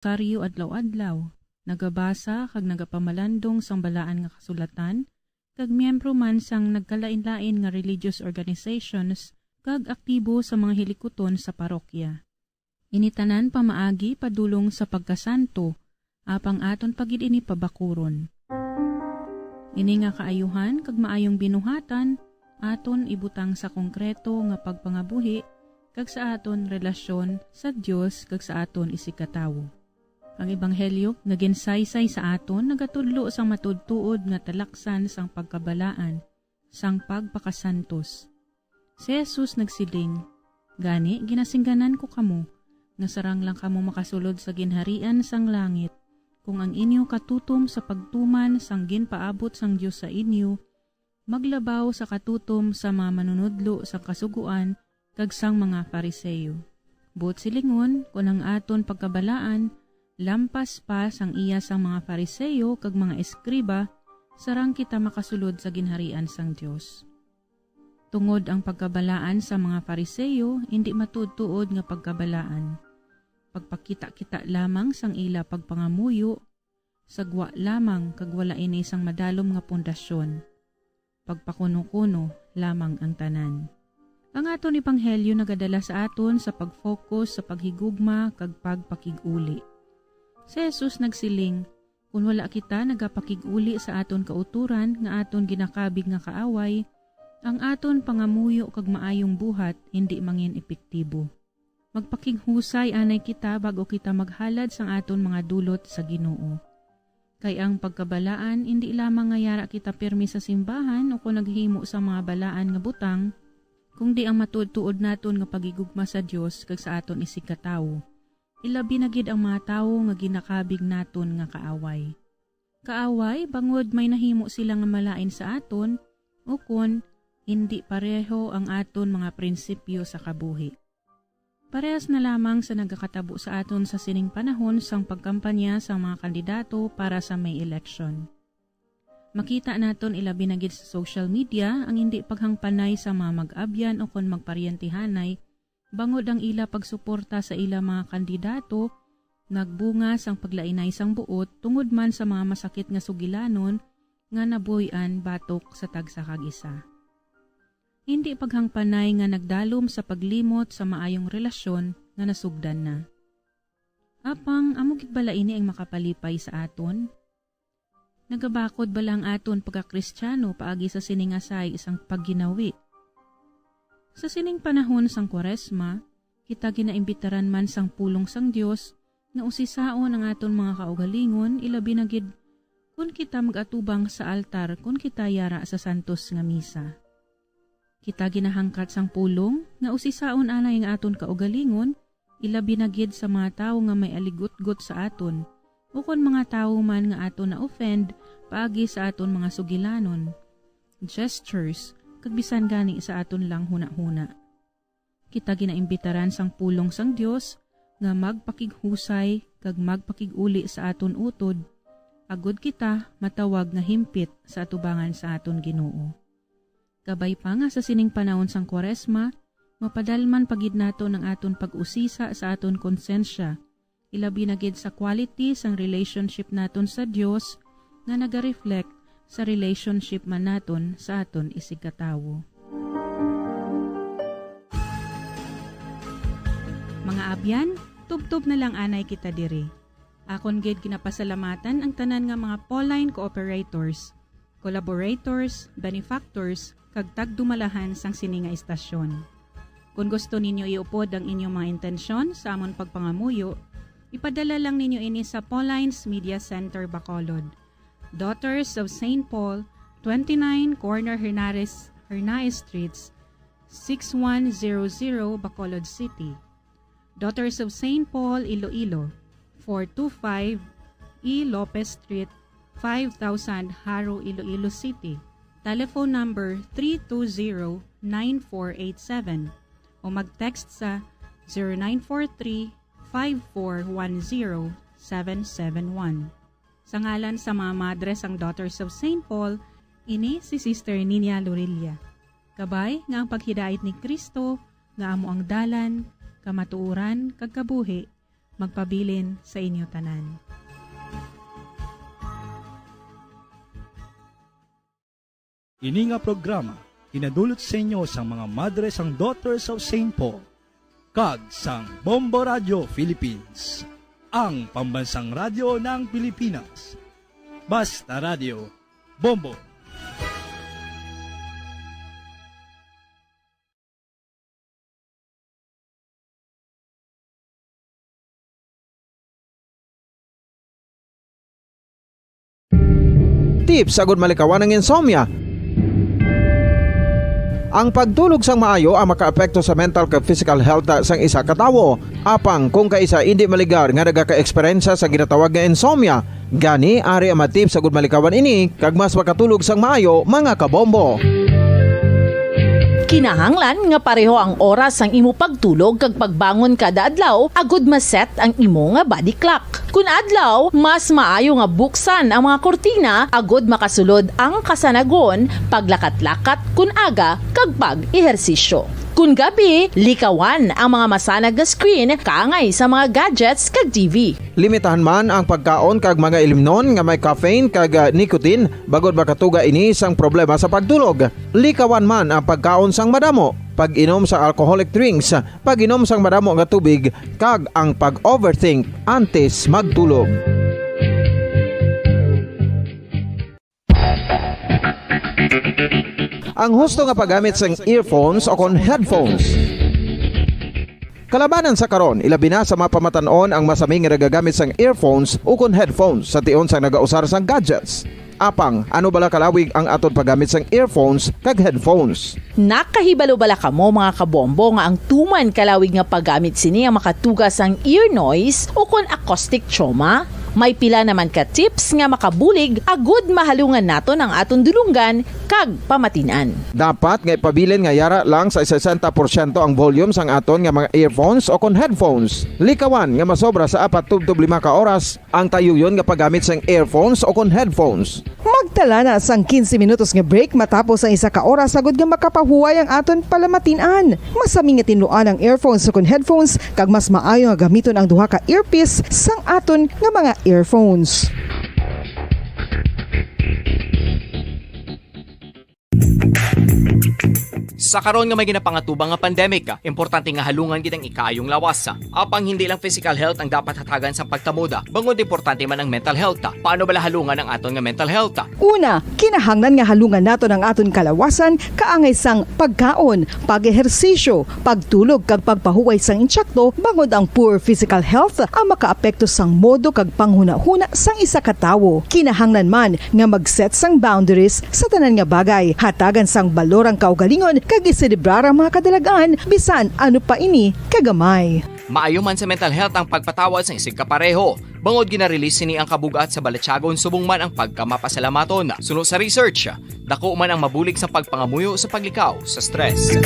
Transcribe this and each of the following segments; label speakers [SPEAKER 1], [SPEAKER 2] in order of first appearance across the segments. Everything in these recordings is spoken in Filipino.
[SPEAKER 1] Saryo adlaw-adlaw, nagabasa kag nagapamalandong sang balaan nga kasulatan, kag miyembro man sang nagkalain-lain nga religious organizations, kag aktibo sa mga hilikuton sa parokya. Initanan pamaagi padulong sa pagkasanto, apang aton pagid ini pabakuron. Ini nga kaayuhan kag maayong binuhatan, aton ibutang sa konkreto nga pagpangabuhi, kag sa aton relasyon sa Dios kag sa aton isikatawo. Ang ebanghelyo nga ginsaysay sa aton nagatudlo sang matudtuod nga talaksan sang pagkabalaan, sang pagpakasantos. Si Jesus nagsiling, "Gani ginasingganan ko kamo, nga sarang lang kamo makasulod sa ginharian sang langit, kung ang inyo katutom sa pagtuman sang ginpaabot sang Dios sa inyo, maglabaw sa katutom sa mga manunudlo sa kasuguan kag sang mga Pariseyo. Buot silingon, kung ang aton pagkabalaan, lampas pa sang iya sang mga Pariseyo kag mga eskriba, sarang kita makasulod sa ginharian sang Dios." Tungod ang pagkabalaan sa mga Pariseyo, hindi matudtuod nga pagkabalaan. Pagpakita-kita lamang sang ila pagpangamuyo, sagwa lamang kag wala ini sang madalom nga pundasyon. Pagpakuno-kuno lamang ang tanan. Ang aton ebanghelyo nagadala sa aton sa pag-focus sa paghigugma kag pagpakig-uli. Si Jesus nagsiling, kung wala kita nagapakig-uli sa aton kauturan nga aton ginakabig nga kaaway, ang aton pangamuyo kag maayong buhat hindi mangin epektibo. Magpakighusay anay kita bago kita maghalad sang aton mga dulot sa Ginoo. Kay ang pagkabalaan hindi lamang nga yara kita pirmi sa simbahan o kung naghimo sa mga balaan nga butang, kundi ang matudtuod naton nga pagigugma sa Dios kag sa aton isikatawo. Ilabi na gid ang mga tawo nga ginakabig naton nga kaaway. Kaaway bangod may nahimo sila nga malain sa aton o kun hindi pareho ang aton mga prinsipyo sa kabuhi. Parehas na lamang sa nagakatabo sa aton sa sining panahon sang pagkampanya sa mga kandidato para sa may election. Makita naton ilabi na gid sa social media ang hindi paghangpanay sa mga mag-abyan o kon magparyantihanay, bangod ang ila pagsuporta sa ila mga kandidato, nagbunga sang paglainay sang buot tungod man sa mga masakit nga sugilanon nga nabuy-an batok sa tagsakag-isa. Hindi paghangpanay nga nagdalom sa paglimot sa maayong relasyon nga nasugdan na. Apang amo gid bala ini ang makapalipay sa aton? Nagabakod bala ang aton pagka-Kristiyano paagi sa siningasay isang pagginawi? Sa sining panahon sang Kwaresma, kita ginaimbitaran man sang pulong sang Dios nga usisaon ang aton mga kaugalingon ilabi na gid kun kita magatubang sa altar kun kita yara sa santos nga misa. Kita ginahangkat sang pulong nga usisaon anay ang aton kaugalingon ilabi na gid sa mga tawo nga may aligot-got sa aton o kun mga tawo man nga aton na offend paagi sa aton mga sugilanon. Gestures kag bisan gani sa aton lang huna-huna. Kita ginaimbitaran sang pulong sang Dios nga magpakighusay kag magpakig-uli sa aton utod, agud kita matawag nga himpit sa atubangan sa aton Ginoo. Kabay pa nga sa sining panahon sang Kwaresma, mapadalman pagid nato ng aton pag-usisa sa aton konsensya, ilabi na gid sa quality sang relationship naton sa Dios nga naga-reflect sa relationship man naton sa aton isigkatawo. Mga abyan, tubtob na lang anay kita diri. Akon gid ginapasalamatan ang tanan nga mga Pauline cooperators, collaborators, benefactors, kag tagdumalahan sang sini nga istasyon. Kung gusto ninyo iupod ang inyong mga intensyon sa amon pagpangamuyo, ipadala lang ninyo ini sa Pauline's Media Center, Bacolod. Daughters of St. Paul, 29 Corner Hernaez Streets, 6100 Bacolod City. Daughters of St. Paul, Iloilo, 425 E. Lopez Street, 5000 Haro, Iloilo City. Telephone number 320-9487 o mag-text sa 0943-5410-771. Sa ngalan sa mga madres ang Daughters of St. Paul, ini si Sister Nina Lorilla. Kabay nga ang paghidait ni Kristo, nga amo ang dalan, kamatuuran, kag kabuhi, magpabilin sa inyo tanan.
[SPEAKER 2] Ini nga programa hinadulot sa inyo sang mga madre sang Daughters of St. Paul kag sang Bombo Radio Philippines, ang pambansang radyo ng Pilipinas. Basta Radio Bombo.
[SPEAKER 3] Tips agud malikawan ng insomnia. Ang pagtulog sang maayo ang makaapekto sa mental kag physical health sang isa ka tawo. Apang kung kaisa hindi maligar nga nagaka-eksperyensya sa ginatawag nga insomnia, gani ari ang tips agud malikawan ini kag mas makatulog sang maayo mga kabombo.
[SPEAKER 4] Kinahanglan nga pareho ang oras ang imo pagtulog kag pagbangon kada adlaw agud maset ang imo nga body clock. Kun adlaw, mas maayo nga buksan ang mga kortina agud makasulod ang kasanagon, paglakat-lakat kun aga kag pag-ehersisyo. Kun gabi, likawan ang mga masanag nga screen kaangay sa mga gadgets kag TV.
[SPEAKER 3] Limitahan man ang pagkaon kag mga ilimnon nga may caffeine kag nicotine bagod makatuga ini sang problema sa pagtulog. Likawan man ang pagkaon sang madamo, pag-inom sa alcoholic drinks, pag-inom sang madamo nga tubig kag ang pag-overthink antes magtulog. Ang husto nga paggamit sang earphones o kon headphones. Kalabanan sa karon, ilabi na sa mga pamatanon ang masaming nga nagagamit sang earphones o kon headphones sa tion sang nagausar sang gadgets. Apang, ano bala kalawig ang aton paggamit sang earphones kag headphones?
[SPEAKER 4] Nakahibalo bala kamo mga kabombo nga ang tuman kalawig nga paggamit sini ang makatugas ang ear noise o kon acoustic trauma? May pila naman ka tips nga makabulig agud mahalungan naton ang aton dulunggan kag pamatinan.
[SPEAKER 3] Dapat nga ipabilin nga yara lang sa 60% ang volume sang aton nga mga earphones o kon headphones. Likawan nga masobra sa 4-5 ka oras ang tayuyon nga paggamit sang earphones o kon headphones.
[SPEAKER 5] Magtala na sang 15 minutos nga break matapos ang 1 ka oras agud nga makapahuway ang aton palamatinan. Masami nga tinluan ang earphones o kon headphones kag mas maayo nga gamiton ang duha ka earpiece sang aton nga mga earphones.
[SPEAKER 6] Sa karon nga may ginapangatubang nga pandemic, importante nga halungan gid ang ikaayong lawas. Apang hindi lang physical health ang dapat hatagan sa pagtamuda, bangod importante man ang mental health. Paano bala halungan ang aton nga mental health?
[SPEAKER 5] Una, kinahanglan nga halungan naton ang aton kalawasan kaangay sang pagkaon, pag-ehersisyo, pagtulog kag pagpahuway sang insyakto bangod ang poor physical health ang makaapekto sang modo kag panghuna-huna sang isa ka tawo. Kinahanglan man nga mag-set sang boundaries sa tanan nga bagay, hatagan sang balorang kaugalingon kag iselebrar ang mga kadalagan bisan ano pa ini kagamay.
[SPEAKER 6] Maayo man sa mental health ang pagpatawad sa isig kapareho. Bangod gina-release ni ang kabugat sa balatsagon subong man ang pagkamapasalamaton. Suno sa research, dako man ang mabulig sa pagpangamuyo sa paglikaw sa stress.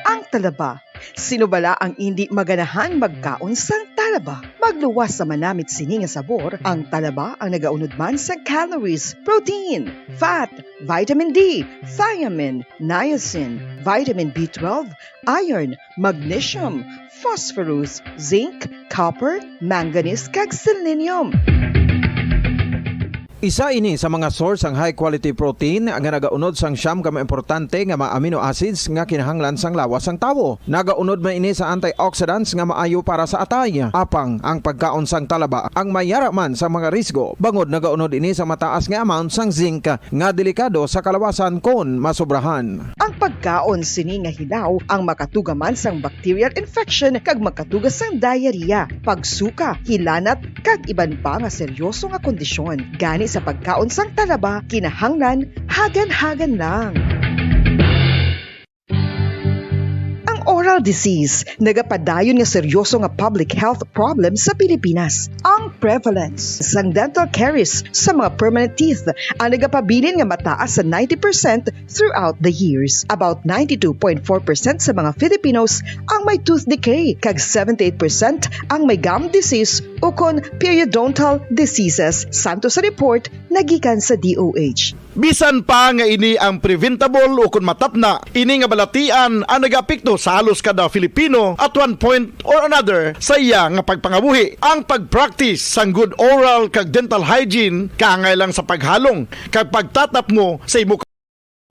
[SPEAKER 5] Ang talaba. Sino bala ang hindi maganahan magkaon sang talaba? Magluwas sa manamit sini nga sabor, ang talaba ang nagaunod man sa calories, protein, fat, vitamin D, thiamine, niacin, vitamin B12, iron, magnesium, phosphorus, zinc, copper, manganese kag selenium.
[SPEAKER 3] Isa ini sa mga source ang high quality protein nga nagaunod sang siyam ka importante nga mga amino acids nga kinahanglan sang lawas sang tawo. Nagaunod man ini sa antioxidants nga maayo para sa atay. Apang ang pagkaon sang talaba ang mayara man sa mga risgo. Bangod nagaunod ini sa mataas nga amount sang zinc nga delikado sa kalawasan kon masobrahan.
[SPEAKER 5] Ang pagkaon sini nga hilaw ang makatugaman sang bacterial infection kag makatuga sang diarrhea, pagsuka, hilanat kag iban pa nga seryoso nga kondisyon. Gani sa pagkaon sang talaba, kinahanglan hagan-hagan lang. Oral disease, nagapadayon nga seryoso nga public health problem sa Pilipinas. Ang prevalence sang dental caries sa mga permanent teeth ang nagapabilin nga mataas sa 90% throughout the years. About 92.4% sa mga Filipinos ang may tooth decay, kag 78% ang may gum disease o kon periodontal diseases, santo sa report nagikan sa DOH.
[SPEAKER 7] Bisan pa nga ini ang preventable o kung matapna, ini nga balatian ang nag-apekto sa halos kada Filipino at one point or another sa iya nga pagpangabuhi. Ang pag-practice sang good oral kag dental hygiene kaangay lang sa paghalong kag pagtatap mo sa imo.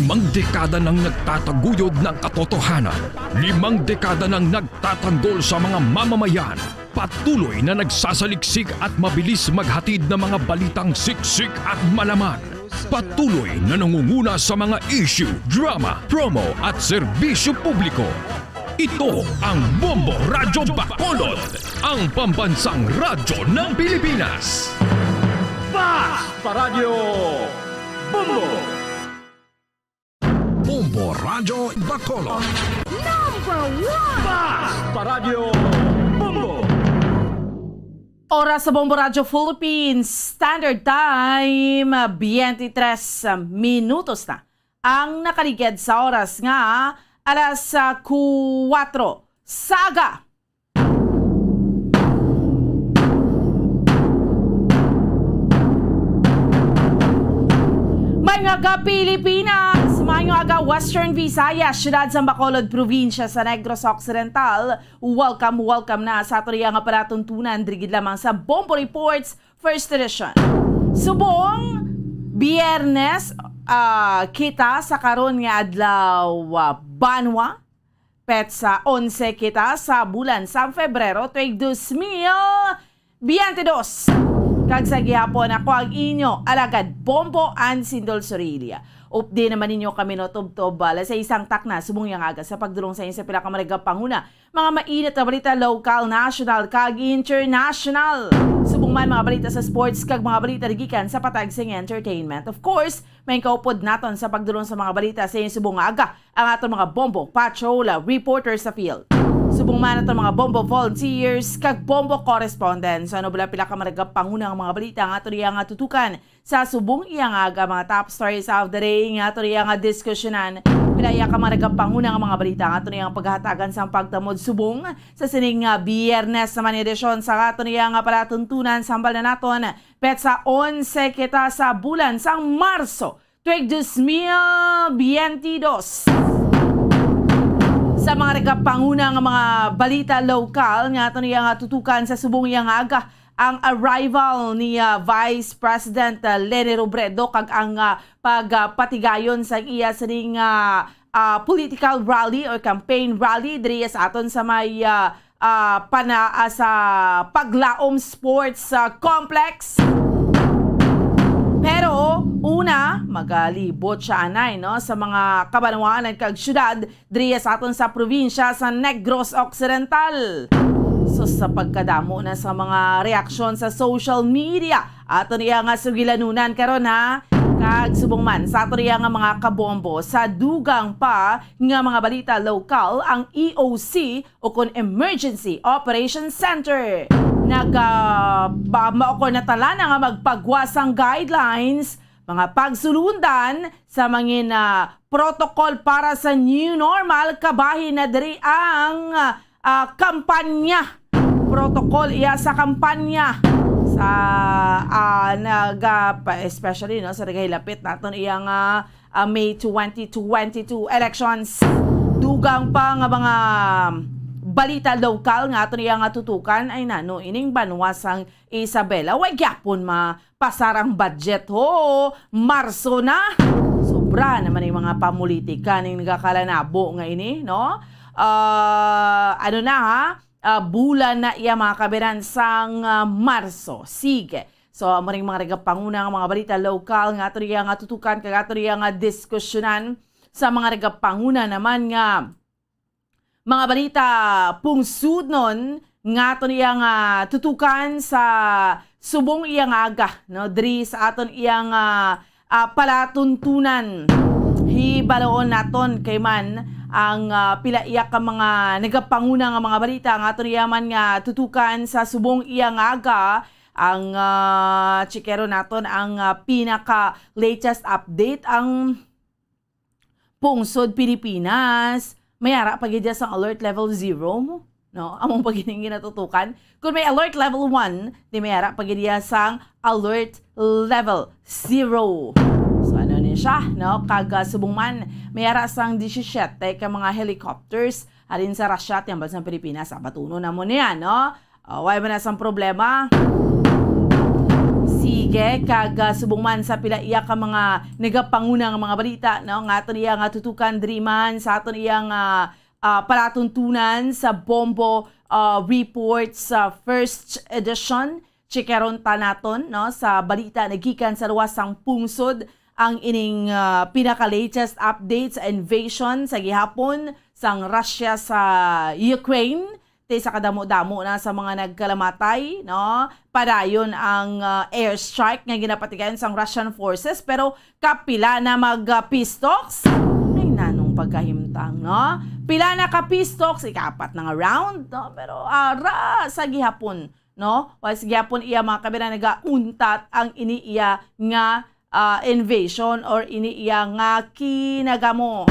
[SPEAKER 8] 5 dekada nang nagtataguyod ng katotohanan. 5 dekada nang nagtatanggol sa mga mamamayan. Patuloy na nagsasaliksik at mabilis maghatid ng mga balitang siksik at malaman. Patuloy na nangunguna sa mga issue, drama, promo at serbisyo publiko. Ito ang Bombo Radyo Bacolod, ang pambansang radyo ng Pilipinas.
[SPEAKER 2] Paradyo Bombo!
[SPEAKER 8] Bombo Radyo Bacolod.
[SPEAKER 2] Paradyo Bombo!
[SPEAKER 4] Oras sa Bombo Radyo Philippines Standard Time, 23 minutos na ang nakaligid sa oras nga alas 4 saga. Mga ka-Pilipinas, mga aga Western Visayas, siyudad sa Bacolod, probinsya sa Negros Occidental, welcome na sa atoriya nga palatuntunan, drigid lamang sa Bombo Reports First Edition. Subong, Biyernes, kita sa karon nga adlaw banwa, petsa 11 kita sa bulan sa Febrero, tuig 2022. Kag sa gihapon ako ang inyo alagad Bombo and Sindol Sorilia. Update naman ninyo kami no tubtob bala sa isang takna subong yang aga sa pagdulong sa inyo sa pila ka marigap panguna. Mga mainit na balita local, national, kag international. Subong man mga balita sa sports kag mga balita gikan sa patag sing entertainment. Of course, may kaupod naton sa pagdulong sa mga balita sa inyo subong aga ang aton mga Bombo Patrol reporters sa field. Subong man natin mga Bombo volunteers kag Bombo correspondents. Ano bala pila ka maragap pangunang mga balita nga ato nga tutukan sa subong iyang aga mga top stories of the day nga ato nga diskusyonan. Pila iya ka maragap pangunang mga balita nga ato nga paghatagan sa pagtamod subong sa sining Biyernes naman edisyon sa ato nga palatuntunan sambal na naton petsa 11 kita sa bulan sang Marso tuig 2022. Sa mga nagkapangunang mga balita local nga ito niya tutukan sa subong iyang aga ang arrival ni Vice President Leni Robredo kag ang pagpatigayon sa iya sining political rally or campaign rally diri sa aton sa may sa Paglaom Sports Complex. Pero una, magalibot siya anay no sa mga kabanawaan kag syudad diri sa aton sa probinsya sa Negros Occidental. So sa pagkadamo na sa mga reaksyon sa social media, aton iya nga sugilanunan karon ha. Kag subong man sa aton iya nga mga kabombo sa dugang pa nga mga balita local ang EOC o kon Emergency Operations Center. Maokor na tala na nga magpagwasang guidelines, mga pagsulundan sa mga protocol para sa new normal, kabahin na diri ang kampanya. Protocol iya sa kampanya sa especially no sa nagahilapit naton iyang May 2022 elections. Dugang pa nga mga balita local nga ato niya nga tutukan ay nano ining banwasang Isabela. Way gyapon pasarang budget ho. Marso na. Sobra naman yung mga pamulitika ning nagakalanabo nga ini, no? Ano na ha? Bulan na iya mga kabiran sang Marso. Sige. So, maring mga regapangunang mga balita local nga ato niya nga tutukan kag ato niya nga diskusyonan sa mga regapanguna naman nga mga balita pungsud nun nga aton iyang tutukan sa subong iyang aga no diri sa aton iyang palatuntunan. Hibaloon naton kay man ang pila iya ka mga nagapanguna nga mga balita nga aton iyaman nga tutukan sa subong iyang aga ang chikero naton ang pinaka latest update ang pungsod Pilipinas. Mayara pagidya sa alert level 0 mo. No, among pagining ginatutukan. Kung may alert level 1, di mayara pagidya sa alert level 0. So ano ni
[SPEAKER 9] siya, no? Kag subong man mayara sang 17 ka mga helicopters halin sa Russia at yambal sa Pilipinas. Patuno na mo niya, no? Why man na sang problema? Sige, kag subong man sa pila iya ka mga nagapanguna nga mga balita, no? Nga aton iya nga tutukan driman sa aton iya nga palatuntunan sa Bombo Reports first edition. Chikaron ta naton, no, sa balita nagikan sa luwasang pungsod ang ining pinaka-latest update sa invasion sa gihapon sang Russia sa Ukraine. Tay sa kadamo-damo na sa mga nagkalamatay, no? Padayon ang airstrike nga ginapatigayon sang Russian forces, pero kapila na mag-pistoks. Ay nanong pagkahimtang, no? Pila na ka-pistoks, ikapat na nga round, no? Pero ara sa gihapon, no? Was gyapon iya mga kabila nagauntat ang iniiya nga invasion or iniiya nga kinagamo.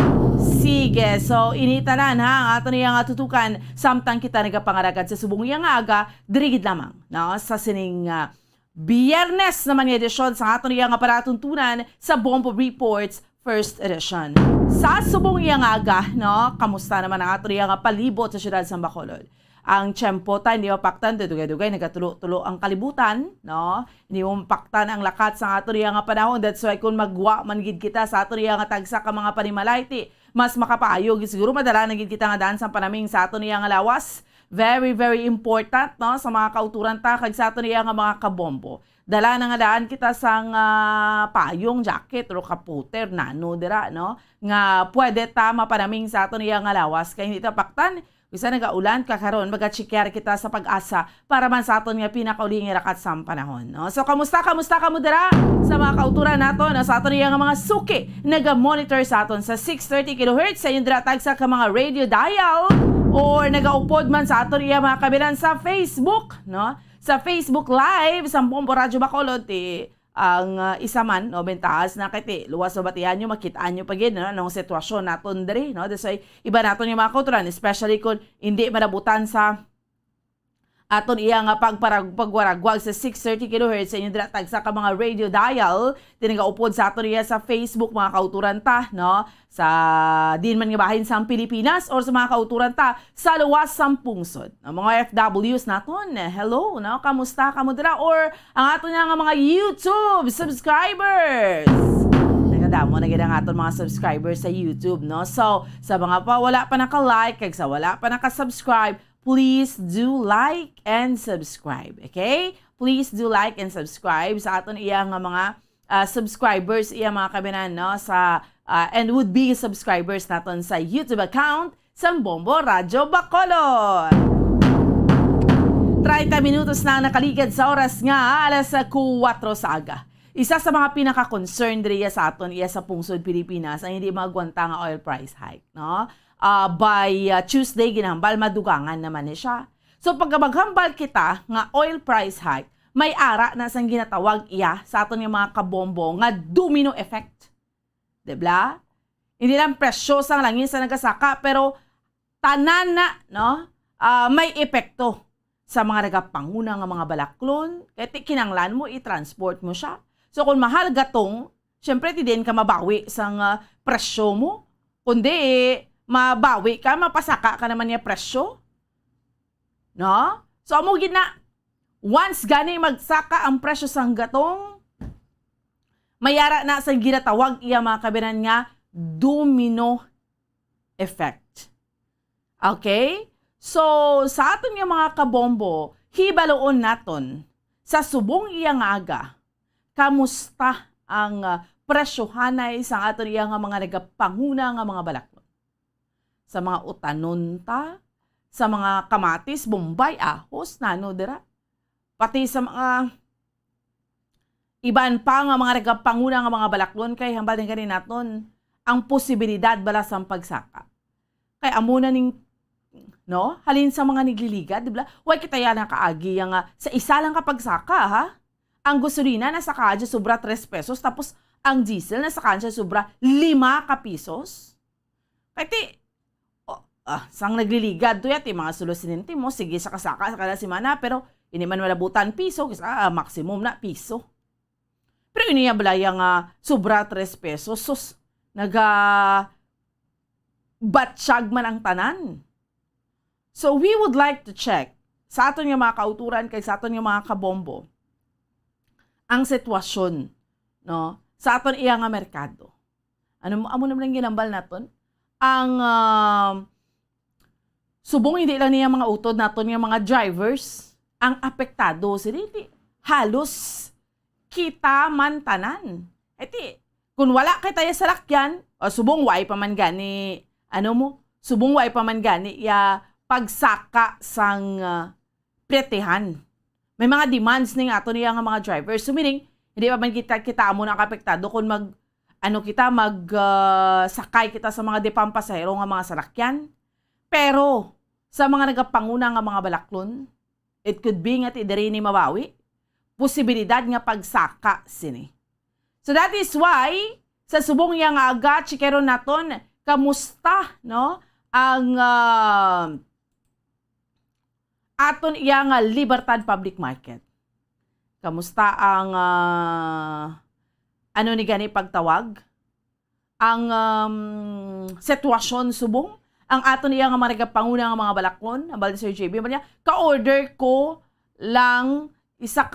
[SPEAKER 9] Sige, so initanan ha ang ato niya nga tutukan samtang kita nagapangaragad sa subong iya nga aga dirigid lamang, no? Sa sining Biyernes naman nga edisyon sa ato niya nga palatuntunan sa Bombo Reports first edition. Sa subong iya nga aga, no? Kamusta naman ang ato niya nga palibot sa siyudad sa Bacolod? Ang tiyempo tayo, hindi mapaktan, dugay-dugay, nagatulo-tulo ang kalibutan, no? Hindi mapaktan ang lakat sa ato niya nga panahon. That's why kung magwa manggid kita sa ato niya nga tagsa ka mga panimalayti, mas makapaayog. Siguro madala nagid kita nga daan sa panaming sa ato niya nga lawas. Very, very important, no? Sa mga kauturan ta, kag sa ato niya nga mga kabombo. Dala na nga daan kita sa payong, jacket, o kaputer, nano, dira, no? Nga pwede ta mapanaming sa ato niya nga lawas. Kaya hindi ta paktan, bisa nagaulan kakaron maga-checker kita sa pag-asa para man sa aton nga pinakauli nga rakat sa panahon, no? So kamusta kamo dira sa mga kauturan nato, no? Sa aton nga mga suki naga-monitor sa aton sa 630 kHz sa inyong dira tagsa ka mga radio dial or nagaupod man sa aton nga mga kabilan sa Facebook, no? Sa Facebook Live sa Bombo Radio Bacolod ang isa man, no, bentaas na kiti luwas sa batihan nyo, makitaan nyo pagin, no, anong sitwasyon naton diri, no? That's why iba naton yung mga kauturan, especially kung hindi manabutan sa aton iya nga pagwaragwag sa 630 kHz sa inyong dratag sa mga radio dial, tinagaupod sa aton iya sa Facebook mga kauturan ta, no? Sa din man nga bahin sa Pilipinas or sa mga kauturan ta sa luwas sang pungsod. Ang mga FWs naton, hello, no? Kamusta kamo dira or ang aton nga mga YouTube subscribers. Nagadamo na gid ang aton mga subscribers sa YouTube, no? So, sa mga pa wala pa naka-like kag sa wala pa naka-subscribe, please do like and subscribe, okay? Please do like and subscribe sa aton iya nga mga subscribers iya mga kabinan, no? Sa and would be subscribers naton sa YouTube account sa Bombo Radio Bacolod. 30 minutos na nakaligid sa oras nga alas 4 sa aga. Isa sa mga pinaka-concern diriya sa aton iya sa pungsod Pilipinas ang hindi magwanta nga oil price hike, no? By Tuesday ginahambal madugangan naman ni siya. So pagka maghambal kita nga oil price hike, may ara na sang ginatawag iya sa aton nga mga kabombo nga domino effect. Diba? Hindi lang presyo sang langis sa nagasaka pero tanan na, no? May epekto sa mga nagapanguna nga mga balaklon. Kaya kinanglan mo i-transport mo siya. So kung mahal gatong, syempre ti din ka mabawi sang presyo mo. Kundi mabawi ka, mapasaka ka naman niya presyo. No? So amo gid na once gani magsaka ang presyo sang gatong, mayara na sa ginatawag iya mga kabinan nga domino effect. Okay? So, sa aton nga mga kabombo, hibaloon naton sa subong iya nga aga, kamusta ang presyohanay sa aton iya nga mga nagapanguna nga mga balaklon. Sa mga utanon ta, sa mga kamatis, bombay, ahos, nano dira. Pati sa mga iban pa nga mga nagapanguna nga mga balaklon kay hambal din ganin naton ang posibilidad bala sa pagsaka. Kay amuna ning no, halin sa mga nigliligad, di ba? Way kita yan nakaagi nga sa isa lang kapagsaka, ha? Ang gasolina nasa kadya sobra 3 pesos tapos ang diesel nasa kadya sobra 5 pesos. Kay ti sang nagliligad to yati mga sulusin mo sige sa kasaka sa kada semana pero ini man malabutan piso kasi maximum na piso. Pero iniya balaya nga sobra 3 pesos. Sus, batsyag man ang tanan. So we would like to check sa aton nga mga kauturan kay sa aton nga mga kabombo ang sitwasyon, no, sa aton iya nga merkado. Amo naman ang ginambal naton? Ang subong hindi lang niya mga utod naton nga mga drivers ang apektado. Hindi halos kita man tanan. Eti, kung wala kay tayo sa lakyan, o subong way pa man gani, subong way pa man gani, pagsaka sang pretehan. May mga demands ning ato niya nga mga drivers. So meaning, hindi pa man kita mo na apektado kung sakay kita sa mga depampasahero nga mga salakyan. Pero, sa mga nagapanguna nga mga balaklon, it could be nga ti diri ni mabawi, posibilidad nga pagsaka sini. So that is why, sa subong yang aga, chikeron naton, kamusta, no, ang aton iyang Libertad Public Market. Kamusta ang ni gani pagtawag? Ang sitwasyon subong? Ang aton iyang mga panguna ng mga balaklon, ang balde Sir JB, ka-order ko lang isa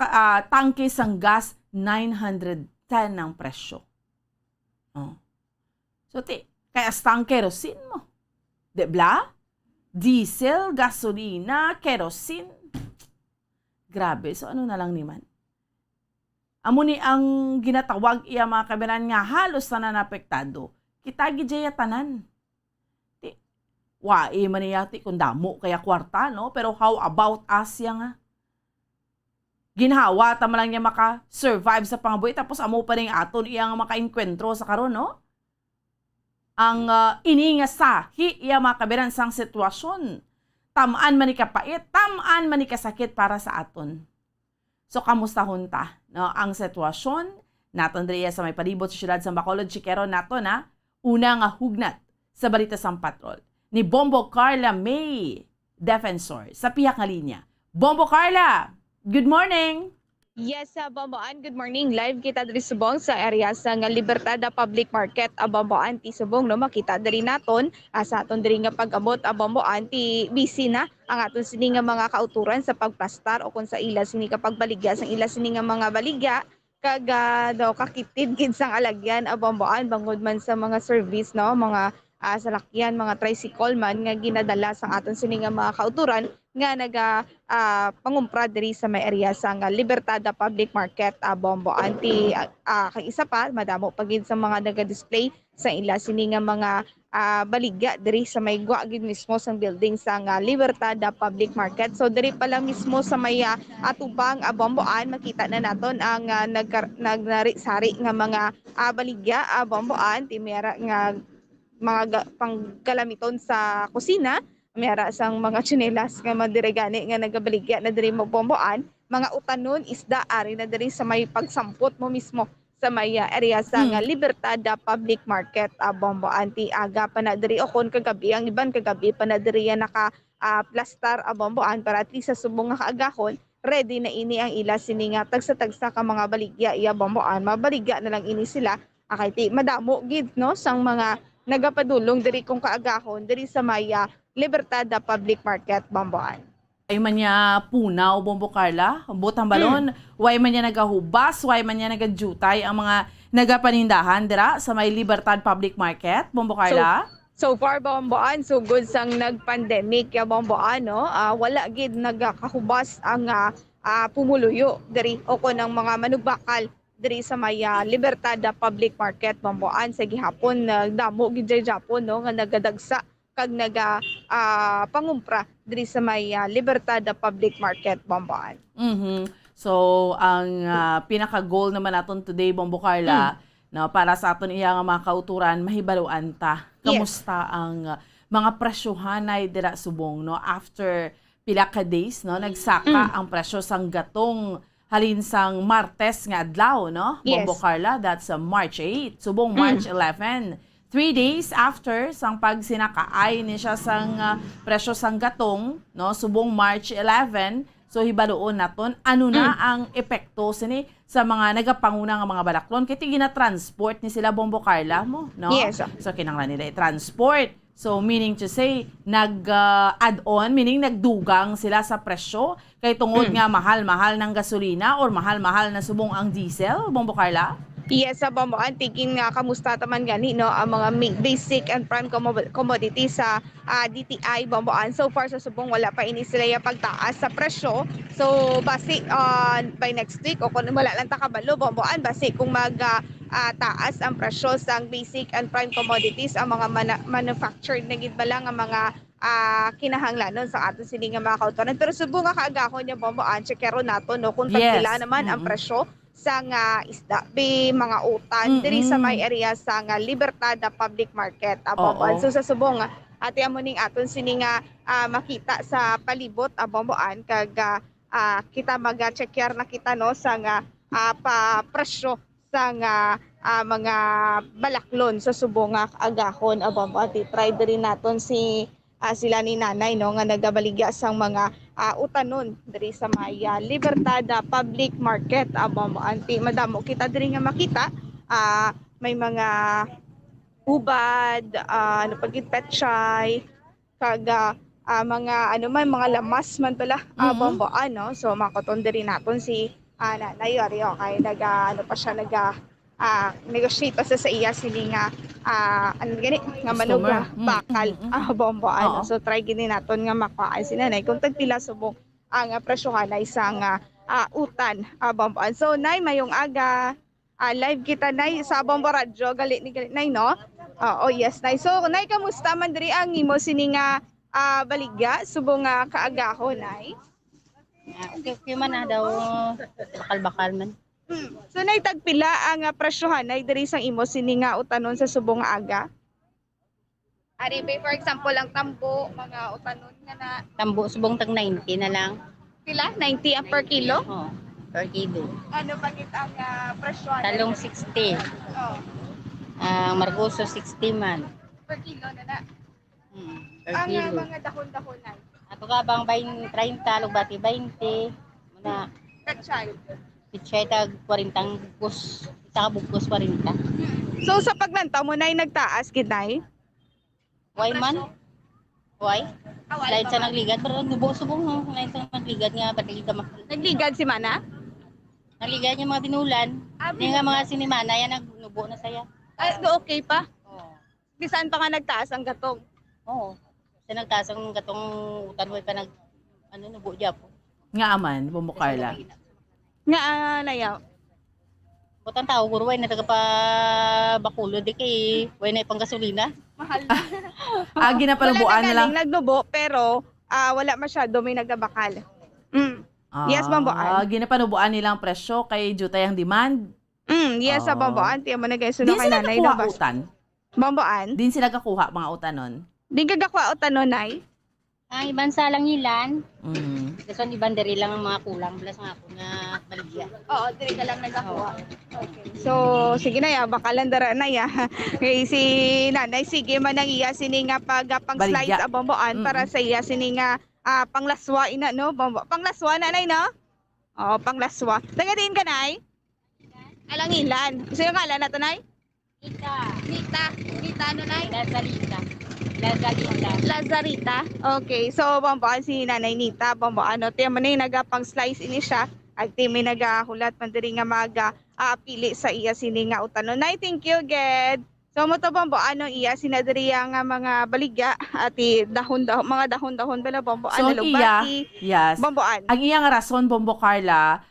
[SPEAKER 9] tangke sang gas 910 ang presyo. So kaya ang kerosene mo. Debla? Diesel, gasolina, kerosene. Grabe. So ano na lang niman? Amo ni ang ginatawag iya mga kabiran nga halos na napektado. Kita gidya tanan. Wae man yati kung damo kaya kwarta, no? Pero how about us nga? Ginhawa tama lang niya maka-survive sa pangabuhi tapos amo pa rin aton iyang maka-enkwentro sa karon, no? Ang ininga sa iya makabiran sang sitwasyon. Tamaan man ni kapait, tamaan man ni kasakit para sa aton. So kamusta hunta, no? Ang sitwasyon naton diri sa may palibot sa siyudad sa Bacolod, Chikero nato na una nga hugnat sa balita sang patrol ni Bombo Carla May Defensor sa pihak nga linya. Bombo Carla, good morning!
[SPEAKER 10] Yes, Bomboan. Good morning. Live kita diri subong sa area sa Libertad Public Market, Bomboan ti subong, no, makita diri naton sa aton diri nga pag-abot, Bomboan ti busy na ang aton sini nga mga kauturan sa pagplastar o kung sa ila sini ka pagbaligya sang ila sini nga mga baligya kaga do kakitid gid sang alagyan, Bomboan, bangod man sa mga service, no, mga salakyan, mga tricycle man nga ginadala sa aton sini nga mga kauturan nga pangumpra diri sa may area sa Libertad Public Market, Bomboan. Kay isa pa madamo pagid sa mga naga-display sa ila sini nga mga baligya diri sa may guagid mismo sang building sa Libertad Public Market. So diri pa lang mismo sa may atubang, Bomboan, makita na naton ang nagsari nga mga baligya, Bomboan, timera nga mga pangkalamiton sa kusina, mayara sang mga tsinelas nga madiregani nga nagabaligya na diri mo, Bomboan, mga utanon, isda, ari na diri sa may pagsampot mo mismo sa may area sa Libertad Public Market, Bomboan. Ti aga pa na diri o kon kagabi, ang iban kagabi pa na diri naka-plastar, Bomboan, para at least sa subong nga kaagahon, ready na ini ang ila sini nga tagsa-tagsa ka mga baligya, Bomboan, mabaligya na lang ini sila, akay ti madamo gid, no, sang mga nagapadulong diri kung kaagahon diri sa maya Libertad Public Market, Bomboan.
[SPEAKER 9] Way man niya punaw, Bombo Carla, butang balon, way man niya nagahubas, way man niya nagadjutay ang mga nagapanindahan dira sa may Libertad Public Market, Bombo Carla.
[SPEAKER 10] So far, Bomboan, so good sang nag-pandemic, Bomboan, no? Wala gid nagakahubas ang pumuluyo diri o kon ang mga manugbakal diri sa may Libertad Public Market, Bomboan. Sa gihapon damo gid Japon, no, nga nagadagsa kag pangumpra diri sa may Libertad Public Market, Bomboan.
[SPEAKER 9] So ang pinaka-goal naman naton today, Bombo Carla, no, para sa aton iya nga mga kauturan, mahibaluan ta kamusta ang mga presyohanay dira subong, no, after pila ka days, no, nagsaka ang presyo sang gatong halin sang Martes nga adlaw, no?
[SPEAKER 10] Yes.
[SPEAKER 9] Bombo Carla, that's March 8, subong March 11. 3 days after sang pagsinakaay ni siya sang presyo sang gatong, no, subong March 11, So hibaluon naton ano na ang epekto sini sa mga nagapanguna nga mga balaklon kay gina-transport ni sila Bombo Carla mo, no?
[SPEAKER 10] Yes.
[SPEAKER 9] So kinahanglan nila i-transport. So meaning to say nag-add on, meaning nagdugang sila sa presyo kay tungod nga mahal-mahal ng gasolina or mahal-mahal na subong ang diesel, Bombo Carla?
[SPEAKER 10] Yes, sa Bomboan, tigin nga kamusta taman gani no ang mga basic and prime commodities sa DTI Bomboan. So far sa subong wala pa ini sila yung pagtaas sa presyo. So base by next week o kung wala lang ta kabalo Bomboan, base kung taas ang presyo sa basic and prime commodities ang mga manufactured na gid ba lang ang mga kinahanglanon sa ato sini nga mga kautoran. Pero subong nga kaagahon niya Bomboan, checkero nato no kung tagpila naman ang presyo sa nga isda, mga utan diri sa may area sa nga Libertad Public Market. Bomboan. So sa subong ati amo ning aton sini nga makita sa palibot Bomboan kag kita mag-checker na kita no sa nga presyo sa nga mga balaklon sa subong nga agahon Bomboan. Try diri naton sila ni nanay no nga nagabaligya sang mga utanon diri sa may Libertad Public Market Bomboan. Madamo kita diri nga makita may mga ubad ano pagit petchay kag mga ano man mga lamas man pala Bomboan no. So makoton diri naton si nanay Ario kay ano pa siya negotiate pa sa iya sini nga ano gani nga manug bakal Bomboan. So try gini naton nga makuhaan si nanay kung tagpila subong ang presyohan ay isang utan Bomboan. So nay mayong aga live kita nay sa Bombo Radio galit ni nay no. Oh yes nay. So nay kamusta man diri ang imo sini nga baligya subong kaagahon nay?
[SPEAKER 11] Okay man daw bakal-bakal man.
[SPEAKER 10] So naitagpila ang presyohan ay diri sang imo sini nga utanon sa subong aga? Ari for example ang tambo mga utanon nga na
[SPEAKER 11] Tambo subong tag 90 na lang.
[SPEAKER 10] pila 90 per kilo?
[SPEAKER 11] Oh, per kilo.
[SPEAKER 10] Ano pa kita ang presyohan?
[SPEAKER 11] Talong 60.
[SPEAKER 10] Oh,
[SPEAKER 11] Ang margoso 60 man.
[SPEAKER 10] per kilo na.
[SPEAKER 11] Per
[SPEAKER 10] Ang
[SPEAKER 11] kilo.
[SPEAKER 10] mga dahon-dahonan.
[SPEAKER 11] Ato ka bang 30 lugbati 20 muna
[SPEAKER 10] Kachay.
[SPEAKER 11] pichay tag 40 bugkos. Isa ka bugkos 40.
[SPEAKER 10] So sa paglantaw mo nay nagtaas gid nay?
[SPEAKER 11] Why man? Why? Lain sa nagligad pero nubo subong no. Lain sa nagligad nga patigid ka
[SPEAKER 10] Nagligad si mana?
[SPEAKER 11] Nagligad yung mga binulan. Yung nga mga sinimana yan nagnubo na saya.
[SPEAKER 10] Okay pa?
[SPEAKER 11] Oo.
[SPEAKER 10] Di saan pa nga nagtaas ang gatong?
[SPEAKER 11] Oo. Kasi nagtaas ang gatong utanway pa nubo dyan po.
[SPEAKER 9] Nga aman, Bombo Carla.
[SPEAKER 10] Nga nayaw.
[SPEAKER 11] Butang tao, gurway na taga pa bakulo di kay way na ipang gasolina.
[SPEAKER 10] Mahal.
[SPEAKER 9] Ginapanubuan na lang.
[SPEAKER 10] Nagnubo pero wala masyado may nagabakal. Yes, Bomboan.
[SPEAKER 9] Ginapanubuan nilang presyo kay jutay ang demand.
[SPEAKER 10] Yes, sa Bomboan. Tiyan mo na guys,
[SPEAKER 9] Din
[SPEAKER 10] kay
[SPEAKER 9] sila
[SPEAKER 10] nanay
[SPEAKER 9] kakuha
[SPEAKER 10] labas.
[SPEAKER 9] utan.
[SPEAKER 10] Bomboan.
[SPEAKER 9] Din sila kakuha mga utanon.
[SPEAKER 10] Di gagakwa o tanon, nay?
[SPEAKER 11] Ang iban sa lang ilan.
[SPEAKER 9] Mm.
[SPEAKER 11] Kasi iban diri lang ang mga kulang. Plus nga ako na baligya.
[SPEAKER 10] Oo, diri ka lang nagakuha. Okay. So, sige na ya, bakalan dara na ya. Kay si nanay, sige man ang iya sini nga pang slides
[SPEAKER 9] Baligya.
[SPEAKER 10] Bomboan para sa iya sini nga panglaswa ina no, Bombo. Panglaswa nanay no? Oo, panglaswa. Tagadin ka nay? Alang ilan. Gusto yung ngalan na to nay? Nita ano nay? Lazarita. Okay, so Bomboan si Nanay Nita, Bomboan no, tiyan mo na yung nagapang slice ini siya. At may nagahulat man diri nga pili sa iya sini nga utanon. Nay, thank you, Ged. So mo to Bomboan no iya sinadiriya nga mga baligya at mga dahon-dahon bala Bomboan
[SPEAKER 9] So,
[SPEAKER 10] na lugbati.
[SPEAKER 9] Yes.
[SPEAKER 10] Bomboan.
[SPEAKER 9] Ang iyang rason, Bombo Carla,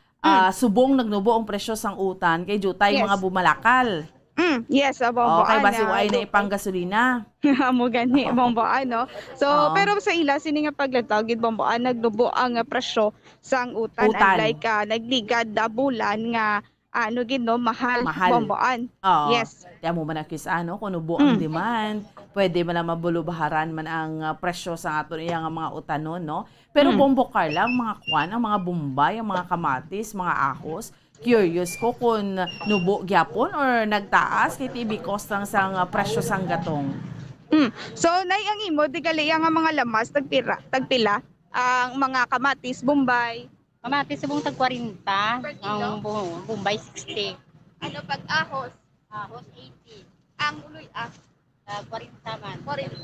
[SPEAKER 9] subong nagnubo ang presyo sang utan kay jutay
[SPEAKER 10] Yes.
[SPEAKER 9] mga bumalakal.
[SPEAKER 10] Yes, Bomboan.
[SPEAKER 9] Okay, basi ay na ipang gasolina.
[SPEAKER 10] Mo gani Bomboan no. So pero sa ila sini nga paglantaw gid Bomboan nagdubo ang presyo sang utan. Like nagligad bulan nga ano gid no mahal. Bomboan. Yes.
[SPEAKER 9] Kaya mo man akis kung nubo ang demand. Pwede man na mabulubaharan man ang presyo sa aton iya nga mga utanon no. Pero Bombo Carla, ang mga kwan, ang mga bumbay, ang mga kamatis, mga ahos, curious ko kung nubo gyapon or nagtaas kay because lang sang presyo sang gatong.
[SPEAKER 10] So nay ang imo di gali nga mga lamas tagpila. ang mga kamatis, Bombay.
[SPEAKER 11] Kamatis subong tag 40,
[SPEAKER 10] Per kilo?
[SPEAKER 11] ang Bombay 60,
[SPEAKER 10] Ano pag ahos?
[SPEAKER 11] ahos 80,
[SPEAKER 10] Ang uloy
[SPEAKER 11] 40 man.
[SPEAKER 10] 40.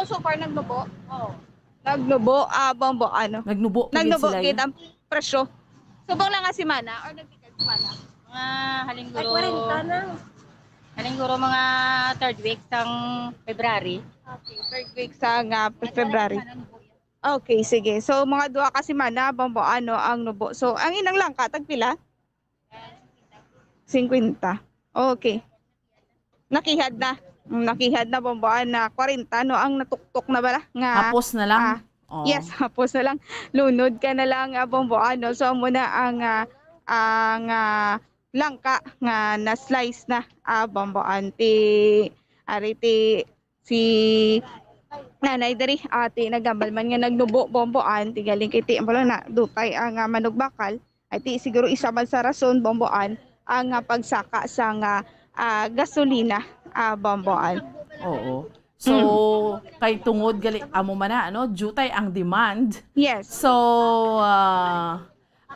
[SPEAKER 10] So far nagnubo?
[SPEAKER 11] Oo.
[SPEAKER 10] Nagnubo, bombo, ano?
[SPEAKER 9] Nagnubo
[SPEAKER 10] Nagnubo
[SPEAKER 9] sila
[SPEAKER 10] gid ang presyo. Subong lang nga si Mana or nagtikas si Mana?
[SPEAKER 11] Mga halingguro.
[SPEAKER 10] Ay, 40 na.
[SPEAKER 11] Halingguro mga third week sang February.
[SPEAKER 10] Okay, third week sa February. Okay, sige. So mga duha kasi Mana, bombo, ano ang nubo. So ang inang lang tagpila? 50. Okay. Nakihad na. Nakihad na bomboan na 40 no ang natuktok na bala nga.
[SPEAKER 9] Hapos na lang. Oo.
[SPEAKER 10] Yes, hapos na lang. Lunod ka na lang bomboan no. So muna ang langka nga na slice na bomboan ti ariti si nanay diri ati nagambal man nga nagnubo bomboan ti galing kiti ambalo na dutay ang manok bakal ay ti siguro isa man sa rason bomboan ang pagsaka sa gasolina bomboan.
[SPEAKER 9] Oo. So, kay tungod gali amo man na ano, jutay ang demand.
[SPEAKER 10] Yes.
[SPEAKER 9] So,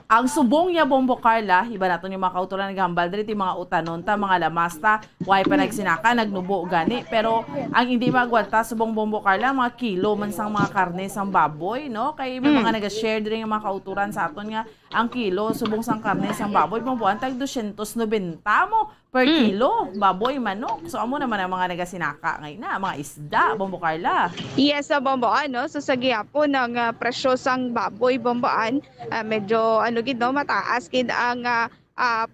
[SPEAKER 9] ang subong niya Bombo Carla, iba naton yung mga kautulan naghambal diri ti mga utanon ta mga lamasta, way pa nagsinaka nagnubo gani, pero ang hindi magwanta subong Bombo Carla mga kilo man sang mga karne sang baboy, no? Kay may mga naga-share diri nga mga kauturan sa aton nga ang kilo subong sang karne sang baboy bomboan tag 290 mo per kilo baboy manok. So amo naman ang mga nagasinaka ngayon na mga isda Bombo Carla.
[SPEAKER 10] Yes, bomboan no. So sa gihapon ng presyo sang baboy bomboan, medyo ano gid no mataas gid ang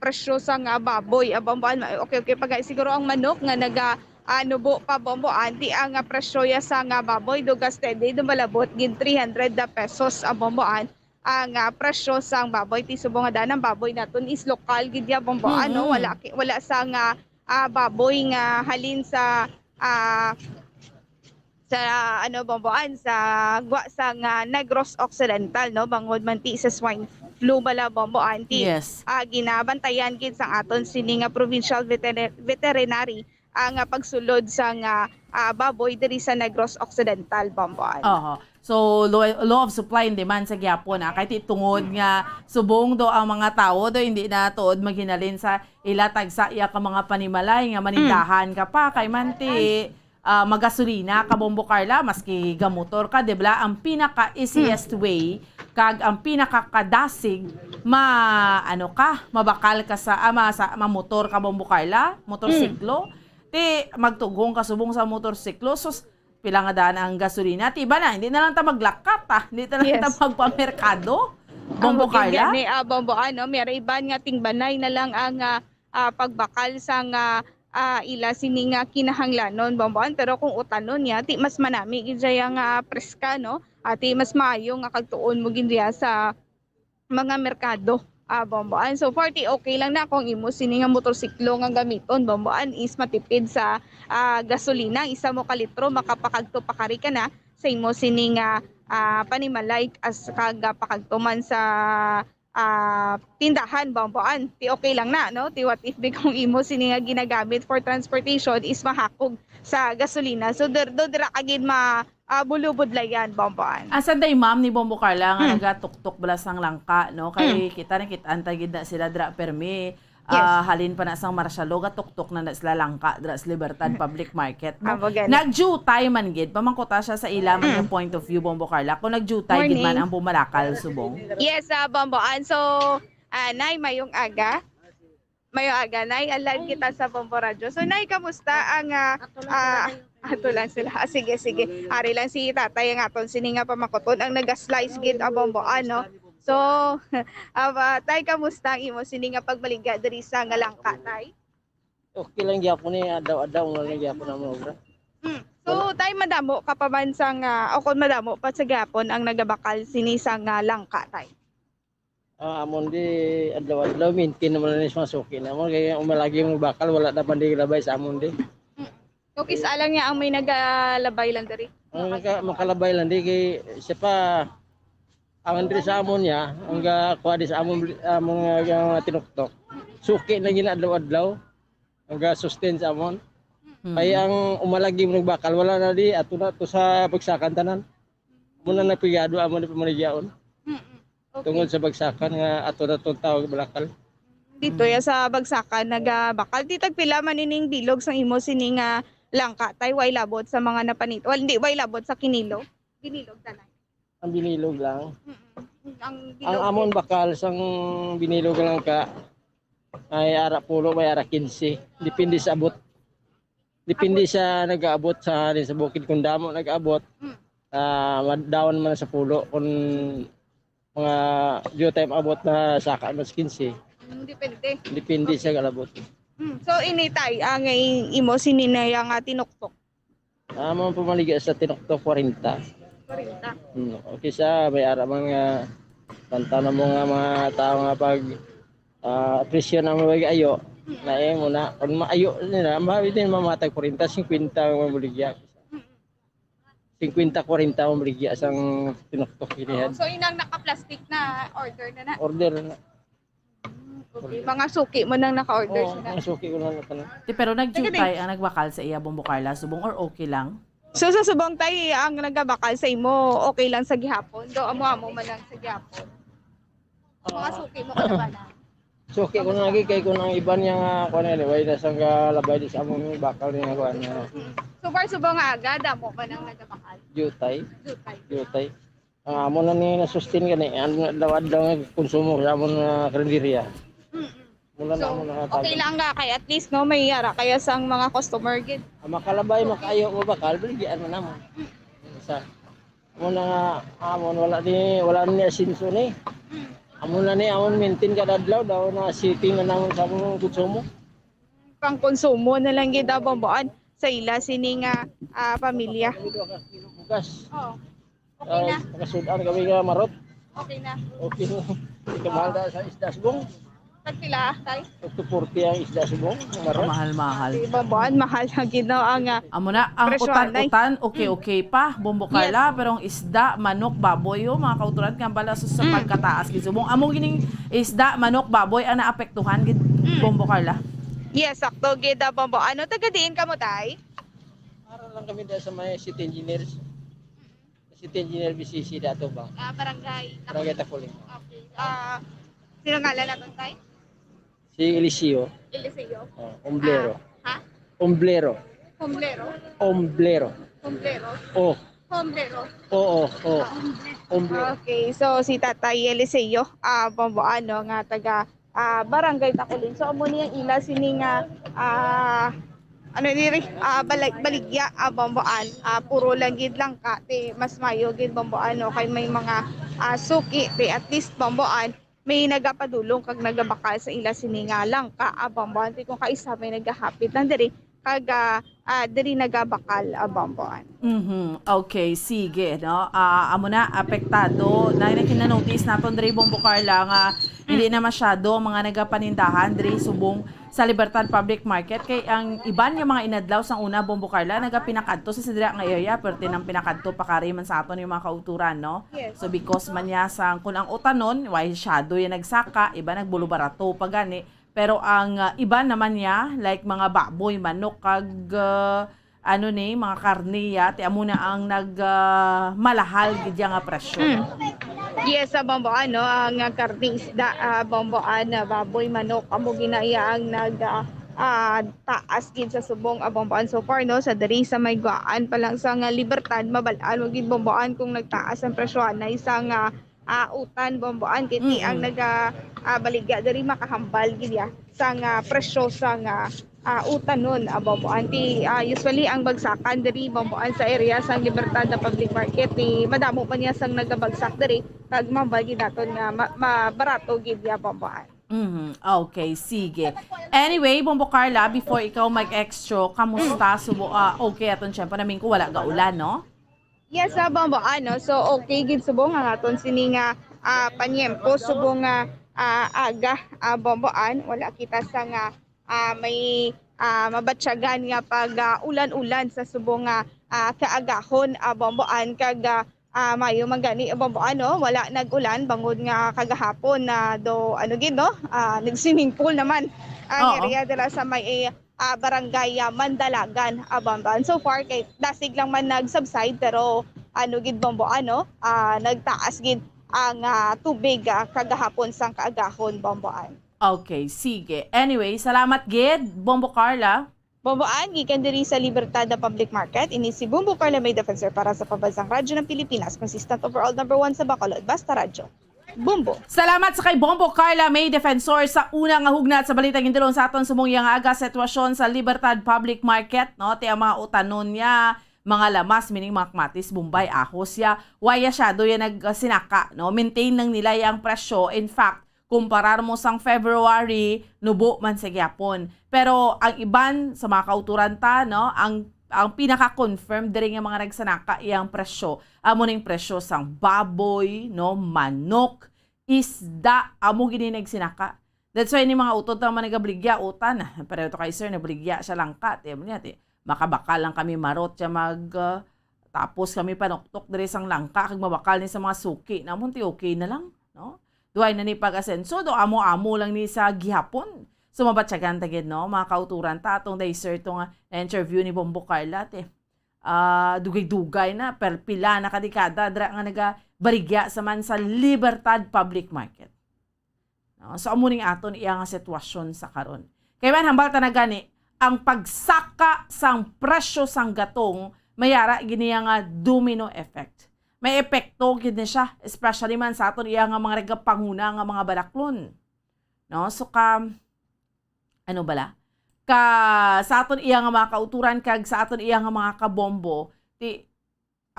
[SPEAKER 10] presyo sang baboy bomboan. Okay pag siguro ang manok nga nubo pa bomboan ti ang presyo ya sang baboy dugas steady dumalabot gid 300 pesos bomboan. Ang presyo sang baboy ti subong nga danang baboy naton is lokal gid ya bomboan no, wala sang baboy nga halin sa ano bomboan sa gwa sang Negros Occidental no bangod man ti sa swine flu bala bomboan ti
[SPEAKER 9] Yes.
[SPEAKER 10] ginabantayan gid sang aton sini nga provincial veterinary ang pagsulod sang baboy diri sa Negros Occidental bomboan.
[SPEAKER 9] So, law of supply and demand sa gyapon kahit itungod nga subong do ang mga tao do hindi na tuod maghinalin sa ilatag sa iya ka mga panimalay nga manindahan ka pa kay manti magasolina ka Bombo Carla maski gamotor ka dibla ang pinaka easiest way kag ang pinaka kadasig mabakal ka sa mamotor ka Bombo Carla motorsiklo ti magtugong ka subong sa motorsiklo sus pila nga daan ang gasolina tiba na hindi na lang ta maglakat hindi na lang ta magpamerkado Bombo Carla
[SPEAKER 10] ni bombo ano may iban nga tingbanay na lang ang pagbakal sang ila sini nga kinahanglanon bomboan pero kung utanon niya ti mas manami gid nga preska no ati mas maayo nga kagtuon mo gid sa mga merkado bomboan. So 40 okay lang na kung imo sini nga motorsiklo nga gamiton bomboan is matipid sa gasolina isa mo ka litro makapakagto pakari ka na sa imo sini nga panimalay as kagapakagtuman sa tindahan bomboan ti okay lang na no ti what if kung imo sini nga ginagamit for transportation is mahakog sa gasolina so dira kagid bulubudlayan bomboan.
[SPEAKER 9] Asan day ma'am ni Bombo Carla nga nagatuktok bala sang langka no kay kita antagid na sila dra permi halin pa na sang marsyalo gatuktok na sila langka dra sa Libertad Public Market no. Nagjutay man gid pamangkota siya sa ila man yung point of view Bombo Carla kung nagjutay gid man ang bumalakal subong.
[SPEAKER 10] Yes bomboan so nay mayong aga nay alad kita sa Bombo Radio. So nay kamusta ang ato lang sila. Sige. Ari lang si tatay ang aton sini nga pamakoton ang naga-slice gid bomboan no. So tay kamusta ang imo sini nga pagbaligya diri sa nga langka tay?
[SPEAKER 12] Okay lang gyapon ni adaw-adaw lang gyapon ang obra.
[SPEAKER 10] So tay madamo ka pa man sang o kon madamo pa sa gyapon ang nagabakal sini sa nga langka tay?
[SPEAKER 12] Amon di adlaw-adlaw maintain naman ni masuki namon kay umalagi mo bakal wala na pandi labay sa amon di.
[SPEAKER 10] Okay, alang niya ang may nagalabay lang diri.
[SPEAKER 12] Ang makalabay lang di kay siya pa ang diri sa amon niya ang kuha di sa amon mga tinuktok. Suki na gina adlaw-adlaw ang sustain sa amon. Kaya ang umalagi mo bakal wala na di ato na to sa pagsakan tanan. Muna na pigado amo ni pamanigyaon.
[SPEAKER 10] Okay.
[SPEAKER 12] Tungod sa bagsakan nga ato na itong tawag balakal.
[SPEAKER 10] Dito ya sa bagsakan nagabakal di tagpila manining bilog sang imo sining langka tay way labot sa mga napanit. Well, hindi way labot sa kinilo. Binilog talay.
[SPEAKER 12] Ang binilog lang.
[SPEAKER 10] Ang
[SPEAKER 12] Ang amon bakal sang binilog lang ka ay ara pulo may ara 15. Depende sa abot. Depende sa nag-aabot sa bukid kung damo nag-aabot. Madawan man sa pulo kung mga due time abot na saka mas 15.
[SPEAKER 10] Depende.
[SPEAKER 12] Depende sa galabot.
[SPEAKER 10] So initay ang imo sininay nga tinuktok.
[SPEAKER 12] Amon pumaliga sa tinoktok 40.
[SPEAKER 10] 40.
[SPEAKER 12] Okay sa may ara mga tanta na mga tao nga pag presyo na mga ayo na mo na kung maayo nila mahawi din mamatag 40 50 ang mabuligya 50 40 ang mabuligya sang tinoktok inihan.
[SPEAKER 10] So inang naka-plastic na order na.
[SPEAKER 12] Order na.
[SPEAKER 10] Okay. Mga suki mo nang naka-order
[SPEAKER 12] Mga suki ko na tanan.
[SPEAKER 9] Pero nagjutay ang nagbakal sa iya Bombo Carla subong or okay lang?
[SPEAKER 10] So sa subong tay ang nagabakal sa imo okay lang sa gihapon. Do amo man lang sa gihapon. Mga suki mo kada ba na?
[SPEAKER 12] Suki ko na lagi kay ko nang iban nga kuan ni way na sang labay di sa among bakal ni nga kuan.
[SPEAKER 10] So far subong nga aga damo man ang nagabakal.
[SPEAKER 12] Jutay. Ang amon na ni na-sustain gani ang adlaw nga konsumo sa amon karinderya. Mula na
[SPEAKER 10] So
[SPEAKER 12] amon na
[SPEAKER 10] okay lang nga kay at least no may yara kaya sang mga customer gid.
[SPEAKER 12] Makalabay makayo mo bakal baligyan man namo. Sa muna nga amon wala ni asinso ni. Amon na ni amon maintain kada adlaw daw na sitting na namon sa among konsumo.
[SPEAKER 10] Pang konsumo na lang gid Bomboan sa ila sining pamilya.
[SPEAKER 12] Bugas.
[SPEAKER 10] Oo. Okay na.
[SPEAKER 12] Nakasudan kami nga marot.
[SPEAKER 10] Okay na.
[SPEAKER 12] Okay. Kamahal da sa isda subong.
[SPEAKER 10] Tagpila tay.
[SPEAKER 12] 240 ang isda subong, marot.
[SPEAKER 9] Mahal-mahal.
[SPEAKER 10] Bomboan mahal na gid no ang
[SPEAKER 9] Amo na ang
[SPEAKER 10] presyohan,
[SPEAKER 9] utan-utan okay pa Bombo Carla pero ang isda, manok, baboy mga kauturan kan bala sa pagkataas gid subong. Amo gining isda, manok, baboy ang naapektuhan gid Bombo Carla.
[SPEAKER 10] Yes, sakto gid Bombo. Ano taga diin ka mo tay?
[SPEAKER 12] Para lang kami da sa may city engineers. City engineer BCC dato ba?
[SPEAKER 10] Barangay.
[SPEAKER 12] Barangay Takuling.
[SPEAKER 10] Okay. Sino ngalan naton tay?
[SPEAKER 12] Si Eliseo.
[SPEAKER 10] Eliseo.
[SPEAKER 12] Omblero.
[SPEAKER 10] Ha?
[SPEAKER 12] Omblero.
[SPEAKER 10] Homblero.
[SPEAKER 12] Omblero.
[SPEAKER 10] Homblero.
[SPEAKER 12] Oh.
[SPEAKER 10] Homblero.
[SPEAKER 12] Oo. Omblero.
[SPEAKER 10] Okay, so si Tatay Eliseo, Bombo ano nga taga Barangay Takuling. So amo niyang ila sining ano diri baligya Bomboan puro lang gid lang ka ti mas mayo gid Bomboan no kay may mga suki ti at least Bomboan may nagapadulong kag nagabakal sa ila sininga lang ka Bomboan ti kung kaisa may nagahapit lang diri kag diri nagabakal Bomboan.
[SPEAKER 9] Okay, sige no. Amo na apektado na kinanotice naton diri Bombo Carla nga hindi na masyado mga nagapanindahan diri subong sa Libertad Public Market kay ang iban yung mga inadlaw sang una Bombo Carla nagapinakadto sa sidra nga area pero tinang pinakadto pa kari man sa aton yung mga kauturan no.
[SPEAKER 10] Yes.
[SPEAKER 9] So because man ya sang kun ang utanon why shadow yung nagsaka iba nagbulubarato pa gani pero ang iba naman ya like mga baboy manok kag mga karne ya ti amo na ang malahal gid nga presyo.
[SPEAKER 10] Yes, Bomboan no ang karne isda Bomboan baboy manok amo ginaya ang taas gid sa subong Bomboan so far no sa diri sa may guaan pa lang sa Libertad mabal-an gid Bomboan kung nagtaas ang presyohan na isang utan Bomboan kiti ang baligya diri makahambal gid ya sa presyo sa utan nun Bomboan ti usually ang bagsakan diri Bomboan sa area sa Libertad na Public Market ti madamo pa niya sang nagabagsak diri kag mambal gid naton nga barato gid ya Bomboan.
[SPEAKER 9] Okay, sige. Anyway, Bombo Carla, before ikaw mag-extra, kamusta? Subo, okay aton syempre namin ko wala ga ulan, no?
[SPEAKER 10] Yes, Bomboan no. So okay gid subo nga aton sini nga panyempo subo nga aga Bomboan wala kita sa nga may mabatsyagan nga pag ulan-ulan sa subong kaagahon Bomboan kag mayo magani Bomboan no wala nag-ulan bangod nga kagahapon na do gid no nag-swimming pool naman ang area dira sa may barangay Mandalagan Bomboan so far kay dasig lang man nag-subside pero gid bombo nagtaas gid ang tubig kagahapon sang kaagahon bomboan.
[SPEAKER 9] Okay, sige. Anyway, salamat gid, Bombo Carla.
[SPEAKER 10] Bomboan, gikan diri sa Libertad Public Market, ini si Bombo Carla May Defensor para sa Pambansang Radyo ng Pilipinas, consistent overall number 1 sa Bacolod, Basta Radyo. Bombo.
[SPEAKER 9] Salamat sa kay Bombo Carla May Defensor sa unang hugnat sa balitang indilon sa aton sumong aga sitwasyon sa Libertad Public Market, no? Ti ang mga utanon niya, mga lamas, meaning mga kamatis, bumbay, ahos ya, waya siya, do yan nagsinaka, no? Maintain lang nila yung presyo. In fact, kumparar mo sang February, nubo man sa gyapon. Pero ang iban sa mga kauturan ta, no? Ang pinaka-confirm diri nga mga nagsanaka iyang presyo. Amo ning presyo sang baboy, no, manok, isda, amo gini nagsinaka. That's why ni mga utod ta man nagabligya utan. Pero to kay sir nabligya siya lang kat. Makabakal lang kami marot siya tapos kami panuktok diri sang langka kag mabakal ni sa mga suki. Namon ti okay na lang, no? Duay na ni pag-asenso do amo-amo lang ni sa gihapon. Sumabatsagan tagid, no? Mga kauturan ta atong day sir tong interview ni Bombo Carla dugay-dugay na per pila na kadikada dra nga nagabarigya sa man sa Libertad Public Market. No? So amo ning aton iya nga sitwasyon sa karon. Kay man hambal ta na gani ang pagsaka sang presyo sang gatong mayara gini nga domino effect. May epekto gid ni siya, especially man sa aton iya nga mga regapanguna nga mga balaklon. No? So ano bala? Sa aton iya nga mga kauturan kag sa aton iya nga mga kabombo, ti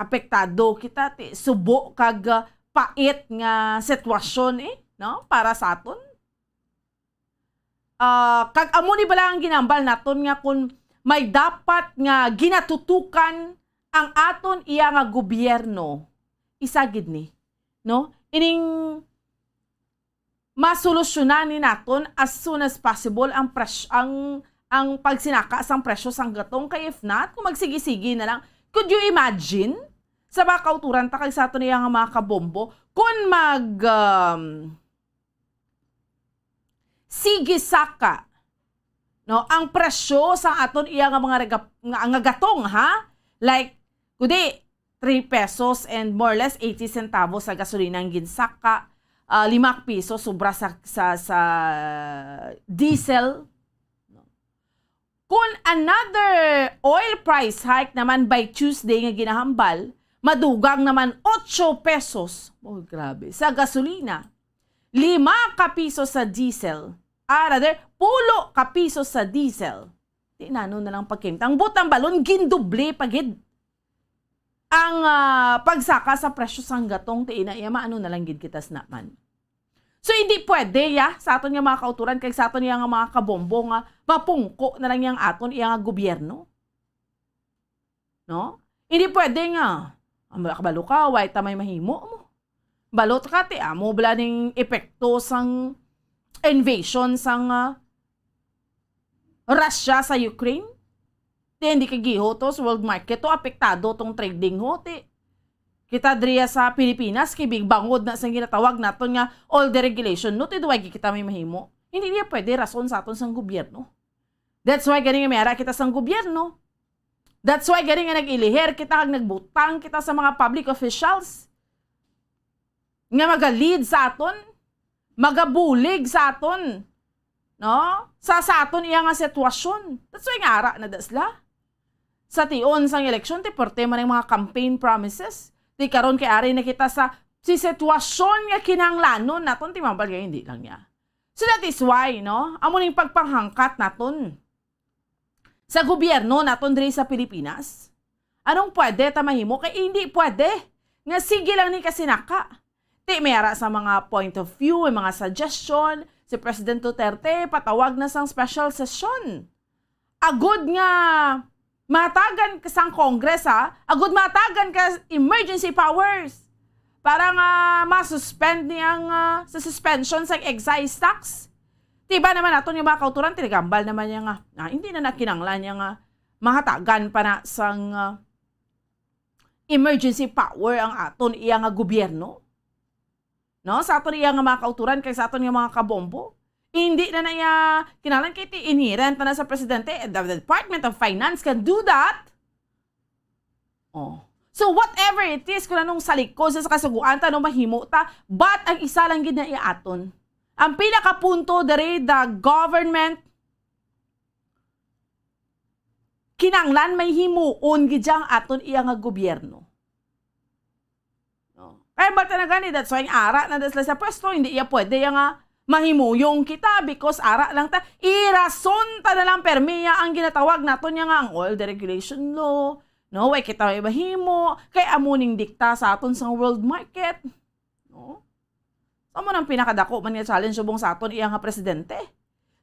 [SPEAKER 9] apektado kita ti subo kag pait nga sitwasyon no? Para sa aton. Kag amo ni bala ang ginambal naton nga kung may dapat nga ginatutukan ang aton iya nga gobyerno isagid ni, no? Ining masolusyonan ni naton as soon as possible ang pagsinaka sang presyo sang gatong, kay if not kung magsigi-sigi na lang. Could you imagine sa mga kauturan ta kay sa aton iya nga mga kabombo kung sigisaka, no, ang presyo sa aton iya nga mga nga gatong, ha? Like kudi 3 pesos and more or less 80 centavos sa gasolina ang ginsaka, 5 piso sobra sa diesel. Kung another oil price hike naman by Tuesday nga ginahambal, madugang naman 8 pesos. Oh, grabe. Sa gasolina. 5 ka piso sa diesel. Rather, 10 ka piso sa diesel. Di nano na lang pagkimtang. Butang balon, ginduble pagid. Ang pagsaka sa presyo sang gatong, ti ina, maano na lang gid kitas naman. So, hindi pwede, sa aton nga mga kauturan, kay sa aton nga mga kabombo nga, mapungko na lang yung aton nga gobyerno. No? Hindi pwede nga, balo ka, why tamay mahimo mo. Balot ka, ti, mo bala ning epekto sang invasion sang Russia sa Ukraine. Ti, hindi kagiho to sa world market to, apektado tong trading ho, ti. Kita driya sa Pilipinas, kibig bangod na sa ginatawag naton nga all the regulation, no, tiduwag kita may mahimo. Hindi niya pwede rason sa aton sang gobyerno. That's why ganing mera kita sang gobyerno. That's why ganing nga nag-ilihir kita kag nagbutang kita sa mga public officials. Nga maga-lead sa aton, magabulig sa aton, no? Sa aton iya nga sitwasyon. That's why nga ara na dasla. Sa tion sang eleksyon, ti porte man ang mga campaign promises. Di karon kay ari nakita sa sitwasyon nga kinahanglanon naton, ti mambal kay hindi lang niya. So that is why, no, amo ning pagpanghangkat naton sa gobyerno naton diri sa Pilipinas. Anong pwede ta mahimo? Kay hindi pwede nga sige lang ni kasinaka. Ti mayara sa mga point of view, mga suggestion, si President Duterte patawag na sang special session. Agud nga matagan ka sang Congress, agud matagan ka emergency powers para nga masuspend niyang sa suspension sa excise tax. Diba naman naton yung mga kauturan, tinagambal naman niya nga, hindi na nakinanglan niya nga mahatagan pa na sang emergency power ang aton iya nga gobyerno. No? Sa aton iya nga mga kauturan, kay sa aton yung mga kabombo. Hindi na niya kinalan kay ti inherent na sa presidente. The Department of Finance can do that. Oh. So whatever it is, kung anong salikod sa kasuguan ta, anong mahimo ta, but ang isa lang gid na iaton. Ang pinakapunto dere the government kinanglan may himuon gid ang aton iya nga gobyerno. No. Kaya ba talaga ni that's why ara na sila sa pwesto, hindi iya pwede nga mahimuyong kita because ara lang ta. Irason ta na lang permiya ang ginatawag naton nga ang oil deregulation law. No, way kita may mahimo kay amuning dikta sa aton sa world market. No? Amo nang pinakadako man nga challenge subong sa aton iya nga presidente.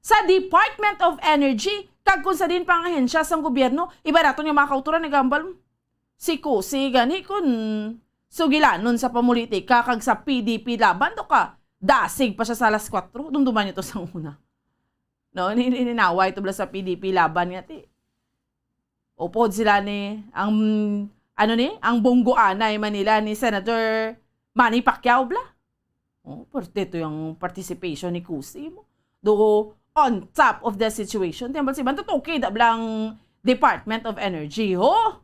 [SPEAKER 9] Sa Department of Energy, kag kun sa din pang ahensya sang gobyerno, iba naton nga mga kauturan nagambal. Si gani kun sugilanon sa pamulitika kag sa PDP laban do ka. Dasig pa siya sa alas 4, dumduman ito sa una. No, ninaway ito sa PDP laban nga ti. Upod sila ni ang ang bonggoanay Manila ni Senator Manny Pacquiao bla. Oh, parte ito yung participation ni Kusi mo. Do on top of the situation. Timbal si banto okay da blang Department of Energy ho.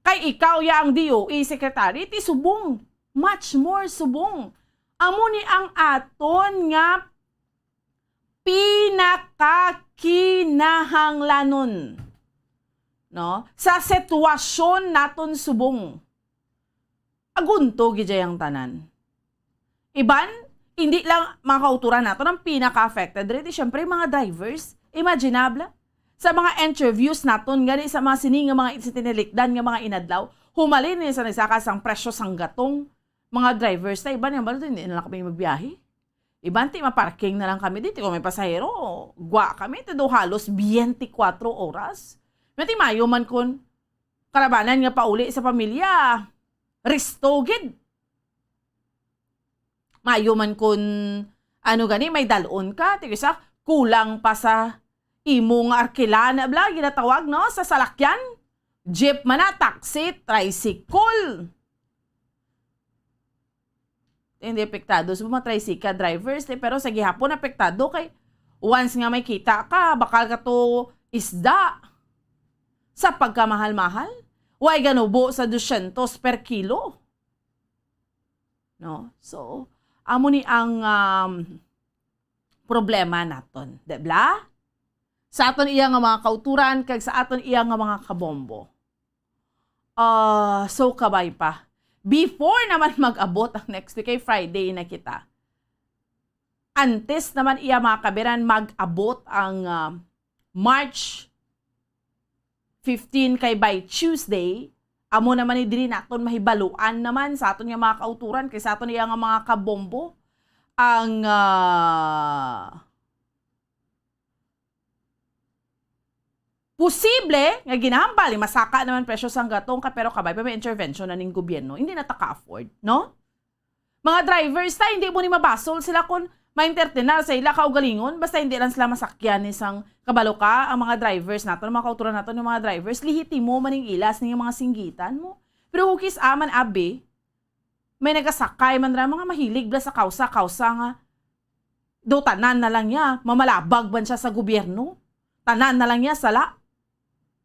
[SPEAKER 9] Kay ikaw ya ang DOE Secretary ti subong. Much more subong. Amo ni ang aton nga pinakakinahanglanon. No? Sa sitwasyon naton subong. Agunto gijay ang tanan. Iban, hindi lang mga kauturan nato ang pinaka-affected. Ready, syempre mga drivers. Imaginable. Sa mga interviews naton, gani sa mga sining nga mga itinilikdan nga mga inadlaw, humalin sa nagsaka sang presyo sang gatong mga drivers na iban yung balito, hindi na lang kami magbiyahe. Iban, ti maparking na lang kami dito. Kung may pasahero, gwa kami. Ito halos 24 oras. Mati mayo man kun karabanan nga pauli sa pamilya. Ristogid. Mayo man kun gani may dalon ka, tigisa kulang pa sa imong arkilana bla ginatawag no sa salakyan. Jeep man na, taxi, tricycle. Hindi apektado sa mga tricycle drivers, pero sa gihapon apektado kay once nga may kita ka, bakal ka to isda. Sa pagkamahal-mahal, way ganubo sa 200 per kilo. No? So, amo ni ang problema naton, debla? Sa aton iya nga mga kauturan kag sa aton iya nga mga kabombo. So kabay pa. Before naman mag-abot ang next week kay Friday na kita. Antes naman iya mga kabiran mag-abot ang March 15 kay by Tuesday, amo naman ni diri naton mahibaluan naman sa aton nga mga kauturan kay sa aton iya nga mga kabombo ang posible nga ginahambal masaka naman presyo sang gatong pero kabay pa may intervention na ning gobyerno hindi na ta ka-afford, no? Mga drivers ta hindi mo ni mabasol sila kun ma-entertainar sa ila kaugalingon basta hindi lang sila masakyan isang kabalo ka ang mga drivers nato mga kauturan nato ng mga drivers lihitimo maning ilas ning mga singgitan mo pero hukis aman abi may nagasakay man ra mga mahilig bla sa kausa nga do tanan na lang niya mamalabag ban siya sa gobyerno tanan na lang niya sala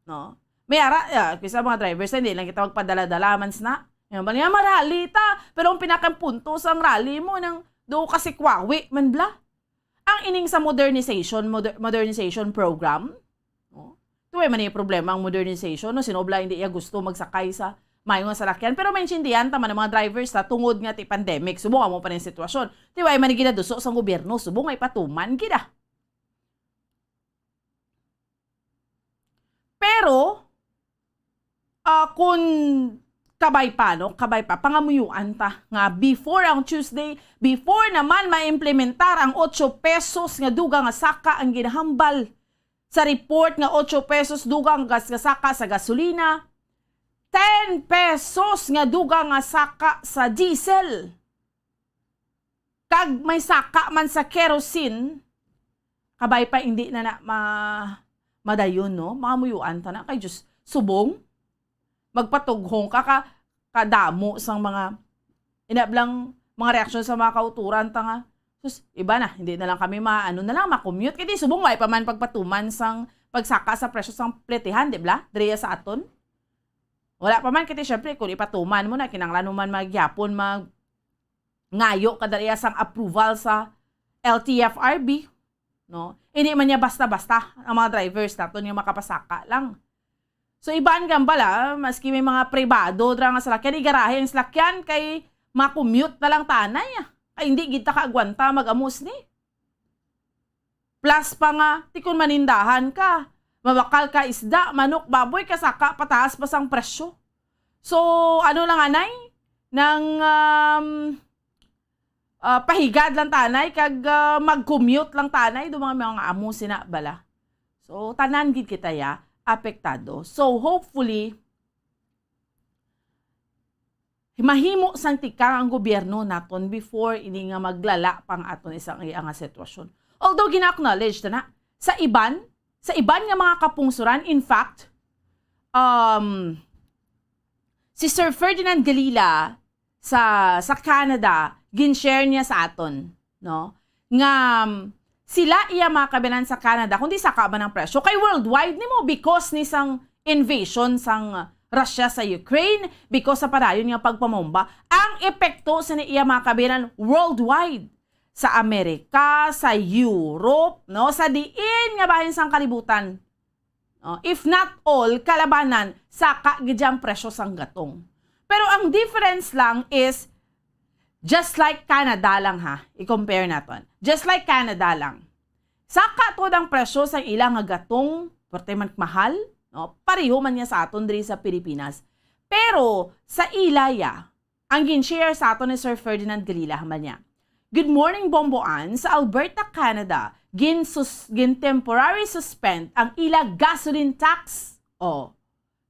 [SPEAKER 9] no may ara kisa mga drivers hindi lang kita magpadala-dala mans na yan ba niya marali ta pero ang pinakapunto sang rally mo ng do kasi kwawi man bla. Ang ining sa modernization program, no? Tuway man yung problema ang modernization, no? Sinobla hindi iya gusto magsakay sa mayong salakyan. Pero maintindihan tama ng mga drivers sa tungod nga ti pandemic, subong mo pa rin sitwasyon. Tiway man ginaduso sa gobyerno, subong ay patuman gida. Pero, kung kabay pa, pangamuyuan ta nga before ang Tuesday, before naman maimplementar ang 8 pesos nga dugang nga saka ang ginahambal sa report nga 8 pesos dugang nga saka sa gasolina, 10 pesos nga dugang nga saka sa diesel. Kag may saka man sa kerosene, kabay pa hindi na madayon, no? Mamuyuan ta na kay Diyos subong magpatughong kadamo sang mga inablang mga reaksyon sa mga kauturan ta nga sus iba na hindi na lang kami ma-commute kay di subong way pa man pagpatuman sang pagsaka sa presyo sang pletihan di ba? Dreya sa aton. Wala pa man kiti syempre kung ipatuman mo na kinanglan mo man magyapon ngayo kadariya sang approval sa LTFRB, no? Hindi man niya basta-basta ang mga drivers naton yung makapasaka lang. So ibaan gambala, maski may mga pribado dra nga salakyan, igarahe ang salakyan kay makommute na lang tanay. Ay hindi gid ta kaagwanta mag-amos ni. Plus pa nga, tikon manindahan ka. Mabakal ka isda, manok, baboy, kasaka, pataas pa sang presyo. So, ano lang anay? Nang pahigad lang tanay, kag mag-commute lang tanay, do mga amo sina bala. So, tanan gid kita ya, apektado. So, hopefully, mahimo sang tikang ang gobyerno naton before ini nga maglala pang aton isang nga sitwasyon. Although gina-acknowledge na sa iban nga mga kapungsuran, in fact, si Sir Ferdinand Galila sa Canada, gin-share niya sa aton, no? Nga sila iya mga kabinan sa Canada, kundi sa kaba ng presyo. Kay worldwide nimo because ni sang invasion sang Russia sa Ukraine, because sa padayon nga pagpamomba, ang epekto sa iya mga kabinan worldwide. Sa Amerika, sa Europe, no, sa diin nga bahin sang kalibutan. No? If not all, kalabanan sa kagidyang presyo sang gatong. Pero ang difference lang is just like Canada lang ha. I-compare natin. Just like Canada lang. Sa katod ang presyo sang ilang nga gatong, porte man mahal, no? Pareho man niya sa aton diri sa Pilipinas. Pero sa ilaya, ang gin-share sa aton ni Sir Ferdinand Galila man niya. Good morning, Bomboan. Sa Alberta, Canada, gin temporary suspend ang ila gasoline tax.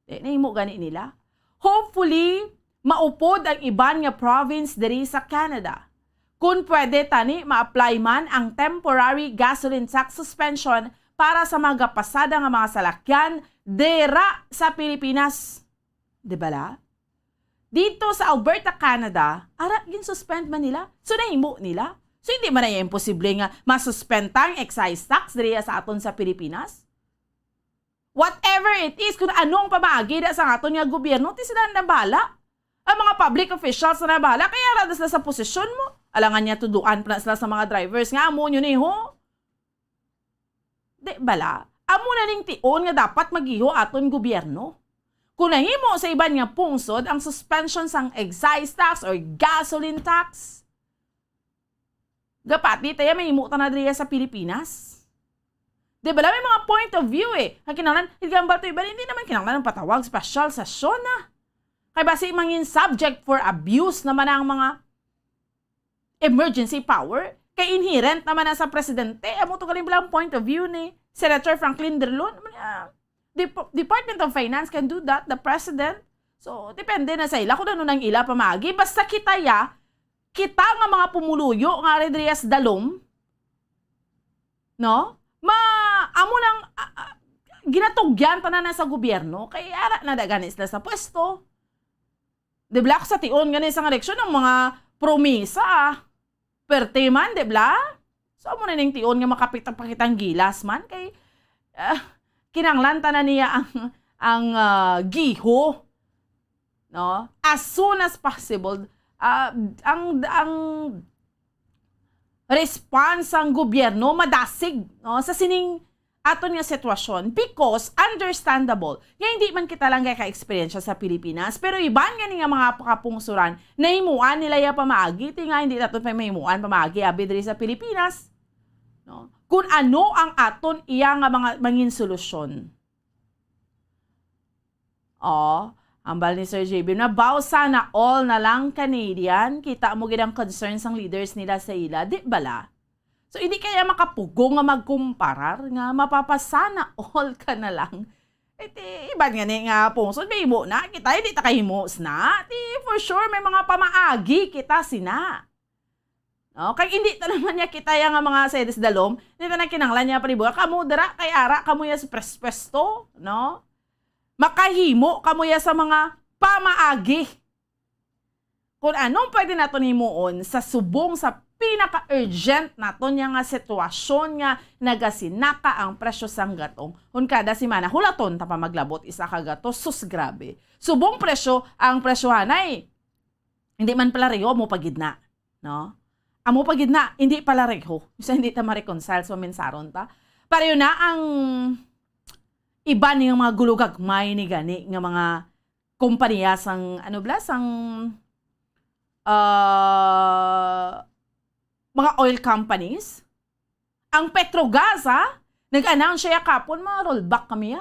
[SPEAKER 9] Nahimo gani nila. Hopefully, maupod ang iban nga province diri sa Canada. Kung pwede tani, ma-apply man ang temporary gasoline tax suspension para sa mga pasada nga mga salakyan dera sa Pilipinas. Di ba la? Dito sa Alberta, Canada, gin-suspend man nila. So, nahimo nila. So, hindi man na imposible nga masuspend ang excise tax diriya sa aton sa Pilipinas. Whatever it is, kung anong pamaagi sa aton nga gobyerno, ti sila na bala. Ang mga public officials na bala, kaya rada sila sa posisyon mo. Alangan niya tuduan pa sila sa mga drivers nga, amo nyo ni ho. Di bala, amo na ning tion nga dapat magiho aton gobyerno. Kung nahimo sa iban nga pungsod ang suspension sang excise tax or gasoline tax, gapati tayo may imuta na diriya sa Pilipinas. Di ba may mga point of view Ang kinahanglan, hindi naman kinahanglan ng patawag special session na. Kaya basi mangin subject for abuse naman ang mga emergency power. Kay inherent naman na sa presidente. Amo to galing bilang point of view ni Senator Franklin Drilon. Department of Finance can do that, the president. So, depende na sa ila kung ano nang ila pamagi. Basta kita nga mga pumuluyo, nga redriyas dalom, no? Amo nang ginatugyan pa na sa gobyerno, kaya ara na daganis na sa pwesto. Di ba sa tion ganis ang eleksyon ng mga promisa, perte man, di ba? So, amo na ning tion nga makapitang-pakitang gilas man, kay kinanglanta na niya ang giho, no? As soon as possible, ang response ang gobyerno madasig, no? Sa sining aton nga sitwasyon, because understandable nga hindi man kita lang ka-experience sa Pilipinas, pero iban nga nga mga kapungsuran na himuan nila ya pamaagi, nga hindi natin pa mahimuan pamaagi abi diri sa Pilipinas, no? Kung ano ang aton iya nga mga mangin solusyon. Ambal ni Sir JB, nabaw sana all na lang Canadian, kita mo gid ang concerns ang leaders nila sa ila, di bala? So, hindi kaya makapugong nga magkumparar, nga mapapasana all ka na lang. Iban nga nga pungsod, may himo na, kita hindi ta kahimos na, for sure may mga pamaagi kita sina. No? Kaya hindi ta naman niya kita nga mga sedes dalom, hindi ta na kinanglan niya palibuga, kamu dara, kay ara, kamu ya sa pwesto, no? Makahimo kamu ya sa mga pamaagi. Kung anong pwede natin himuon sa subong sa pinaka-urgent naton nga sitwasyon nga nagasinaka ang presyo sang gatong. Kada simana hulaton ta pa maglabot isa ka gato, sus grabe. Subong presyo ang presyohanay. Hindi man pala reho mo pagidna, no? Amo pagidna hindi pala reho. Isa hindi ta ma-reconcile so mensaron ta. Pareho na ang iba ni mga gulugagmay ni gani nga mga kompanya sang mga oil companies. Ang Petrogas nag-announce siya kapon mga rollback kami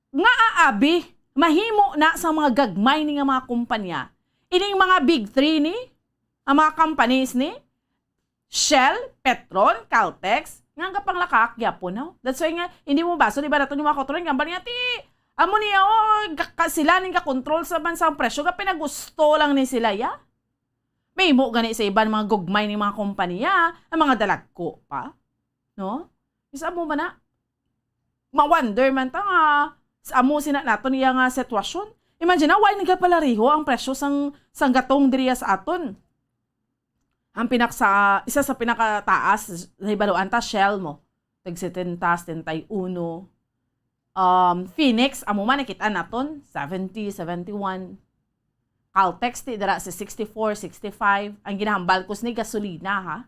[SPEAKER 9] nga aabi mahimo na sa mga gagmay ni nga mga kumpanya. Ining mga big three ni ang mga companies ni Shell, Petron, Caltex, nga kapang lakakyapo no. That's why nga, hindi mo baso, di ba nato yung mga kontrol, nga ba niya, amo niya, sila ning ka-control sa bansang presyo, ka pinagusto lang ni sila, ya. May mo gani sa iban mga gugmay ni mga kompanya, ang mga dalagko pa. No? Isa mo ba na? Ma-wonder man ta nga, sa amo sina nato niya nga sitwasyon. Imagine na, why nagapalariho ang presyo sang gatong diriya sa aton? Ang isa sa pinakataas na ibaluan ta, Shell mo. Tag-70, 71. Phoenix, amo man nakita naton, 70, 71. Caltex, dira sa 64, 65. Ang ginahambal ko ni gasolina, ha?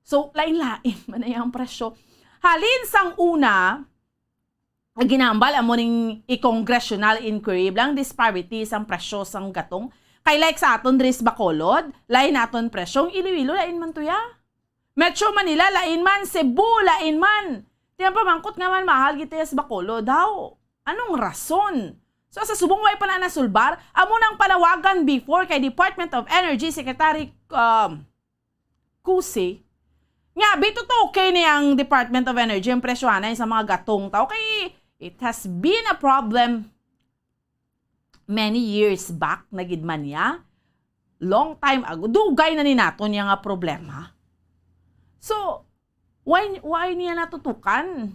[SPEAKER 9] So, lain-lain man ay ang presyo. Halin sang una, ang ginahambal, amo ning i-congressional inquiry, lang disparity sang presyo sang gatong. Kay like sa aton Dres Bacolod, lain aton presyong Iloilo, lain man to ya. Metro Manila, lain man. Cebu, lain man. Tiyan pa mangkot nga man mahal kita sa Bacolod daw. Anong rason? So sa subong way pa na nasulbar, amo nang panawagan before kay Department of Energy Secretary Cusi. Nga, bito to okay ni ang Department of Energy ang presyohanay sa mga gatong tao. Kay it has been a problem many years back, nagidman niya, long time ago, dugay na ni nato niya nga problema. So, why niya natutukan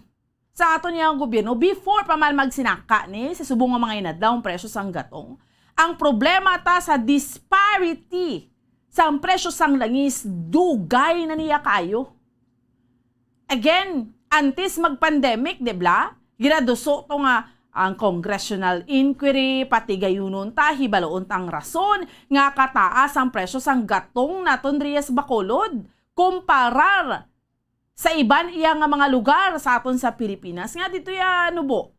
[SPEAKER 9] sa ato niya ang gobyerno before pa man magsinaka ni sa subong nga mga inadlaw presyo sang gatong? Ang problema ta sa disparity sa presyo sang langis, dugay na niya kayo. Again, antes mag-pandemic, dibla, ginaduso to nga ang congressional inquiry, pati gayunon ta, hibaloon tang rason, nga kataas ang presyo sang gatong naton Dres Bacolod, kumparar sa iban iya nga mga lugar sa aton sa Pilipinas. Nga dito ya, nubo.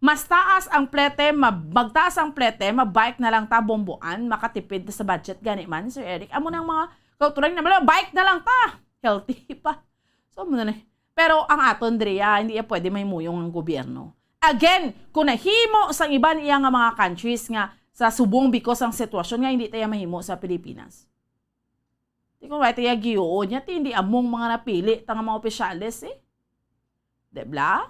[SPEAKER 9] Mas taas ang plete, magtaas ang plete, mabike na lang ta bomboan, makatipid sa budget gani man, Sir Eric. Amo nang mga kautulang na, bike na lang ta, healthy pa. So, muna na. Pero ang aton Drea, hindi pwede may muyong ang gobyerno. Again, kung nahimo sa iban iya nga mga countries nga sa subong because ang sitwasyon nga hindi tayo mahimo sa Pilipinas. Di ko right tayo giyoon niya, hindi among mga napili tanga mga opisyales Debla?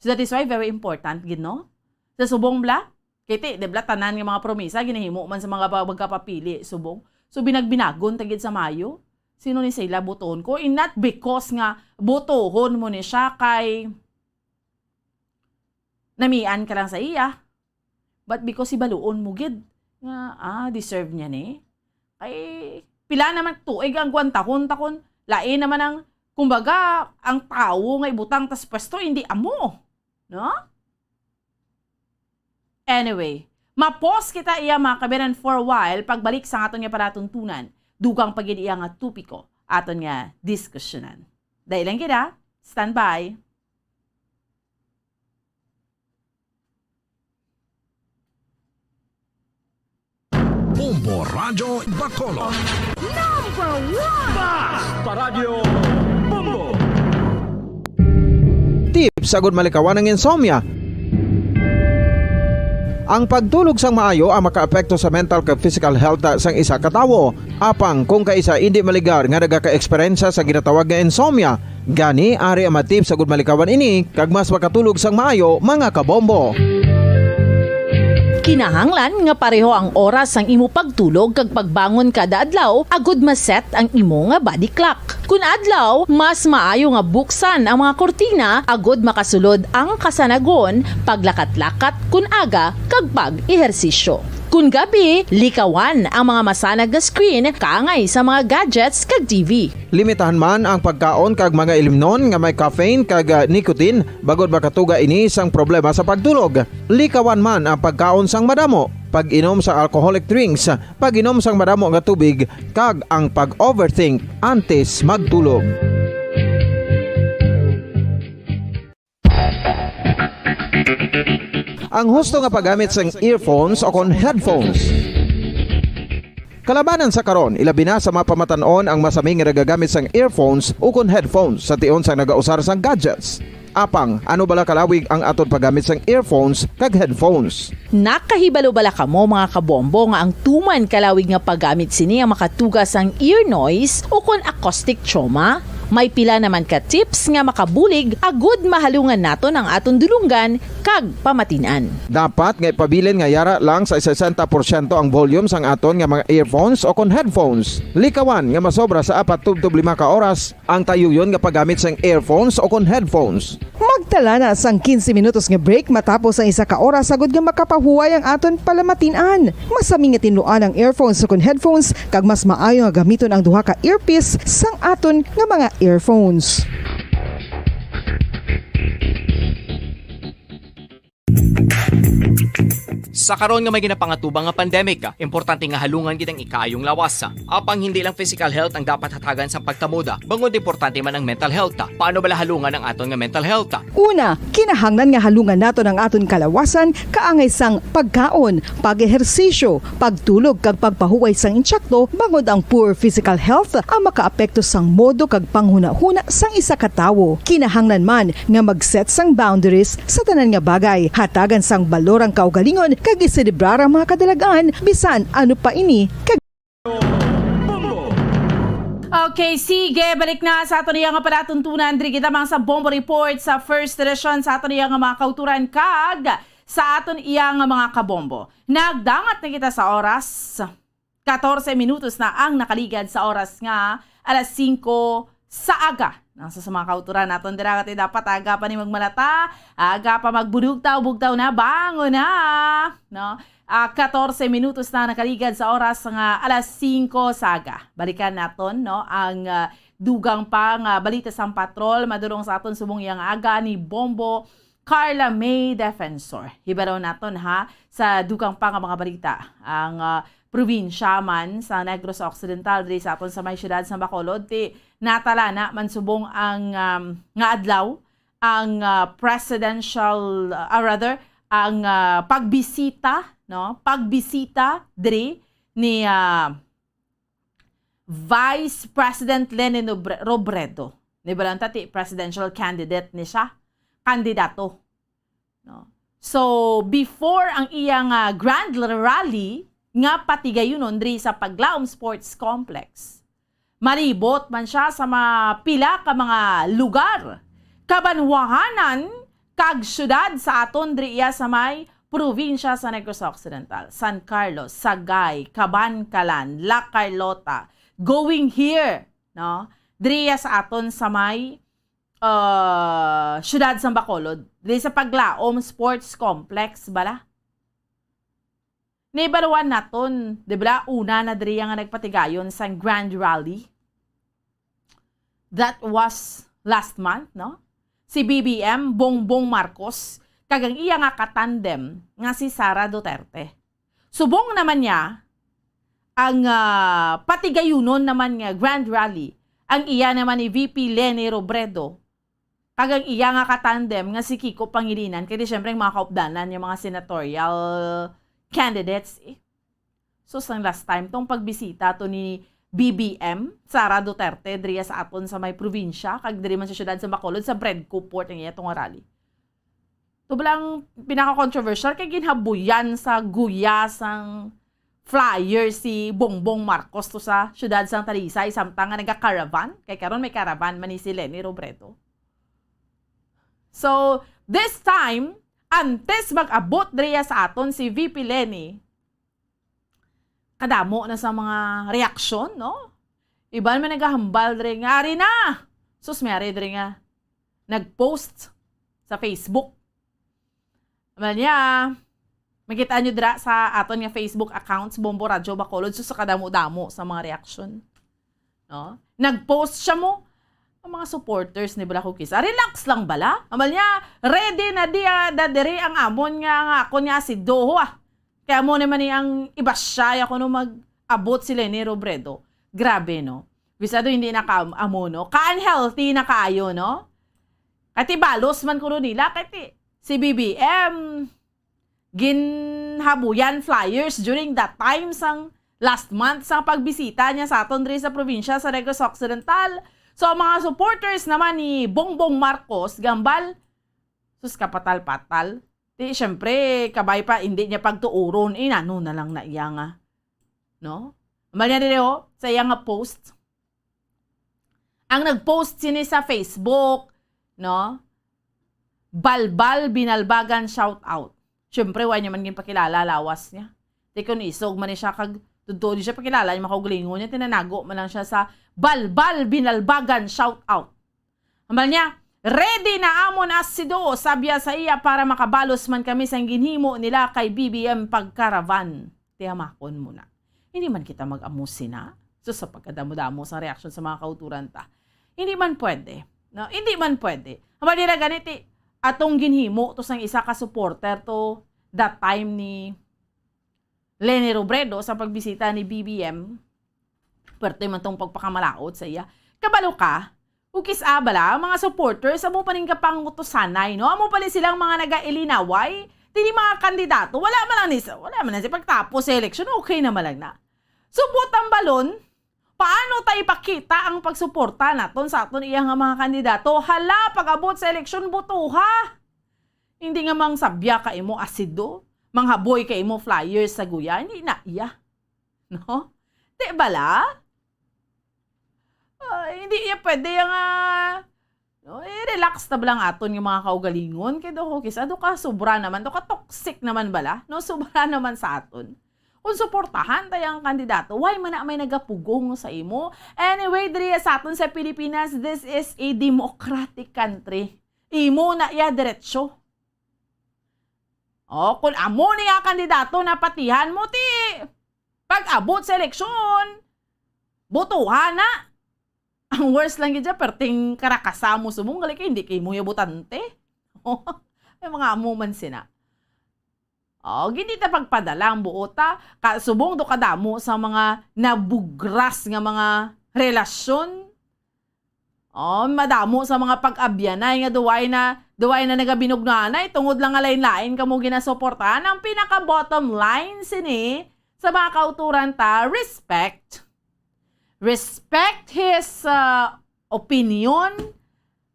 [SPEAKER 9] So that is why very important, gino? Sa subong bla, kiti, debla, tanan nga mga promisa, ginahimo man sa mga magkapapili, subong. So binagbinagon tagid sa Mayo. Sino ni sila buton ko? Not because nga butohon mo ni siya kay namian ka lang sa iya. But because ibaluon mo gid. Nga, deserve niya ni. Kay, pila naman tuig ang takon. Lain naman ang, kumbaga, ang tao nga ibutang tas pwesto, hindi amo. No? Anyway, mapos kita iya mga kabiran for a while, pagbalik sa aton nga palatuntunan. Dugang pagid iya nga tupiko aton nga diskusyonan. Dahil lang kita, stand by.
[SPEAKER 8] Bombo Radio Bacolod.
[SPEAKER 13] Number 1!
[SPEAKER 2] Basta Radio Bombo!
[SPEAKER 3] Tips sagud malikawan ng insomnia. Ang pagtulog sang maayo ang makaapekto sa mental kag physical health sang isa ka tawo. Apang kung kaisa hindi maligar nga nagaka-eksperyensya sa ginatawag nga insomnia, gani ari ang matip sagud malikawan ini kag mas makatulog sang maayo mga kabombo.
[SPEAKER 4] Kinahanglan nga pareho ang oras ang imo pagtulog kag pagbangon kada adlaw agud maset ang imo nga body clock. Kun adlaw, mas maayo nga buksan ang mga kortina agud makasulod ang kasanagon paglakat-lakat kun aga kag pag-ehersisyo. Kun gabi, likawan ang mga masanag nga screen kaangay sa mga gadgets kag TV.
[SPEAKER 3] Limitahan man ang pagkaon kag mga ilimnon nga may caffeine kag nicotine bagod makatuga ini sang problema sa pagtulog. Likawan man ang pagkaon sang madamo, pag-inom sa alcoholic drinks, pag-inom sang madamo nga tubig kag ang pag-overthink antes magtulog. Ang husto nga paggamit sang earphones o kon headphones. Kalabanan sa karon, ilabi na sa mga pamatanon ang masami nga nagagamit sang earphones o kon headphones sa tion sang nagausar sang gadgets. Apang, ano bala kalawig ang aton paggamit sang earphones kag headphones?
[SPEAKER 4] Nakahibalo bala kamo mga kabombo nga ang tuman kalawig nga paggamit sini ang makatugas ang ear noise o kon acoustic trauma? May pila naman ka tips nga makabulig agud mahalungan naton ang aton dulunggan kag pamatinan.
[SPEAKER 3] Dapat nga ipabilin nga yara lang sa 60% ang volume sang aton nga mga earphones o kon headphones. Likawan nga masobra sa 4 to 5 ka oras ang tayuyon nga paggamit sang earphones o kon headphones.
[SPEAKER 5] Magtala na sang 15 minutos nga break matapos ang 1 ka oras sagod nga makapahuway ang aton palamatinan. Masami nga tinluan ang earphones o kon headphones kag mas maayo nga gamiton ang duha ka earpiece sang aton nga mga earphones.
[SPEAKER 6] Sa karon nga may ginapangatubang nga pandemic, importante nga halungan kitang ikayong lawas. Apang hindi lang physical health ang dapat hatagan sa pagtamuda, bangod importante man ang mental health. Paano bala halungan ang aton nga mental health?
[SPEAKER 5] Una, kinahanglan nga halungan nato ang aton kalawasan kaangay sang pagkaon, pag-ehersisyo, pagtulog kag pagpahuway sang insyakto bangod ang poor physical health ang makaapekto sang modo kag panghuna-huna sang isa ka tawo. Kinahanglan man nga mag-set sang boundaries sa tanan nga bagay, hatagan sang balorang kaugalingon kag iselebrar ang mga kadalagaan bisan ano pa ini kag.
[SPEAKER 9] Okay, sige, balik na sa ato niya nga palatuntunan diri kita mga sa Bombo Report sa first edition sa ato niya nga mga kauturan kag sa aton iya nga mga kabombo. Nagdangat na kita sa oras 14 minutos na ang nakaligad sa oras nga alas 5 sa aga. Nasa sa mga kauturan naton dira kati dapat aga pa ni magmalata, aga pa magbudugtaw-bugtaw na bango na, no? 14 minutos na nakaligad sa oras nga alas 5 sa aga. Balikan naton no ang dugang pang balita sang patrol madurong sa aton subong yang aga ni Bombo Carla May Defensor. Hibaraw naton ha sa dugang pang mga balita ang probinsya man sa Negros Occidental diri sa aton sa may syudad sa Bacolod ti natala na mansubong ang nga adlaw ang presidential ang pagbisita diri ni Vice President Lenin Robredo. Ni balanta ti presidential candidate ni siya, kandidato. No? So before ang iyang grand rally nga patigayunon diri sa Paglaom Sports Complex. Maribot man siya sa pila ka mga lugar, kabanwahanan kag syudad sa aton diri sa may probinsya sa Negros Occidental, San Carlos, Sagay, Cabancalan, La Carlota, going here, no? Diri sa aton sa may syudad sa Bacolod, diri sa Paglaom Sports Complex bala. Naibaluan naton, di ba, una na diri nga nagpatigayon sa Grand Rally. That was last month, no? Si BBM, Bongbong Marcos, kagang iya nga katandem nga si Sara Duterte. Subong naman niya, ang patigayunon naman nga Grand Rally, ang iya naman ni VP Leni Robredo, kagang iya nga katandem nga si Kiko Pangilinan, kaya siyempre mga kaupdanan, yung mga senatorial candidates. So, sang last time, tong pagbisita to ni BBM, Sara Duterte, diri sa aton sa may probinsya, kag diri man sa syudad sa Bacolod, sa Breadco Port, ang iya itong rally. Ito balang pinaka-controversial, kay ginhabuyan sa guyasang flyer si Bongbong Marcos to sa syudad sa Talisay, samtang nga nagka-caravan, kay karon may caravan man ni si Leni Robredo. So, this time, Antes mag-abot driya sa aton si VP Lenny, kadamo na sa mga reaksyon, no? Iban man nagahambal dre nga, ari na! Sus, mayari dre nga. Nag-post sa Facebook. Naman niya, makita nyo dira sa aton nga Facebook accounts, Bombo Radyo Bacolod, sus sa kadamo-damo sa mga reaksyon. No? Nag-post siya mo, ang mga supporters ni Bala Cookies. Relax lang bala. Amal niya, ready na dadiri ang amon nga ako niya si Doho Kaya mo naman ang ibasya ako nung mag-abot si Lenny Robredo. Grabe, no? Bisado hindi na ka-amo, no? Ka-unhealthy na kaayo, no? Kati balos man ko nila, kati si BBM ginhabuyan flyers during that time sang last month sa pagbisita niya sa aton sa probinsya sa Negros Occidental. So, mga supporters naman ni Bongbong Marcos, gambal, sus kapatal-patal. Di, syempre, kabay pa, hindi niya pagtuuron, nano na lang na iya nga. No? Amal niya nila, sa iya nga post. Ang nag-post sini sa Facebook, no? Balbal, binalbagan, shout out. Syempre, wala niya man pakilala, lawas niya. Di ko isog man siya kag tudto di siya pakilala, yung makaugalingon niya, tinanago man lang siya sa balbal, binalbagan, shout out. Amal niya, ready na amon as si Do, sabya sa iya para makabalos man kami sa ginhimo nila kay BBM pagkaravan. Tiyamakon muna. Hindi man kita mag-amusin na. So sa pagkadamo-damo sa reaksyon sa mga kauturan ta. Hindi man pwede. No? Hindi man pwede. Amal nila ganiti, atong ginhimo to sang isa ka supporter to that time ni Lenny Robredo sa pagbisita ni BBM, pwerte man tong pagpakamalaot sa iya. Kabalo ka, ukis abala, mga supporters, amo pa rin kapangutosanay, no? Amo pala silang mga naga-ilinaway, tini mga kandidato, wala man lang si pagtapos sa election, okay na malang na. Subot ang balon, paano tayo ipakita ang pagsuporta naton sa aton iyang mga kandidato? Hala, pag-abot sa election, butuha! Hindi nga mang sabya ka imo asido, manghaboy kay mo flyers sa guya, hindi na iya. No? Di bala? Hindi iya pwede yung no, relax na lang aton yung mga kaugalingon. Kaya do hukis, ado ka sobra naman, do ka toxic naman bala, no? Sobra naman sa aton. Kung suportahan tayong kandidato, why man na may nagapugong sa imo? Anyway, diri sa aton sa Pilipinas, this is a democratic country. Imo na iya diretsyo. O, kung amo niya kandidato na patihan mo, ti, pag-abot sa eleksyon, botohan na. Ang worst lang yun dyan, perting karakasamo sumong, galik hindi kayo mo yabutante. O, may mga amo man sina. O, hindi ta pagpadala ang buota, subong do kadamo sa mga nabugras nga mga relasyon. O, madamo sa mga pag-abyanay nga duway na nagabinugnanay, tungod lang alain-lain kamo ginasuportahan. Ang pinaka-bottom line sini sa mga kauturan ta, respect. Respect his opinion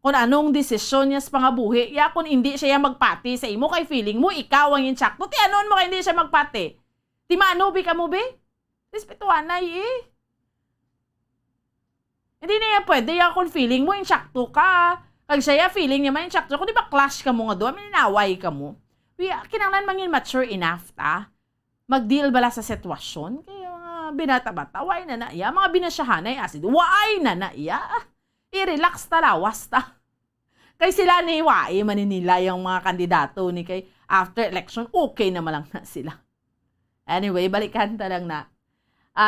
[SPEAKER 9] kung anong desisyon niya sa pangabuhi. Ya, kung hindi siya magpati sa imo, kay feeling mo, ikaw ang insakto. Ti anon mo kay hindi siya magpati? Ti manubi ka mo, be? Respetuhan na Hindi na yan pwede. Ya, kung feeling mo, insakto ka. Kag siya, feeling niya man insakto. Kung di ba clash ka mo nga doon, minaway ka mo. Kinanglan mangin mature enough ta. Mag-deal bala sa sitwasyon. Kaya mga binata-bata, why na na iya? Mga binasyahanay acid, why na na iya? I-relax ta, lawas ta. Kay sila ni why maninila yung mga kandidato ni kay after election, okay na malang na sila. Anyway, balikan ta lang na.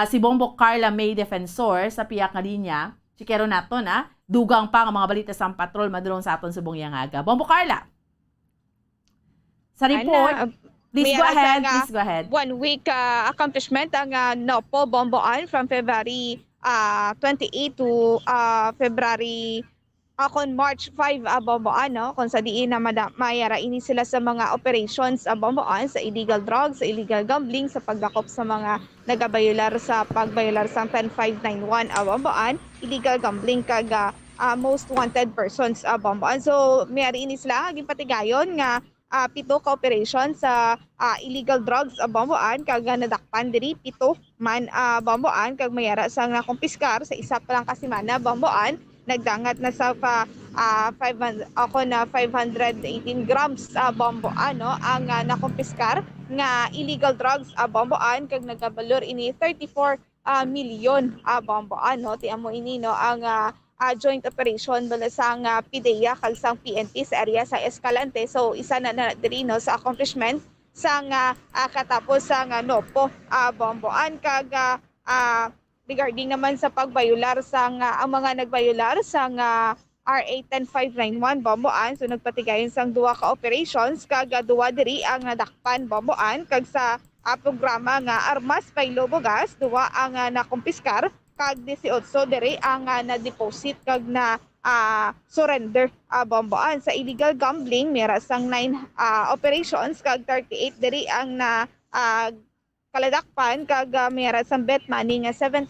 [SPEAKER 9] Si Bongbong Carla May Defensor sa piyak na linya, sikero nato na, dugang pa ang mga balita sa patrol madulong sa aton subong yangaga. Bongbong Carla, sa report, please go ahead.
[SPEAKER 10] 1 week accomplishment ang NOPO Bomboan from February 28 to February kon March 5 Bomboan, no? Kung sa diin na mayara ini sila sa mga operations Bomboan sa illegal drugs, sa illegal gambling, sa pagdakop sa mga nagabayular sa pagbayular sa 10591 Bomboan, illegal gambling kag most wanted persons Bomboan. So mayari ini sila gipatigayon nga 7 ka operation sa illegal drugs Bomboan kag nadakpan diri 7 man Bomboan kag mayara sa nakumpiskar sa isa pa lang kasimana Bomboan nagdangat na sa 518 grams bomboan no ang nakumpiskar nga illegal drugs bomboan kag nagabalor ini 34 milyon bomboan no ti amo ini no ang joint operation bala sang PIDEA kalsang PNP sa area sa Escalante. So isa na diri no sa accomplishment sang katapos sang NOPO bomboan kag regarding naman sa pagbayular sang ang mga nagbayular sang RA 10591 bomboan. So nagpatigayon sang duwa ka operations kag duwa diri ang nadakpan bomboan kag sa programa nga Armas Pailo Bogas duwa ang nakumpiskar kag 18 diri ang na-deposit kag na surrender bomboan. Sa illegal gambling mera sang 9 operations kag 38 diri ang na kaladakpan kag mera sang bet money nga 7,000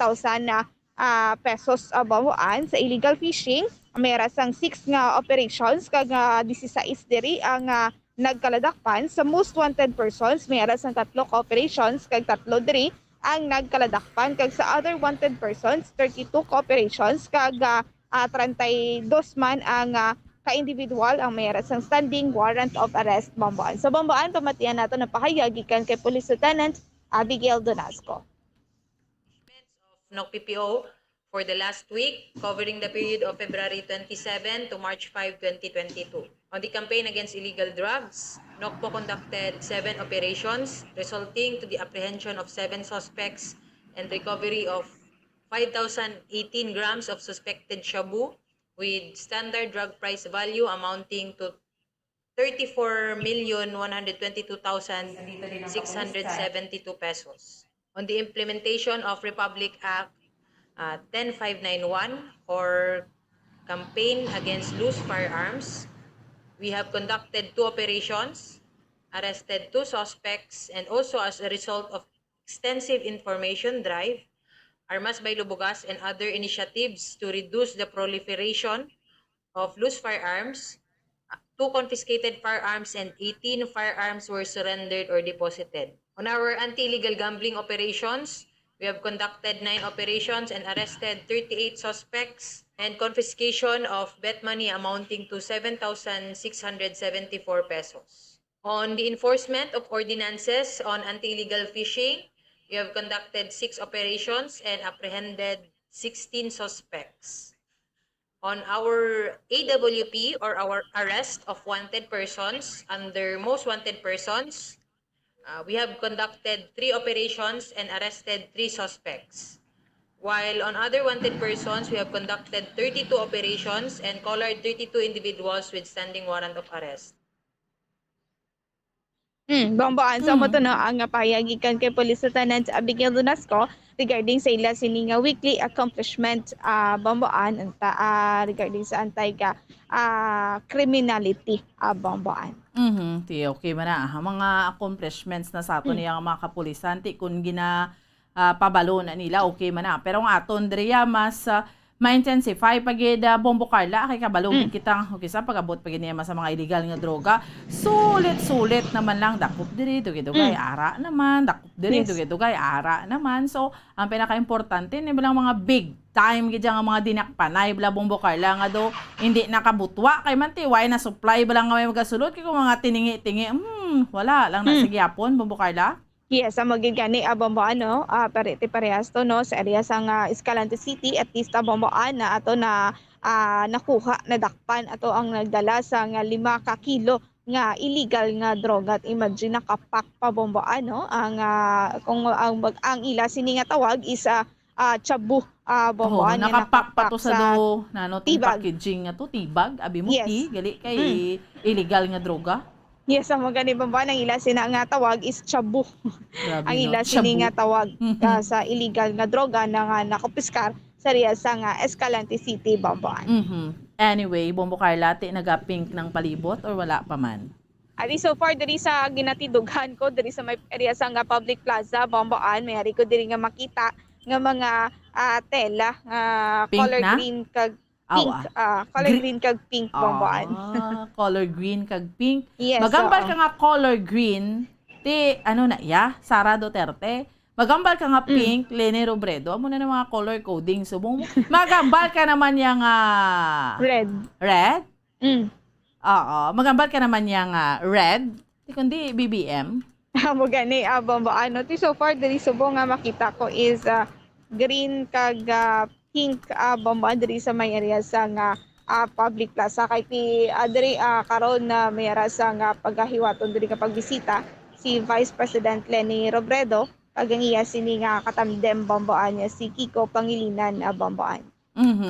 [SPEAKER 10] pesos bomboan. Sa illegal fishing mera sang 6 nga operations kag 16 diri ang nagkaladakpan. Sa most wanted persons mera sang 3 ka operations kag 3 diri ang nagkaladakpan kag sa other wanted persons 32 operations kag 32 man ang ka-individual ang mayroon sang standing warrant of arrest bomboan. Sa bomboan pamatian nato na pahayag gikan kay Police Lieutenant Abigail Donasco.
[SPEAKER 14] NOC PPO for the last week covering the period of February 27 to March 5, 2022. On the campaign against illegal drugs, NOCPO conducted 7 operations resulting to the apprehension of 7 suspects and recovery of 5,018 grams of suspected shabu with standard drug price value amounting to 34,122,672 pesos. On the implementation of Republic Act 10591 or campaign against loose firearms, we have conducted 2 operations, arrested 2 suspects, and also as a result of extensive information drive, Armas by Lubugas and other initiatives to reduce the proliferation of loose firearms, 2 confiscated firearms and 18 firearms were surrendered or deposited. On our anti-illegal gambling operations, we have conducted 9 operations and arrested 38 suspects and confiscation of bet money amounting to 7,674 pesos. On the enforcement of ordinances on anti-illegal fishing, we have conducted 6 operations and apprehended 16 suspects. On our AWP or our arrest of wanted persons under most wanted persons, we have conducted 3 operations and arrested 3 suspects. While on other wanted persons, we have conducted 32 operations and collared 32 individuals with standing warrant of arrest.
[SPEAKER 10] Bomboan sa mo to no ang pahayagikan kay Police Lieutenant Abigail Donasco regarding sa ila sini nga weekly accomplishment bomboan regarding sa antay ka criminality bomboan.
[SPEAKER 9] Ti okay man na mga accomplishments na sa ato niya mga kapulisan ti kun gina pabalo na nila okay man na pero ang aton driya mas ma-intensify pagid Bombo Carla kay kabalogin kita okay sa pagabot pagid niya sa mga illegal nga droga sulit naman lang dakop diri dugay ara naman dakop diri dugay ara naman so ang pinaka-importante ni bilang mga big time gid nga mga dinakpanay bala Bombo Carla nga do hindi nakabutwa kay man ti why na supply bala nga may magasulod kay kung mga tiningi-tingi wala lang na sige yapon Bombo Carla.
[SPEAKER 10] Yes, ang magigani bomboan no, parehas to no sa area sang Escalante City at least bomboan na ato na nakuha na dakpan ato ang nagdala sa 5 ka kilo nga illegal nga droga at imagine nakapak pa bomboan no ang kung ang ila sini nga tawag is chabu bomboan
[SPEAKER 9] nakapak pa to sa do nano packaging nga to tibag abi mo ti gali kay illegal nga droga.
[SPEAKER 10] Yes, ang magani bomboan ang ila sina nga tawag is chabu. Ang ila sini nga tawag sa illegal nga droga na nakupiskar sa area sa Escalante City bomboan.
[SPEAKER 9] Anyway, Bombo Carla, nagapink ng palibot or wala pa man?
[SPEAKER 10] Ari so far diri sa ginatidughan ko diri sa may area sa public plaza bomboan may ari ko diri nga makita nga mga tela color na? Green kag pink, color green kag pink bomboan.
[SPEAKER 9] Color green kag pink.
[SPEAKER 10] Yes,
[SPEAKER 9] magambal ka nga color green, ti ano na Sara Duterte. Magambal ka nga pink, Leni Robredo. Amo na ng mga color coding. Subong mo. Magambal ka naman yung
[SPEAKER 10] Red.
[SPEAKER 9] red?
[SPEAKER 10] Mm.
[SPEAKER 9] Oo. Magambal ka naman yung red. Di kundi BBM.
[SPEAKER 10] Amo gani bombo ano ti so far diri subong nga makita ko is green kag pink bombo diri sa may area sa nga public plaza kay ti diri karon na may ara sa nga paghiwaton diri ka pagbisita si Vice President Leni Robredo kag ang iya sini nga katamdem bomboan niya si Kiko Pangilinan bomboan.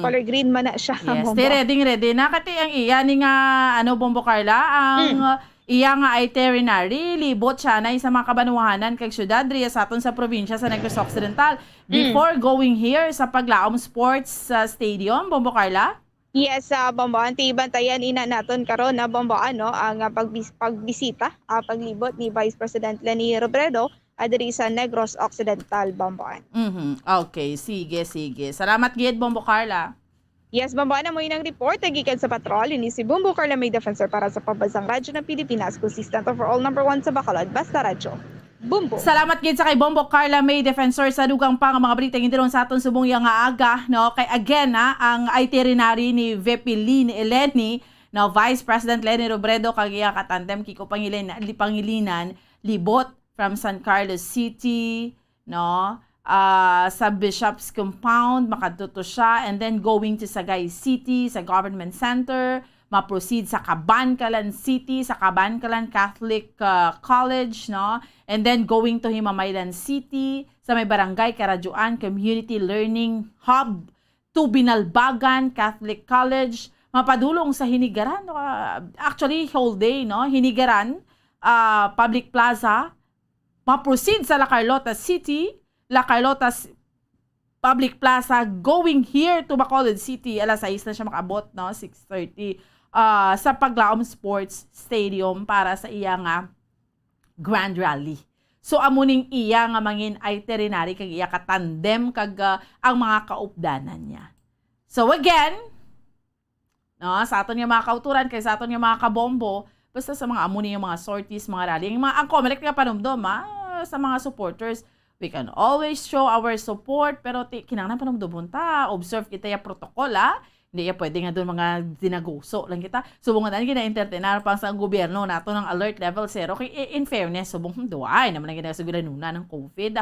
[SPEAKER 10] Color green man na siya.
[SPEAKER 9] Yes, ready na kati ang iya ni nga Bombo Carla ang iya nga itinerary libot siya na sa mga kabanwahanan kag syudad riya sa aton sa probinsya sa Negros Occidental before going here sa Paglaom Sports Stadium, Bombo Carla.
[SPEAKER 10] Yes, bombo anti bantayan ina naton karon na bombo ano ang pagbisita paglibot ni Vice President Leni Robredo diri sa Negros Occidental, bomboan.
[SPEAKER 9] Okay, sige. Salamat gid, Bombo Carla.
[SPEAKER 10] Yes, bomboan na mo inang report gikan sa patrol ni si Bombo Carla, may defensor para sa pambansang radyo ng Pilipinas, consistent overall number 1 sa Bacolod, basta radyo. Bumbo.
[SPEAKER 9] Salamat gid sa kay Bombo Carla, may defensor sa dugang pa nga mga balita indiron sa aton subong yang aga, no? Kay again ang itinerary ni VP Leni, no, Vice President Leni Robredo kag iya katandem Kiko Pangilinan libot from San Carlos City, no? Sa Bishop's Compound, makadto siya, and then going to Sagay City, sa Government Center, ma-proceed sa Cabancalan City, sa Cabancalan Catholic College, no? And then going to Himamaylan City, sa may Barangay Karadjuan Community Learning Hub, to Binalbagan Catholic College, mapadulong sa Hinigaran, actually whole day, no? Hinigaran Public Plaza, ma-proceed sa La Carlota City, La Carlota Public Plaza, going here to Bacolod City, alas 6 na siya makabot, no? 6:30, sa Paglaom Sports Stadium para sa iya nga Grand Rally. So, amuning iya nga mangin itinerary kag iya katandem kag ang mga kaupdanan niya. So, again, no, sa aton nga mga kauturan, kay sa aton nga mga kabombo, basta sa mga amuning yung mga sorties, mga rally, ang COMELEC nga panumdom, sa mga supporters, we can always show our support, pero kinanglan panumdom ta, observe kita yung protocol, hindi ya pwede nga doon mga dinaguso lang kita. Subong nga gina-entertainar pang sa gobyerno nato ng alert level 0. Kaya in fairness, subong duay naman ang ginagawa ng COVID.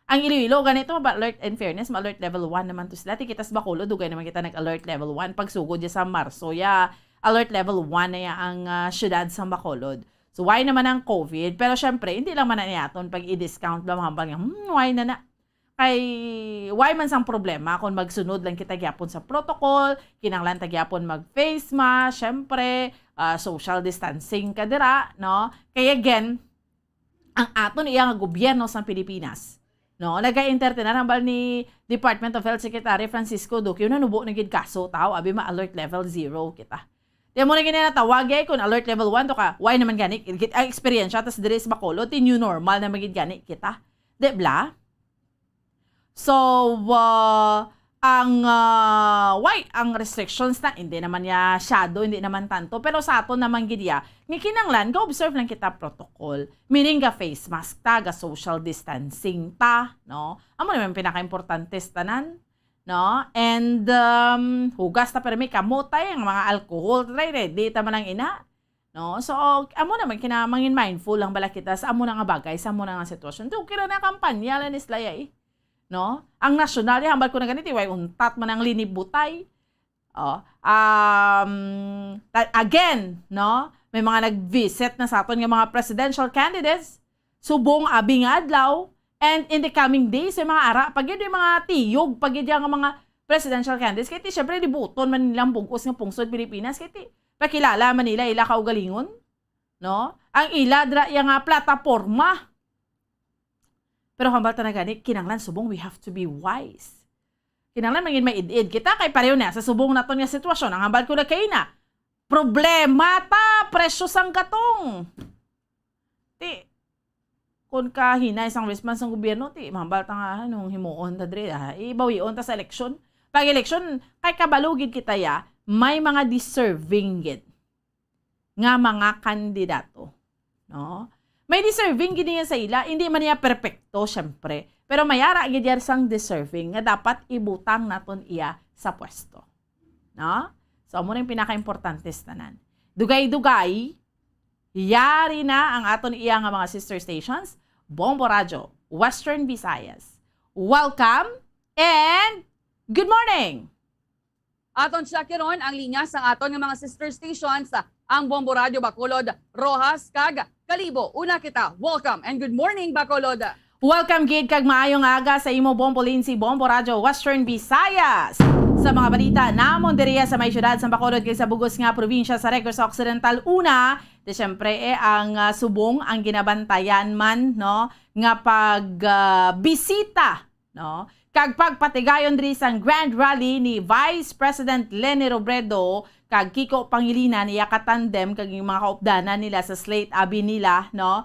[SPEAKER 9] Ang Iloilo, ganito alert in fairness, alert level 1 naman to sila. Tikitas Bacolod, dugay naman kita nag-alert level 1. Pagsugod ya sa Marso, alert level 1 na ang syudad sa Bacolod. So, why naman ang COVID? Pero syempre, hindi lang man na niyaton pag i-discount lang mga why na. Kay, why man sang problema kung magsunod lang kita gyapon sa protocol, kinanglan ta gyapon mag-face mask, syempre, social distancing kadira, no? Kaya again, ang aton iyang gobyerno sa Pilipinas, no? Nag-entertain hambal ni Department of Health Secretary Francisco Duque, nanubo na gid kaso tao, abi ma alert level 0 kita. Di mo na ginatawag kung alert level 1 to ka, why naman gani? Ang experience tas diri sa Bacolod, ti new normal na magid gani kita. Di bla? So, ang restrictions na, hindi naman ya shadow, hindi naman tanto. Pero sa ato naman gidya, nga kinanglan, ga-observe lang kita protocol. Meaning ga face mask ta, ga social distancing ta, no? Amo naman pinaka-importante tanan, no? And hugas ta pero may kamotay, ang mga alcohol, ready ta man ang ina. No? So, amo naman kinamangin mindful lang bala kita sa amo na nga bagay, sa amo na nga sitwasyon. So, kira na kampanya lang islaya no? Ang nasyonal, hambal ko na ganito, way untat man ang linibutay. Again, no? May mga nag-visit na sa aton ng mga presidential candidates, subong abing adlaw, and in the coming days, yung mga ara, pag yun yung mga tiyog, pag yun yung mga presidential candidates, kaya syempre, libuton man nilang bugos ng pungsod Pilipinas, kaya pakilala man nila, ila kaugalingon, no? Ang ila, yung plataforma. Pero hambal na gani, kinanglan subong, we have to be wise. Kinanglan mangin may id-id kita, kay pareho na, sa subong naton nga sitwasyon, ang hambal ko na kayo na, problema ta, presyo sang katong. Kung kahinay isang response ng gobyerno, mahambal ta nga, nung himuon ta dre, ibawion ta sa eleksyon. Pag eleksyon, kay kabalugid kita may mga deserving gid nga mga kandidato. No? may deserving gid niya sa ila, hindi man niya perpekto syempre. Pero mayara gid yar sang deserving nga dapat ibutang naton iya sa pwesto. No? So amo ning pinaka-importante tanan. Dugay-dugay, yari na ang aton iya nga mga sister stations, Bombo Radio, Western Visayas. Welcome and good morning!
[SPEAKER 15] Aton siya kiron ang linya sa aton nga mga sister stations, ang Bombo Radio Bacolod, Rojas, kag Kalibo. Una kita, welcome and good morning Bacolod.
[SPEAKER 9] Welcome gid kag maayong aga sa imo Bombo Lindsay, Bombo Radio Western Visayas. Sa mga balita namon diriya sa may syudad sa Bacolod kay sa bugos nga probinsya sa Negros Occidental. Una, de syempre ang subong ang ginabantayan man no nga pagbisita no kag pagpatigayon diri sang Grand Rally ni Vice President Leni Robredo kag Kiko Pangilinan iya katandem kag yung mga kaupdanan nila sa Slate Abi nila no.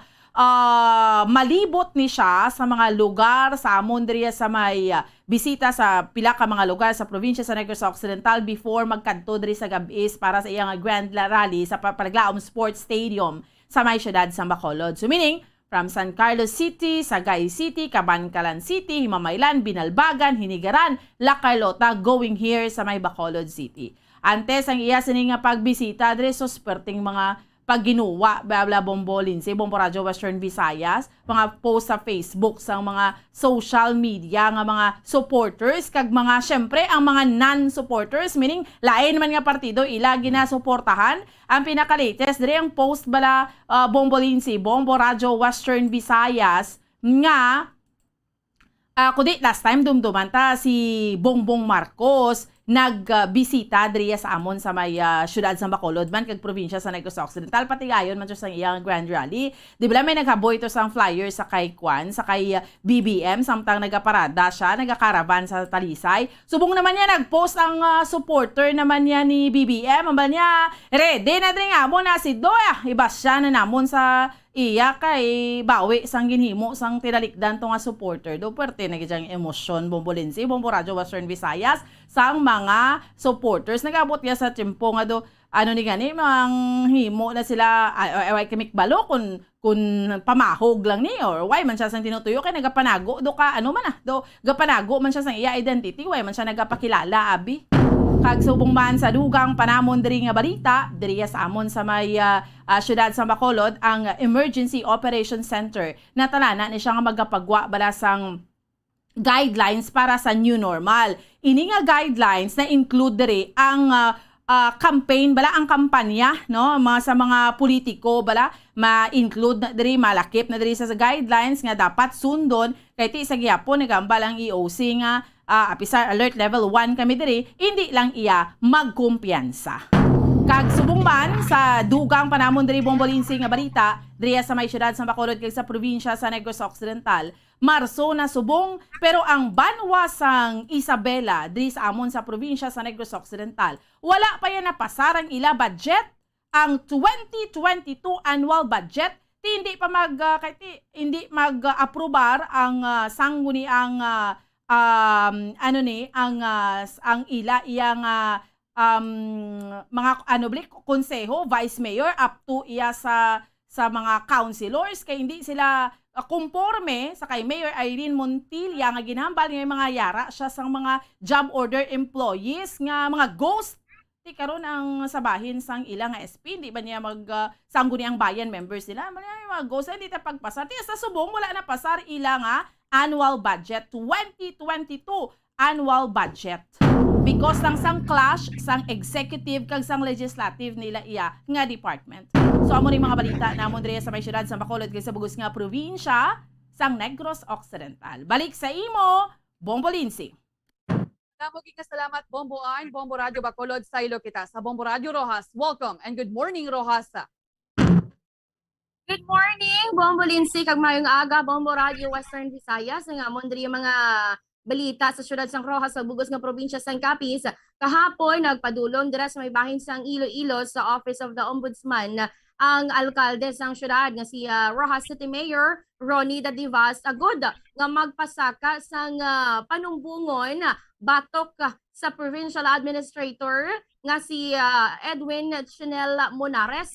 [SPEAKER 9] Malibot ni siya sa mga lugar sa amon diriya sa may bisita sa pila ka mga lugar sa probinsya sa Negros Occidental before magkadto diri sa Gabis para sa iyang Grand Rally sa Palaglaom Sports Stadium sa may syudad sa Bacolod. So meaning from San Carlos City, Sagay City, Cabancalan City, Himamaylan, Binalbagan, Hinigaran, La Carlota going here sa may Bacolod City. Antes ang iya sini nga pagbisita diri so perting mga pagginuwa, bla Bombo Lindsay, Bombo Radio Western Visayas, mga post sa Facebook, sa mga social media, nga mga supporters, kag mga, syempre, ang mga non-supporters, meaning, lain man nga partido, ila ginasuportahan. Ang pinaka-latest, diri ang post bala Bombo Lindsay, Bombo Radio Western Visayas, nga, kundi last time dumdumanta si Bongbong Marcos, nagbisita diriya sa amon sa may syudad sa Bacolod man kag probinsya sa Negros Occidental pati gayon man sa iyang Grand Rally. Di ba may naghaboy to sang flyer sa kay Kwan, sa kay BBM samtang nagaparada siya, nagakaravan sa Talisay. Subong naman niya nagpost ang supporter naman niya ni BBM, amba niya ready na diri nga mo na si Doya. Ibas siya na namon sa iya kay bawi sang ginhimo sang tinalikdan to nga supporter. Do pwerte na gid emosyon Bombo Lindsay, Bombo Radio Western Visayas sang mga supporters. Nagabot niya sa tempo nga do ano ni gani mang himo na sila ay kamik balo kung pamahog lang ni or why man siya sang tinutuyo kay nagapanago do ka ano man do gapanago man siya sang iya identity why man siya nagapakilala abi. Kag subong man sa dugang panamon diri nga balita diri sa amon sa may syudad sa Bacolod ang Emergency Operations Center na talana ni siya nga magapagwa bala sang guidelines para sa new normal. Ini nga guidelines na include diri ang campaign bala ang kampanya no sa mga politiko bala ma-include na diri malakip na diri sa guidelines nga dapat sundon kay ti sa gyapon nagambal ang EOC nga Apisar Alert Level 1 kami diri, hindi lang iya magkumpiyansa. Kag subong man sa dugang panamon diri Bombo Lindsay nga balita, diri sa may syudad sa Bacolod kag sa probinsya sa Negros Occidental, Marso na subong pero ang banwa sang Isabela diri sa amon sa probinsya sa Negros Occidental, wala pa yan napasarang ila budget ang 2022 annual budget. Hindi pa hindi mag-aprobar ang sangguni ang ang ila iyang mga konseho, vice mayor up to iya sa mga councilors kay hindi sila kumporme sa kay Mayor Irene Montilla nga ginhambal nga mga yara siya sang mga job order employees nga mga ghost ti karon ang sabahin sang ilang nga SP hindi ba niya sangguni ang bayan members nila mga ghost hindi ta pagpasar ti sa subong wala na pasar ila nga annual budget 2022 annual budget because lang sang clash sang executive kag sang legislative nila iya nga department. So amo ning mga balita namon diri sa may syudad sa Bacolod kay sa bugos nga probinsya sang Negros Occidental. Balik sa imo Bombo Lindsay.
[SPEAKER 15] Namuging kasalamat Bomboan, Bombo Radio Bacolod sa ilo kita sa Bombo Radio Rojas. Welcome and good morning Rojas.
[SPEAKER 16] Good morning, Bombo Lindsay, kag mayong aga, Bombo Radio Western Visayas, nga amon diri mga balita sa syudad sang Rojas sa bugos nga probinsya sang Capiz. Kahapon nagpadulong dira sa may bahin sang Iloilo sa Office of the Ombudsman ang alkalde sang syudad nga si Rojas City Mayor Ronnie Dadivas agud nga magpasaka sang panumbungon batok sa provincial administrator nga si Edwin Chinel Monares.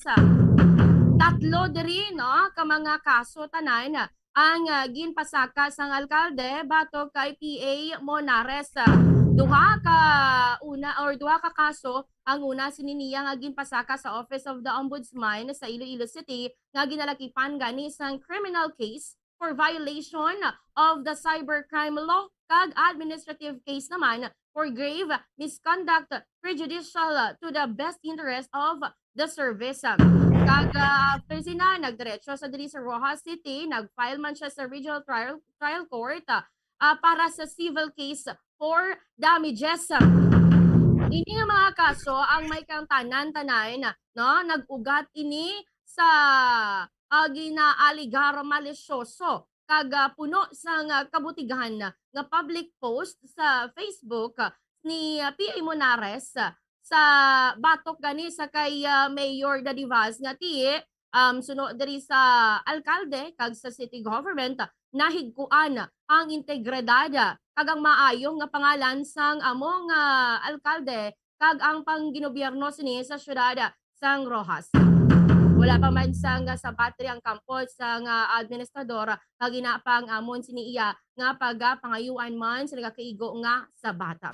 [SPEAKER 16] Tatlo diri no ka mga kaso tanan ang ginpasaka sang alkalde batok kay PA Monares. Duha ka kaso ang una sininiya nga ginpasaka sa Office of the Ombudsman sa Iloilo City nga ginalakipan gani sang criminal case for violation of the cybercrime law kag administrative case naman for grave misconduct prejudicial to the best interest of the service. Kag after sina nagdiretso sa diri sa Rojas City, nagfile man siya sa Regional Trial Court para sa civil case for damages. Ini nga mga kaso ang may kang tanan-tanan no nag-ugat ini sa ginaaligar malisyoso kag puno sang kabutigan nga public post sa Facebook ni PA Monares sa batok gani sa kay Mayor Daddy Vaz nga ti suno diri sa alkalde kag sa city government nahigkuan ang integridad kag ang maayong nga pangalan sang among alkalde kag ang pangginobierno sini sa syudad sang Rojas. Wala pa man sang sa battery ang kampo sang administrador kag ginapang amon sini iya nga pagapangayuan man sa nagakaigo nga sa bata.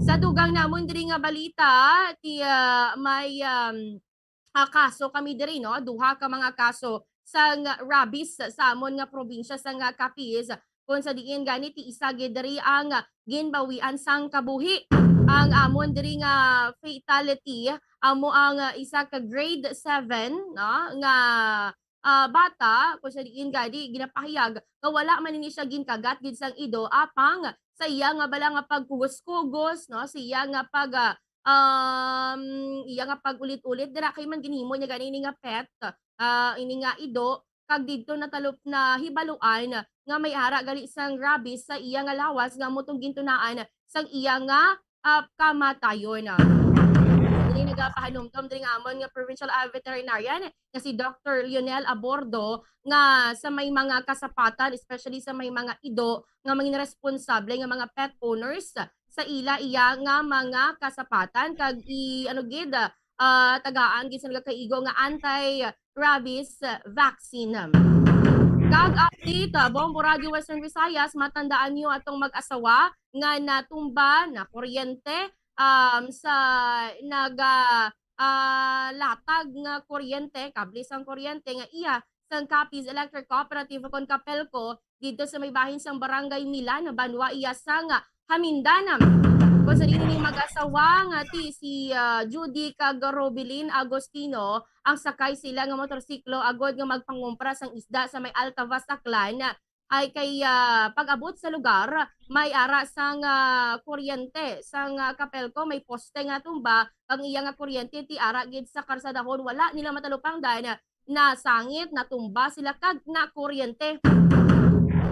[SPEAKER 16] Sa dugang namon diri nga balita ti may kaso kami diri no, duha ka mga kaso sang rabies sa amon nga probinsya sang Capiz kung sa diin gani ti isa gid diri ang ginbawian sang kabuhi. Ang amon diri nga fatality amo ang isa ka grade 7 no nga bata kung sa diin gani ginapahayag nga wala man ini siya ginkagat gid sang ido apang sa iya nga bala nga pagkugos-kugos no siya nga iya nga pag-ulit-ulit dira kay man ginhimo niya gani ini nga pet ini nga ido kag didto natalop na hibaluan nga may ara gali sang rabies sa iya nga lawas nga motong gintunaan sang iya nga kamatayon. Dili nagapahanumdom diri nga amon nga provincial veterinarian nga si Dr. Lionel Abordo nga sa may mga kasapatan especially sa may mga ido nga mga responsable nga mga pet owners sa iya nga mga kasapatan kag tagaan gid sa nagakaigo nga anti-rabies vaccine. Kag update, Bombo Radio Western Visayas, matandaan niyo atong mag-asawa nga natumba na kuryente sa latag nga kuryente, kable sang kuryente nga iya sang Capiz Electric Cooperative kon Capelco dito sa may bahin sang Barangay Milan, Banwa iya sang Hamindanam. Kung sa rin mag-asawa nga si Judy kag Robilin Agostino, ang sakay sila nga motorsiklo agod nga magpangumpra sang isda sa may Altavas Aklan ay kay pag-abot sa lugar may ara sang kuryente sang Capelco may poste nga tumba ang iya nga kuryente ti ara gid sa karsadahon wala nila matalupang dan na sangit na tumba sila kag na kuryente.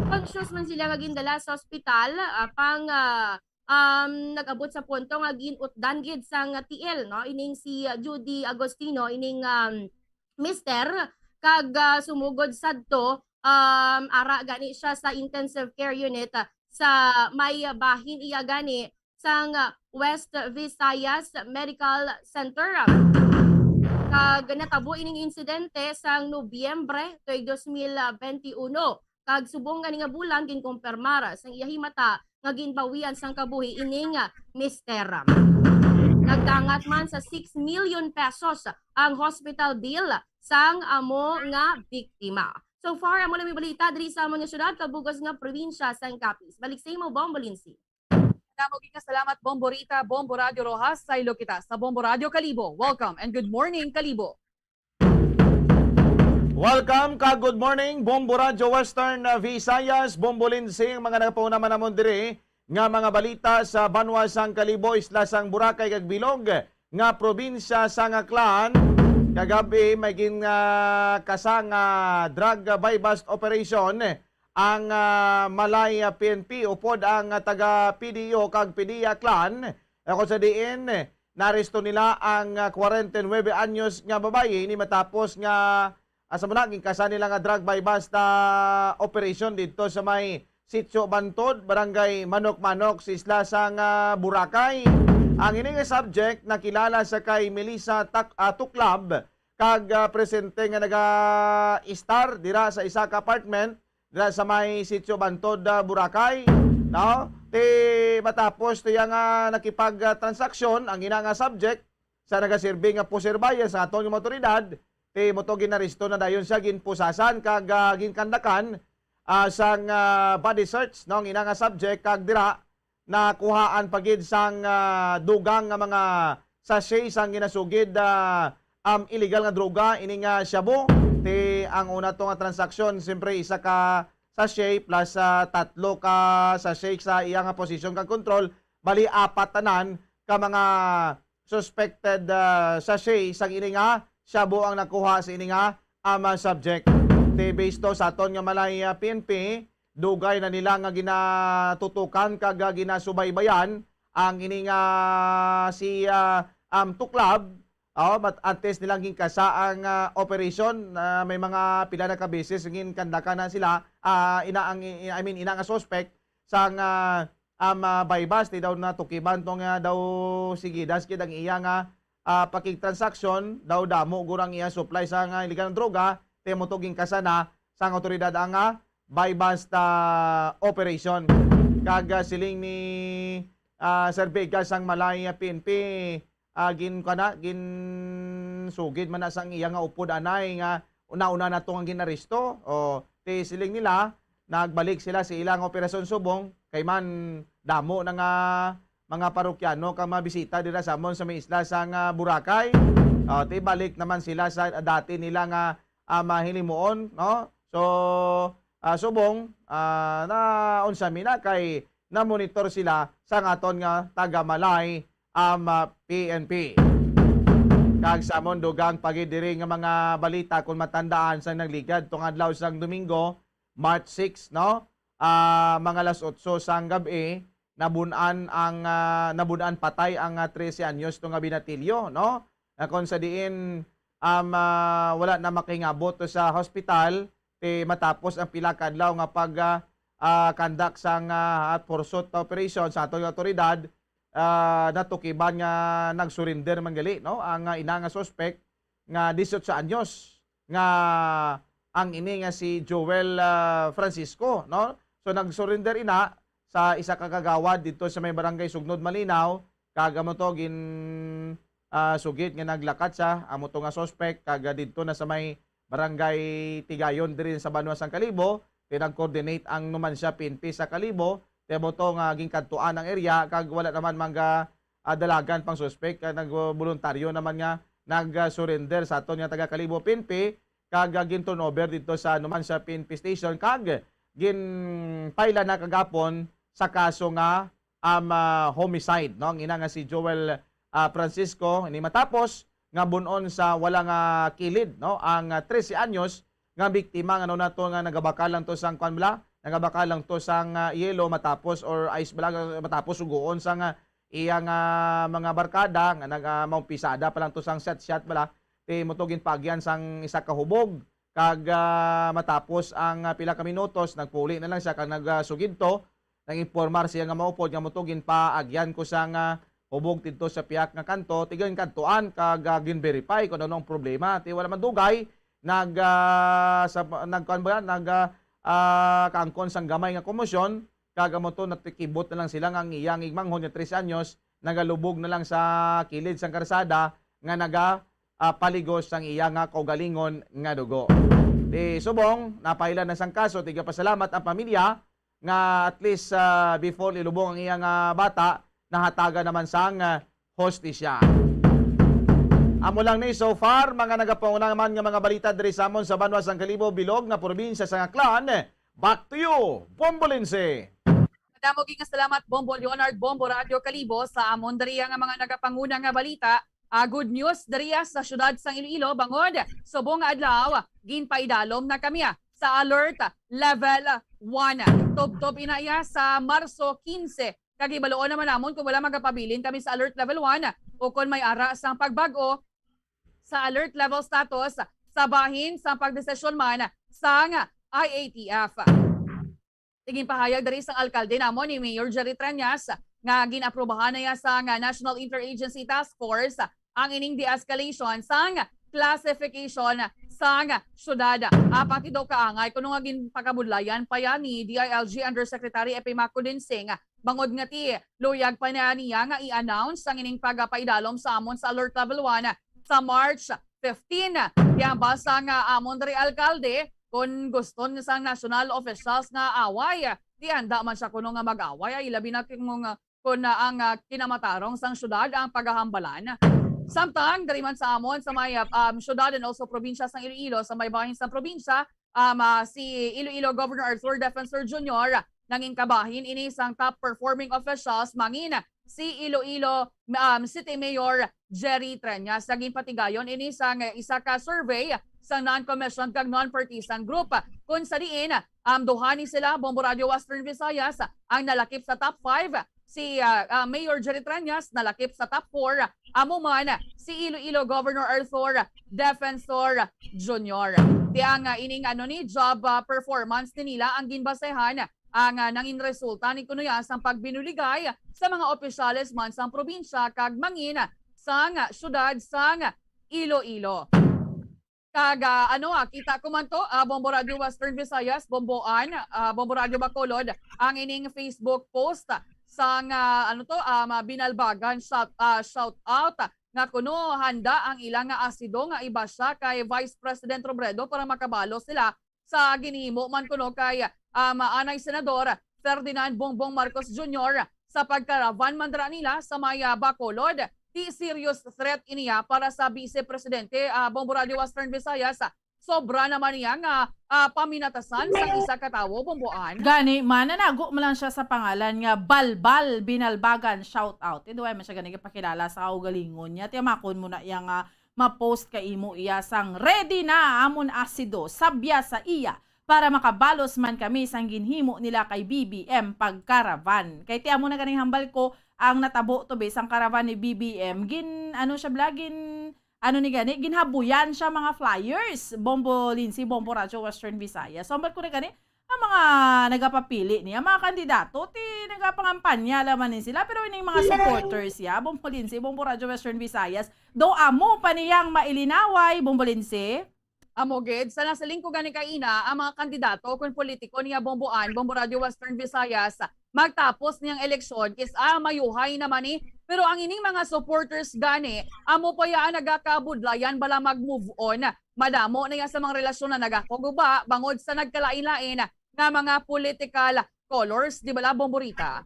[SPEAKER 16] Conscious man sila nga gindala sa ospital pang nag-abot sa punto nga ginutdan gid sang TL no ining si Judy Agostino ining mister kag sumugod sadto ara gani siya sa intensive care unit sa may bahin iya gani sang West Visayas Medical Center. Kag natabo ining insidente sang Nobyembre 2021 kag subong gani nga bulan ginkumpirmar sang iya himata nga ginbawian sang kabuhi ining mister. Nagdangat man sa 6 million pesos ang hospital bill sang amo nga biktima. So far amo lang balita diri sa among syudad kabugos nga probinsya sang Capiz. Balik sa imo Bombo Lindsay.
[SPEAKER 15] Namoging salamat Bombo Rita, Bombo Radio Rojas sa ilo kita sa Bombo Radio Kalibo. Welcome and good morning Kalibo.
[SPEAKER 7] Welcome ka, good morning, Bombo Radio Western Visayas, Bombo Lindsay, mga nagpauna man namon diri nga mga balita sa Banwa sang Kalibo, Isla sang Boracay kag Bilog nga probinsya sang Aklan. Kagabi may kasang drug buy-bust operation ang Malay PNP upod ang taga PDO kag PDEA Aklan. Ako sa diin naresto nila ang 49 anyos nga babae ni matapos nga asa mo naging kasa nila nga drug buy-bust operation dito sa may Sitio Bantod, Barangay Manok-Manok, sa Isla sang Boracay. Ang ining subject nakilala sa kay Melissa Tuklab
[SPEAKER 17] kag presente nga naga-star dira sa isa ka apartment dira sa may Sitio Bantod, Boracay, no? Ti matapos tiya nga nakipag-transaksyon ang ina nga subject sa nagaserbi nga puserbayan sa atong mga otoridad, ti moto ginaristo na dayon siya ginpusasan kag ginkandakan sang body search, no? Ang ina nga subject kag dira nakuhaan pagid sang dugang nga mga sachet sang ginasugid illegal nga droga ini nga shabu. Ti ang una to nga transaksyon siyempre isa ka sachet plus tatlo ka sachet sa iya nga position kag control, bali apat tanan ka mga suspected sachet sang ini nga shabu ang nakuha sa ini nga subject. Ti based to sa aton nga malay PNP, dugay na nila nga ginatutukan kag ginasubaybayan ang ini nga si tuklab. Antes nilang ginkasa ang operation, may mga pila na ka beses ngin kandaka na sila ina nga suspect sang baybas ti daw na tukiban tong daw sigidas kid ang iya nga pakig-transaction daw damo gurang iya supply sang illegal nga droga, ti moto ginkasa na sang otoridad ang buy-bust operation. Kag siling ni Sir Vegas ang malay PNP gin sugid man na sang iya nga upod anay nga una-una na tong ginaristo. O ti siling nila nagbalik sila sa ilang operasyon subong kay man damo na nga mga parokyano ka mabisita dira sa amon sa may isla sang Boracay. Ti balik naman sila sa dati nila nga mahilimuon, no? So subong na unsa mina kay na monitor sila sa aton nga taga-Malay PNP. Kag sa amon dugang pagidiri nga mga balita kung matandaan sa nagligad tong adlaw sang Domingo, March 6, no? Mga alas 8 sang gabi nabunan patay ang 13 anyos tong binatilyo, no? Kung sa diin wala na makingabot sa hospital matapos ang pila ka adlaw nga conduct sang pursuit operation sa atong otoridad, natukiban nga nagsurrender man gali, no? Ang ina nga suspect nga 18 anyos nga ang ini nga si Joel Francisco, no? So nagsurrender ina sa isa ka kagawad dito sa may barangay Sugnod, Malinaw. Kagamo to gin sugit nga naglakat sa amo to nga suspect kag didto na sa may barangay Tigayon diri sa Banwa San Kalibo. Pinag-coordinate ang numansya PNP sa Kalibo. Temo to nga gingkantuan ang area kag wala naman mga dalagan pang suspect kag nagboluntaryo naman nga nag-surrender sa aton nga taga Kalibo PNP kag gin-turnover dito sa numansya PNP station kag gin-paila na kagapon sa kaso nga homicide, no? Ang ina nga si Joel Francisco ini matapos nga bunon sa wala nga kilid, no? Ang 13 anyos nga biktima nga nato nga nagabakalang to sang kanbla, nagabakalang to sang yelo matapos or ice bala matapos suguon sang iyang mga barkada nga nagmaumpisada pa lang to sang shot bala ti motogin pagyan sang isa ka hubog kag matapos ang pila ka minutos nagpuli na lang siya kag nagsugid to nang-informar siya nga maupod nga motogin pa agyan ko sang hubog dito sa piyak nga kanto tigan kantuan kag gin-verify kung anong problema ti wala man dugay kaangkon sang gamay nga komosyon kag amo to natikibot na lang sila nga ang iyang igmanghon nga 13 anyos nagalubog na lang sa kilid sang karsada nga paligos sang iya nga kaugalingon nga dugo. Di subong napaila na sang kaso tiga pasalamat ang pamilya nga at least before ilubong ang iyang bata nahataga naman sang hostisya. Amo lang ni so far mga nagapanguna naman nga mga balita diri sa amon sa Banwa San Kalibo bilog nga probinsya sa Aklan. Back to you, Bombolinse.
[SPEAKER 15] Madamo nga salamat Bombo Leonard Bombo Radio Kalibo sa amon diri nga mga nagapanguna nga balita. Good news diriya sa syudad sang Iloilo bangod subong nga adlaw ginpaidalom na kami sa alert level 1. Tob inaya sa Marso 15. Kagibaloon naman namon kung wala magapabilin kami sa alert level 1 o kung may ara sang pagbago sa alert level status sa bahin sa pagdesisyon man sang IATF. Tiging pahayag diri sang alkalde namon ni Mayor Jerry Tranyas nga ginaprobahan na sa National Interagency Task Force ang ining de-escalation sang classification sang syudad. Pati daw kaangay kuno nga ginpakabudlayan pa yan ni DILG Undersecretary Epi Macudinsing bangod nga ti luyag pa niya nga i-announce ang ining pagapaidalom sa amon sa Alert Level 1 sa March 15. Kaya basa nga amon dari alkalde kung gusto sang national officials nga away, di handa man siya kuno nga mag-away. Ilabi na kung ang kinamatarong sang syudad ang paghahambalan. Samtang dari man sa amon sa may syudad and also probinsya sang Iloilo, sa may bahin sa probinsya, si Iloilo Governor Arthur Defensor Jr. nanging kabahin ini sang top performing officials mangin si Iloilo City Mayor Jerry Treñas. Naging patigayon ini sang isa ka survey sa non-commissioned kag non-partisan group kung sa diin duhani sila Bombo Radio Western Visayas ang nalakip sa top 5. Si Mayor Jerry Treñas nalakip sa top 4. Amo man si Iloilo Governor Arthur Defensor Jr. Di ang ining job performance nila ang ginbasehan ang nangin resulta ni kunuya sang pagbinuligay sa mga opisyales man sang probinsya kag mangin sang syudad sang Iloilo. Kag kita ko man to Bombo Radio Western Visayas, Bomboan, Bombo Radio Bacolod ang ining Facebook post sang binalbagan shout out nga kuno handa ang ilang asido nga ibasya kay Vice President Robredo para makabalo sila sa ginhimo man kuno kay anay Senador Ferdinand Bongbong Marcos Jr. sa pagkaravan mandra nila sa may Bacolod. Di serious threat iniya para sa Vice Presidente Bombo Radio Western Visayas. Sobra naman niya nga paminatasan sa isa katawo, Bomboan.
[SPEAKER 9] Gani, mananago mo lang siya sa pangalan nga Balbal Binalbagan shout out. Ito ay masya gani pakilala sa kaugalingon niya. Tiyamakon mo na iya nga ma-post ka imo iya sang ready na amon asido sabya sa iya para makabalos man kami sang ginhimo nila kay BBM pagkaravan. Kay tiamo na ganing hambal ko ang natabo to be sang karavan ni BBM ginhabuyan siya mga flyers. Bombo Lindsay, Bombo Radio Western Visayas. So, ko na gani, ang mga nagapapili niya, mga kandidato, nagapangampanya laman din sila. Pero yung mga supporters niya, Bombo Lindsay, Bombo Radio Western Visayas, do amo pa niyang mailinaway, Bombo Lindsay.
[SPEAKER 15] Amoged, sa nasa lingko gani kaina, ang mga kandidato kung politiko niya Bomboan, Bombo Radio Western Visayas, magtapos niyang eleksyon is mayuhay naman ni. Pero ang ining mga supporters gani, amo pa yaan nagakabudlayan bala mag-move on. Madamo na yan sa mga relasyon na nagakuguba, bangod sa nagkalain-lain nga mga political colors, di ba Bomborita?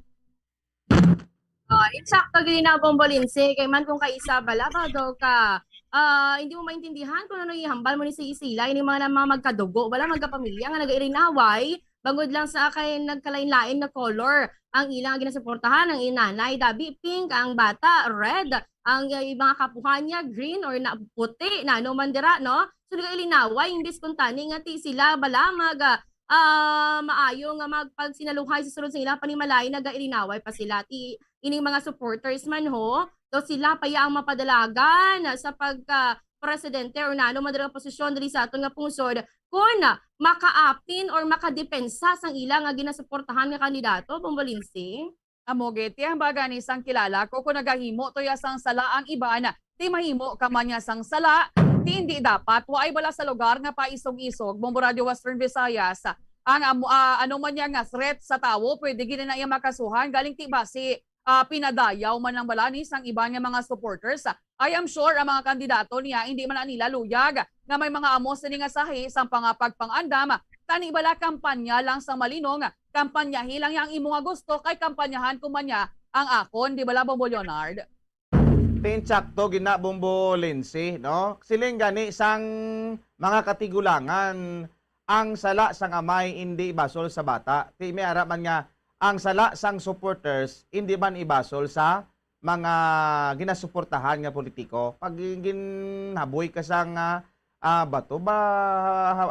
[SPEAKER 16] Insakto gini na Bombo Lindsay, kay man kung kaisa bala ba daw ka hindi mo maintindihan kung ano ihambal mo ni si Isila, ini mga magkadugo, wala magkapamilya nga nag-irinaway, bangod lang sa kay nagkalain-lain na color. Ang ilang ginasuportahan, ang inanay, dabi, pink, ang bata, red, ang mga kapuhan niya, green or na puti, na ano mandira, no? So nag-ilinaway, imbis kung tani nga ti sila bala maayo nga magpagsinaluhay sa sulod sa ila panimalay, nag-ilinaway pa sila. Ti ining mga supporters man ho, do sila paya ang mapadalagan sa pagka-presidente or na ano mandira posisyon diri sa aton nga pungsod kung maka-apin or makadepensa sang ilang nga ginasuportahan nga kandidato, Bombo Lindsay.
[SPEAKER 15] Amogeti ang baga ni sang kilala ko kung nagahimo to ya sang sala ang iba na ti mahimo kamanya sang sala, ti hindi dapat waay bala sa lugar nga paisog-isog, Bombo Radio Western Visayas. Ang ano man niya nga threat sa tawo, pwede gina na iya makasuhan, galing ti basi pinadayaw man ng balanis ang iba nga mga supporters. I am sure ang mga kandidato niya hindi man nila luyag nga may mga amos ni nga sahi sang pangapagpangandam. Tani bala kampanya lang sa malinong, kampanya hilang yang imo nga gusto kay kampanyahan ko man niya ang akon, di bala Bombo Leonard?
[SPEAKER 17] Tinsakto gina Bombo Lindsay, no? Siling gani sang mga katigulangan ang sala sang amay hindi basol sa bata. Ti may araman nga ang sala sang supporters hindi man ibasol sa mga ginasuportahan nga politiko. Pag ginhaboy ka sang bato ba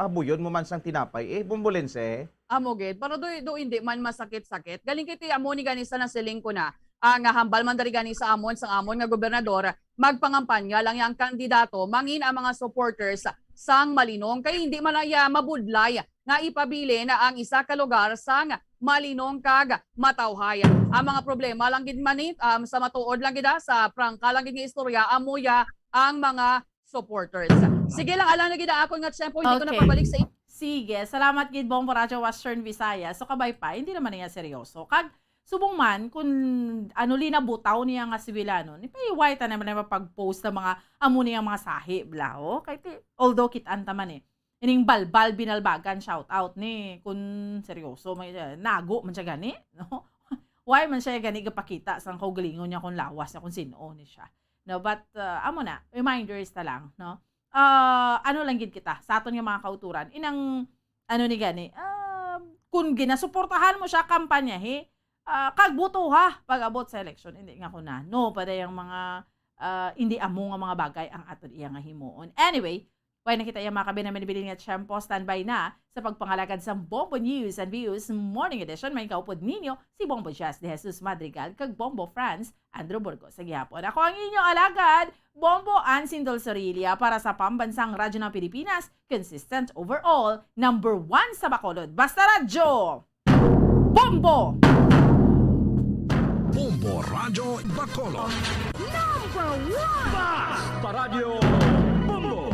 [SPEAKER 17] habuyon mo man sang tinapay Bombo Lindsay.
[SPEAKER 15] Amoged, pero do hindi man masakit-sakit. Galing kiti amo ni ganisa na siling ko na ang hambal man dari gani sa amon sang amon nga gobernador magpangampanya lang yang kandidato mangin ang mga supporters sang malinong kay hindi man aya mabudlay nga ipabili na ang isa ka lugar sang malinong kag matawhay. Ang mga problema lang gid manit sa matuod lang gid sa prangka lang gid nga istorya amuya ang mga supporters. Sige lang, alam na ginaakon nga tempo, hindi ko na
[SPEAKER 9] Okay.
[SPEAKER 15] pabalik sa
[SPEAKER 9] Sige, salamat gid Bombo Radio Western Visayas. So kabay pa, hindi naman niya seryoso. Kag subong man kung ano linabutaw niya nga sibilano, ni paiway ta naman na pag-post ng mga amo niya mga sahi blao. Kay although kitaan ta man ining balbal binalbagan shout out ni kung seryoso may nago man siya gani, no? Why man siya gani gapakita sang kaugalingon niya kung lawas na kung sino ni siya. No, but amo na, reminders ta lang, no? Ano lang gid kita sa aton nga mga kauturan inang ano ni gani kung ginasuportahan mo siya kampanya kagbuto ha pag abot sa election hindi nga ko na no para yung mga hindi amo nga mga bagay ang aton iya nga himuon. Anyway, why nakita yung mga kabinabilin nga tiyempo standby na sa pagpangalagad sa Bombo News and Views Morning Edition. May kaupod ninyo si Bombo Jazz de Jesus Madrigal kag Bombo France Andrew Burgos sa gihapon. Ako ang inyong alagad, Bombo Ansindol Sorilia para sa Pambansang Radyo ng Pilipinas, consistent overall, number 1 sa Bacolod. Basta Radyo! Bombo!
[SPEAKER 8] Bombo Radio Bacolod.
[SPEAKER 13] Number 1!
[SPEAKER 8] Basta Radio Bombo!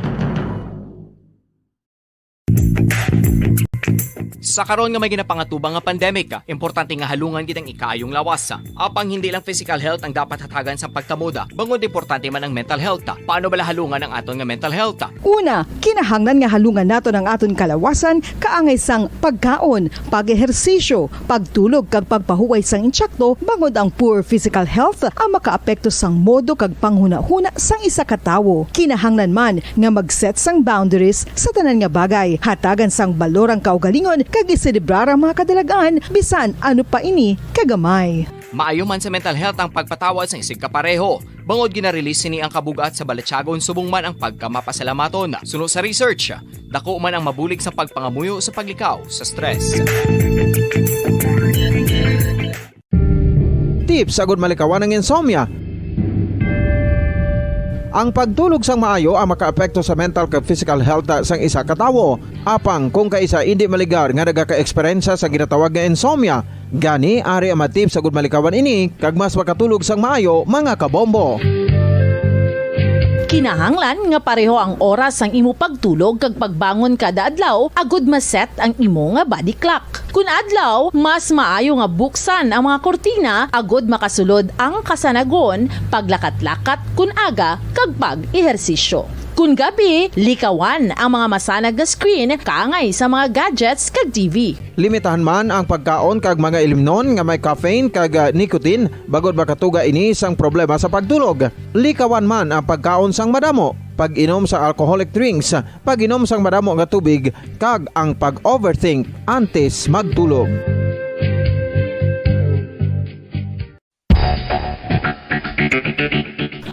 [SPEAKER 6] Sa karon nga may ginapangatubang nga pandemic, importante nga halungan gid ang ikayong lawas. Apang hindi lang physical health ang dapat hatagan sa pagkamuda, bangod importante man ang mental health. Paano bala halungan ang aton nga mental health?
[SPEAKER 5] Una, kinahanglan nga halungan nato ng aton kalawasan kaangay sang pagkaon, pag-ehersisyo, pagtulog kag pagpahuway sang insyakto bangod ang poor physical health ang makaapekto sang modo kag panghuna-huna sang isa ka tawo. Kinahanglan man nga mag-set sang boundaries sa tanan nga bagay, hatagan sang balorang kaugalingon kag iselebrar ang mga kadalagaan bisan ano pa ini kagamay.
[SPEAKER 6] Maayo man sa mental health ang pagpatawad sa isig kapareho. Bangod ginarelease ni ang kabugat sa Balachagon subong man ang pagkamapasalamaton. Sunod sa research, dako man ang mabulig sa pagpangamuyo sa paglikaw sa stress.
[SPEAKER 3] Tips sagud malikawan ng insomnia. Ang pagtulog sang maayo ang makaapekto sa mental kag physical health sang isa ka tawo. Apang kung kaisa hindi maligar nga nagaka-eksperyensya sa ginatawag nga insomnia, gani ari ang matip sagud malikawan ini kag mas makatulog sang maayo mga kabombo.
[SPEAKER 4] Kinahanglan nga pareho ang oras ang imo pagtulog kag pagbangon kada adlaw agud maset ang imo nga body clock. Kun adlaw, mas maayo nga buksan ang mga kortina agud makasulod ang kasanagon, paglakat-lakat kun aga kag pag-ehersisyo. Kun gabi, likawan ang mga masanag na screen kaangay sa mga gadgets kag TV.
[SPEAKER 3] Limitahan man ang pagkaon kag mga ilimnon nga may caffeine kag nicotine bagod makatuga ini sang problema sa pagtulog. Likawan man ang pagkaon sang madamo, pag-inom sa alcoholic drinks, pag-inom sang madamo nga tubig kag ang pag-overthink antes magtulog.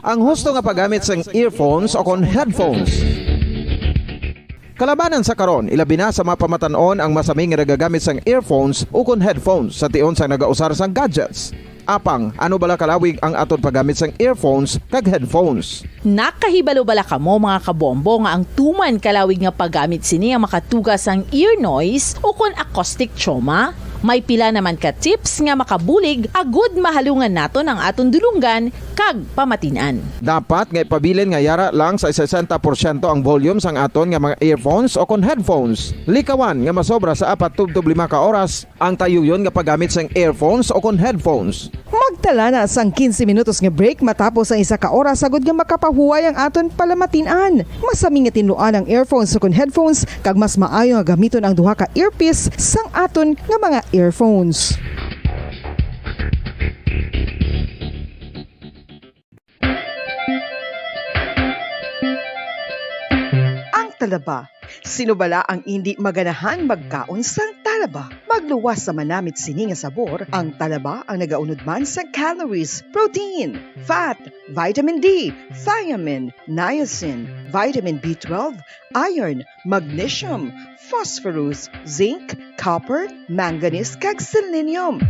[SPEAKER 3] Ang husto nga paggamit sang earphones o kon headphones. Kalabanan sa karon, ilabi na sa mga pamatanon ang masaming nga nagagamit sang earphones o kon headphones sa tion sang nagausar sang gadgets. Apang, ano bala kalawig ang aton paggamit sang earphones kag headphones?
[SPEAKER 4] Nakahibalo bala kamo mga kabombo nga ang tuman kalawig nga paggamit sini ang makatugas ang ear noise o kon acoustic trauma? May pila naman ka tips nga makabulig agud mahalungan naton ang aton dulunggan kag pamatinan.
[SPEAKER 3] Dapat nga ipabilin nga yara lang sa 60% ang volume sang aton nga mga earphones o kon headphones. Likawan nga masobra sa 4 to 5 ka oras ang tayuyon nga paggamit sang earphones o kon headphones.
[SPEAKER 5] Magtala na sang 15 minutos nga break matapos ang isa ka oras sagud nga makapahuway ang aton palamatinan. Masami nga tinluan ang earphones o kon headphones kag mas maayo nga gamiton ang duha ka earpiece sang aton nga mga earphones. Ang talaba. Sino bala ang hindi maganahan magkaon sang talaba? Magluwas sa manamit sini nga sabor, ang talaba ang nagaunod man sa calories, protein, fat, vitamin D, thiamine, niacin, vitamin B12, iron, magnesium, phosphorus, zinc, copper, manganese kag selenium.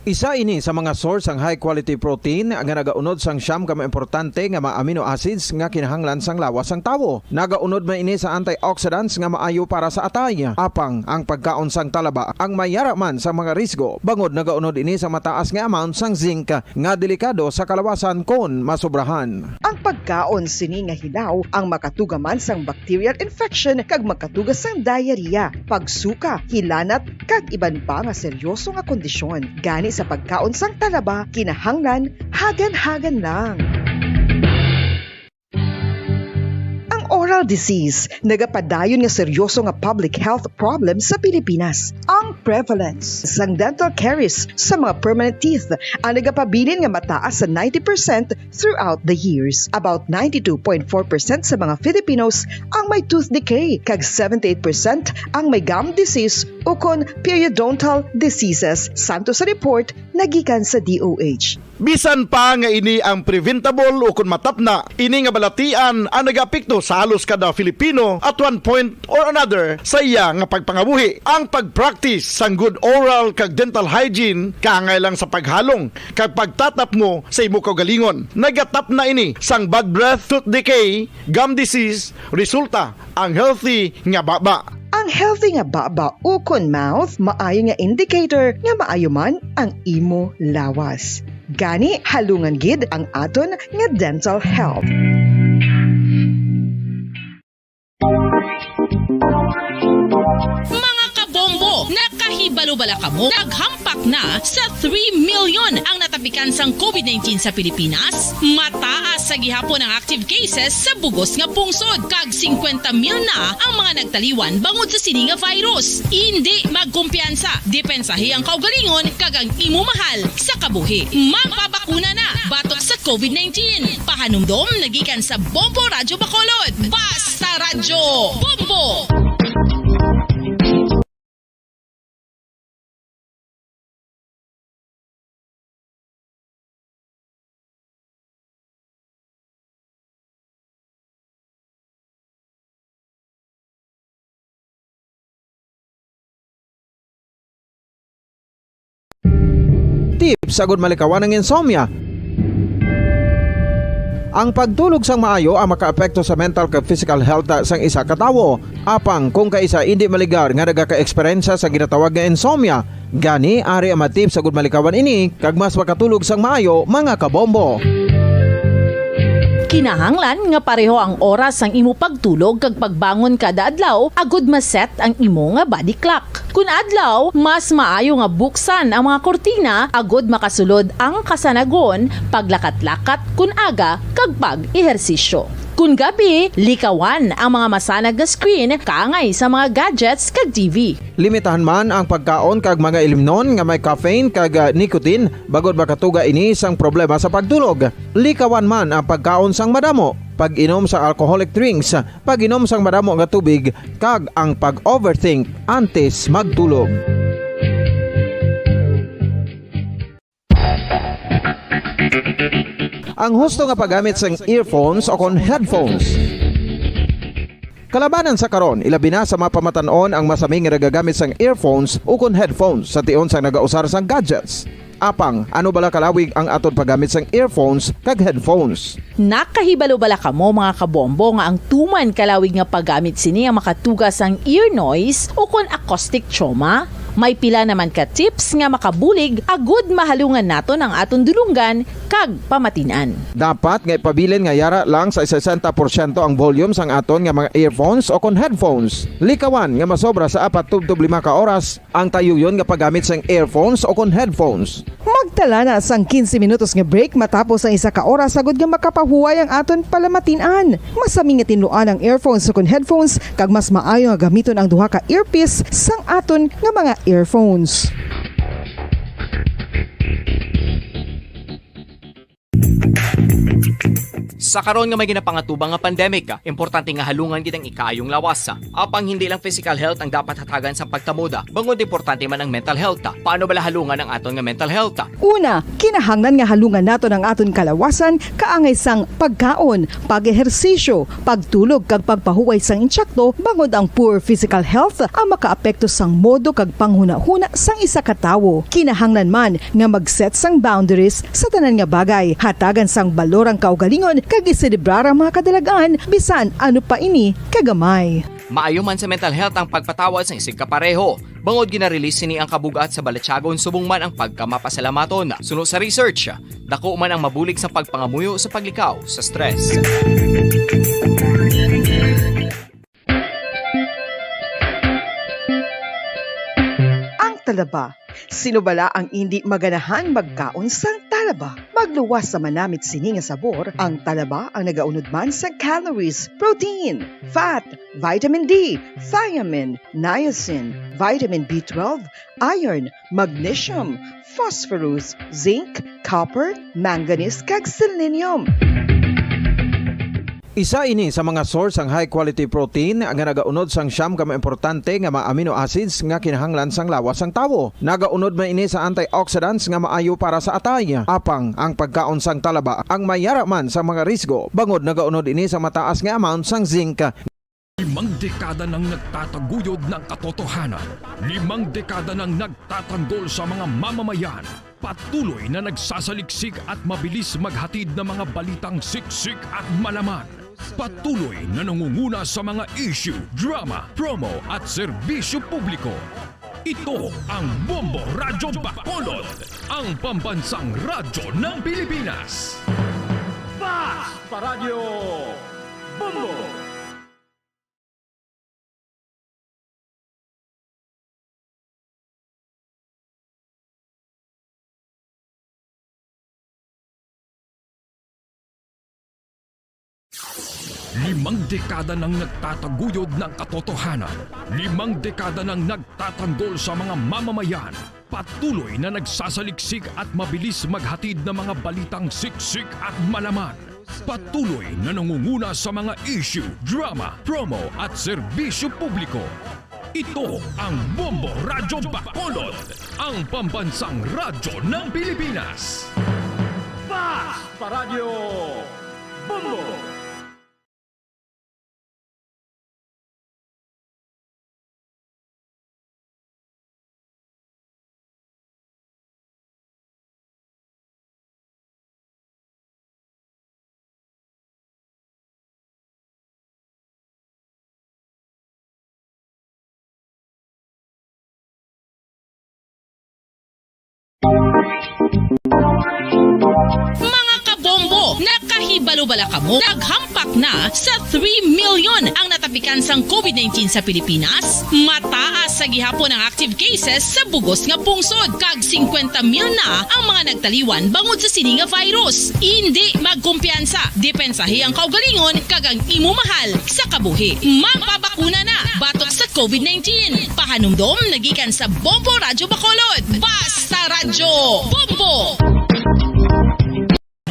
[SPEAKER 3] Isa ini sa mga source ang high quality protein nga nagaunod sang siyam ka importante nga mga amino acids nga kinahanglan sang lawas sang tawo. Nagaunod man ini sa antioxidants nga maayo para sa atay. Apang ang pagkaon sang talaba ang mayara man sa mga risgo. Bangod nagaunod ini sa mataas nga amount sang zinc nga delikado sa kalawasan kon masobrahan.
[SPEAKER 5] Ang pagkaon sini nga hilaw ang makatugaman sang bacterial infection kag makatugas sang diarrhea, pagsuka, hilanat kag iban pa nga seryoso nga kondisyon. Gani sa pagkaon sang talaba, kinahanglan hagan-hagan lang. Oral disease, nagapadayon nga seryoso nga public health problem sa Pilipinas. Ang prevalence sang dental caries sa mga permanent teeth ang nagapabilin nga mataas sa 90% throughout the years. About 92.4% sa mga Filipinos ang may tooth decay, kag 78% ang may gum disease o kon periodontal diseases, santo sa report nagikan sa DOH.
[SPEAKER 7] Bisan pa nga ini ang preventable o kung matapna, ini nga balatian ang nagapikto sa halos kada Filipino at one point or another sa iya nga pagpangabuhi. Ang pagpractice sang good oral kag dental hygiene kaangay lang sa paghalong kag pagtatap mo sa imo kaugalingon. Nagatap na ini sang bad breath, tooth decay, gum disease, resulta ang healthy nga baba.
[SPEAKER 5] Ang healthy nga baba o kon mouth, maayo nga indicator nga maayo man ang imo lawas. Gani halungan gid ang aton nga dental health.
[SPEAKER 18] Mga kabombo, nakahibalo bala kamo? Naghampak na sa 3 million ang natapikan sang COVID-19 sa Pilipinas. Mataas sa gihapon ang active cases sa bugos nga pungsod. Kag 50 mil na ang mga nagtaliwan bangod sa sini nga virus. Hindi magkumpiyansa. Depensahi ang kaugalingon kag ang imo mahal sa kabuhi. Magpabakuna na batok sa COVID-19. Pahanumdom nagikan sa Bombo Radyo Bacolod. Basta Radyo Bombo!
[SPEAKER 3] Tips sagud malikawan ng insomnia. Ang pagtulog sang maayo ang makaapekto sa mental kag physical health sang isa ka tawo. Apang kung kaisa hindi maligar nga nagaka-eksperyensya sa ginatawag nga insomnia, gani ari ang tips sagud malikawan ini kag mas makatulog sang maayo mga kabombo.
[SPEAKER 4] Kinahanglan nga pareho ang oras ang imo pagtulog kag pagbangon kada adlaw agud maset ang imo nga body clock. Kun adlaw, mas maayo nga buksan ang mga kortina agud makasulod ang kasanagon, paglakat-lakat kun aga kag pag-ehersisyo. Kun gabi, likawan ang mga masanag na screen kaangay sa mga gadgets kag TV.
[SPEAKER 3] Limitahan man ang pagkaon kag mga ilimnon nga may caffeine kag nicotine bagod makatuga ini sang problema sa pagtulog. Likawan man ang pagkaon sang madamo, pag-inom sa alcoholic drinks, pag-inom sang madamo nga tubig kag ang pag-overthink antes magtulog. Ang husto nga paggamit sang earphones o kon headphones. Kalabanan sa karon, ilabi na sa mga pamatanon ang masaming nga nagagamit sang earphones o kon headphones sa tion sang nagausar sang gadgets. Apang, ano bala kalawig ang aton paggamit sang earphones kag headphones?
[SPEAKER 4] Nakahibalo bala kamo mga kabombo nga ang tuman kalawig nga paggamit sini ang makatugas ang ear noise o kon acoustic trauma? May pila naman ka tips nga makabulig agud mahalungan naton ang aton dulunggan kag pamatinan.
[SPEAKER 3] Dapat nga ipabilin nga yara lang sa 60% ang volume sang aton nga mga earphones o kon headphones. Likawan nga masobra sa 4 to 5 ka oras ang tayuyon nga paggamit sang earphones o kon headphones.
[SPEAKER 5] Magtala na sang 15 minutos nga break matapos ang 1 ka oras sagud nga makapahuway ang aton palamatinan. Masami nga tinluan ang earphones o kon headphones kag mas maayo nga gamiton ang duha ka earpiece sang aton nga mga earphones.
[SPEAKER 6] Sa karon nga may ginapangatubang nga pandemic, importante nga halungan gid ang ikaayong lawas. Apang hindi lang physical health ang dapat hatagan sa pagtamoda, bangod importante man ang mental health. Paano bala halungan ang aton nga mental health?
[SPEAKER 5] Una, kinahanglan nga halungan nato ang aton kalawasan kaangay sang pagkaon, pag-ehersisyo, pagtulog kag pagpahuway sang insyakto bangod ang poor physical health ang makaapekto sang modo kag panghuna-huna sang isa ka tawo. Kinahanglan man nga mag-set sang boundaries sa tanan nga bagay, hatagan sang balorang kaugalingon kag iselebrar ang mga kadalagan bisan ano pa ini kagamay.
[SPEAKER 6] Maayo man sa mental health ang pagpatawad sa isig kapareho. Bangod ginarelease ni ang kabugat sa Balatyagon subong man ang pagkamapasalamaton. Suno sa research, dako man ang mabulig sa pagpangamuyo sa paglikaw sa stress.
[SPEAKER 5] Ang talaba. Sino bala ang hindi maganahan magkaon sang talaba? Magluwas sa manamit sini nga sabor, ang talaba ang nagaunod man sa calories, protein, fat, vitamin D, thiamine, niacin, vitamin B12, iron, magnesium, phosphorus, zinc, copper, manganese kag selenium.
[SPEAKER 3] Isa ini sa mga source ang high quality protein nga nagaunod sang siyam ka importante nga mga amino acids nga kinahanglan sang lawas sang tawo. Nagaunod man ini sa antioxidants nga maayo para sa atay. Apang ang pagkaon sang talaba ang mayara man sa mga risgo. Bangod nagaunod ini sa mataas nga amount sang zinc.
[SPEAKER 8] 5 dekada nang nagtataguyod ng katotohanan. 5 dekada nang nagtatanggol sa mga mamamayan. Patuloy na nagsasaliksik at mabilis maghatid ng mga balitang siksik at malaman. Patuloy na nangunguna sa mga issue, drama, promo at serbisyo publiko. Ito ang Bombo Radyo Bacolod, ang pambansang radyo ng Pilipinas.
[SPEAKER 19] Fast Paradyo Bombo!
[SPEAKER 8] Limang dekada nang nagtataguyod ng katotohanan. 5 dekada nang nagtatanggol sa mga mamamayan. Patuloy na nagsasaliksik at mabilis maghatid ng mga balitang siksik at malaman. Patuloy na nangunguna sa mga issue, drama, promo at serbisyo publiko. Ito ang Bombo Radyo Bacolod, ang pambansang radyo ng Pilipinas.
[SPEAKER 19] Fast Paradyo Bombo!
[SPEAKER 18] Mga kabombo, nakahibalo bala kamo? Naghampak na sa 3 million ang natapikan sang COVID-19 sa Pilipinas. Mataas sa gihapon ang active cases sa bugos nga pungsod. Kag 50 mil na ang mga nagtaliwan bangod sa sini nga virus. Hindi magkumpiyansa. Depensahi ang kaugalingon kag ang imo mahal sa kabuhi. Magpabakuna na batok sa COVID-19. Pahanumdom nagikan sa Bombo Radyo Bacolod. Basta Radyo Bombo!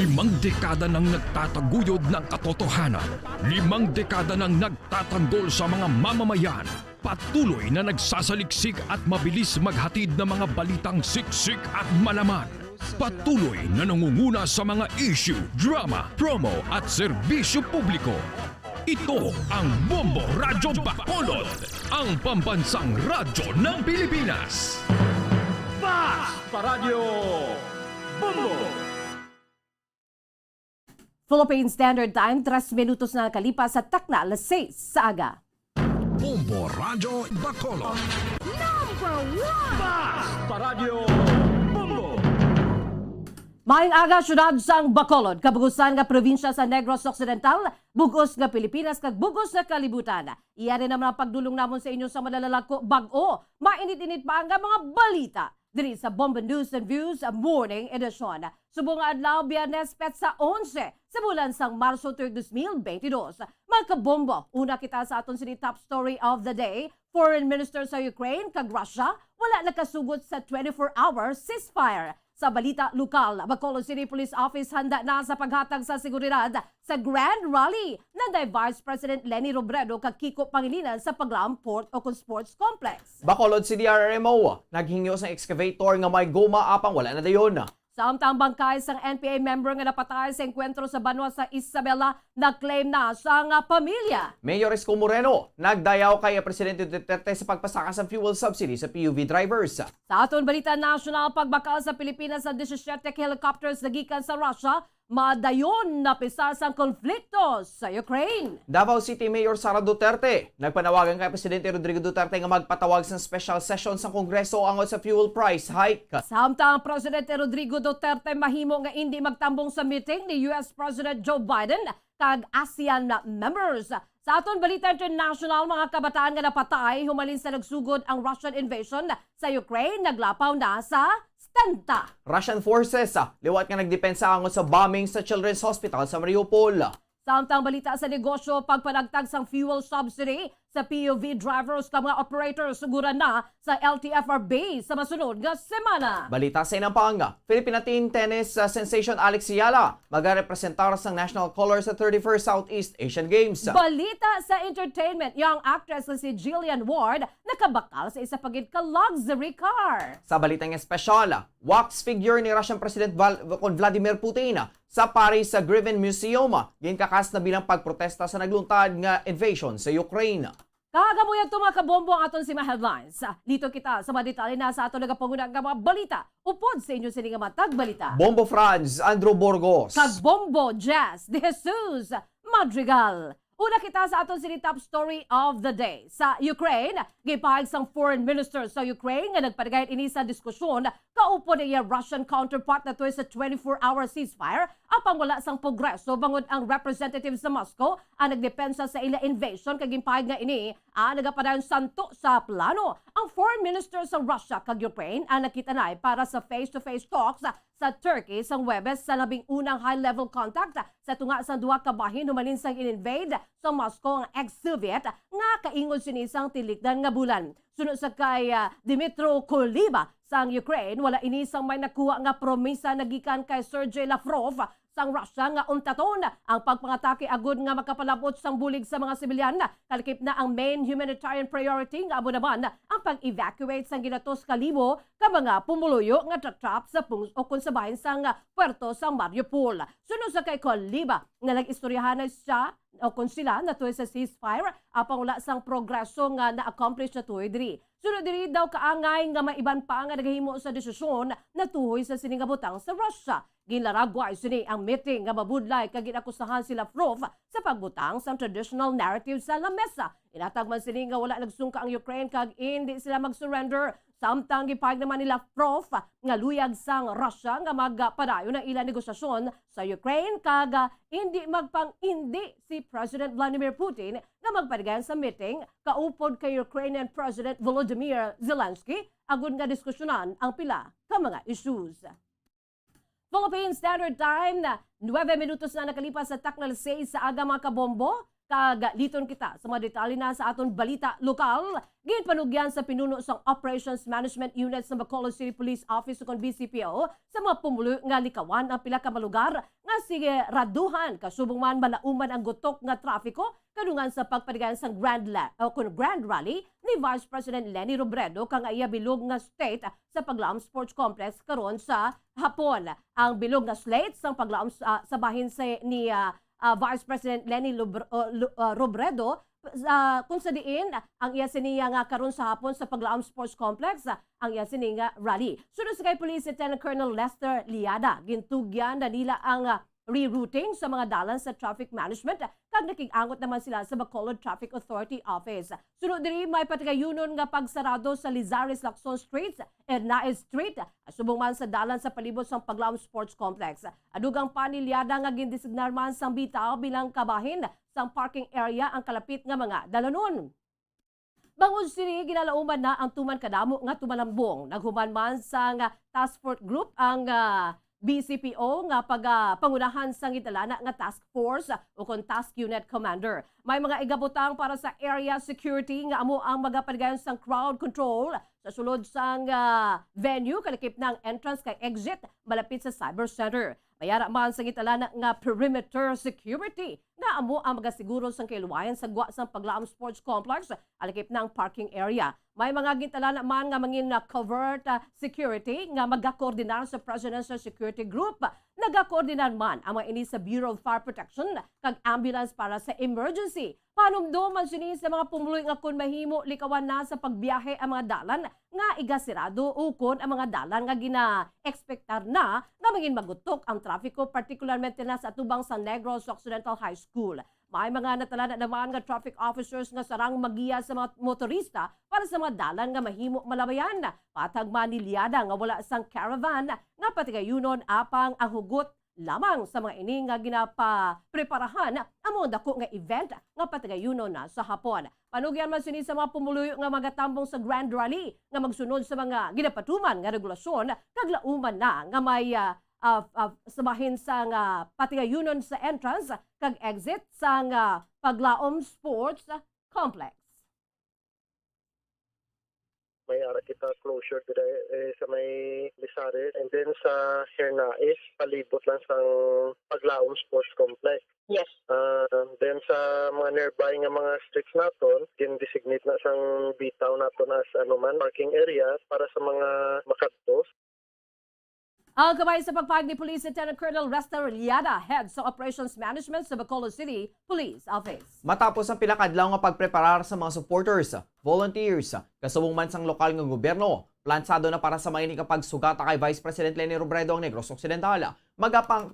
[SPEAKER 8] 5 dekada nang nagtataguyod ng katotohanan. 5 dekada nang nagtatanggol sa mga mamamayan. Patuloy na nagsasaliksik at mabilis maghatid ng mga balitang siksik at malaman. Patuloy na nangunguna sa mga issue, drama, promo at serbisyo publiko. Ito ang Bombo Radyo Bacolod, ang pambansang radyo ng Pilipinas.
[SPEAKER 19] Fast Paradyo Bombo!
[SPEAKER 20] Philippine Standard Time, 3 minutos na nakalipas sa takna, alas 6 sa aga.
[SPEAKER 8] Bombo Radyo Bacolod.
[SPEAKER 19] Number 1! Fast Paradyo Bombo!
[SPEAKER 20] Maayong aga, syudad sang Bacolod, kabugusan nga probinsya sa Negros Occidental, bugos nga Pilipinas, kag bugos nga kalibutan. Iyan naman ang pagdulong namon sa inyo sa malalalako bag-o. Mainit-init pa ang mga balita. Diri sa Bombo News and Views Morning Edition. Subong adlaw Biyernes petsa 11 sa bulan sang Marso 2022. Mga kabombo, una kita sa aton sini top story of the day. Foreign Minister sa Ukraine kag Russia wala nakasugot sa 24-hour ceasefire. Sa balita lokal, Bacolod City Police Office handa na sa paghatag sa seguridad sa Grand Rally ng Vice President Leni Robredo kag Kiko Pangilinan sa Paglaom Port o Sports Complex.
[SPEAKER 6] Bacolod City RRMO, naghingyo sa excavator nga may goma apang wala na dayon.
[SPEAKER 20] Samtang bangkay sang NPA member nga napatay sa enkwentro sa Banwa sa Isabela na-claim na sa nga pamilya.
[SPEAKER 6] Mayor Isko Moreno, nagdayaw kay Presidente Duterte sa pagpasaka sa fuel subsidy sa PUV drivers.
[SPEAKER 20] Sa aton balita national, pagbakal sa Pilipinas sa 17 helicopters nagikan sa Russia, madayon na pisas ang konflikto sa Ukraine.
[SPEAKER 6] Davao City Mayor Sara Duterte, nagpanawagan kay Presidente Rodrigo Duterte nga magpatawag sa special session sa Kongreso angol sa fuel price hike.
[SPEAKER 20] Samtang Presidente Rodrigo Duterte mahimo nga hindi magtambong sa meeting ni US President Joe Biden kag ASEAN members. Sa aton balita international, mga kabataan nga napatay humalin sa nagsugod ang Russian invasion sa Ukraine, naglapaw na sa stenta.
[SPEAKER 6] Russian forces, liwat nga nagdepensa angol sa bombing sa Children's Hospital sa Mariupol.
[SPEAKER 20] Samtang balita sa negosyo, pagpanagtag sang fuel subsidy sa PUV drivers ka mga operators suguran na sa LTFR base sa masunod nga semana.
[SPEAKER 6] Balita sa Inampang, Philippine teen tennis sensation Alex Yala magarepresentar sa national colors sa 31st Southeast Asian Games.
[SPEAKER 20] Balita sa entertainment, young actress na si Jillian Ward nakabakal sa isa pagid ka luxury car.
[SPEAKER 6] Sa balitang espesyal, wax figure ni Russian President Vladimir Putin sa Paris sa Griffin Museum ginkakas na bilang pagprotesta sa nagluntad nga invasion sa Ukraine.
[SPEAKER 20] Kagamuyan tumakabombo ang aton si mga headlines. Dito kita sa mga detalye na sa aton nagapangunang mga balita. Upod sa inyo sining matag balita.
[SPEAKER 6] Bombo Franz, Andrew Burgos.
[SPEAKER 20] Kag Bombo Jazz de Jesus Madrigal. Una kita sa aton sini top story of the day. Sa Ukraine, gipahig sang foreign minister sa Ukraine nga nagpadagayat ini sa diskusyon kaupo niya Russian counterpart na sa 24-hour ceasefire apang wala sang progreso bangod ang representative sa Moscow ang nagdepensa sa ila invasion kag gipahig nga ini nagapadayon santo sa plano. Ang foreign minister sa Russia kag Ukraine ang nakitanay para sa face-to-face talks sa Turkey sa Webes sa labing unang high-level contact sa tunga sa duha ka bahin humalin sang in-invade sa Moscow ang ex-Soviet nga kaingon sinisang tilikdan nga bulan. Sunod sa kay Dmytro Kuleba sang Ukraine, wala inisang may nakuha nga promisa nagikan kay Sergei Lavrov sang Russia nga untaton ang pagpangatake agud nga makapalabot sang bulig sa mga sibilyan. Kalkip na ang main humanitarian priority nga abo naman ang pag-evacuate sang ginatos ka libo ka mga pumuluyo nga trap sa o kung sa bahin sang puerto sang Mariupol. Sunod sa kay Kuleba nga nag-istoryahan siya o kung sila natuloy sa ceasefire apang wala sang progreso nga na-accomplish na tuloy diri. Sunod diri daw kaangay nga maiban pa nga naghimo sa desisyon na tuhoy sa siningabutang sa Russia. Ginlaragway sini ang meeting nga mabudlay kag ginakusahan sila Lavrov sa pagbutang sa traditional narrative sa lamesa. Inatag man sini nga wala nagsungka ang Ukraine kag hindi sila mag-surrender. Samtang gipahig naman nila Lavrov nga luyag sang Russia nga magpadayon ng ilang negosasyon sa Ukraine kag hindi magpang-indi si President Vladimir Putin nga magpadagan sa meeting kaupod kay Ukrainian President Volodymyr Zelensky agud nga diskusyonan ang pila ka mga issues. Philippine Standard Time na 9 minutos na nakalipas sa Taknal 6 sa aga mga kabombo. Kagaliton kita sa mga detalye na sa aton balita lokal. Ginpanugyan sa pinuno sa Operations Management Unit sa Bacolod City Police Office o BCPO sa mga pumulo nga likawan ang pila ka malugar nga sige raduhan kasubong man malauman ang gutok nga trafiko kadungan sa pagpadigan sa Grand Rally ni Vice President Leni Robredo kang iya bilog nga state sa Paglaom Sports Complex karon sa hapon. Ang bilog nga slate sa Paglaom sa bahin ni Vice President Leni Robredo kung sa diin ang iya siniya nga karon sa hapon sa Paglaom Sports Complex ang iya siniya rally. Sunod sa kay Police Lieutenant Colonel Lester Liada, gintugyan na nila ang rerouting sa mga dalan sa traffic management kag nakig-angot naman sila sa Bacolod Traffic Authority Office. Sunod diri may patigayunon nga pagsarado sa Lizares Lacson Street and Naes Street subong man sa dalan sa palibot sa Paglaom Sports Complex. Adugang panilyada nga gindesignar man sang bitaw bilang kabahin sang parking area ang kalapit nga mga dalanon. Bangod sini ginalauman na ang tuman kadamo nga tumalambong. Naghuman man sang task force group ang BCPO nga pangunahan sang italana nga task force o kon task unit commander. May mga igabutang para sa area security nga amo ang magapaligayon sang crowd control sa sulod sang venue kalakip ng entrance kay exit malapit sa cyber center. Mayara man sa gitalana nga perimeter security nga amo ang magasiguro sang kailuwayan sa gwa sang Paglaom Sports Complex alakip ng parking area. May mga gitalana man nga mangin na covert security nga magakoordinar sa Presidential Security Group. Nagakoordinar man ang mga ini sa Bureau of Fire Protection kag ambulance para sa emergency. Panumdo man sini sa mga pumuloy nga kun mahimo likawan na sa pagbiyahe ang mga dalan nga igasirado ukon ang mga dalan nga gina-expectar na nga maging magutok ang trafiko particularmente na sa atubang sa Negros Occidental High School. May mga natalana naman nga traffic officers nga sarang magiya sa mga motorista para sa mga dalan nga mahimo malabayan. Patag maniliada nga wala sang caravan nga patigayunon apang ang hugot lamang sa mga ini nga ginapapreparahan among dako nga event nga patigayunon na sa hapon. Panugyan man sini sa mga pumuluyo nga magatambong sa Grand Rally nga magsunod sa mga ginapatuman nga regulasyon kag lauman na nga may sabahin sa patigayunon sa entrance kag exit sa Paglaom Sports Complex.
[SPEAKER 21] May ara kita closure sa may Lisares and then sa Hernais palibot lang sa Paglaom Sports Complex.
[SPEAKER 11] Yes.
[SPEAKER 21] Then sa mga nearby nga mga streets naton, din-designate na sang bitaw naton as parking area para sa mga makadtos.
[SPEAKER 20] Ang kabay sa pagpahag ni Police Lieutenant Colonel Resta Reliada, Head sa Operations Management sa Bacolod City Police Office.
[SPEAKER 6] Matapos ang pilakadlaw nga pagpreparar sa mga supporters, volunteers, kasubong man sang lokal nga gobyerno, plansado na para sa maini kapag sugata kay Vice President Leni Robredo ang Negros Occidental.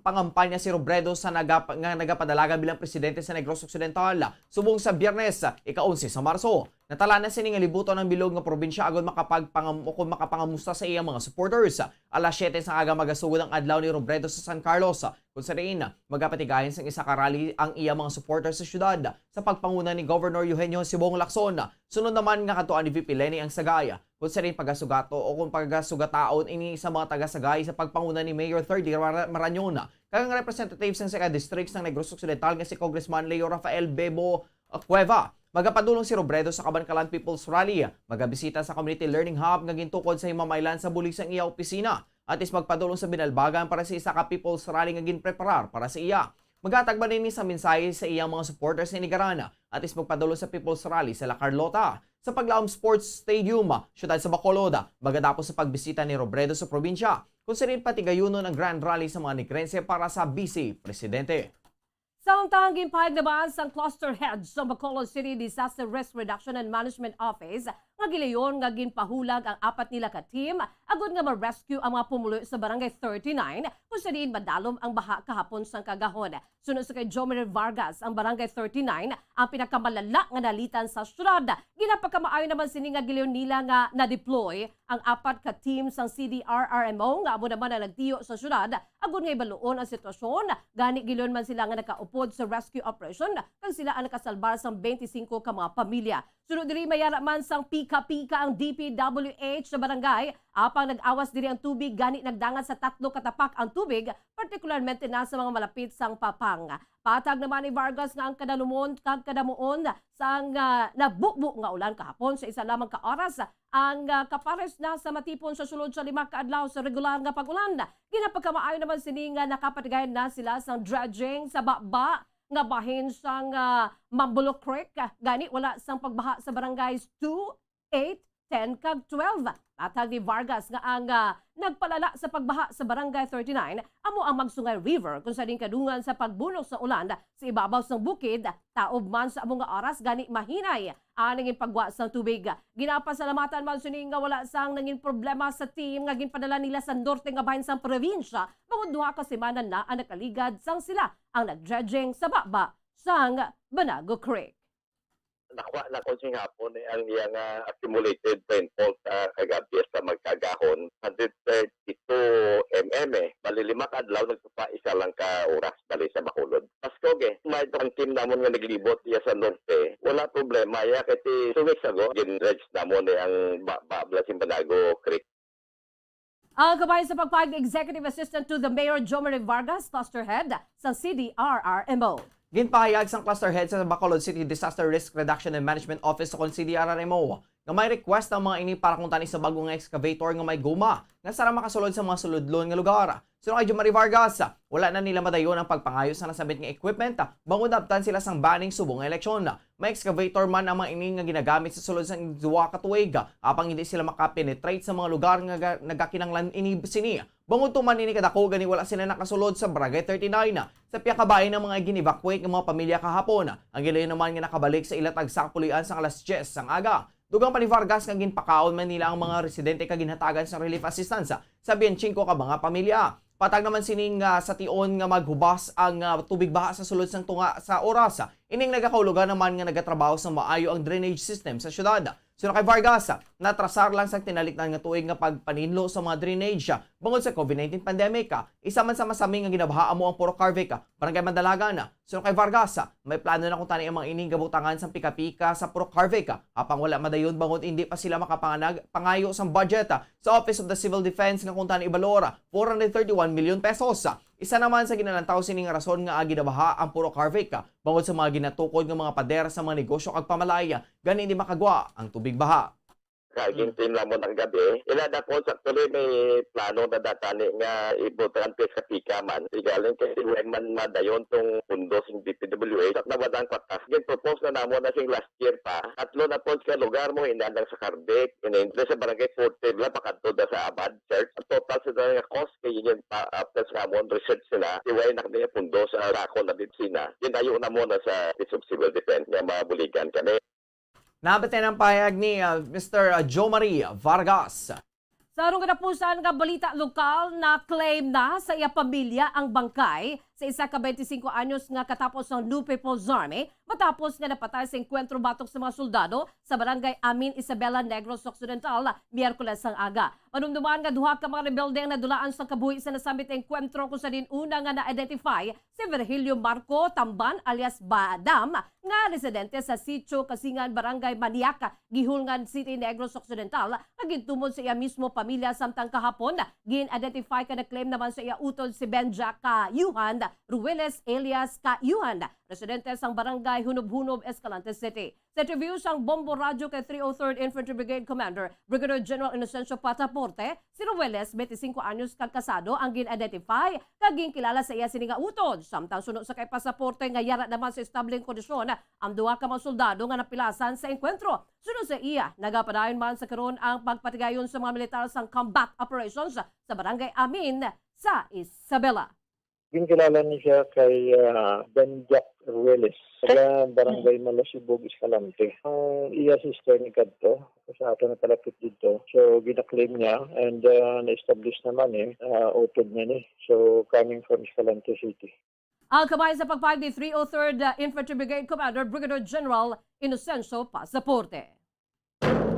[SPEAKER 6] Pangampanya si Robredo sa nagapadalaga bilang presidente sa Negros Occidental subong sa Biyernes, ika-11 sa Marso. Natala na sining libuto ng bilog nga probinsya agad makapangamusta sa iyang mga supporters. Alas 7 sa aga magasugod ang adlaw ni Robredo sa San Carlos. Kung sa rin, magapatigayan sa isa karali ang iyang mga supporters sa syudad sa pagpanguna ni Governor Eugenio Sibong Lacson. Sunod naman nga katuan ni VP Leni ang Sagaya. Kung sa rin pagasugato o kung paggasugataon ini sa mga taga-Sagay sa pagpanguna ni Mayor 3D Marañon. Kagang representatives ng Sega Districts ng Negros Occidental nga si Congressman Leo Rafael Bebo Cueva. Magapadulong si Robredo sa Kabankalan People's Rally. Magabisita sa Community Learning Hub nga gintukod sa Himamaylan sa bulig sa iya opisina. At is magpadulong sa Binalbagan para sa isa ka People's Rally nga ginpreparar para sa iya. Magatagba din sa mensahe sa iyang mga supporters sa Nigarana at is magpadulong sa People's Rally sa La Carlota. Sa Paglaom Sports Stadium, syudad sa Bacolod, magatapos sa pagbisita ni Robredo sa probinsya, kung saan patigayuno ng Grand Rally sa mga Negrense para sa Vice Presidente.
[SPEAKER 20] Samtang ginpahayag naman sa cluster head sa Bacolod City Disaster Risk Reduction and Management Office nga gilayon nga ginpahulag ang apat nila ka team agud nga ma-rescue ang mga pumulo sa Barangay 39 kung sa diin madalom ang baha kahapon sang kagahon. Sunod sa kay Jomer Vargas ang Barangay 39 ang pinakamalala nga nalitan sa syudad. Ginapagkamaayo naman sini nga gilayon nila nga na-deploy ang apat ka team sang CDRRMO nga amo naman na nagtiyo sa syudad agud nga ibaluon ang sitwasyon. Gani gilayon man sila nga nakaupo sa rescue operation kag sila ang nakasalbar sang 25 ka mga pamilya. Sunod diri mayara man sang pika-pika ang DPWH sa barangay apang nag-awas diri ang tubig gani nagdangat sa 3 katapak ang tubig partikularmente na sa mga malapit sang Papang. Patag naman ni Vargas nga ang kadamuon sang nabukbuk nga ulan kahapon sa isa lamang ka oras ang kapares na sa matipon sa sulod sa 5 ka adlaw sa regular nga pag-ulan. Ginapagkamaayo naman sini nga nakapatigayon na sila sang dredging sa baba nga bahin sang Mambulo Creek. Gani wala sang pagbaha sa barangays 2, 8, 10 kag 12. Atag ni Vargas nga ang nagpalala sa pagbaha sa Barangay 39 amo ang Magsungay River kung saan kadungan sa pagbunok sa ulan sa ibabaw sang bukid taob man sa among oras gani mahinay nangin pagwa sang tubig. Ginapasalamatan man sini nga wala sang nangin problema sa team nga ginpadala nila sa norte nga bahin sang probinsya bangod duha ka semana na ang nakaligad sang sila ang nagdredging sa baba sang Banago Creek.
[SPEAKER 22] Nakuha na ko sing hapon ang iyang accumulated rainfall sa kagabi sa magkagahon 132 mm. Bali 5 ka adlaw nagtupa isa lang ka oras bali sa Bacolod. Pasko may ang team namon nga naglibot iya sa norte. Wala problema ya kay 2 weeks ago gin-dredge namon ang babla sa Banago Creek.
[SPEAKER 20] Ang kabayan sa pagpahayag ni Executive Assistant to the Mayor Jomari Vargas, Cluster Head sa CDRRMO.
[SPEAKER 1] Ginpahayag sang Cluster Head sa Bacolod City Disaster Risk Reduction and Management Office sa CDRRMO nga may request ang mga ini para kung tani sa bagong excavator nga may guma nga sara makasulod sa mga suludlon nga lugar. Sino kay Jomari Vargas, wala na nila madayon ang pagpangayo sa nasabit nga equipment bangod naptan sila sang baning subong nga eleksyon. May excavator man ang mga ini nga ginagamit sa sulod sang duwa ka tuig apang hindi sila makapenetrate sa mga lugar nga nagakinanglan ini sini. Bangod tuman ini kadako gani wala sila nakasulod sa Barangay 39 sa piyakabayan ng mga gin-evacuate ng mga pamilya kahapon. Ang gilayon naman nga nakabalik sa ilatag sa pulian sang alas 10 sang aga. Dugang pa ni Vargas nga ginpakaon man nila ang mga residente kaginhatagan sa relief assistance sa 25 ka mga pamilya. Patag naman sining sa tion nga maghubas ang tubig baha sa sulod sang tunga sa oras. Ining nagakaulugan naman nga nagatrabaho sa maayo ang drainage system sa syudad. Sino kay Vargas, natrasar lang sa tinalikdan nga tuig nga pagpaninlo sa mga drainage bangod sa COVID-19 pandemic. Isa man sa masaming nga ginabahaan mo ang Puro Carvic, Barangay Mandalagan. Sino kay Vargas, may plano na kung tani ang mga ining gabutangan sa pika-pika sa Puro Carvic apang wala madayon bangod hindi pa sila makapangayo sa budget sa Office of the Civil Defense nga kung tani ibalora 431 million pesos. Isa naman sa ginalantaw sining rason nga ginabaha ang Puro Carvic bangod sa mga ginatukod nga mga pader sa mga negosyo kag pamalaya gani hindi makagwa ang tubig baha.
[SPEAKER 22] Kagintin lang mo ng gabi. Ilada po sa tuloy may plano na datani nga ibutan sa pika man. Igaling kasi when man madayon tong pundo sing DPWH at nawadang patas. Gin-propose na namo na sing last year pa. Tatlo na po sa lugar mo inandang sa Carvic, inendre sa Barangay 40 lang pakadto da sa Abad Church. Ang total sa nga cost kay yun pa after sa amon research sila. Iway na kaniya pundo sa Rako na din sina. Ginayo na mo na sa Office of Civil Defense nga mabuligan kani.
[SPEAKER 1] Nabate ng pahayag ni Mr. Jomari Vargas.
[SPEAKER 20] Sa arong katapusan nga balita lokal na claim na sa iya pamilya ang bangkay sa isa ka 25 anyos nga katapos ng New People's Army matapos nga napatay sa enkwentro batok sa mga soldado sa Barangay Amin Isabela, Negros Occidental, Miyerkules ang aga. Manumduman nga duha ka mga rebelde ang nadulaan sa kabuhi sa nasambit enkwentro kung sa din una nga na-identify si Virgilio Marco Tamban alias Badam nga residente sa Sitio Kasingan, Barangay Maniaca, Gihulngan City, Negros Occidental, nagintumod sa iya mismo pamilya samtang kahapon gin-identify ka na claim naman sa iya utol si Benja Kayuhan Rueles alias Kayuhan, residente sang Barangay Hunob-Hunob, Escalante City. Sa interview sang Bombo Radio kay 303rd Infantry Brigade Commander Brigadier General Inocencio Pataporte, si Rueles, 25 anyos kag kasado ang gin-identify kag kilala sa iya sininga utod. Samtang sunod sa kay pasaporte nga yara naman sa establing kondisyon ang duha ka mga soldado nga napilasan sa enkwentro. Sunod sa iya, nagapadayon man sa karon ang pagpatigayon sa mga militar sang combat operations sa Barangay Amin sa Isabela.
[SPEAKER 21] Kinkilala niya siya kay Benja Rueles sa Barangay Malasibog, Escalante. Ang iya sister ni Kadto sa ato na palapit dito. So gina-claim niya and na-establish naman utod niya ni. So coming from Escalante City.
[SPEAKER 20] Ang kabayan sa pagpahayag ni 303rd Infantry Brigade Commander Brigadier General Inocencio Pasaporte.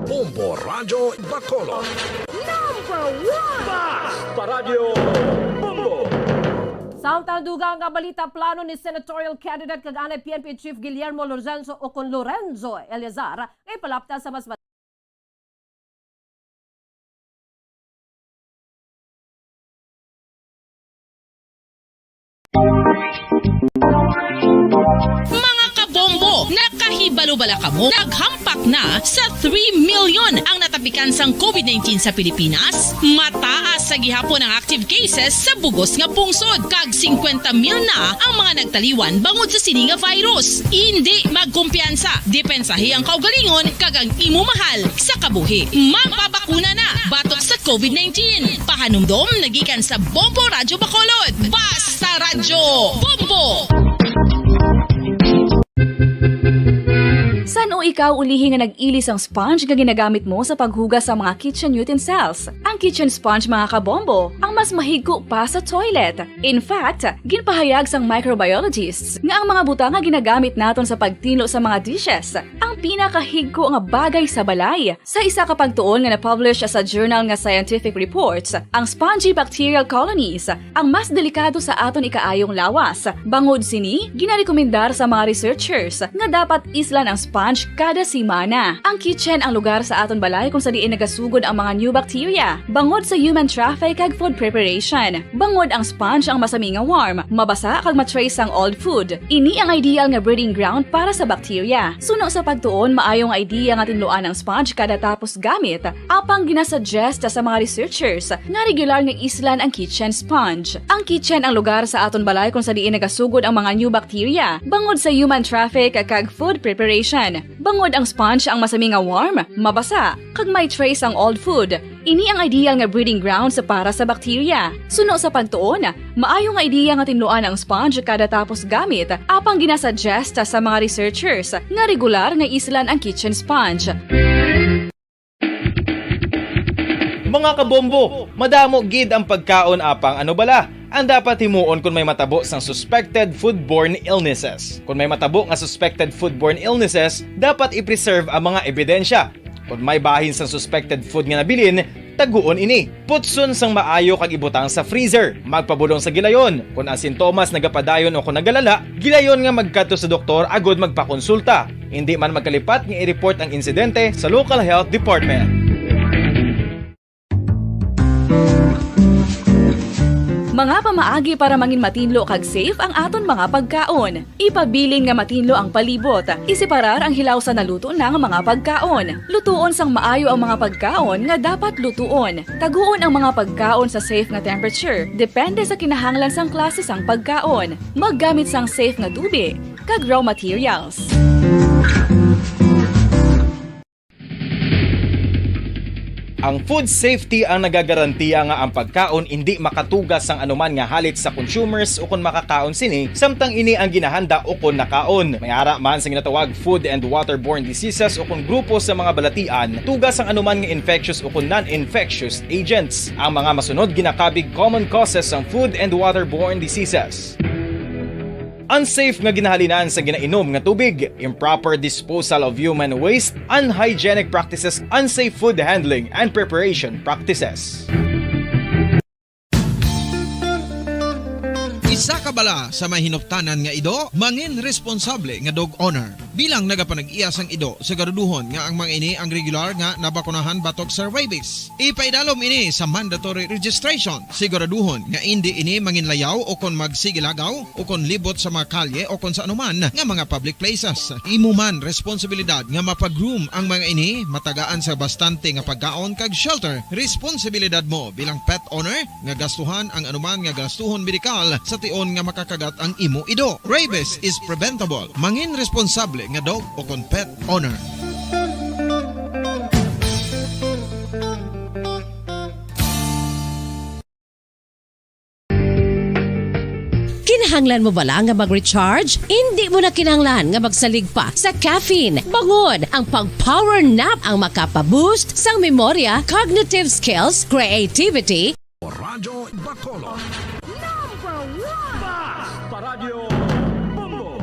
[SPEAKER 8] Bombo Radio Bacolod.
[SPEAKER 13] Number 1!
[SPEAKER 19] Basta Radio Bombo!
[SPEAKER 20] Samtang dugang nga balita plano ni senatorial candidate kag anay PNP Chief Guillermo Lorenzo Ocon Lorenzo Eleazar ay palapta sa mas
[SPEAKER 18] Mga kabombo, nakahibalo-bala ka mo? Naghampak na sa 3 million ang natapikan sang COVID-19 sa Pilipinas. Mataas sa gihapon ang active cases sa bugos nga pungsod. Kag 50 mil na ang mga nagtaliwan bangod sa sini nga virus. Hindi magkumpiyansa. Depensahi ang kaugalingon kag ang imo mahal sa kabuhi. Magpabakuna na batok sa COVID-19. Pahanumdom nagikan sa Bombo Radio Bacolod. Basta Radio Bombo!
[SPEAKER 12] San o ikaw ulihi nga nag-ilis ang sponge nga ginagamit mo sa paghugas sa mga kitchen utensils? Ang kitchen sponge mga kabombo, ang mas mahigko pa sa toilet. In fact, ginpahayag sang microbiologists nga ang mga butang nga ginagamit naton sa pagtilo sa mga dishes ang pinakahigko nga bagay sa balay. Sa isa ka pagtuon nga na-publish sa journal nga Scientific Reports, ang spongy bacterial colonies ang mas delikado sa aton ikaayong lawas. Bangod sini, ginarekomendar sa mga researchers nga dapat islan ang sponge sponge kada simana. Ang kitchen ang lugar sa aton balay kung sa diin nagasugod ang mga new bacteria. Bangod sa human traffic kag food preparation. Bangod ang sponge ang masami nga warm, mabasa kag matrace ang old food. Ini ang ideal nga breeding ground para sa bacteria. Suno sa pagtuon, maayong idea nga tinluan ang sponge kada tapos gamit. Apang ginasuggest sa mga researchers nga regular nga islan ang kitchen sponge. Ang kitchen ang lugar sa aton balay kung sa diin nagasugod ang mga new bacteria. Bangod sa human traffic kag food preparation. Bangod ang sponge ang masami nga warm, mabasa, kag may trace ang old food. Ini ang ideal nga breeding ground sa para sa bacteria. Suno sa pagtuon, maayong nga idea nga tinluan ang sponge kada tapos gamit. Apang ginasuggest sa mga researchers nga regular nga islan ang kitchen sponge.
[SPEAKER 2] Mga kabombo, madamo gid ang pagkaon apang ano bala. Ang dapat himuon kung may matabo sang suspected foodborne illnesses. Kung may matabo nga suspected foodborne illnesses, dapat i-preserve ang mga ebidensya. Kung may bahin sang suspected food nga nabilin, taguon ini. Putson sang maayo kag ibutang sa freezer. Magpabulong sa gilayon. Kung ang sintomas nagapadayon o kung nagalala, gilayon nga magkadto sa doktor agod magpakonsulta. Hindi man magkalipat nga i-report ang insidente sa local health department.
[SPEAKER 12] Mga pamaagi para mangin matinlo kag safe ang aton mga pagkaon. Ipabilin nga matinlo ang palibot. Isiparar ang hilaw sa naluto na nga mga pagkaon. Lutuon sang maayo ang mga pagkaon nga dapat lutuon. Taguon ang mga pagkaon sa safe nga temperature. Depende sa kinahanglan sang klase sang pagkaon. Maggamit sang safe nga tubig kag raw materials.
[SPEAKER 2] Ang food safety ang nagagarantiya nga ang pagkaon hindi makatugas sang anuman nga halit sa consumers o kung makakaon sini, samtang ini ang ginahanda o kung nakaon. May ara man sa ginatawag food and waterborne diseases o kung grupo sa mga balatian, tugas ang anuman nga infectious o kung non-infectious agents. Ang mga masunod ginakabig common causes ng food and waterborne diseases. Unsafe nga ginahalinan sa ginainom nga tubig, improper disposal of human waste, unhygienic practices, unsafe food handling and preparation practices.
[SPEAKER 3] Isa ka bala sa may hinuptanan nga ido, mangin responsable nga dog owner. Bilang nagapanag-iyas ang ido, siguraduhon nga ang mga ini ang regular nga nabakunahan batok sa rabies. Ipaidalom ini sa mandatory registration. Siguraduhon nga hindi ini manginlayaw o kon magsigilagaw o kon libot sa mga kalye o kon sa anuman nga mga public places. Imo man responsibilidad nga mapag-groom ang mga ini, matagaan sa bastante nga pagkaon kag shelter. Responsibilidad mo bilang pet owner nga gastuhan ang anuman nga gastuhon medikal sa tion nga makakagat ang imo ido. Rabies is preventable. Mangin responsable nga dog o kon pet owner.
[SPEAKER 14] Kinahanglan mo bala nga mag-recharge? Hindi mo na kinahanglan nga magsalig pa sa caffeine. Bangod ang pag-power nap ang makapaboost sang memorya, cognitive skills, creativity.
[SPEAKER 8] Radyo Bacolod.
[SPEAKER 19] Radio Bombo.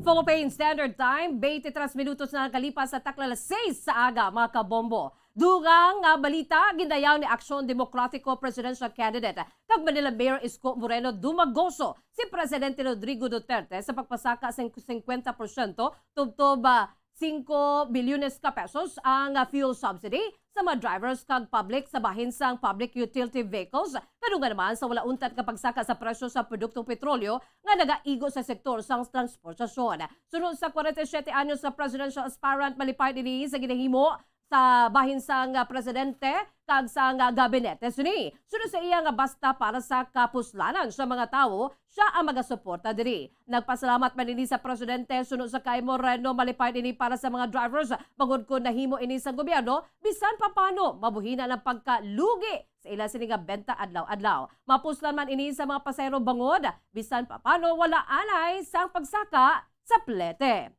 [SPEAKER 20] Philippine Standard Time, 23 minutos na nakalipas sa takla 6 sa aga, mga kabombo. Dugang nga balita, gindayaw ni Aksyon Demokratiko Presidential Candidate kag Manila Mayor Isko Moreno Dumagoso si Presidente Rodrigo Duterte sa pagpasaka sa 50% tubtob 5 bilyones ka pesos ang fuel subsidy sa mga drivers kag public sa bahin sang public utility vehicles. Kadungan naman sa wala untat nga pagsaka sa presyo sa produktong petrolyo nga nagaigo sa sektor sang transportasyon. Sunod sa 47 anyos sa presidential aspirant, malipay din sa ginahimo sa bahin sang presidente kag sang gabinete sini. Sunod sa iya nga basta para sa kapuslanan sa mga tawo, siya ang magasuporta diri. Nagpasalamat man ini sa presidente sunod sa kay Moreno, malipay ini para sa mga drivers bangod ko nahimo ini sa gobyerno bisan pa paano mabuhina ng pagkalugi sa ila sini nga benta adlaw-adlaw. Mapuslan man ini sa mga pasahero bangod bisan pa paano wala anay sang pagsaka sa plete.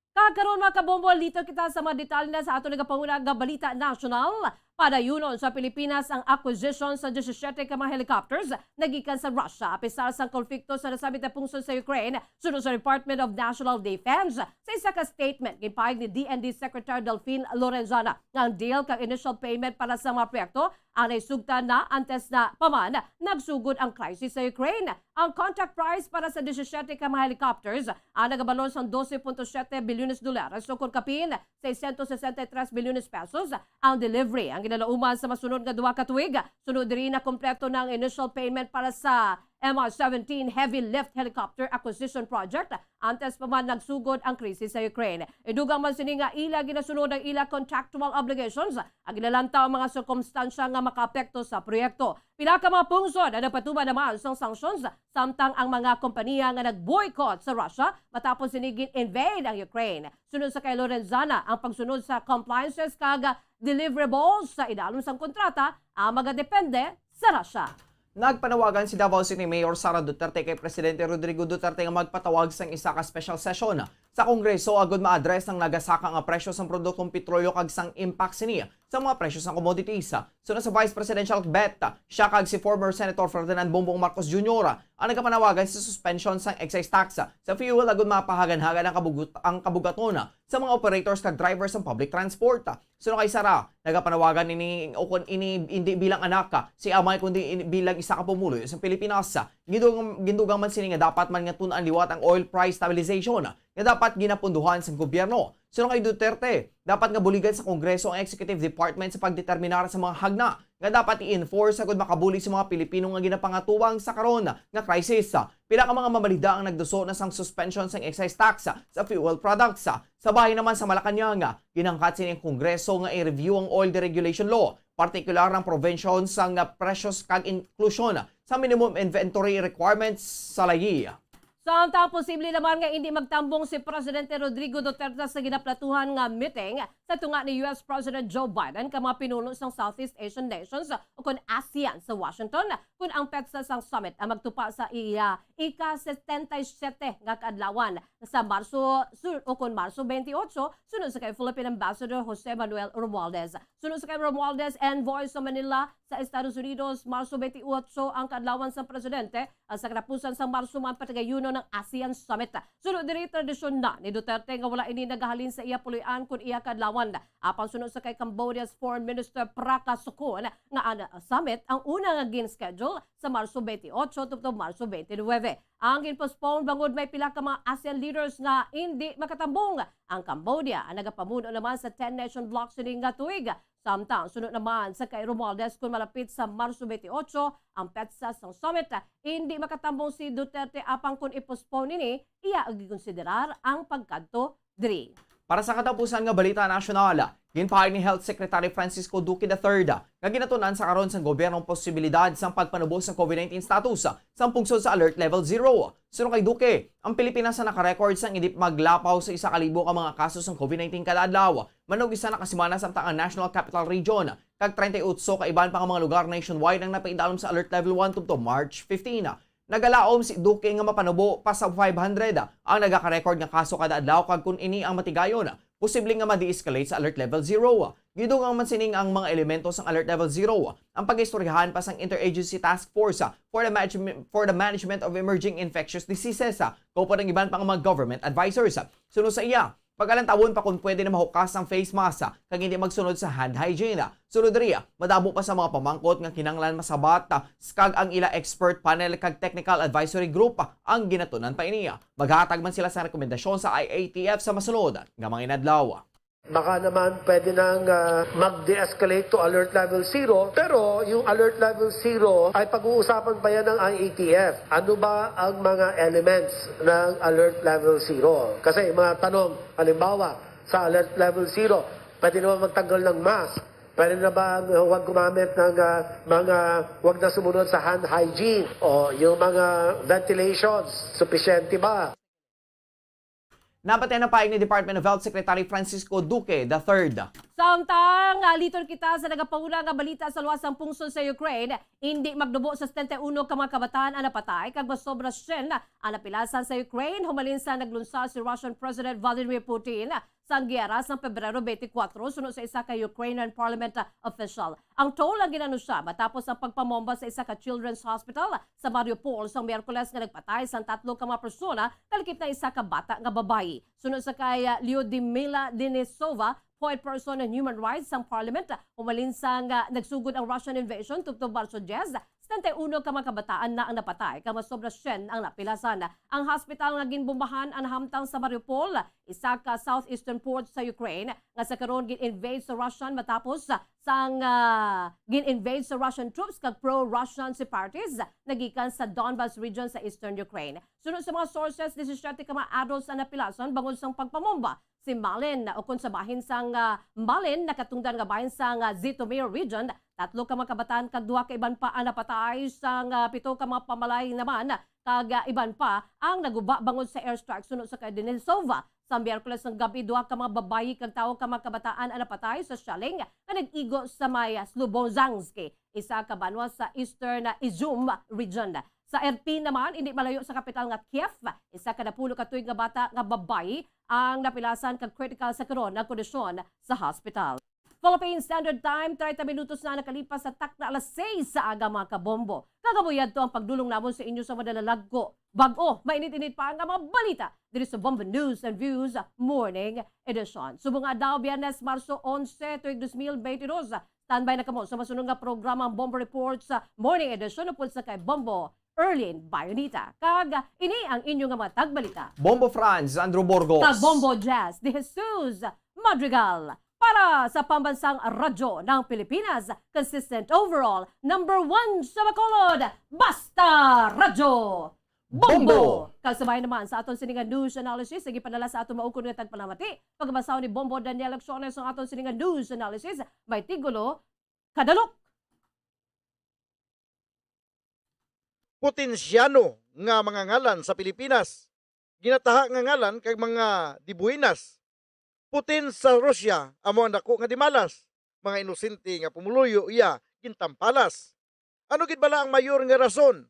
[SPEAKER 20] Kakaroon mga kabombo, dito kita sa mga detalye na sa ato nagapangunang balita national. Padayunon sa Pilipinas ang acquisition sa 17 ka mga helicopters nagikan sa Russia. Apisar sa konflikto sa nasabit na pungsod sa Ukraine, sunod sa Department of National Defense. Sa isa ka statement, gipahig ni DND Secretary Delphine Lorenzana nga ang deal kang initial payment para sa mga proyekto ang naisugtan na antes na paman nagsugod ang crisis sa Ukraine. Ang contract price para sa 17 ka mga helicopters ang nagabalon sa $12.7 bilyones o kung kapin 663 bilyones pesos ang delivery. Ang ginalauman sa masunod nga duwa ka tuig, sunod rin na kompleto ng initial payment para sa MR-17 Heavy Lift Helicopter Acquisition Project antes pa man nagsugod ang krisis sa Ukraine. Idugang man sini nga ila ginasunod ang ila contractual obligations ang ginalantaw ang mga sirkumstansya nga makaapekto sa proyekto. Pila ka mga pungsod na napatuman naman sa sanctions samtang ang mga kompanya nga nag-boycott sa Russia matapos sinigin invade ang Ukraine. Sunod sa kay Lorenzana ang pagsunod sa compliances kag deliverables sa idalom sang kontrata ang magadepende sa Russia.
[SPEAKER 1] Nagpanawagan si Davao City Mayor Sara Duterte kay Presidente Rodrigo Duterte nga magpatawag sang isa ka special session sa Kongreso agud ma-address ang nagasaka nga presyo sang produktong petrolyo kag sang impact sini sa mga presyo sang commodities. Sunod sa Vice Presidential bet, siya kag si former Senator Ferdinand Bongbong Marcos Jr. ang nagpanawagan sa suspension sang excise tax sa fuel agud mapahagan-hagan ang kabugaton sa mga operators kag drivers ng public transport. Sunod kay Sara, nagpanawagan ini hindi bilang anak si amay kundi bilang isa ka pumuloy sa Pilipinas. Gindugang man sini nga dapat man nga tun-an liwat ang oil price stabilization nga dapat ginapunduhan sa gobyerno. Sunod kay Duterte, dapat nga buligan sa Kongreso ang Executive Department sa pagdeterminar sa mga hagna nga dapat i-enforce agud makabuli sa mga Pilipino nga ginapangatuwang sa karon nga crisis. Pila ka mga mamalida ang nagduso na sang suspension sang excise tax sa fuel products. Sa bahay naman sa Malacañang, ginangkat sini ang Kongreso nga i-review ang oil deregulation law, partikular ang provision sang precious kag inclusion sa minimum inventory requirements sa layi.
[SPEAKER 20] Samtang posible naman nga hindi magtambong si Presidente Rodrigo Duterte sa ginaplatuhan nga meeting sa tunga ni US President Joe Biden ka mga pinuno ng Southeast Asian nations o kun ASEAN sa Washington kun ang petsa sang summit ang magtupa sa ika-77 nga kaadlawan sa Marso 28 sunod sa kay Philippine Ambassador Jose Manuel Romualdez. Sunod sa kay Romualdez envoy sa Manila sa Estados Unidos Marso 28 ang kaadlawan sa presidente sa katapusan sa Marso man patagayuno ng ASEAN Summit. Sunod diri tradisyon na ni Duterte nga wala ini nagahalin sa iya puloy-an kun iya kadlawan. Apan sunod sa kay Cambodia's Foreign Minister Praka Sukon nga ang summit ang una nga gin-schedule sa Marso 28 tupto Marso 29. Ang gin-postpone bangod may pila ka mga ASEAN leaders nga hindi makatambong. Ang Cambodia ang nagapamuno naman sa 10-nation bloc sining nga tuig. Samtang sunod naman sa kay Romualdez kung malapit sa Marso 28 ang petsa ng summit, hindi makatambong si Duterte apang kung i-postpone ini, iya ang gikonsiderar ang pagkadto diri.
[SPEAKER 1] Para sa katapusan nga balita nasyonal, ginpahayag ni Health Secretary Francisco Duque III nga ginatunan sa karon sang gobyernong posibilidad sang pagpanubos sa COVID-19 status sa pungsod sa Alert Level 0. Sunod kay Duque, ang Pilipinas na nakarecord sang hindi maglapaw sa 1,000 ka mga kasos ng COVID-19 kada adlaw. Manog isa na kasimana samtang ang National Capital Region kag 38 ka iban pa nga mga lugar nationwide ang napaidalom sa Alert Level 1 tupto March 15. Nagalaom si Duque nga mapanubo pa sa 500 ang nagaka-record nga kaso kada adlaw kag kun ini ang matigayon, posible nga ma-de-escalate sa Alert Level 0. Gidugang man sining ang mga elemento sang Alert Level 0 ang pag-istoryahan pa sang Interagency Task Force for the Management of Emerging Infectious Diseases kaupo ng iban pa nga mga government advisors. Sunod sa iya, pag-alantawon pa kung pwede na mahukas ang face mask kag hindi magsunod sa hand hygiene. Sunod riya, madamo pa sa mga pamangkot nga kinanglan masabat kag ang ila expert panel kag technical advisory group ang ginatunan pa iniya. Maghatag man sila sa rekomendasyon sa IATF sa masunod nga mga inadlaw.
[SPEAKER 10] Baka naman pwede nang mag-de-escalate to alert level 0, pero yung alert level 0 ay pag-uusapan pa yan ng IATF. Ano ba ang mga elements ng alert level 0? Kasi mga tanong, halimbawa, sa alert level 0, pwede naman magtanggal ng mask. Pwede na ba huwag gumamit ng huwag na sumunod sa hand hygiene? O yung mga ventilations, sufficiente ba?
[SPEAKER 1] Napatay na paig ni Department of Health Secretary Francisco Duque III.
[SPEAKER 20] Samtang liton kita sa nagapauna nga balita sa luwasang pungsod sa Ukraine, hindi magdubo sa 71 ka mga kabataan ang napatay kag masobra siya ang napilasan sa Ukraine humalin sa naglunsa si Russian President Vladimir Putin sa giyera sa Pebrero 24 sunod sa isa ka Ukrainian parliament official. Ang toll ang ginanusya matapos ang pagpamomba sa isa ka children's hospital sa Mariupol sa Miyerkules nga nagpatay sa 3 ka mga persona kalkip na isa ka bata nga babayi. Sunod sa kay Lyudmila Denisova, point person on human rights sa parliament, umalin sa nagsugod ang Russian invasion tubtob Marso 10, 71 ka mga kabataan na ang napatay, kamasobra siya ang napilasan. Ang hospital nga ginbombahan ang hamtang sa Mariupol, isa ka southeastern port sa Ukraine, nga sa karon gin-invade sa Russian matapos sang gin-invade sa Russian troops kag pro-Russian separatists nagikan sa Donbas region sa eastern Ukraine. Sunod sa mga sources, 17 ka mga adults ang napilasan bangod sang pagpamomba. Si Malin o kung sa bahin sang Malin nakatungdan nga bahin sang Zhytomyr region, 3 ka mga kabataan kag 2 ka iban pa ang napatay sang 7 ka mga pamalay naman kag iban pa ang naguba bangod sa airstrike sunod sa kay Denisova. Sa Miyerkules ng gabi 2 ka mga babayi kag tawo ka mga kabataan ang napatay sa shelling nga nag-igo sa may Slobozhansky, isa ka banwa sa eastern Izum region. Sa RP naman, hindi malayo sa kapital nga Kiev, isa ka 10 ka tuig nga bata nga babayi ang napilasan kag critical sa karon nga kondisyon sa hospital. Philippine Standard Time, 30 minutos na nakalipas sa takna alas 6 sa aga mga kabombo. Kagabuyad to ang pagdulong namon sa inyo sa madalalagko. Bag-o, mainit-init pa ang mga balita dito sa Bombo News and Views Morning Edition. Subong adlaw, Biyernes, Marso 11, tuig 2022. Standby na kamo sa masunod nga programa ang Bombo Reports Morning Edition upod sa kay Bombo Erlin Bayonita. Kag ini ang inyong mga tagbalita.
[SPEAKER 1] Bombo Franz, Andrew Borgos.
[SPEAKER 20] Kag Bombo Jazz, de Jesus Madrigal. Para sa pambansang radyo ng Pilipinas, consistent overall, #1 sa Bacolod, Basta Radyo Bombo! Kasabay naman sa aton siningan news analysis, sige panala sa aton maukon nga tagpalamati. Pagbasaw ni Bombo Daniel Acciones ang aton siningan news analysis, may tigulo, kadalok.
[SPEAKER 7] Potensyano nga mga ngalan sa Pilipinas. Ginataha nga ngalan kay mga dibuinas. Putin sa Russia amo ang dako nga dimalas. Mga inosente nga pumuluyo iya gintampalas. Ano gid bala ang mayor nga rason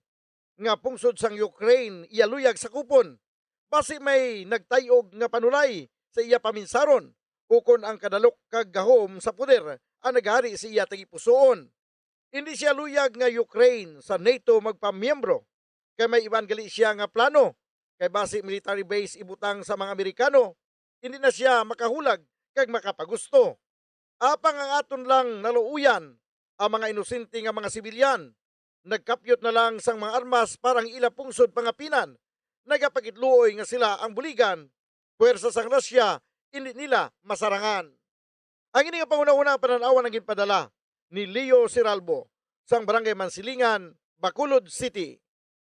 [SPEAKER 7] nga pungsod sang Ukraine iya luyag sa kupon? Basi may nagtayog nga panulay sa iya paminsaron ukon ang kadalok kag gahom sa poder ang naghari sa iya tagipusoon. Hindi siya luyag nga Ukraine sa NATO magpamiyembro kay may iban gali siya nga plano kay base military base ibutang sa mga Amerikano. Hindi na siya makahulag kag makapagusto. Apang ang aton lang naluuyan ang mga inosente nga mga sibilyan. Nagkapyot na lang sang mga armas parang ila pungsod pangapinan. Nagapagitluoy nga sila ang buligan. Puwersa sang Russia, hindi nila masarangan. Ang ini nga panguna-una pananawan ang ginpadala ni Leo Siralbo sang Barangay Mansilingan, Bacolod City.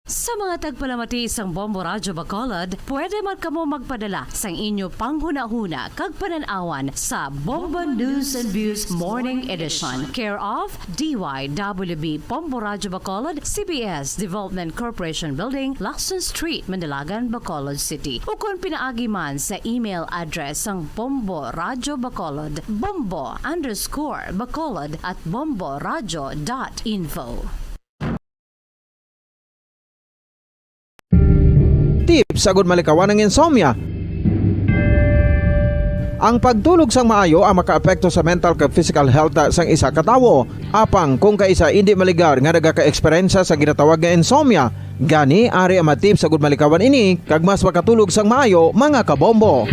[SPEAKER 14] Sa mga tagpalamati sang Bombo Radyo Bacolod, pwede man kamo magpadala sang inyo panghuna-huna kag pananawan sa Bombo News and Views Morning Edition. Care of DYWB Bombo Radyo Bacolod, CBS Development Corporation Building, Lacson Street, Mandalagan, Bacolod City. O kung pinaagi man sa email address sang Bombo Radyo Bacolod, bombo_bacolod@bomboradyo.info.
[SPEAKER 3] Tips sagud malikawan ng insomnia. Ang pagtulog sang maayo ang makaapekto sa mental kag physical health sang isa ka tawo. Apang kung kaisa hindi maligar nga nagaka-eksperyensya sa ginatawag nga insomnia, gani ari ang tips sagud malikawan ini kag mas makatulog sang maayo mga kabombo.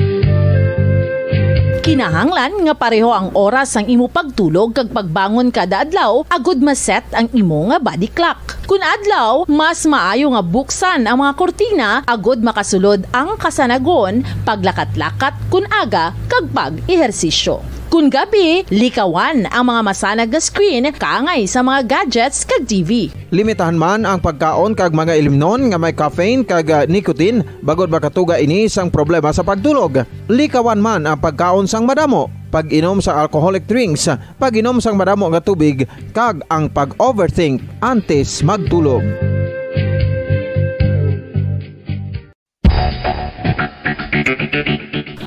[SPEAKER 4] Kinahanglan nga pareho ang oras ang imo pagtulog kag pagbangon kada adlaw agud maset ang imo nga body clock. Kun adlaw, mas maayo nga buksan ang mga kortina agud makasulod ang kasanagon, paglakat-lakat kun aga kag pag-ehersisyo. Kun gabi, likawan ang mga masanag nga screen kaangay sa mga gadgets kag TV.
[SPEAKER 3] Limitahan man ang pagkaon kag mga ilimnon nga may caffeine kag nicotine bagod makatuga ini sang problema sa pagtulog. Likawan man ang pagkaon sang madamo, pag-inom sa alcoholic drinks, pag-inom sang madamo nga tubig kag ang pag-overthink antes magtulog.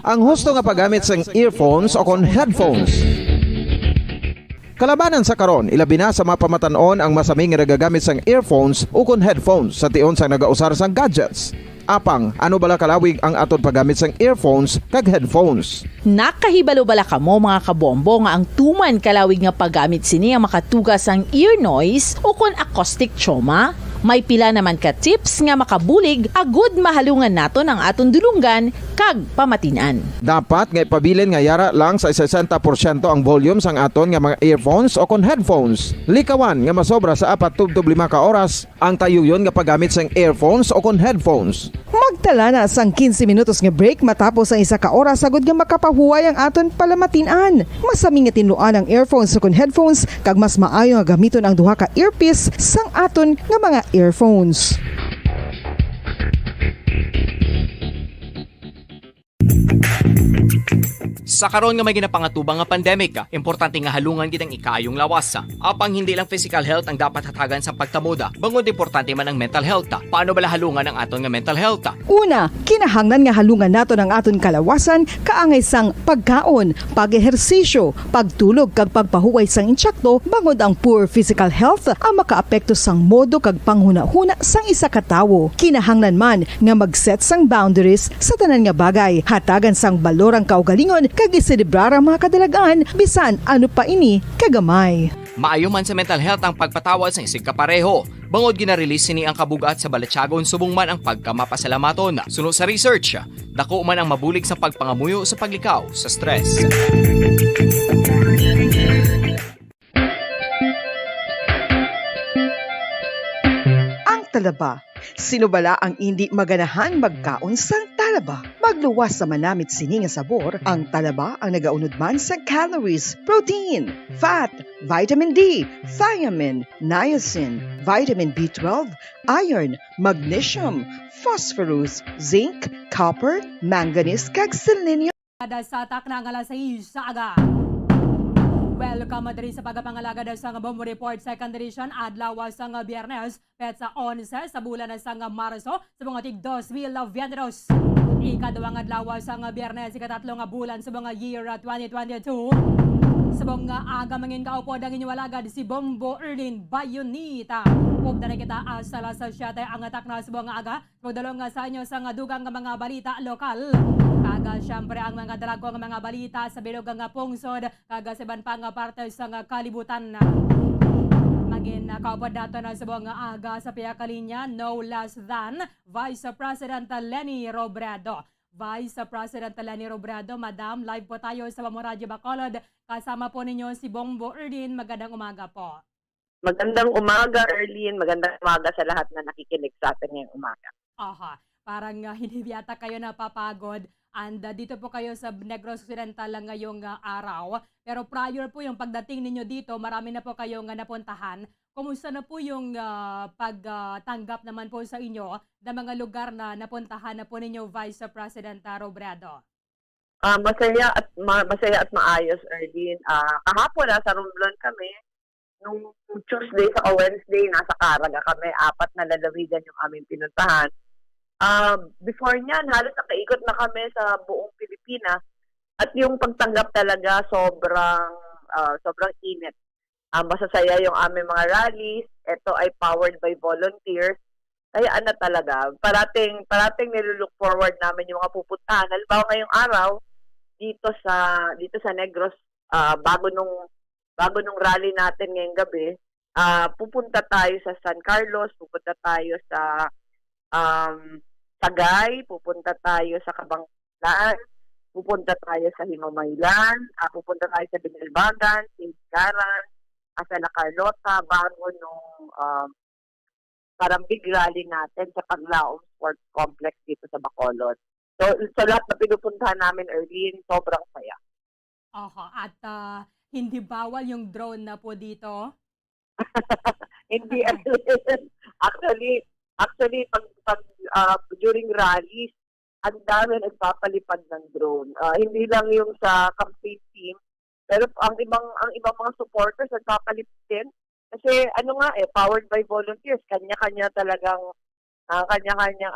[SPEAKER 3] Ang husto nga paggamit sang earphones o kon headphones. Kalabanan sa karon, ilabi na sa mapamatanon ang masaming nga nagagamit sang earphones o kon headphones sa tion sang nagausar sang gadgets. Apang, ano bala kalawig ang aton paggamit sang earphones kag headphones?
[SPEAKER 4] Nakahibalo bala kamo mga kabombo nga ang tuman kalawig nga paggamit sini ang makatugas ang ear noise o kon acoustic trauma? May pila naman ka tips nga makabulig agud mahalungan naton ang aton dulunggan kag pamatinan.
[SPEAKER 3] Dapat nga ipabilin nga yara lang sa 60% ang volume sang aton nga mga earphones o kon headphones. Likawan nga masobra sa 4 tub 5 ka oras ang tayuyon nga paggamit sang earphones o kon headphones.
[SPEAKER 5] Magtala na sang 15 minutos nga break matapos ang 1 ka oras sagod nga makapahuway ang aton palamatinan. Masami nga tinluan ang earphones o kon headphones kag mas maayo nga gamiton ang duha ka earpiece sang aton nga mga earphones.
[SPEAKER 6] Sa karon nga may ginapangatubang nga pandemic, importante nga halungan gid ang ikayong lawas. Apang hindi lang physical health ang dapat hatagan sa pagtamuda, bangod importante man ang mental health. Paano bala halungan ang aton nga mental health?
[SPEAKER 5] Una, kinahanglan nga halungan naton ang aton kalawasan kaangay sang pagkaon, pag-ehersisyo, pagtulog kag pagpahuway sang insyakto bangod ang poor physical health ang makaapekto sang modo kag panghuna-huna sang isa ka tawo. Kinahanglan man nga mag-set sang boundaries sa tanan nga bagay, hatagan sang balorang kaugalingon kag iselebrar ang mga kadalagan bisan ano pa ini kagamay.
[SPEAKER 6] Maayo man sa mental health ang pagpatawad sa isig kapareho. Bangod ginarelease ni ang kabugat sa Balatyagon subong man ang pagkamapasalamaton. Suno sa research, dako man ang mabulig sa pagpangamuyo sa paglikaw sa stress.
[SPEAKER 5] Ang talaba. Sino bala ang hindi maganahan magkaon sang talaba? Magluwas sa manamit sini nga sabor, ang talaba ang nagaunod man sa calories, protein, fat, vitamin D, thiamine, niacin, vitamin B12, iron, magnesium, phosphorus, zinc, copper, manganese, kag selenium.
[SPEAKER 20] Sa atak na ang alas 6 sa aga. Welcome diri sa pagapangalaga sa Bombo Report Second Edition adlaw sa Biyernes petsa 11 sa bulan sa Marso sa mga tig 2022. Ikadawang adlaw sa Biyernes ikatatlong bulan sa mga year 2022. Sa mga aga mangin kaupod ang inyong alagad si Bombo Erlin Bayonita. Upda na kita sa alas 7 ang atak na sa mga aga. Pagdalong sa inyo sa dugang mga balita lokal. Kaga siyempre ang mga dalagong mga balita sa bilog nga pungsod kaga sa iban pa nga parte sa kalibutan na. Maging kaupod dato na sa mga aga sa piyakalinya no less than Vice President Leni Robredo. Vice President Leni Robredo, Madam, live po tayo sa Radyo Bacolod. Kasama po ninyo si Bombo Erlin. Magandang umaga po.
[SPEAKER 16] Magandang umaga, Erlin. Magandang umaga sa lahat na nakikinig sa atin ngayong umaga.
[SPEAKER 20] Aha, parang hindi yata kayo napapagod. And dito po kayo sa Negros Occidental ngayong araw. Pero prior po yung pagdating ninyo dito, marami na po kayong napuntahan. Kumusta na po yung pagtanggap naman po sa inyo ng mga lugar na napuntahan na po ninyo, Vice President Robredo?
[SPEAKER 16] Masaya at maayos, Erlin. Kahapon nasa Romblon kami. Nung Tuesday sa Wednesday, nasa Caraga kami. 4 na lalawigan yung aming pinuntahan. Before niyan, halos nakaikot na kami sa buong Pilipinas. At yung pagtanggap talaga sobrang init. Masasaya yung aming mga rallies. Ito ay powered by volunteers. Kaya talaga, parating nilulook forward namin yung mga pupuntahan. Halimbawa ngayong araw, dito sa Negros, bago nung rally natin ngayong gabi, pupunta tayo sa San Carlos, pupunta tayo sa Sagay, pupunta tayo sa Kabanglaan, pupunta tayo sa Himamaylan, pupunta tayo sa Binilbagan, Singaran, sa La Carlota, bago nung parang big rally natin sa Paglaom Sports Complex dito sa Bacolod. So, sa lahat na pinupuntahan namin, Erlin, sobrang saya.
[SPEAKER 20] At hindi bawal yung drone na po dito?
[SPEAKER 16] Hindi. Actually, pag during rallies, ang dami nagpapalipad ng drone. Hindi lang yung sa campaign team, pero ang ibang mga supporters nagpapalipad din. Kasi powered by volunteers, kanya-kanya talagang kanya-kanyang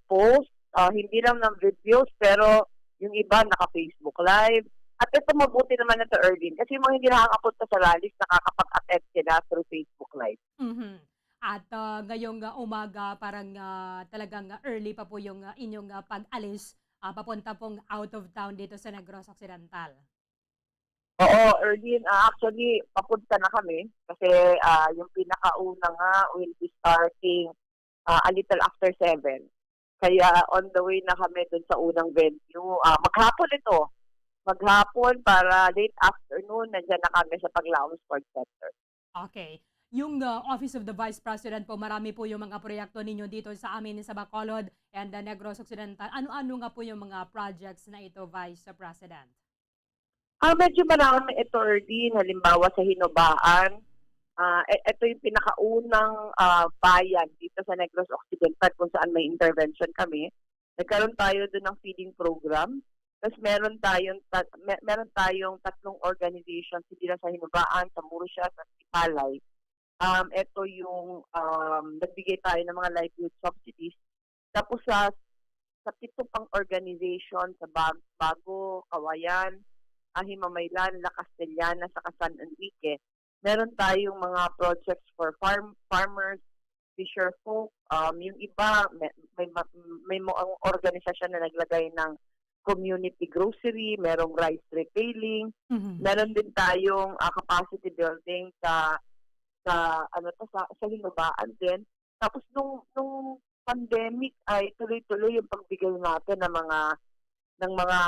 [SPEAKER 16] post, hindi lang ng videos, pero yung iba naka-Facebook Live, At ito mabuti naman na to, Erwin, kasi yung mga hindi nakakapunta sa rallies, nakakapag-attend sila through Facebook Live.
[SPEAKER 15] Mhm. At ngayong umaga, parang talagang early pa po yung inyong pag-alis papunta pong out of town dito sa Negros Occidental.
[SPEAKER 16] Oo, Erwin, actually, papunta na kami kasi yung pinakauna nga will be starting a little after 7. Kaya on the way na kami dun sa unang venue. Maghapon ito. Maghapon para late afternoon, nandiyan na kami sa Paglaon Sports Center.
[SPEAKER 15] Okay. Yung Office of the Vice President po, marami po yung mga proyekto ninyo dito sa amin sa Bacolod and Negros Occidental. Ano-ano nga po yung mga projects na ito, Vice President?
[SPEAKER 16] Medyo marami ito, Erwin. Halimbawa sa Hinobaan. Ito yung pinakaunang bayan dito sa Negros Occidental kung saan may intervention kami. Nagkaroon tayo doon ng feeding program. Tapos meron tayong 3 organizations, hindi lang sa Hinobaan, sa Murcia, sa Sipalay. Ito yung nagbigay tayo ng mga livelihood subsidies. Tapos sa 7 pang organization, sa Bago, Kawayan, Himamaylan, La Castellana, sa San Enrique, meron tayong mga projects for farmers, fisher folk. Yung iba, may mga organisasyon na naglagay ng community grocery, merong rice retailing. Meron din tayong capacity building sa Hinobaan din. Tapos nung pandemic ay tuloy-tuloy yung pagbigay natin ng mga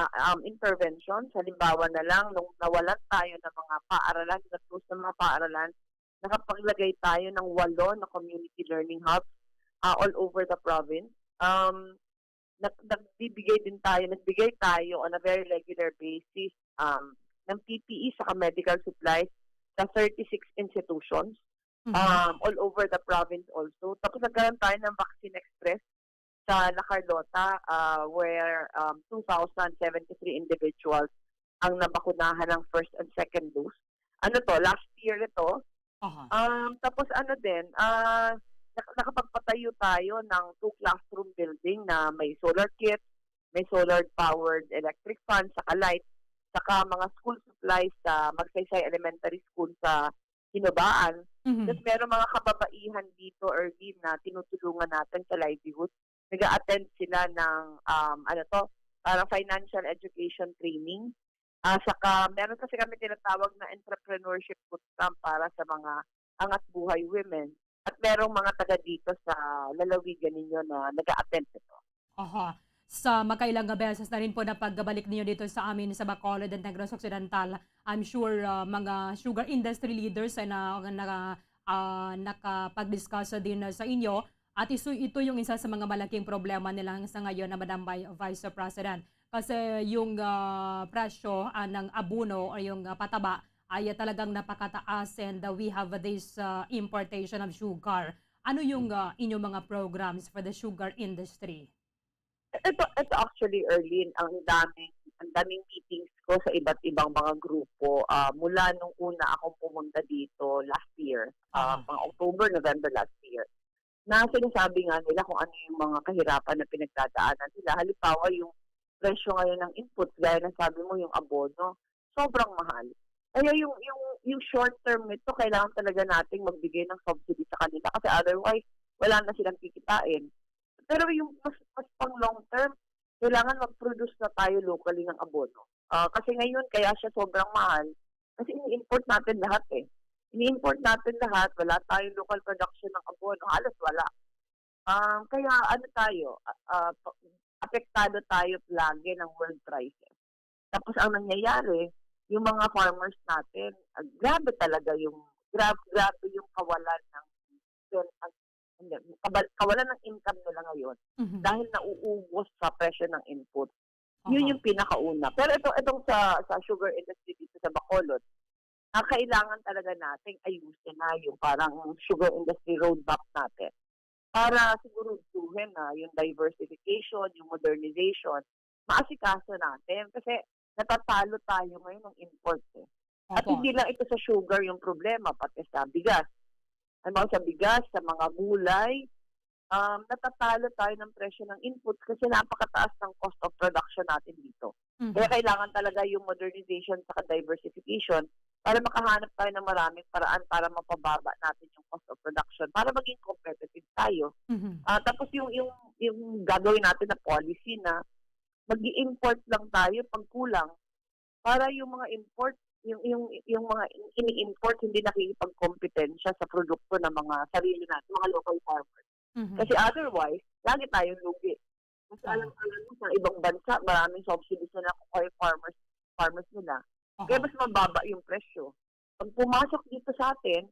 [SPEAKER 16] interventions. Halimbawa na lang, nung nawalan tayo ng mga paaralan, na-close ng mga paaralan, nakapaglagay tayo ng 8 na community learning hubs all over the province. Nagbigay tayo on a very regular basis ng PPE sa medical supplies sa 36 institutions all over the province also. Tapos nagkaroon tayo ng Vaccine Express sa La Carlota where 2,073 individuals ang nabakunahan ng first and second dose. Last year ito. Tapos nakapagpatayo tayo ng 2 classroom building na may solar kit, may solar-powered electric fan, saka light, saka mga school supplies sa Magsaysay Elementary School sa Hinobaan. Tapos meron mga kababaihan dito, Erwin, na tinutulungan natin sa livelihood. Nag-a-attend sila ng parang financial education training. Saka meron kasi kami tinatawag na entrepreneurship bootcamp para sa mga angat buhay women. At merong mga taga dito sa lalawigan ninyo na nag-a-attend ito.
[SPEAKER 15] Sa makailang beses na rin po na pagbalik niyo dito sa amin sa Bacolod and Negros Occidental, I'm sure mga sugar industry leaders ay nakapag-discuss din sa inyo. At ito yung isa sa mga malaking problema nila sa ngayon na Madam Vice President. Kasi yung presyo ng abono o yung pataba ay talagang napakataas and we have this importation of sugar. Ano yung inyong mga programs for the sugar industry?
[SPEAKER 16] Ito actually, Erlyn, ang daming meetings ko sa iba't ibang mga grupo. Mula nung una akong pumunta dito last year, mga October, November last year, na sinasabi nga nila kung ano yung mga kahirapan na pinagdadaanan nila. Halimbawa, yung presyo ngayon ng inputs, gaya ng sabi mo, yung abono, sobrang mahal. Kaya yung short term nito, kailangan talaga nating magbigay ng subsidy sa kanila kasi otherwise, wala na silang kikitain. Pero yung mas pang long term, kailangan mag-produce na tayo locally ng abono. Kasi ngayon, kaya siya sobrang mahal. Kasi ini-import natin lahat eh. Ini-import natin lahat, wala tayong local production ng abono, halos wala. Kaya apektado tayo lagi ng world prices. Tapos ang nangyayari, yung mga farmers natin, grabe talaga grabe yung kawalan ng income nila ngayon dahil nauubos sa presyo ng input. Yun yung pinakauna. Pero itong sa sugar industry dito sa Bacolod, kailangan talaga nating ayusin na yung parang sugar industry roadmap natin para siguruduhin na yung diversification, yung modernization, maasikaso natin kasi natatalo tayo ngayon ng import eh. At hindi lang ito sa sugar yung problema, pati sa bigas. Sa bigas, sa mga gulay, natatalo tayo ng presyo ng inputs kasi napakataas ng cost of production natin dito.
[SPEAKER 15] Mhm.
[SPEAKER 16] Kaya kailangan talaga yung modernization at diversification para makahanap tayo ng maraming paraan para mapababa natin yung cost of production para maging competitive tayo.
[SPEAKER 15] Mhm.
[SPEAKER 16] Tapos yung gagawin natin na policy na mag-i-import lang tayo pag kulang para yung mga import yung mga ini-import hindi nakikipagkompetensya sa produkto ng mga sarili natin, mga local farmers.
[SPEAKER 15] Mhm.
[SPEAKER 16] Kasi otherwise, lagi tayong lugi. Kasi alam mo sa ibang bansa, maraming subsidies na nakukuha yung farmers nila. Kaya mas mababa yung presyo. Pag pumasok dito sa atin,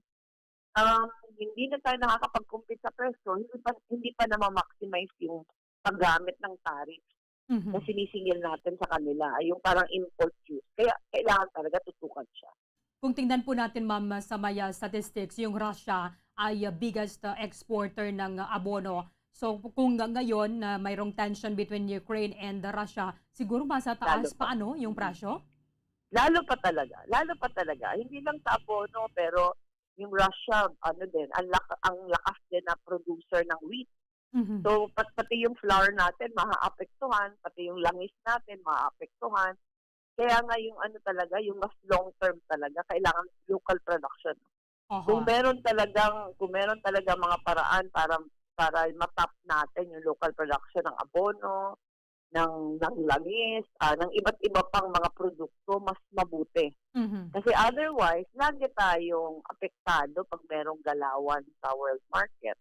[SPEAKER 16] hindi na tayo nakakapag-compete sa presyo, hindi pa na-maximize yung paggamit ng tariff
[SPEAKER 15] Mhm.
[SPEAKER 16] na sinisingil natin sa kanila, ay yung parang import use. Kaya kailangan talaga tutukan siya.
[SPEAKER 15] Kung tingnan po natin, ma'am, sa may statistics, yung Russia ay biggest exporter ng abono. So kung ngayon na mayroong tension between Ukraine and Russia, siguro mas taas pa yung presyo?
[SPEAKER 16] Lalo pa talaga. Hindi lang sa abono, pero yung Russia, ang lakas din na producer ng wheat.
[SPEAKER 15] Mhm.
[SPEAKER 16] So, pati yung flour natin, maaapektuhan, pati yung langis natin, maaapektuhan. Kaya nga yung yung mas long term talaga, kailangan local production. Kung meron talagang mga paraan para matap natin yung local production ng abono, ng langis, ng iba't iba pang mga produkto, mas mabuti.
[SPEAKER 15] Mhm.
[SPEAKER 16] Kasi otherwise, lagi tayong apektado pag merong galawan sa world market.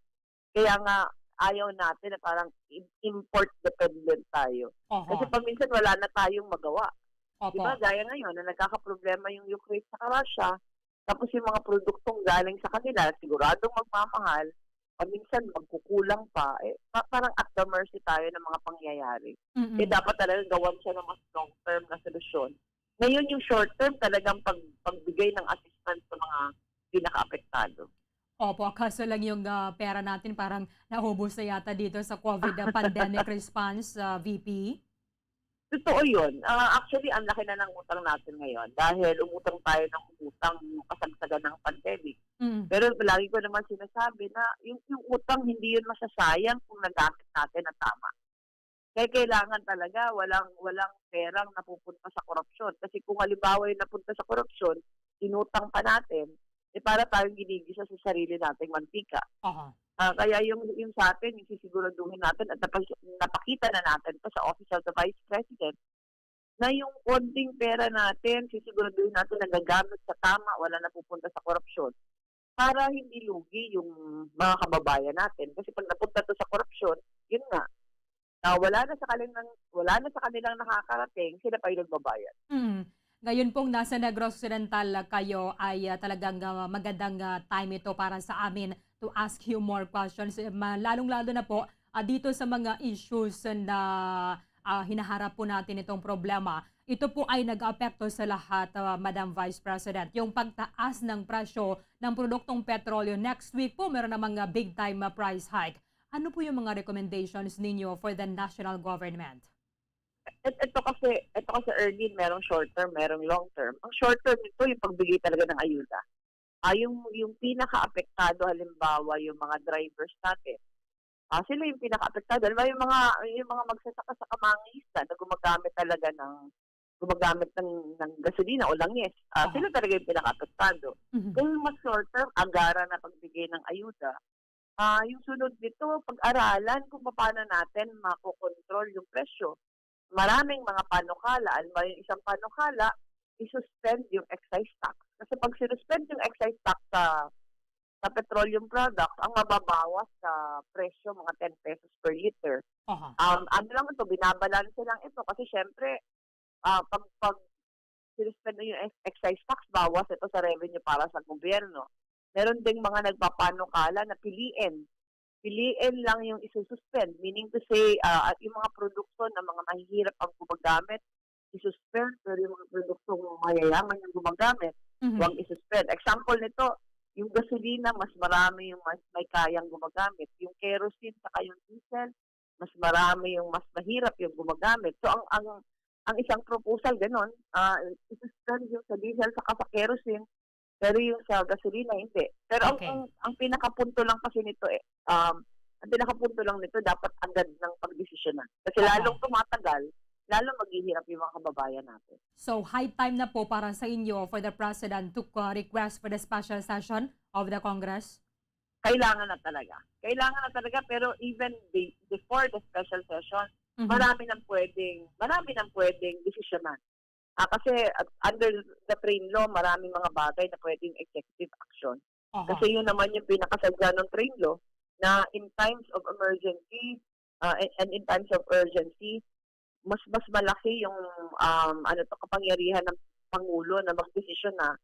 [SPEAKER 16] Kaya nga, ayaw natin na parang import dependent tayo. Kasi paminsan wala na tayong magawa. Diba? Gaya ngayon na nagkakaproblema yung Ukraine sa Russia, tapos yung mga produktong galing sa kanila, siguradong magmamahal, paminsan magkukulang pa, parang at the mercy tayo ng mga pangyayari.
[SPEAKER 15] Mhm.
[SPEAKER 16] Dapat talaga gawan siya ng mas long term na solusyon. Ngayon yung short term talagang pagbigay ng assistance sa mga pinaka-apektado.
[SPEAKER 15] Opo, kaso lang yung pera natin parang naubos na yata dito sa COVID pandemic response, VP.
[SPEAKER 16] Totoo yun. Actually, ang laki na ng utang natin ngayon dahil umutang tayo ng umutang yung kasagsagan ng pandemic.
[SPEAKER 15] Mm.
[SPEAKER 16] Pero lagi ko naman sinasabi na yung utang hindi yun masasayang kung nagamit natin na tama. Kaya kailangan talaga walang perang napupunta sa korupsyon. Kasi kung halimbawa yung napunta sa korupsyon, inutang pa natin, para tayong ginigisa sa sarili nating mantika. Kaya yung sa atin, yung sisiguraduhin natin at napakita na natin pa sa Office of the Vice President na yung konting pera natin, sisiguraduhin natin na gagamit sa tama, wala na pupunta sa korupsyon para hindi lugi yung mga kababayan natin. Kasi pag napunta to sa korupsyon, yun nga, wala na sa kanilang nakakarating, sila pa yung nagbabayad.
[SPEAKER 15] Mm. Ngayon pong nasa Negros Occidental kayo ay talagang magandang time ito para sa amin to ask you more questions. Lalong-lalo na po dito sa mga issues na hinaharap po natin itong problema. Ito po ay nag-apekto sa lahat, Madam Vice President. Yung pagtaas ng presyo ng produktong petrolyo. Next week po meron namang big time price hike. Ano po yung mga recommendations ninyo for the national government?
[SPEAKER 16] Ito kasi Ernie, merong short term, merong long term. Ang short term nito yung pagbigay talaga ng ayuda. Yung pinaka-apektado halimbawa yung mga drivers natin. Sila yung pinaka-apektado. Halimbawa yung mga magsasaka sa kamangisda na gumagamit ng gasolina o langis. Sila talaga yung pinaka-apektado. Kung mas short term, agara na pagbigay ng ayuda. Yung sunod nito, pag-aralan kung paano natin makokontrol yung presyo. Maraming mga panukala. Alam mo, yung isang panukala, i-suspend yung excise tax. Kasi pag sinuspend yung excise tax sa petroleum products, ang mababawas sa presyo, mga 10 pesos per liter. Ano lang ito, binabalanse lang ito. Kasi syempre, pag sinuspend yung excise tax, bawas ito sa revenue para sa gobyerno. Meron ding mga nagpapanukala na piliin lang yung isususpend. Meaning to say, yung mga produkto na mga mahihirap ang gumagamit, isuspend. Pero yung mga produkto mayayaman yung gumagamit, huwag isuspend. Example nito, yung gasolina, mas marami yung may kayang gumagamit. Yung kerosene, saka yung diesel, mas marami yung mas mahirap yung gumagamit. So, ang isang proposal, ganon, isuspend yung sa diesel, saka sa kerosene, pero yung sa gasolina, hindi. Pero ang pinakapunto lang kasi nito, Ang pinakapunto lang nito, dapat agad ng pagdesisyonan. Kasi lalong tumatagal, lalong maghihirap yung mga kababayan natin.
[SPEAKER 15] So, high time na po para sa inyo for the President to request for the special session of the Congress?
[SPEAKER 16] Kailangan na talaga. Kailangan na talaga, pero even before the special session, marami nang pwedeng desisyonan. Kasi under the train law, maraming mga bagay na pwedeng executive action. Kasi yun naman yung pinakasadya ng train law, na in times of emergency and in times of urgency, mas malaki yung kapangyarihan ng Pangulo na magdesisyon na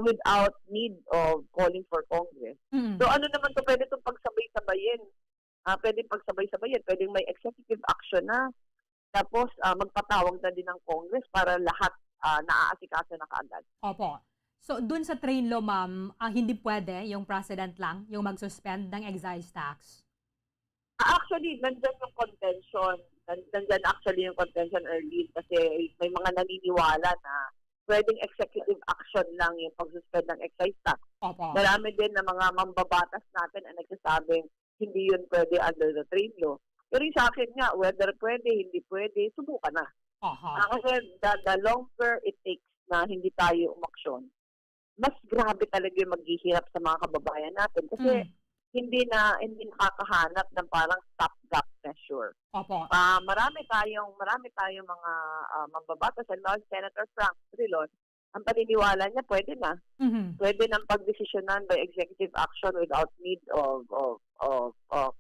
[SPEAKER 16] without need of calling for Congress. So ano naman to, pwede itong pagsabay-sabayin. Pwedeng pagsabay-sabayin, pwedeng may executive action na, tapos magpatawag na din ng Congress para lahat naaasikaso na kaagad.
[SPEAKER 15] Opo. So, dun sa train law, ma'am, hindi pwede yung president lang yung mag-suspend ng excise tax?
[SPEAKER 16] Actually, nandyan yung contention. Nandyan actually yung contention early kasi may mga naniniwala na pwedeng executive action lang yung pag-suspend ng excise tax.
[SPEAKER 15] Opo.
[SPEAKER 16] Marami din na mga mambabatas natin ang nagsasabing hindi yun pwede under the train law. Pero yung sa akin nga, whether pwede, hindi pwede, subukan na. Kasi the longer it takes na hindi tayo umaksyon, mas grabe talaga yung maghihirap sa mga kababayan natin. Kasi hindi nakakahanap ng parang stopgap measure.
[SPEAKER 15] Opo.
[SPEAKER 16] Marami tayong mga mambabatas. Halimbawa, Senator Frank Drilon, ang paniniwala niya pwede na. Pwede nang pagdesisyonan by executive action without need of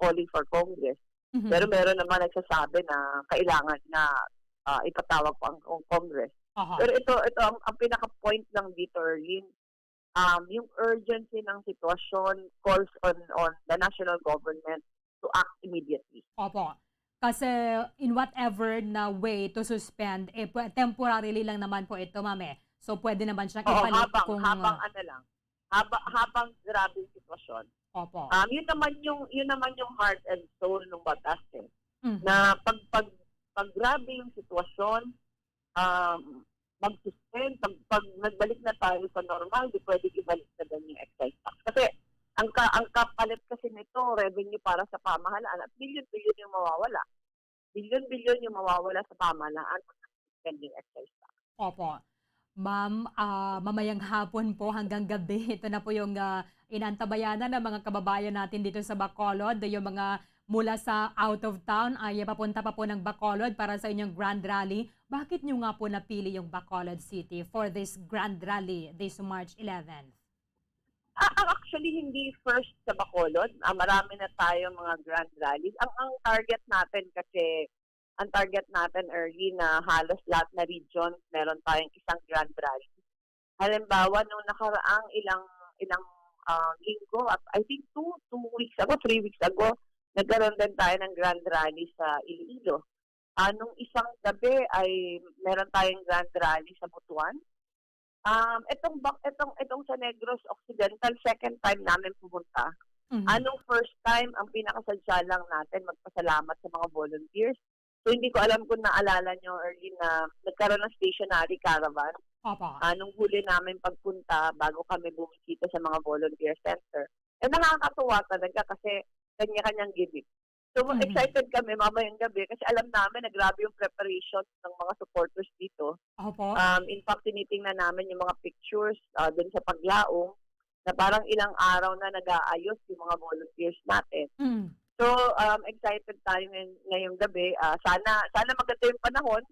[SPEAKER 16] calling for Congress. Pero meron naman nagsasabi na kailangan na ipatawag pa ang Congress. Pero ito ang pinaka-point lang dito, Erlene, yung urgency ng sitwasyon calls on the national government to act immediately.
[SPEAKER 15] Opo. Kasi in whatever na way to suspend, temporarily lang naman po ito, ma'am. So pwede naman siyang ipalit kung...
[SPEAKER 16] Habang grabe yung sitwasyon.
[SPEAKER 15] Opo.
[SPEAKER 16] Yun naman yung heart and soul ng batas na pag grabe yung sitwasyon, mag-suspend, pag nagbalik na tayo sa normal, di pwede ibalik na din yung excise tax. Kasi ang kapalit kasi nito, revenue para sa pamahalaan at billion-billion yung mawawala. Billion-billion yung mawawala sa pamahalaan kung spending excise tax.
[SPEAKER 15] Opo. Ma'am, mamayang hapon po hanggang gabi, ito na po yung inantabayanan ng mga kababayan natin dito sa Bacolod, yung mga mula sa out of town ay papunta pa po ng Bacolod para sa inyong Grand Rally. Bakit nyo nga po napili yung Bacolod City for this Grand Rally this March 11th?
[SPEAKER 16] Actually, hindi first sa Bacolod. Marami na tayong mga Grand Rallies. Ang target natin early na halos lahat na region, meron tayong isang Grand Rally. Halimbawa, nung nakaraang ilang linggo, at I think 3 weeks ago, nagkaroon din tayo ng Grand Rally sa Iloilo. Nung isang gabi ay meron tayong Grand Rally sa Butuan. Itong sa Negros Occidental, second time namin pumunta. Anong first time, ang pinakasadya lang natin, magpasalamat sa mga volunteers. So hindi ko alam kung naalala nyo early na nagkaroon ng stationary caravan. Nung huli namin pagpunta bago kami bumisita sa mga volunteer center. Nakakatuwa talaga kasi kanya-kanyang gimmick. So, excited kami mamayang gabi kasi alam namin na grabe yung preparation ng mga supporters dito. In fact, tinitingnan namin yung mga pictures dun sa paglaong na parang ilang araw na nag-aayos yung mga volunteers natin. So, excited tayo ngayong gabi. Sana maganda yung panahon.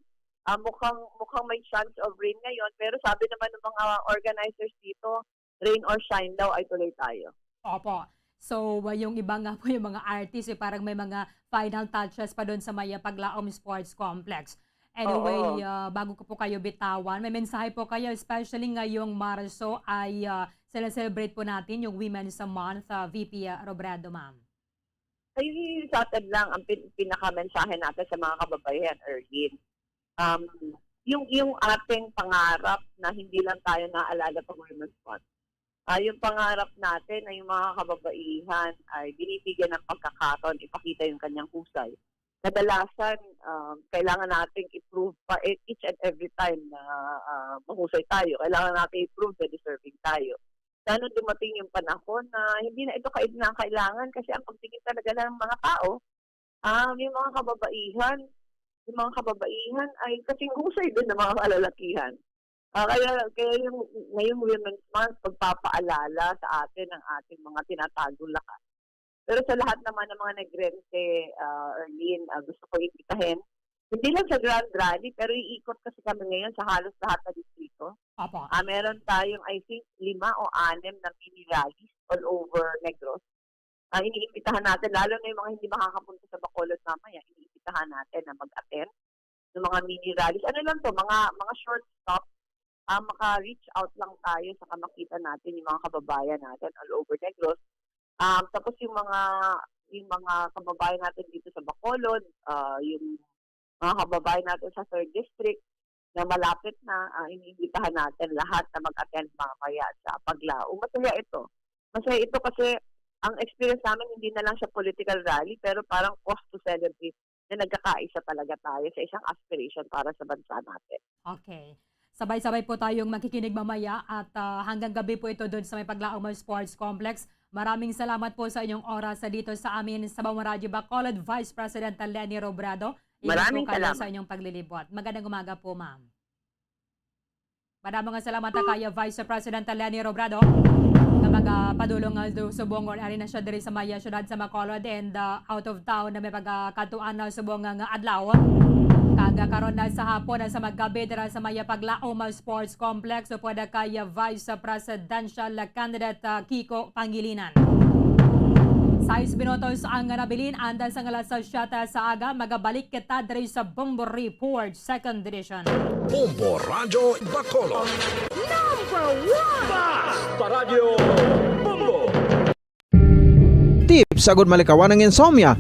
[SPEAKER 16] Mukhang may chance of rain ngayon. Pero sabi naman ng mga organizers dito, rain or shine daw ay tuloy tayo.
[SPEAKER 15] Opo. So, yung iba nga po yung mga artists, parang may mga final touches pa doon sa may Paglaom Sports Complex. Anyway, bago ko po kayo bitawan, may mensahe po kayo, especially ngayong Marso ay celebrate po natin yung Women's Month, VP Robredo, ma'am.
[SPEAKER 16] Ayun sa atin lang ang pinaka-mensahe natin sa mga kababayan, Erlene. Yung ating pangarap na hindi lang tayo naaalala pag Women's Month. Yung pangarap natin na yung mga kababaihan ay binibigyan ng pagkakataon, ipakita yung kanyang husay. Kadalasan, kailangan nating i-prove pa each and every time na mahusay tayo. Kailangan natin i-prove na deserving tayo. Sana dumating yung panahon na hindi na ito kailangan kasi ang pagtingin talaga ng mga tao, yung mga kababaihan ay kasing husay din ng mga malalakihan. Kaya yung ngayong Women's Month, pagpapaalala sa atin ng ating mga tinatagong lakas. Pero sa lahat naman ng mga nagrente, Erlene, gusto ko imbitahin. Hindi lang sa Grand Rally, pero iikot kasi kami ngayon sa halos lahat na distrito. Meron tayong, I think, 5 o 6 na mini rallies all over Negros. Iniimbitahan natin, lalo na yung mga hindi makakapunta sa Bacolod mamaya, iniimbitahan natin na mag-attend ng mga mini rallies. Ano lang to, mga short stop, maka-reach out lang tayo sa makita natin yung mga kababayan natin all over Negros. Tapos yung mga kababayan natin dito sa Bacolod, yung mga kababayan natin sa 3rd District na malapit na, iniimbitahan natin lahat na mag-attend mamaya sa Paglao. Masaya ito kasi ang experience namin hindi na lang siya political rally pero parang cause to celebrate na nagkakaisa talaga tayo sa isang aspiration para sa bansa natin.
[SPEAKER 15] Okay. Sabay-sabay po tayong makikinig mamaya at hanggang gabi po ito doon sa may Paglaong Sports Complex. Maraming salamat po sa inyong oras dito sa amin sa Bombo Radio Bacolod, Vice President Leni Robredo.
[SPEAKER 16] Maraming salamat
[SPEAKER 15] sa inyong paglilibot. Magandang umaga po, ma'am. Maraming salamat kay Vice President Leni Robredo na magpadulong subong or ari na siya diri sa Maya syudad sa Bacolod and out of town na may pagkatuan na subong nga adlaw. Karon na sa hapon sa maggabi dira sa Maya Paglaom Sports Complex o pwede kay Vice Presidential Candidate Kiko Pangilinan. 6 minutos ang nabilin andan sa ngalas sa Shata sa aga magabalik kita diri sa Bombo Report 2nd edition.
[SPEAKER 8] Bombo Radio Bacolod.
[SPEAKER 13] Number 1!
[SPEAKER 19] Basta Radio Bombo!
[SPEAKER 3] Tips agud malikawan ng insomnia.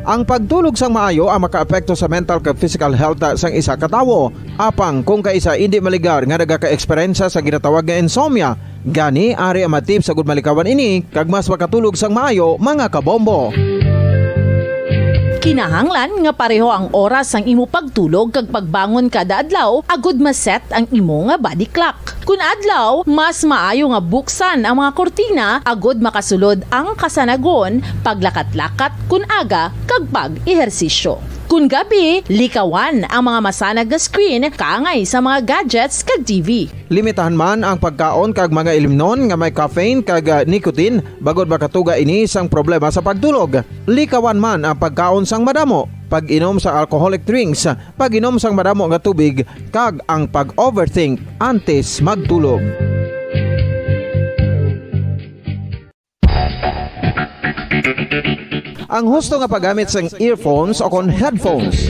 [SPEAKER 3] Ang pagtulog sang maayo ang makaapekto sa mental kag physical health sang isa ka tawo. Apang kung kaisa hindi maligar nga nagaka-eksperyensya sa ginatawag nga insomnia, gani ari ang matip sa gud malikawan ini kag mas makatulog sang maayo mga kabombo.
[SPEAKER 4] Kinahanglan nga pareho ang oras ang imo pagtulog kag pagbangon kada adlaw agud maset ang imo nga body clock. Kun adlaw, mas maayo nga buksan ang mga kortina agud makasulod ang kasanagon, paglakat-lakat kun aga kag pag-ehersisyo. Kun gabi, likawan ang mga masanag nga screen kaangay sa mga gadgets kag TV.
[SPEAKER 3] Limitahan man ang pagkaon kag mga ilimnon nga may caffeine kag nicotine bagod makatuga ini sang problema sa pagtulog. Likawan man ang pagkaon sang madamo, pag-inom sa alcoholic drinks, pag-inom sang madamo nga tubig kag ang pag-overthink antes magtulog. Ang husto nga paggamit sang earphones o kon headphones.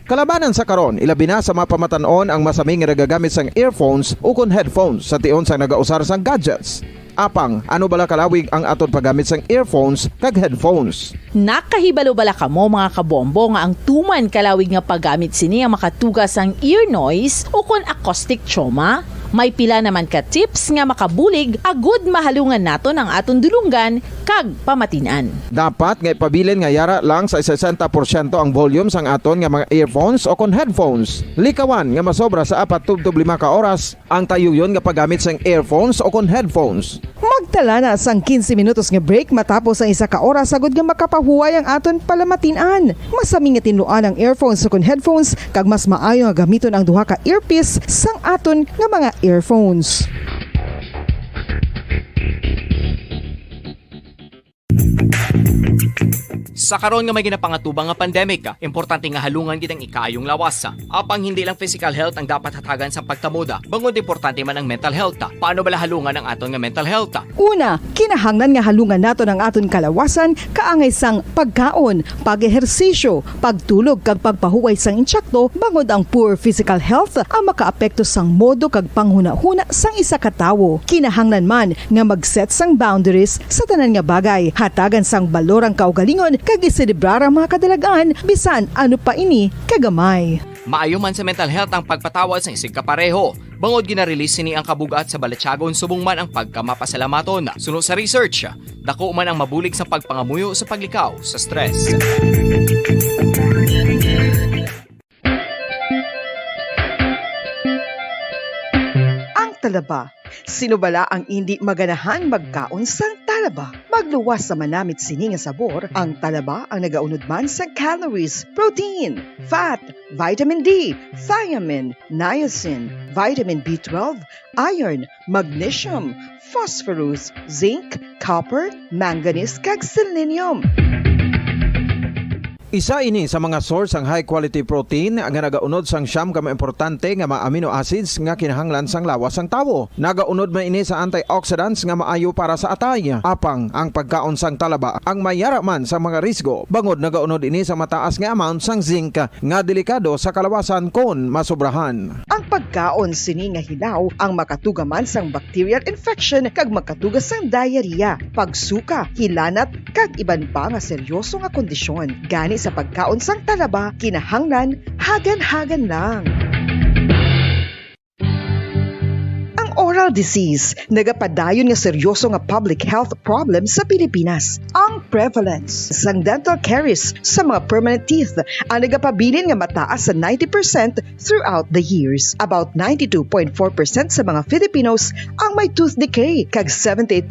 [SPEAKER 3] Kalabanan sa karon, ilabi na sa mga pamatanon ang masami nga nagagamit sang earphones o kon headphones sa tion sang nagausar sang gadgets. Apang, ano bala kalawig ang aton paggamit sang earphones kag headphones?
[SPEAKER 4] Nakahibalo bala kamo mga kabombo nga ang tuman kalawig nga paggamit sini ang makatugas ang ear noise o kon acoustic trauma? May pila naman ka tips nga makabulig agud mahalungan naton ang aton dulunggan kag pamatinan.
[SPEAKER 3] Dapat nga ipabilin nga yara lang sa 60% ang volume sang aton nga mga earphones o kon headphones. Likawan nga masobra sa 4-5 ka oras ang tayuyon nga paggamit sang earphones o kon headphones.
[SPEAKER 5] Magtala na sang 15 minutos nga break matapos ang 1 ka oras sagud nga makapahuway ang aton palamatinan. Masami nga tinluan ang earphones o kon headphones kag mas maayo nga gamiton ang duha ka earpiece sang aton nga mga earphones.
[SPEAKER 6] Sa karon nga may ginapangatubang nga pandemic, importante nga halungan kitang ikaayong lawas. Apang hindi lang physical health ang dapat hatagan sa pagtamuda, bangod importante man ang mental health. Paano bala halungan ang aton nga mental health?
[SPEAKER 5] Una, kinahanglan nga halungan nato ang aton kalawasan kaangay sang pagkaon, pag-ehersisyo, pagtulog kag pagpahuway sang insyakto bangod ang poor physical health ang makaapekto sang modo kag panghuna-huna sang isa ka tawo. Kinahanglan man nga mag-set sang boundaries sa tanan nga bagay, hatagan sang balorang kaugalingon kag iselebrar ang mga kadalagaan bisan ano pa ini kagamay.
[SPEAKER 6] Maayo man sa mental health ang pagpatawad sa isig kapareho. Bangod gina-release ni ang kabugat sa Balachagon subong man ang pagkamapasalamaton. Sunod sa research, dako man ang mabulig sa pagpangamuyo sa paglikaw sa stress.
[SPEAKER 5] talaba. Sino bala ang hindi maganahan magkaon sang talaba? Magluwas sa manamit sini nga sabor, ang talaba ang nagaunod man sa calories, protein, fat, vitamin D, thiamine, niacin, vitamin B12, iron, magnesium, phosphorus, zinc, copper, manganese kag selenium.
[SPEAKER 3] Isa ini sa mga source ang high quality protein nga nagaunod sang siyam ka importante nga mga amino acids nga kinahanglan sang lawas sang tawo. Nagaunod man ini sa antioxidants nga maayo para sa atay. Apang ang pagkaon sang talaba ang mayara man sa mga risgo. Bangod nagaunod ini sa mataas nga amount sang zinc nga delikado sa kalawasan kon masobrahan.
[SPEAKER 5] Ang pagkaon sini nga hilaw ang makatugaman sang bacterial infection kag makatugas sang diarrhea, pagsuka, hilanat kag iban pa nga seryoso nga kondisyon. Gani sa pagkaon sang talaba, kinahanglan hagan-hagan lang. Oral disease, nagapadayon nga seryoso nga public health problem sa Pilipinas. Ang prevalence sang dental caries sa mga permanent teeth ang nagapabilin nga mataas sa 90% throughout the years. About 92.4% sa mga Filipinos ang may tooth decay, kag 78%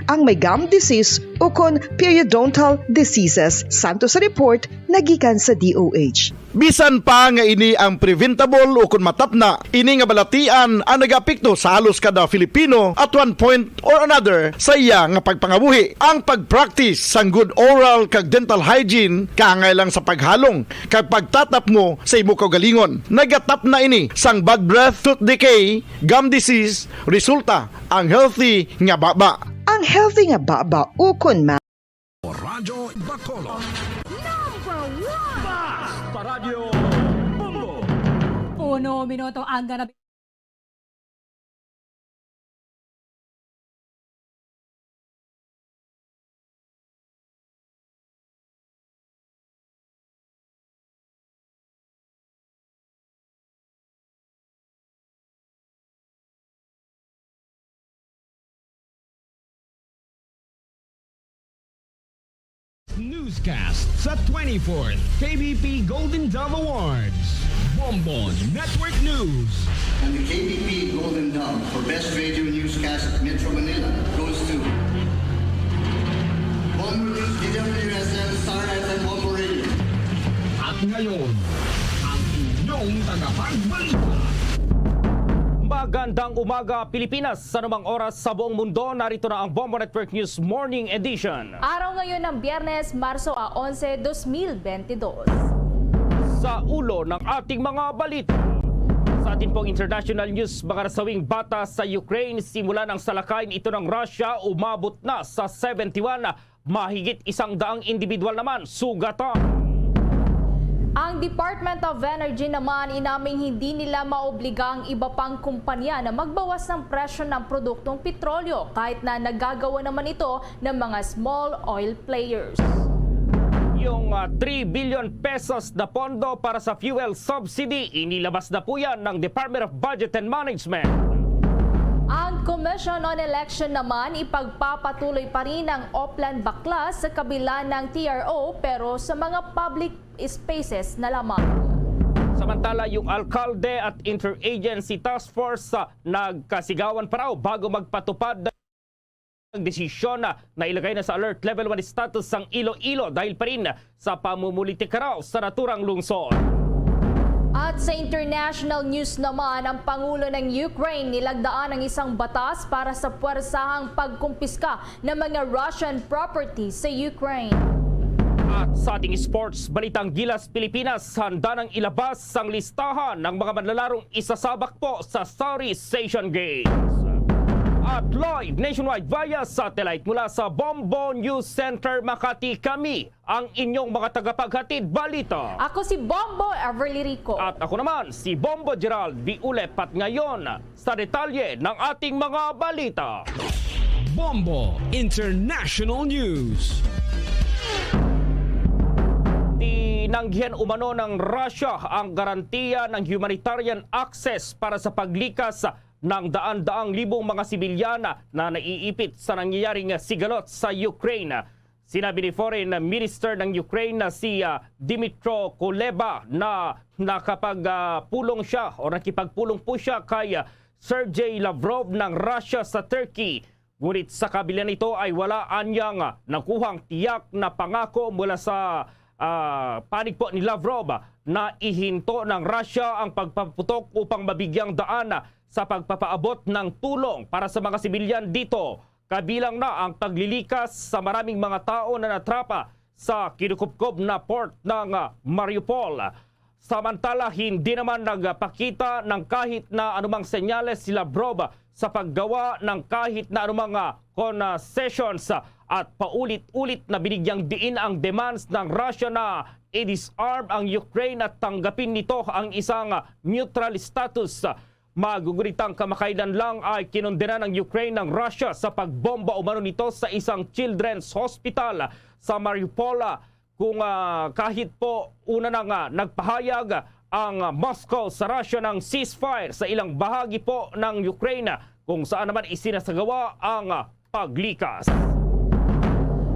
[SPEAKER 5] ang may gum disease o kon periodontal diseases, santo sa report nagikan sa DOH.
[SPEAKER 7] Bisan pa nga ini ang preventable o kung matapna, ini nga balatian ang nagapikto sa halos kada Filipino at one point or another sa iya nga pagpangabuhi. Ang pag-practice sang good oral kag dental hygiene kaangay lang sa paghalong kag pagtatap mo sa imo kaugalingon. Nagatap na ini sang bad breath, tooth decay, gum disease, resulta ang healthy nga baba.
[SPEAKER 5] Ang healthy nga baba o kun ma
[SPEAKER 8] Radyo Bacolod.
[SPEAKER 19] Paradyo Bombo.
[SPEAKER 15] 1 minuto ang ganap.
[SPEAKER 8] Newscast sa 24th KBP Golden Dove Awards. Bonbon Network News.
[SPEAKER 9] And the KBP Golden Dove for Best Radio Newscast at Metro Manila goes to Bombo News, DWSM, Star FM, Bombo Radio.
[SPEAKER 8] At ngayon, ang inyong tagapagbalita.
[SPEAKER 17] Magandang umaga Pilipinas, sa anumang oras sa buong mundo, narito na ang Bombo Network News Morning Edition.
[SPEAKER 23] Araw ngayon ng Biyernes, Marso 11, 2022.
[SPEAKER 17] Sa ulo ng ating mga balita. Sa atin pong international news, mga nasawing bata sa Ukraine, simula ng salakayin ito ng Russia, umabot na sa 71, mahigit 100 individual naman sugatan.
[SPEAKER 23] Ang Department of Energy naman inaming hindi nila maobliga ang iba pang kumpanya na magbawas ng presyo ng produktong petrolyo kahit na nagagawa naman ito ng mga small oil players.
[SPEAKER 17] Yung 3 billion pesos na pondo para sa fuel subsidy, inilabas na po yan ng Department of Budget and Management.
[SPEAKER 23] Ang Commission on Election naman ipagpapatuloy pa rin ang Oplan Baklas sa kabila ng TRO pero sa mga public spaces na lamang.
[SPEAKER 17] Samantala, yung alkalde at interagency task force nagkasigawan pa raw bago magpatupad ng desisyon na ilagay na sa alert level 1 status ang Iloilo dahil pa rin sa pamumulitika raw sa naturang lungsod.
[SPEAKER 23] At sa international news naman, ang Pangulo ng Ukraine nilagdaan ng isang batas para sa puwersahang pagkumpiska ng mga Russian properties sa Ukraine.
[SPEAKER 17] At sa ating sports, balitang Gilas Pilipinas, handa nang ilabas ang listahan ng mga manlalarong isasabak po sa Southeast Asian Games. At live nationwide via satellite mula sa Bombo News Center Makati, kami ang inyong mga tagapaghatid balita.
[SPEAKER 23] Ako si Bombo Everly Rico.
[SPEAKER 17] At ako naman si Bombo Gerald Biulep, at ngayon sa detalye ng ating mga balita.
[SPEAKER 8] Bombo International News.
[SPEAKER 17] Tinanggihan umano ng Russia ang garantiya ng humanitarian access para sa paglikas ng daan-daang libong mga sibilyana na naiipit sa nangyayaring sigalot sa Ukraine. Sinabi ni Foreign Minister ng Ukraine na si Dmytro Kuleba na nakapagpulong siya o nakipagpulong po siya kay Sergey Lavrov ng Russia sa Turkey. Ngunit sa kabila nito ay wala anyang nakuhang tiyak na pangako mula sa panig po ni Lavrov na ihinto ng Russia ang pagpaputok upang mabigyang daan sa pagpapaabot ng tulong para sa mga sibilyan dito. Kabilang na ang paglilikas sa maraming mga tao na natrapa sa kinukupkob na port ng Mariupol. Samantala, hindi naman nagpakita ng kahit na anumang senyales si Lavrov sa paggawa ng kahit na anumang concessions at paulit-ulit na binigyang diin ang demands ng Russia na i-disarm ang Ukraine at tanggapin nito ang isang neutral status. Maguguritang kamakailan lang ay kinondena ng Ukraine ng Russia sa pagbomba umano nito sa isang children's hospital sa Mariupol. Kung kahit po una nang nagpahayag ang Moscow sa Russia ng ceasefire sa ilang bahagi po ng Ukraine kung saan naman isinasagawa ang paglikas.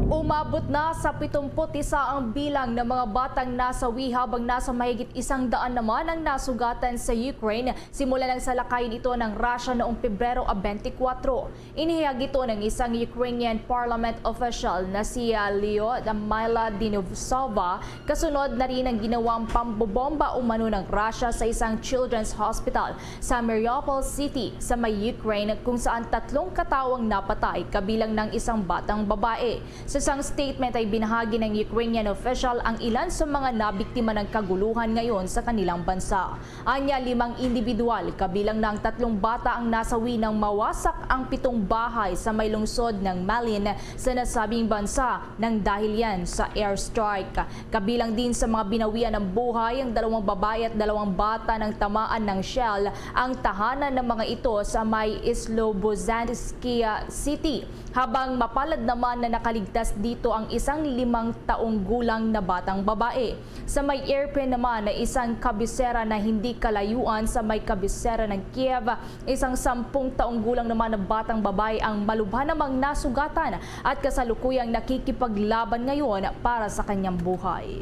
[SPEAKER 23] Umabot na sa 71 ang bilang ng mga batang nasawi habang nasa mahigit 100 naman ang nasugatan sa Ukraine simula ng salakayin ito ng Russia noong Pebrero 24. Inihayag ito ng isang Ukrainian parliament official na si Lyudmila Dinovsova, kasunod na rin ang ginawang pambobomba umano ng Russia sa isang children's hospital sa Mariupol City sa may Ukraine kung saan 3 katawang napatay kabilang ng isang batang babae. Sa isang statement ay binahagi ng Ukrainian official ang ilan sa mga nabiktima ng kaguluhan ngayon sa kanilang bansa. Anya 5 individual, kabilang ng 3 bata ang nasawi ng mawasak ang 7 bahay sa may lungsod ng Malin sa nasabing bansa nang dahil yan sa airstrike. Kabilang din sa mga binawian ng buhay ang 2 babae at 2 bata ng tamaan ng shell ang tahanan ng mga ito sa may Slobozhansky City, habang mapalad naman na nakaligtas dito ang isang 5 taong gulang na batang babae. Sa may airplane naman na isang kabisera na hindi kalayuan sa may kabisera ng Kiev, isang 10 taong gulang naman na batang babae ang malubha namang nasugatan at kasalukuyang nakikipaglaban ngayon para sa kanyang buhay.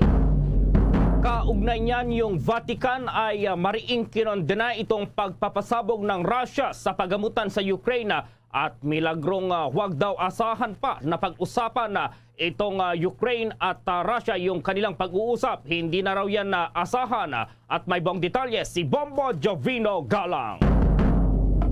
[SPEAKER 17] Kaugnay niyan, yung Vatican ay mariing kinondena itong pagpapasabog ng Russia sa pagamutan sa Ukraine at milagrong huwag daw asahan pa na pag-usapan na itong Ukraine at Russia yung kanilang pag-uusap. Hindi na raw yan na asahan at may buong detalye si Bombo Jovino Galang.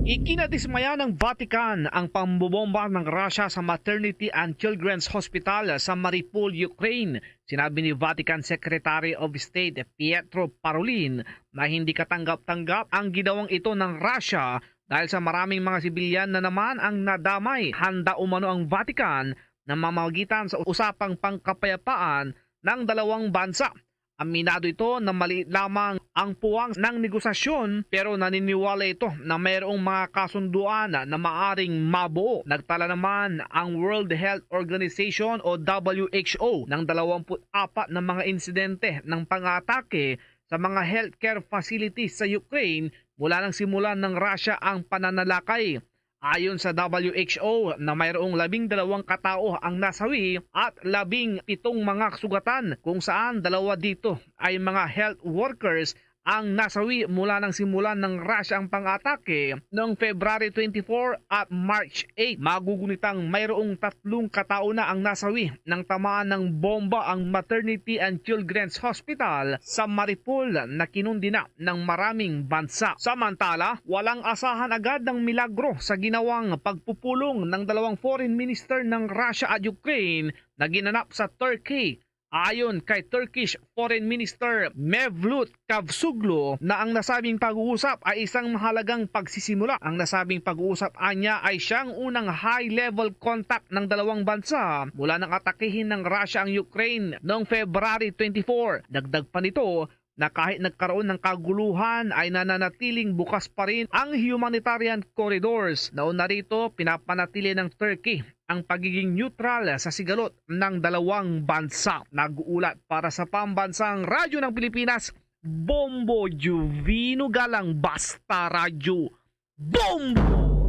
[SPEAKER 11] Ikinadismaya ng Vatican ang pambobomba ng Russia sa Maternity and Children's Hospital sa Mariupol, Ukraine. Sinabi ni Vatican Secretary of State Pietro Parolin na hindi katanggap-tanggap ang ginawang ito ng Russia dahil sa maraming mga sibilyan na naman ang nadamay. Handa umano ang Vatican na mamagitan sa usapang pangkapayapaan ng 2 bansa. Aminado ito na maliit lamang ang puwang ng negosasyon pero naniniwala ito na mayroong mga kasunduan na maaring mabuo. Nagtala naman ang World Health Organization o WHO ng 24 na mga insidente ng pang-atake sa mga healthcare facilities sa Ukraine mula nang simulan ng Russia ang pananalakay. Ayon sa WHO na mayroong 12 katao ang nasawi at 17 mga sugatan kung saan 2 dito ay mga health workers ang nasawi mula nang simulan ng Russia ang pang-atake noong February 24 at March 8. Magugunitang mayroong 3 katao na ang nasawi ng tamaan ng bomba ang Maternity and Children's Hospital sa Mariupol na kinundina ng maraming bansa. Samantala, walang asahan agad ng milagro sa ginawang pagpupulong ng 2 foreign minister ng Russia at Ukraine na ginanap sa Turkey. Ayon kay Turkish Foreign Minister Mevlut Cavusoglu na ang nasabing pag-uusap ay isang mahalagang pagsisimula. Ang nasabing pag-uusap anya ay siyang unang high-level contact ng 2 bansa mula nang atakehin ng Russia ang Ukraine noong February 24. Dagdag pa nito na kahit nagkaroon ng kaguluhan ay nananatiling bukas pa rin ang humanitarian corridors. Nauna rito, pinapanatili ng Turkey ang pagiging neutral sa sigalot ng 2 bansa. Nag-uulat para sa Pambansang Radyo ng Pilipinas, Bombo Jovino Galang, Basta Radyo Bombo!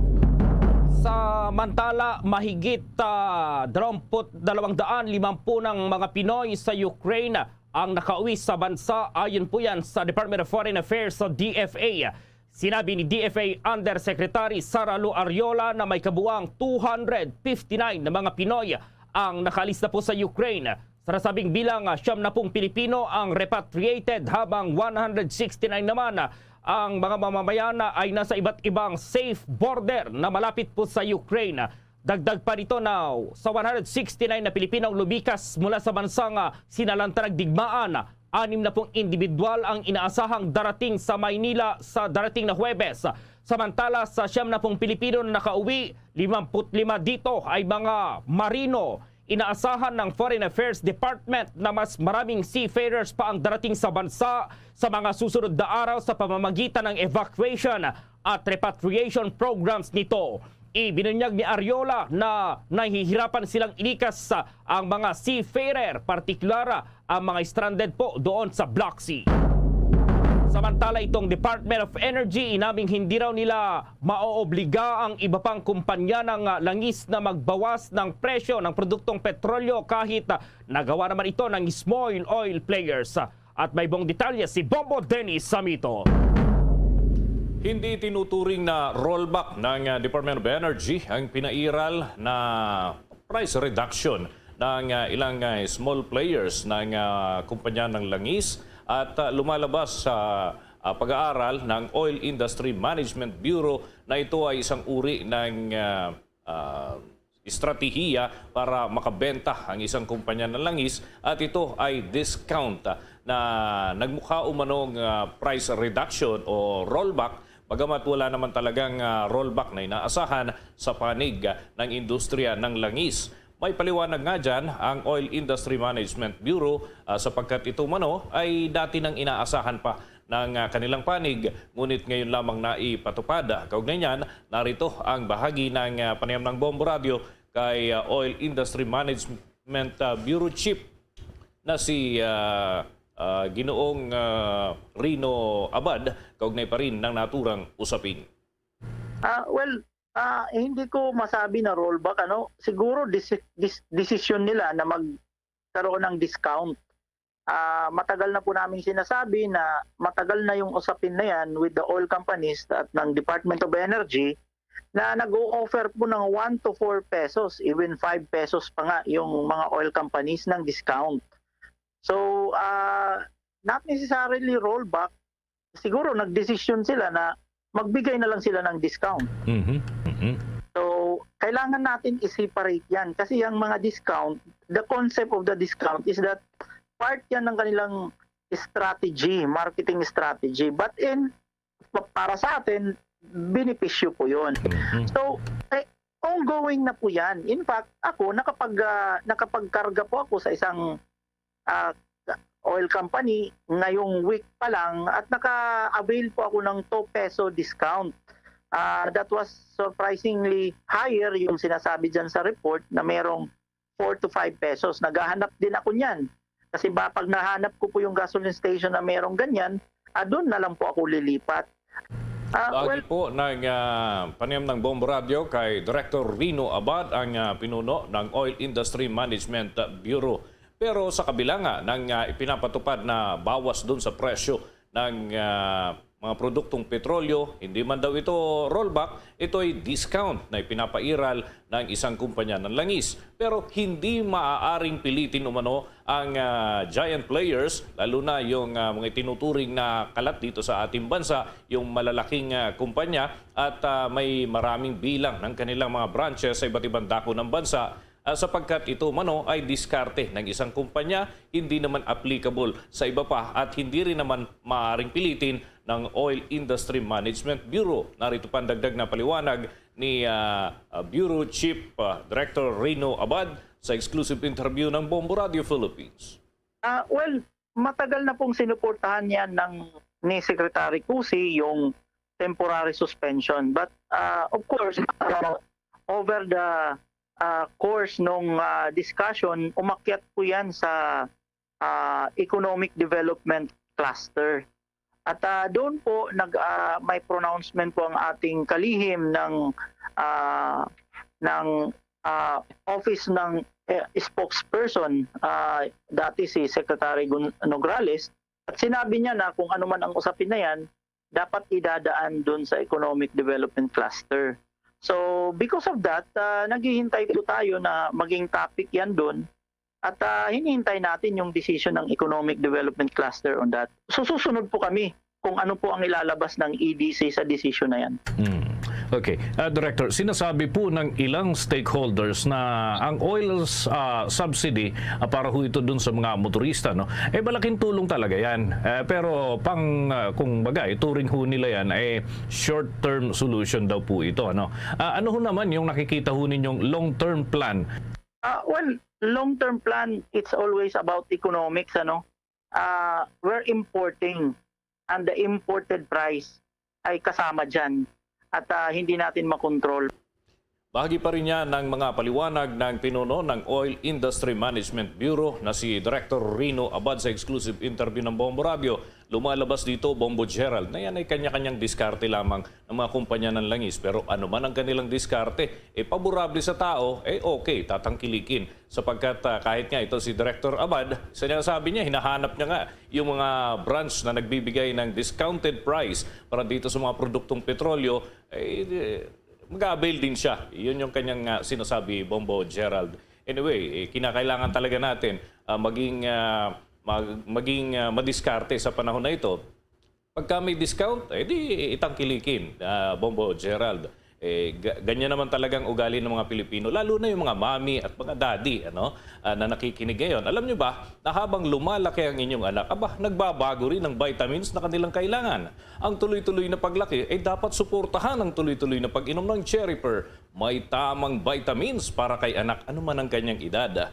[SPEAKER 17] Samantala, mahigit 250 ng mga Pinoy sa Ukraine ang nakauwi sa bansa. Ayon po yan sa Department of Foreign Affairs o DFA. Sinabi ni DFA Undersecretary Sara Lu Ariola na may kabuang 259 na mga Pinoy ang nakalista po sa Ukraine. Sa nasabing bilang, 70 Pilipino ang repatriated habang 169 naman ang mga mamamayan ay nasa iba't ibang safe border na malapit po sa Ukraine. Dagdag pa rito na sa 169 na Pilipinong lumikas mula sa bansang sinalantarang digmaan, 60 individual ang inaasahang darating sa Maynila sa darating na Huwebes. Samantala sa 70 Pilipino na nakauwi, 55 dito ay mga marino. Inaasahan ng Foreign Affairs Department na mas maraming seafarers pa ang darating sa bansa sa mga susunod na araw sa pamamagitan ng evacuation at repatriation programs nito. Ibinunyag ni Ariola na nahihirapan silang ilikas ang mga seafarer, partikular ang mga stranded po doon sa Black Sea. Samantala itong Department of Energy, inaming hindi raw nila maoobliga ang iba pang kumpanya ng langis na magbawas ng presyo ng produktong petrolyo kahit nagawa naman ito ng small oil players. At may buong detalye si Bombo Dennis Samito.
[SPEAKER 18] Hindi tinuturing na rollback ng Department of Energy ang pinairal na price reduction ng ilang small players ng kumpanya ng langis at lumalabas sa pag-aaral ng Oil Industry Management Bureau na ito ay isang uri ng estratehiya para makabenta ang isang kumpanya ng langis at ito ay discount na nagmukha umanong price reduction o rollback. Bagamat wala naman talagang rollback na inaasahan sa panig ng industriya ng langis. May paliwanag nga dyan ang Oil Industry Management Bureau sapagkat ito mano ay dati nang inaasahan pa ng kanilang panig ngunit ngayon lamang naipatupad. Kaugnay niyan, narito ang bahagi ng panayam ng Bombo Radio kay Oil Industry Management Bureau Chief na si Ginoong Rino Abad, kaugnay pa rin ng naturang usapin.
[SPEAKER 21] Hindi ko masabi na rollback. Siguro decision nila na magkaroon ng discount. Matagal na po namin sinasabi na matagal na yung usapin na yan with the oil companies at ng Department of Energy na nag-o-offer po ng 1 to 4 pesos, even 5 pesos pa nga yung mga oil companies ng discount. So, not necessarily rollback. Siguro nag-decision sila na magbigay na lang sila ng discount. So, kailangan natin i-separate yan. Kasi yung mga discount, the concept of the discount is that part yan ng kanilang strategy, marketing strategy. But para sa atin, benepisyo po yun. So, ongoing na po yan. In fact, ako, nakapagkarga po ako sa isang oil company ngayong week pa lang at naka-avail po ako ng 2 peso discount. That was surprisingly higher yung sinasabi dyan sa report na merong 4 to 5 pesos. Naghahanap din ako niyan. Kasi pag nahanap ko po yung gasoline station na merong ganyan, doon na lang po ako lilipat.
[SPEAKER 18] Po ng panayam ng Bombo Radio kay Director Rino Abad ang pinuno ng Oil Industry Management Bureau. Pero sa kabila nga ng ipinapatupad na bawas doon sa presyo ng mga produktong petrolyo, hindi man daw ito rollback, ito ay discount na ipinapairal ng isang kumpanya ng langis. Pero hindi maaaring pilitin umano ang giant players, lalo na yung mga tinuturing na kalat dito sa ating bansa, yung malalaking kumpanya at may maraming bilang ng kanilang mga branches sa iba't ibang dako ng bansa. Sapagkat ito mano ay diskarte ng isang kumpanya, hindi naman applicable sa iba pa at hindi rin naman maaaring pilitin ng Oil Industry Management Bureau. Narito pa ang dagdag na paliwanag ni Bureau Chief Director Rino Abad sa exclusive interview ng Bombo Radio Philippines.
[SPEAKER 21] Matagal na pong sinuportahan yan ni Secretary Cusi yung temporary suspension. But of course, over the course nung discussion, umakyat po yan sa economic development cluster. At doon po may pronouncement po ang ating kalihim ng office ng spokesperson, dati si Secretary Nograles, at sinabi niya na kung ano man ang usapin na yan, dapat idadaan doon sa economic development cluster. So because of that, naghihintay po tayo na maging topic yan doon at hinihintay natin yung decision ng economic development cluster on that. So susunod po kami kung ano po ang ilalabas ng EDC sa decision na yan.
[SPEAKER 18] Okay. Director, sinasabi po ng ilang stakeholders na ang oil subsidy para ho ito dun sa mga motorista, no? Malaking tulong talaga yan. Pero kung bagay, turing ho nila yan short-term solution daw po ito, ano? Ano ho naman yung nakikita ho ninyong long-term plan?
[SPEAKER 21] Well, long-term plan, it's always about economics, ano? We're importing and the imported price ay kasama dyan at hindi natin makontrol.
[SPEAKER 18] Bahagi pa rin yan ng mga paliwanag ng pinuno ng Oil Industry Management Bureau na si Director Rino Abad sa exclusive interview ng Bombo Radio. Lumalabas dito, Bombo Gerald, na yan ay kanya-kanyang diskarte lamang ng mga kumpanya ng langis. Pero ano man ang kanilang diskarte, paborable sa tao, okay, tatangkilikin. Sapagkat kahit nga ito si Director Abad, sinasabi niya, hinahanap niya nga yung mga branch na nagbibigay ng discounted price para dito sa mga produktong petrolyo, mag-avail din siya. Yun yung kanyang sinasabi, Bombo Gerald. Anyway, kinakailangan talaga natin maging madiskarte sa panahon na ito. Pagka may discount, di itangkilikin, Bombo Gerald. Ganyan naman talagang ugali ng mga Pilipino, lalo na yung mga mami at mga daddy na nakikinig ngayon. Alam nyo ba na habang lumalaki ang inyong anak, nagbabago rin ng vitamins na kanilang kailangan. Ang tuloy-tuloy na paglaki ay dapat suportahan ang tuloy-tuloy na pag-inom ng Cherry Pearl. May tamang vitamins para kay anak anuman ang kanyang edad.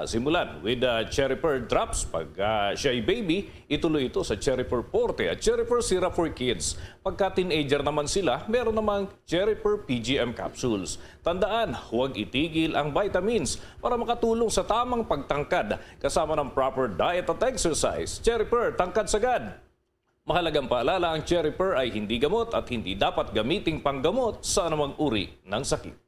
[SPEAKER 18] Simulan with Cherry Pearl Drops. Pag siya ay baby, ituloy ito sa Cherry Pearl Forte at Cherry Pearl Syrup for Kids. Pagka teenager naman sila, meron namang Cherry Pearl PGM Capsules. Tandaan, huwag itigil ang vitamins para makatulong sa tamang pagtangkad kasama ng proper diet at exercise. Cherry Pearl, tangkad sagad. Mahalagang paalala, ang Cherry Pearl ay hindi gamot at hindi dapat gamiting panggamot sa anumang uri ng sakit.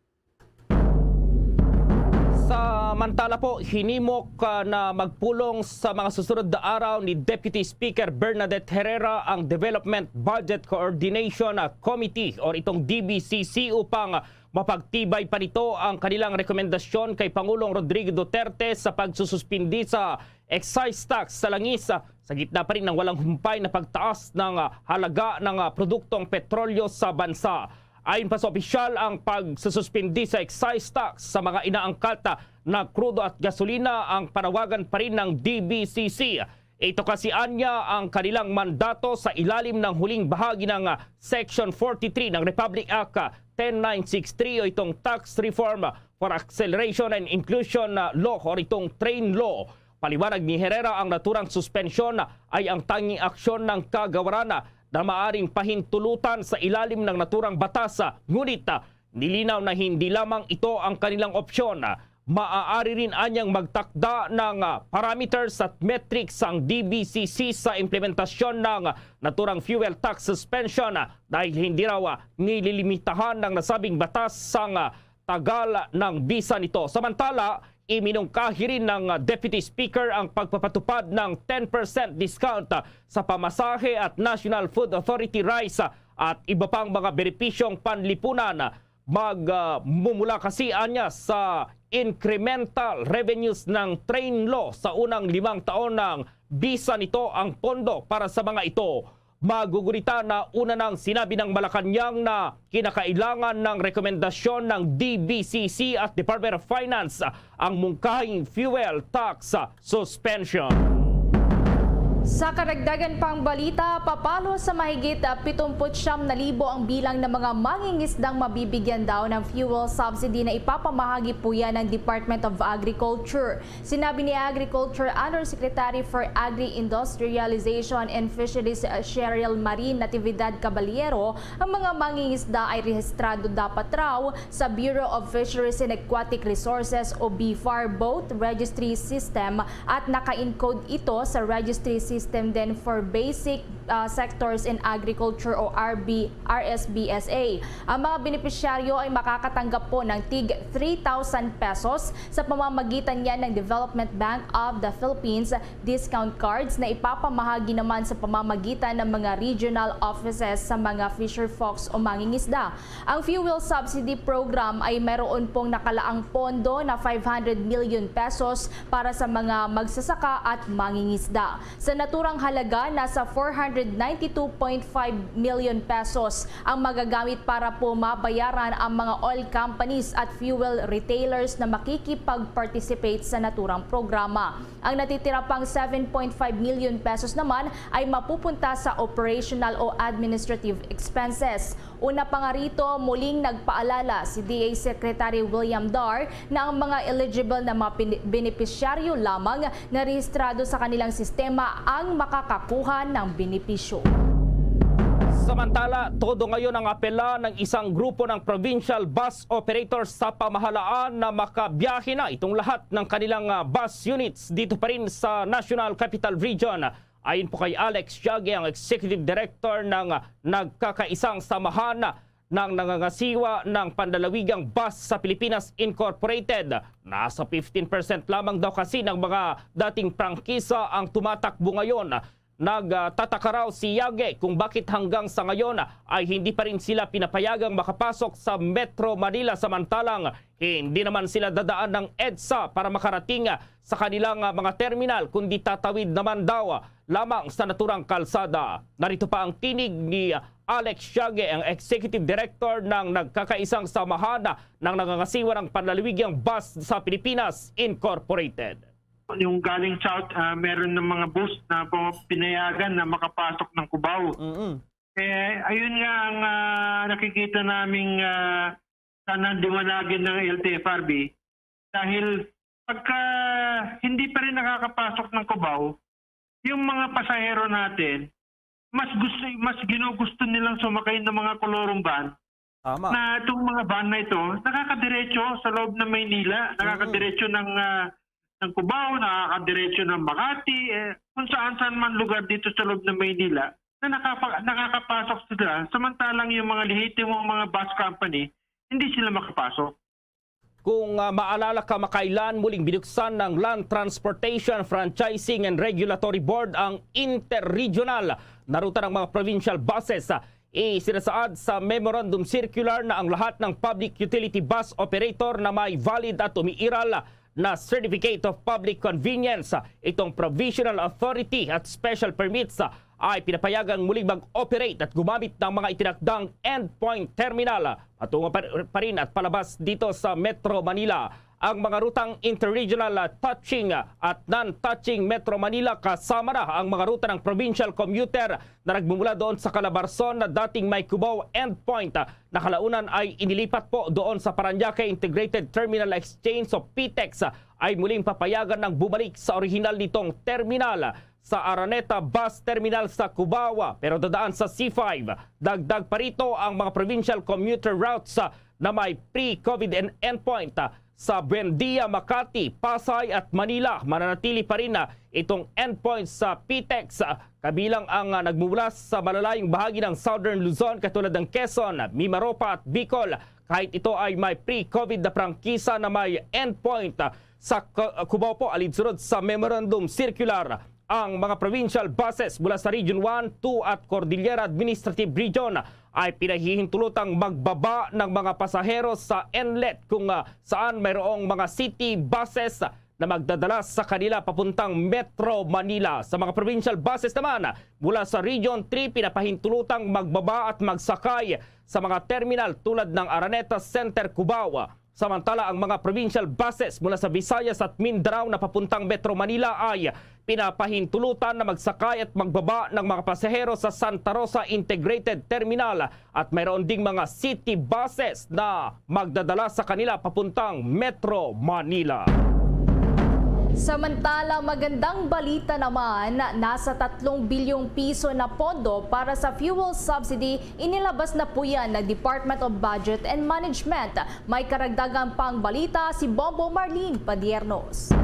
[SPEAKER 17] Samantala po, hinimok na magpulong sa mga susunod na araw ni Deputy Speaker Bernadette Herrera ang Development Budget Coordination Committee o itong DBCC upang mapagtibay pa nito ang kanilang rekomendasyon kay Pangulong Rodrigo Duterte sa pagsususpindi sa excise tax sa langis sa gitna pa rin ng walang humpay na pagtaas ng halaga ng produktong petrolyo sa bansa. Ayon pa sa opisyal, ang pagsususpindi sa excise tax sa mga inaangkat na krudo at gasolina ang panawagan pa rin ng DBCC. Ito kasi anya ang kanilang mandato sa ilalim ng huling bahagi ng Section 43 ng Republic Act 10963 o itong Tax Reform for Acceleration and Inclusion Law o itong TRAIN Law. Paliwanag ni Herrera, ang naturang suspensyon ay ang tanging aksyon ng kagawaran na maaring pahintulutan sa ilalim ng naturang batas. Ngunit nilinaw na hindi lamang ito ang kanilang opsyon. Maaari rin anyang magtakda ng parameters at metrics ang DBCC sa implementasyon ng naturang fuel tax suspension dahil hindi raw nililimitahan ng nasabing batas ang tagal ng bisa nito. Samantala, iminungkahi rin ng Deputy Speaker ang pagpapatupad ng 10% discount sa pamasahe at National Food Authority rice at iba pang mga benepisyong panlipunan. Magmumula kasi anya sa incremental revenues ng TRAIN Law sa unang 5 taon ng bisa nito ang pondo para sa mga ito. Magugulita na una nang sinabi ng Malacanang na kinakailangan ng rekomendasyon ng DBCC at Department of Finance ang mungkahing fuel tax suspension.
[SPEAKER 23] Sa karagdagan pang balita, papalo sa mahigit 79,000 ang bilang ng mga mangingisdang mabibigyan daw ng fuel subsidy na ipapamahagi po yan ng Department of Agriculture. Sinabi ni Agriculture Undersecretary for Agri-Industrialization and Fisheries Cheryl Marie Natividad Caballero, ang mga mangingisda ay rehistrado dapat raw sa Bureau of Fisheries and Aquatic Resources o BFAR Boat Registry System at naka-encode ito sa Registry System din for Basic sectors in agriculture o RSBSA. Ang mga benepisyaryo ay makakatanggap po ng tig 3,000 pesos sa pamamagitan niya ng Development Bank of the Philippines discount cards na ipapamahagi naman sa pamamagitan ng mga regional offices sa mga fisher folks o mangingisda. Ang fuel subsidy program ay meron pong nakalaang pondo na 500 million pesos para sa mga magsasaka at mangingisda. Sa naturang halaga, nasa 492.5 million pesos ang magagamit para po mabayaran ang mga oil companies at fuel retailers na makikipag-participate sa naturang programa. Ang natitira pang 7.5 million pesos naman ay mapupunta sa operational o administrative expenses. Una pa nga rito, muling nagpaalala si DA Secretary William Dar na ang mga eligible na mga benepisyaryo lamang na rehistrado sa kanilang sistema ang makakakuha ng benepisyo.
[SPEAKER 17] Samantala, todo ngayon ang apela ng isang grupo ng provincial bus operators sa pamahalaan na makabiyahe na itong lahat ng kanilang bus units dito pa rin sa National Capital Region. Ayon po kay Alex Siague, ang Executive Director ng nagkakaisang samahan ng nangangasiwa ng pandalawigang bus sa Pilipinas Incorporated. Nasa 15% lamang daw kasi ng mga dating prangkisa ang tumatakbo ngayon. Nagtataka raw si Yage kung bakit hanggang sa ngayon ay hindi pa rin sila pinapayagang makapasok sa Metro Manila, samantalang hindi naman sila dadaan ng EDSA para makarating sa kanilang mga terminal, kundi tatawid naman daw lamang sa naturang kalsada. Narito pa ang tinig ni Alex Siague, ang Executive Director ng nagkakaisang samahan ng nangangasiwa ng panlalawigyang bus sa Pilipinas Incorporated.
[SPEAKER 2] Yung galing south, meron ng mga bus na pinayagan na makapasok ng Cubao. Ayun nga ang nakikita naming sana diwanagin ng LTFRB. Dahil pagka hindi pa rin nakakapasok ng Cubao, yung mga pasahero natin, mas ginugusto nilang sumakay ng mga kolorong van.
[SPEAKER 1] Tama.
[SPEAKER 2] Na itong mga van na ito, nakakadiretso sa loob ng Maynila, nakakadiretso ng Cubao, nakakadiretso ng Makati, kung saan man lugar dito sa loob ng Maynila na nakakapasok sila, samantalang yung mga lehitimong mga bus company, hindi sila makapasok.
[SPEAKER 17] Kung maalala ka, makailan muling binuksan ng Land Transportation Franchising and Regulatory Board ang interregional na ruta ng mga provincial buses. Isinasaad sa Memorandum Circular na ang lahat ng public utility bus operator na may valid at umiiral na Certificate of Public Convenience, itong Provisional Authority at Special Permits ay pinapayagang muling mag-operate at gumamit ng mga itinakdang endpoint terminal patungo pa rin at palabas dito sa Metro Manila. Ang mga rutang interregional touching at non-touching Metro Manila, kasama na ang mga ruta ng provincial commuter na nagmumula doon sa Calabarzon na dating may Cubao endpoint na kalaunan ay inilipat po doon sa Parañaque Integrated Terminal Exchange o PTEX, ay muling papayagan ng bumalik sa orihinal nitong terminal sa Araneta Bus Terminal sa Cubao, pero dadaan sa C5. Dagdag pa rito ang mga provincial commuter routes na may pre-COVID endpoint sa Buendia, Makati, Pasay at Manila. Mananatili pa rin itong endpoints sa PTEX, kabilang ang nagmumula sa malalayong bahagi ng Southern Luzon katulad ng Quezon, Mimaropa at Bicol. Kahit ito ay may pre-COVID na prangkisa na may endpoint sa Cubao po, alinsunod sa Memorandum Circular. Ang mga provincial buses mula sa Region 1, 2 at Cordillera Administrative Region ay pinahihintulutang magbaba ng mga pasahero sa inlet kung saan mayroong mga city buses na magdadala sa kanila papuntang Metro Manila. Sa mga provincial buses naman mula sa Region 3, pinapahintulutang magbaba at magsakay sa mga terminal tulad ng Araneta Center, Cubao. Samantala, ang mga provincial buses mula sa Visayas at Mindanao na papuntang Metro Manila ay pinapahintulutan na magsakay at magbaba ng mga pasahero sa Santa Rosa Integrated Terminal at mayroon ding mga city buses na magdadala sa kanila papuntang Metro Manila.
[SPEAKER 23] Samantala, magandang balita naman, nasa 3 bilyong piso na pondo para sa fuel subsidy inilabas na po yan ng Department of Budget and Management. May karagdagang pang balita si Bombo Marlene Padiernos.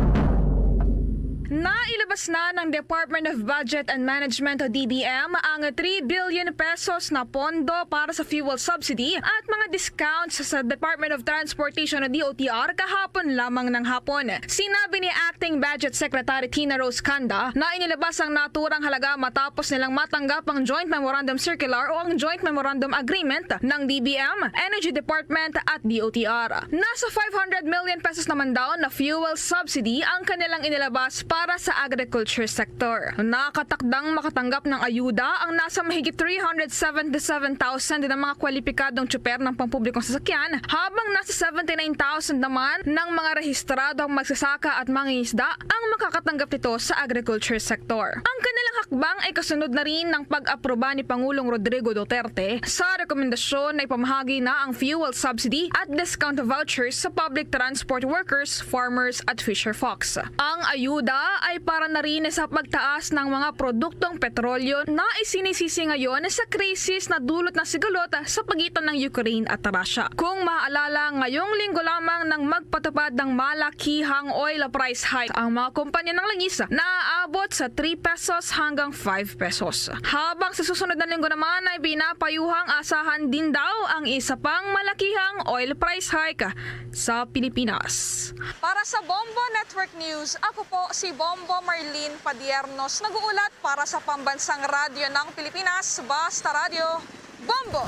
[SPEAKER 12] Nailabas
[SPEAKER 10] Inilabas na ng Department of Budget and Management o DBM ang 3 billion pesos na pondo para sa fuel subsidy at mga discounts sa Department of Transportation o DOTR kahapon lamang ng hapon. Sinabi ni Acting Budget Secretary Tina Rose Canda na inilabas ang naturang halaga matapos nilang matanggap ang Joint Memorandum Circular o ang Joint Memorandum Agreement ng DBM, Energy Department at DOTR. Nasa 500 million pesos naman daw na fuel subsidy ang kanilang inilabas para sa agriculture sector. Nakatakdang makatanggap ng ayuda ang nasa mahigit 377,000 din ng mga kwalipikadong tsuper ng pampublikong sasakyan, habang nasa 79,000 naman ng mga rehistradong magsasaka at mangingisda ang makakatanggap nito sa agriculture sector. Ang kanilang hakbang ay kasunod na rin ng pag-aproba ni Pangulong Rodrigo Duterte sa rekomendasyon na ipamahagi na ang fuel subsidy at discount vouchers sa public transport workers, farmers at fisherfolks. Ang ayuda ay para na rin sa pagtaas ng mga produktong petrolyo na isinisisi ngayon sa krisis na dulot ng sigalot sa pagitan ng Ukraine at Russia. Kung maaalala, ngayong linggo lamang nang magpatupad ng malakihang oil price hike ang mga kumpanya ng langis na aabot sa 3 pesos hanggang 5 pesos. Habang sa susunod na linggo naman ay pinapayuhang asahan din daw ang isa pang malakihang oil price hike sa Pilipinas. Para sa Bombo Network News, ako po si Bombo Marlene Padiernos, nag-uulat para sa Pambansang Radyo ng Pilipinas, Basta Radio, Bombo!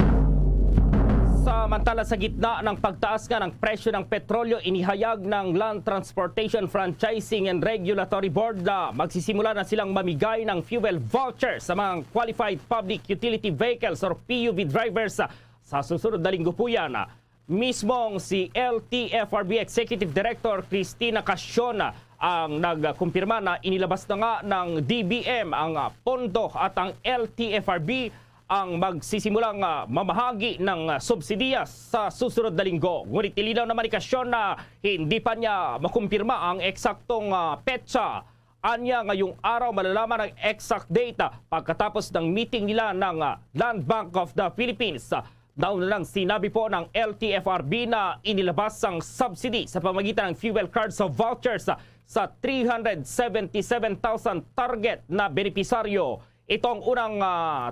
[SPEAKER 17] Samantala sa gitna ng pagtaas nga ng presyo ng petrolyo, inihayag ng Land Transportation Franchising and Regulatory Board na magsisimula na silang mamigay ng fuel voucher sa mga Qualified Public Utility Vehicles or PUV drivers sa susunod na linggo po yan. Mismong si LTFRB Executive Director Cristina Casiona ang nagkumpirma na inilabas na nga ng DBM ang pondo at ang LTFRB ang magsisimulang mamahagi ng subsidiya sa susunod na linggo. Ngunit ilinaw naman ni Casiona na hindi pa niya makumpirma ang eksaktong petsa. Anya ngayong araw malalaman ang exact date pagkatapos ng meeting nila ng Land Bank of the Philippines. Daon na lang sinabi po ng LTFRB na inilabas ang subsidy sa pamagitan ng fuel cards o vouchers sa 377,000 target na benepisaryo. Ito ang unang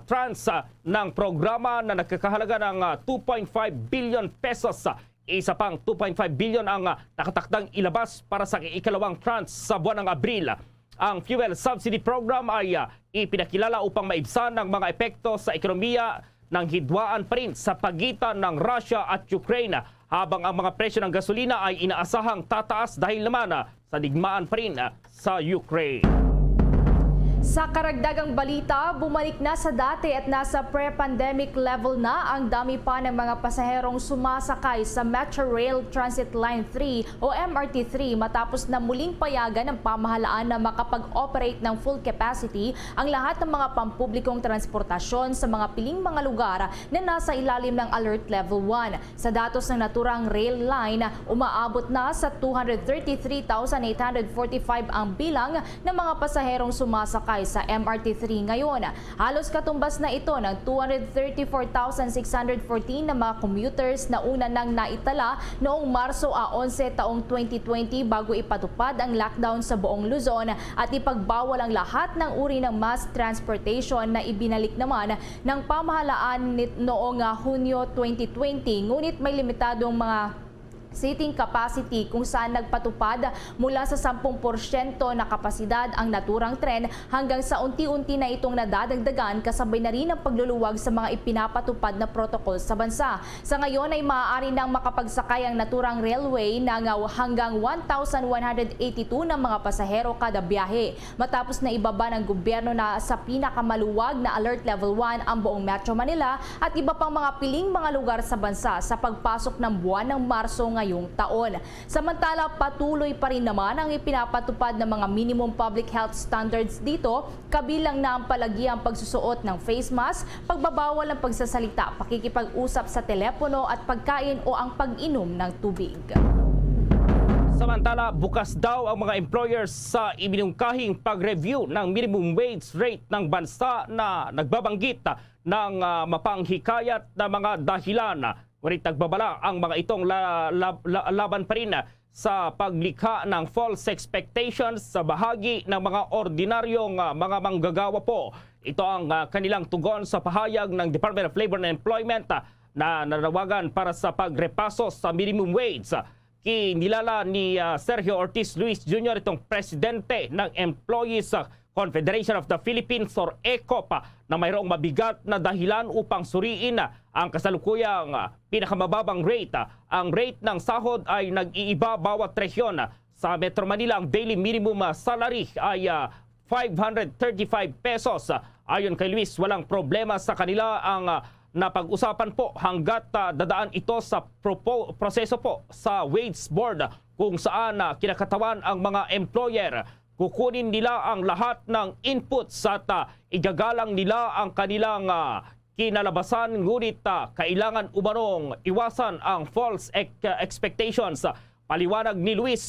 [SPEAKER 17] tranche ng programa na nagkakahalaga ng 2.5 billion pesos. Isa pang 2.5 billion ang nakatakdang ilabas para sa ikalawang tranche sa buwan ng Abril. Ang fuel subsidy program ay ipinakilala upang maibsan ng mga epekto sa ekonomiya ng hidwaan pa rin sa pagitan ng Russia at Ukraine, habang ang mga presyo ng gasolina ay inaasahang tataas dahil naman sa digmaan pa rin sa Ukraine.
[SPEAKER 23] Sa karagdagang balita, bumalik na sa dati at nasa pre-pandemic level na ang dami pa ng mga pasaherong sumasakay sa Metro Rail Transit Line 3 o MRT3 matapos na muling payagan ng pamahalaan na makapag-operate ng full capacity ang lahat ng mga pampublikong transportasyon sa mga piling mga lugar na nasa ilalim ng Alert Level 1. Sa datos ng naturang rail line, umaabot na sa 233,845 ang bilang ng mga pasaherong sumasakay sa MRT3 ngayon. Halos katumbas na ito ng 234,614 na mga commuters na una nang naitala noong Marso 11 taong 2020 bago ipatupad ang lockdown sa buong Luzon at ipagbawal ang lahat ng uri ng mass transportation na ibinalik naman ng pamahalaan noong Hunyo 2020. Ngunit may limitadong mga seating capacity kung saan nagpatupad mula sa 10% na kapasidad ang naturang tren hanggang sa unti-unti na itong nadadagdagan kasabay na rin ang pagluluwag sa mga ipinapatupad na protocol sa bansa. Sa ngayon ay maaari nang makapagsakay ang naturang railway ng hanggang 1,182 ng mga pasahero kada biyahe. Matapos na ibaba ng gobyerno na sa pinakamaluwag na Alert Level 1 ang buong Metro Manila at iba pang mga piling mga lugar sa bansa sa pagpasok ng buwan ng Marso ngayong taon. Samantala, patuloy pa rin naman ang ipinapatupad ng mga minimum public health standards dito, kabilang na ang palagiang pagsusuot ng face mask, pagbabawal ng pagsasalita, pakikipag-usap sa telepono at pagkain o ang pag-inom ng tubig.
[SPEAKER 17] Samantala, bukas daw ang mga employers sa iminungkahing pag-review ng minimum wage rate ng bansa na nagbabanggit ng mapanghikayat na mga dahilan. Ngunit nagbabala ang mga itong laban pa rin sa paglikha ng false expectations sa bahagi ng mga ordinaryong mga manggagawa po. Ito ang kanilang tugon sa pahayag ng Department of Labor and Employment na nanawagan para sa pagrepaso sa minimum wage. Kinilala ni Sergio Ortiz Luis Jr. itong presidente ng Employees Confederation of the Philippines or ECOP na mayroong mabigat na dahilan upang suriin ang kasalukuyang pinakamababang rate. Ang rate ng sahod ay nag-iiba bawat rehiyon. Sa Metro Manila, ang daily minimum salary ay 535 pesos. Ayon kay Luis, walang problema sa kanila ang napag-usapan po hanggat dadaan ito sa proseso po sa wage board kung saan kinakatawan ang mga employer. Kukunin nila ang lahat ng inputs at igagalang nila ang kanilang kinalabasan, ngunit kailangan umanong iwasan ang false expectations. Paliwanag ni Luis,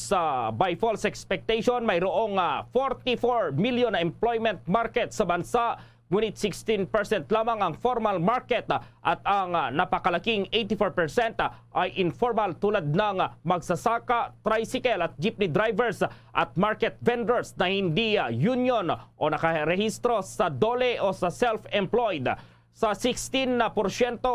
[SPEAKER 17] by false expectation, mayroong 44 million na employment market sa bansa, ngunit 16% lamang ang formal market at ang napakalaking 84% ay informal tulad ng magsasaka, tricycle at jeepney drivers at market vendors na hindi union o nakarehistro sa DOLE o sa self-employed. Sa 16%,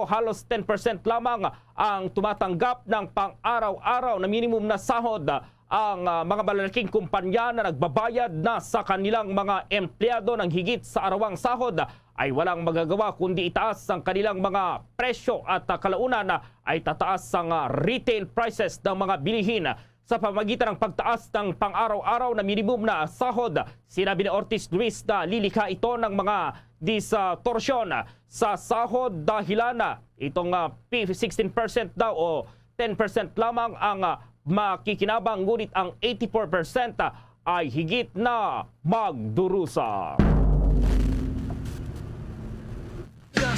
[SPEAKER 17] halos 10% lamang ang tumatanggap ng pang-araw-araw na minimum na sahod. Ang mga malalaking kumpanya na nagbabayad na sa kanilang mga empleyado ng higit sa arawang sahod ay walang magagawa kundi itaas ang kanilang mga presyo at kalaunan ay tataas ang retail prices ng mga bilihin. Sa pamagitan ng pagtaas ng pang-araw-araw na minimum na sahod, sinabi ni Ortiz Luis na lilikha ito ng mga distorsyon sa sahod dahilan itong 16% daw o 10% lamang ang makikinabang, ngunit ang 84% ay higit na magdurusa.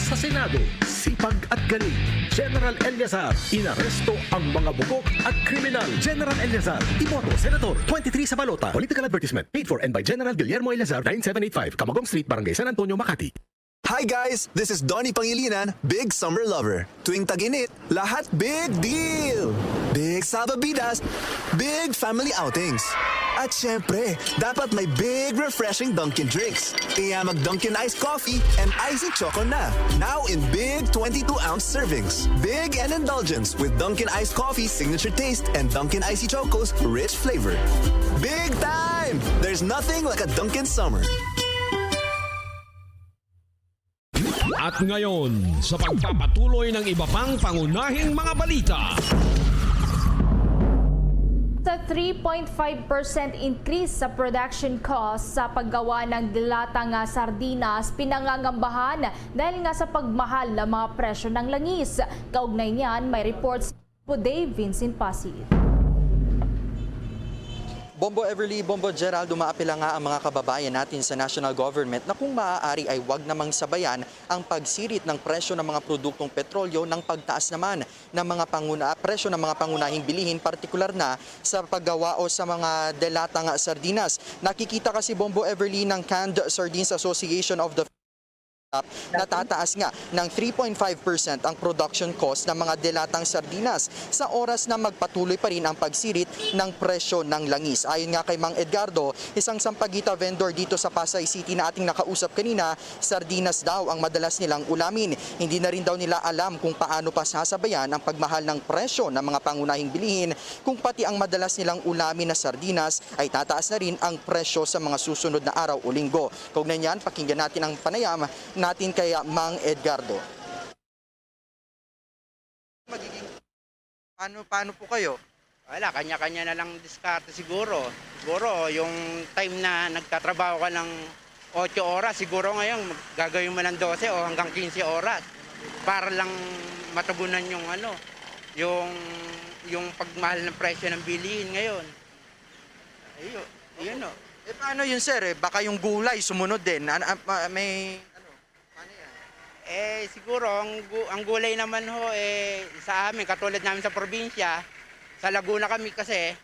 [SPEAKER 12] Sa Senado, sipag at galing. General Eliazar, inaresto ang mga bugok at kriminal. General Eliazar, iboto, Senator, 23 sa balota. Political advertisement paid for and by General Guillermo Eliazar, 9785, Camagong Street, Barangay San Antonio, Makati.
[SPEAKER 14] Hi guys! This is Donnie Pangilinan, Big Summer Lover. Tuwing tag-init, lahat big deal! Big sababidas, big family outings. At syempre, dapat may big refreshing Dunkin' drinks. Kaya mag-Dunkin' Iced Coffee and Icy Choco na. Now in big 22-ounce servings. Big and indulgence with Dunkin' Iced Coffee's signature taste and Dunkin' Icy Choco's rich flavor. Big time! There's nothing like a Dunkin' summer.
[SPEAKER 8] At ngayon, sa pagpapatuloy ng iba pang pangunahing mga balita.
[SPEAKER 23] Sa 3.5% increase sa production cost sa paggawa ng dilatang sardinas, pinangangambahan dahil nga sa pagmahal ng mga presyo ng langis. Kaugnay niyan, may reports po Dave Vincent Pasid.
[SPEAKER 22] Bombo Everly, Bombo Gerald, umaapela nga ang mga kababayan natin sa national government na kung maaari ay wag namang sabayan ang pagsirit ng presyo ng mga produktong petrolyo ng pagtaas naman ng mga presyo ng mga pangunahing bilihin, partikular na sa paggawa o sa mga delatang sardinas. Nakikita kasi Bombo Everly ng Canned Sardines Association of the natataas nga ng 3.5% ang production cost ng mga delatang sardinas sa oras na magpatuloy pa rin ang pagsirit ng presyo ng langis. Ayon nga kay Mang Edgardo, isang sampagita vendor dito sa Pasay City na ating nakausap kanina, sardinas daw ang madalas nilang ulamin. Hindi na rin daw nila alam kung paano pa sasabayan ang pagmahal ng presyo ng mga pangunahing bilihin kung pati ang madalas nilang ulamin na sardinas ay tataas na rin ang presyo sa mga susunod na araw o linggo. Kaugnay niyan, pakinggan natin ang panayam natin kay Mang Edgardo.
[SPEAKER 24] Paano po kayo? Wala, kanya-kanya na lang diskarte siguro. Siguro yung time na nagtatrabaho ka ng 8 oras, siguro ngayon gagawin mo ng 12 o hanggang 15 oras para lang matugunan yung yung pagmahal ng presyo ng bilihin ngayon. Ayun o.
[SPEAKER 22] Paano yun sir? Baka yung gulay sumunod din.
[SPEAKER 24] Siguro ang gulay naman sa amin, katulad namin sa probinsya, sa Laguna kami kasi,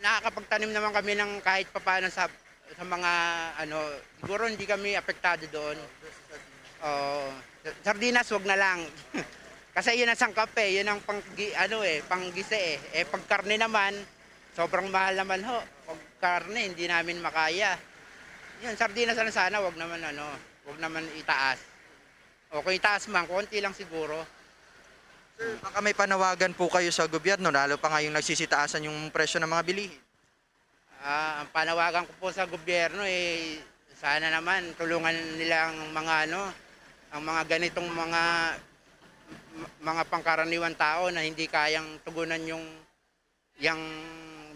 [SPEAKER 24] nakakapagtanim naman kami ng kahit papaano sa mga siguro hindi kami apektado doon. Sardinas wag na lang. Kasi yun ang sangkap yun ang panggise pag karne naman, sobrang mahal naman ho. Pag karne, hindi namin makaya. Yun, sardinas sana, wag naman itaas. O kung itaas man, konti lang siguro.
[SPEAKER 22] Sir, baka may panawagan po kayo sa gobyerno, lalo pa ngayong nagsisitaasan yung presyo ng mga bilihin.
[SPEAKER 24] Ang panawagan ko po sa gobyerno sana naman tulungan nila ang mga ganitong mga pangkaraniwan tao na hindi kayang tugunan yung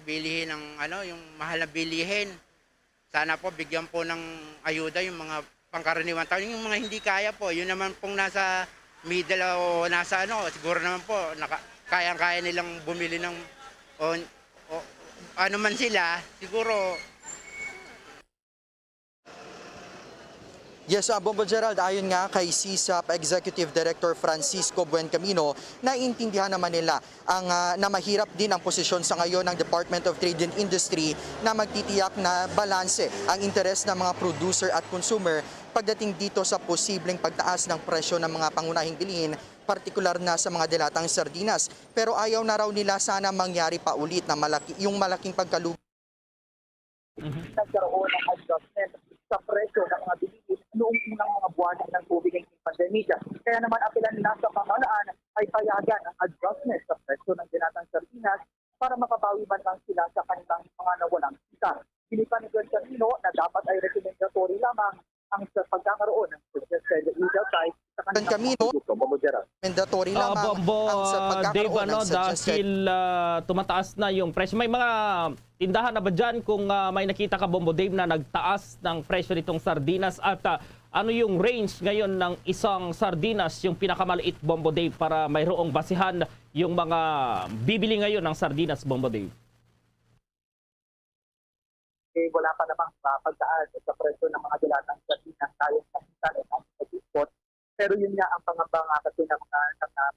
[SPEAKER 24] bilihin yung mahal na bilihin. Sana po bigyan po ng ayuda yung mga pangkaraniwan tao, yung mga hindi kaya po, yun naman pong nasa middle o nasa siguro naman po kayang-kaya nilang bumili ng ano man sila, siguro.
[SPEAKER 22] Yes, Bombo Gerald, ayon nga kay CSAP Executive Director Francisco Buencamino, naiintindihan naman nila na mahirap din ang posisyon sa ngayon ng Department of Trade and Industry na magtitiyak na balanse ang interes ng mga producer at consumer pagdating dito sa posibleng pagtaas ng presyo ng mga pangunahing bilihin, partikular na sa mga dilatang sardinas. Pero ayaw na raw nila sana mangyari pa ulit na yung malaking pagkalugi.
[SPEAKER 21] Nagkaroon ng adjustment sa presyo ng mga bilihin noong unang mga buwan ng COVID-19 pandemic. Kaya naman apilan nila sa pamahalaan ay payagan ang adjustment sa presyo ng dinatang sardinas para makabawi man lang sila sa kanilang mga nawalang kita. Pinipan ni Buencamino na dapat ay recommendatory lamang ang pagkakaroon ng suggested legal price sa kanilang produkto.
[SPEAKER 22] Mandatory lamang ang sa pagkakaroon ng suggested.
[SPEAKER 17] Dahil tumataas na yung presyo. May mga tindahan na ba dyan kung may nakita ka, Bombo Dave, na nagtaas ng presyo nitong sardinas? At ano yung range ngayon ng isang sardinas, yung pinakamaliit, Bombo Dave, para mayroong basihan yung mga bibili ngayon ng sardinas, Bombo Dave?
[SPEAKER 21] Wala pa namang pagtaas sa presyo ng mga dilatang sardinas tayo sa pag-export. Pero yun nga ang pangamba kasi ng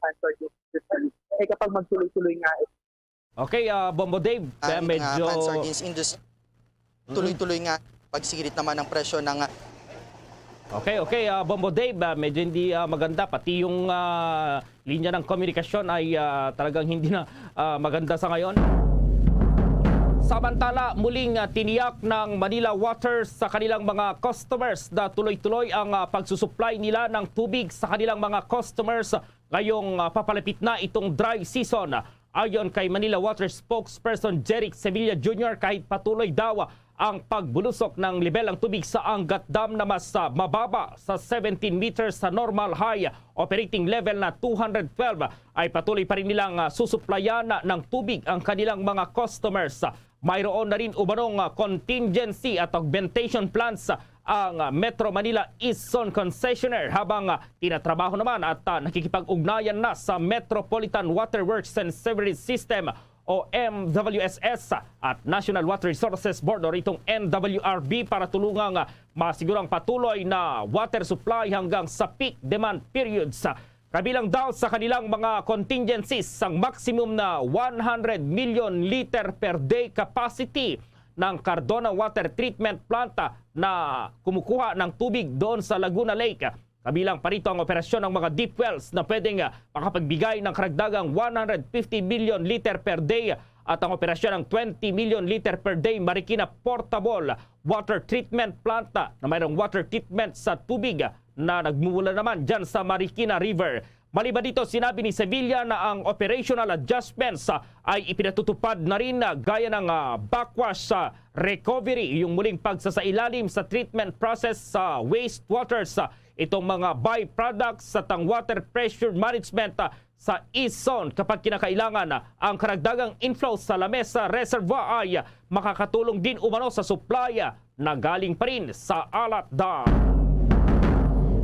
[SPEAKER 21] cancer industry. Kapag magtuloy-tuloy nga
[SPEAKER 17] Okay, Bombo Dave, medyo
[SPEAKER 22] sardines industry tuloy-tuloy nga pagsirit naman ng presyo ng
[SPEAKER 17] Okay, Bombo Dave, medyo hindi maganda, pati yung linya ng komunikasyon ay talagang hindi na maganda sa ngayon. Samantala, muling tiniyak ng Manila Water sa kanilang mga customers na tuloy-tuloy ang pagsusupply nila ng tubig sa kanilang mga customers ngayong papalapit na itong dry season. Ayon kay Manila Water spokesperson Jeric Sevilla Jr., kahit patuloy daw ang pagbulusok ng level ng tubig sa Angat Dam na mas mababa sa 17 meters sa normal high operating level na 212, ay patuloy pa rin nilang susuplayan ng tubig ang kanilang mga customers. Mayroon na rin umanong contingency at augmentation plans ang Metro Manila East Zone Concessionaire habang tinatrabaho naman at nakikipag-ugnayan na sa Metropolitan Water Works and Sewerage System o MWSS at National Water Resources Board o itong NWRB para tulungang masigurang patuloy na water supply hanggang sa peak demand periods. Kabilang daw sa kanilang mga contingencies ang maximum na 100 million liter per day capacity ng Cardona Water Treatment Plant na kumukuha ng tubig doon sa Laguna Lake. Kabilang pa rito ang operasyon ng mga deep wells na pwedeng makapagbigay ng karagdagang 150 million liter per day at ang operasyon ng 20 million liter per day Marikina Portable Water Treatment Plant na mayroong water treatment sa tubig na nagmumula naman dyan sa Marikina River. Maliban dito, sinabi ni Sevilla na ang operational adjustments ay ipinatutupad na rin gaya ng backwash recovery, yung muling pagsasailalim sa treatment process sa wastewaters, itong mga byproducts at ang water pressure management sa East Zone kapag kinakailangan ang karagdagang inflow sa Lamesa Reservoir ay makakatulong din umano sa supply na galing pa rin sa Alat Dam.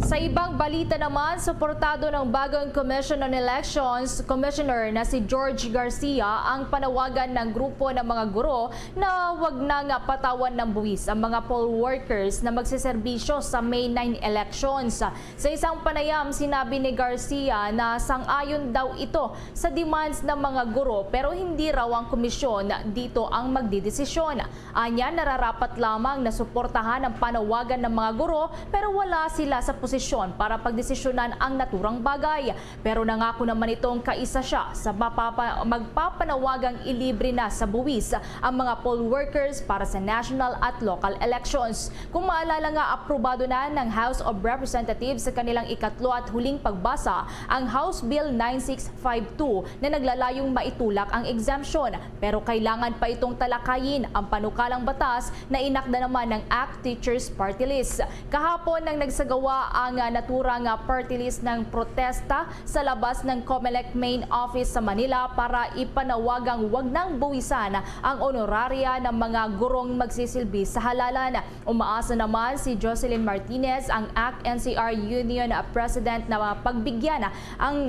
[SPEAKER 23] Sa ibang balita naman, suportado ng bagong Commission on Elections Commissioner na si George Garcia ang panawagan ng grupo ng mga guro na wag nang patawan ng buwis ang mga poll workers na magseserbisyo sa May 9 elections. Sa isang panayam, sinabi ni Garcia na sang-ayon daw ito sa demands ng mga guro pero hindi raw ang komisyon dito ang magdidesisyon. Anya, nararapat lamang na suportahan ang panawagan ng mga guro pero wala sila sa posisyon posisyon para pagdesisyonan ang naturang bagay. Pero nangako naman itong kaisa siya sa magpapanawagang ilibre na sa buwis ang mga poll workers para sa national at local elections. Kung maalala nga, aprobado na ng House of Representatives sa kanilang ikatlo at huling pagbasa ang House Bill 9652 na naglalayong maitulak ang exemption. Pero kailangan pa itong talakayin ang panukalang batas na inakda naman ng ACT Teachers Party List. Kahapon nang nagsagawa ang naturang party list ng protesta sa labas ng COMELEC main office sa Manila para ipanawagang wag nang buwisan ang honoraria ng mga gurong magsisilbi sa halalan. Umaasa naman si Jocelyn Martinez, ang ACT-NCR Union President, na pagbigyan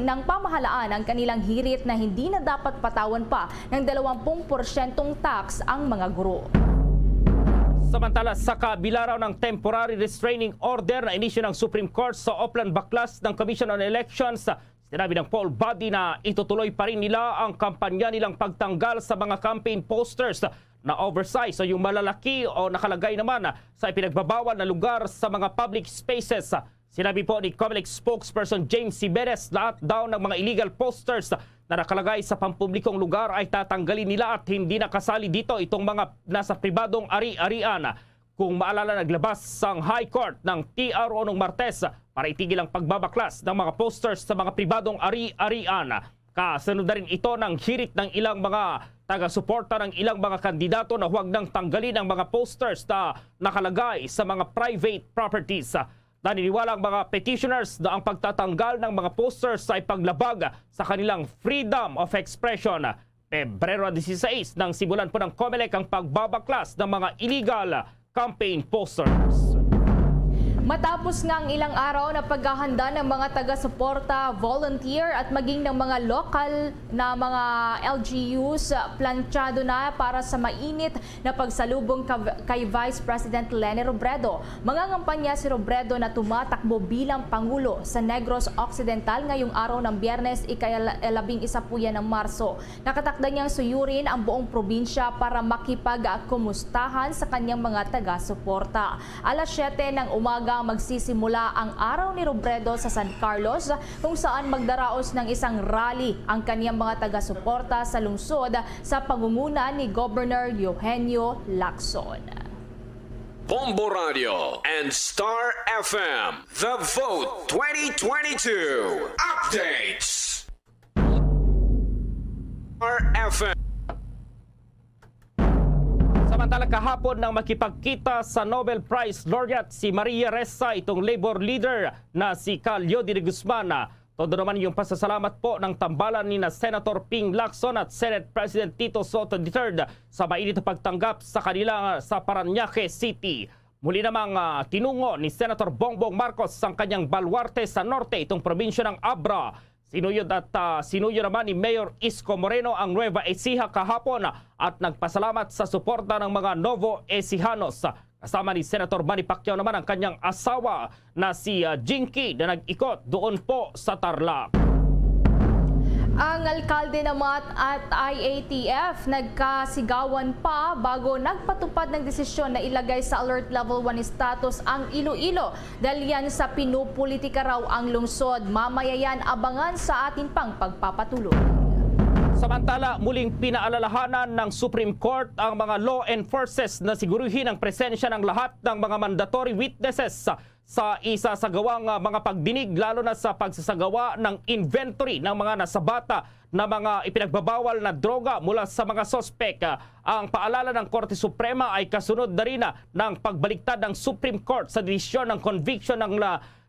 [SPEAKER 23] ng pamahalaan ang kanilang hirit na hindi na dapat patawan pa ng 20% tax ang mga guro.
[SPEAKER 17] Samantala, sa kabila raw ng temporary restraining order na inisyu ng Supreme Court sa Oplan Baklas ng Commission on Elections, sinabi ng poll body na itutuloy pa rin nila ang kampanya nilang pagtanggal sa mga campaign posters na oversize o yung malalaki o nakalagay naman sa ipinagbabawal na lugar sa mga public spaces. Sinabi po ni COMELEC spokesperson James Siberes, lahat daw ng mga illegal posters na nakalagay sa pampublikong lugar ay tatanggalin nila at hindi nakasali dito itong mga nasa pribadong ari-arian. Kung maalala, naglabas ang High Court ng TRO noong Martes para itigil ang pagbabaklas ng mga posters sa mga pribadong ari-arian. Kasunod na rin ito ng hirit ng ilang mga taga-suporta ng ilang mga kandidato na huwag nang tanggalin ang mga posters na nakalagay sa mga private properties. Naniniwala ang mga petitioners na ang pagtatanggal ng mga posters ay paglabag sa kanilang freedom of expression. Pebrero 16 nang simulan po ng COMELEC ang pagbabaklas ng mga illegal campaign posters.
[SPEAKER 23] Matapos nga ang ilang araw na paghahanda ng mga taga-suporta, volunteer at maging ng mga lokal na mga LGUs, planchado na para sa mainit na pagsalubong kay Vice President Leni Robredo. Mangangampanya si Robredo na tumatakbo bilang Pangulo sa Negros Occidental ngayong araw ng Biyernes, ika-11 po yan ng Marso. Nakatakda niyang suyurin ang buong probinsya para makipagkumustahan sa kanyang mga taga-suporta. Alas 7 ng umaga magsisimula ang araw ni Robredo sa San Carlos, kung saan magdaraos ng isang rally ang kanyang mga taga-suporta sa lungsod sa pangunguna ni Governor Eugenio Lacson.
[SPEAKER 4] Bombo Radio and Star FM, The Vote 2022 Updates. Star FM.
[SPEAKER 17] Samantala, kahapon nang makipagkita sa Nobel Prize laureate si Maria Ressa, itong labor leader na si Calio de Guzman. Todo naman yung pasasalamat po ng tambalan ni na Senator Ping Lacson at Senate President Tito Soto III sa mainit na pagtanggap sa kanila sa Parañaque City. Muli namang tinungo ni Senator Bongbong Marcos ang kanyang baluarte sa norte, itong probinsya ng Abra. Sinuyod naman ni Mayor Isko Moreno ang Nueva Ecija kahapon at nagpasalamat sa suporta ng mga Novo Ecijanos. Kasama ni Senator Manny Pacquiao naman ang kanyang asawa na si Jinky na nag-ikot doon po sa Tarlac.
[SPEAKER 23] Ang alkalde naman at IATF nagkasigawan pa bago nagpatupad ng desisyon na ilagay sa Alert Level 1 status ang Iloilo dahil yan sa pinupolitika raw ang lungsod. Mamaya yan, abangan sa atin pang pagpapatuloy.
[SPEAKER 17] Samantala, muling pinaalalahanan ng Supreme Court ang mga law enforcers na siguruhin ang presensya ng lahat ng mga mandatory witnesses sa isasagawang mga pagdinig, lalo na sa pagsasagawa ng inventory ng mga nasabata na mga ipinagbabawal na droga mula sa mga sospek. Ang paalala ng Korte Suprema ay kasunod na rin ng pagbaliktad ng Supreme Court sa desisyon ng conviction ng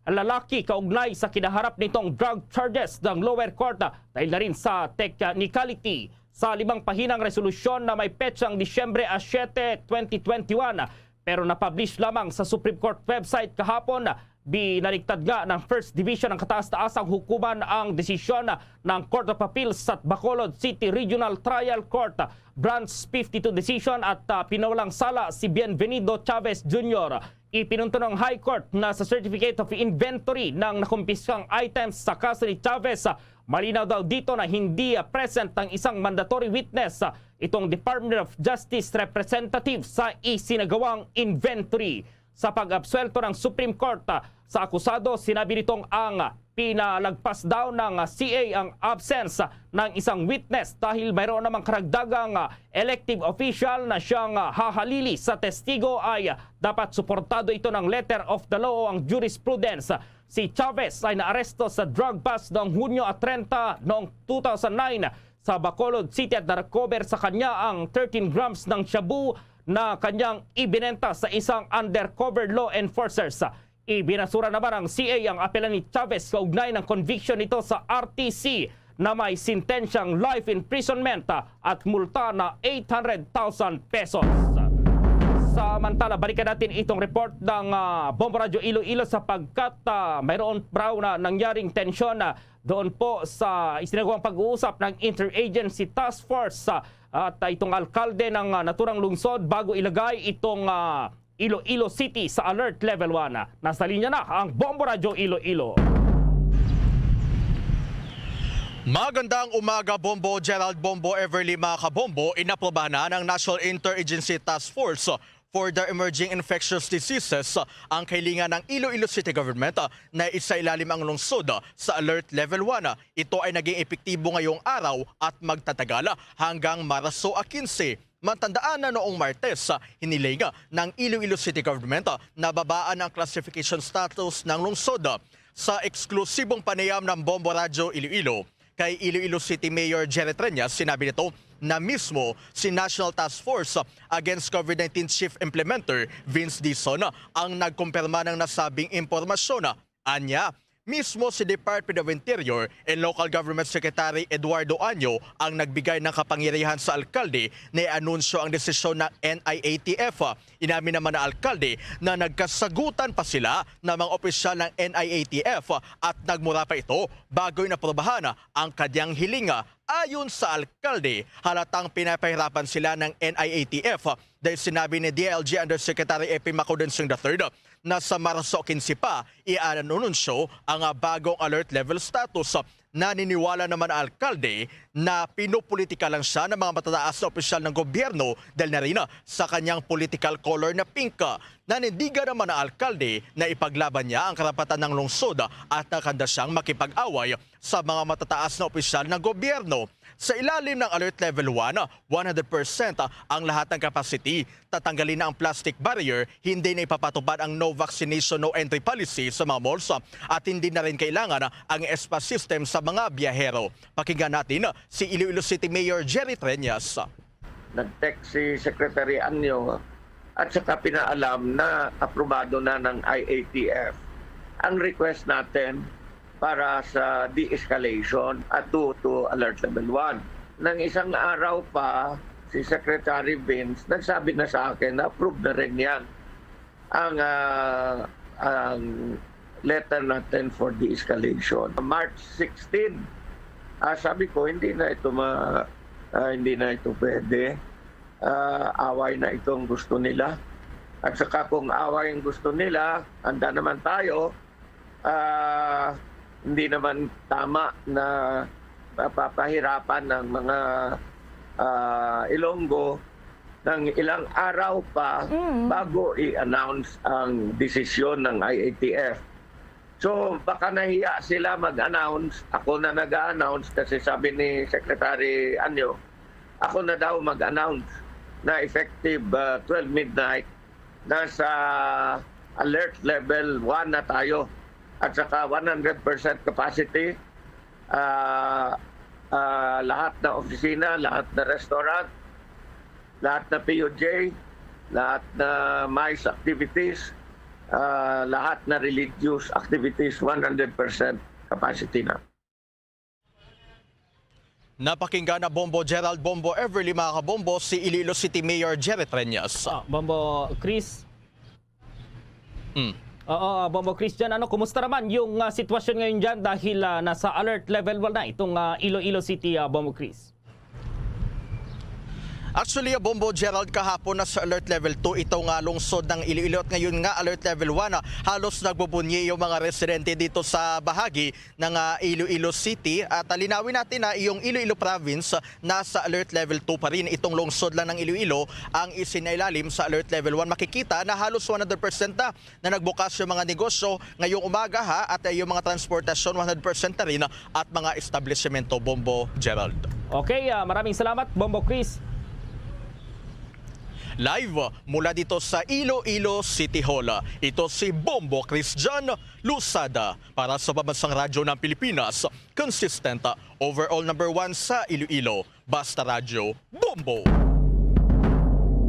[SPEAKER 17] lalaki kaugnay sa kinaharap nitong drug charges ng lower court dahil na rin sa technicality sa 5 pahinang resolusyon na may petsang Disyembre 7, 2021. Pero napublish lamang sa Supreme Court website kahapon. Binaligtad nga ng First Division ng kataas-taasang hukuman ang desisyon ng Court of Appeals at Bacolod City Regional Trial Court Branch 52 decision at pinawalang sala si Bienvenido Chavez Jr. Ipinunto ng High Court na sa Certificate of Inventory ng nakumpiskang items sa kaso ni Chavez, malinaw daw dito na hindi present ang isang mandatory witness, itong Department of Justice representative sa isinagawang inventory. sa pag-absuelto ng Supreme Court sa akusado. Sinabi nitong ang pinalagpas daw ng CA ang absence ng isang witness dahil mayroon namang karagdagang elective official na siyang hahalili sa testigo ay dapat suportado ito ng letter of the law o ang jurisprudence. Si Chavez ay naaresto sa drug bust noong Hunyo 30 noong 2009 sa Bacolod City at na-recover sa kanya ang 13 grams ng shabu na kanyang ibinenta sa isang undercover law enforcers. Ibinasura naman ng CA ang apela ni Chavez kaugnay ng conviction nito sa RTC na may sintensyang life imprisonment at multa na 800,000 pesos. Samantala, balikan natin itong report ng Bombo Radio Iloilo sapagkat mayroon raw na nangyaring tensyon doon po sa isinagawang pag-uusap ng Interagency Task Force at itong alkalde ng naturang lungsod bago ilagay itong Iloilo City sa Alert Level 1. Nasa linya na ang Bombo Radio Iloilo.
[SPEAKER 6] Magandang umaga, Bombo, Gerald Bombo, Everly, mga kabombo. Inaprobahan na ng National Interagency Task Force for the Emerging Infectious Diseases ang kahilingan ng Iloilo City Government na isailalim ang lungsod sa Alert Level 1. Ito ay naging epektibo ngayong araw at magtatagal hanggang Marso 15. Matandaan na noong Martes, hiniling ng Iloilo City Government na babaan ang classification status ng lungsod. Sa eksklusibong panayam ng Bombo Radio Iloilo, kay Iloilo City Mayor Jerry Treñas, sinabi nito na mismo si National Task Force Against COVID-19 Chief Implementer Vince Dizon ang nagkumpirma ng nasabing impormasyon. Anya, mismo si Department of Interior and Local Government Secretary Eduardo Año ang nagbigay ng kapangyarihan sa alkalde na i-anunsyo ang desisyon ng NIATF. Inamin naman na alkalde na nagkasagutan pa sila ng mga opisyal ng NIATF at nagmura pa ito bago inaprobahan ang kanyang hilinga. Ayon sa alkalde, halatang pinapahirapan sila ng NIATF dahil sinabi ni DILG Undersecretary Epi Macudensiong III na sa Marso 15 pa i-anunsyo ang bagong alert level status. Naniniwala naman ang alkalde na pinupolitika lang siya ng mga matataas na opisyal ng gobyerno dahil na rin sa kanyang political color na pink. Nanindigan naman ang alkalde na ipaglaban niya ang karapatan ng lungsod at nakanda siyang makipag-away sa mga matataas na opisyal ng gobyerno. Sa ilalim ng Alert Level 1, 100% ang lahat ng capacity. Tatanggalin na ang plastic barrier, hindi na ipapatupad ang no vaccination, no entry policy sa mga malls at hindi na rin kailangan ang ESPA system sa mga biyahero. Pakinggan natin si Iloilo City Mayor Jerry Treñas.
[SPEAKER 13] Nag-text si Secretary Anyo at saka pinaalam na aprobado na ng IATF ang request natin para sa de-escalation at to Alert Level 1. Nang isang araw pa, si Secretary Vince nagsabi na sa akin na approve na rin yan ang letter natin for de-escalation. March 16, sabi ko hindi na ito pwede. Away na itong gusto nila. At saka kung away ang gusto nila, handa naman tayo. Hindi naman tama na papahirapan ng mga Ilonggo ng ilang araw pa bago i-announce ang desisyon ng IATF. So baka nahiya sila mag-announce. Ako na nag-announce kasi sabi ni Secretary Anyo, ako na daw mag-announce na effective 12 midnight nasa alert level 1 na tayo. At saka 100% capacity, lahat na opisina, lahat na restaurant, lahat na POJ, lahat na MICE activities, lahat na religious activities, 100% capacity na.
[SPEAKER 6] Napakinggan na Bombo Gerald, Bombo Everly, mga kabombo, si Iloilo City Mayor Jerry Treñas.
[SPEAKER 17] Bombo Chris. Oo, Bombo Christian, kumusta naman yung sitwasyon ngayon dyan dahil nasa alert level 1 na itong Iloilo City, Bombo Chris?
[SPEAKER 6] Actually, Bombo Gerald, kahapon na sa alert level 2 ito nga lungsod ng Iloilo at ngayon nga alert level 1 halos nagbubunyi yung mga residente dito sa bahagi ng Iloilo City at linawin natin na yung Iloilo Province nasa alert level 2 pa rin. Itong lungsod lang ng Iloilo ang isinailalim sa alert level 1. Makikita na halos 100% na nagbukas yung mga negosyo ngayong umaga at yung mga transportasyon 100% na rin at mga establishmento, Bombo Gerald.
[SPEAKER 17] Okay, maraming salamat, Bombo Chris.
[SPEAKER 6] Live mula dito sa Iloilo City Hall. Ito si Bombo Christian Lusada para sa Pambansang Radyo ng Pilipinas. Consistent overall number 1 sa Iloilo. Basta Radyo, Bombo!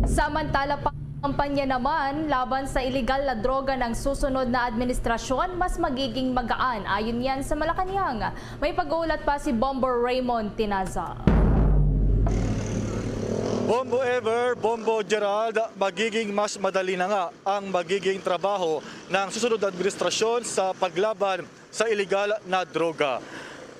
[SPEAKER 23] Samantala pa kampanya naman laban sa iligal na droga ng susunod na administrasyon mas magiging magaan. Ayon yan sa Malacanang. May pag-uulat pa si Bombo Raymond Tinaza.
[SPEAKER 3] Bombo Ever, Bombo Gerald, magiging mas madali na nga ang magiging trabaho ng susunod na administrasyon sa paglaban sa iligal na droga.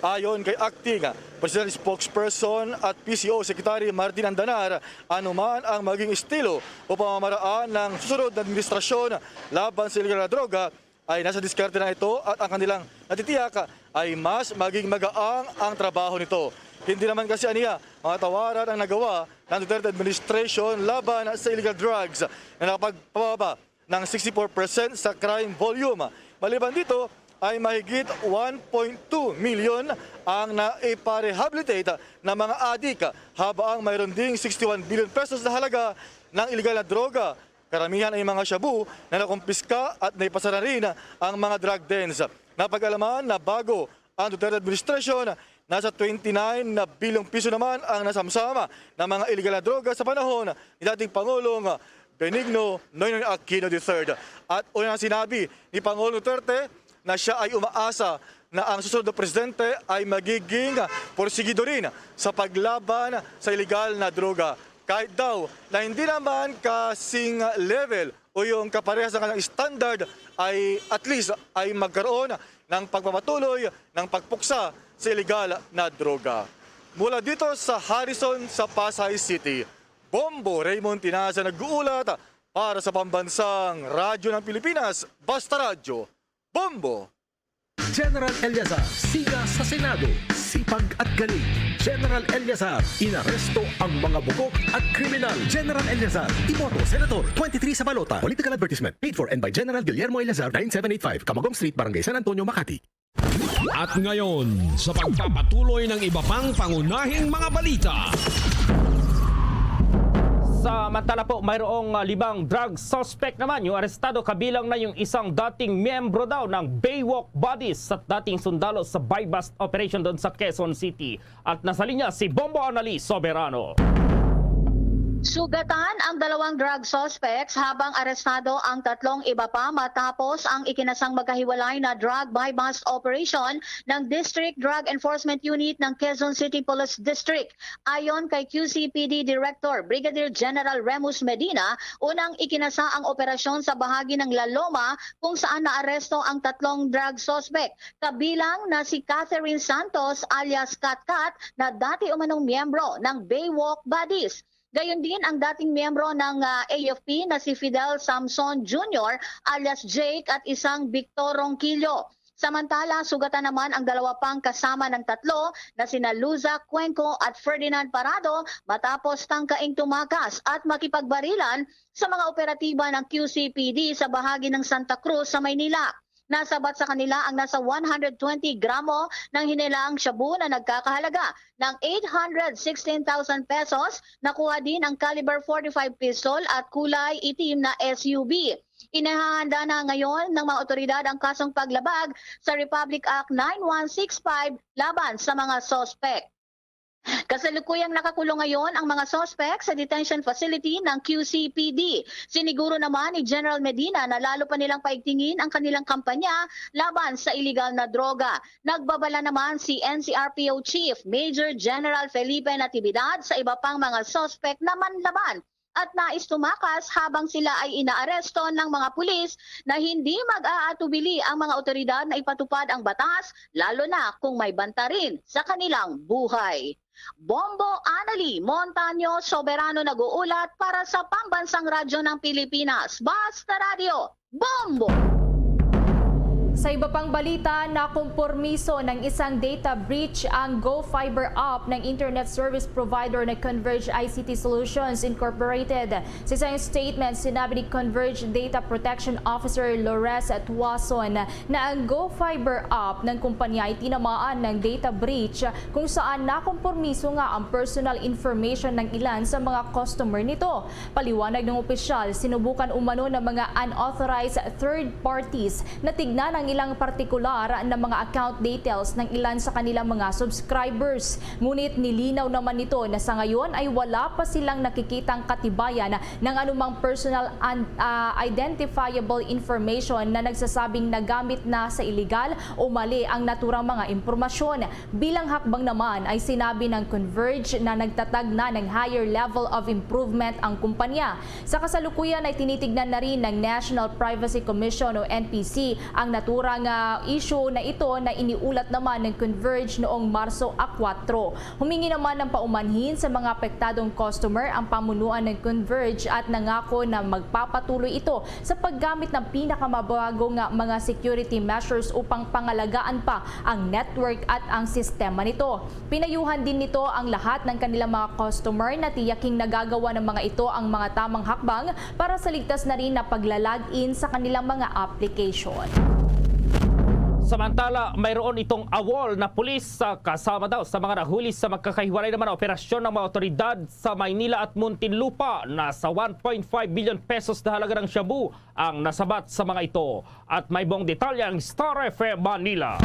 [SPEAKER 3] Ayon kay Acting President Spokesperson at PCO Secretary Martin Andanar, anuman ang maging estilo o pamamaraan ng susunod na administrasyon laban sa iligal na droga ay nasa diskarte na ito at ang kanilang natitiyak ay mas maging magaang ang trabaho nito. Hindi naman kasi aniya mga tawaran ang nagawa ng Duterte administration laban sa illegal drugs na nakapagpababa ng 64% sa crime volume. Maliban dito ay mahigit 1.2 million ang naiparehabilitate na mga adik habang mayroon ding 61 billion pesos na halaga ng illegal na droga. Karamihan ay mga shabu na nakumpiska at naipasara rin ang mga drug dens. Napag-alaman na bago ang Duterte administration, nasa 29 na bilyong piso naman ang nasamsama ng mga illegal na droga sa panahon ni dating Pangulong Benigno Noynoy Aquino III. At una na sinabi ni Pangulong Duterte na siya ay umaasa na ang susunod na presidente ay magiging porsigido rin sa paglaban sa illegal na droga. Kahit daw na hindi naman kasing level o yung kaparehas ng kanyang standard ay at least ay magkaroon ng pagpapatuloy ng pagpuksa sa illegal na droga. Mula dito sa Harrison sa Pasay City, Bombo Raymond Tinaza nag-uulat para sa Pambansang Radyo ng Pilipinas, Basta Radyo, Bombo!
[SPEAKER 12] General Eliazar, siga sa Senado, sipag at galing. General Eliazar, inaresto ang mga bugok at kriminal. General Eliazar, iboto Senator, 23 sa balota. Political advertisement paid for and by General Guillermo Eliazar, 9785, Camagong Street, Barangay San Antonio, Makati.
[SPEAKER 8] At ngayon, sa pagpapatuloy ng iba pang pangunahing mga balita.
[SPEAKER 17] Samantala po, mayroong 5 drug suspect naman yung arestado, kabilang na yung isang dating miyembro daw ng Baywalk Buddies at dating sundalo sa buy-bust operation doon sa Quezon City. At nasa linya si Bombo Annalise Soberano.
[SPEAKER 7] Sugatan ang 2 drug suspects habang arestado ang 3 iba pa matapos ang ikinasang magkahiwalay na drug buy-bust operation ng District Drug Enforcement Unit ng Quezon City Police District. Ayon kay QCPD Director Brigadier General Remus Medina, unang ikinasa ang operasyon sa bahagi ng La Loma kung saan naaresto ang 3 drug suspect. Kabilang na si Catherine Santos alias Katkat na dati umanong miyembro ng Baywalk Buddies. Gayon din ang dating miyembro ng AFP na si Fidel Samson Jr. alias Jake at isang Victor Ronquillo. Samantala, sugatan naman ang 2 pang kasama ng 3 na sina Luza Cuenco at Ferdinand Parado matapos tangkaing tumakas at makipagbarilan sa mga operatiba ng QCPD sa bahagi ng Santa Cruz sa Maynila. Nasabat sa kanila ang nasa 120 gramo ng hinilaang shabu na nagkakahalaga ng 816,000 pesos. Nakuha din ang caliber 45 pistol at kulay itim na SUV. Inihahanda na ngayon ng mga otoridad ang kasong paglabag sa Republic Act 9165 laban sa mga sospek. Kasalukuyang nakakulong ngayon ang mga sospek sa detention facility ng QCPD. Siniguro naman ni General Medina na lalo pa nilang paigtingin ang kanilang kampanya laban sa iligal na droga. Nagbabala naman si NCRPO Chief Major General Felipe Natividad sa iba pang mga sospek na manlaban at nais tumakas habang sila ay inaaresto ng mga pulis na hindi mag-aatubili ang mga otoridad na ipatupad ang batas, lalo na kung may banta rin sa kanilang buhay. Bombo Anali Montaño Soberano nag-uulat para sa Pambansang Radyo ng Pilipinas. Basta Radio, Bombo!
[SPEAKER 23] Sa iba pang balita, nakompormiso ng isang data breach ang Go Fiber app ng internet service provider na Converge ICT Solutions Incorporated. Sa isang statement, sinabi ni Converge Data Protection Officer Lores Tuason na ang Go Fiber app ng kumpanya ay tinamaan ng data breach kung saan nakompormiso nga ang personal information ng ilan sa mga customer nito. Paliwanag ng opisyal, sinubukan umano ng mga unauthorized third parties na tignan ang ilang partikular na mga account details ng ilan sa kanilang mga subscribers. Ngunit nilinaw naman nito na sa ngayon ay wala pa silang nakikitang katibayan ng anumang personal and identifiable information na nagsasabing nagamit na sa illegal o mali ang naturang mga impormasyon. Bilang hakbang naman ay sinabi ng Converge na nagtatag na ng higher level of improvement ang kumpanya. Sa kasalukuyan ay tinitignan na rin ng National Privacy Commission o NPC ang naturang issue na ito na iniulat naman ng Converge noong Marso 4. Humingi naman ng paumanhin sa mga apektadong customer ang pamunuan ng Converge at nangako na magpapatuloy ito sa paggamit ng pinakamabagong mga security measures upang pangalagaan pa ang network at ang sistema nito. Pinayuhan din nito ang lahat ng kanilang mga customer na tiyaking nagagawa ng mga ito ang mga tamang hakbang para sa ligtas na rin na paglalagin sa kanilang mga application.
[SPEAKER 17] Samantala, mayroon itong awol na pulis kasama daw sa mga nahuli sa magkakahiwalay naman na operasyon ng mga otoridad sa Maynila at Muntinlupa na sa 1.5 billion pesos na halaga ng shabu ang nasabat sa mga ito. At may buong detalye ang Star FM Manila.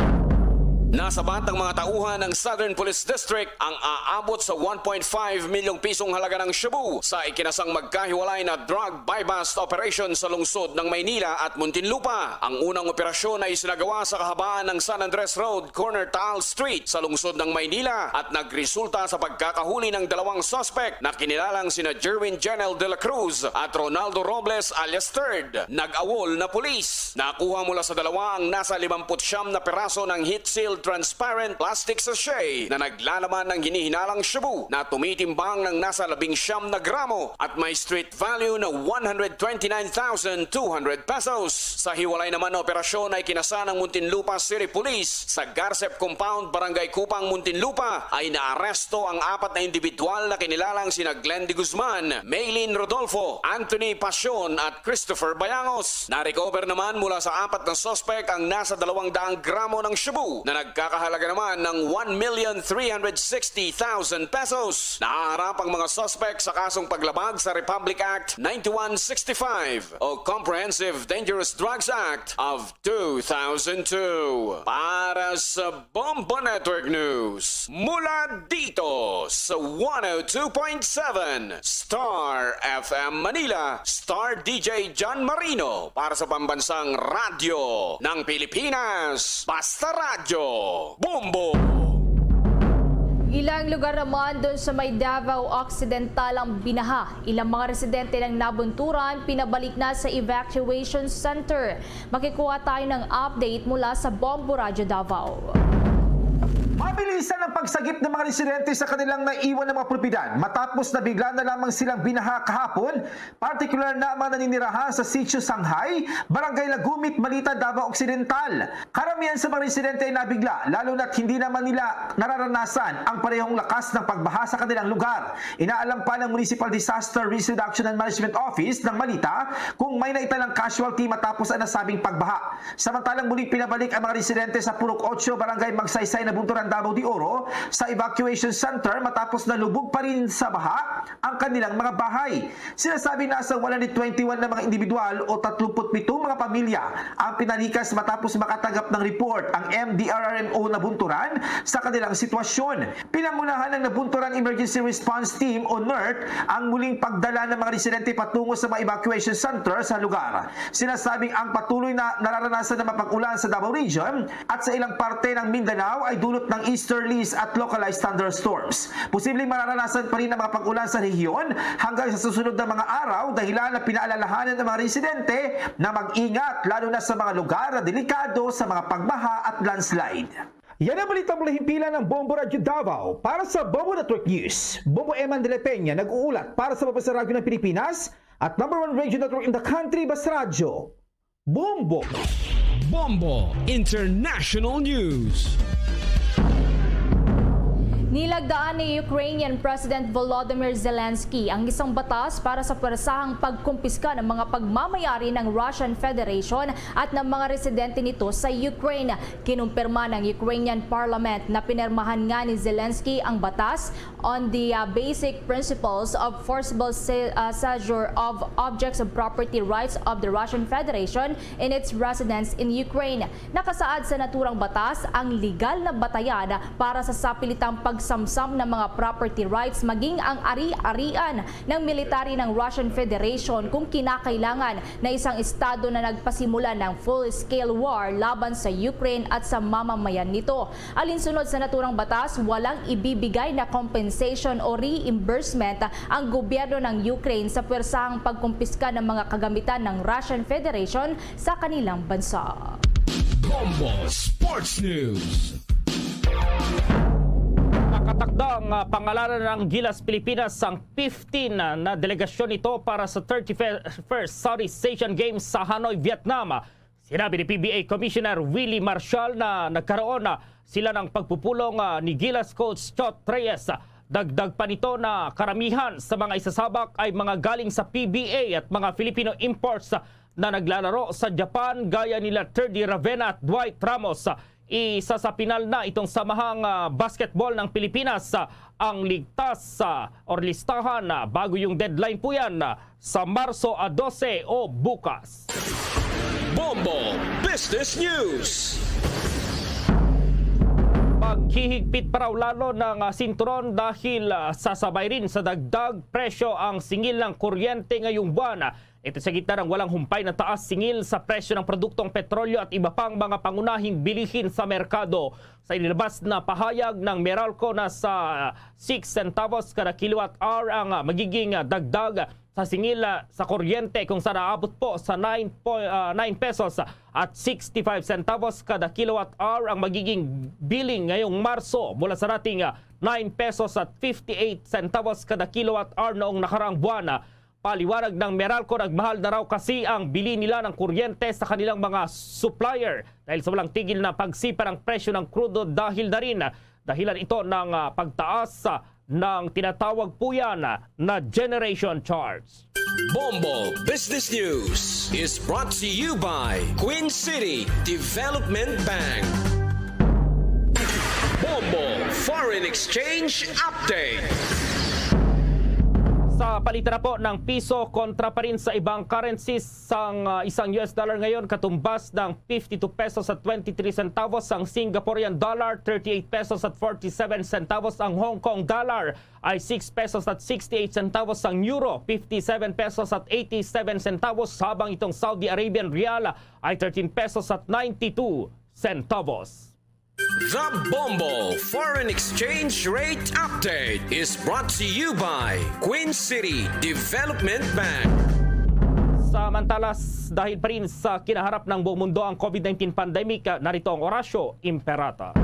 [SPEAKER 4] Nasabat ang mga tauhan ng Southern Police District ang aabot sa 1.5 milyong pisong halaga ng shabu sa ikinasang magkahiwalay na drug buy-bust operation sa lungsod ng Maynila at Muntinlupa. Ang unang operasyon ay isinagawa sa kahabaan ng San Andres Road, corner Taal Street sa lungsod ng Maynila at nagresulta sa pagkakahuli ng dalawang suspect na kinilalang sina Jerwin Janel de la Cruz at Ronaldo Robles alias Third. Nag-awol na pulis. Nakuha mula sa dalawa ang nasa 59 na peraso ng heat-sealed transparent plastic sachet na naglalaman ng hinihinalang shabu na tumitimbang ng nasa 19 na gramo at may street value na 129,200 pesos. Sa hiwalay naman na operasyon ay kinasa ng Muntinlupa City Police sa Garcep Compound, Barangay Kupang, Muntinlupa ay naaresto ang 4 na individual na kinilalang sina Glenn de Guzman, Maylin Rodolfo, Anthony Pasion at Christopher Bayangos. Na-recover naman mula sa 4 na suspect ang nasa 200 gramo ng shabu na nagkakahalaga naman ng 1,360,000 pesos. Nahaharap ang mga suspect sa kasong paglabag sa Republic Act 9165 o Comprehensive Dangerous Drugs Act of 2002. Para sa Bombo Network News, mula dito sa 102.7 Star FM Manila, Star DJ John Marino para sa Pambansang Radyo ng Pilipinas, Basta Radyo. Bombo!
[SPEAKER 23] Ilang lugar naman doon sa may Davao Occidental ang binaha. Ilang mga residente ng nabunturan pinabalik na sa evacuation center. Makikuha tayo ng update mula sa Bombo Radyo Davao.
[SPEAKER 5] Mabilisan ang pagsagip ng mga residente sa kanilang naiwan ng mga propiedad matapos na bigla na lamang silang binaha kahapon, partikular na mga naninirahan sa Sitio Sanghay, Barangay Lagumit, Malita, Davao Occidental. Karamihan sa mga residente ay nabigla, lalo na't hindi naman nila nararanasan ang parehong lakas ng pagbaha sa kanilang lugar. Inaalam pa ng Municipal Disaster Risk Reduction and Management Office ng Malita kung may naitalang casualty matapos ang nasabing pagbaha. Samantalang muling pinabalik ang mga residente sa Purok 8, Barangay Magsaysay na Bunturan, Davao de Oro sa evacuation center matapos na lubog pa rin sa baha ang kanilang mga bahay. Sinasabi na sa 121 na mga individual o 37 mga pamilya ang pinalikas matapos makatanggap ng report ang MDRRMO na Bunturan sa kanilang sitwasyon. Pinangunahan ng Nabunturan Emergency Response Team o NERT ang muling pagdala ng mga residente patungo sa mga evacuation center sa lugar. Sinasabing ang patuloy na nararanasan na mapag-ulan sa Davao Region at sa ilang parte ng Mindanao ay dulot ng ng easterlies at localized thunderstorms. Posibleng mararanasan pa rin ang mga pag-ulan sa rehiyon hanggang sa susunod na mga araw dahilan na pinaalalahanan ng mga residente na mag-ingat lalo na sa mga lugar na delikado sa mga pagbaha at landslide. Yan ang balitang mula himpilan ng Bombo Radio Davao. Para sa Bombo Network News, Bombo Eman de la Peña nag-uulat para sa Mabasa Radio ng Pilipinas at #1 radio network in the country, Basta Radio. Bombo!
[SPEAKER 8] Bombo International News.
[SPEAKER 23] Nilagdaan ni Ukrainian President Volodymyr Zelensky ang isang batas para sa persahang pagkumpiska ng mga pagmamayari ng Russian Federation at ng mga residente nito sa Ukraine. Kinumpirma ng Ukrainian Parliament na pinirmahan nga ni Zelensky ang batas on the basic principles of forcible seizure of objects of property rights of the Russian Federation in its residence in Ukraine. Nakasaad sa naturang batas ang legal na batayan para sa sapilitang pagsamsam ng mga property rights maging ang ari-arian ng military ng Russian Federation kung kinakailangan na isang estado na nagpasimula ng full-scale war laban sa Ukraine at sa mamamayan nito. Alinsunod sa naturang batas, walang ibibigay na compensation o reimbursement ang gobyerno ng Ukraine sa pwersahang pagkumpiska ng mga kagamitan ng Russian Federation sa kanilang bansa.
[SPEAKER 8] Bombo Sports News.
[SPEAKER 17] Nakatakdang pangalanan ng Gilas Pilipinas ang 15 na delegasyon ito para sa 31st Southeast Asian Games sa Hanoi, Vietnam. Sinabi ni PBA Commissioner Willie Marshall na nagkaroon sila ng pagpupulong ni Gilas coach Chot Reyes. Dagdag pa nito na karamihan sa mga isasabak ay mga galing sa PBA at mga Filipino imports na naglalaro sa Japan gaya nila Terdy Ravena at Dwight Ramos. Isa sa pinal na itong samahang basketball ng Pilipinas ang ligtas o listahan bago yung deadline po yan sa Marso 12 o bukas.
[SPEAKER 4] Bombo Business News.
[SPEAKER 17] Paghihigpit pa raw lalo ng sinturon dahil sasabay rin sa dagdag presyo ang singil ng kuryente ngayong buwan. Ito sa gitna ng walang humpay na taas singil sa presyo ng produktong petrolyo at iba pang mga pangunahing bilihin sa merkado. Sa inilabas na pahayag ng Meralco na sa 6 centavos kada kilowatt hour ang magiging dagdag sa singil sa kuryente kung saan aabot po sa 9 pesos at 65 centavos kada kilowatt hour ang magiging billing ngayong Marso mula sa dating 9 pesos at 58 centavos kada kilowatt hour noong nakaraang buwan. Paliwanag ng Meralco, nagmahal na raw kasi ang bili nila ng kuryente sa kanilang mga supplier dahil sa walang tigil na pagsipa ng presyo ng krudo dahil na rin dahilan ito ng pagtaas ng tinatawag po yan na generation charge.
[SPEAKER 4] Bombo Business News is brought to you by Queen City Development Bank. Bombo Foreign Exchange Update.
[SPEAKER 17] Sa palitan na po ng piso kontra pa rin sa ibang currencies, ang isang US dollar ngayon katumbas ng 52 pesos at 23 centavos, ang Singaporean dollar 38 pesos at 47 centavos, ang Hong Kong dollar ay 6 pesos at 68 centavos, ang euro 57 pesos at 87 centavos, habang itong Saudi Arabian rial ay 13 pesos at 92 centavos.
[SPEAKER 4] The Bombo Foreign Exchange Rate Update is brought to you by Queen City Development Bank.
[SPEAKER 17] Samantalas, dahil pa rin sa kinaharap ng buong mundo ang COVID-19 pandemic, narito ang Orasyo Imperata.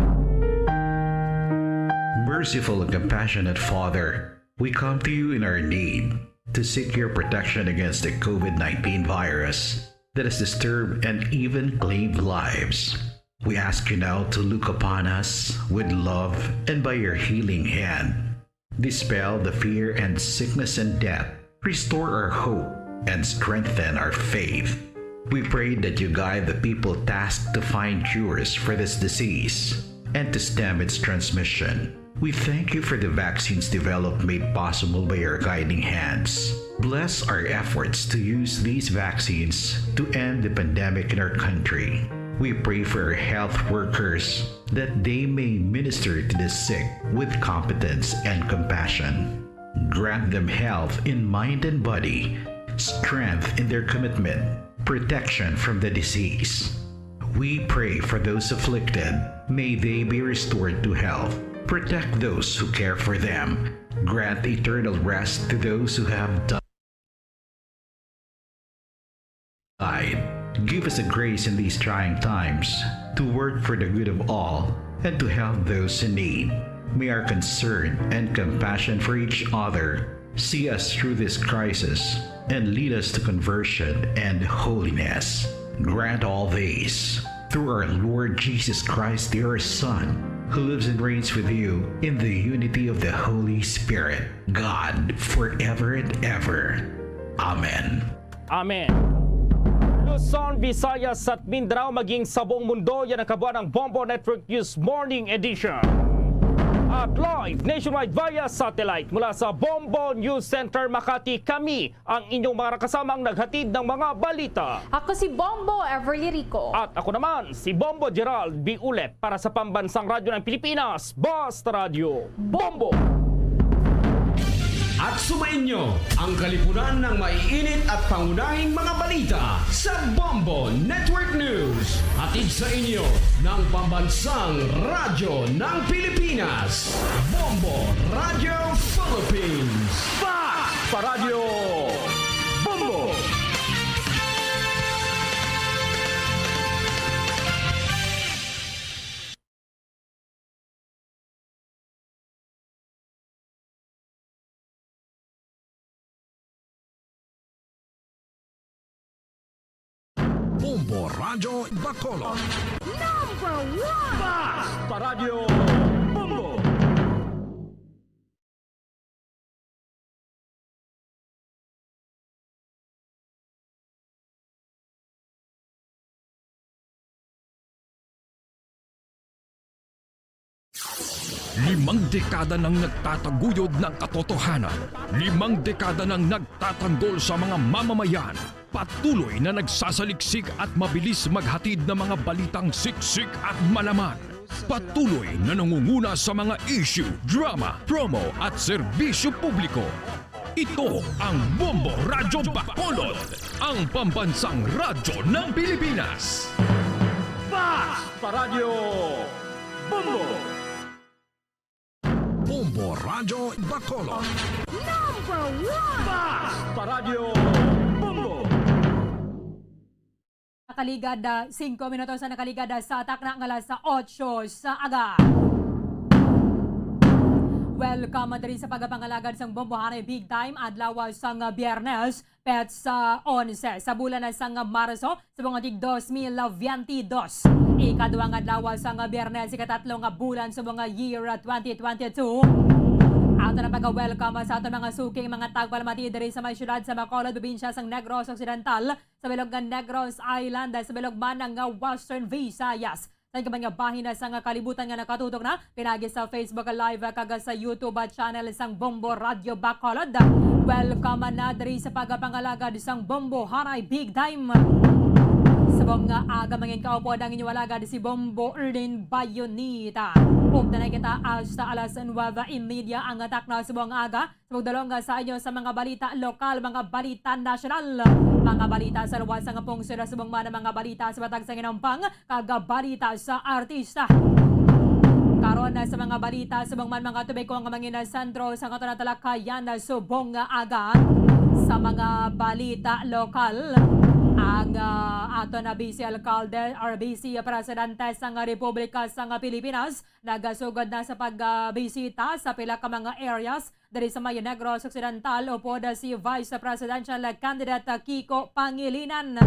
[SPEAKER 15] Merciful and compassionate Father, we come to you in our need to seek your protection against the COVID-19 virus that has disturbed and even claimed lives. We ask you now to look upon us with love and by your healing hand. Dispel the fear and sickness and death. Restore our hope and strengthen our faith. We pray that you guide the people tasked to find cures for this disease and to stem its transmission. We thank you for the vaccines developed made possible by your guiding hands. Bless our efforts to use these vaccines to end the pandemic in our country. We pray for our health workers that they may minister to the sick with competence and compassion. Grant them health in mind and body, strength in their commitment, protection from the disease. We pray for those afflicted. May they be restored to health. Protect those who care for them. Grant eternal rest to those who have died. Give us a grace in these trying times to work for the good of all and to help those in need. May our concern and compassion for each other see us through this crisis and lead us to conversion and holiness. Grant all these through our Lord Jesus Christ, your Son, who lives and reigns with you in the unity of the Holy Spirit, God, forever and ever. Amen.
[SPEAKER 17] Amen. Luzon, Visayas at Mindanao maging sa buong mundo, yan ang kabuuan ng Bombo Network News Morning Edition. At live nationwide via satellite mula sa Bombo News Center Makati, kami ang inyong mga kasamang naghatid ng mga balita.
[SPEAKER 23] Ako si Bombo Everly Rico.
[SPEAKER 17] At ako naman si Bombo Gerald B. Ulep para sa Pambansang Radyo ng Pilipinas, Basta Radio Bombo.
[SPEAKER 9] At sumainyo ang kalipunan ng maiinit at pangunahing mga balita sa Bombo Network News. Hatid sa inyo ng Pambansang Radyo ng Pilipinas, Bombo Radio Philippines.
[SPEAKER 17] Basta Radio Bombo.
[SPEAKER 8] Bombo Radio Bacolod.
[SPEAKER 9] Number 1!
[SPEAKER 17] Basta Radio Bombo.
[SPEAKER 8] Limang dekada nang nagtataguyod ng katotohanan. 5 dekada nang nagtatanggol sa mga mamamayan. Patuloy na nagsasaliksik at mabilis maghatid ng mga balitang siksik at malaman. Patuloy na nangunguna sa mga issue, drama, promo at serbisyo publiko. Ito ang Bombo Radyo Bacolod, ang pambansang radyo ng Pilipinas.
[SPEAKER 17] Basta Radio Bombo.
[SPEAKER 8] Bombo Radyo Bacolod.
[SPEAKER 9] Number 1!
[SPEAKER 17] Basta Radio Bombo.
[SPEAKER 16] Nakaligad 5 minutos na nakaligad sa atak na ang alas 8 sa aga. Welcome din sa pagpangalagad sang Bombohanay Big Time adlaw sang Biyernes pets sa 11 sa bulan sang Marso sa mga tig 2022. Ikaduhang adlaw sang Biyernes ikatatlong bulan sa mga year 2022. Ato na pag-welcome sa ato mga suking mga tagpalamati diri sa may syudad sa Bacolod, probinsya sang Negros Occidental, sa bilog ng Negros Island, sa bilog man ng Western Visayas. Sa mga bahin na sang kalibutan nga nakatutok na, pinagi sa Facebook Live kaga sa YouTube channel sang Bombo Radio Bacolod. Welcome na diri sa pagpangalagad sang Bombohanay Big Time. Sabong nga aga mangin kaupod ang inyong alagad si Bombo Erlin Bayonita. Upda na kita hasta alas 9:30 ang atak na sabong aga. Sabong dalong sa inyo sa mga balita lokal, mga balita nasyonal, mga balita sa luwas ang pungsod na sabong man mga balita sa batag sa Ginampang, kaga balita sa artista. Karon na sa mga balita sabong man mga tubig ko ang mangina sentro sa kato na talakayan na subong nga aga sa mga balita lokal. Ang ato na BC Alcalde or BC Presidente sa Republika sa Pilipinas nagasugod na sa pagbisita sa pila ka mga areas diri sa Mayo Negros Occidental upod si Vice Presidential Candidate Kiko Pangilinan.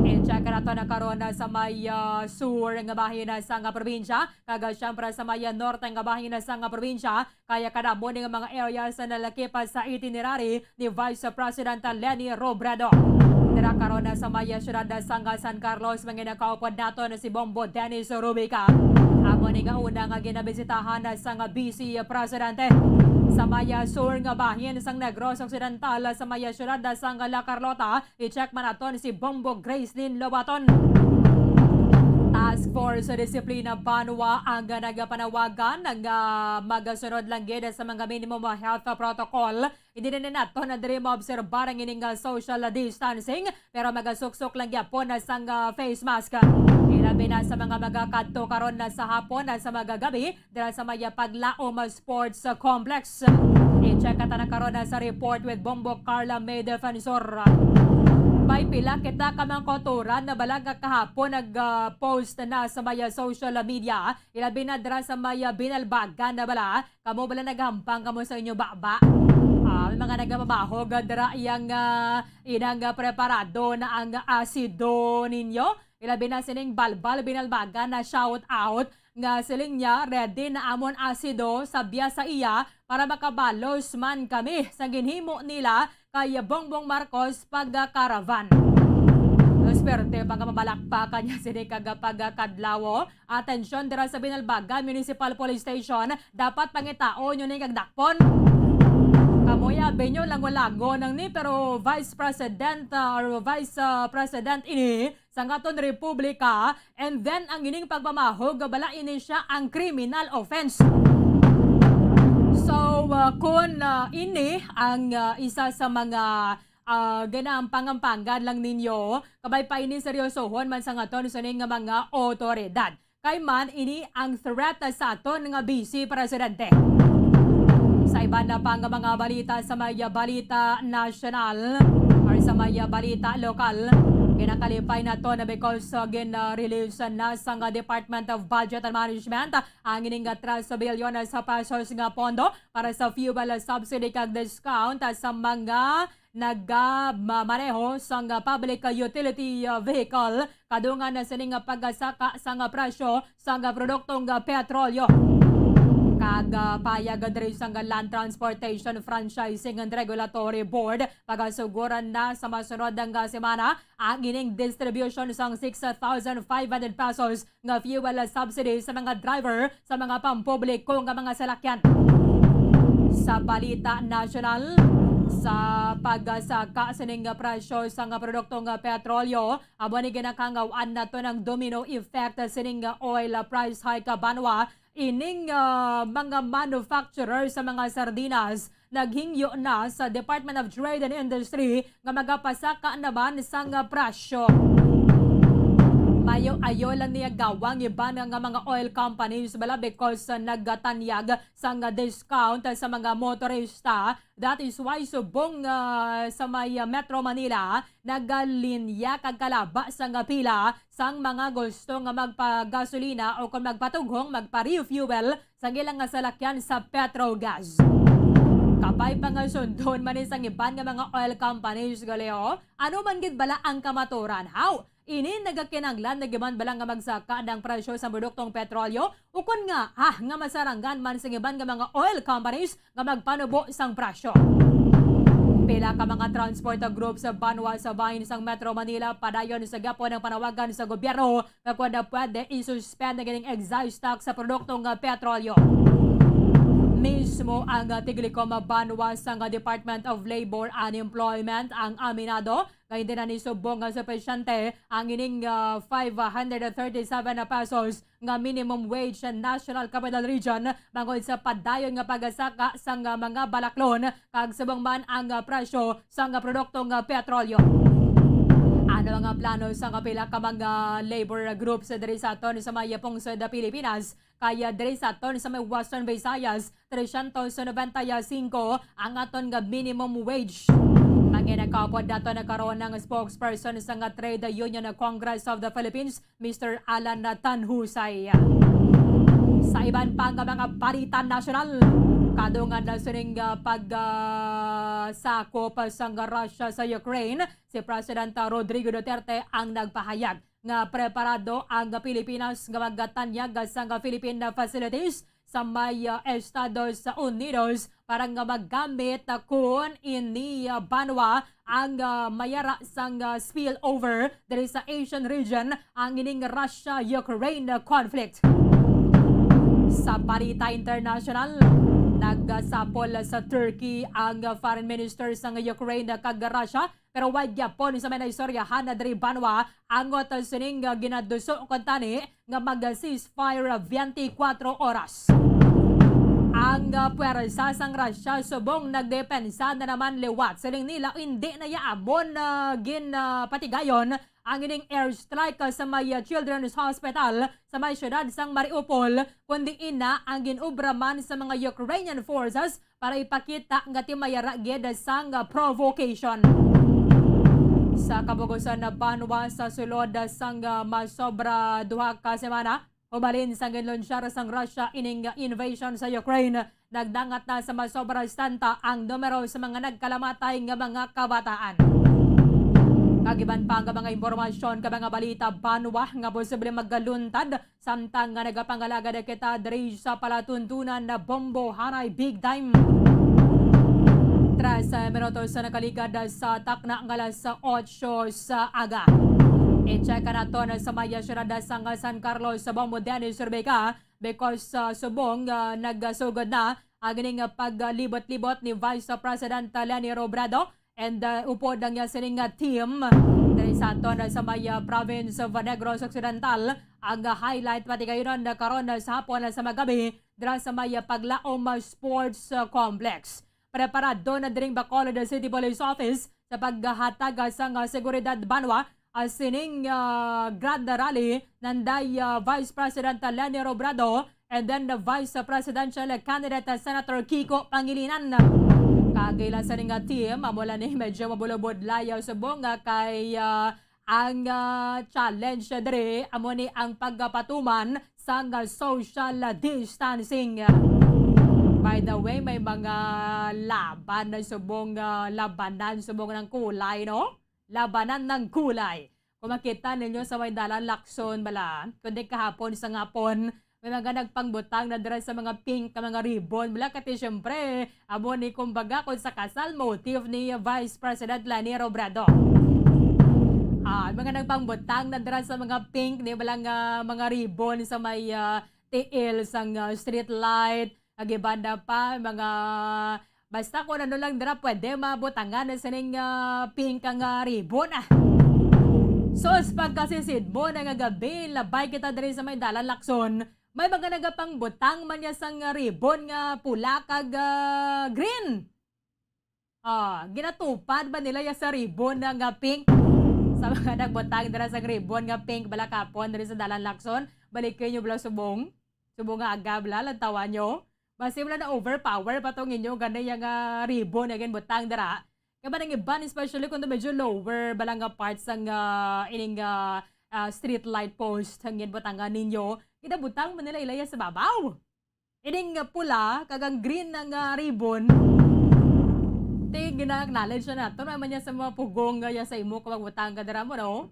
[SPEAKER 16] I-check na ito na karon sa may sur nga bahin sa probinsya, kaga syempre sa may norte nga bahin sa probinsya, kaya kadamo ng mga areas na nalakip sa itinerary ni Vice President Leni Robredo. Dira karon sa may syudad sa San Carlos, mga nakaupod nato na si Bombo Dennis Rubica. Amo ni nga una nga ginabisitahan sa BC Presidente sa Maya Sur nga bahin sang Negros Occidental sa Maya syudad sa La Carlota. I-check man aton si Bombo Gracelyn Lobaton. Task Force sa Disiplina Banwa ang nagapanawagan ng magasunod lang gid sa mga minimum health protocol. Hindi na nato na diri maobserbar ang ining social distancing pero magasuksok lang gyapon sang face mask. Ilabi na sa mga magakadto karon na sa hapon na sa magagabi dira sa maya Paglaom Sports Complex. I-check ka na karon na sa report with Bombo Carla May Defensor. May pila kita kamang koturan na balag kahapon nag-post na sa maya social media. Ilabi na dira sa maya Binalbagan na bala. Kamo bala naghampang kamo sa inyo baba. May mga nagmamahog dira yang inang preparado na ang asido ninyo. Ilabi na sining Balbal Binalbagan na shout out nga siling niya ready na amon asido sabya sa iya para makabalos man kami sa ginhimo nila kay Bongbong Marcos pagkaravan. Esperte pagkamabalakpakan niya sining kagapagkadlawo. Atensyon dira sa Binalbagan Municipal Police Station, dapat pangitao nyo ni kagdakpon. Kamuya benyo lango-lago nang ni pero Vice President or Vice President ini sa ngaton Republika, and then ang ining pagmamahog bala ini siya ang criminal offense. So kung ini ang isa sa mga ganang pangampangan lang ninyo, kabay pa ini seryosohon man sa ngaton sa ning mga otoridad. Kay man ini ang threat sa aton nga Vice Presidente. Sa iba na pang mga balita sa maya balita national or sa maya balita lokal, ginakalipay na to na because gin-release na sa Department of Budget and Management ang ining 3 bilyon sa pesos nga pondo para sa fuel subsidy kag discount sa mga nagmaneho sa public utility vehicle kadungan na sining pagsaka sa presyo sa produktong petrolyo. Payag diri sa Land Transportation Franchising and Regulatory Board pagasuguran na sa masunod nga semana ang ining distribution sang 6,500 pesos nga fuel subsidy sa mga driver sa mga pampubliko nga mga salakyan. Sa balita national, sa pagsaka sining presyo sa produktong petrolyo, abo ni ginakangawaan nato ng domino effect sining oil price hike banwa. Ining mga manufacturer sa mga sardinas naghingyo na sa Department of Trade and Industry nga magapasaka naman sa presyo. Mayo-ayo lang niya gawang iba nga mga oil companies bala because nagtanyag sa discount sa mga motorista. That is why subong sa may Metro Manila nagalinya kag kalaba sa pila sang mga gusto nga magpagasolina o kung magpatughong magpa-refuel sa ilang salakyan sa Petrogas. Kapay pa nga sundon man isang iban nga mga oil companies galeo, ano man gid bala ang kamaturan? How? Ini nagakinanglan nagiman balang nga magsaka ng presyo sa produktong petrolyo ukon nga nga masaranggan man sa iban nga mga oil companies nga magpanubo sang presyo. Pila ka mga transport group sa Banwa sa bahin sang Metro Manila padayon sa gapon ng panawagan sa gobyerno nga kung pwede isuspend na ganing excise tax sa produktong petrolyo. Mismo ang Tiglikom Banwa sa Department of Labor and Employment ang aminado kay din na nisubong nga supesyente ang ining 537 pesos nga minimum wage sa National Capital Region bangod sa padayon nga pagasaka sa mga balaklon kag subong man ang presyo sa produktong petrolyo. Ano ang plano sa kapila ka mga labor groups diri sa aton sa may pungsod sa Pilipinas? Kaya diri sa aton sa may Western Visayas 395 ang aton nga minimum wage. Manginakapod dato nagkaroon ng spokesperson sa Trade Union Congress of the Philippines, Mr. Alan Tanhusay. Sa iban pang mga balita nasyonal, kadungan na sining pagsakop sa Russia sa Ukraine, si President Rodrigo Duterte ang nagpahayag nga preparado ang Pilipinas nga magtanyag sa Philippine facilities sa may Estados Unidos para nga maggamit kung ini banwa ang mayara sang spillover diri sa Asian region ang ining Russia-Ukraine conflict. Sa balita international, Naggasapol sa Turkey ang foreign minister sa Ukraine kag Russia. Pero wag yapon sa may naistoryahan na diri banwa angot sining ginaduso kontani nga mag-ceasefire 24 oras. Ang puwersa sang Russia subong nagdepensa na naman liwat. Siling nila hindi na yaamon patigayon ang ining airstrike sa may Children's Hospital sa may syudad sang Mariupol, kundi ina ang ginubraman sa mga Ukrainian forces para ipakita nga timayara gid sang provocation. Sa kabugusan na banwa sa sulod sang masobra duha ka semana, ubalin sang ginlonsyar sang Russia ining invasion sa Ukraine, nagdangat na sa masobra stanta ang numero sa mga nagkalamatay nga mga kabataan. Kagiban pa nga mga impormasyon ka mga balita banwa nga posible maggaluntad samtang nga nagapangalaga kita diri sa palatuntunan na Bombo Hanay Big Time. Tras minutos sa nakaligad sa takna ng alas 8 sa aga. I-check na to sa maya syurada sa San Carlos sa Bombo Dennis Rebecca because subong nagsugod na ang paglibot-libot ni Vice President Leni Robredo and upod ang sining team dari sa aton sa maya province of Negros Occidental. Ang highlight pati kayo na karon sa hapon sa magabi dira sa maya Paglaom Sports Complex. Preparado na diring Bacolod City Police Office sa paghatag sa seguridad banwa sining grand rally nanday Vice President Leni Robredo and then the Vice Presidential Candidate Senator Kiko Pangilinan. Kagila sa ning team amula ni medyo mabulubod layaw sa bunga kay ang challenge dire amo ni ang pagpatuman sa social distancing. By the way, may mga laban na subong labanan subong ng kulay, no? Labanan ng kulay. Kung makita ninyo sa may dalan Lacson bala, kundi kahapon sa ngapon, may mga nagpangbutang na dress sa mga pink ka mga ribbon. Bala kati syempre, amo ni kumbaga kung sa kasal motive ni Vice President Leni Robredo. Mga nagpangbutang na dress sa mga pink, ni balang mga ribbon sa may tiil sang street light. Agibanda pa, mga basta kung ano lang dira pwede mabutangan na sining pink ang ribbon. So, pagkasisid mo na nga gabi, labay kita diri sa may dalan Lacson, may mga nagapang butang man niya sang ribbon nga pula kag green. Ginatupad ba nila ya sa ribbon nga pink? Sa mga nagbutang dira sa ribbon nga pink bala kapon diri sa dalan Lacson, balik kayo bala subong nga agabla lang tawa nyo. Basta wala na overpower patong inyo ganun yung ribbon again butang dara. Kaya ba nang iban especially kung medyo lower balang parts ng ining street light post hangin butangan ninyo. Kita butang manila ilaya sa babaw. Ining pula kagang green ng ribbon. Gina-acknowledge na nato naman niya sa mga pugong sa imo kung magbutang ka dara mo, no?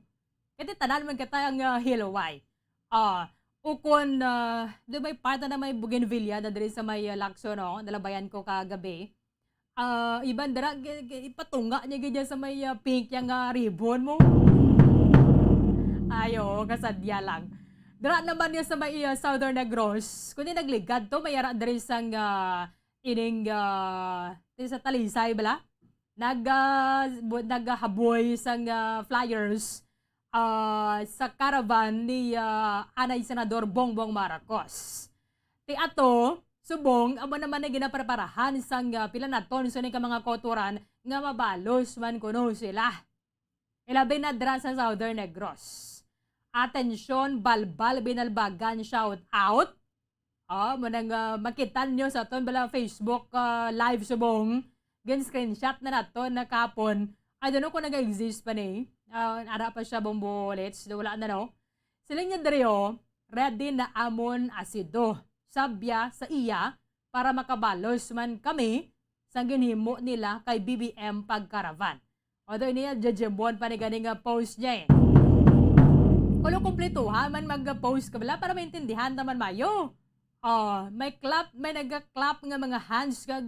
[SPEAKER 16] Kasi tanan man kita ang hilaway. Ukon, may part na may bougainvillea na diri sa may Lacson, no? Nalabayan ko kagabi. Iban dara, ipatunga niya ganyan sa may pink yung ribbon mo. Ayo, kasadya lang. Dara naman niya sa may Southern Negros. Kundi nagligad to, may ara diri sang ining sa Talisay, bala? Naghaboy sang flyers sa caravan ni Anay Senador Bongbong Marcos. Ti ato, subong, amo naman na ginapreparahan sang pila na ton sa mga koturan nga mabalos man kuno sila. Ilabi na dra sa Southern Negros. Atensyon, balbal, binalbagan, shout out. Manang makitan nyo sa ton bala Facebook live subong. Gan screenshot na nato na kapon. I don't know kung nag-exist pa ni. Ara pa siya bombolets, wala na no. Siling niya dariyo, ready na amon asido. Sabya sa iya para makabalos man kami sa ginhimo nila kay BBM pagkaravan. Although niya jajembon pa ni ganing post niya eh. Kulo kumpleto ha man mag-post ka bala para maintindihan naman mayo. May clap, may nag-clap nga mga hands kag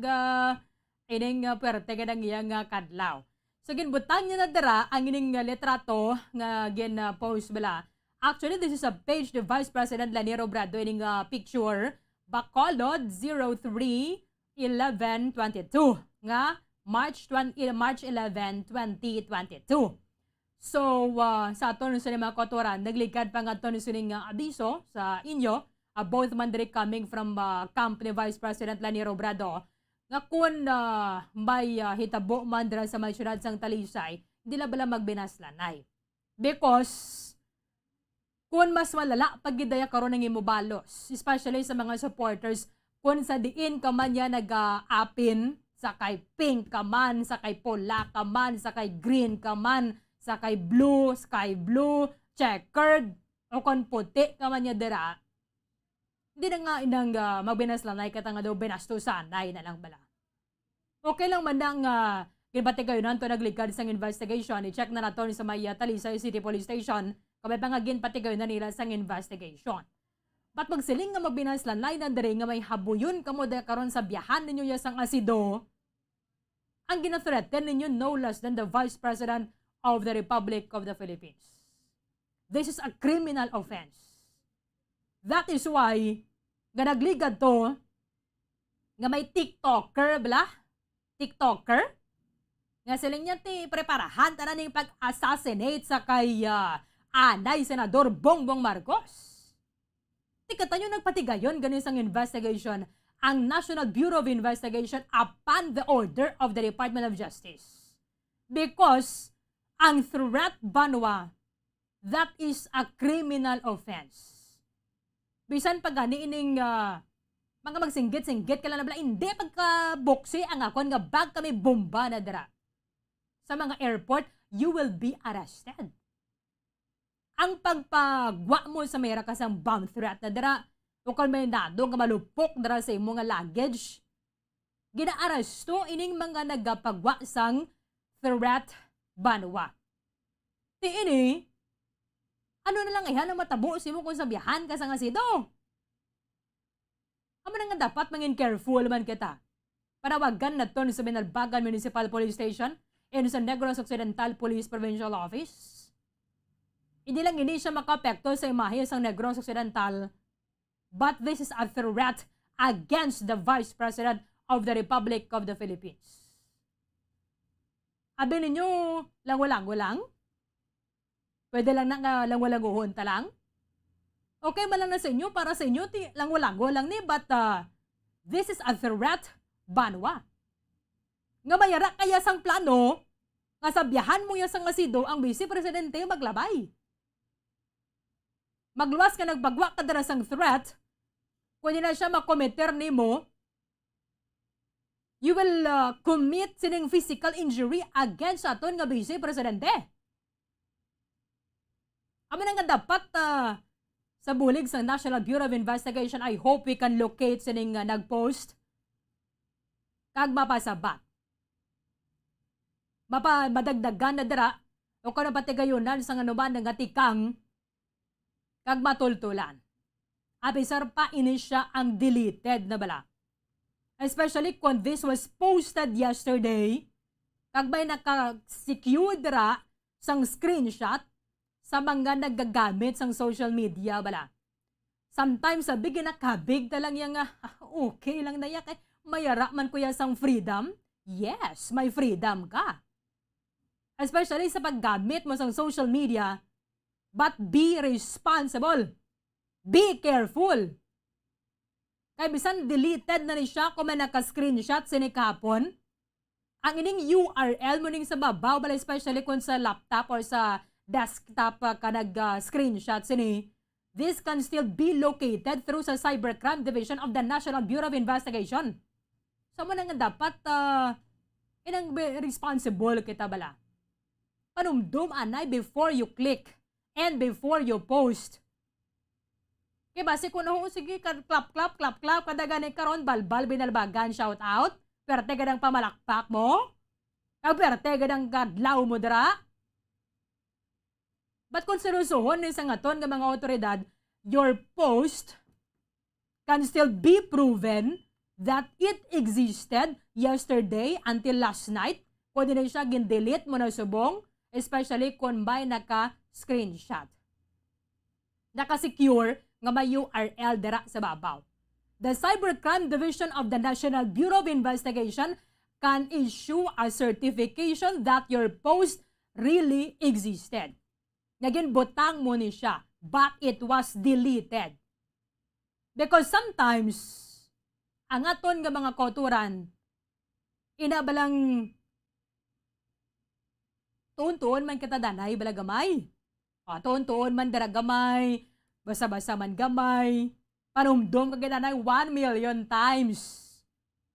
[SPEAKER 16] ining pwerte ka ng iyang kadlaw. So, ginbutang niya na dara ang ining litrato nga post bala. Actually, this is a page ni Vice President Leni Robredo ining picture. Bacolod 03 11-22 nga March 11, 2022. So, sa aton sa mga kotoran, naglikad pa nga aton nga abiso sa inyo, both man direct coming from camp ni Vice President Lani Robredo, nga kung may hitabo man dira sa may syudad sang Talisay, hindi na bala magbinaslanay. Because, kung mas malala pag gidaya karon ng imubalos, especially sa mga supporters, kung sa diin ka man yan nag-apin, sa kay pink ka man, sa kay pula ka man, sa kay green ka man, sa kay blue, sky blue, checkered, o kung puti ka man niya dira, hindi na nga inang magbinaslanay ka nga daw binastusanay na lang bala. Okay lang man nang kinbati kayo nanto naglikad sang investigation, i-check na nato sa may Talisay City Police Station, kabay pangagin pati kayo na nila sang investigation. Ba't magsiling nga magbinaslanay na diri nga may habuyon kamo da karon sa biyahan ninyo ya sang asido, ang ginathreaten ninyo no less than the Vice President of the Republic of the Philippines. This is a criminal offense. That is why nga nagligad to nga may TikToker bala, TikToker nga siling niya ti preparahan tanan ning pag-assassinate sa kay anay Senador Bongbong Marcos. Tikatan nyo nagpatigayon ganin sang investigation ang National Bureau of Investigation upon the order of the Department of Justice. Because ang threat banwa, that is a criminal offense. Bisan pag gani ining mga magsinggit-singgit ka lang na bala, hindi pagka-boksi ang akon nga bag kami bomba na dira. Sa mga airport, you will be arrested. Ang pagpagwa mo sa mayra kasang bomb threat na dira, o kung may nado nga malupok dira sa imo nga luggage, gina-aresto ining mga nagapagwa sang threat banwa. Ti ini, ano na lang ihan ang matabo si mo kung sa biyahan ka sa ngasido? Amo na nga dapat mangin careful man kita. Panawagan na to sa Binalbagan Municipal Police Station and sa Negros Occidental Police Provincial Office. Hindi lang ini siya makapekto sa imahe sa Negros Occidental, but this is a threat against the Vice President of the Republic of the Philippines. Abi ninyo, langwalango lang? Pwede lang na langwalanguhon ta lang? Okay man lang na sa inyo, para sa inyo, langwalango lang ni, but this is a threat banwa. Nga mayara kaya sang plano, nga sa biyahan mo ya sang ngasido, ang Vice Presidente maglabay. Magluwas ka nagbagwa ka dara sang threat, kung na siya makometer ni mo, you will commit sining physical injury against aton nga Vice Presidente. Amo na nga dapat sa bulig sa National Bureau of Investigation, I hope we can locate sining nagpost kag mapasabat. Madagdagan na dira o kung napatigayonan sa nganuman ng atikang kag matultulan. Apisar pa ini siya ang deleted na bala. Especially kung this was posted yesterday, kag may naka-secure dira sang screenshot sa mga nagagamit sang social media bala. Sometimes sabi ginakabig na lang yung okay lang na yak, mayara man kuya sang freedom. Yes, may freedom ka. Especially sa paggamit mo sang social media, but be responsible. Be careful. Kaya bisan deleted na rin siya kung may naka-screenshot sinikapon. Ang ining URL mo ning sa babaw, bala especially kung sa laptop or sa desktop ka nag-screenshot sini, this can still be located through sa Cybercrime Division of the National Bureau of Investigation. So mo na nga dapat inang responsible kita bala. Panumdum anay before you click and before you post. Kaya basi kung sige, clap, kada gani karon balbal, binalbagan, shout out, perte gadang pamalakpak mo, perte gadang gadlaw mo dira. But kung sinusuhon ni sa ngaton ng mga otoridad, your post can still be proven that it existed yesterday until last night. Pwede na siya gin-delete mo na subong, especially kung may naka-screenshot. Naka-secure nga may URL dira sa babaw. the Cybercrime Division of the National Bureau of Investigation can issue a certification that your post really existed. Naging butang mo ni siya, but it was deleted. Because sometimes, ang aton nga mga kauturan, inabalang tuon-tuon man kita danay balagamay. Tuon-tuon man daragamay, basa-basa man gamay, panumdom ka ginanay 1 million times.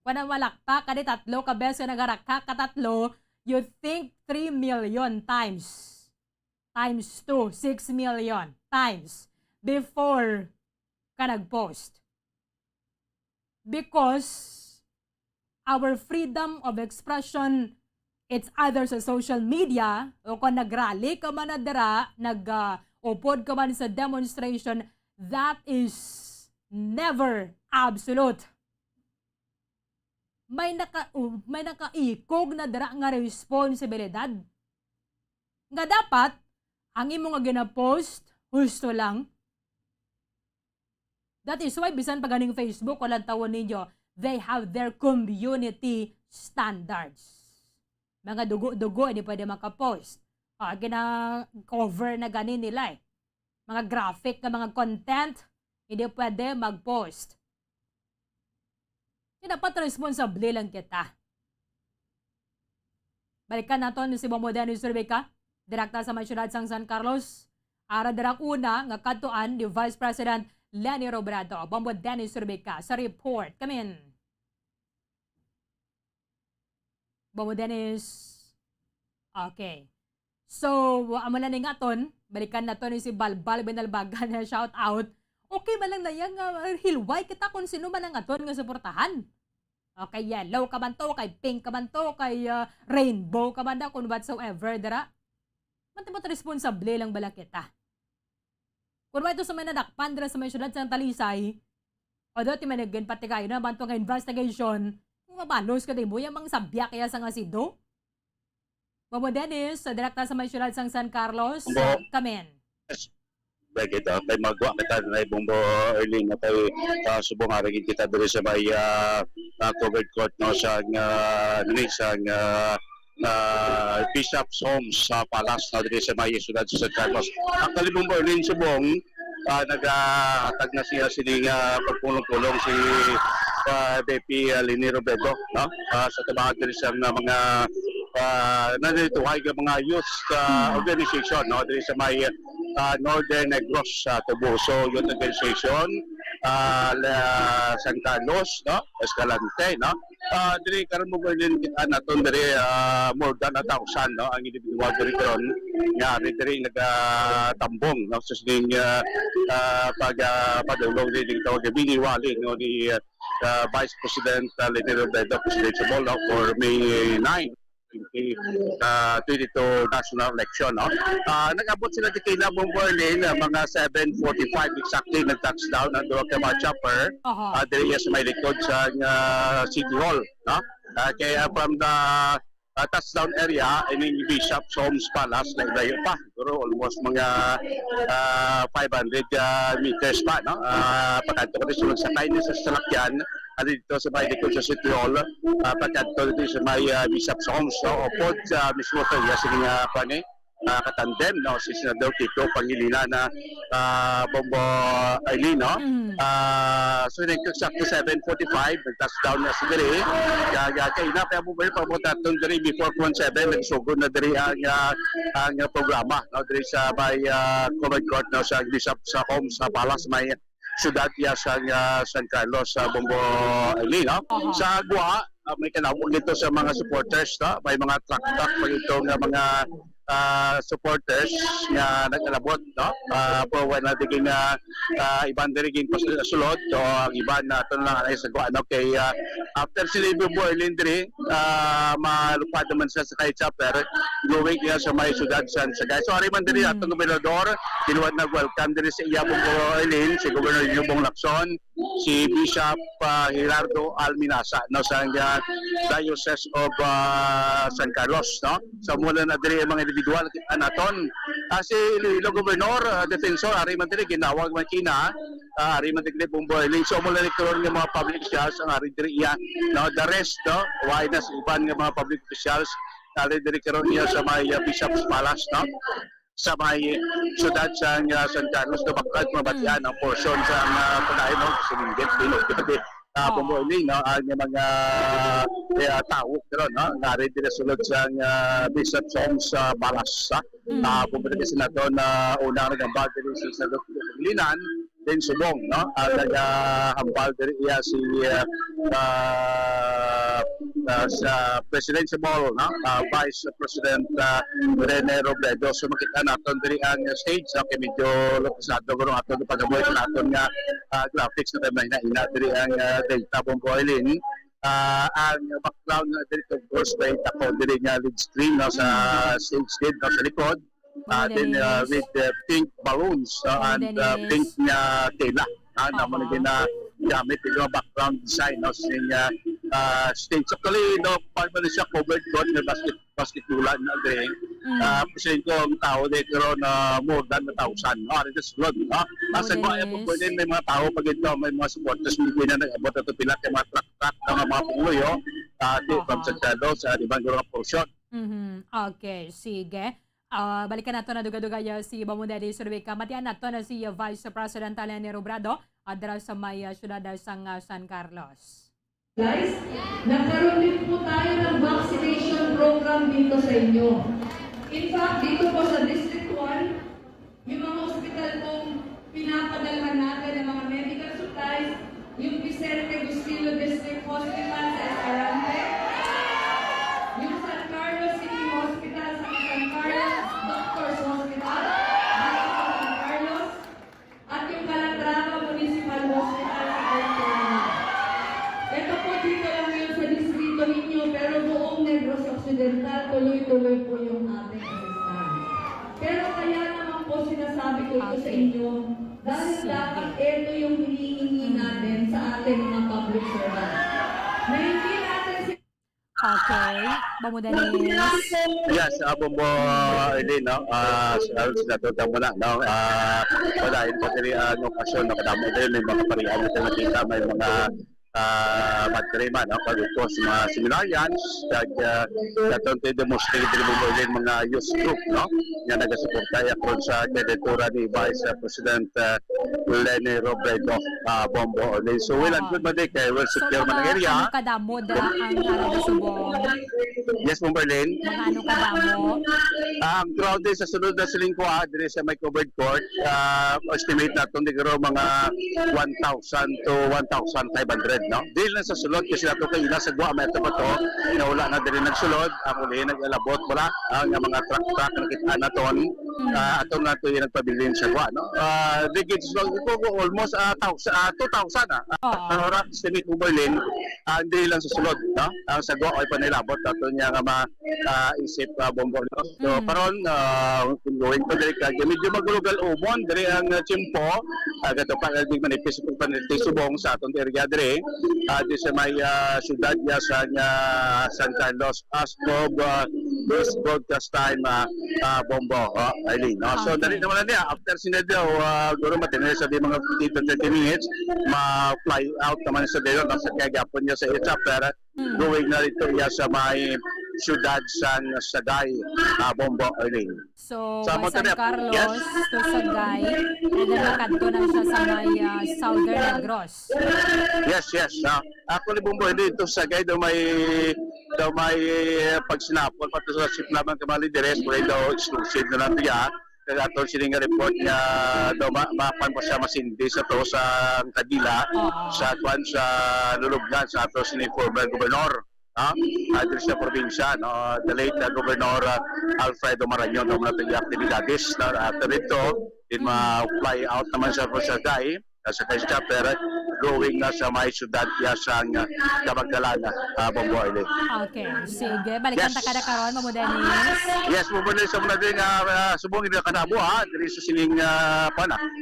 [SPEAKER 16] Kung malakpa ka di 3 ka beses nagaraka ka 3, you think 3 million times. Times 2, 6 million times before ka nag-post. Because our freedom of expression, it's either sa social media o kung nagrally ka man na dira, upod ka man sa demonstration, that is never absolute. May nakaikog na dira nga responsibilidad. Nga dapat, ang imo nga gina-post, husto lang. That is why, bisan pa ganing Facebook, walang tawon ninyo, they have their community standards. Mga dugo-dugo, hindi pwede makapost. Gina-cover na ganin nila eh. Mga graphic na mga content, hindi pwede mag-post. Dapat responsable lang kita. Balikan natin si Bombo Dennis Rebecca, direkta sa Masyudad sang San Carlos. Ara dirang una nga katuan ni Vice President Leni Robredo. Bombo Dennis Rebecca sa report. Come in. Bombo Dennis. Okay. So, amala ni nga ton, balikan na to ni si Balbal Benalbagan na shout out. Okay ba lang na yan hilway kita kung sino man ang aton nga suportahan. Okay, yellow ka man to, kay pink ka man to, kay rainbow ka man da, kung whatsoever, dara. Matapat responsable lang bala kita. Kung ba ito sa may nadakpan dira sa may syudad sa Talisay, o doon timanagin pati kayo na banto nga investigation, mabalos ka din mo, yung mga sabya kaya sa nga sido. Bobo Dennis, direkta sa may syudad sa San Carlos, kamen.
[SPEAKER 11] Baik kita kay magwa kita na Bombo early na tayo subong arigin kita diri sa may covered court no sa Bishop's Homes sa Palace na diri sa may syudad sa San Carlos. Actually Bombo early subong nag-atag na siya sining pagpulong-pulong si BP Leni Robredo no sa tabang diri sa mga nanituhay ng mga youth organization no diri sa may Northern Negros sa Tubo. So youth organization San Carlos no Escalante no diri karon mo din kita naton diri more than 1,000 no ang individual diri karon nga diri nagatambong no sa sining padulong din tawag biniwali no ni Vice President Leni Robredo presidential no for May 9 22 national election. No? Nag-abot sila di Kilabong Berlin, mga 7:45 exactly nag-touchdown ang duwag ka mga chopper. Diri sa may likod sa City Hall. No? Kaya from the touchdown area, in Bishop's Homes Palace, nagdayo pa. Pero almost mga 500 meters pa. No? Pagkanto ko rin sakay niya sa salakyan, dito sa may likod sa City Hall, pagkanto dito sa may Bishop's Homes, no? Upod mismo ito, yung pani, katandem, no? Si Senador Tito Pangilinan na Bombo Aileen, no? So, nag-exactly 7:45, nag-touchdown na si Diri. Kaya na, kaya mo ba yung pamutatong Diri before 1:7, nagsugod na Diri ang programa, no? Diri sa may Covered Court, no? Sa Bishop's Homes, sa Palace, may syudad ya sa San Carlos sa Bombo Aileen, no? Sa Gua, may kanawag dito sa mga supporters, no? May mga truck-truck pa ito ng mga supporters nga nagkalabot, no? Po when natiging iban diriging pasulod o ang iban na ito lang ay sa Gua, no? Kay after sila Bombo Aileen diri malupad naman sa kay chapter going niya sa may syudad San Sagay. So ari man diri atong gobernador tinuod nag-welcome diri sa iya Bombo Aileen si Governor Yubong Lacson, si Bishop Gerardo Alminasa, no, sa Diocese of San Carlos, no? Sa mula na diri mga individual anaton. Si Iloilo Gobernador, defensor, ari man diri ginawag man kina, ari man diri Bombo Iling. So mo lang karon nga mga public officials ang ari diri iya. Now the rest, no, why na iban nga mga public officials ari diri karon iya sa may Bishop's Palace, no? Sa may siyudad sa San Carlos na bakit mabatian ang portion sa panahin ng siningit dito Bombo Iling, no, ang mga tao karon, no, nari diri sulod sa Bishop's Palace. Pumunta sila doon na unang nagambal diri sa Senador Pilipinan din subong, no, nagahambal diri iya si sa Presidential Mall, no, Vice President Rene Robredo. So makita natin diri ang stage, no, kay medyo lokasado guro aton pagabuhay naton nga graphics na tayo na diri ang data Bombo Iling. Ang background diri of course by tako diri nga lead screen, no, sa stage gate, no, sa likod. Then with pink balloons and pink nga tela na mo na gamit yung background design, no, sa stage. Actually, no, paano siya covered doon na basketbulan na din. Kasi ko ang tao dito na more than 1,000. Ito sulod. Nasa gaya po po din may mga tao pag ito, may mga supporters, hindi na nag-abot ito pila kay mga truck-truck ng mga punguyo. From San Carlos, di ba yung portion.
[SPEAKER 16] Okay, sige. Balikan nato na duga-duga si Bamundadi Survika. Matian nato na si Vice President Rene Robredo adra sa may siyudad sang San Carlos.
[SPEAKER 1] Guys, nagkaroon din po tayo ng vaccination program dito sa inyo. In fact, dito po sa District 1, yung mga hospital pong pinapadalhan natin ng mga medical supplies, yung Vicente Gustilo District Hospital sa Escalante, yung San Carlos City Hospital sa San Carlos Doctors Hospital, San Carlos, at yung Calatrava Municipal Hospital sa Calatrava. Ito po dito lang ngayon sa distrito ninyo, pero buong Negros Occidental, tuloy-tuloy po yung ating assistance. Pero kaya naman po sinasabi ko ito sa inyo, dahil dapat ito yung hinihingi natin sa ating mga public servants. Na hindi natin
[SPEAKER 16] Okay, Bamudanis.
[SPEAKER 11] Yes, Bombo Iling, no, sinatuta mo na, no, dahil po diri ang okasyon na kadamo din, may mga parihan natin nakita, may mga materima, no, pagkito sa mga seminarians, katong demonstrate din mo din mga youth group, no, nga nagasuporta akon sa kandidatura ni Vice President Rene Robredo, Bombo Iling. So, well and good man din, kay well secure man ang area.
[SPEAKER 16] Ano kadamo da ang subong?
[SPEAKER 11] Yes, Bombo Iling.
[SPEAKER 16] Mga ano kadamo?
[SPEAKER 11] Ang crowd din sa sunod na silingkwa, dire sa may covered court, estimate natin diguro mga 1,000 to 1,500, no? Dahil na sa sulod, kasi nato kay ila sa Gua, may ito pa to, na wala na din nagsulod, ang uli nag-alabot wala, ang mga truck-truck na kita naton, atong nato yung nagpabilin sa Gua, no? Brigades, almost 2,000, estimate mo Berlin, hindi lang sa sulod, no? Ang sa Gua ay panilabot, ato niya nga ma-isip Bombo, no? So, paron, going pa diri kag medyo magulugal umon diri ang Chimpo, gato pa dig manipis pag panilti subong sa atong area diri, di sa may siyudad ya sa San Carlos as of this broadcast time, Bombo Iling, no? So dali naman niya after sinadyo guro matinay sa mga 15 to 30 minutes ma-fly out naman sa dito sa kagapon niya sa chapter going na rito ya sa may siyudad San Sagay, Bombo Iling.
[SPEAKER 16] So,
[SPEAKER 11] Sa
[SPEAKER 16] San Carlos to Sagay, and then nakadto na siya sa may Southern Negros.
[SPEAKER 11] Yes. Ako ni Bombo Iling to Sagay daw may pagsinapol pati sa ship naman kamali deres mo daw exclusive na lang diya. Kaya ato sining report niya daw mapan pa siya masindi sa to sa Kadila sa kwan sa lulubgan sa ato sining former governor. Adres sa probinsya, no, the late Governor Alfredo Marañon, no, na ito aktibidades na dito, din ma-fly out naman sa Sagay, sa chapter, going na sa may siyudad yasang Kabagdalan, Bombo Iling.
[SPEAKER 16] Okay, sige. Balikan ta kada karon, Mamudanis.
[SPEAKER 11] Yes, Mamudanis sa mga din subong ina kanabo, diri sa sining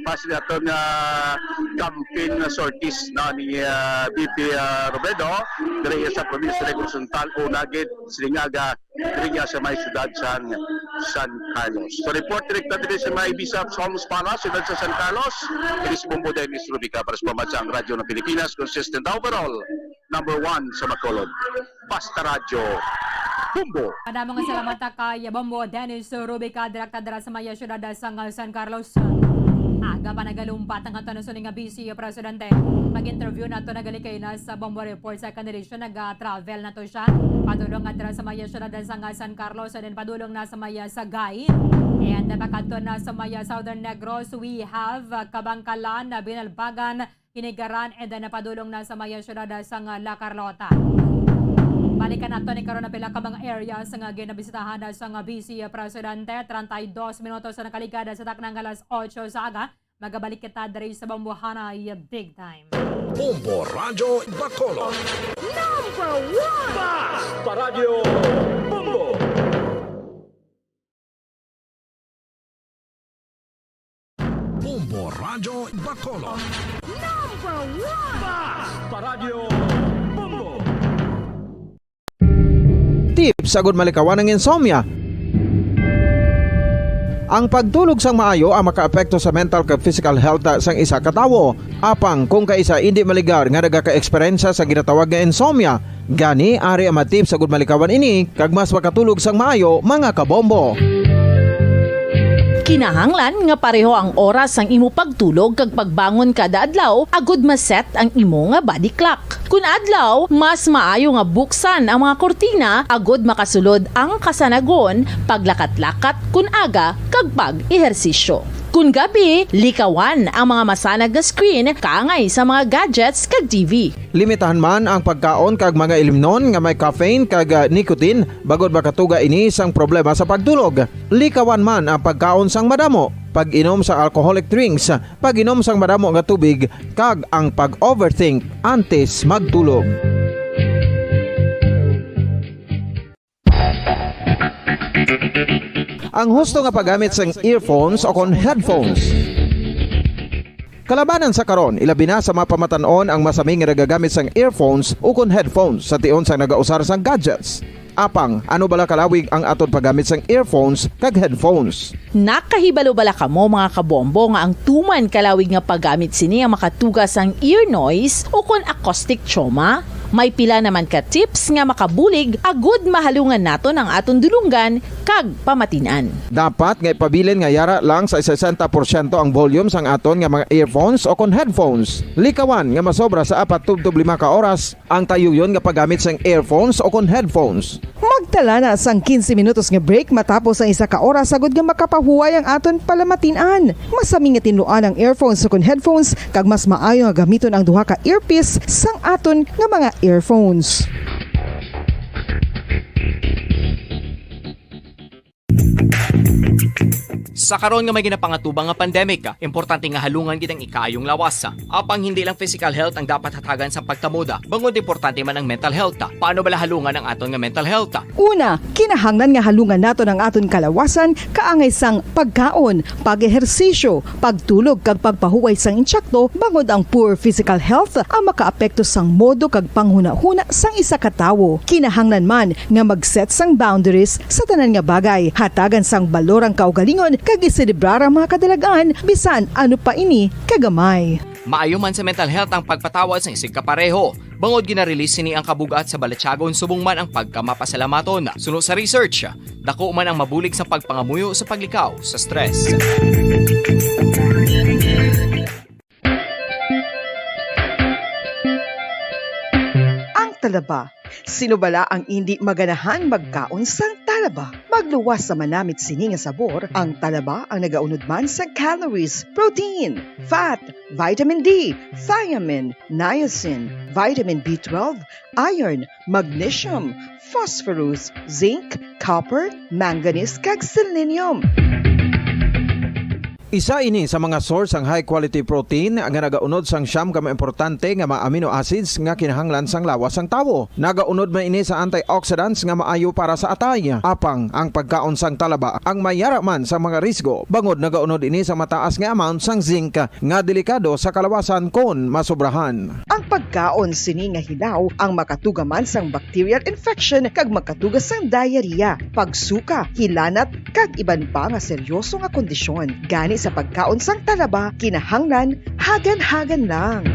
[SPEAKER 11] pasinator nga campaign sorties na ni BP Robredo, diri sa probinsya ng Occidental, Unagid, Silingaga, diri sa may siyudad sa San Carlos. So report direkta din sa mga Bishop sa Homes Palace, siyudad sa San Carlos. Ito si Bombo Dennis Rubica para sa Pambansang Radyo ng Pilipinas, consistent overall, number 1 sa Bacolod. Basta Radyo, Bombo.
[SPEAKER 16] Maraming salamat kay Bombo Dennis Rubica, direkta sa maya siyudad sa San Carlos. Aga pa nagalumpat ang ato ng BC Presidente. Mag-interview na ito nagalikay na sa Bombo Report sa kandilasyon. Nag-travel na to siya. Padulong at sa maya siyudad sa San Carlos. And then padulong na sa maya Sagay. And napakato na sa maya Southern Negros. We have Kabangkalan, Binalbagan, Hinigaran. And then napadulong na sa maya siyudad sa La Carlota. Balikan nato ni karon na pila ka mga areas nga ginabisitahan sa BC Presidente. 32 minutos na nakaligada sa taknang alas 8 sa aga. Magabalik kita diri sa Bombo Hanay Big Time.
[SPEAKER 8] Bombo Radyo Bacolod.
[SPEAKER 9] Number 1! Basta Radio Bombo!
[SPEAKER 8] Bombo Radyo Bacolod.
[SPEAKER 9] Number 1! Basta Radio Bombo!
[SPEAKER 2] Tips sagud malikawan ng insomnia. Ang pagtulog sang maayo ang makaapekto sa mental kag physical health sang isa ka tawo. Apang kung kaisa hindi maligar nga nagaka-eksperyensya sa ginatawag nga insomnia, gani ari ang tips sagud malikawan ini kag mas makatulog sang maayo mga kabombo.
[SPEAKER 18] Kinahanglan nga pareho ang oras ang imo pagtulog kag pagbangon kada adlaw agud maset ang imo nga body clock. Kun adlaw, mas maayo nga buksan ang mga kortina agud makasulod ang kasanagon, paglakat-lakat kun aga kag pag-ehersisyo. Kun gabi, likawan ang mga masanag na screen kaangay sa mga gadgets kag TV.
[SPEAKER 2] Limitahan man ang pagkaon kag mga ilimnon nga may caffeine kag nicotine bagod makatuga ini sang problema sa pagtulog. Likawan man ang pagkaon sang madamo, pag-inom sa alcoholic drinks, pag-inom sang madamo nga tubig kag ang pag-overthink antes magtulog. Ang husto nga paggamit sang earphones o kon headphones. Kalabanan sa karon, ilabi na sa mga pamatanon ang masaming nga nagagamit sang earphones o kon headphones sa tion sang nagausar sang gadgets. Apang, ano bala kalawig ang aton paggamit sang earphones kag headphones?
[SPEAKER 18] Nakahibalo bala kamo mga kabombo nga ang tuman kalawig nga paggamit sini ang makatugas ang ear noise o kon acoustic trauma? May pila naman ka tips nga makabulig agud mahalungan naton ang aton dulunggan kag pamatinan.
[SPEAKER 2] Dapat nga ipabilin nga yara lang sa 60% ang volume sang aton nga mga earphones o kon headphones. Likawan nga masobra sa 4 to 5 ka oras ang tayuyon nga paggamit sang earphones o kon headphones.
[SPEAKER 19] Magtala na sang 15 minutos nga break matapos ang 1 ka oras sagud nga makapahuway ang aton palamatinan. Masami nga tinluan ang earphones o kon headphones kag mas maayo nga gamiton ang duha ka earpiece sang aton nga mga earphones.
[SPEAKER 20] Sa karon nga may ginapangatubang nga pandemic, importante nga halungan gid ang ikaayong lawas. Apang hindi lang physical health ang dapat hatagan sa pagtamuda, bangod importante man ang mental health. Paano bala halungan ang aton nga mental health?
[SPEAKER 19] Una, kinahanglan nga halungan naton ang aton kalawasan kaangay sang pagkaon, pag-ehersisyo, pagtulog kag pagpahuway sang insyakto bangod ang poor physical health ang makaapekto sang modo kag panghuna-huna sang isa ka tawo. Kinahanglan man nga mag-set sang boundaries sa tanan nga bagay, hatagan sang balorang kaugalingon kag iselebrar ang mga kadalagan bisan ano pa ini kagamay.
[SPEAKER 20] Maayo man sa mental health ang pagpatawad sa isig kapareho. Bangod ginarelease ni ang kabugat sa Balatyagon subong man ang pagkamapasalamaton. Suno sa research, dako man ang mabulig sa pagpangamuyo sa paglikaw sa stress.
[SPEAKER 19] Ang talaba. Sino bala ang hindi maganahan magkaon sang talaba? Magluwas sa manamit sini nga sabor, ang talaba ang nagaunod man sa calories, protein, fat, vitamin D, thiamine, niacin, vitamin B12, iron, magnesium, phosphorus, zinc, copper, manganese kag selenium.
[SPEAKER 2] Isa ini sa mga source ang high quality protein nga nagaunod sang siyam ka importante nga mga amino acids nga kinahanglan sang lawas sang tawo. Nagaunod man ini sa antioxidants nga maayo para sa atay. Apang ang pagkaon sang talaba ang mayara man sa mga risgo. Bangod nagaunod ini sa mataas nga amount sang zinc nga delikado sa kalawasan kon masobrahan.
[SPEAKER 19] Ang pagkaon sini nga hilaw ang makatugaman sang bacterial infection kag makatuga sang diarrhea, pagsuka, hilanat kag iban pa nga seryoso nga kondisyon. Gani sa pagkaon sang talaba kinahanglan hagan-hagan lang.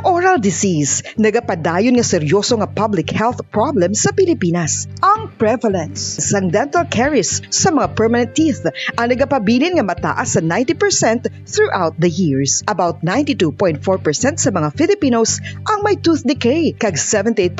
[SPEAKER 19] Oral disease, nagapadayon nga seryoso nga public health problem sa Pilipinas. Ang prevalence sang dental caries sa mga permanent teeth ang nagapabilin nga mataas sa 90% throughout the years. About 92.4% sa mga Filipinos ang may tooth decay, kag 78%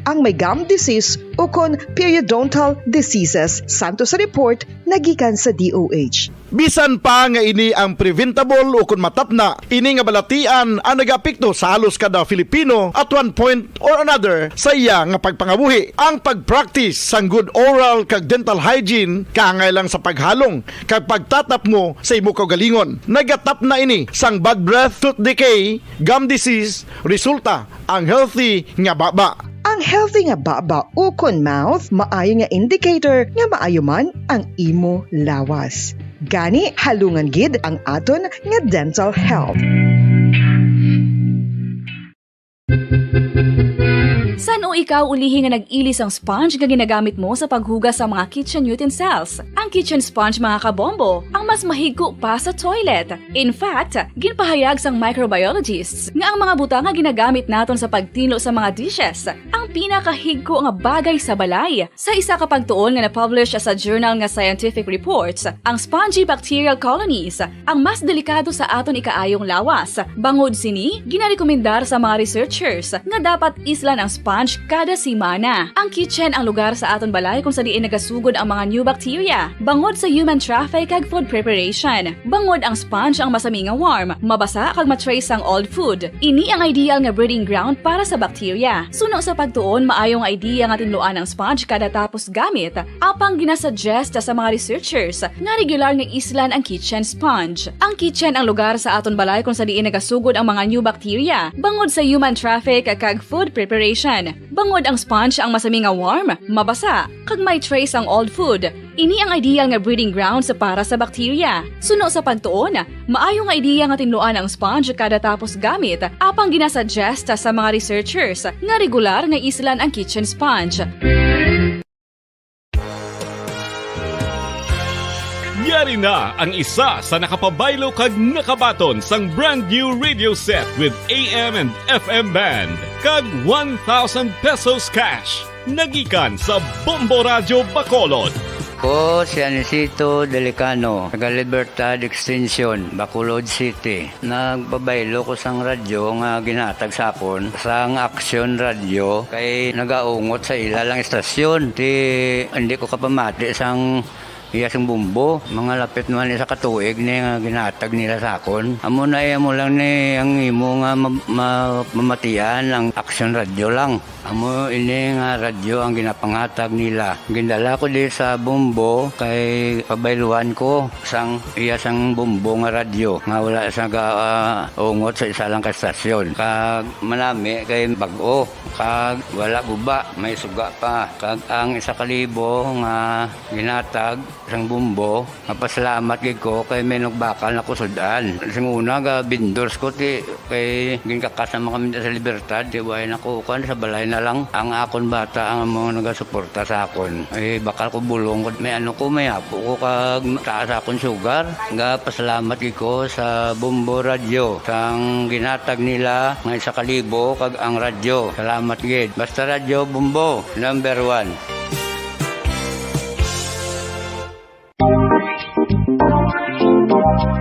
[SPEAKER 19] ang may gum disease o kon periodontal diseases, santo sa report nagikan sa DOH.
[SPEAKER 10] Bisan pa nga ini ang preventable o kung matapna, ini nga balatian ang nagapikto sa halos kada Filipino at one point or another sa iya nga pagpangabuhi. Ang pag-practice sang good oral kag dental hygiene kaangay lang sa paghalong kag pagtatap mo sa imo kaugalingon. Nagatap na ini sang bad breath, tooth decay, gum disease, resulta ang healthy nga baba.
[SPEAKER 19] Ang healthy nga baba ukon mouth maayo nga indicator nga maayo man ang imo lawas. Gani halungan gid ang aton nga dental health.
[SPEAKER 14] San o ikaw ulihi nga nag-ilis ang sponge nga ginagamit mo sa paghugas sa mga kitchen utensils? Ang kitchen sponge mga kabombo, ang mas mahigko pa sa toilet. In fact, ginpahayag sang microbiologists nga ang mga butang nga ginagamit naton sa pagtinlo sa mga dishes ang pinakahigko nga bagay sa balay. Sa isa ka pagtuon nga na-publish sa journal nga Scientific Reports, ang spongy bacterial colonies ang mas delikado sa aton ikaayong lawas. Bangod sini, ginarekomendar sa mga researchers nga dapat islan ang sponge kada simana. Ang kitchen ang lugar sa aton balay kung sa diin nagasugod ang mga new bacteria. Bangod sa human traffic kag food preparation. Bangod ang sponge ang masami nga warm, mabasa kag matrace ang old food. Ini ang ideal nga breeding ground para sa bacteria. Suno sa pagtuon, maayong idea nga tinluan ang sponge kada tapos gamit. Apang ginasuggest sa mga researchers nga regular nga islan ang kitchen sponge. Ang kitchen ang lugar sa aton balay kung sa diin nagasugod ang mga new bacteria. Bangod sa human traffic kag food preparation. Bangod ang sponge ang masami nga warm, mabasa, kag may trace ang old food. Ini ang ideal nga breeding ground sa para sa bacteria. Suno sa pagtuon, maayong idea nga tinluan ang sponge kada tapos gamit, apang ginasuggest sa mga researchers nga regular nga islan ang kitchen sponge.
[SPEAKER 21] Yari na ang isa sa nakapabaylo kag nakabaton sang brand new radio set with AM and FM band kag 1,000 pesos cash. Nagikan sa Bombo Radio Bacolod.
[SPEAKER 24] Ko si Anisito Delicano, taga Libertad Extension, Bacolod City. Nagbabaylo ko sang radyo nga ginatag sapon sang Action Radio kay nagaungot sa ilalang estasyon. Hindi ko kapamati sang iyasang bumbo, mga lapit naman sa katuig ni nga ginatag nila sa akon. Amo na mo lang ni ang imo nga mamatian ang Action Radio lang. Amo ini nga radyo ang ginapangatag nila. Gindala ko di sa bumbo kay pabayluan ko sang iyasang bumbo nga radyo nga wala sa ungot sa isa lang ka estasyon. Kag manami kay bag-o, kag wala guba, may suga pa. Kag ang 1,000 nga ginatag sang bumbo, mapasalamat gid ko kay may nagbakal na kusudan. Sing una ga vendors ko kay ginkakasama kami sa Libertad, di way nakukan sa balay na lang ang akon bata ang mga nagasuporta sa akon. Bakal ko bulong ko may may apo ko kag taas akon sugar. Ga pasalamat gid ko sa Bombo Radio sang ginatag nila nga 1,000 kag ang radyo. Salamat gid. Basta Radio Bombo number 1.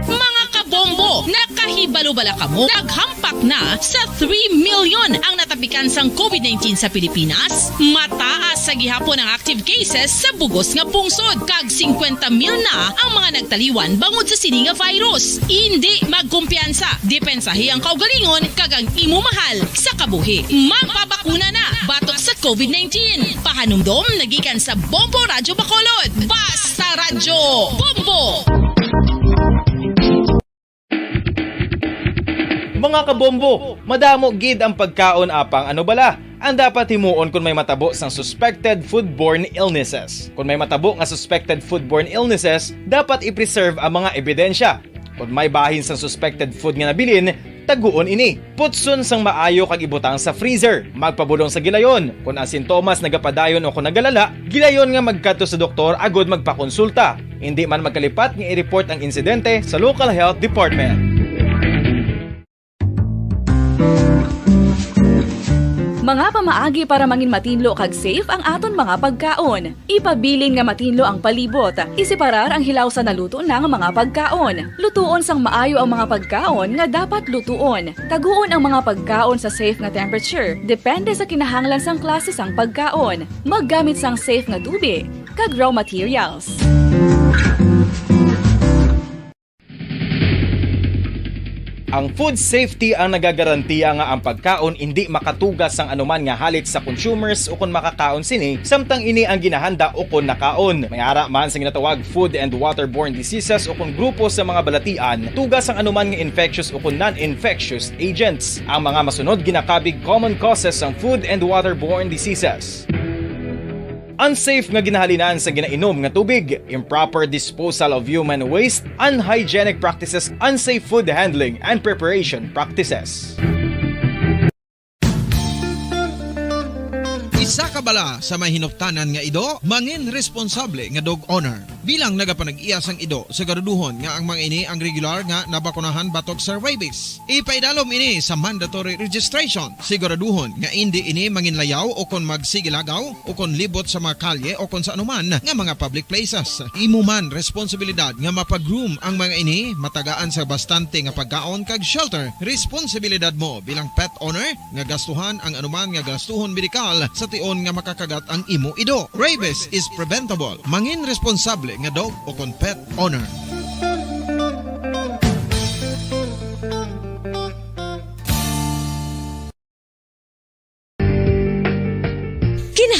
[SPEAKER 25] Mga kabombo, nakahibalo
[SPEAKER 18] Ano bala kamo? Naghampak na sa 3 million ang natapikan sang COVID-19 sa Pilipinas. Mataas sa gihapon ang active cases sa bugos nga pungsod. Kag 50 mil na ang mga nagtaliwan bangod sa sini nga virus. Hindi magkumpiyansa. Depensahi ang kaugalingon kag ang imo mahal sa kabuhi. Magpabakuna na batok sa COVID-19. Pahanumdom nagikan sa Bombo Radyo Bacolod. Basta Radyo Bombo!
[SPEAKER 3] Mga kabombo, madamo gid ang pagkaon apang ano bala ang dapat himuon kung may matabo sang suspected foodborne illnesses. Kung may matabo nga suspected foodborne illnesses, dapat i-preserve ang mga ebidensya. Kung may bahin sang suspected food nga nabilin, taguon ini. Putson sang maayo kag ibutang sa freezer. Magpabulong sa gilayon. Kung ang sintomas nagapadayon o kung nagalala, gilayon nga magkadto sa doktor agod magpakonsulta. Hindi man magkalipat nga i-report ang insidente sa local health department.
[SPEAKER 14] Mga pamaagi para mangin matinlo kag safe ang aton mga pagkaon. Ipabilin nga matinlo ang palibot. Isiparar ang hilaw sa naluto na nga mga pagkaon. Lutuon sang maayo ang mga pagkaon nga dapat lutuon. Taguon ang mga pagkaon sa safe nga temperature. Depende sa kinahanglan sang klase sang pagkaon. Maggamit sang safe nga tubig kag raw materials.
[SPEAKER 3] Ang food safety ang nagagarantiya nga ang pagkaon hindi makatugas sang anuman nga halit sa consumers o kung makakaon sini, samtang ini ang ginahanda o kung nakaon. May ara man sa ginatawag food and waterborne diseases o kung grupo sa mga balatian, tugas ang anuman nga infectious o kung non-infectious agents. Ang mga masunod ginakabig common causes ng food and waterborne diseases. Unsafe nga ginahalinan sa ginainom nga tubig, improper disposal of human waste, unhygienic practices, unsafe food handling and preparation practices.
[SPEAKER 2] Isa ka bala sa may hinuptanan nga ido, mangin responsable nga dog owner. Bilang nagapanag-iyas ang ido, siguraduhon nga ang mga ini ang regular nga nabakunahan batok sa rabies. Ipaidalom ini sa mandatory registration. Siguraduhon nga hindi ini manginlayaw o kon magsigilagaw o kon libot sa mga kalye o kon sa anuman nga mga public places. Imo man responsibilidad nga mapag-groom ang mga ini, matagaan sa bastante nga pagkaon kag shelter. Responsibilidad mo bilang pet owner nga gastuhan ang anuman nga gastuhon medikal sa tion nga makakagat ang imo ido. Rabies is preventable. Mangin responsable nga dog o kon pet owner.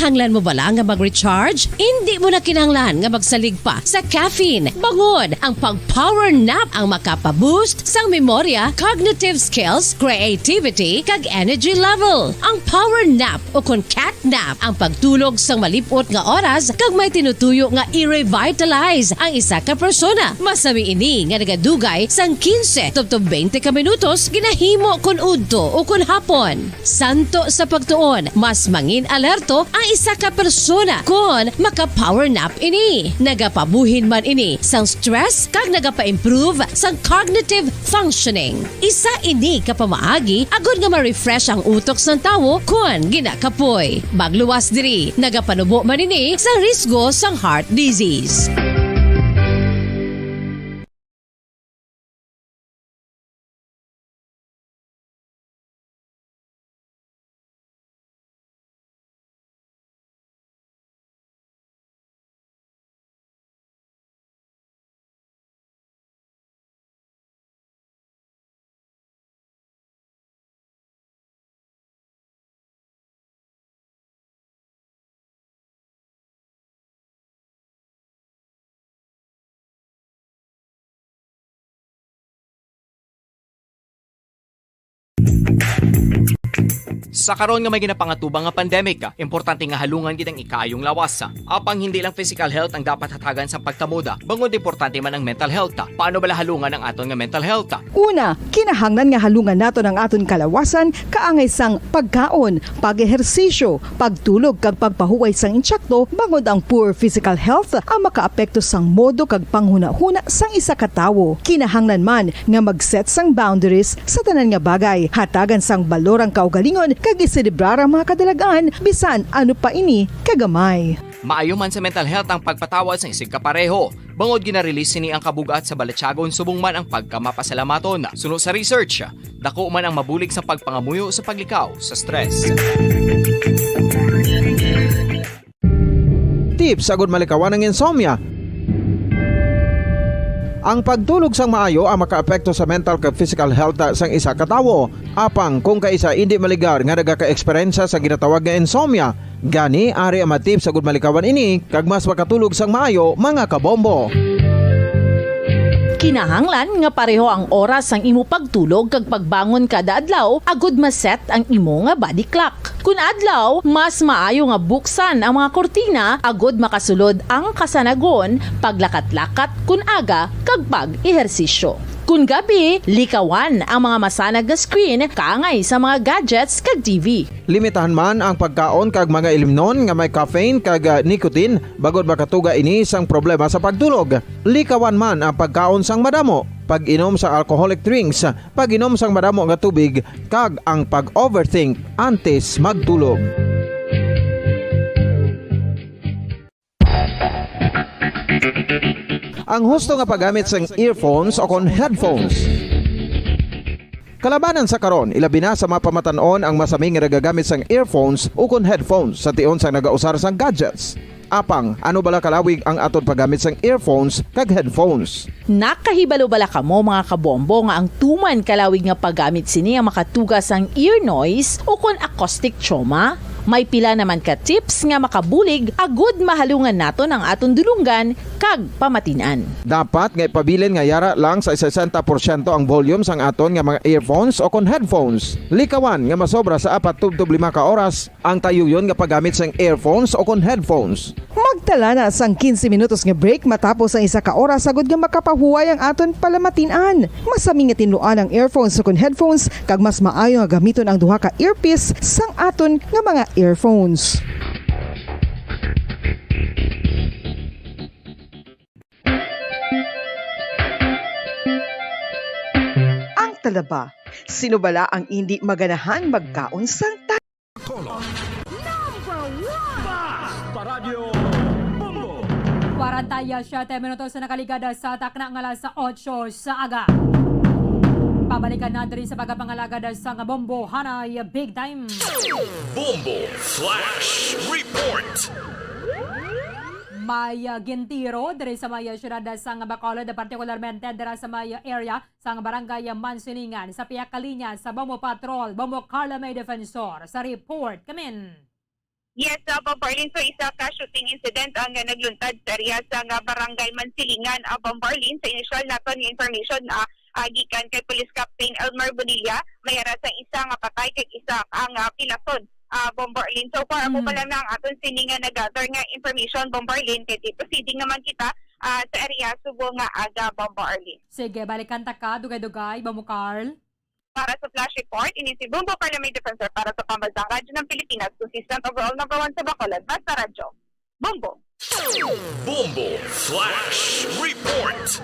[SPEAKER 18] Kinahanglan mo bala nga mag-recharge? Hindi mo na kinahanglan nga magsalig pa sa caffeine. Bangod ang pag-power nap ang makapaboost sang memorya, cognitive skills, creativity, kag energy level. Ang power nap o kon cat nap ang pagtulog sang malipot nga oras kag may tinutuyo nga i-revitalize ang isa ka persona. Masami ini nga nagadugay sang 15 to 20 ka minutos ginahimo kon udto o kon hapon. Santo sa pagtuon, mas mangin alerto ang isa ka persona kung maka-power nap ini. Nagapabuhin man ini sang stress kag nagapa-improve sang cognitive functioning. Isa ini kapamaagi agud nga ma-refresh ang utok sang tawo kung ginakapoy. Magluwas diri, nagapanubo man ini sang risgo sang heart disease.
[SPEAKER 20] Sa karon nga may ginapangatubang nga pandemic, importante nga halungan gid ang ikaayong lawas. Apang hindi lang physical health ang dapat hatagan sa pagkamuda, bangod importante man ang mental health. Paano bala halungan ang aton nga mental health?
[SPEAKER 19] Una, kinahanglan nga halungan nato ang aton kalawasan kaangay sang pagkaon, pag-ehersisyo, pagtulog kag pagpahuway sang insyakto bangod ang poor physical health ang makaapekto sang modo kag panghuna-huna sang isa ka tawo. Kinahanglan man nga mag-set sang boundaries sa tanan nga bagay, hatagan sang balorang kaugalingon kag iselebrar ang mga kadalagaan bisan ano pa ini kagamay.
[SPEAKER 20] Maayo man sa mental health ang pagpatawad sa isig kapareho. Bangod ginarelease ni ang kabugat sa Balatyagon subong man ang pagkamapasalamaton. Suno sa research, dako man ang mabulig sa pagpangamuyo sa paglikaw sa stress.
[SPEAKER 2] Tips agud malikawan ng insomnia. Ang pagtulog sang maayo ang makaapekto sa mental kag physical health sang isa ka tawo. Apang kung kaisa hindi maligar nga nagaka-eksperyensya sa ginatawag nga insomnia, gani ari ang matip sa gud malikawan ini kag mas makatulog sang maayo mga kabombo.
[SPEAKER 18] Kinahanglan nga pareho ang oras ang imo pagtulog kag pagbangon kada adlaw agud maset ang imo nga body clock. Kun adlaw, mas maayo nga buksan ang mga kortina agud makasulod ang kasanagon, paglakat-lakat kun aga kag pag-ehersisyo. Kun gabi, likawan ang mga masanag nga screen kaangay sa mga gadgets kag TV.
[SPEAKER 2] Limitahan man ang pagkaon kag mga ilimnon nga may caffeine kag nicotine bagod makatuga ini sang problema sa pagtulog. Likawan man ang pagkaon sang madamo, pag-inom sa alcoholic drinks, pag-inom sang madamo nga tubig kag ang pag-overthink antes magtulog. Ang husto nga paggamit sang earphones o kon headphones. Kalabanan sa karon, ilabi na sa mga pamatanon ang masaming nga nagagamit sang earphones o kon headphones sa tion sang nagausar sang gadgets. Apang, ano bala kalawig ang aton paggamit sang earphones kag headphones?
[SPEAKER 18] Nakahibalo bala kamo mga kabombo nga ang tuman kalawig nga paggamit sini ang makatugas ang ear noise o kon acoustic trauma? May pila naman ka tips nga makabulig agud mahalungan naton ang aton dulunggan kag pamatinan.
[SPEAKER 2] Dapat nga ipabilin nga yara lang sa 60% ang volume sang aton nga mga earphones o kon headphones. Likawan nga masobra sa 4-5 ka oras ang tayuyon nga paggamit sang earphones o kon headphones.
[SPEAKER 19] Magtala na sang 15 minutos nga break matapos ang 1 ka oras sagud nga makapahuway ang aton palamatinan. Masami nga tinluan ang earphones o kon headphones kag mas maayo nga gamiton ang duha ka earpiece sang aton nga mga earphones. Ang talaba, sino bala ang hindi maganahan magkaon sang
[SPEAKER 9] Paradyo Bombo!
[SPEAKER 16] 47 minutos na nakaligada sa takna ng alas 8 sa aga. Pabalikan na diri sa pagkapangalagad sa nga Bombo Hanay Big Time.
[SPEAKER 21] Bombo Flash Report!
[SPEAKER 16] May gintiro diri sa may syudad sa nga Bacolod, partikularmente diri sa may area sa nga barangay Mansilingan sa piyak ka linya sa Bombo Patrol, Bombo Carla May Defensor sa report. Kamin.
[SPEAKER 6] Yes, Bombarlin. So isa ka shooting incident ang nagluntad sa area sa nga barangay Mansilingan, Bombarlin. Sa initial naton nga information na gikan kay Police Captain Elmer Bonilla, may ara sa isa nga patay kay isa ang pilason. Bombarlin. So far ako pa lang na ang aton sininga nag-gather nga information, Bombarlin, kay proceeding naman kita sa area subo nga aga, Bombarlin.
[SPEAKER 16] Sige, balikan ta ka, dugay-dugay, Bombo Carl.
[SPEAKER 6] Para sa flash report, ini si Bombo Carla May Defensor para sa Pambansang Radyo ng Pilipinas, consistent overall number 1 sa Bacolod, basta radyo. Bombo!
[SPEAKER 21] Bombo Flash Report!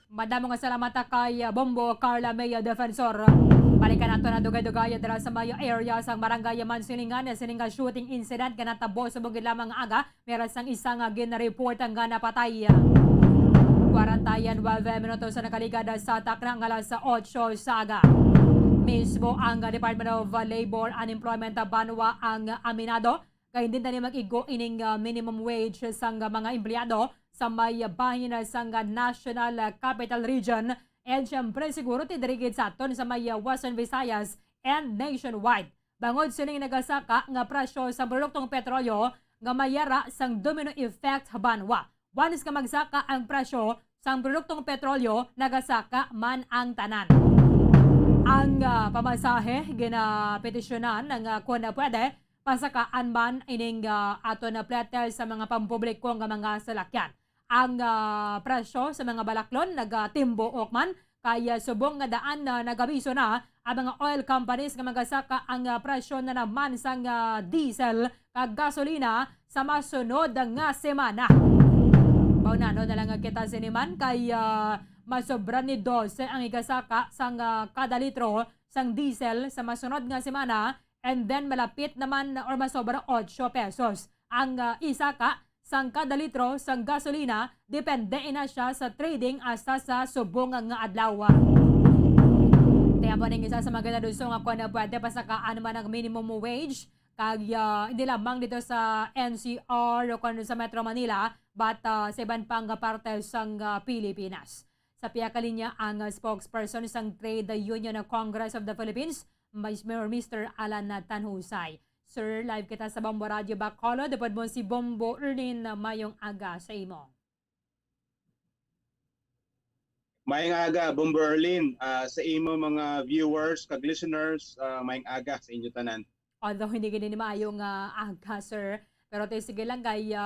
[SPEAKER 16] Madamo nga salamat kay Bombo Carla May Defensor. Balikan nato na dugay-dugay dira sa mayo area sa barangay Mansilingan na sininga shooting incident nga natabo sa bugid lamang aga. Meron sang isa nga gina-report ang napatay. 49 minutos na nakaligada sa takna ng alas 8 sa aga. Mismo ang Department of Labor and Employment Banwa ang aminado kay hindi na mag-igo ining minimum wage sang mga empleyado sa may bahin sang National Capital Region and syempre siguro tidirigid sa aton sa may Western Visayas and nationwide. Bangod sining nagasaka nga presyo sa produktong petrolyo nga mayara sang domino effect banwa. Once ka magsaka ang presyo sang produktong petrolyo, nagasaka man ang tanan. Ang pamasahe ginapetisyonan ng kung pwede pasakaan man ining ato na plete sa mga pampubliko nga mga salakyan. Ang presyo sa mga balaklon nagatimbo man kaya subong nga daan na nagabiso na ang mga oil companies nga magasaka ang presyo na naman sang diesel kag gasolina sa masunod nga semana. Paunano na lang kita siniman kay masobra ni 12 ang igasaka sang kada litro sang diesel sa masunod nga semana And then malapit naman or masobra 8 pesos. Ang isa ka sang kada litro sang gasolina, depende na siya sa trading hasta sa subong nga adlaw. Kaya po ning isa sa mga ganaduso nga kung na pwede pa sa kaan man ang minimum wage, kag hindi lamang dito sa NCR o kung sa Metro Manila, but sa iban pang parte sang Pilipinas. Sa piyakalinya ang spokesperson sang Trade Union of Congress of the Philippines, Mr. Alan Tanhusay. Sir, live kita sa Bombo Radio Bacolod. Dapat mo si Bombo Erlin na mayong aga sa imo.
[SPEAKER 7] Mayang aga, Bombo Erlin, sa imo mga viewers, kag listeners, mayang aga sa inyo tanan.
[SPEAKER 16] Although hindi gini mayong aga, sir, pero tayo sige lang kay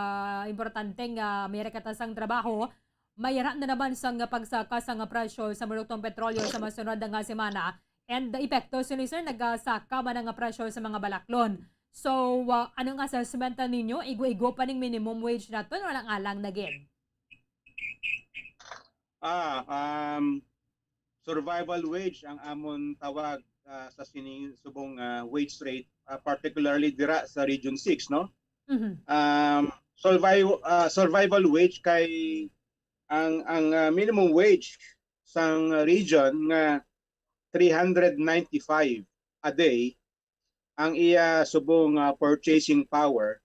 [SPEAKER 16] importanteng mayroon ka sang trabaho, mayara na naman sang pagsaka sang presyo sa produktong petrolyo sa masunod nga semana. And the epekto, sir, nagsaka man ang presyo sa mga balaklon. So, anong assessment ninyo? Igo-igo pa ning minimum wage na to, walang alang na gin?
[SPEAKER 7] Survival wage ang amon tawag sa subong wage rate, particularly dira sa Region 6, no? Survival wage kay ang minimum wage sang region nga 395 a day ang iya subong purchasing power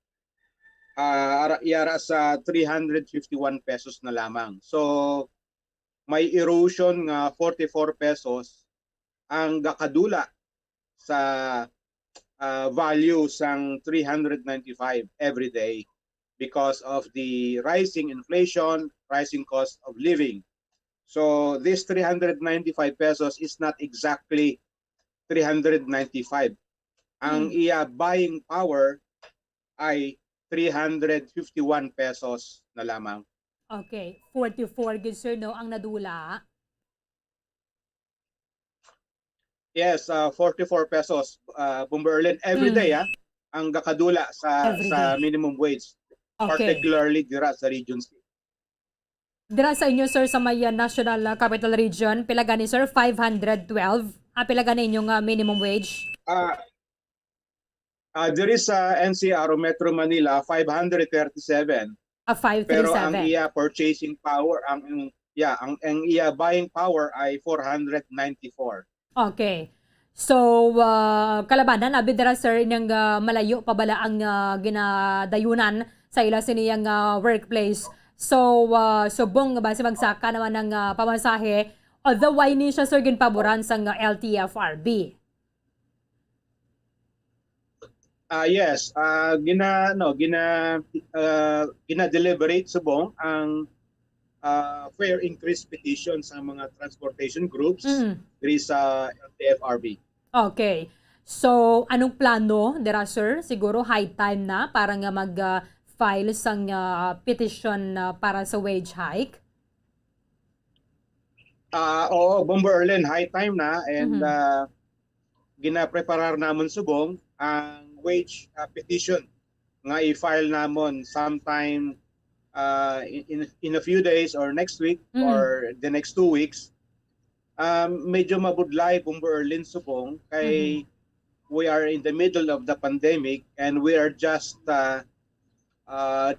[SPEAKER 7] iara sa 351 pesos na lamang. So may erosion nga 44 pesos ang gakadula sa value sang 395 every day because of the rising inflation, rising cost of living. So this 395 pesos is not exactly 395. Ang iya buying power ay 351 pesos na lamang.
[SPEAKER 16] Okay, 44 gid sir no ang nadula.
[SPEAKER 7] Yes, 44 pesos Bombo Erlin every day ang gakadula sa minimum wage, particularly dira sa Region 6.
[SPEAKER 16] Dira sa inyo sir sa may National Capital Region, pila gani sir 512. Pila gani inyong minimum wage?
[SPEAKER 7] Diri sa NCR o Metro Manila 537.
[SPEAKER 16] 537.
[SPEAKER 7] Pero ang iya purchasing power, ang iya buying power ay 494.
[SPEAKER 16] Okay. So, kalabanan, abidara sir, inyang malayo pa bala ang ginadayunan sa ila siniyang workplace. So, subong base magsaka naman ng pamasahe, although why ni siya sir ginpaboran sa LTFRB?
[SPEAKER 7] Yes, gina-deliberate subong ang fare increase petition sa mga transportation groups diri sa LTFRB.
[SPEAKER 16] Okay. So, anong plano dira sir? Siguro high time na para nga mag-file sang petition para sa wage hike?
[SPEAKER 7] Oo, Bombo Erlin, high time na and gina-preparar namon subong ang wage petition nga i-file namon sometime in a few days or next week or the next 2 weeks. Medyo mabudlay Bombo Erlin subong kay we are in the middle of the pandemic and we are just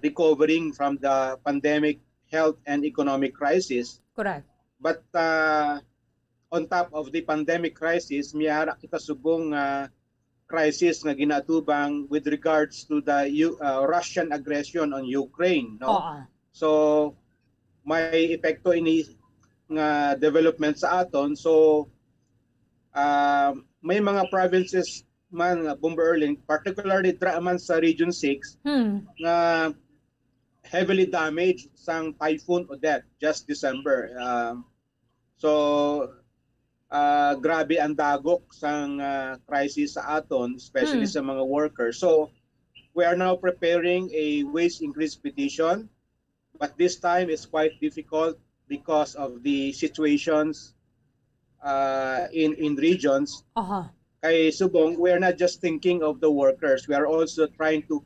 [SPEAKER 7] recovering from the pandemic health and economic crisis.
[SPEAKER 16] Correct.
[SPEAKER 7] But on top of the pandemic crisis, miyara kita subong crisis nga ginatubang with regards to the Russian aggression on Ukraine, no? So may epekto ini nga development sa aton. So may mga provinces man nga Bombo Erlin, particularly man sa Region 6 nga heavily damaged sang Typhoon Odette just December. So grabe ang dagok sang crisis sa aton, especially sa mga workers. So we are now preparing a wage increase petition, but this time it's quite difficult because of the situations in regions. Kay subong, we are not just thinking of the workers, we are also trying to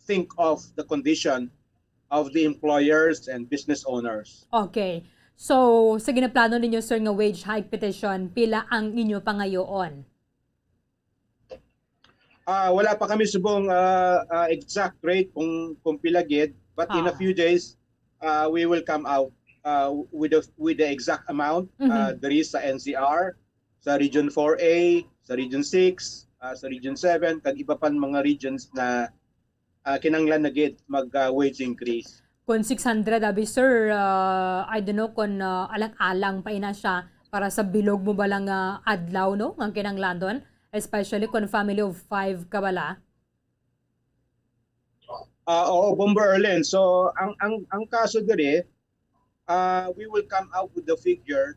[SPEAKER 7] think of the condition of the employers and business owners.
[SPEAKER 16] Okay. So, sa ginaplano ninyo, sir, nga wage hike petition, pila ang inyo pangayoon?
[SPEAKER 7] Wala pa kami subong exact rate kung pilagid, but in a few days we will come out with the exact amount. There is sa NCR, sa Region 4A, sa Region 6, sa Region 7, kag iba pan mga regions na kinanglan na gid mag-wage increase.
[SPEAKER 16] Kung 600 abi sir, I don't know kung alang-alang pa ina siya para sa bilog mo balang adlaw no ang kinanglan doon, especially kung family of 5 ka bala.
[SPEAKER 7] Oo, Bomber Erlen. So ang kaso diri, we will come out with the figure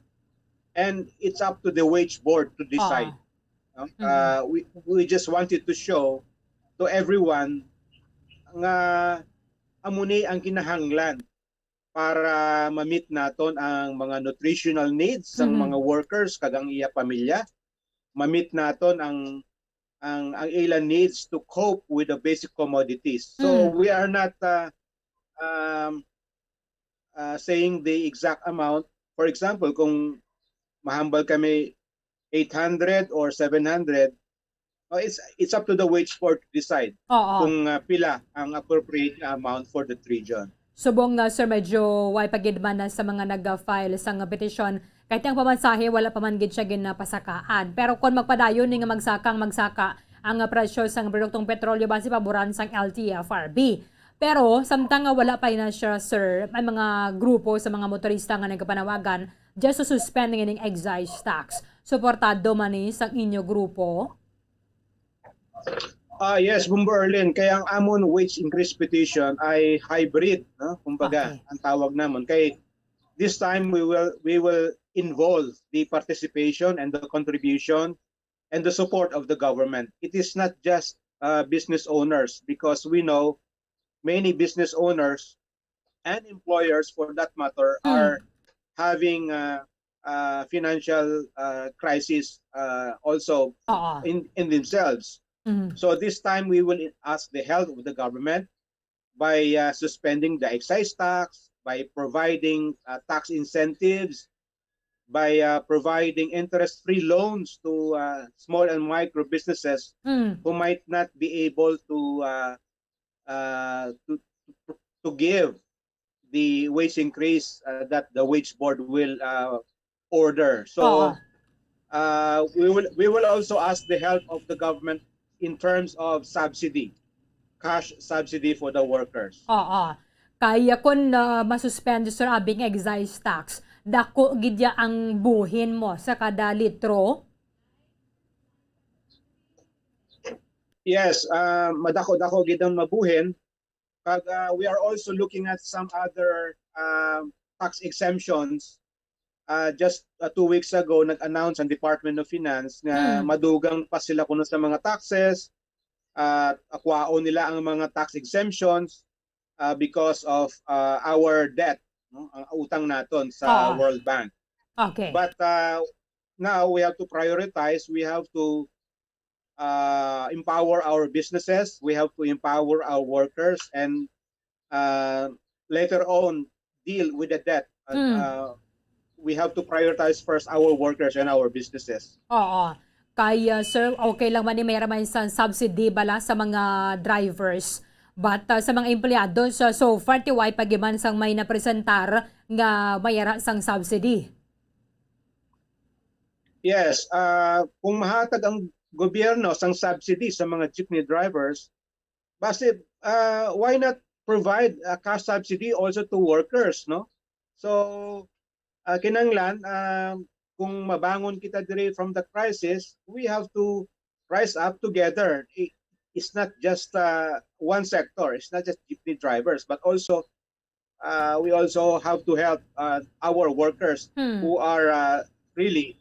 [SPEAKER 7] and it's up to the wage board to decide. We just wanted to show to everyone nga amuni ang kinahanglan para ma-meet naton ang mga nutritional needs ng mga workers kag ang iya pamilya, ma-meet naton ang ilang needs to cope with the basic commodities. So we are not saying the exact amount. For example, kung mahambal kami 800 or 700, it's up to the wage board to decide kung pila ang appropriate amount for the region.
[SPEAKER 16] Subong sir, medyo way pagidman na sa mga nag-file sa petition. Kahit ang pamansahe, wala pa man gid siya ginapasakaan. Pero kung magpadayon ni nga magsaka ang presyo sa produktong petrolyo base paboran sang LTFRB. Pero samtang wala pa na siya sir, may mga grupo sa mga motorista nga nagpanawagan just to suspend ng excise tax. Suportado man ni sa inyo grupo?
[SPEAKER 7] Yes, Bomber Erlen. Kaya ang amon wage increase petition ay hybrid, no? Kumbaga, ang tawag namon. Kay this time we will involve the participation and the contribution and the support of the government. It is not just business owners, because we know many business owners and employers for that matter are having financial crisis also in themselves. So this time we will ask the help of the government by suspending the excise tax, by providing tax incentives, by providing interest-free loans to small and micro businesses who might not be able to give the wage increase that the wage board will order. So we will also ask the help of the government in terms of subsidy, cash subsidy for the workers.
[SPEAKER 16] Kaya kung masuspend sir abing excise tax, dako gidya ang buhin mo sa kada litro?
[SPEAKER 7] Yes, madako-dako gid ang mabuhin. Kag we are also looking at some other tax exemptions. Just 2 weeks ago, nag-announce ang Department of Finance na madugang pa sila kuno sa mga taxes, akwaon nila ang mga tax exemptions because of our debt, no? Ang utang naton sa World Bank.
[SPEAKER 16] Okay.
[SPEAKER 7] But now we have to prioritize, we have to empower our businesses, we have to empower our workers, and later on deal with the debt. We have to prioritize first our workers and our businesses.
[SPEAKER 16] Kaya sir, okay lang man ni mayroon man sa subsidy bala sa mga drivers. But sa mga empleyado, so far tiway pagiman sang may napresentar nga mayara sang subsidy.
[SPEAKER 7] Yes, kung mahatag ang gobyerno sang subsidy sa mga jeepney drivers, base why not provide a cash subsidy also to workers, no? So kinanglan, kung mabangon kita dire from the crisis, we have to rise up together. It's not just one sector, it's not just jeepney drivers, but also we also have to help our workers who are really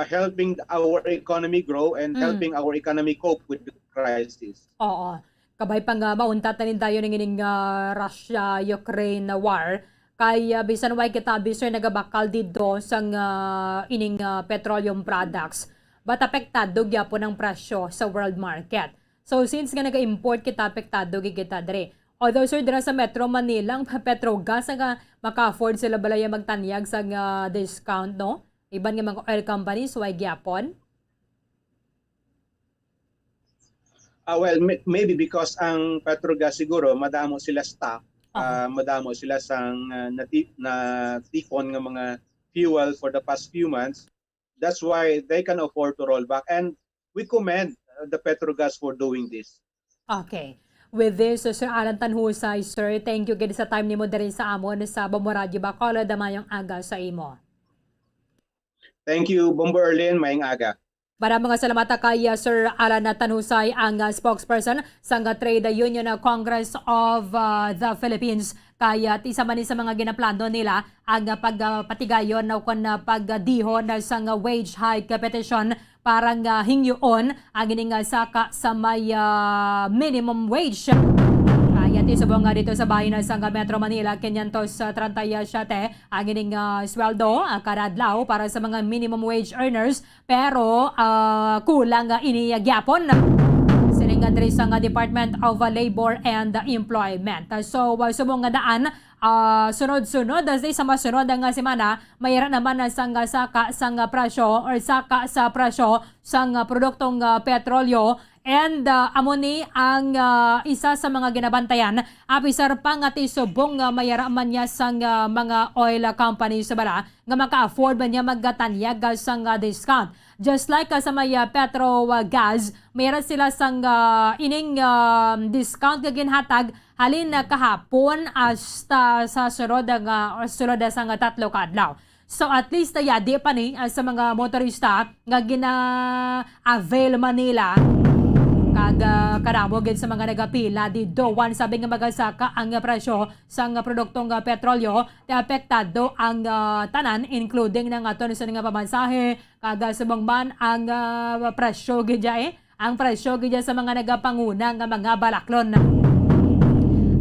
[SPEAKER 7] helping our economy grow and helping our economy cope with the crisis.
[SPEAKER 16] Kabay pang maunta tanin tayo ng ining Russia-Ukraine war. Kaya bisan way kita sir nagabakal dito sang ining petroleum products, but apektado gyapon ang presyo sa world market. So since nga naga-import kita, apektado kita dire. Although sir dira sa Metro Manila ang Petrogas nga maka-afford sila balaya magtanyag sa discount, no? Iban nga mga oil companies way gyapon.
[SPEAKER 7] Well, maybe because ang Petrogas siguro madamo sila stock, madamo sila sang na tipon ng mga fuel for the past few months. That's why they can afford to roll back, and we commend the Petrogas for doing this.
[SPEAKER 16] Okay. With this, Sir Alan Tanhusay, sir, thank you gid sa time nimo diri sa amon sa Bombo Radio Bacolod, damayong aga sa imo.
[SPEAKER 7] Thank you, Bombo Erlin, maayong aga.
[SPEAKER 16] Maraming salamat kay Sir Alan Tanhusay, ang spokesperson sa Trade Union Congress of the Philippines. Kaya isa man sa mga ginaplano nila ang pagpatigayon o kung pagdihon sa wage hike petition parang hingyoon ang ining saka sa may minimum wage. Kaya tisubong nga dito sa bayan sa Metro Manila, 537 ang ining sweldo kada adlaw para sa mga minimum wage earners, pero kulang iniyagyapon sining diri sa Department of Labor and Employment. So subong nga daan sunod-sunod sa masunod nga semana mayroon naman sang saka sang presyo or saka sa presyo sang produktong petrolyo. And amoni ang isa sa mga ginabantayan, apisar pa nga tisubong mayaraman niya sang mga oil companies sa bala nga maka-afford ba niya maggatanyag sang discount. Just like sa may Petro Gas, mayroon sila sang ining discount nga ginhatag halin na kahapon hasta sa sunod sang 3 kadlaw. So at least yadi pa ni sa mga motorista nga gina-avail Manila kadamo gid sa mga nagapila di dowan sabi nga magasaka ang presyo sa produktong petrolyo te apektado ang tanan including ng aton sa nga pamansahe kaga subong man ang presyo gid ang presyo gid sa mga nagapanguna nga mga balaklon.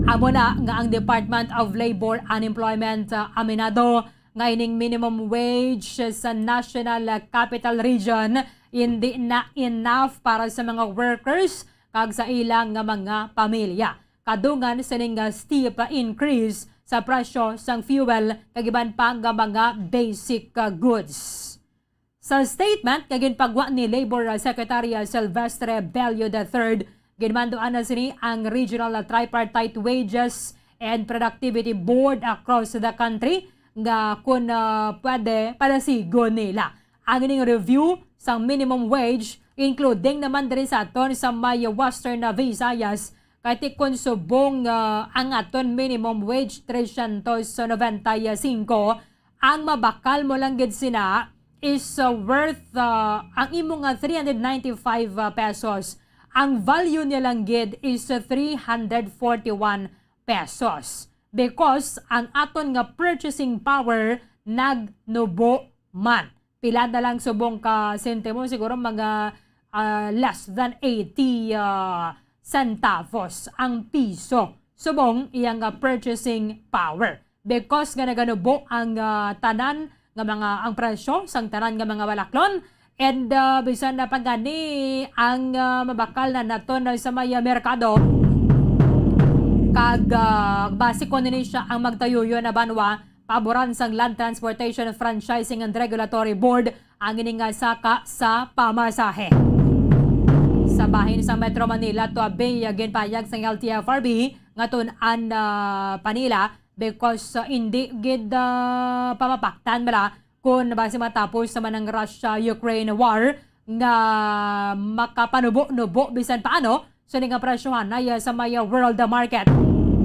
[SPEAKER 16] Amo na nga ang Department of Labor and Employment aminado nga ining minimum wage sa National Capital Region hindi na enough para sa mga workers kag sa ilang nga mga pamilya. Kadungan sa ning steep increase sa presyo sang fuel kag iban pa nga mga basic goods. Sa statement kag ginpagwa ni Labor Secretary Silvestre Bello III, ginmanduan na sini ang Regional Tripartite Wages and Productivity Board across the country nga kung pwede palasigon nila ang ining review sa minimum wage, including naman din sa aton sa may Western Visayas, kahit konsubong ang aton minimum wage 395, ang mabakal mo lang gid sina is worth ang imong 395 pesos. Ang value niya lang gid is 341 pesos. Because ang aton nga purchasing power nagnubo man. Pila na lang subong ka sentimo, siguro mga less than 80 centavos ang piso. Subong iyang purchasing power. Because nga naganubo ang tanan nga mga ang presyo sang tanan nga mga balaklon. And bisan na pagani ang mabakal na naton sa may merkado. Kag basiko nini siya ang magtayuyo na banwa paboran sang Land Transportation Franchising and Regulatory Board ang ining saka sa pamasahe. Sa bahin sa Metro Manila to abay ginpayag sang LTFRB ngatun-an Panila because hindi gid pamapaktan bala kung base matapos sa manang Russia-Ukraine war nga makapanubo-nubo bisan paano sa nga presyohan ay sa may world market.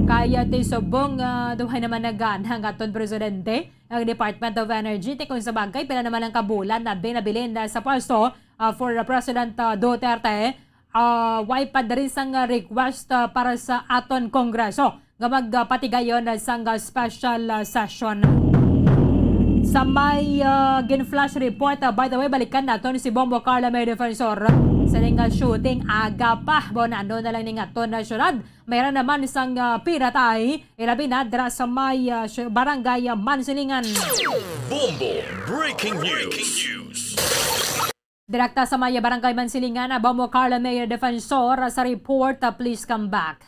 [SPEAKER 16] Kaya tisubong duhay naman naganang aton presidente ang Department of Energy kung sa bagay pila naman ang kabulan na binabilin sa pwesto for President Duterte. Way pa rin sang request para sa aton Kongreso nga magpatigayon sang special session. Sa may gin-flash report, by the way, balikan natin si Bombo Carla May Defensor sa ning shooting aga pa. Bonano na lang ning aton na syudad. Mayroon naman isang piratay, ilabi na dra sa may barangay Mansilingan.
[SPEAKER 9] Bombo Breaking News.
[SPEAKER 16] Direkta sa may barangay Mansilingan, Bombo Carla May Defensor sa report. Please come back.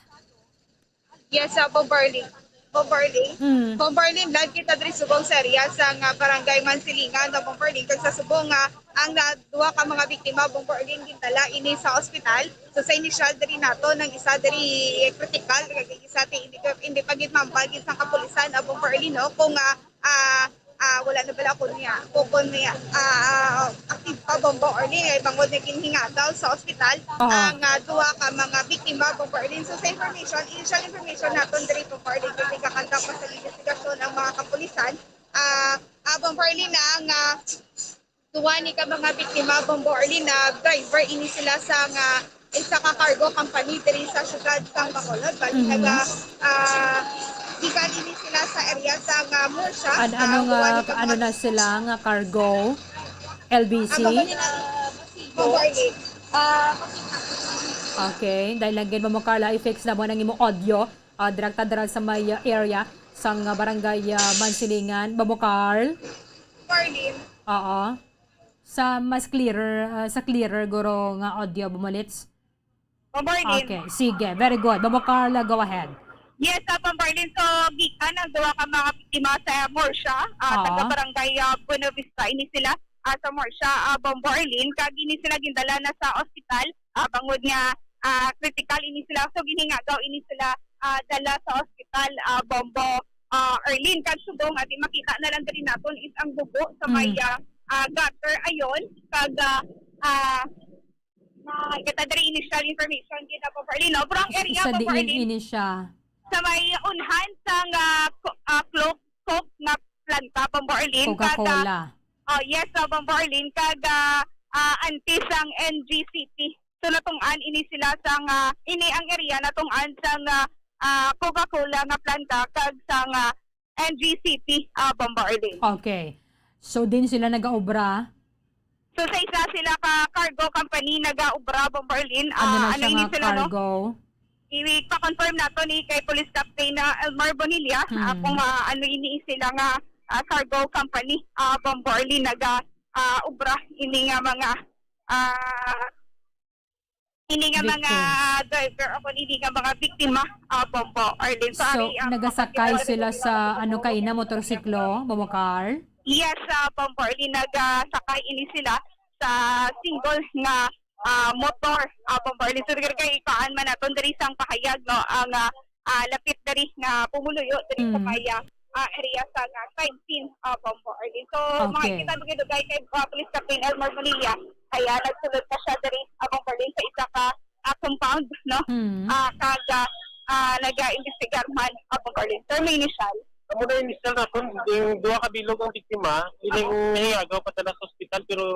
[SPEAKER 6] Yes, Bombo Berlin. Bombarling. Bombarling, lag kita diri subong sa area sa nga barangay Mansilingan na Bombarling. Kag sa subong nga ang duha ka mga biktima Bombarling gintala ini sa ospital. So sa initial diri nato nang isa diri critical kag isa hindi pa gid mambal gid sa kapulisan na Bombarling no kung wala na bala ko niya. Kung niya active pa Bombarling ay bangod na kinhingataw sa ospital ang duha ka mga biktima Bombarling. So sa initial information naton diri Bombarling kay gakanta pa sa investigasyon ang mga kapulisan. Bombarling na ang duha ni ka mga biktima Bombarling na driver ini sila sa isa ka cargo company diri sa syudad sang Bacolod. Bali gikan ini sila sa area sa Murcia.
[SPEAKER 16] Ano na sila nga cargo? LBC?
[SPEAKER 6] Bombarling.
[SPEAKER 16] Okay, dahil lagyan mo Carla, i-fix na mo ng imong audio. Direct sa may area sa barangay Mansilingan. Bamo Carl?
[SPEAKER 6] Bombarling.
[SPEAKER 16] Oo. Sa mas clearer guro nga audio bumulits.
[SPEAKER 6] Bombarling.
[SPEAKER 16] Okay, sige. Very good. Bamo Carla, go ahead.
[SPEAKER 6] Yes, Bombarling. So, gikan ang duha ka mga biktima sa Murcia, taga barangay Buena Vista. Ini sila sa Murcia, Bombarling. Kag ini sila gindala na sa ospital. Bangod nga critical ini sila. So, giningagaw ini sila dala sa ospital, Bombo Erlin. Kag subong at makita na lang din natin is ang dugo sa may gutter ayon. Kag kita dari initial information kita Bombarling. No? Pero ang area
[SPEAKER 16] Sa
[SPEAKER 6] Bombarling
[SPEAKER 16] ini siya.
[SPEAKER 6] sa may unhan sang Coke na planta Bombarling.
[SPEAKER 16] Coca-Cola.
[SPEAKER 6] Yes, Bombarling. Kag anti sang NGCP. So natungan ini sila sang ini ang area natungan sang Coca-Cola nga planta kag sang NGCP Bombarling.
[SPEAKER 16] Okay. So din sila nag-aobra.
[SPEAKER 6] So sa isa sila ka cargo company nag-aobra Bombarling.
[SPEAKER 16] Ano na siya
[SPEAKER 6] ini
[SPEAKER 16] nga
[SPEAKER 6] sila
[SPEAKER 16] cargo?
[SPEAKER 6] I-confirm nato ni kay Police Captain Elmar Bonilla kung ano ini sila nga cargo company Bombarling nag-ubra ini nga mga driver o ini nga mga biktima Bombarling.
[SPEAKER 16] So, nagasakay sila sa kaina motorsiklo, Bomokar?
[SPEAKER 6] Yes, Bombarling nagasakay ini sila sa single nga motor Bombarling. So kay ipaan man naton diri sang pahayag no ang lapit diri nga pumuluyo diri sa kaya area sa crime scene Bombarling. So makikita mo gid kay Police Captain Elmar Bonilla kaya nagsulod ka siya diri Bombarling sa isa ka compound no kag naga-investigar man Bombarling. So may initial
[SPEAKER 5] Muna initial naton yung duha ka bilog ang biktima ining hingagaw padala sa ospital pero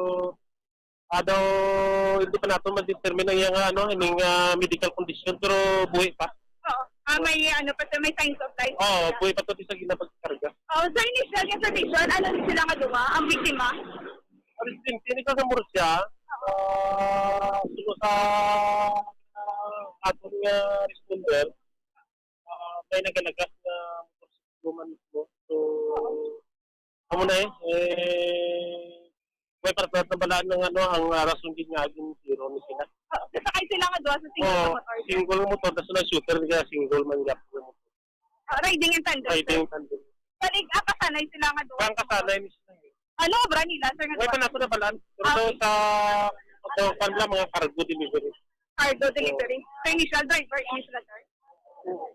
[SPEAKER 5] daw hindi pa nato ma-determine ang iyang ining medical condition pero buhay pa.
[SPEAKER 6] Oo. May may signs of life.
[SPEAKER 5] Buhay pa to sa ginapagkarga.
[SPEAKER 6] Sa initial information, ano sila nga duha ang biktima?
[SPEAKER 5] Residente sa Murcia. Sa atong responder may nagalagas na motorsiklo man mismo. So amo na may partner na balaan ng ang rason din nga aging zero ni sila.
[SPEAKER 6] Sakay sila nga doon sa single motor.
[SPEAKER 5] Single motor, tapos na shooter kaya single man gap.
[SPEAKER 6] Riding in tandem.
[SPEAKER 5] Riding in tandem.
[SPEAKER 6] Balik, kasanay sila nga doon.
[SPEAKER 5] Ang kasanay ni sila.
[SPEAKER 6] Ano obra nila, sir?
[SPEAKER 5] May pa nato na balaan. Pero sa kanila mga cargo delivery.
[SPEAKER 6] Cargo delivery. So initial driver, initial sir.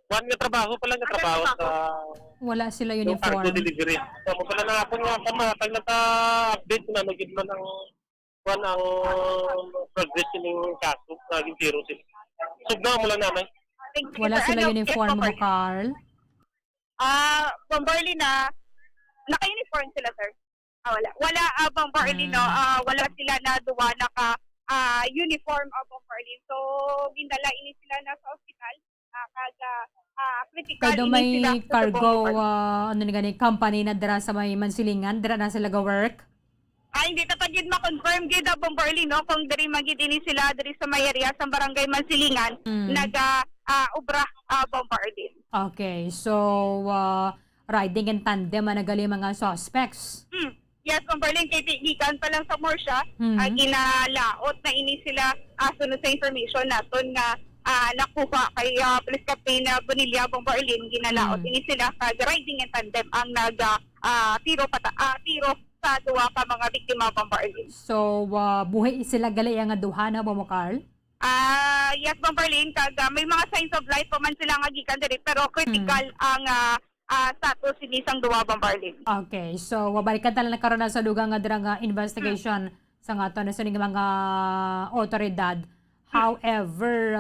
[SPEAKER 5] One nga trabaho pala nga trabaho sa
[SPEAKER 16] wala sila uniform.
[SPEAKER 5] Cargo delivery. So mo pala na ako nga pamatag na ka-update na nagid man ang progress ng kaso naging zero sila. Sugna mo lang naman.
[SPEAKER 16] Wala sila uniform mo, Carl?
[SPEAKER 6] Bombarling na naka-uniform sila, sir. Wala. Wala Bombarling no. Wala sila na duwa naka uniform Bombarling. So gindala ini sila na sa ospital. Critical
[SPEAKER 16] Kaya may cargo company na dira sa may Mansilingan, dira na sila ga-work?
[SPEAKER 6] Hindi ta pagid ma-confirm gid Bombarling no kung diri magid ini sila diri sa may area sa barangay Mansilingan ubra Bombarling.
[SPEAKER 16] Okay, so riding in tandem nagali mga suspects.
[SPEAKER 6] Yes, Bombarling kay gikan pa lang sa Murcia, ginalaot na ini sila sunod sa information naton nga nakuha kay Police Captain Bonilla Bombarlin ginalaot ini sila kag riding in tandem ang tiro sa duwa ka mga biktima Bombarlin.
[SPEAKER 16] So, buhay sila gali nga duha na Bomo Carl?
[SPEAKER 6] Yes, Bombarlin, kag may mga signs of life pa man sila nga gikan diri pero critical ang status sinisang duwa Bombarlin.
[SPEAKER 16] Okay, so wabalikan tala na karon na sa dugang nga dira nga investigation sa nga to na sa mga otoridad. However,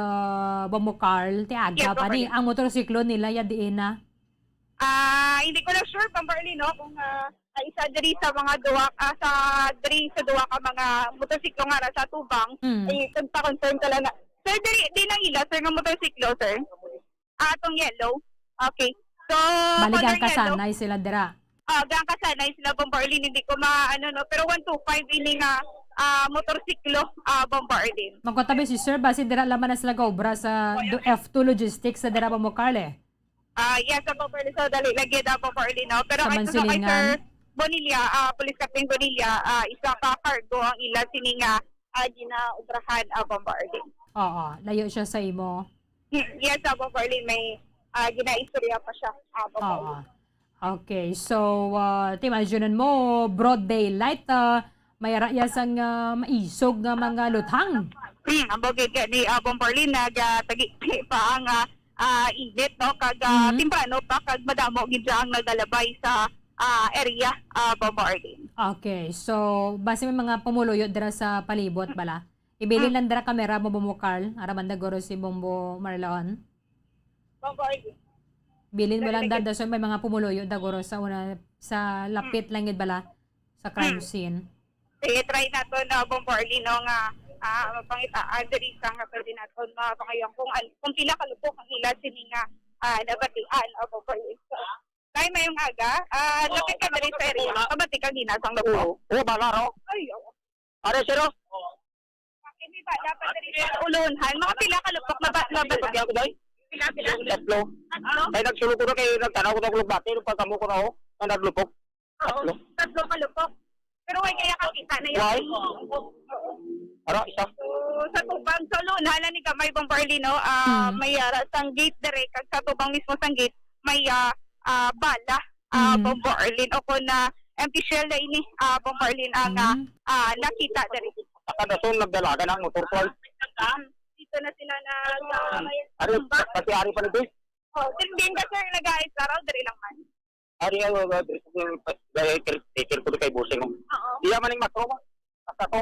[SPEAKER 16] Bomo Carl, tiaga pa ni ang motorsiklo nila ya diin na.
[SPEAKER 6] Hindi ko na sure Bombarlin no kung isa diri sa mga duwa sa duwa ka mga motorsiklo nga sa tubang concern ka lang na sir di na ila sir nga motorsiklo sir atong yellow. Okay, so
[SPEAKER 16] balikan kasanay sila dira.
[SPEAKER 6] Gang kasanay sila Bombarlin, hindi ko no pero 125 ini nga motorsiklo Bombarlin.
[SPEAKER 16] Magkatabi si sir basi dira laman na sila gobra sa F2 Logistics sa dira Bomo Carl eh.
[SPEAKER 6] Yes, Bombarlin, so dali lagi da Bombarlin no pero
[SPEAKER 16] Sa
[SPEAKER 6] ito sa kay Sir
[SPEAKER 16] Mansilingan.
[SPEAKER 6] Bonilla, Police Captain Bonilla, isa ka cargo ang ila sininga ginaubrahan Bombarlin.
[SPEAKER 16] Oo, layo siya sa imo.
[SPEAKER 6] Yes, Bombarlin, may ginaistorya pa siya Bombarlin.
[SPEAKER 16] Okay, so imagine mo broad daylight may raya sang maisog nga mga luthang.
[SPEAKER 6] Ang bagay ni Bombarlin nagtagi pa ang init no kag timpano pa kag madamo gid ang nagalabay sa area Bombarlin.
[SPEAKER 16] Okay, so base may mga pumuluyo dira sa palibot bala. Ibilin lang dira kamera mo Bomo Carl, araman dagoro si Bombo Marlon.
[SPEAKER 6] Bombarlin.
[SPEAKER 16] Bilin mo lang dada so may mga pumuluyo dagoro sa una sa lapit lang gid bala sa crime scene.
[SPEAKER 6] Sige, try nato na Bombarlin no nga mapangitaan diri sa nga pwede naton mapangayong kung pila kalubok ang ila sininga nabatian Bombarlin. Kaya mayong aga, lapit ka diri sa area, kabati ka ginasang lubok.
[SPEAKER 5] Oo, balaro.
[SPEAKER 6] Ay,
[SPEAKER 5] Are, sir?
[SPEAKER 6] hindi ba dapat diri sa ulunhan, mga pila kalubok mabati.
[SPEAKER 5] Ako day?
[SPEAKER 6] Pila.
[SPEAKER 5] Tatlo. Kaya nagsulong ko na kayo, nagtanaw ko na kulog bati, nung pagkamo ko na ako, na naglupok.
[SPEAKER 6] Oo, tatlo kalubok. Pero why kaya kakita na yun?
[SPEAKER 5] Why? Ara, isa.
[SPEAKER 6] So, sa tubang, sa ulunhan, ni Kamay Bombarlin, no, may sang gate diri, kag sa tubang mismo sang gate, may bala Bombarlin o kung empty shell na ini Bombarlin ang nakita diri.
[SPEAKER 5] Saka na nagdalaga ng motor twice.
[SPEAKER 6] Dito na sila
[SPEAKER 5] Ari, pati ari pa nito.
[SPEAKER 6] din ka sir nag-aayos araw diri lang man.
[SPEAKER 5] Ari, tikir ko kay busing. Diya maning matroma. Asa to.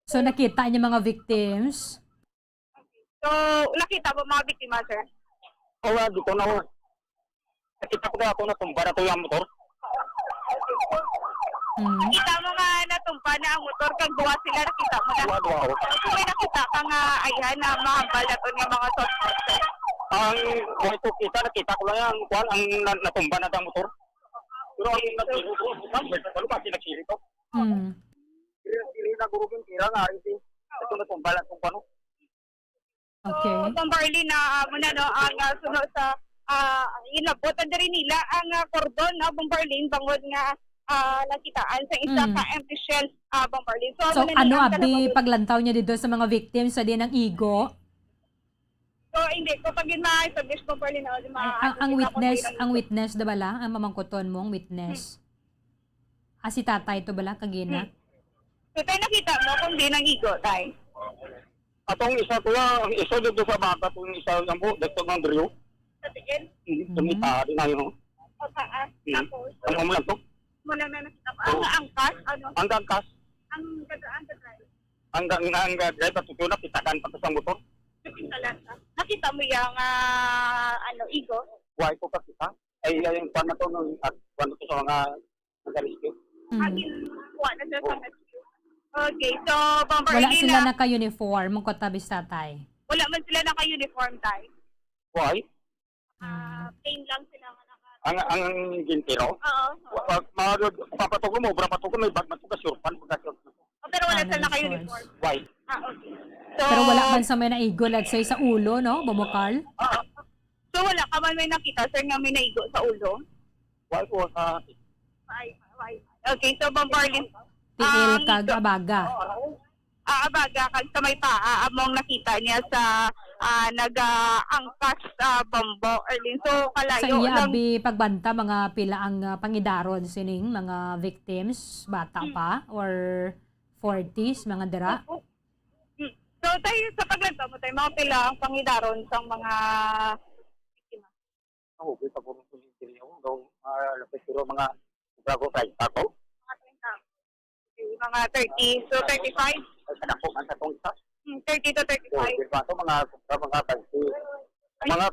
[SPEAKER 16] So nakita niya mga victims?
[SPEAKER 6] So, nakita mo mga biktima sir?
[SPEAKER 5] Oo, dito na ako. Nakita ko na ako na tumba na to yung motor.
[SPEAKER 6] Nakita mo nga natumpa na ang motor kag duwa sila nakita mo na. Kung may nakita ka nga ayan na mahambal na to ng mga suspect.
[SPEAKER 5] Ang kung ito nakita ko lang yan, kuhan ang natumba na ang motor. Pero ang nagsiri ko, ano ba sinagsiri ko? Siri na guro yung tira nga, ito natumba na itong pano.
[SPEAKER 16] Okay.
[SPEAKER 6] So, Bombarlin na muna no, ang sunod sa inabutan diri nila ang cordon na Bombarlin bangod nga nakitaan sa isa ka empty shell Bombarlin.
[SPEAKER 16] So ano abi paglantaw niya dito sa mga victims sa din ng igo?
[SPEAKER 6] So hindi ko pag ma-establish Bombarlin na
[SPEAKER 16] ang witness da bala ang mamangkoton mo ang witness. Si tatay to bala kagina.
[SPEAKER 6] So tayo nakita mo kung di nang igo tay.
[SPEAKER 5] Atong isa ko ang isa dito sa bata itong isa ng po, dito ng driyo.
[SPEAKER 6] Sa tingin?
[SPEAKER 5] Tumita rin na yun.
[SPEAKER 6] O taas. Tapos?
[SPEAKER 5] Ano mo lang to?
[SPEAKER 6] Muna na nakita ko. Ang angkas? Ano?
[SPEAKER 5] Ang gangkas.
[SPEAKER 6] Ang drive.
[SPEAKER 5] Ang drive at tutulak, kitakan pa sa motor.
[SPEAKER 6] Nakita mo yung igo?
[SPEAKER 5] Why ko kakita? Ay, yung pan na to, pan na to sa mga nag-rescue.
[SPEAKER 6] Agin, kuha na siya sa rescue. Okay, so Bombarlin
[SPEAKER 16] Wala sila naka-uniform, mong kotabis tatay.
[SPEAKER 6] Wala man sila naka-uniform tay.
[SPEAKER 5] Why?
[SPEAKER 6] Plain lang sila
[SPEAKER 5] Ang gintiro?
[SPEAKER 6] Oo.
[SPEAKER 5] Papatugo mo, brapatugo may bag matuga surpan
[SPEAKER 6] pero wala sila naka-uniform.
[SPEAKER 5] Why?
[SPEAKER 6] Okay. So,
[SPEAKER 16] Pero wala man sa may naigo, let's say sa ulo, no? Bomokal?
[SPEAKER 6] So wala ka man may nakita, sir, nga may naigo sa ulo?
[SPEAKER 5] Why po?
[SPEAKER 6] Why? Okay, so Bombarlin.
[SPEAKER 16] Tiil kag abaga.
[SPEAKER 6] Abaga kag sa may paa among nakita niya sa nag-angkas sa bombo. Erlin, so
[SPEAKER 16] Sa
[SPEAKER 6] kalayo
[SPEAKER 16] iya
[SPEAKER 6] lang.
[SPEAKER 16] abi pagbanta mga pila ang pangidaron sining mga victims, bata pa or 40s mga dira.
[SPEAKER 6] So tayo sa paglantaw mo tayo, mga pila ang pangidaron sa mga biktima.
[SPEAKER 11] Ako, kita po ng interior ng lapit pero mga bago kahit ako.
[SPEAKER 6] Mga 30, so 35?
[SPEAKER 11] Ako, ang tatong isa.
[SPEAKER 6] 30 to 35.
[SPEAKER 11] Ito mga 30, mga 30, mga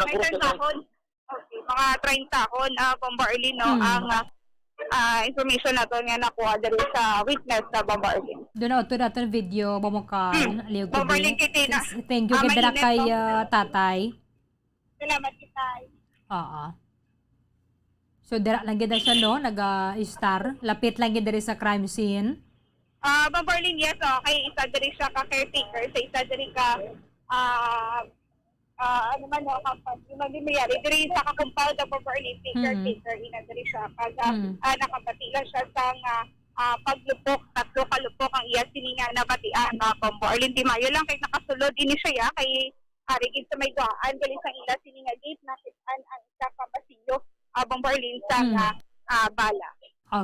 [SPEAKER 6] May 30 tahon. Okay, mga 30 tahon, Bombarlin, no? Ang information na to nga nakuha dali sa witness sa Bombarlin.
[SPEAKER 16] Doon na ito natin video mamukan. Liw
[SPEAKER 6] Bombarlin Kitina.
[SPEAKER 16] Thank you kay kay tatay.
[SPEAKER 6] Salamat kita.
[SPEAKER 16] Oo. So dira lang gid siya no, nag-star, lapit lang gid diri sa crime scene.
[SPEAKER 6] Bombarlin, yes, okay, isa diri siya ka caretaker, sa isa diri ka ano man no, company, magmimiyari diri sa ka-compound ng Bombarlin, caretaker, ina diri siya kaga nakapatila siya sa paglupok, tatlo kalupok ang iya sininga na batian na Bombarlin. Di mayo lang kay nakasulod ini siya kay arigid sa may doan gali sa ila sininga gate na kitaan ang isa ka basilyo Bombarlin sa bala.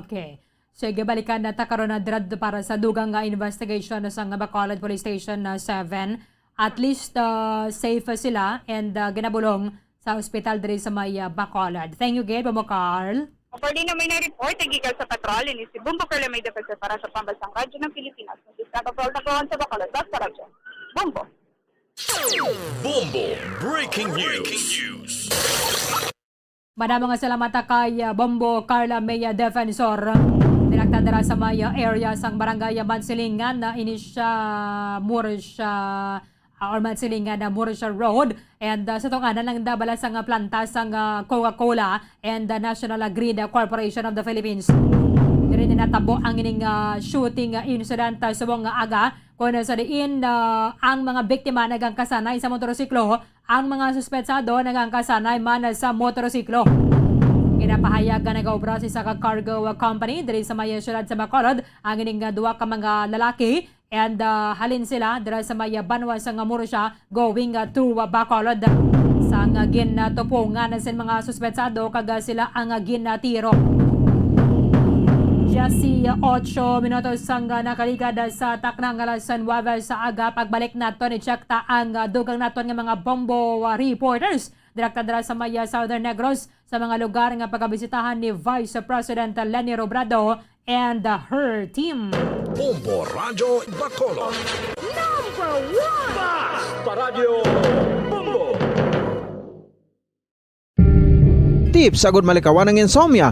[SPEAKER 16] Okay. So, balikan na ta karon na drad para sa dugang nga investigation sa nga Bacolod Police Station 7. At least safe sila and ginabulong sa ospital diri sa may Bacolod. Thank you, Gabe. Carl.
[SPEAKER 6] Bombarlin na may na-report, nagigal sa patrol, ni si Bumbo Carla may defense para sa pambansang radyo ng Pilipinas. Nag-discover patrol na kawan sa Bacolod. Basta radyo. Bumbo.
[SPEAKER 9] Bombo Breaking News.
[SPEAKER 16] Madamang salamat kay Bombo Carla Maya Defensor. Dinagtadara sa may area sang barangay Mansilingan na inisya Mursha or Mansilingan na Mursha Road and sa tunganan lang dabala sang planta sang Coca-Cola and the National Grid Corporation of the Philippines. Diri natabo ang ining shooting incident sa buong aga kung sa diin ang mga biktima nagangkasanay sa motorsiklo, ang mga suspetsado nagangkasanay man sa motorsiklo. Ginapahayagan nag-obra sa cargo company diri sa may syudad sa Bacolod ang ining duwa ka mga lalaki and halin sila dira sa may banwa sa Mursha going to Bacolod. Sa ginatupungan sa mga suspetsado kaga sila ang ginatiro. Jesse 8 minutos sang nakaligad sa taknang alas 9 sa aga. Pagbalik nato ni check ta ang dugang naton nga mga bombo reporters direkta sa may Southern Negros sa mga lugar nga pagabisitahan ni Vice President Leni Robredo and her team.
[SPEAKER 8] Bombo Radyo Bacolod.
[SPEAKER 9] Number 1! Basta Radio Bombo!
[SPEAKER 2] Tips sagud malikawan ng insomnia.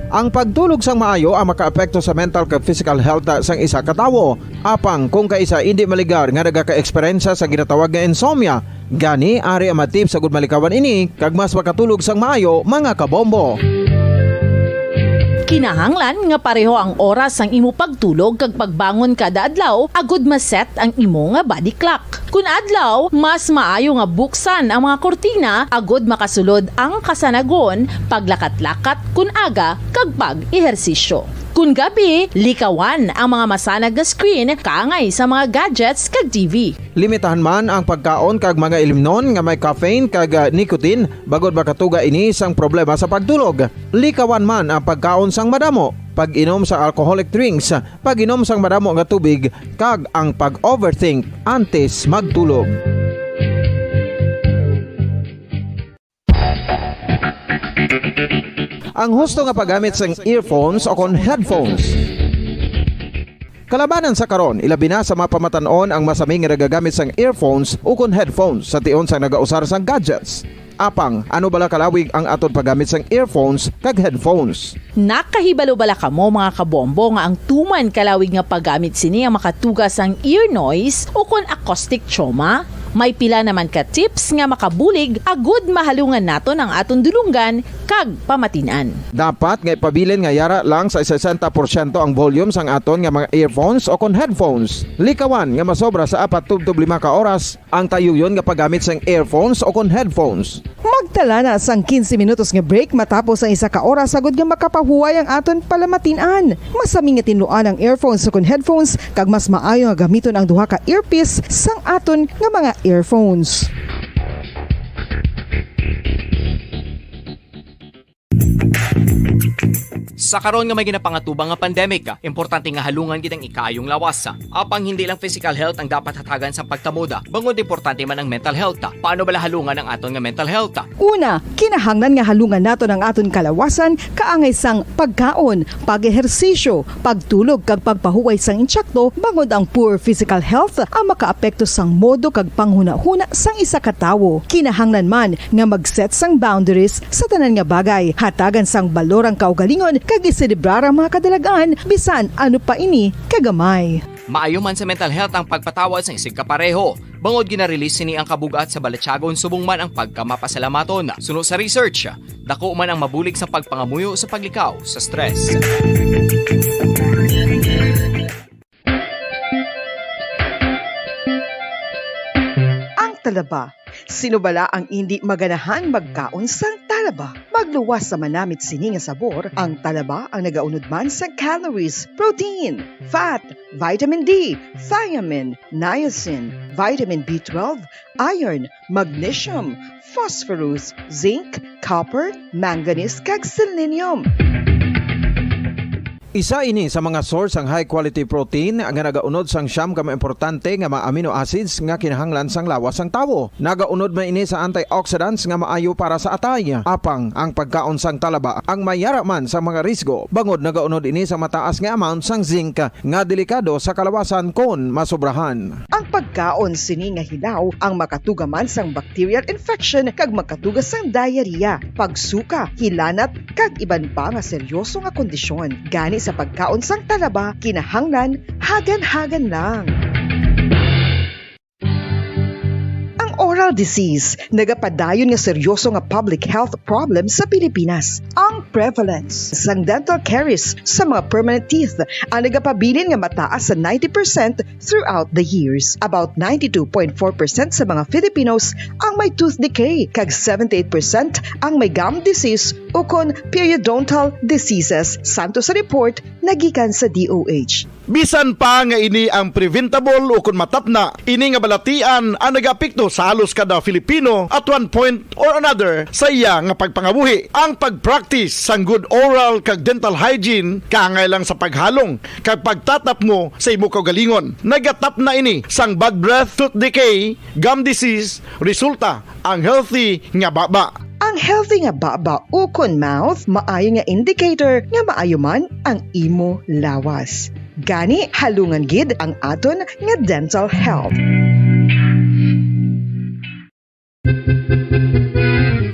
[SPEAKER 2] Ang pagtulog sang maayo ang makaapekto sa mental kag physical health sang isa ka tawo. Apang kung kaisa hindi maligar nga nagaka-eksperyensya sa ginatawag nga insomnia, gani ari ang matip sagud malikawan ini kag mas makatulog sang maayo mga kabombo.
[SPEAKER 18] Kinahanglan nga pareho ang oras ang imo pagtulog kag pagbangon kada adlaw agud maset ang imo nga body clock. Kun adlaw, mas maayo nga buksan ang mga kortina agud makasulod ang kasanagon, paglakat-lakat kun aga kag pag-ehersisyo. Kun gabi, likawan ang mga masanag nga screen kaangay sa mga gadgets kag TV.
[SPEAKER 2] Limitahan man ang pagkaon kag mga ilimnon nga may caffeine kag nicotine bagod makatuga ini sang problema sa pagtulog. Likawan man ang pagkaon sang madamo, pag-inom sa alcoholic drinks, pag-inom sang madamo nga tubig kag ang pag-overthink antes magtulog. Ang husto nga paggamit sang earphones o kon headphones. Kalabanan sa karon, ilabi na sa mapamatanon ang masaming nga nagagamit sang earphones o kon headphones sa tion sang nagausar sang gadgets. Apang, ano bala kalawig ang aton paggamit sang earphones kag headphones?
[SPEAKER 18] Nakahibalo bala kamo mga kabombo nga ang tuman kalawig nga paggamit sini ang makatugas ang ear noise o kon acoustic trauma? May pila naman ka tips nga makabulig agud mahalungan naton ang aton dulunggan kag pamatinan.
[SPEAKER 2] Dapat nga ipabilin nga yara lang sa 60% ang volume sang aton nga mga earphones o kon headphones. Likawan nga masobra sa 4-5 ka oras ang tayuyon nga paggamit sang earphones o kon headphones.
[SPEAKER 19] Magtala na sang 15 minutos nga break matapos ang 1 ka oras sagod nga makapahuway ang aton palamatinan. Masami nga tinluan ang earphones o kon headphones kag mas maayo nga gamiton ang duha ka earpiece sang aton nga mga earphones.
[SPEAKER 20] Sa karon nga may ginapangatubang nga pandemic, importante nga halungan gid ang ikaayong lawas. Apang hindi lang physical health ang dapat hatagan sa pagtamuda, bangod importante man ang mental health. Paano bala halungan ang aton nga mental health?
[SPEAKER 19] Una, kinahanglan nga halungan nato ang aton kalawasan kaangay sang pagkaon, pag-ehersisyo, pagtulog kag pagpahuway sang insyakto bangod ang poor physical health ang makaapekto sang modo kag panghuna-huna sang isa ka tawo. Kinahanglan man nga mag-set sang boundaries sa tanan nga bagay, hatagan sang balorang kaugalingon kag iselebrar ang mga kadalagaan bisan ano pa ini kagamay.
[SPEAKER 20] Maayo man sa mental health ang pagpatawad sa isig kapareho. Bangod gina-release ni ang kabugat sa Balatyagon subong man ang pagkamapasalamaton. Suno sa research, dako man ang mabulig sa pagpangamuyo sa paglikaw sa stress.
[SPEAKER 19] Ang talaba. Sino bala ang hindi maganahan magkaon sang talaba? Magluwas sa manamit sini nga sabor, ang talaba ang nagaunod man sa calories, protein, fat, vitamin D, thiamine, niacin, vitamin B12, iron, magnesium, phosphorus, zinc, copper, manganese kag selenium.
[SPEAKER 2] Isa ini sa mga source ang high quality protein nga nagaunod sang siyam ka importante nga mga amino acids nga kinahanglan sang lawas sang tawo. Nagaunod man ini sa antioxidants nga maayo para sa atay. Apang ang pagkaon sang talaba ang mayara man sa mga risgo. Bangod nagaunod ini sa mataas nga amount sang zinc nga delikado sa kalawasan kon masobrahan.
[SPEAKER 19] Ang pagkaon sini nga hilaw ang makatugaman sang bacterial infection kag makatuga sang diarrhea, pagsuka, hilanat kag iban pa nga seryoso nga kondisyon. Gani sa pagkaon sang talaba, kinahanglan hagan-hagan lang. Oral disease, nagapadayon nga seryoso nga public health problem sa Pilipinas. Ang prevalence sang dental caries sa mga permanent teeth ang nagapabilin nga mataas sa 90% throughout the years. About 92.4% sa mga Filipinos ang may tooth decay, kag 78% ang may gum disease o kon periodontal diseases, santo sa report nagikan sa DOH.
[SPEAKER 10] Bisan pa nga ini ang preventable o kung matapna, ini nga balatian ang nagapikto sa halos kada Filipino at one point or another sa iya nga pagpangabuhi. Ang pag-practice sang good oral kag dental hygiene kaangay lang sa paghalong kag pagtatap mo sa imo kaugalingon. Nagatap na ini sang bad breath, tooth decay, gum disease, resulta ang healthy nga baba.
[SPEAKER 19] Ang healthy nga baba o kon mouth, maayo nga indicator nga maayo man ang imo lawas. Gani halungan gid ang aton nga dental health.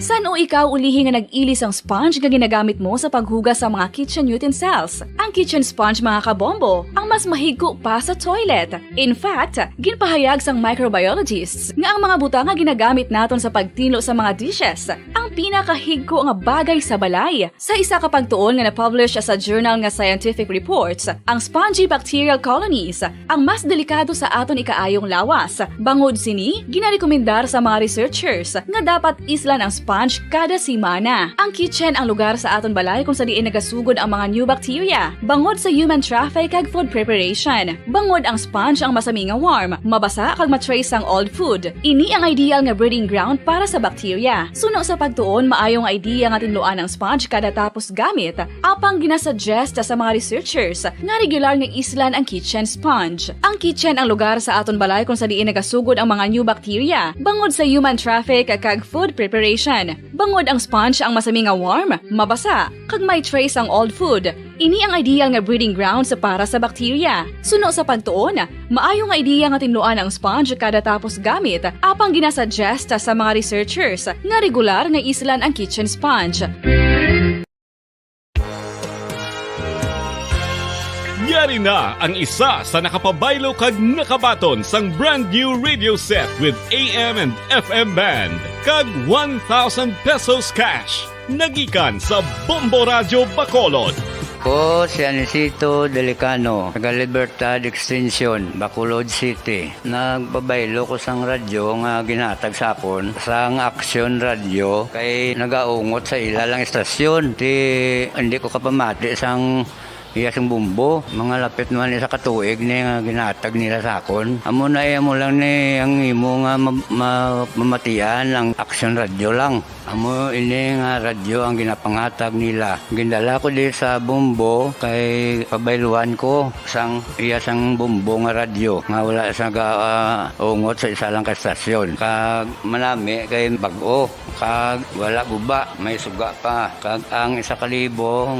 [SPEAKER 14] San o ikaw ulihi nga nag-ilis ang sponge nga ginagamit mo sa paghugas sa mga kitchen utensils? Ang kitchen sponge mga kabombo, ang mas mahigko pa sa toilet. In fact, ginpahayag sang microbiologists nga ang mga butang nga ginagamit naton sa pagtilo sa mga dishes ang pinakahigko nga bagay sa balay. Sa isa ka pagtuon nga na-publish sa journal nga Scientific Reports, ang spongy bacterial colonies ang mas delikado sa aton ikaayong lawas. Bangod sini, ginarekomendar sa mga researchers nga dapat islan ang sponge kada simana. Ang kitchen ang lugar sa aton balay kung sa diin nagasugod ang mga new bacteria. Bangod sa human traffic kag food preparation. Bangod ang sponge ang masami nga warm, mabasa kag matrace ang old food. Ini ang ideal nga breeding ground para sa bacteria. Suno sa pagtuon, maayong idea nga tinluan ang sponge kada tapos gamit. Apang ginasuggest sa mga researchers nga regular nga islan ang kitchen sponge. Ang kitchen ang lugar sa aton balay kung sa diin nagasugod ang mga new bacteria. Bangod sa human traffic kag food preparation. Bangod ang sponge ang masami nga warm, mabasa, kag may trace ang old food. Ini ang ideal nga breeding ground para sa bacteria. Suno sa pagtuon, maayo nga idea nga tinluan ang sponge kada tapos gamit. Apang ginasuggest sa mga researchers nga regular nga islan ang kitchen sponge.
[SPEAKER 21] Yari na ang isa sa nakapabaylo kag nakabaton sang brand new radio set with AM and FM band kag 1,000 pesos cash. nagikan sa Bombo Radio Bacolod.
[SPEAKER 24] Ko si Anisito Delicano, taga Libertad Extension, Bacolod City. Nagbabaylo ko sang radyo nga ginatag sapon sang Action Radio kay nagaungot sa ilalang estasyon. Hindi ko kapamati sang iyasang bumbo, mga lapit naman sa katuig ni nga ginatag nila sakon. Amo na mo lang ni ang imo nga mamatian ang Action Radio lang. Amo ini nga radyo ang ginapangatag nila. Gindala ko di sa bumbo kay pabayluan ko sang iyasang bumbo nga radyo nga wala sa ungot sa isa lang ka estasyon. Kag manami kay bag-o, kag wala guba, may suga pa. Kag ang 1,000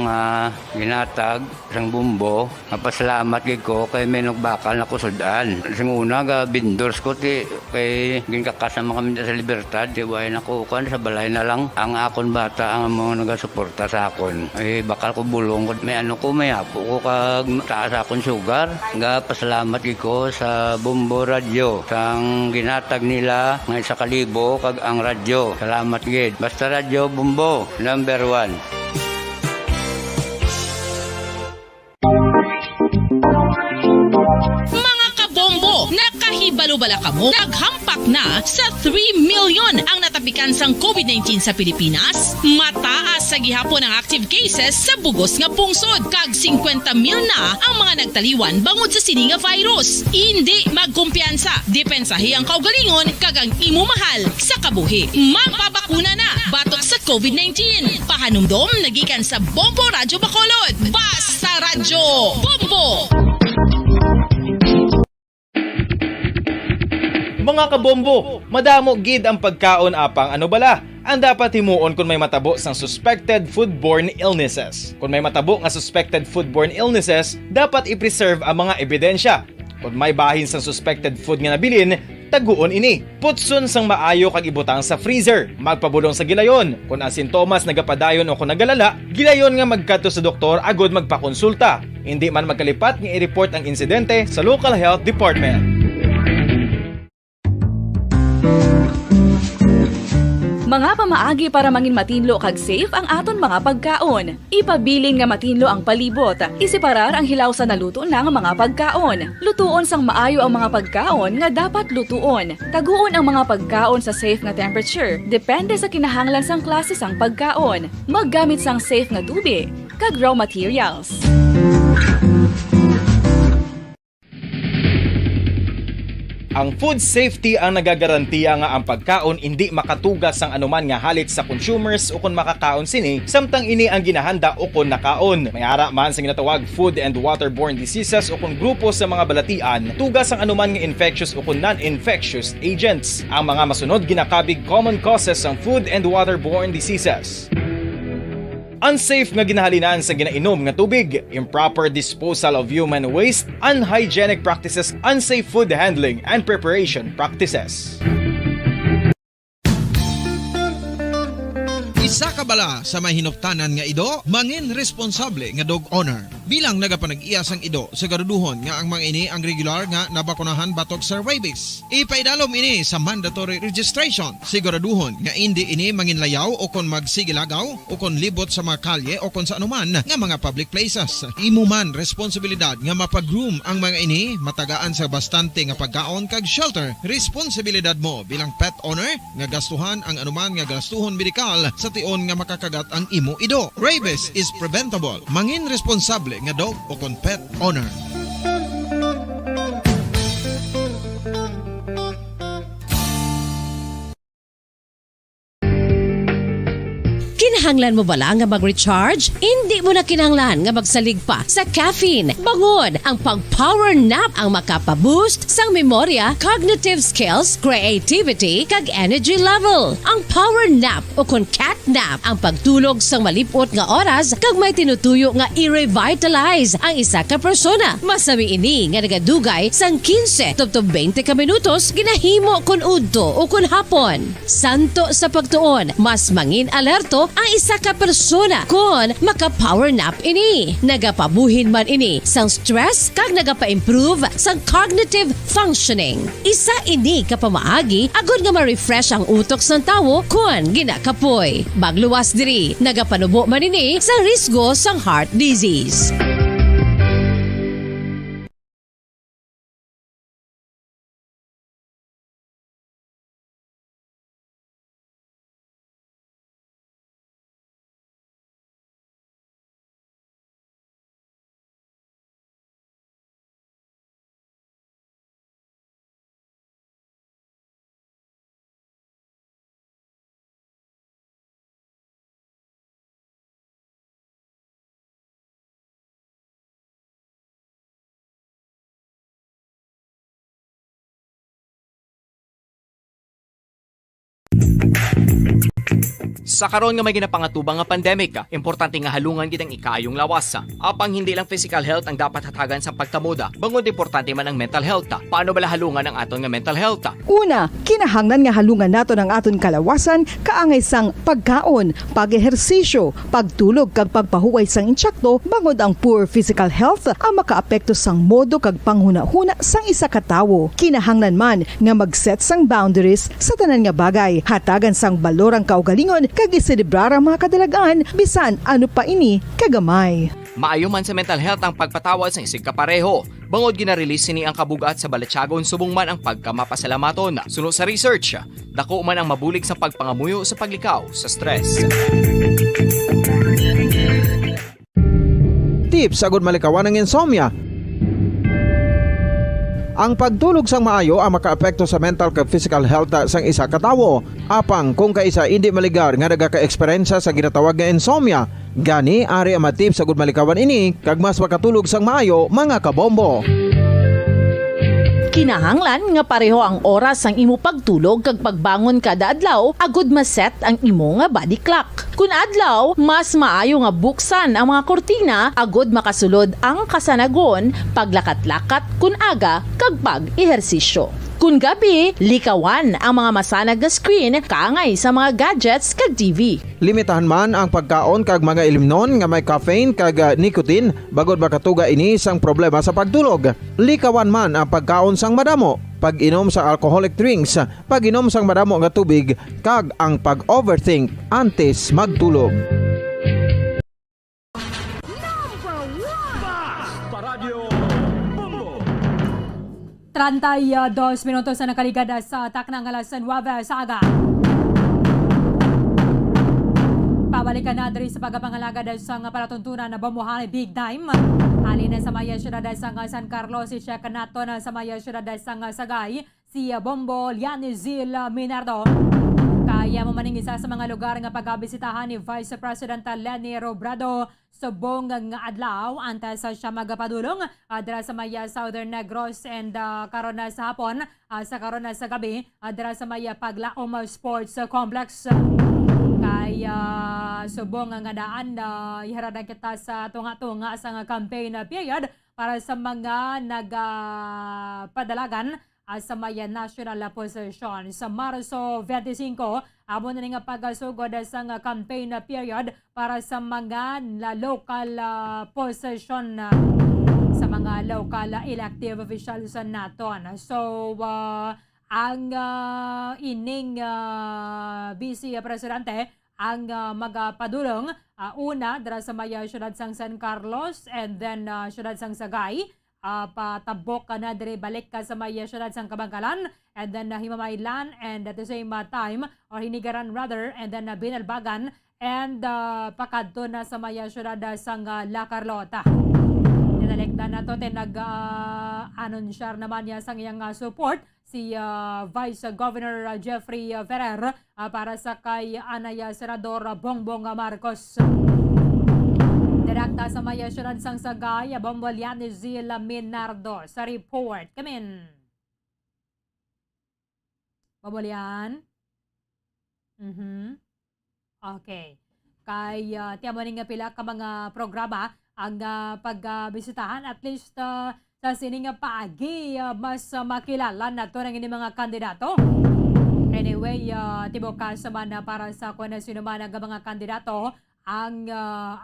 [SPEAKER 24] nga ginatag sang bumbo, mapasalamat gid ko kay may nagbakal na kusudan. Sing una ga vendors ko ti kay ginkakasama kami sa Libertad, di way nakukuan sa balay na lang ang akon bata ang mga nagasuporta sa akon. Eh bakal ko bulong ko may ano ko may apo ko kag taas akon sugar. Ga pasalamat gid ko sa Bombo Radio sang ginatag nila nga 1,000 kag ang radyo. Salamat gid. Basta Radio Bombo number 1.
[SPEAKER 4] Mga kabombo, nakahibalo bala kamo? Naghampak na sa 3 million ang natapikan sang COVID-19 sa Pilipinas. Mataas sa gihapon ang active cases sa bugos nga pungsod. Kag 50 mil na ang mga nagtaliwan bangod sa sini nga virus. Hindi magkumpiyansa. Depensahi ang kaugalingon kag ang imo mahal sa kabuhi. Magpabakuna na batok sa COVID-19. Pahanumdom nagikan sa Bombo Radio Bacolod. Basta Radyo Bombo!
[SPEAKER 3] Mga kabombo, madamo gid ang pagkaon apang ano bala. Ang dapat himuon kung may matabo sang suspected foodborne illnesses. Kung may matabo nga suspected foodborne illnesses, dapat i-preserve ang mga ebidensya. Kung may bahin sang suspected food nga nabilin, taguon ini. Putson sang maayo kag ibutang sa freezer. Magpabulong sa gilayon. Kung ang sintomas nagapadayon o kung nagalala, gilayon nga magkadto sa doktor agud magpakonsulta. Hindi man magkalipat nga i-report ang insidente sa local health department.
[SPEAKER 14] Mga pamaagi para mangin matinlo kag safe ang aton mga pagkaon. Ipabilin nga matinlo ang palibot. Isiparar ang hilaw sa naluto ng mga pagkaon. Lutuon sang maayo ang mga pagkaon nga dapat lutuon. Taguon ang mga pagkaon sa safe nga temperature. Depende sa kinahanglan sang klase sang pagkaon. Maggamit sang safe nga tubig kag raw materials.
[SPEAKER 3] Ang food safety ang nagagarantiya nga ang pagkaon hindi makatugas sang anuman nga halit sa consumers o kung makakaon sini, samtang ini ang ginahanda o kung nakaon. May ara man sa ginatawag food and waterborne diseases o kung grupo sa mga balatian, tugas ang anuman nga infectious o kung non-infectious agents. Ang mga masunod ginakabig common causes ng food and waterborne diseases. Unsafe nga ginahalinan sa ginainom nga tubig, improper disposal of human waste, unhygienic practices, unsafe food handling and preparation practices.
[SPEAKER 2] Isa ka bala sa may hinuptanan nga ido, mangin responsable nga dog owner. Bilang nagapanag-iyas ang ido, siguraduhon nga ang mga ini ang regular nga nabakunahan batok sa rabies. Ipaidalom ini sa mandatory registration. Siguraduhon nga hindi ini manginlayaw o kon magsigilagaw o kon libot sa mga kalye o kon sa anuman nga mga public places. Imo man responsibilidad nga mapag-groom ang mga ini, matagaan sa bastante nga pagkaon kag shelter. Responsibilidad mo bilang pet owner nga gastuhan ang anuman nga gastuhon medikal sa tion nga makakagat ang imo ido. Rabies is preventable. Mangin responsable nga dog o kon pet owner.
[SPEAKER 12] Kinahanglan mo bala nga mag-recharge? Hindi mo na kinahanglan nga magsalig pa sa caffeine. Bangod ang pag-power nap ang makapaboost sang memorya, cognitive skills, creativity, kag energy level. Ang power nap o kon cat nap ang pagtulog sang malipot nga oras kag may tinutuyo nga i-revitalize ang isa ka persona. Masami ini nga nagadugay sang 15 to 20 ka minutos ginahimo kun udto o kun hapon. Santo sa pagtuon, mas mangin alerto ang isa ka persona kun maka-power nap ini. Nagapabuhin man ini sang stress kag nagapa-improve sang cognitive functioning. Isa ini ka pamaagi agud nga ma-refresh ang utok sang tawo kun ginakapoy. Bagluwas diri, nagapanubo man ini sa risgo sang heart disease.
[SPEAKER 20] Sa karon nga may ginapangatubang nga pandemic, importante nga halungan gid ang ikayong lawas. Apang hindi lang physical health ang dapat hatagan sa pagtamuda, bangod importante man ang mental health. Paano bala halungan ang aton nga mental health?
[SPEAKER 19] Una, kinahanglan nga halungan nato ng aton kalawasan kaangay sang pagkaon, pag-ehersisyo, pagtulog kag pagpahuway sang insyakto bangod ang poor physical health ang makaapekto sang modo kag panghuna-huna sang isa ka tawo. Kinahanglan man nga mag-set sang boundaries sa tanan nga bagay, hatagan sang balorang kaugalingon kag iselebrar ang mga kadalagaan bisan ano pa ini kagamay.
[SPEAKER 20] Maayo man sa mental health ang pagpatawad sa isig kapareho. Bangod ginarelease ni ang kabugat sa Balachagon subong man ang pagkamapasalamaton. Suno sa research, dako man ang mabulig sa pagpangamuyo sa paglikaw sa stress.
[SPEAKER 2] Tips agud malikawan ng insomnia. Ang pagtulog sang maayo ang makaapekto sa mental kag physical health sang isa ka tawo. Apang kung kaisa hindi maligar nga nagaka-eksperyensya sa ginatawag nga insomnia, gani ari ang matip sa gud malikawan ini kag mas makatulog sang maayo mga kabombo.
[SPEAKER 18] Kinahanglan nga pareho ang oras ang imo pagtulog kag pagbangon kada adlaw agud maset ang imo nga body clock. Kun adlaw, mas maayo nga buksan ang mga kortina agud makasulod ang kasanagon, paglakat-lakat kun aga kag pag-ehersisyo. Kun gabi, likawan ang mga masanag nga screen kaangay sa mga gadgets kag TV.
[SPEAKER 2] Limitahan man ang pagkaon kag mga ilimnon nga may caffeine kag nicotine bagod makatuga ini sang problema sa pagtulog. Likawan man ang pagkaon sang madamo, pag-inom sa alcoholic drinks, pag-inom sang madamo nga tubig kag ang pag-overthink antes magtulog.
[SPEAKER 9] Paradyo
[SPEAKER 16] 32 minutos na nakaligada sa taknang alas 9 sa aga. Pabalikan na diri sa pagpangalaga sa palatuntunan na Bombohane Big Time. Halin na sa maya syudad sa San Carlos, si Shekanato na sa maya syudad sa Sagay, si Bombo Lianizil Minardo. Kaya mo maning isa sa mga lugar nga pagabisitahan ni Vice President Leni Robredo subong nga adlaw antes siya magapadulong dira sa maya Southern Negros and karon na sa hapon sa karon na sa gabi dira sa maya Paglaom Sports Complex. Kaya subong nga daan iharadan kita sa tunga-tunga sa campaign period para sa mga nagpadalagan sa maya national position. Sa Marso 25, amo na nga pagasugod sa campaign period para sa mga local position sa mga local elective officials naton. So, ang ining Vice Presidente ang magapadulong una dira sa maya syudad sang San Carlos and then syudad sang Sagay. Patabok ka na dire balik ka sa maya syudad sang Kabangkalan and then Himamaylan and at the same time or Hinigaran rather and then Binalbagan and pakadto na sa maya syudad sang La Carlota. Tinalekta na to nag-anunsyar naman niya sang iyang support si Vice Governor Jeffrey Ferrer para sa kay Anaya Senador Bongbong Marcos. Direkta sa maya syudad sang Sagay, Bombo Lianizil Minardo sa report. Kamin. Bombolyan. Okay. Kay tiamo nga pila ka mga programa ang pagbisitahan at least sa sining paagi mas makilala nato ng mga kandidato. Anyway, tibok ka sa man para sa kung sino man ang mga kandidato ang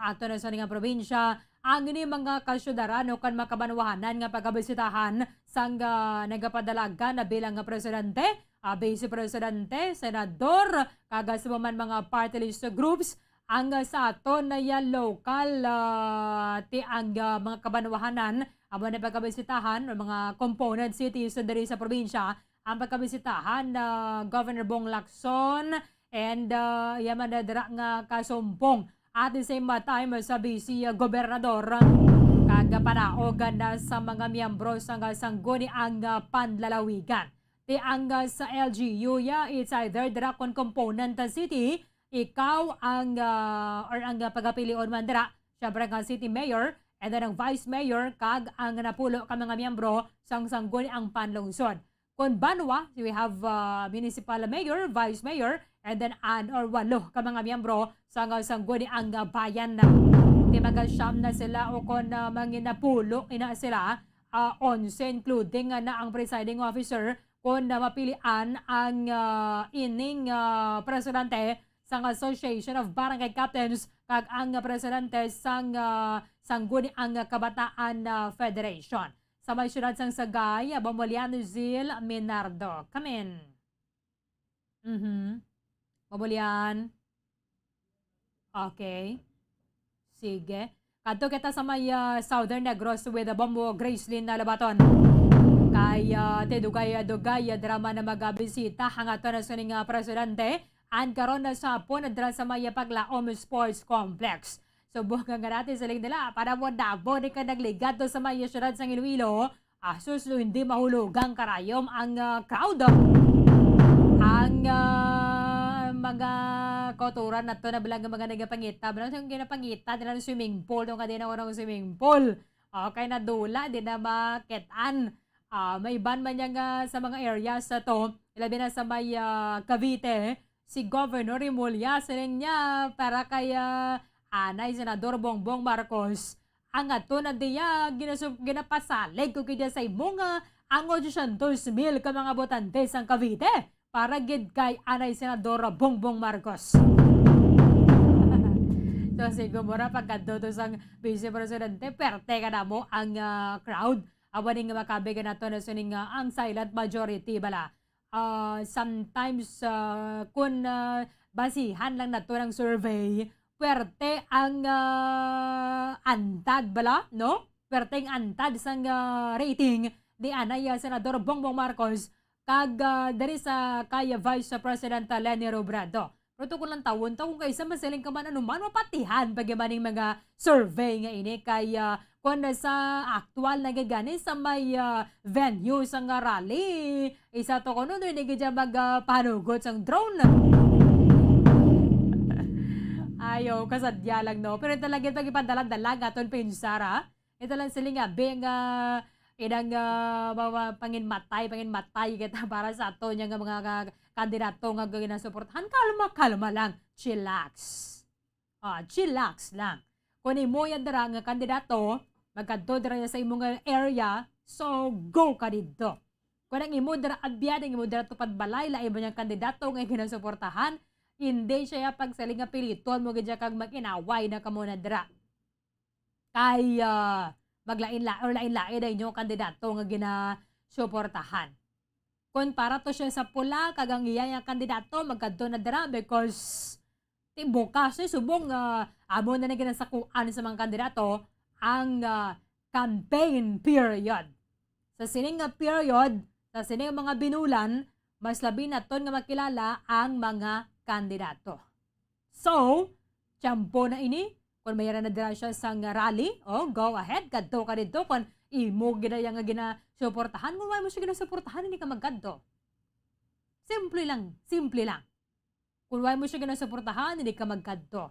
[SPEAKER 16] ato na sa nga probinsya ang ini mga kasyudaran o kan makabanwahanan nga pagabisitahan sang nagapadalaga na bilang nga presidente, vice presidente, senador, kagas man mga party list groups ang sa ato na yan local ti ang mga kabanwahanan amo na pagabisitahan o mga component cities diri sa probinsya ang pagkabisitahan Governor Bong Lacson and yaman na dira nga kasumpong at the same time sabi si gobernador kagapanaogan na sa mga miyembro sa sangguni ang panlalawigan. Ti ang sa LGU it's either dira kon component city ikaw ang or ang pagapilion man dira syempre nga city mayor and then ang vice mayor kag ang napulo ka mga miyembro sang sangguni ang panlungsod. Kung banwa, we have municipal mayor, vice mayor, and then or walo ka mga miyembro sa sangguni ang bayan na di magasyam na sila o kung manginapulo ina sila 11 including na ang presiding officer kung mapilian ang ining presidente sang Association of Barangay Captains kag ang presidente sang sangguni ang Kabataan Federation. Sa may syudad sang Sagay, Bamuliano Zil Minardo. Come in. Bamulian. Okay. Sige. Kadto kita sa may Southern Negros with Bombo Gracelyn na Labaton. Kaya dugay drama na magabisita hangato na suning presidente ang karon na sa hapon na sa may Paglaom Sports Complex. So buka nga natin sa ling nila para mo dabo ni ka nagligato sa may syudad sang Iloilo. Asus hindi mahulugang karayom ang crowd. Ang mga koturan na to na bilang mga nagapangita. Bilang yung ginapangita nila ng swimming pool. Doon ka din ako ng swimming pool. Okay na dula, din na makitaan. May ban man yan sa mga areas na to. Ilabi na sa may Cavite. Si Governor Rimulya siling niya para kaya anay Senador Bongbong Marcos ang ato na diya ginapasalig ko kaya sa imong ang 800,000 ka mga botante sang Cavite para gid kay anay Senador Bongbong Marcos. So siguro pagkadto sang Vice Presidente perte ka na mo ang crowd awan nga makabigan nato na suning ang silent majority bala. Sometimes kun basihan lang nato ng survey puwerte ang antad bala, no? Puwerte ang antad sang rating ni anay Senador Bongbong Marcos kag dari sa kaya Vice President Leni Robredo. Pero kung lang tawon kung kaysa masiling ka man anuman mapatihan pagyabaning mga survey nga ini kaya kung sa actual na gagani sa may venue sang rally isa to kuno doon nagigya magpanugot sang drone. Ayaw, kasadya lang, no? Pero talaga ito ipandalang-dalang aton pinsara. Ito lang sila nga, beng inang panginmatay kita para sa ato niya nga mga kandidato nga ginasuportahan. Kalma lang. Chillax. Chillax lang. Kung imo yan dara nga kandidato, magkanto dara sa imong area, so go ka dito. Kung ang imo dara abyan, ang imo dara tupad balay, lain mo niyang kandidato nga ginasuportahan, hindi siya pagsaling nga piliton mo gadya kag mag-inaway na kamo na dira. Kaya lain-lain na inyo kandidato nga ginasuportahan. Kung para to siya sa pula kag ang iya nga kandidato magkadto na dira because bukas subong amo na ginasakuan sa mga kandidato ang campaign period. Sa sining nga period, sa sining mga binulan, mas labi na ton nga makilala ang mga kandidato. So, tiyampo na ini. Kung mayroon na dira siya sa rally, go ahead. Kadto ka dito. Kung imo ginaya nga ginasuportahan, kung may mo siya ginasuportahan, hindi ka magkadto. Simple lang. Kung may mo siya ginasuportahan, hindi ka magkadto.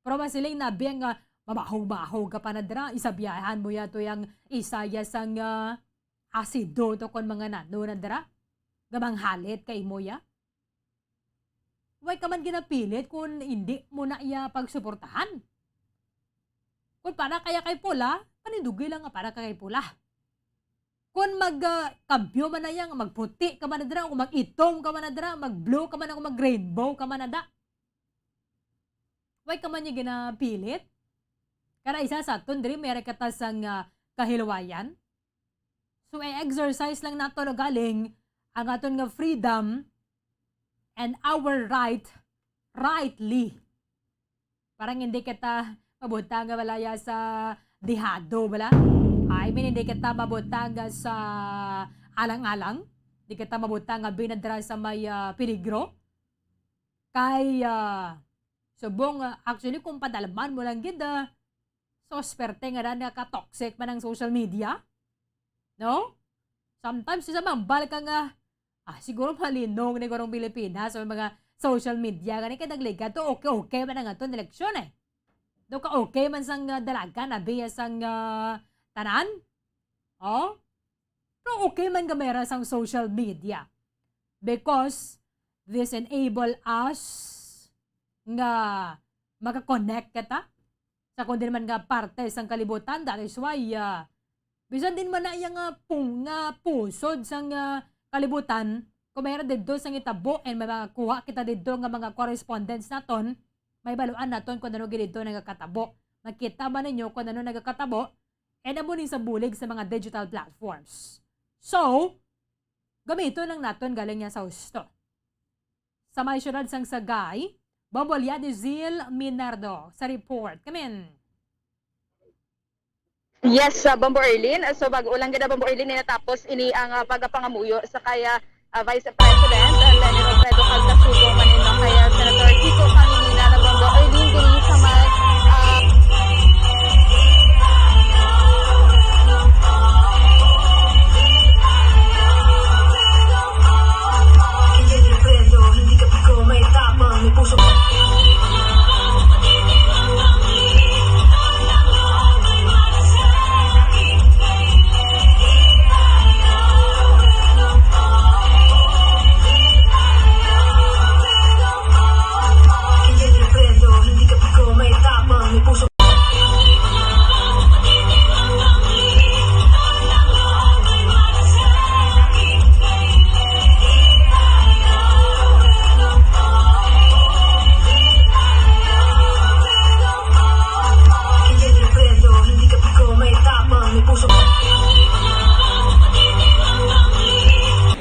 [SPEAKER 16] Pero masiling na biyang mabaho-baho ka pa na dira. Isabiyahan mo yato yung isaya sang asido to kung mga nano na dira. Gamang halit kay mo ya. Huwag ka man ginapilit kung hindi mo na iya pagsuportahan. Kung para kaya kay pula, panindugay lang nga para kay pula. Kung mag-kabyo man na yan, magputi ka man na dira, kung mag-itom ka man na dira, mag-blue ka man na, kung mag-rainbow ka man na da. Why ka man niya ginapilit? Kaya isa sa aton, diri may katas ang kahilwayan. So, exercise lang nato no galing ang aton nga freedom and our rightly. Parang hindi kita mabutang nga balaya sa dihado, bala? I mean, hindi kita mabutang sa alang-alang. Hindi kita mabutang nga binadra sa may peligro. Kay, subong, actually, kung padalaman mo lang gida, so, sperte nga na nakatoxic man ang social media. No? Sometimes, isa mambal ka nga, siguro malinong ni Gorong Pilipinas sa mga social media. Ganun ka nagliga to, okay man nga ito eleksyon eh. Do ka okay man sang dalaga na biya sang tanan? Oh? Pero okay man gamera sang social media. Because this enable us nga maka-connect kita sa kundi naman nga parte sang kalibutan. That is why bisan din man na yung pusod sang kalibutan, kung mayroon dito sang itabo and may mga kuha kita dito nga mga correspondence naton, may baluan naton kung ano dito nagkatabo. Makita ba ninyo kung ano nagkatabo and amo sa bulig sa mga digital platforms. So, gamito lang naton galing niya sa husto. Sa may syudad sang Sagay, Bombolya de Zil Minardo sa report. Come in.
[SPEAKER 13] Yes, Bombo Erlin. So bago ulang ganda Bombo Erlin na natapos ini ang pagpangamuyo sa kaya Vice President Leni Robredo Calcasugo Manila kaya Senator Kiko Pangilinan na Bombo Erlin diri sa may hindi ka piko may tapang may puso.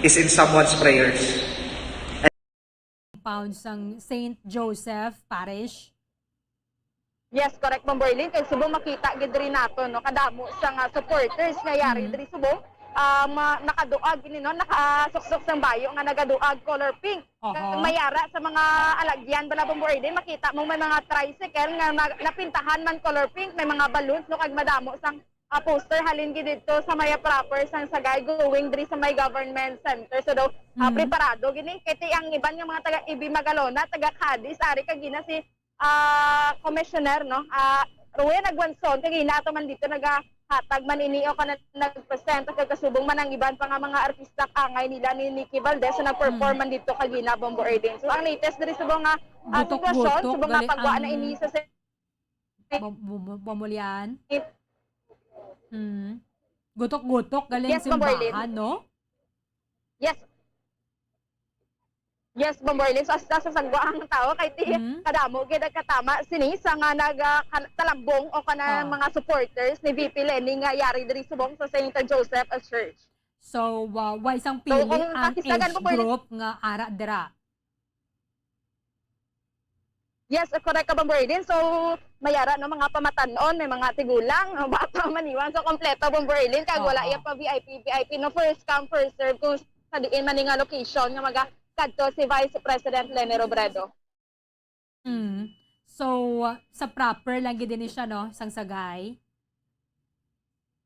[SPEAKER 15] Is in someone's prayers.
[SPEAKER 16] Pound sang St. Joseph Parish.
[SPEAKER 13] Yes, correct Bombo Erlin. Kaya subong makita gid rin nato no kadamo sang supporters nga yari diri subong nakaduag gini no nakasuksok sang bayo nga nagaduag color pink. Mayara sa mga alagyan bala Bombo Erlin makita mo may mga tricycle nga napintahan man color pink, may mga balloons no kag madamo sang poster halin gid dito sa Maya proper sang Sagay going diri sa may government center. So daw preparado gini kay ang iban nga mga taga IB Magalona, taga Cadiz ari kag gina si commissioner no Ruwen Agwanson kay gina ato man dito nagahatag man ini o kana nagpresent kag kasubong man ang iban pa nga mga artista angay nila ni Nikki Valdez na nagperform man dito kag gina Bombo Erlin. So ang latest diri subong nga sitwasyon subong nga pagwa na ini sa
[SPEAKER 16] Bombolyan. Gutok-gutok galing simbahan, no?
[SPEAKER 13] Yes. Yes, Bombo Erlin. So, sa sagwa ang tao, kay kadamo, gina katama, sini, sa nga nagtalambong o ka mga supporters ni VP Leni nga yari diri subong sa St. Joseph Church.
[SPEAKER 16] So, why isang pili ang age group nga ara dira?
[SPEAKER 13] Yes, correct ka Bombo Erlin. So, mayara no mga pamatanon, may mga tigulang, bata maniwan. So, kompleto Bombo Erlin. Kag wala iya pa VIP no first come first serve kung sa diin man nga location nga kadto si Vice President Leni Robredo.
[SPEAKER 16] So, sa proper lang gid ni siya no, sang Sagay.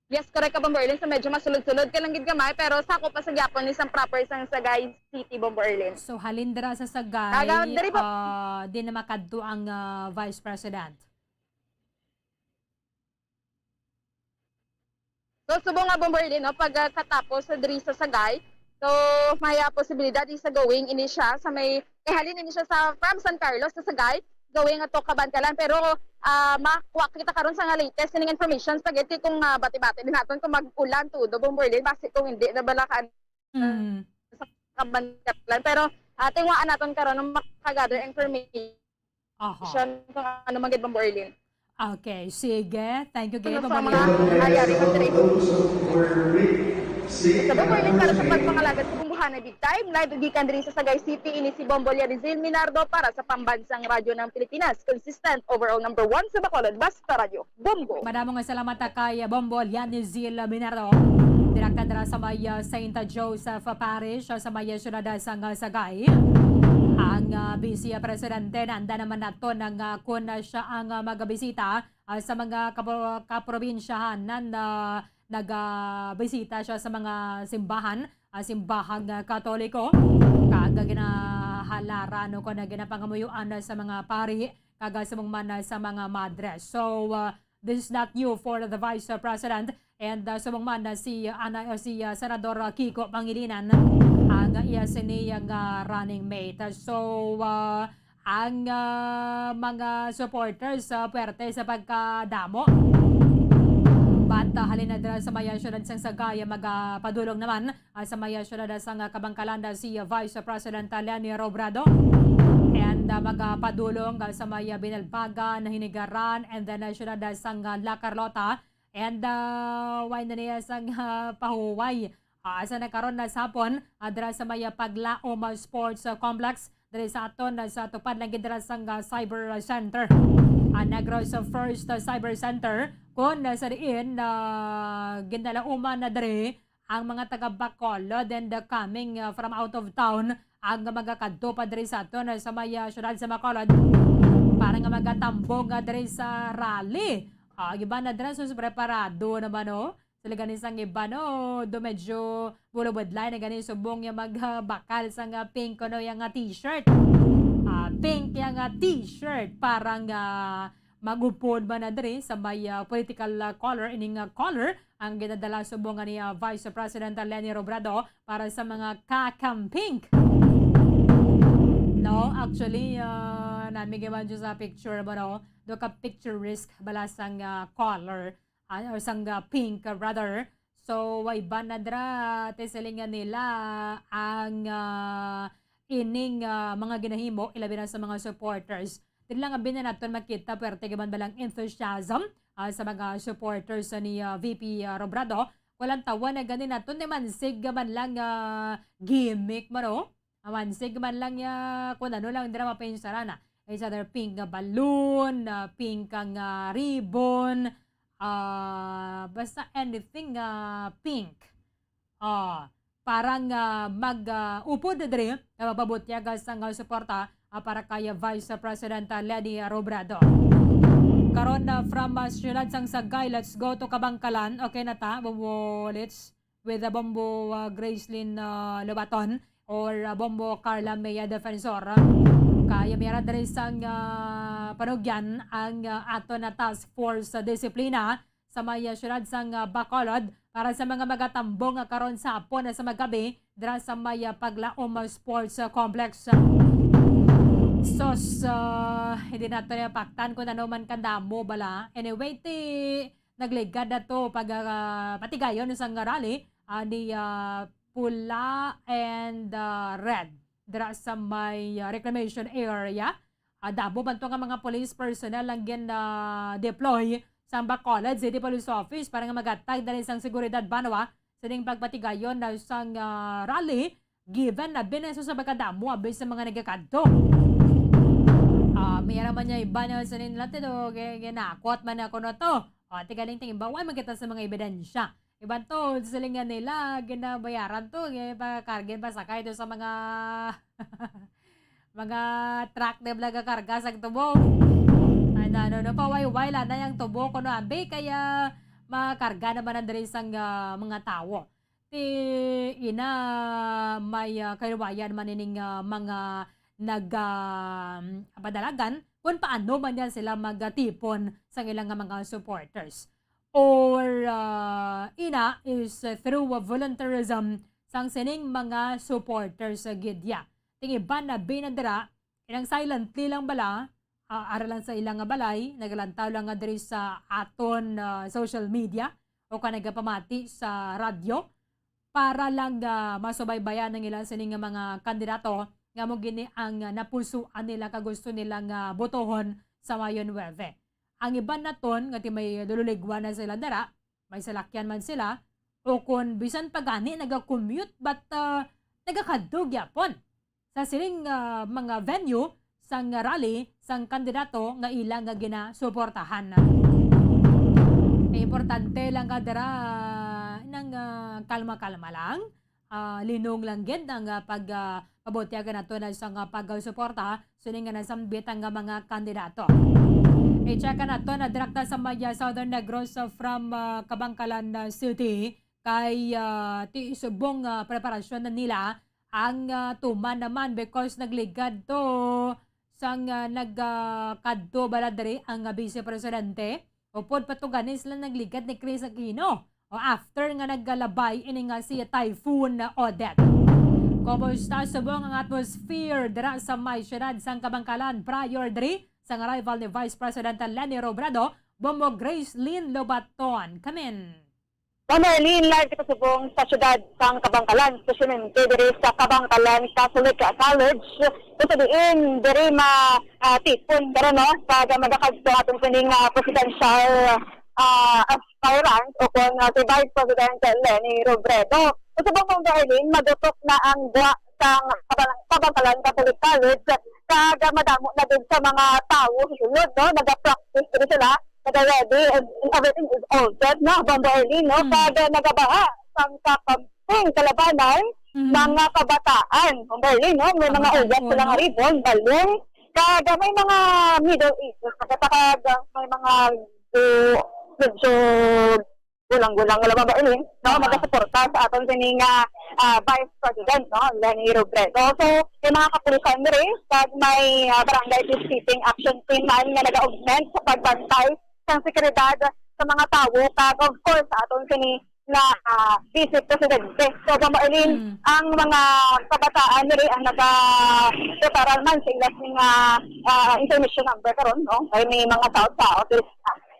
[SPEAKER 13] Yes, correct ka Bombo Erlin. So medyo masulod-sulod ka lang gid gamay pero sako pa sa gyapon ni sang proper sang Sagay City Bombo Erlin.
[SPEAKER 16] So halin dira sa Sagay, di na makadto ang Vice President.
[SPEAKER 13] So subong nga Bombo Erlin no pagkatapos sa diri sa Sagay, so may posibilidad isa going ini siya sa may halin ini siya sa from San Carlos sa Sagay. gawin nga to kabankalan pero makuha kita karon sa nga latest ning information spaghetti kung bati-bati din naton kung mag-ulan tudo Bomberlin base kung hindi na balakan sa kabankalan pero tingwaan naton karon ng makagather information kung ano magid Bomberlin.
[SPEAKER 16] Okay, sige. Thank you, Gay.
[SPEAKER 13] Sa mga ayari pa dito. Sa Bomberlin para sa pagpangalagad sa bumbuhanay big time, live gikan diri sa Sagay City ini si Bombolia Rizal Minardo para sa pambansang radyo ng Pilipinas. Consistent overall number 1 sa Bacolod, basta radyo. Bombo.
[SPEAKER 16] Madamong salamat kay Bombolia Rizal Minardo. Direkta dira sa may St. Joseph Parish sa may syudad sang Sagay. Ang Vice Presidente nanda naman nato ng kung siya ang magabisita sa mga kaprobinsyahan na nagbisita siya sa mga simbahang Katoliko kaga ginahalaran ko na ginapangamuyuan sa mga pari kaga sumong man sa mga madres. So this is not new for the Vice President and sumong man si Senador Kiko Pangilinan ang iya siniyang running mate. So ang mga supporters puwerte sa pagkadamo But halin na dira sa maya syudad sang Sagay magapadulong naman sa maya syudad sang Kabangkalan si Vice President Leni Robredo and magapadulong sa maya Binalbagan, Hinigaran and then syudad sang La Carlota and why na niya sang pahuway asa na karon na sapon dira sa maya Paglaom Sports Complex diri sa aton sa tupad lang dira sang Cyber Center. Negros First Cyber Center kung sa diin ginalauman na diri ang mga taga Bacolod and coming from out of town ang magakadto pa diri sa aton sa maya syudad sa Bacolod para nga magatambong diri sa rally. Iba na diri so preparado naman sila ganin sang iba do medyo bulubudlay na ganin subong yung magbakal sang pink yung t-shirt. Pink yung t-shirt parang magupod ba na diri sa may political color ining color ang ginadala subong ni Vice President Leni Robredo para sa mga kakampink. No, actually namigiman dyan sa picture mo do ka picture risk balasang color or sang pink rather. So iba na dra tesilingan nila ang ining mga ginahimo ilabi na sa mga supporters. Dili lang abin na naton makita puwerte gaman balang enthusiasm sa mga supporters ni VP Robredo. Walang tawa na ganin naton ni mansig gaman lang gimmick mo mansig gaman lang kung ano lang dira mapinsara na. It's other pink balloon, pink ang ribbon, basta anything pink. Parang mag-upod na diri na mababutyaga sa suporta para kay Vice President Leni Robredo. Karon from syudad sang Sagay, let's go to Kabangkalan. Okay na ta, Bombo let's with the Bombo Gracelyn Lobaton or Bombo Carla Mea Defensor. Kaya mayroon diri sang panugyan ang ato na task force disiplina sa may syudad sang Bacolod para sa mga magatambong karon sa hapon sa magabi dira sa may Paglaom Sports Complex. Sos hindi nato na paktan kung ano man kandamo bala. Anyway, nagligad na to pag patigayon sa rally ni pula and red dira sa may reclamation area. Dabo man to nga mga police personnel lang deploy sa Bacolod City Police Office para nga magatag dali sang seguridad banwa sa ding pagpatigayon na sang rally given na bineso sa bagkadamo abis sa mga nagakadto. Mayroon man niya iba na sa nila to ginakot man ako na to. Tigaling tingin ba magkita sa mga ebidensya. Iban to silingan nila ginabayaran to kargen pa sakay to sa mga mga truck na blaga karga sa tubo. No, pawayway lang na yung tubo ko no ambi kaya makarga naman ang diri sang mga tao. Ina may kaiwayan manining mga padalagan kung paano man yan sila magtipon sa ilang mga supporters. Or ina is through volunteerism sang sining mga supporters sa Gidya. Tingiban na binadira, ilang silently lang bala, aralan sa ilang nga balay, nagalantaw lang nga diri sa aton social media o ka nagapamati sa radyo para lang masubaybayan ng ilang sining nga mga kandidato nga mo gini ang napusuan nila kagusto nilang botohon sa Mayo 9. Ang iban naton nga ti may lululigwan na sila dara, may salakyan man sila o kung bisan pagani naga-commute but nagakadug yapon sa siling mga venue sang rally sang kandidato nga ilang nga ginasuportahan. Importante lang ka dara ng kalma-kalma lang. Linong lang gid ang pabotyagan nato na isang pagsuporta suning nga nasambit ang mga kandidato. I-check nato na direkta sa Maya Southern Negros from Kabangkalan City kay ti subong preparasyon na nila ang tuman naman because nagligad to sang nagkadto baladari ang Vice Presidente upod patuganis lang nagligad ni Chris Aquino o after nga naggalabay ini nga si Typhoon Odette. Kumusta subong ang atmosphere dira sa may syudad sang Kabangkalan prior diri sang arrival ni Vice President Leni Robredo, Bombo Grace Lynn Lobaton. Come in.
[SPEAKER 13] Marlene, live kita subong sa syudad sang Kabangkalan, spesialmente diri sa Kabangkalan Catholic College. Ito diin, diri tipon, pero no, pag magakagto atong pining presidential aspirant o kung si Vice President Leni Robredo. Ito subong Marlene, magutok na ang buwa sang Kabangkalan Catholic College kag madamo na din sa mga tao sulod, no, nag-practice diri sila. Ready and everything is all set na Bombarlin, no? Kada nagabaha sang kakamping kalabanan mga kabataan Bombarlin, no? May mga ugat sila nga ribon, balong kada may mga Middle East katakag may mga medyo gulang-gulang wala Bombarlin, no? Magasuporta sa aton sining Vice President, no? Leni Robredo. So yung mga kapulisan diri kag may barangay peacekeeping action team man nga nag-augment sa pagbantay sang seguridad sa mga tao kag of course sa aton sini na Vice Presidente. So Bombarlin, ang mga kabataan diri ang naka-preparal man sa ilas nga information number karon, no? Ay may mga tao diri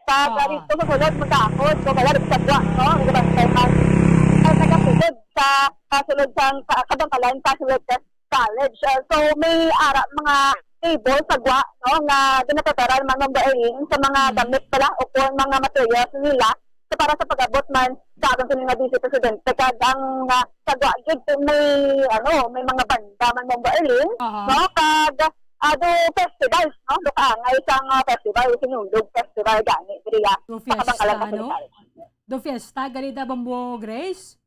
[SPEAKER 13] sa dito sa sulod magakod so wala sa dwa, no? Ibang man nagasulod sa kasulod sang Kabangkalan Catholic College. So may ara mga table sa gwa, no, nga ginapataral man ng Bombarlin sa mga gamit pala o kung mga materials nila so para sa pag-abot man sa ating mga Vice Presidente kag ang sa gwa gid may mga banda man Bombarlin, no, kag do festivals, no, ay isang festival sinulog festival gani diri sa Kabangkalan Catholic College.
[SPEAKER 16] Do fiesta gali da Bombo Grace?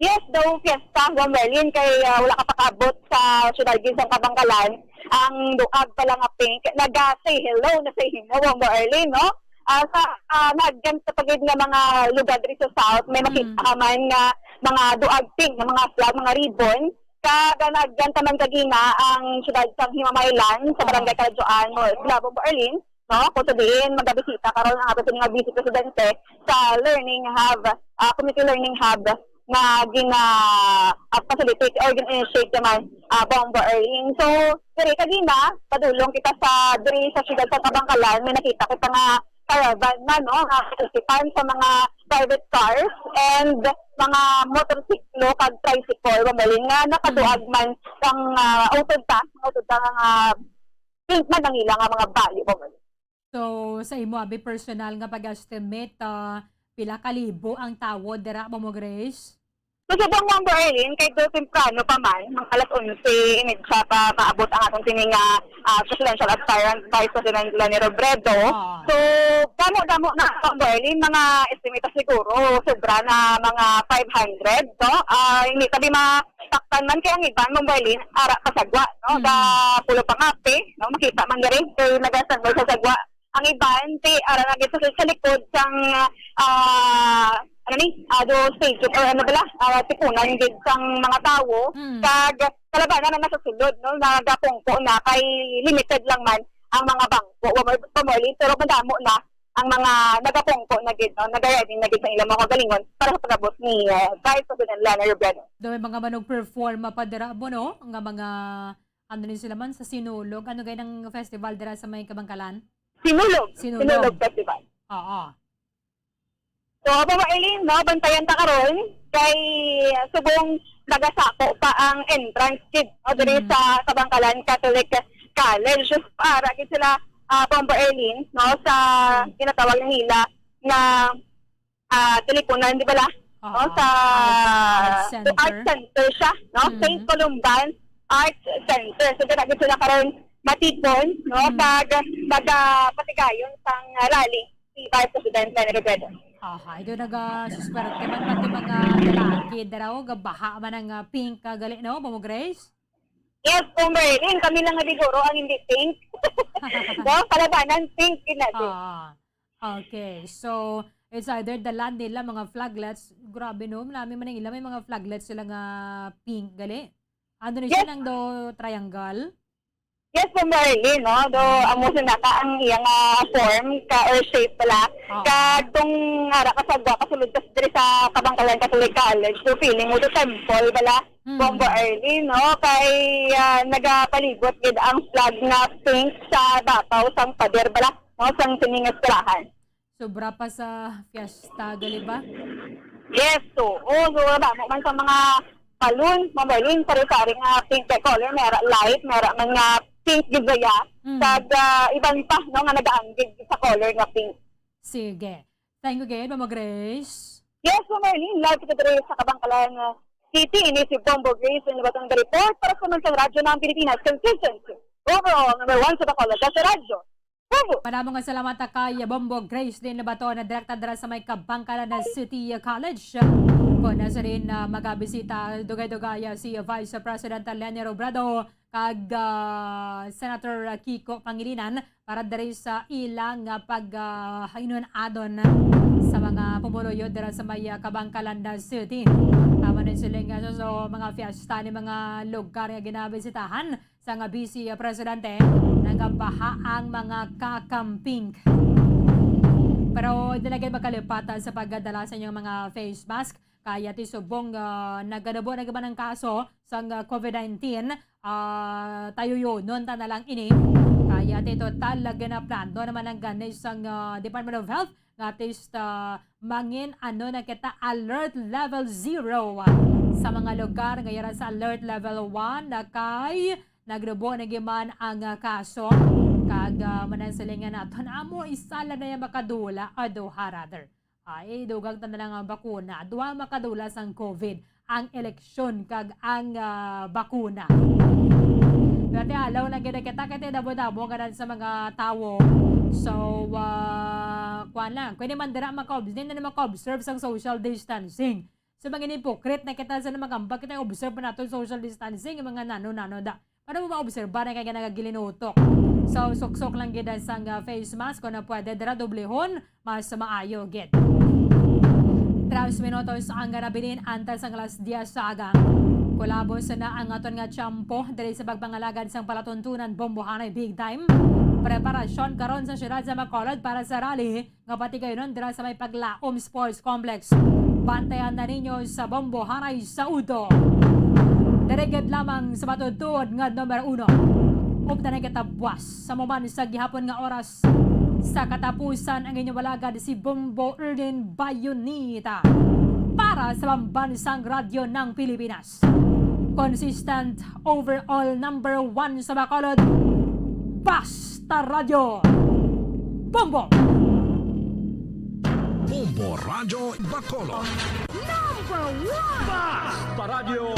[SPEAKER 13] Yes, daw fiesta Bombarlin kay wala ka pakabot sa syudad sa Kabangkalan. Ang duag pala nga pink, nag-say hello na say himo Bombarlin, no? Sa naggan sa pagid nga mga lugar diri sa south, may makita man nga mga duag pink, nga mga flag, mga ribbon. Kaga naggan taman kagina ang syudad sa Himamaylan sa barangay Kaladyoan, Bombarlin, no? Kung sabihin magabisita karon ang aton nga Vice Presidente sa Learning Hub, Community Learning Hub na facilitate or initiate naman Bombarlin. So, diri kagina, padulong kita sa diri sa syudad sa Kabangkalan, may nakita kita nga caravan man, no, participant sa mga private cars and mga motorsiklo kag tricycle Bombarlin nga nakaduag man sang utod nga pink man ang ilang mga value Bombarlin.
[SPEAKER 16] So, sa imo abi personal nga pag-estimate pila kalibo ang tawo dira Bombo Grace?
[SPEAKER 13] So sa Bombarlin, kay do temprano pa man, mga alas 11, init siya pa maabot ang atong tining presidential aspirant Vice President Leni Robredo. So, damo-damo na Bombarlin, mga estimate siguro, sobra na mga 500, no? Hindi tabi mataktan man kaya ang iban Bombarlin, ara pasagwa, no? Da pulo pangapi, no? Makita man gari, kay nagasanbay sa sagwa. Ang iban, ara nagit sa likod sang do stage or tipunan gid sang mga tawo kag kalabanan na nasa sulod, no, nagapungko na kay limited lang man ang mga bangko Bombarlin pero madamo na ang mga nagapungko na gid, no, nagaready na gid sa ilang mga kagalingon para sa pag-abot ni Vice President Leni Robredo.
[SPEAKER 16] Do may mga manog perform pa dira mo, no, nga mga Ano din sila man sa Sinulog. Ano gaya ng festival dira sa may Kabangkalan?
[SPEAKER 6] Sinulog.
[SPEAKER 16] Sinulog.
[SPEAKER 6] Sinulog Festival.
[SPEAKER 16] Oo.
[SPEAKER 6] So, Eileen, no, bantayan ta karon kay subong nagasako pa ang entrance kid o diri sa Kabangkalan Catholic College para gid sila Eileen, no, sa ginatawag nila na teleponan, di ba la? No, sa Art Center siya, no? St. Columban Arts Center. So, gid sila karon matipon, no, pag patigayon sang rally si Vice President Lenny Robredo.
[SPEAKER 16] Ito nag-susperte man pati mga lalaki daraw gabaha man ang pink gali no mo Grace?
[SPEAKER 6] Yes, Merlin, kami lang nga siguro ang hindi pink. No, palabanan pink natin.
[SPEAKER 16] Okay. So it's either dalan nila mga flaglets, grabe no, marami man ang ila may mga flaglets sila nga pink gali. Ano ni siya nang do triangle?
[SPEAKER 6] Yes, po Merlin, no? Do amo sa naka ang iyang form ka or shape pala. Kag tong ara kasagwa kasulod kas diri sa Kabangkalan Catholic College. So feeling mo to temple bala. Bombo early, no? Kay nagapalibot gid ang flag na pink sa bapaw sang pader bala, no? Sang siningas kalahan.
[SPEAKER 16] Sobra pa sa fiesta gali ba?
[SPEAKER 6] Yes, so so ba mo man sa mga balloon, mabalin sari-sari nga pink color, mera light, mera man nga pink gibaya, kag iban pa no nga nagaanggid sa color nga pink.
[SPEAKER 16] Sige. Thank you again, Mama Grace.
[SPEAKER 6] Yes, Merlin, live kita diri sa Kabangkalan City, ini si Bombo Grace and batang report para sa Mansang Radyo ng Pilipinas, consistency. Overall, number 1 sa Bacolod, sa radyo. Bombo!
[SPEAKER 16] Maraming salamat kay Bombo Grace din na bato na direkta dira sa may Kabangkalan na City College. Kung nasa rin magabisita dugay-dugaya si Vice President Lenny Robredo kag Senator Kiko Pangilinan para diri sa ilang pag-hinun-adon sa mga pumuluyo dira sa may Kabangkalan na City. Tama din sila nga so mga fiesta ni mga lugar nga ginabisitahan sa nga Vice Presidente nagabaha ang mga kakamping. Pero dilagay makalipatan sa pagdala sa inyong mga face mask. Kaya ti subong nagadabo na gaban ng kaso sa COVID-19 tayo yun noon ta na lang ini. Kaya ti total na plano naman ang ganis sang Department of Health nga tis mangin na kita alert level 0 sa mga lugar ngayon sa alert level 1 na kay nagdabo na giman ang kaso kag manansalingan naton amo isala na yung makadula o duha rather. Ay, dugang ta na lang ang bakuna. Duha makadulas ang COVID, ang eleksyon kag ang bakuna. Dati alaw na kita kaya dabo-dabo ka sa mga tao. So, kuan lang. Kung naman dira maka-observe na maka-observe sang social distancing. So, mga hypocrite na kita sa magambag kita observe na natin social distancing, yung mga nano-nano da. Para mo ma-observe na kaya nagagilinutok. So, sok-sok lang gid sang face mask kung na pwede dira doblehon, mas maayo gid. 3 minutos ang nabilin antas ang alas 10 sa aga. Kulabo sa na ang aton nga tiyampo diri sa pagpangalagad sang palatuntunan Bombohanay Big Time. Preparasyon karon sa syudad sa Bacolod para sa rally nga pati kayo nun dira sa may Paglaom Sports Complex. Bantayan na ninyo sa Bombohanay sa Udo. Dirigid lamang sa matutuod nga number 1. Upta na kitabwas sa muman sa gihapon nga oras. Sa katapusan ang inyong walagad si Bombo Erden Bayonita para sa pambansang radyo ng Pilipinas. Consistent overall number 1 sa Bacolod. Basta Radio Bombo!
[SPEAKER 8] Bombo Radio Bacolod.
[SPEAKER 9] Number 1! Basta Radio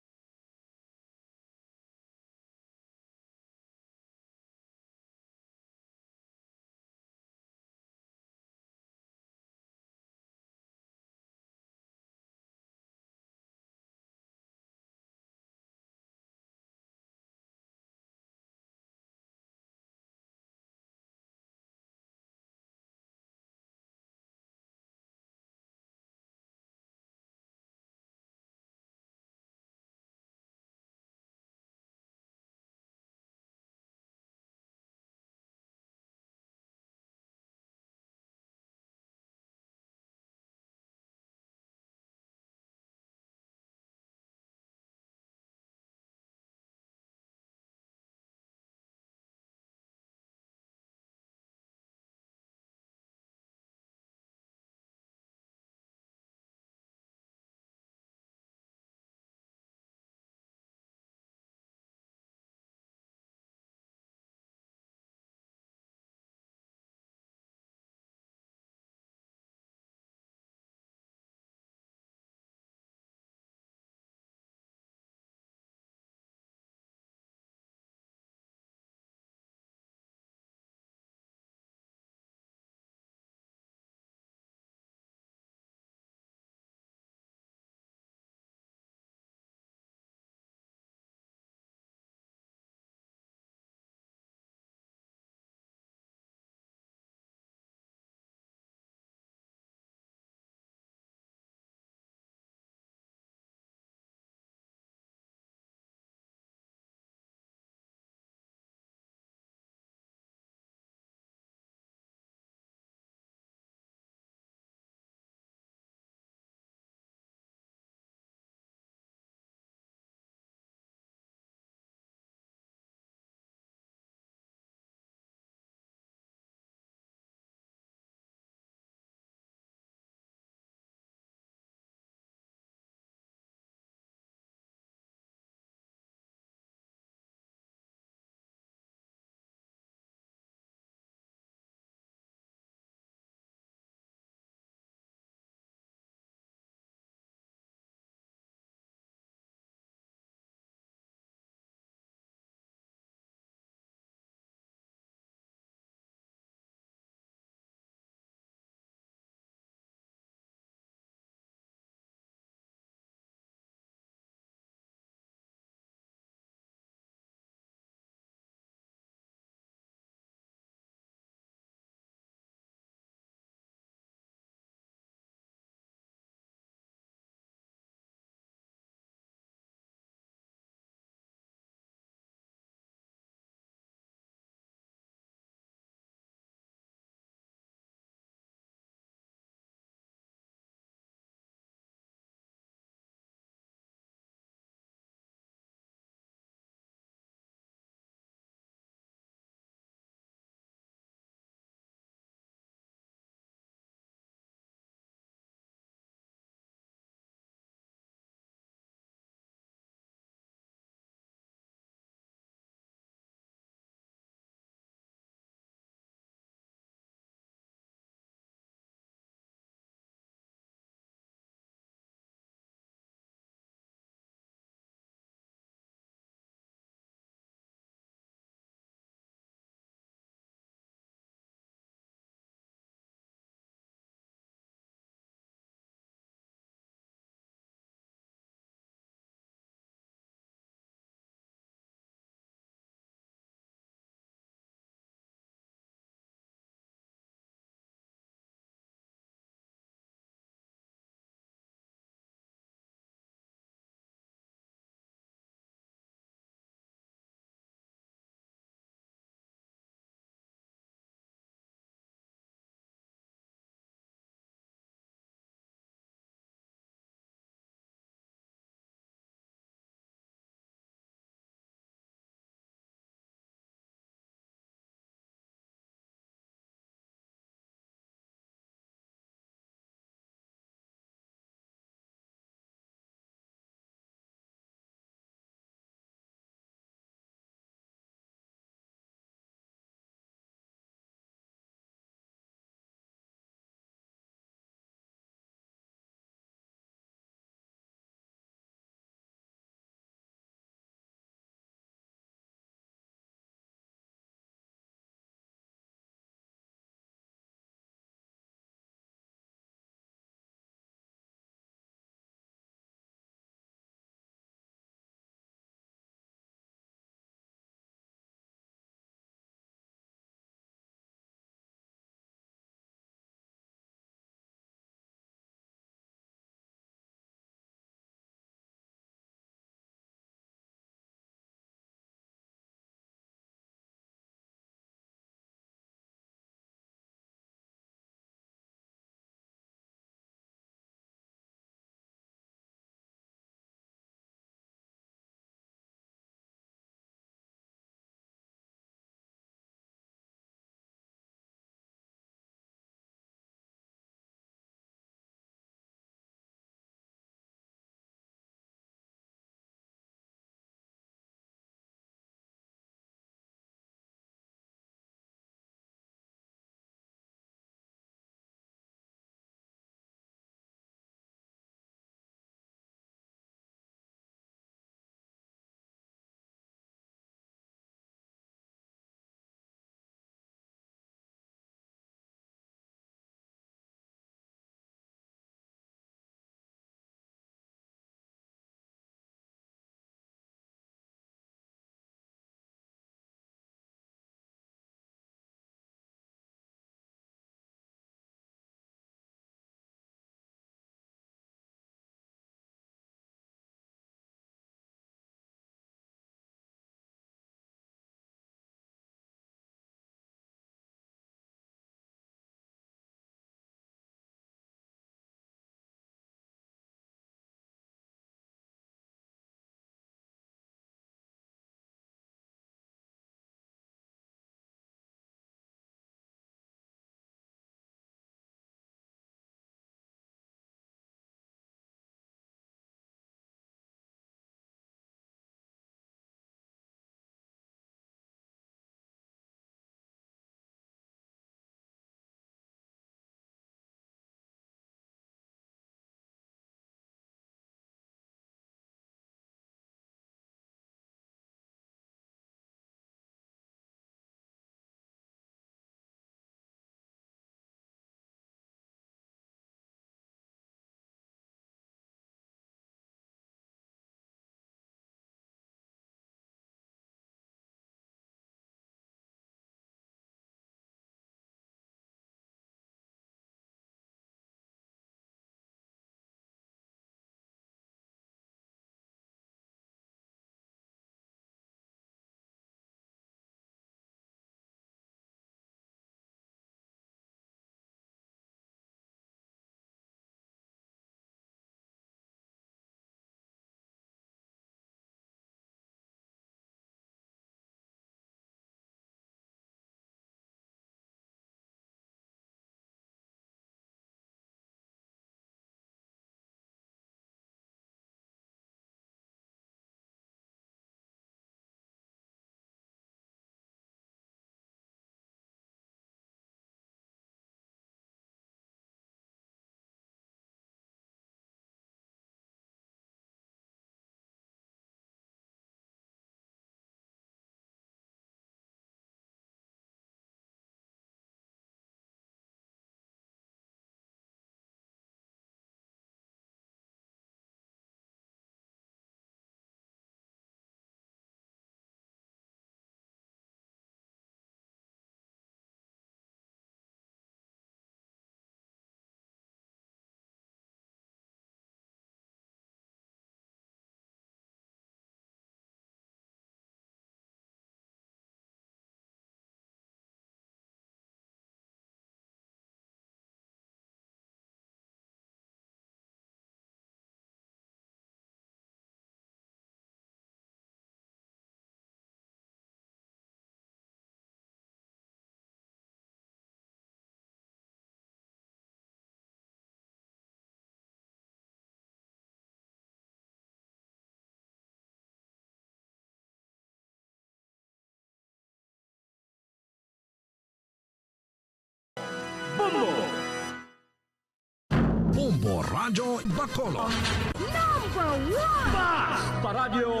[SPEAKER 8] Bombo Radyo Bacolod.
[SPEAKER 9] Number 1! Basta Radio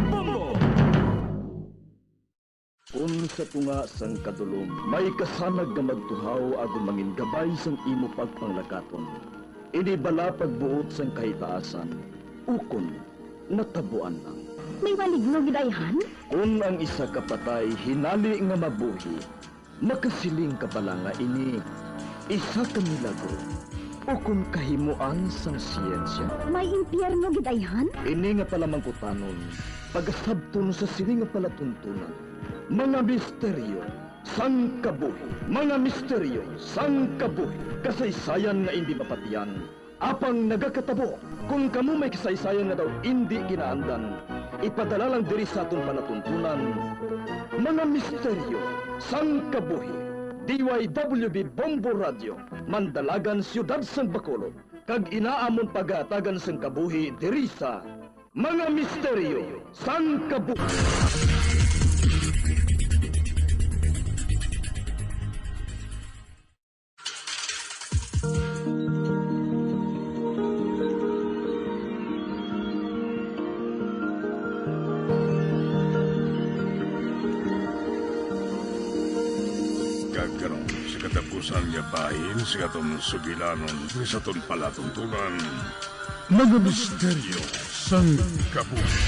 [SPEAKER 9] Bombo!
[SPEAKER 1] Kung sa tunga sang kadulom, may kasanag nga magtuhaw agon mangin gabay sang imo pagpanglakaton. Ini bala pagbuot sang kahitaasan, ukon natabuan lang.
[SPEAKER 17] May maligno gidayhan?
[SPEAKER 1] Kung ang isa kapatay hinali nga mabuhi, makasiling ka pala nga ini isa ka milagro o kung kahimuan sang siyensya.
[SPEAKER 17] May impyerno gidayhan?
[SPEAKER 1] Ini nga pala mangkutanon, pagasabton sa siling nga palatuntunan. Mga misteryo sang kabuhi. Mga misteryo sang kabuhi. Kasaysayan nga hindi mapatiyan. Apang nagakatabo, kung kamo may kasaysayan nga daw hindi ginaandan, ipadala lang diri sa aton palatuntunan. Mga misteryo sang kabuhi. DYWB Bombo Radio, Mandalagan, Siyudad sang Bacolod. Kag inaamon pagatagan sang kabuhi diri sa Mga Misteryo sang Kabuhi.
[SPEAKER 22] Kagkaroon sa katapusan niya bahin sa katong sugilanon sa ton palatuntunan. Mga misteryo sang kabuhi.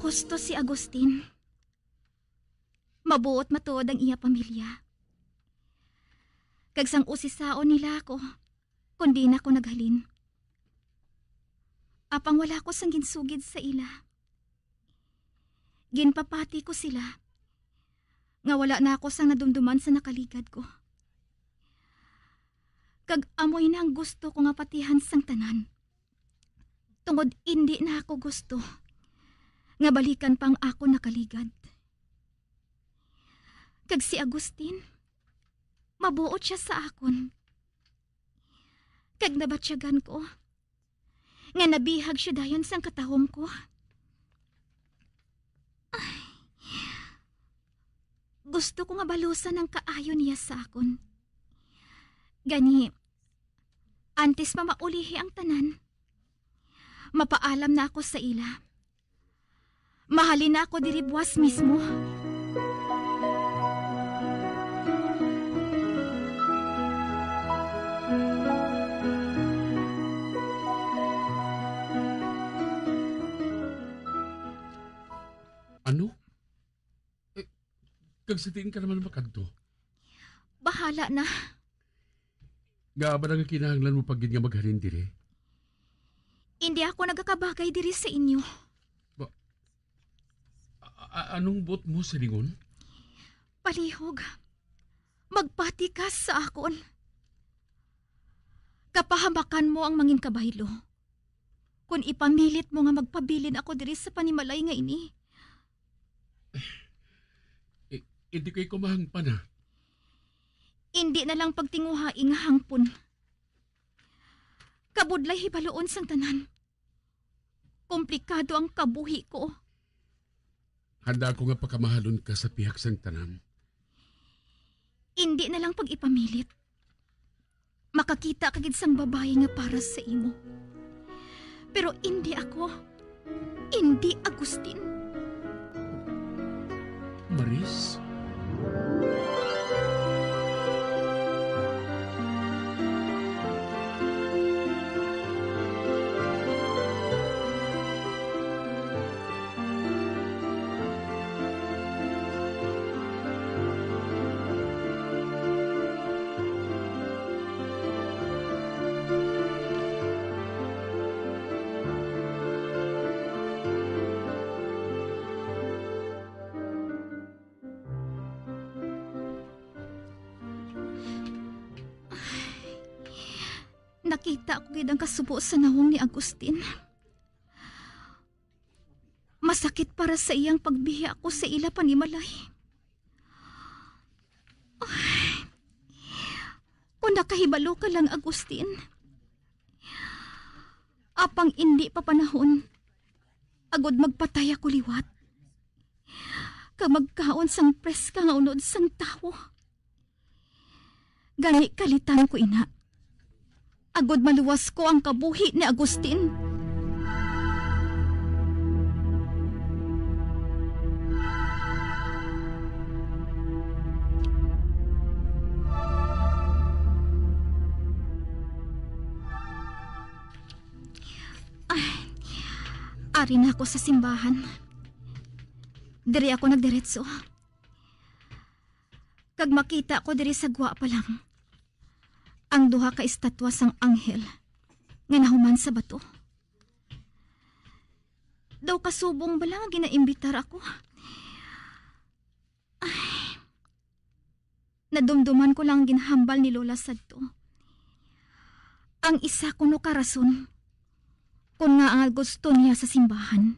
[SPEAKER 23] Gusto si Agustin. Mabuot matuod ang iya pamilya. Kagsang usisaon nila ako, kundi na ko naghalin. Apang wala ko sang ginsugid sa ila. Ginpapati ko sila, nga wala na ako sang nadumduman sa nakaligad ko. Kag amoy na ang gusto ko nga patihan sang tanan. Tungod hindi na ako gusto, nga balikan pang ako nakaligad. Kag si Agustin, mabuot siya sa akon. Kag nabatsyagan ko, nga nabihag siya dayon sang katahom ko. Ay, gusto ko nga balusan ang kaayo niya sa akon. Gani, antes pa maulihi ang tanan, mapaalam na ako sa ila. Mahalin na ako diri buwas mismo.
[SPEAKER 25] Ano? Kagsatiin ka naman makadto.
[SPEAKER 23] Bahala na.
[SPEAKER 25] Nga ba nga kinahanglan mo pag nga maghalin diri?
[SPEAKER 23] Hindi ako nagakabagay diri sa inyo.
[SPEAKER 25] Anong bot mo sa lingon?
[SPEAKER 23] Palihog. Magpati ka sa akon. Kapahamakan mo ang mangin kabaylo. Kung ipamilit mo nga magpabilin ako diri sa panimalay nga ini.
[SPEAKER 25] Hindi kayo kumahangpa na.
[SPEAKER 23] Hindi na lang pagtinguhaing nga hangpon. Kabudlay hibaloon sang tanan. Komplikado ang kabuhi ko.
[SPEAKER 25] Handa ko nga pakamahalon ka sa pihak sang tanan.
[SPEAKER 23] Hindi na lang pag-ipamilit. Makakita kagid sang babae nga para sa imo. Pero hindi ako. Hindi Agustin.
[SPEAKER 25] Maris?
[SPEAKER 23] Nakita ko gid ang kasubo sa nawong ni Agustin. Masakit para sa iyang pagbihi ako sa ila panimalay. Ay, kung nakahibalo ka lang, Agustin. Apang hindi pa panahon, agod magpatay ako liwat. Kag magkaon sang preska nga unod sang tawo. Gani kalitan ko ina. Agod maluwas ko ang kabuhi ni Agustin. Ari na ako sa simbahan. Diri ako nagdiretso. Kag makita ko diri sa gwa pa lang ang duha ka estatwa sang anghel nga nahuman sa bato. Daw kasubong bala nga ginaimbitar ako. Ay, nadumduman ko lang ginhambal ni Lola sadto. Ang isa kuno ka rason kung nga ang gusto niya sa simbahan.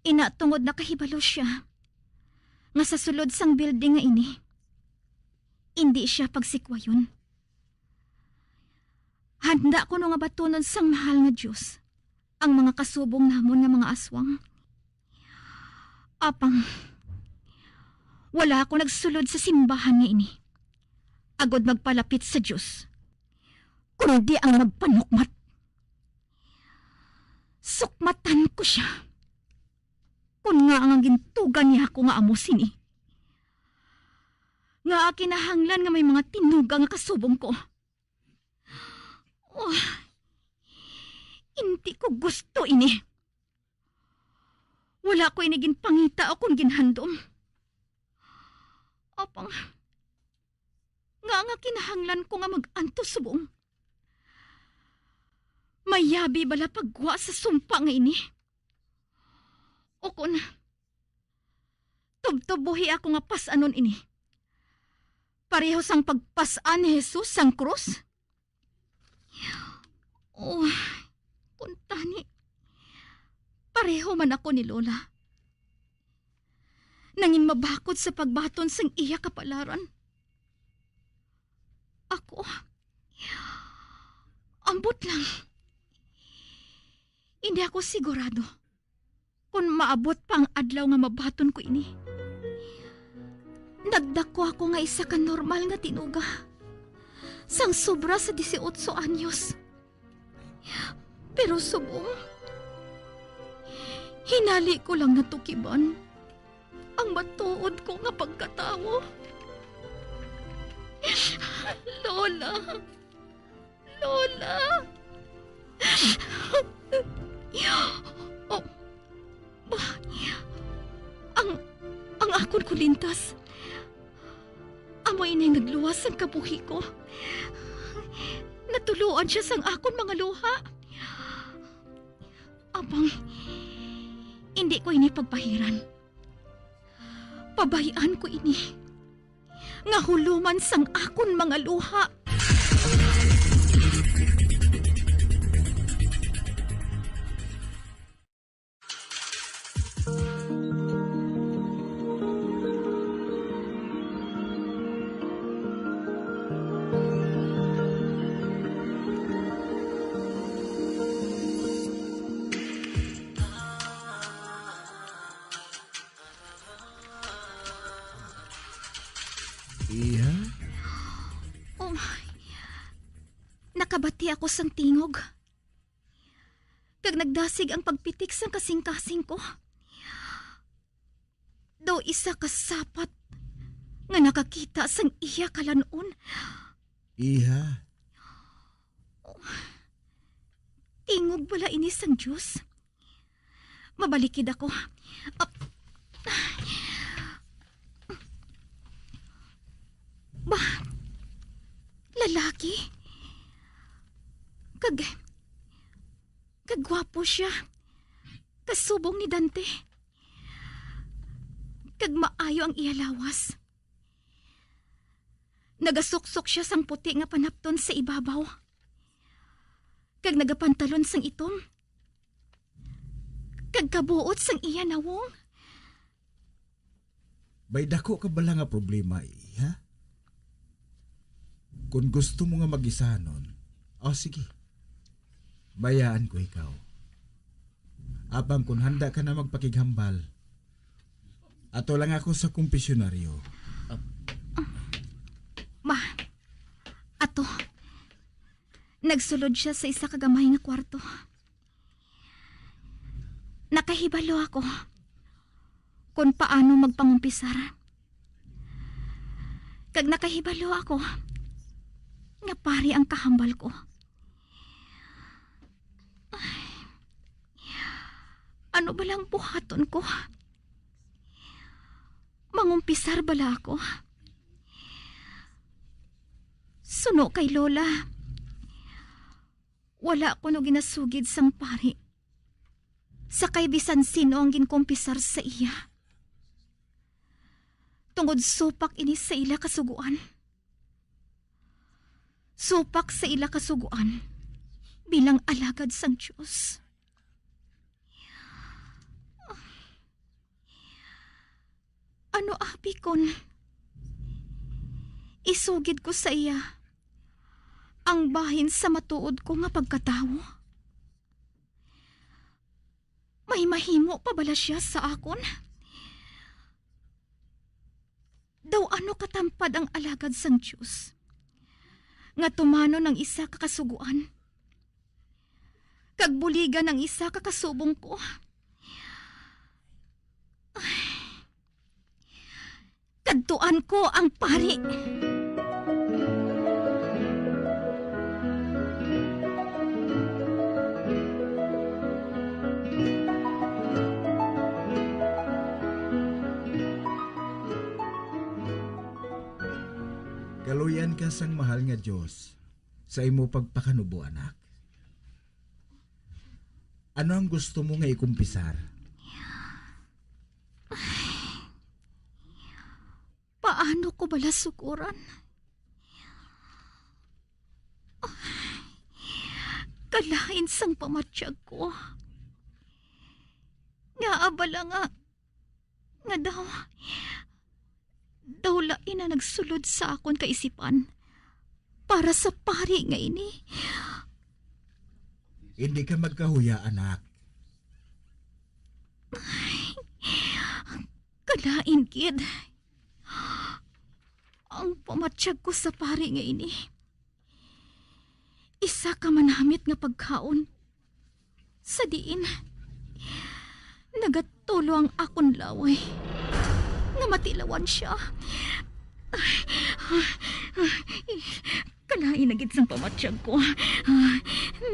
[SPEAKER 23] Inatungod na kahibalo siya nga sa sulod sang building nga ini, hindi siya pagsikwayon. Handa ko nga batunon sang mahal nga Diyos ang mga kasubong namon nga mga aswang. Apang, wala ako nagsulod sa simbahan nga ini, agod magpalapit sa Diyos, kundi ang magpanukmat. Sukmatan ko siya. Kung nga ang gintugan niya ako nga amo sini. Nga kinahanglan nga may mga tinuga nga kasubong ko. Oh, hindi ko gusto ini. Wala ko inigin pangita o kung ginhandom. Apang, nga kinahanglan ko nga mag-anto subong. Mayabi bala pagwa sa sumpa nga ini. O kun, tubtubuhi ako nga pasanon ini. Pareho sang pagpasan ni Jesus sang krus. Oh, kuntani. Pareho man ako ni Lola. Nangin mabakod sa pagbaton sang iya kapalaran. Ako, ambot lang. Hindi ako sigurado kung maabot pa ang adlaw nga mabaton ko ini. Nagdako ako nga isa ka normal nga tinuga. Sang sobra sa 18 anyos. Pero subong, hinali ko lang natukiban ang matuod ko nga pagkatawo. Lola! Lola! Oh, ang akon kulintas. Amoy na nagluwas ang kabuhi ko. Natuluan siya sang akon mga luha. Abang, hindi ko ini pagpahiran. Pabayaan ko ini. Nga huluman sang akon mga luha.
[SPEAKER 25] Iya?
[SPEAKER 23] Oh my. Nakabati ako sang tingog. Kag nagdasig ang pagpitik sang kasing-kasing ko. Daw isa kasapat nga nakakita sang iya kalanon.
[SPEAKER 25] Iya?
[SPEAKER 23] Oh, tingog bala ini sang Diyos. Mabalikid ako. Lalaki? Kagwapo siya. Kasubong ni Dante. Kag maayo ang iyalawas. Nagasuksok siya sang puti nga panapton sa ibabaw. Kag nagapantalon sang itom. Kag kabuot sang iya nawong.
[SPEAKER 25] Bay dako ka bala nga problema, ha? Kung gusto mo nga mag-isa nun, sige. Bayaan ko ikaw.
[SPEAKER 5] Apang kung handa ka na magpakighambal. Ato lang ako sa kumpisyonaryo.
[SPEAKER 23] Ma, ato, nagsulod siya sa isa kagamay nga kwarto. Nakahibalo ako kung paano magpangumpisar. Kag nakahibalo ako, nga pari ang kahambal ko. Ay, ano ba lang buhaton ko? Mangumpisar bala ako? Suno kay Lola. Wala ko no ginasugid sang pari. Sakay bisan sino ang ginkumpisar sa iya. Tungod supak ini sa ila kasuguan. Supak sa ila kasuguan bilang alagad sang Diyos. Ano abi kon? Isugid ko sa iya ang bahin sa matuod ko nga pagkatawo. May mahimo pa bala siya sa akon? Daw ano katampad ang alagad sang Diyos nga tumano ng isa kakasuguan. Kagbuligan ng isa kakasubong ko. Kadtuan ko ang pari.
[SPEAKER 5] Kaluyan ka sang mahal nga Diyos sa imo pagpakanubo, anak. Ano ang gusto mo nga ikumpisar?
[SPEAKER 23] Paano ko bala sukuran? Kalain sang pamatsyag ko. Nga abala nga daw lain na nagsulod sa akon kaisipan para sa pari nga ini.
[SPEAKER 5] Hindi ka magkahuya, anak.
[SPEAKER 23] Kalain, kid. Ang pamatsyag ko sa pari nga ini. Isa ka manamit nga pagkaon. Sa diin, nagatulo ang akon laway. Nga matilawan siya. Kalain na gid sang pamatsyag ko.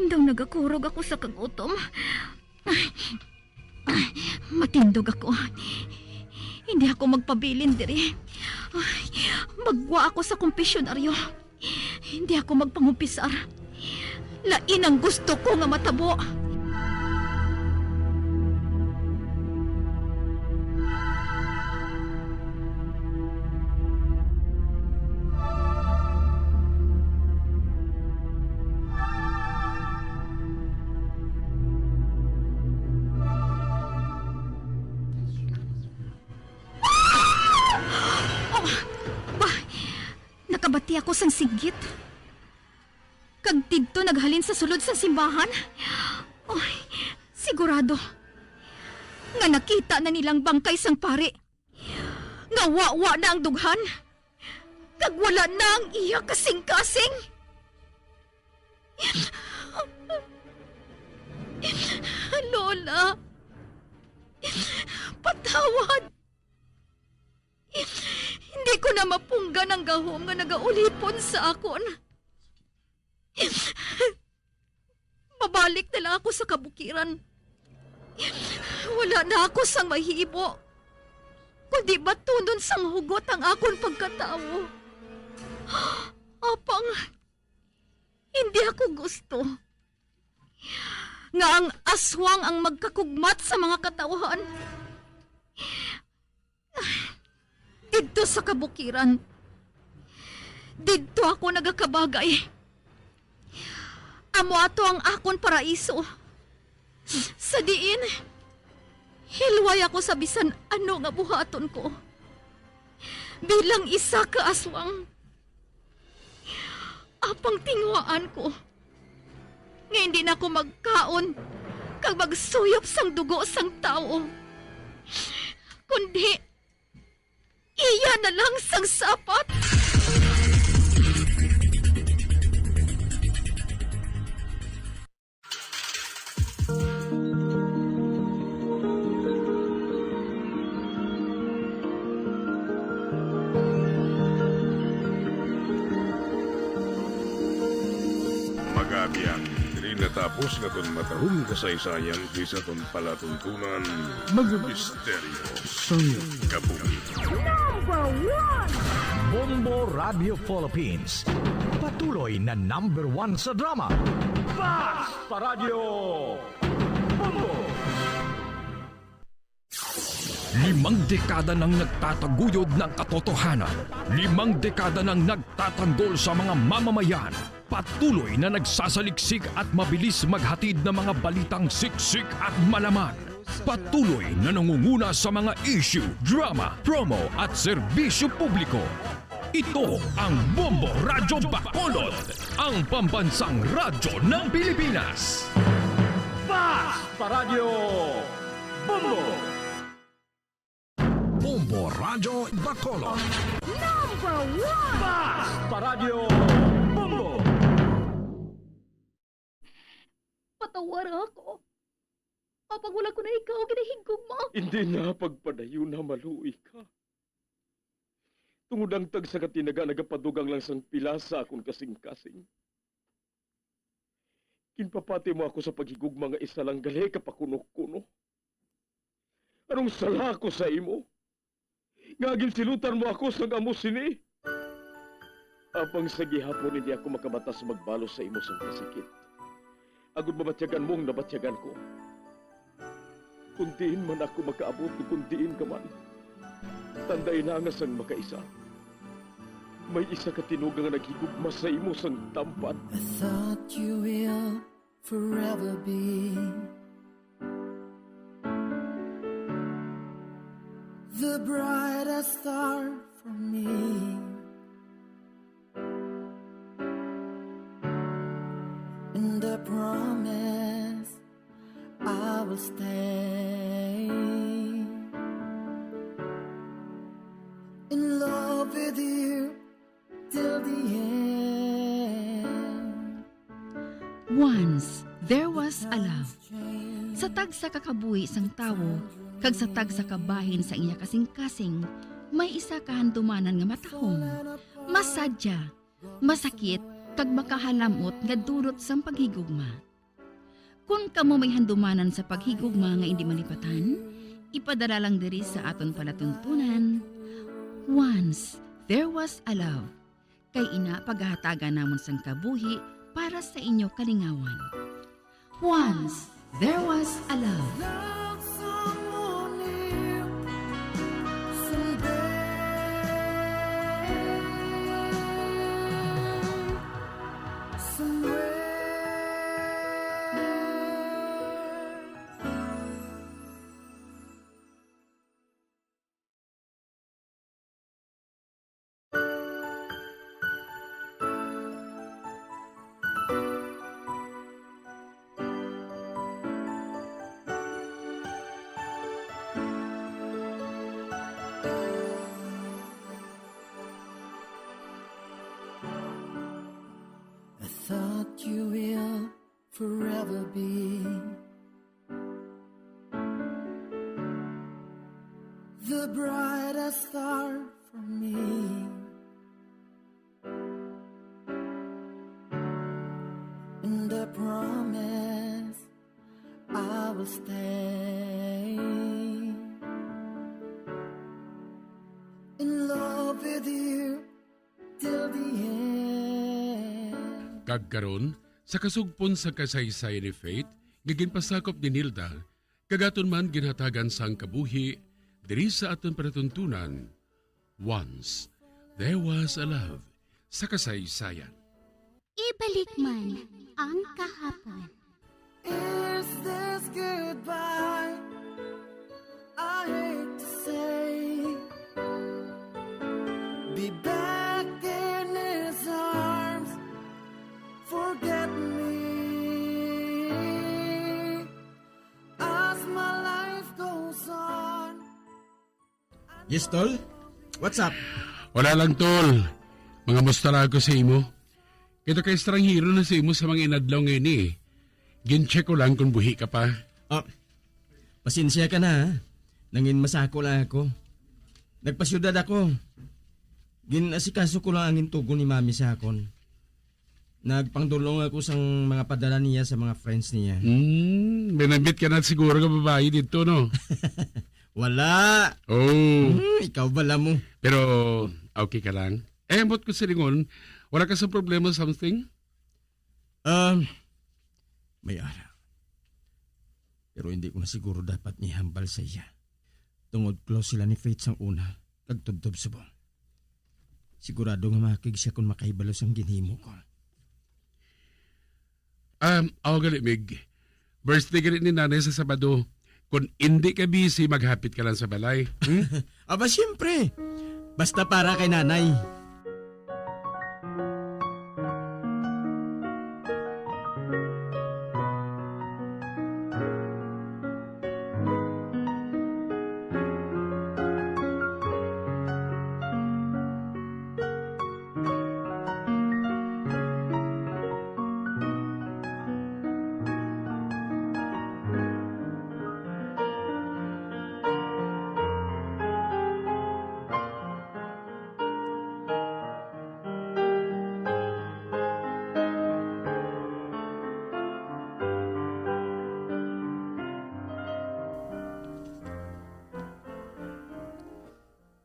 [SPEAKER 23] Daw nagakurog ako sa kagutom. Matindog ako. Hindi ako magpabilin diri. Magwa ako sa kumpisyonaryo. Hindi ako magpangumpisar. Lain ang gusto ko nga matabo. Nakabati ako sang sigit. Kag didto naghalin sa sulod sa simbahan. Oy, sigurado nga nakita na nilang bangkay sang pari. Nga wa na ang dughan. Kag wala na ang iya kasing-kasing. Lola, patawad. Hindi ko na mapunggan ang gahom nga nagaulipon sa akon. Babalik na lang ako sa kabukiran. Wala na ako sang mahibo. Kundi batunon sang hugot ang akon pagkatao. Apang, hindi ako gusto nga ang aswang ang magkakugmat sa mga katauhan. Dito sa kabukiran, dito ako nagakabagay. Amo ato ang akon paraiso. Sa diin, hilway ako sa bisan ano nga buhaton ko. Bilang isa ka aswang. Apang tingwaan ko nga hindi na ako magkaon kag magsuyop sang dugo sang tao. Kundi, iya na lang sang sapat.
[SPEAKER 22] Magabiang, diri natapos nga ton matahong kasaysayan di sa ton palatuntunan, mga misteryo sang kabuhi.
[SPEAKER 7] Bombo Radio Philippines. Patuloy na #1 sa drama. Basta Radio Bombo!
[SPEAKER 8] 5 dekada nang nagtataguyod ng katotohanan. 5 dekada nang nagtatanggol sa mga mamamayan. Patuloy na nagsasaliksik at mabilis maghatid ng mga balitang siksik at malaman. Patuloy na nangunguna sa mga issue, drama, promo at serbisyo publiko. Ito ang Bombo Radyo Bacolod, ang pambansang radyo ng Pilipinas.
[SPEAKER 7] Basta Radio Bombo! Bombo Radyo Bacolod. #1 Basta Radio Bombo!
[SPEAKER 23] Patawar ako. Kapag wala ko na ikaw, ginahigog mo.
[SPEAKER 1] Hindi na pagpadayo na maluwi ka. Tungod ang tag sa katinaga nagapadugang lang sang pila sa akong kasing-kasing. Kinpapati mo ako sa paghigug mga isa lang gali kapakuno-kuno. Anong sala ko sa imo? Ngagin silutan mo ako sa amo sini. Apang sa gihapon hindi ako makabatas magbalo sa imo sang kasikit. Agud mabatyagan mong nabatyagan ko. Kundiin man ako makaabot, kundiin ka man. Tanday na nga sang makaisa. May isa ka tinugang nga naghigugma sa imo sang tampat.
[SPEAKER 10] I thought you will forever be the brightest star for me. And I promise I will stay in love with you till the end.
[SPEAKER 23] Once, there was a love. Sa tag sa kakabuhi sang tawo, kag sa tag sa kabahin sa iya kasing-kasing, may isa kahandumanan nga matahong. Masadya, masakit, kag makahalamot nga durot sang paghigugma. Kung kamo may handumanan sa paghigugma nga hindi malipatan, ipadala lang diri sa aton palatuntunan. Once, there was a love. Kay ina paghahatagan namon sang kabuhi para sa inyo kalingawan. Once, there was a love.
[SPEAKER 10] I thought you will forever be the brightest star for me. And I promise I will stay in love with you till the end.
[SPEAKER 25] Kagkaron, sa kasugpon sa kasaysayan ni Faith, gaginpasakop ni Nilda, kagaton man ginhatagan sang kabuhi, diri sa aton panatuntunan. Once, there was a love sa kasaysayan.
[SPEAKER 23] Ibalik man ang kahapon.
[SPEAKER 10] Is this goodbye? I hate to say. Be back in his arms. Forget me.
[SPEAKER 5] Yes, tol? What's up?
[SPEAKER 25] Wala lang, tol. Mga mustara ko sa imo. Kita kay estranghero na sa imo sa mga inadlaw ngayon eh. Gin-check ko lang kung buhi ka pa.
[SPEAKER 5] Pasensya ka na ha. Nangin masako lang ako. Nagpasyudad ako. Ginasikaso ko lang ang tugon ni mami sa akon. Nagpangdulong ako sa mga padala niya sa mga friends niya.
[SPEAKER 25] Binabit ka na siguro ka babae dito, no?
[SPEAKER 5] Wala.
[SPEAKER 25] Oh.
[SPEAKER 5] Ikaw bala mo.
[SPEAKER 25] Pero okay ka lang? Ambot ko sa lingon, wala ka sa problema something?
[SPEAKER 5] May ara. Pero hindi ko na siguro dapat nihambal sa iya. Tungod close sila ni Faith sang una, kagtudtob subong. Sigurado nga makig siya kung makaibalos ang ginhimo ko.
[SPEAKER 25] Ako galimig. Birthday ka rin ni nanay sa Sabado. Kung hindi ka busy, maghapit ka lang sa balay.
[SPEAKER 5] Aba, siyempre. Basta para kay nanay.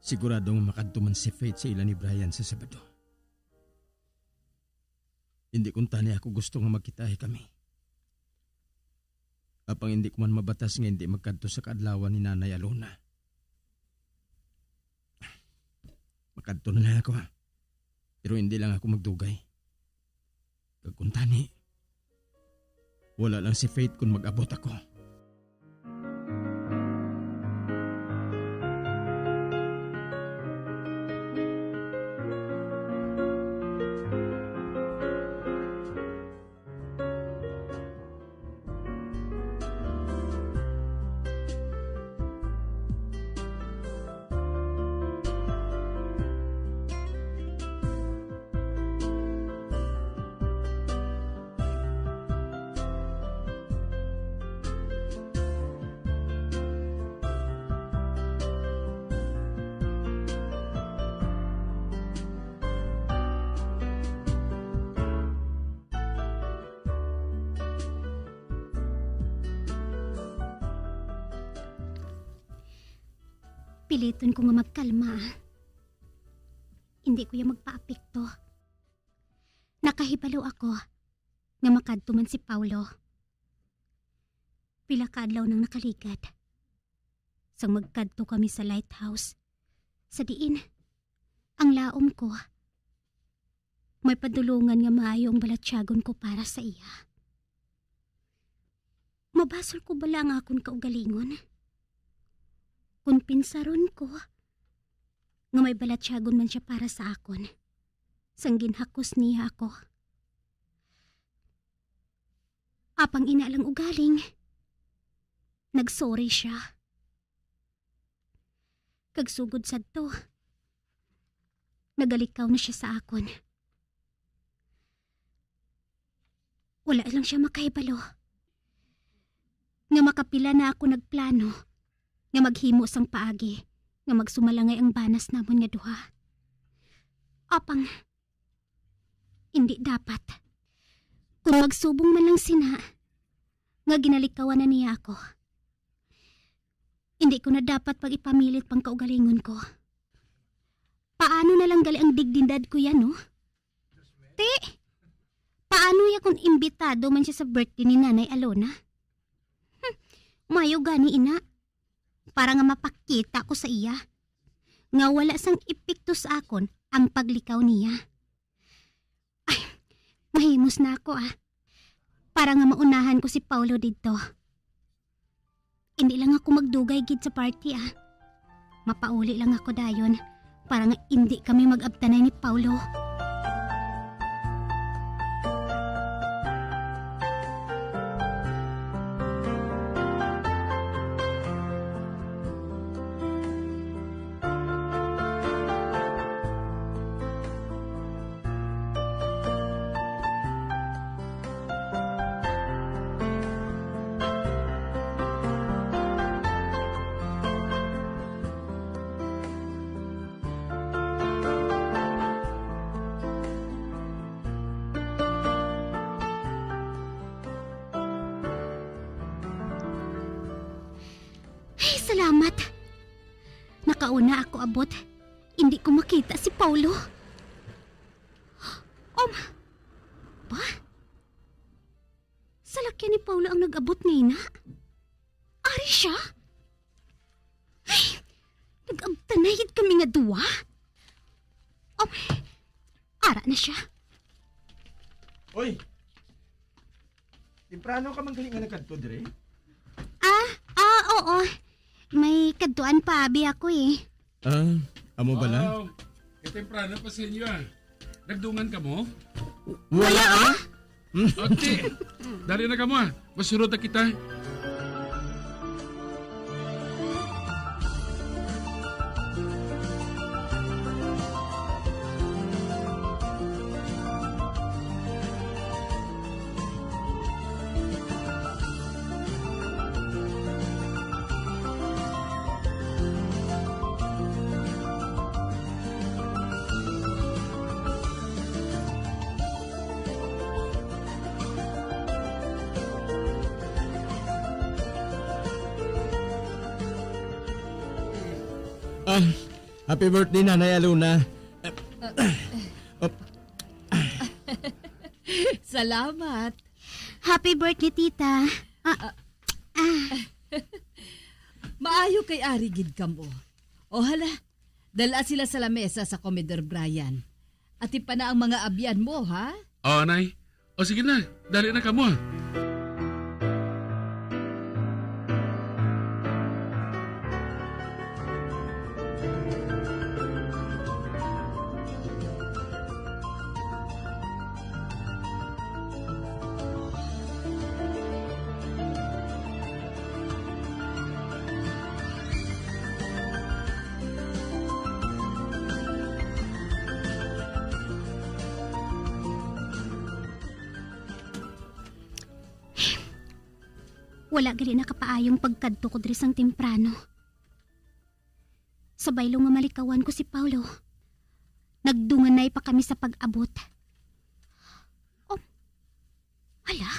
[SPEAKER 5] Siguradong makadtuman si Faith sa ila ni Brian sa Sabado. Hindi kung tani ako gusto nga magkitahi kami. Apang hindi ko man mabatas nga hindi magkadto sa kaadlawan ni Nanay Alona. Makadto na lang ako ha. Pero hindi lang ako magdugay. Kag kung tani, wala lang si Faith kung mag-abot ako.
[SPEAKER 4] Piliton ko nga magkalma. Hindi ko yung magpa-apekto. Nakahibalo ako nga makadto man si Paulo. Pila ka adlaw nang nakaligad. Sang magkadto kami sa lighthouse. Sa diin, ang laom ko. May padulungan nga maayo ang balatsyagon ko para sa iya. Mabasol ko bala nga akong kaugalingon? Kung pinsaron ko, nga may balatsyagon man siya para sa akon, sang ginhakos niya ako. Apang inalang ugaling, nagsorry siya. Kagsugod sadto, nagalikaw na siya sa akon. Wala lang siya makahibalo. Nga makapila na ako nagplano, nga maghimo sang paagi, nga magsumalangay ang banas namon nga duha. Apang, hindi dapat. Kung magsubong man lang sina, nga ginalikawan na niya ako, hindi ko na dapat pag-ipamilit pang kaugalingon ko. Paano na lang gali ang digdindad ko yan, no? Te, paano ya kung imbitado man siya sa birthday ni Nanay Alona? Mayo gani ina. Para nga mapakita ko sa iya nga wala sang epekto sa akon ang paglikaw niya. Ay, mahimos na ako para nga maunahan ko si Paulo dito. Hindi lang ako magdugay gid sa party Mapauli lang ako dayon para nga hindi kami mag-abtanay ni Paulo. Ay, salamat. Nakauna ako abot. Hindi ko makita si Paulo. Ba? Sa lakyan ni Paulo ang nag-abot ngayon na? Ari siya? Ay, nag-abtanayid kami nga duwa? Ara na siya.
[SPEAKER 5] Oy! Temprano ka manggaling nga nagkadto dire?
[SPEAKER 4] Oo. May kaduan pa abi ako eh.
[SPEAKER 5] Amo bala?
[SPEAKER 25] Oh, temprano pa sa inyo ah. Nagdungan ka mo?
[SPEAKER 5] Wala ah?
[SPEAKER 25] Okay. Dali na ka mo ah. Masunod na kita.
[SPEAKER 5] Happy birthday, Nanay Aluna.
[SPEAKER 3] Salamat.
[SPEAKER 4] Happy birthday, tita.
[SPEAKER 3] Maayo kay Ari gid kamo. O hala, dala sila sa lamesa sa Commander Brian. At pa na ang mga abyan mo, ha?
[SPEAKER 25] Oo, Nay. O sige na, dali na ka mo ah.
[SPEAKER 4] Wala gali nakapaayong pagkadto ko diri sang temprano. Sabay lo nga malikawan ko si Paulo. Nagdunganay pa kami sa pag-abot. Hala?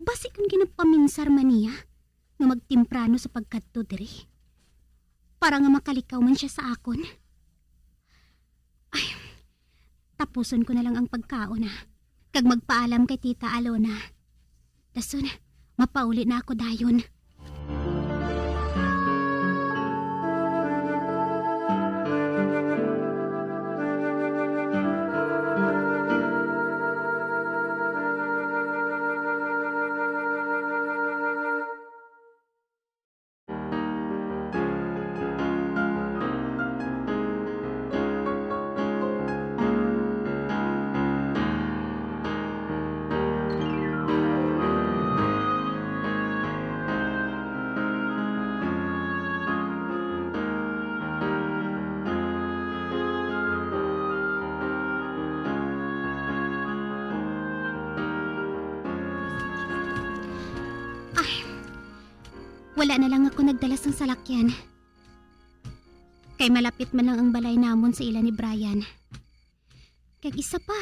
[SPEAKER 4] Basi kung ginapaminsar man niya nga magtemprano sa pagkadto diri. Para nga makalikaw man siya sa akon. Ay, tapuson ko na lang ang pagkaon kag magpaalam kay Tita Alona. Dason, mapauli na ako dayon. Wala na lang ako nagdalas ng salakyan. Kay malapit man lang ang balay namon sa ila ni Brian. Kag isa pa.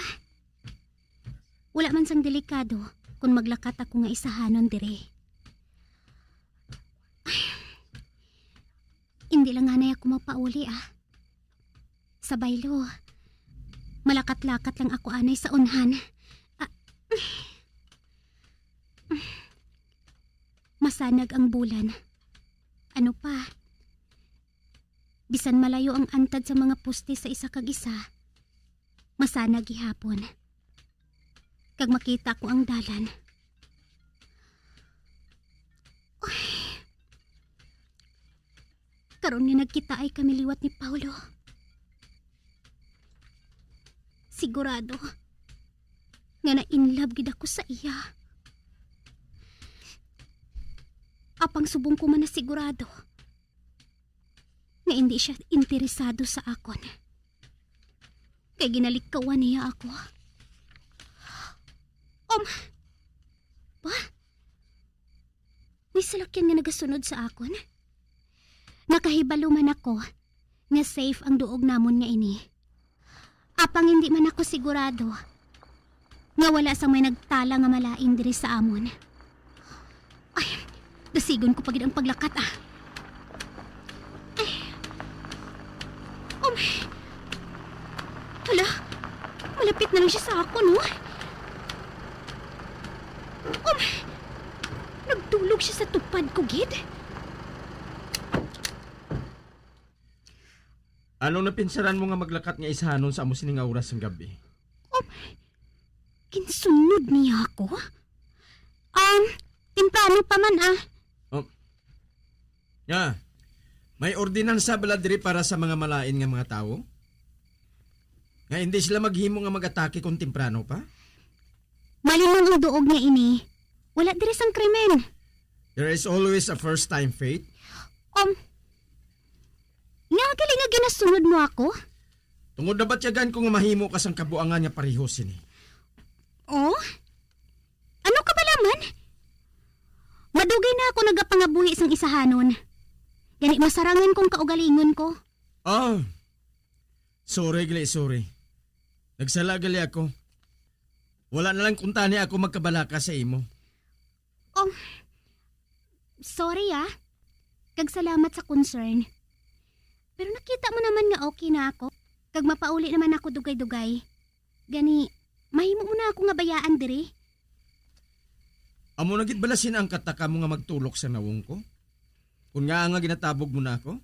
[SPEAKER 4] Wala man sang delikado kung maglakat ako nga isahanon dire. Hindi lang hanay ako mapauli Sa baylo, malakat-lakat lang ako anay sa unhan. Masanag ang bulan. Ano pa? Bisan malayo ang antad sa mga poste sa isa kag isa. Masanag gihapon. Kag makita ko ang dalan. Karon nga nagkita ay kami liwat ni Paulo. Sigurado nga na-inlove gid ako sa iya. Apang subong ko man na sigurado nga hindi siya interesado sa akon. Kay ginalikawan niya ako. Ba? May salakyan nga nagasunod sa akon? Nakahibalo man ako nga safe ang duog namon nga ini. Apang hindi man ako sigurado nga wala sang may nagtala nga malain diri sa amon. Dasigon ko pagid ang paglakat Ay. Hala, malapit na lang siya sa ako, no? Nagtulog siya sa tupad ko, gid.
[SPEAKER 5] Anong napinsaran mo nga maglakat nga isahanon sa amo sining nga oras ng gabi?
[SPEAKER 4] Kinsunod niya ako? Temprano pa man
[SPEAKER 5] Ya, may ordinansa bala diri para sa mga malain nga mga tao? Nga hindi sila maghimo nga mag-atake kung temprano pa?
[SPEAKER 4] Malinong ang duog niya ini. Wala diri sang krimen.
[SPEAKER 5] There is always a first time, Faith.
[SPEAKER 4] Nga galing nga ginasunod mo ako?
[SPEAKER 5] Tungod na batyagan ko nga mahimo ka sang kabuangan nga pareho sini.
[SPEAKER 4] Oh? Ano ka ba laman? Madugay na ako nagapangabuhi sang isahanon. Gani masarangan kong kaugalingon ko.
[SPEAKER 5] Sorry. Nagsala gali ako. Wala na lang kuntani ako magkabalaka sa imo.
[SPEAKER 4] Sorry Kag salamat sa concern. Pero nakita mo naman nga okay na ako. Kag mapauli naman ako dugay-dugay. Gani, mahimo mo na ako nga bayaan diri.
[SPEAKER 5] Amo nagit balasin ang kataka mo nga magtulok sa nawong ko? Kung nga ginatabog mo na ako?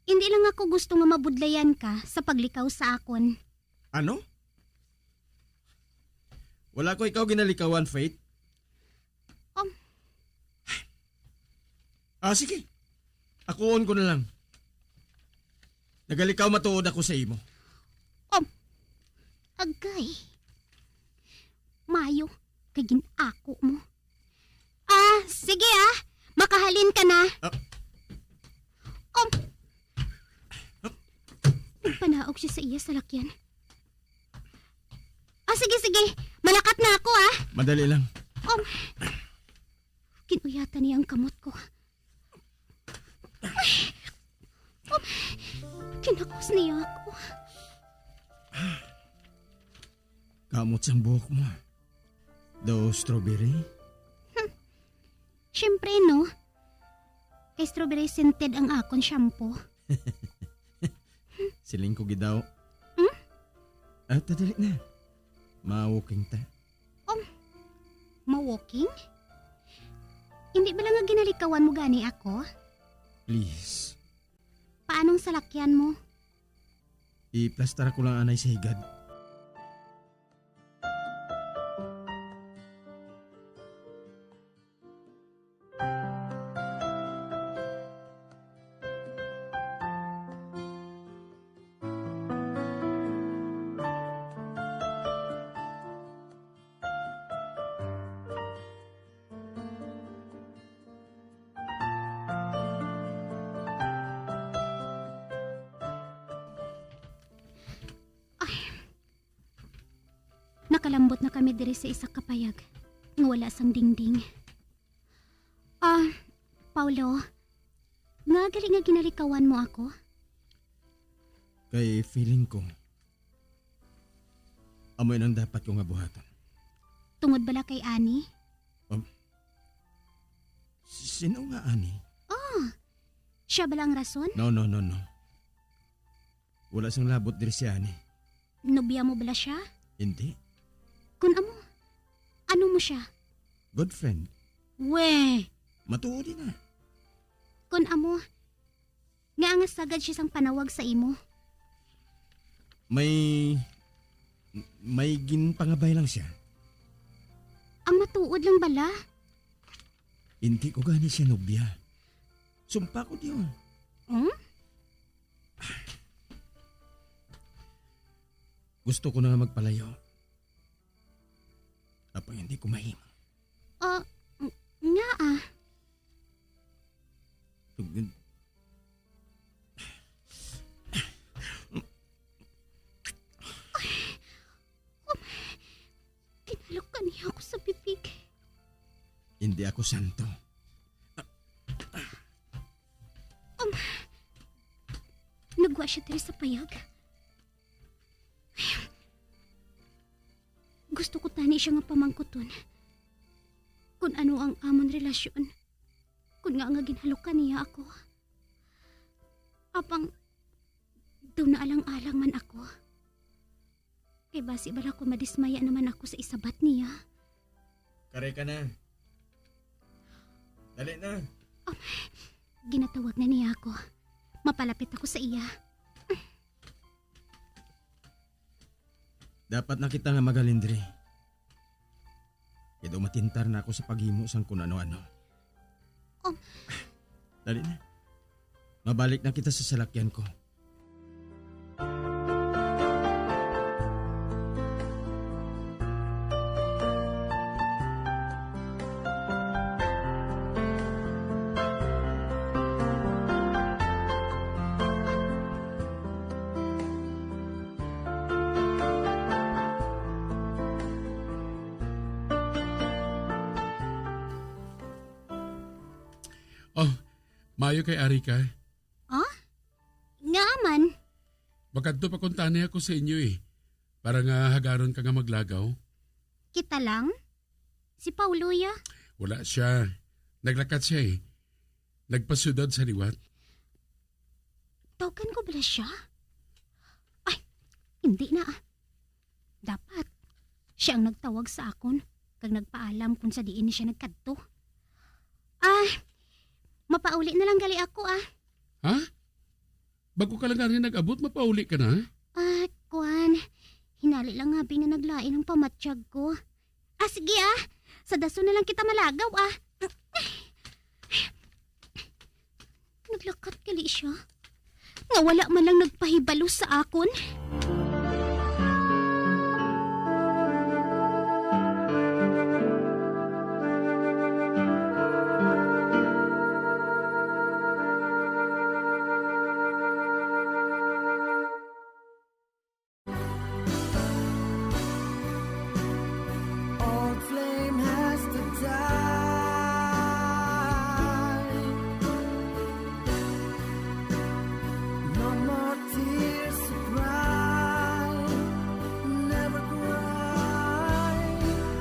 [SPEAKER 4] Hindi lang ako gusto nga mabudlayan ka sa paglikaw sa akon.
[SPEAKER 5] Ano? Wala ko ikaw ginalikawan, Faith. Sige. Akuon ko na lang. Nagalikaw matuod ako sa imo.
[SPEAKER 4] Agay. Mayo, kay ginako mo. Sige makahalin ka na. Nagpanaog siya sa iya sa lakyan. Sige. Malakat na ako
[SPEAKER 5] Madali lang.
[SPEAKER 4] Kinuyatan niya ang kamot ko. Kinakos niya ako.
[SPEAKER 5] Kamot sang buhok mo. Daw strawberry?
[SPEAKER 4] Siyempre, no? Kay strawberry scented ang akon shampoo.
[SPEAKER 5] Siling ko gidaw. Tadali na. Ma-walking ta.
[SPEAKER 4] Ma-walking? Hindi ba lang nga ginalikawan mo gani ako?
[SPEAKER 5] Please.
[SPEAKER 4] Paanong salakyan mo?
[SPEAKER 5] I-plastara ko lang anay sa higad.
[SPEAKER 4] Nakalambot na kami diri sa isa kapayag nga wala sang dingding. Paulo, nga gali nga ginalikawan mo ako?
[SPEAKER 5] Kay feeling ko, amoy nang dapat ko nga buhaton.
[SPEAKER 4] Tungod bala kay Ani?
[SPEAKER 5] Sino nga Ani?
[SPEAKER 4] Siya bala ang rason?
[SPEAKER 5] No. Wala sang labot diri si Ani.
[SPEAKER 4] Nobya mo bala siya?
[SPEAKER 5] Hindi.
[SPEAKER 4] Kun amo, ano mo siya?
[SPEAKER 5] Good friend.
[SPEAKER 4] We!
[SPEAKER 5] Matuod na.
[SPEAKER 4] Kun amo, nga nga sagad siya sang panawag sa imo.
[SPEAKER 5] May ginpangabay lang siya.
[SPEAKER 4] Ang matuod lang bala?
[SPEAKER 5] Hindi ko gani siya nobya. Sumpa ko diyon. Gusto ko na nga magpalayo. Apang hindi ko mahimo.
[SPEAKER 4] Nga Kinalok ka niya ako sa bibig.
[SPEAKER 5] Hindi ako santo.
[SPEAKER 4] Nagwa siya diri sa payag. Gusto ko tani siya nga pamangkuton. kung ano ang amon relasyon. Kung nga ginhalukan niya ako. Apang doon na alang-alang man ako. Kay basi bala ko madismaya naman ako sa isabat niya.
[SPEAKER 5] Kare ka na. Dali na.
[SPEAKER 4] Ginatawag na niya ako. Mapalapit ako sa iya.
[SPEAKER 5] Dapat na kita nga magalindri. Kaya daw matintar na ako sa paghimo sang kung ano-ano. Dali na. Mabalik na kita sa salakyan ko.
[SPEAKER 25] Oh, mayo kay Ari ka.
[SPEAKER 4] Nga man.
[SPEAKER 25] Bakadto pa kuntani ako sa inyo eh. Para nga hagaron ka nga maglagaw.
[SPEAKER 4] Kita lang? Si Paulo ya?
[SPEAKER 25] Wala siya. Naglakat siya eh. Nagpasudad sa liwat.
[SPEAKER 4] Tawagan ko bala siya? Ay, hindi na. Dapat. Siya ang nagtawag sa akon. Kag nagpaalam kung sa diin siya nagkadto. Mapauli na lang gali ako
[SPEAKER 25] Ha? Bago ka lang nga rin nag-abot, mapauli ka na?
[SPEAKER 4] Kuan. Hinali lang nga na naglain ang pamatsyag ko. Sige Sa daso na lang kita malagaw Naglakat gali siya. Nga wala man lang nagpahibalo sa akon.
[SPEAKER 10] Old flame has to die. No more tears to cry. Never cry.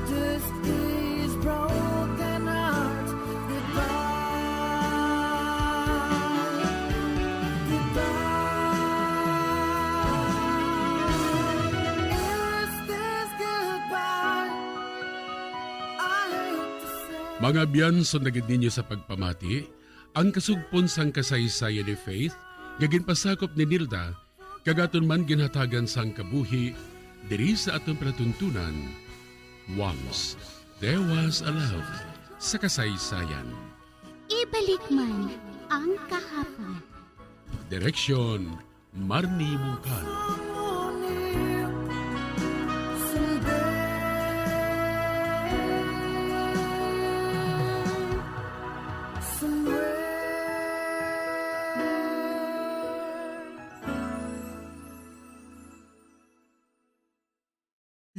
[SPEAKER 10] This is broken heart. Goodbye. Goodbye. Is this goodbye?
[SPEAKER 25] Mga biyan, sunagid ninyo sa pagpamati, ang kasugpon sang kasaysayan ni Faith, gagin pasakop ni Nilda, kagaton man ginhatagan sang kabuhi, diri sa atong palatuntunan. Once, there was a love sa kasaysayan.
[SPEAKER 4] Ibalik man ang kahapon.
[SPEAKER 25] Direksyon, Marnie Mungkal.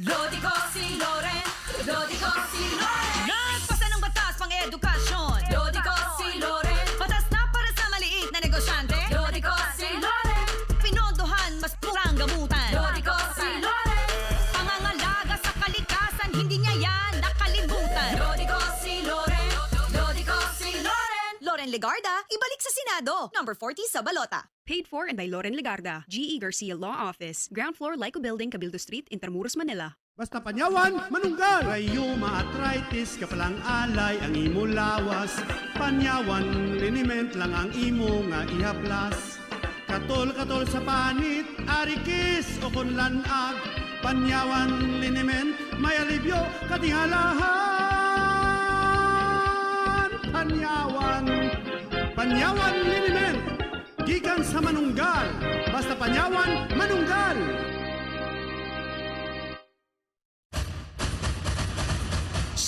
[SPEAKER 11] Lodi ko si Loren, Lodi ko si Loren. Nagpasa ng batas pang edukasyon. Lodi ko si Loren. Batas na para sa maliit na negosyante. Lodi ko si Loren. Pinondohan mas murang gamutan. Lodi ko si Loren. Pangangalaga sa kalikasan, hindi niya yan nakalimutan. Lodi ko si Loren, Lodi ko si Loren. Loren Legarda, ibalik sa Senado. Number 40 sa balota.
[SPEAKER 12] Paid for and by Loren Legarda, G.E. Garcia Law Office, Ground Floor, Lyco Building, Cabildo Street, Intramuros, Manila.
[SPEAKER 14] Basta panyawan, manunggal! Rayuma arthritis, kapalang alay, ang imo lawas. Panyawan, liniment lang ang imo nga ihaplas. Katol-katol sa panit, arikis o kunlanag. Panyawan, liniment, may alibyo, katingalahan. Panyawan, liniment, gikan sa manunggal. Basta panyawan, manunggal!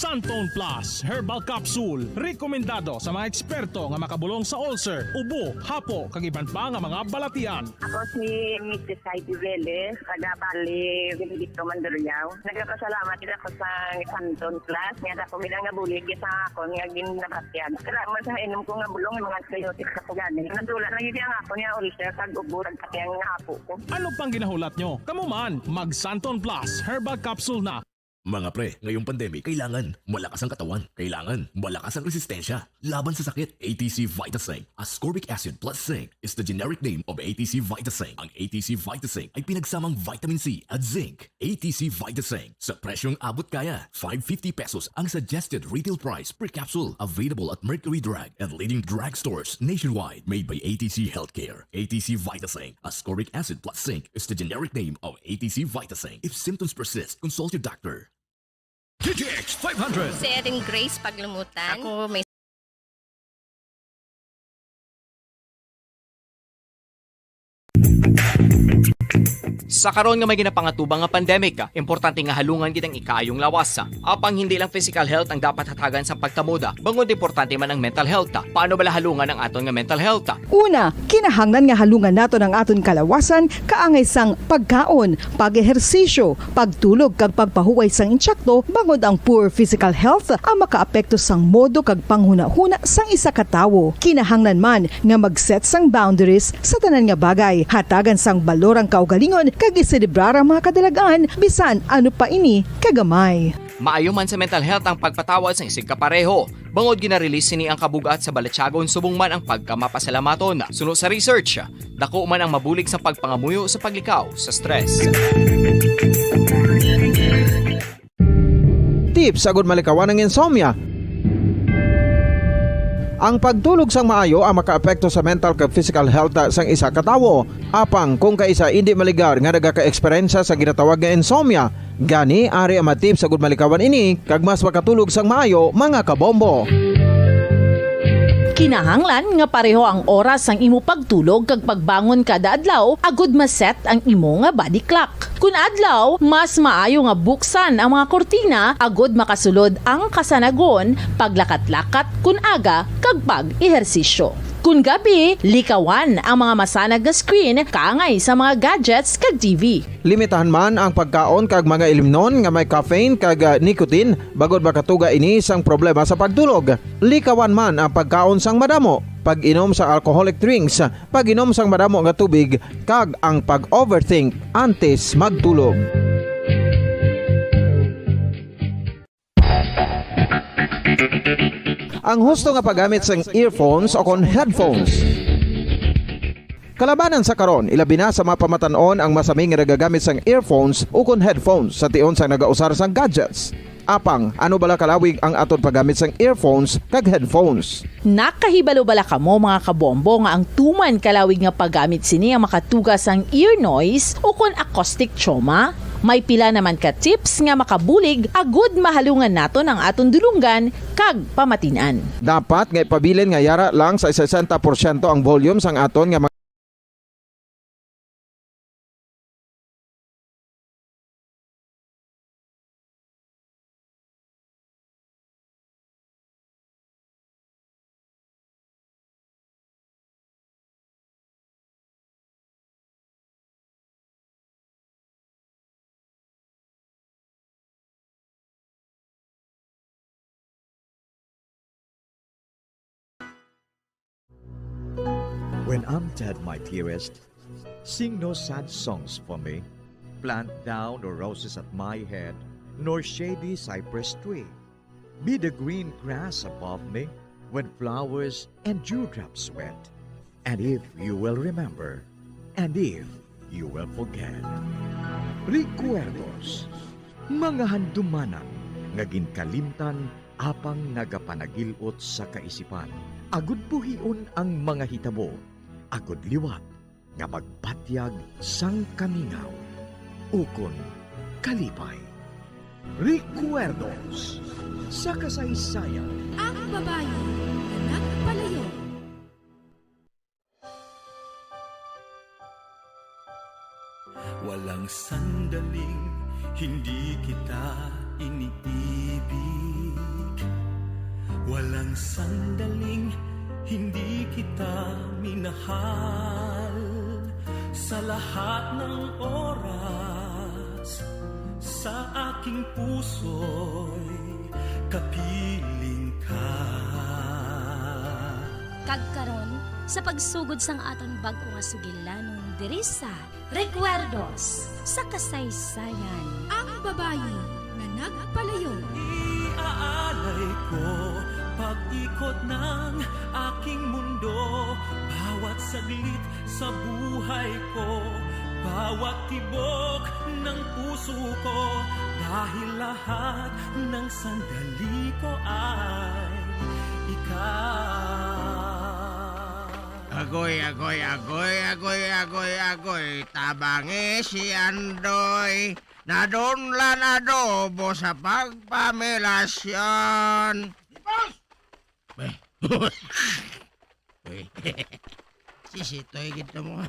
[SPEAKER 7] Santon Plus Herbal Capsule, rekomendado sa mga eksperto nga makabulong sa ulcer, ubo, hapo, kag iban pa nga mga balatian.
[SPEAKER 21] Ako si Mrs. Heidi Veles, taga Bali, Benedicto Mandaluyao. Nagpasalamat kita ko sa Santon Plus, nga ako bilang nga bulig sa ako nga ginakasyan. Salamat sa inom ko nga bulong mga antibiotic sa kuganin. Nadula na yun ang ako niya ulcer, kag ubo, kag nga hapo ko.
[SPEAKER 7] Ano pang ginahulat nyo? Kamu man, mag Santon Plus Herbal Capsule na.
[SPEAKER 2] Mga pre, ngayong pandemic, kailangan malakas ang katawan. Kailangan malakas ang resistensya. Laban sa sakit, ATC Vitasync. Ascorbic acid plus zinc is the generic name of ATC Vitasync. Ang ATC Vitasync ay pinagsamang vitamin C at zinc. ATC Vitasync. Sa presyong abot kaya, 550 pesos ang suggested retail price per capsule. Available at Mercury Drug and leading drugstores nationwide. Made by ATC Healthcare. ATC Vitasync. Ascorbic acid plus zinc is the generic name of ATC Vitasync. If symptoms persist, consult your doctor.
[SPEAKER 8] GTX 500.
[SPEAKER 18] Si Erin Grace Paglumutan. Ako may
[SPEAKER 19] Sa karon nga may ginapangatubang nga pandemic, importante nga halungan gid ang ikaayong lawas. Apang hindi lang physical health ang dapat hatagan sa pagtamuda, bangod importante man ang mental health. Paano bala halungan ang aton nga mental health?
[SPEAKER 20] Una, kinahanglan nga halungan nato ang aton kalawasan kaangay sang pagkaon, pag-ehersisyo, pagtulog kag pagpahuway sang insyakto, bangod ang poor physical health ang makaapekto sang modo kag panghuna-huna sang isa ka tawo. Kinahanglan man nga mag-set sang boundaries sa tanan nga bagay, hatagan sang balorang kaugalingon kag iselebrar ang mga kadalagaan bisan ano pa ini kagamay.
[SPEAKER 19] Maayo man sa mental health ang pagpatawad sa isig kapareho. Bangod ginarelease ni ang kabugat sa Balatyagon subong man ang pagkamapasalamaton. Suno sa research, dako man ang mabulig sa pagpangamuyo sa paglikaw sa stress.
[SPEAKER 24] Tips agud malikawan ng insomnia. Ang pagtulog sang maayo ang makaapekto sa mental kag physical health sang isa ka tawo. Apang kung kaisa hindi maligar nga nagaka-eksperyensya sa ginatawag nga insomnia, gani ari ang matip sa gud malikawan ini kag mas makatulog sang maayo mga kabombo.
[SPEAKER 26] Kinahanglan nga pareho ang oras sang imo pagtulog kag pagbangon kada adlaw agud maset ang imo nga body clock. Kun adlaw, mas maayo nga buksan ang mga kortina agud makasulod ang kasanagon, paglakat-lakat kun aga kag pag-ehersisyo. Kun gabi, likawan ang mga masanag nga screen kaangay sa mga gadgets kag TV.
[SPEAKER 24] Limitahan man ang pagkaon kag mga ilimnon nga may caffeine kag nicotine bagod makatuga ini sang problema sa pagtulog. Likawan man ang pagkaon sang madamo, pag-inom sa alcoholic drinks, pag-inom sang madamo nga tubig kag ang pag-overthink antes magtulog. Ang husto nga paggamit sang earphones o kon headphones. Kalabanan sa karon, ilabi na sa mga pamatanon ang masami nga nagagamit sang earphones o kon headphones sa tion sang nagausar sang gadgets. Apang, ano bala kalawig ang aton paggamit sang earphones kag headphones?
[SPEAKER 26] Nakahibalo bala kamo mga kabombo nga ang tuman kalawig nga paggamit sini ang makatugas ang ear noise o kon acoustic trauma? May pila naman ka tips nga makabulig agud mahalungan naton ang aton dulunggan kag pamatinan.
[SPEAKER 24] Dapat nga ipabilin nga yara lang sa 60% ang volume sang aton nga
[SPEAKER 27] When I'm dead, my dearest, sing no sad songs for me. Plant down no roses at my head, nor shady cypress tree. Be the green grass above me, when flowers and dewdrops wet. And if you will remember, and if you will forget. Recuerdos, mga handumanan, nga ginkalimtan, apang nagapanagilot sa kaisipan. Agud buhion ang mga hitabo, agud liwat, nga magpatyag sang kamingaw. Ukon kalipay. Recuerdos sa kasaysayan.
[SPEAKER 28] Ang babae na nagpalayo.
[SPEAKER 29] Walang sandaling hindi kita iniibig. Walang sandaling hindi kita minahal. Sa lahat ng oras, sa aking puso'y kapiling ka.
[SPEAKER 30] Kagkaron, sa pagsugod sang aton bag-o nga sugilanon diri sa Recuerdos sa kasaysayan.
[SPEAKER 28] Ang babae nga nagpalayo.
[SPEAKER 29] Iaalay ko pag-ikot ng aking mundo, bawat saglit sa buhay ko, bawat tibok ng puso ko, dahil lahat ng sandali ko ay ikaw.
[SPEAKER 1] Agoy, tabangi si Andoy, nadunlan adobo sa pagpamilasyon. Sisitoy gitu mo.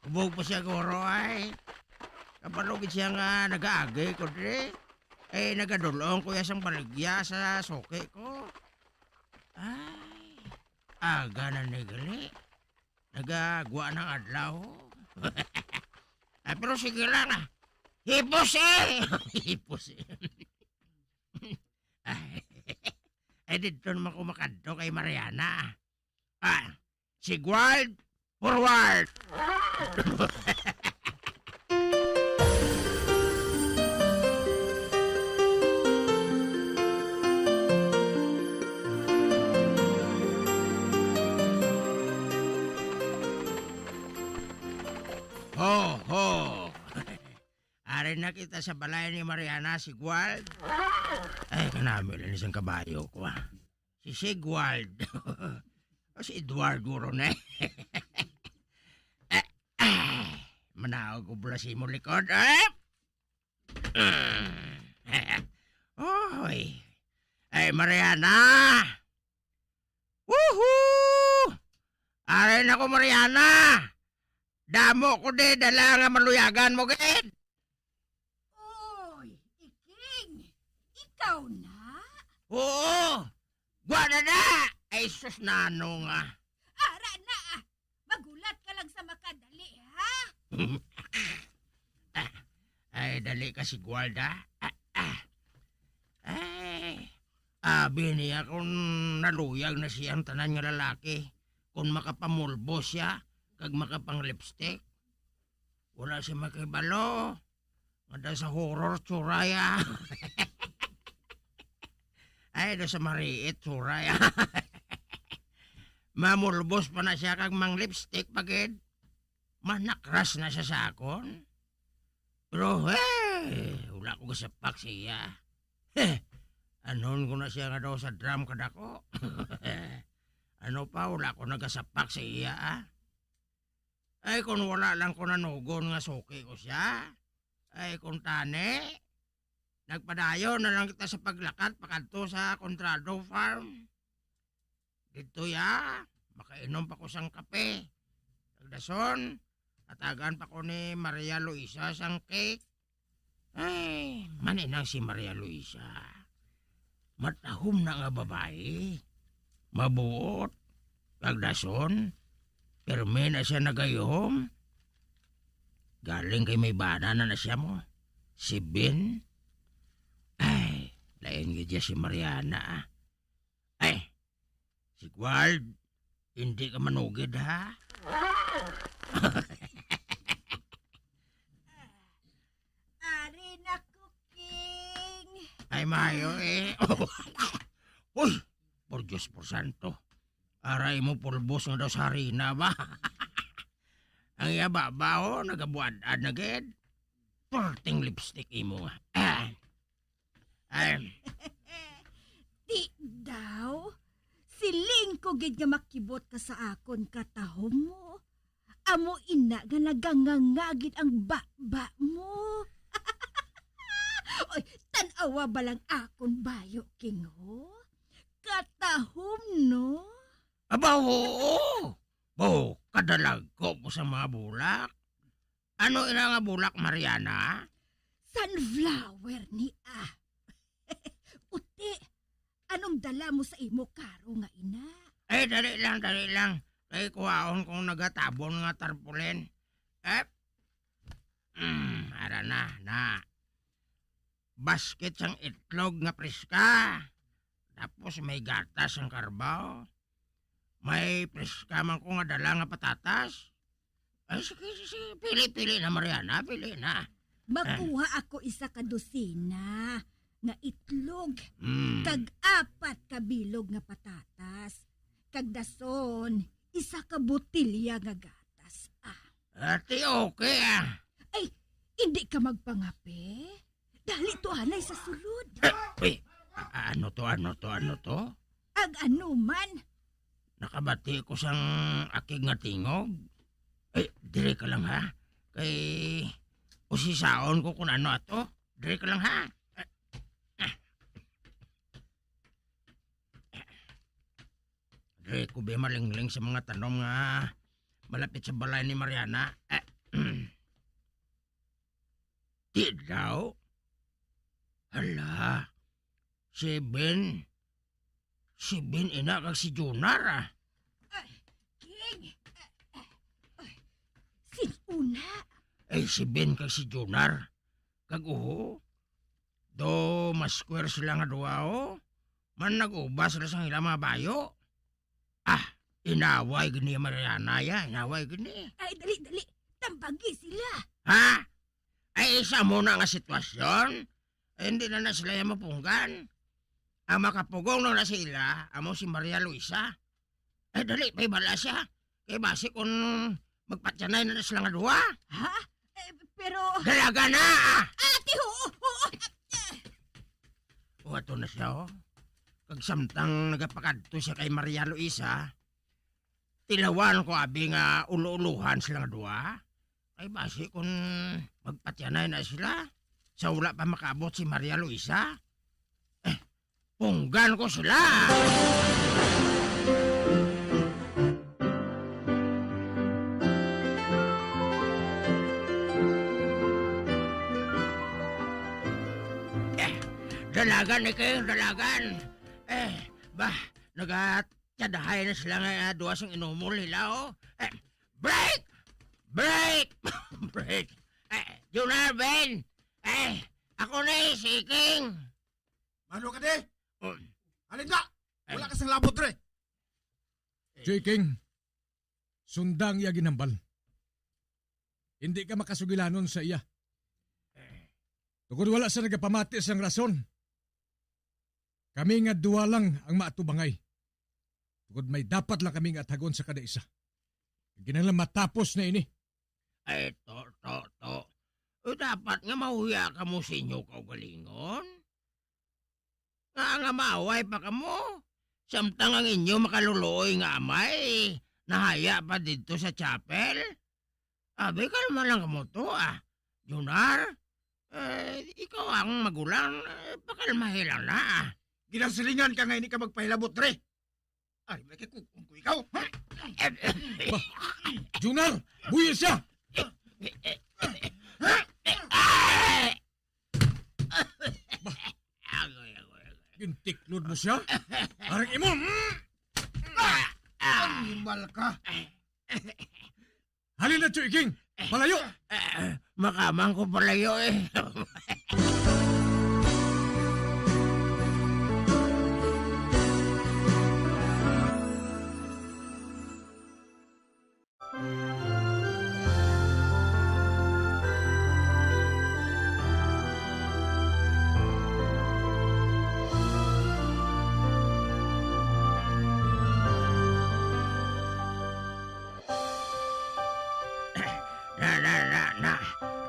[SPEAKER 1] Ubog pa siya guro ay. Kapalugid siya nga nag-aagay ko dire. Eh nagadulong ko yasang baligya sa soke ko. Ay, aga na nigali. Nagagwa ng adlaw. Ay, pero sige lang ah. Hipos eh! Hipos eh. Ay, dito naman kumakadto kay Mariana. Sigward, forward! Ho! Ari na kita sa balay ni Mariana, Sigwald. Ay, kanami lang isang kabayo ko ah. Si Sigwald. O si Edward guro na Manaog ko pala si mo likod. Oy. Ay, Mariana. Woohoo! Ari na ko, Mariana. Damo ko de, dala nga maluyagan mo, gid.
[SPEAKER 3] Oy, Iking, ikaw na?
[SPEAKER 1] Oo, gwa na. Ay, sus nano nga.
[SPEAKER 3] Ara na, magulat ka lang sa makadali, ha?
[SPEAKER 1] Ay, dali ka si Gualda. Ay, abi niya kung naluyag na siyang tanan nga lalaki. Kung makapamulbo siya, kag makapang lipstick. Wala siya makibalo. Mada sa horror tsuraya. Ay, do sa mariit tsuraya. Mamulbos pa na siya kag mang lipstick pagid. Manakras na siya sa akon. Pero wala ko gasapak siya. Anon ko na siya nga daw sa drum kadako. Ano pa, wala ko nagasapak siya ah. Ay, kung wala lang ko nanugon nga suki ko siya. Ay, kung tane, nagpadayo na lang kita sa paglakat pakadto sa Contrado Farm. Dito ya, makainom pa ko sang kape. Tagdason, atagan pa ko ni Maria Luisa sang cake. Ay, maninang si Maria Luisa. Matahom na nga babae. Mabuot. Tagdason, perme na siya nagayom. Galing kay may bana na siya mo. Si Ben. Ay, lain gidya si Mariana. Ay, si Guald, hindi ka manugid ha?
[SPEAKER 3] Ari na, King.
[SPEAKER 1] Ay, mayo eh. Uy, por Diyos por santo. Aray mo pulbos nga daw sa harina ba? Ang yaba ba o, nagabuad-ad na ged? Porting lipstick imo nga.
[SPEAKER 3] Di daw, siling ko gid nga makibot ka sa akon katahom mo. Amo ina nga nagangangagid ang baba mo. Oy, tanawa ba lang akon bayo, King ho? Katahom no?
[SPEAKER 1] Aba, oo. Oh, kadalag ko po sa mga bulak. Ano ina nga bulak, Mariana?
[SPEAKER 3] Sunflower ni ah. Uti, anong dala mo sa imo karo nga ina?
[SPEAKER 1] Ay, dali lang. Kay kuhaon kong nagatabon nga tarpulen. Ara na. Basket sang itlog nga preska. Tapos may gatas ang karbaw. May preska man ko nga dala nga patatas. Ay, sige. Pili na, Mariana. Pili na.
[SPEAKER 3] Makuha ako isa ka dosina nga itlog, kag 4 ka bilog nga patatas, kag dason, isa ka botilya nga gatas.
[SPEAKER 1] Ate, okay
[SPEAKER 3] Ay, hindi ka magpangape? Dali to hanay sa sulod.
[SPEAKER 1] Uy, ano to?
[SPEAKER 3] Ag ano man?
[SPEAKER 1] Nakabati ko sang akig nga tingog. Dire ka lang ha. Kay usisaon ko kung ano ato. Dire ka lang ha. Dire ko ba malingling sa mga tanong nga malapit sa balay ni Mariana. Di daw. Hala. Si Ben ina kag si Junar
[SPEAKER 3] King! Sinuna?
[SPEAKER 1] Si Ben kag si Junar. Kag uho. Do maskwер sila nga duwa man nag-ubas sila sa ilang mga bayo. Inaway gini Mariana ya. Inaway gini.
[SPEAKER 3] Ay, dali. Tambagi sila.
[SPEAKER 1] Ha? Isa muna nga sitwasyon. Hindi na sila yung mapunggan. Ang makapugong na sila, amo si Maria Luisa. Dali, may bala siya. Kaya basi kung magpatyanay na sila nga duwa.
[SPEAKER 3] Ha? Pero...
[SPEAKER 1] Dalaga na!
[SPEAKER 3] Ate, oo!
[SPEAKER 1] Ato na siya, Kag samtang nagapakadto siya kay Maria Luisa, tilawan ko abi nga ulo-uluhan sila nga duwa. Ay basi kung magpatyanay na sila, sa wala pa makabot si Maria Luisa, punggan ko sila! Dalagan King, dalagan. Nagatyadahay na sila nga duwa sang inumol nila, Break! Break! Junar, Ben! Ako na si King!
[SPEAKER 5] Mano ka di? Halin na! Wala ka sang labot re!
[SPEAKER 8] King, sundang iya ginambal. Hindi ka makasugilanon sa iya. Tugod wala sa nagapamati sang rason. Kami nga duwa lang ang maatubangay. Tugod may dapat lang kami nga atagon sa kada isa. Ginanglan matapos na ini.
[SPEAKER 1] To. Dapat nga mahuya ka mo sa inyo kaugalingon. Nga maaway pa ka mo. Samtang ang inyo makaluluoy nga amay. Nahaya pa dito sa chapel. Abi, kalma lang ka mo to, Junar, ikaw ang magulang, pakalmahin lang na,
[SPEAKER 5] Ginasilingan ka nga ini ka magpahilabot re. Ay, may kikukong ko ikaw.
[SPEAKER 8] Junar, buya siya! Gintiklod mo siya? Arang imo!
[SPEAKER 5] Animal ka!
[SPEAKER 8] Halin na, King! Palayo!
[SPEAKER 1] Makamang ko palayo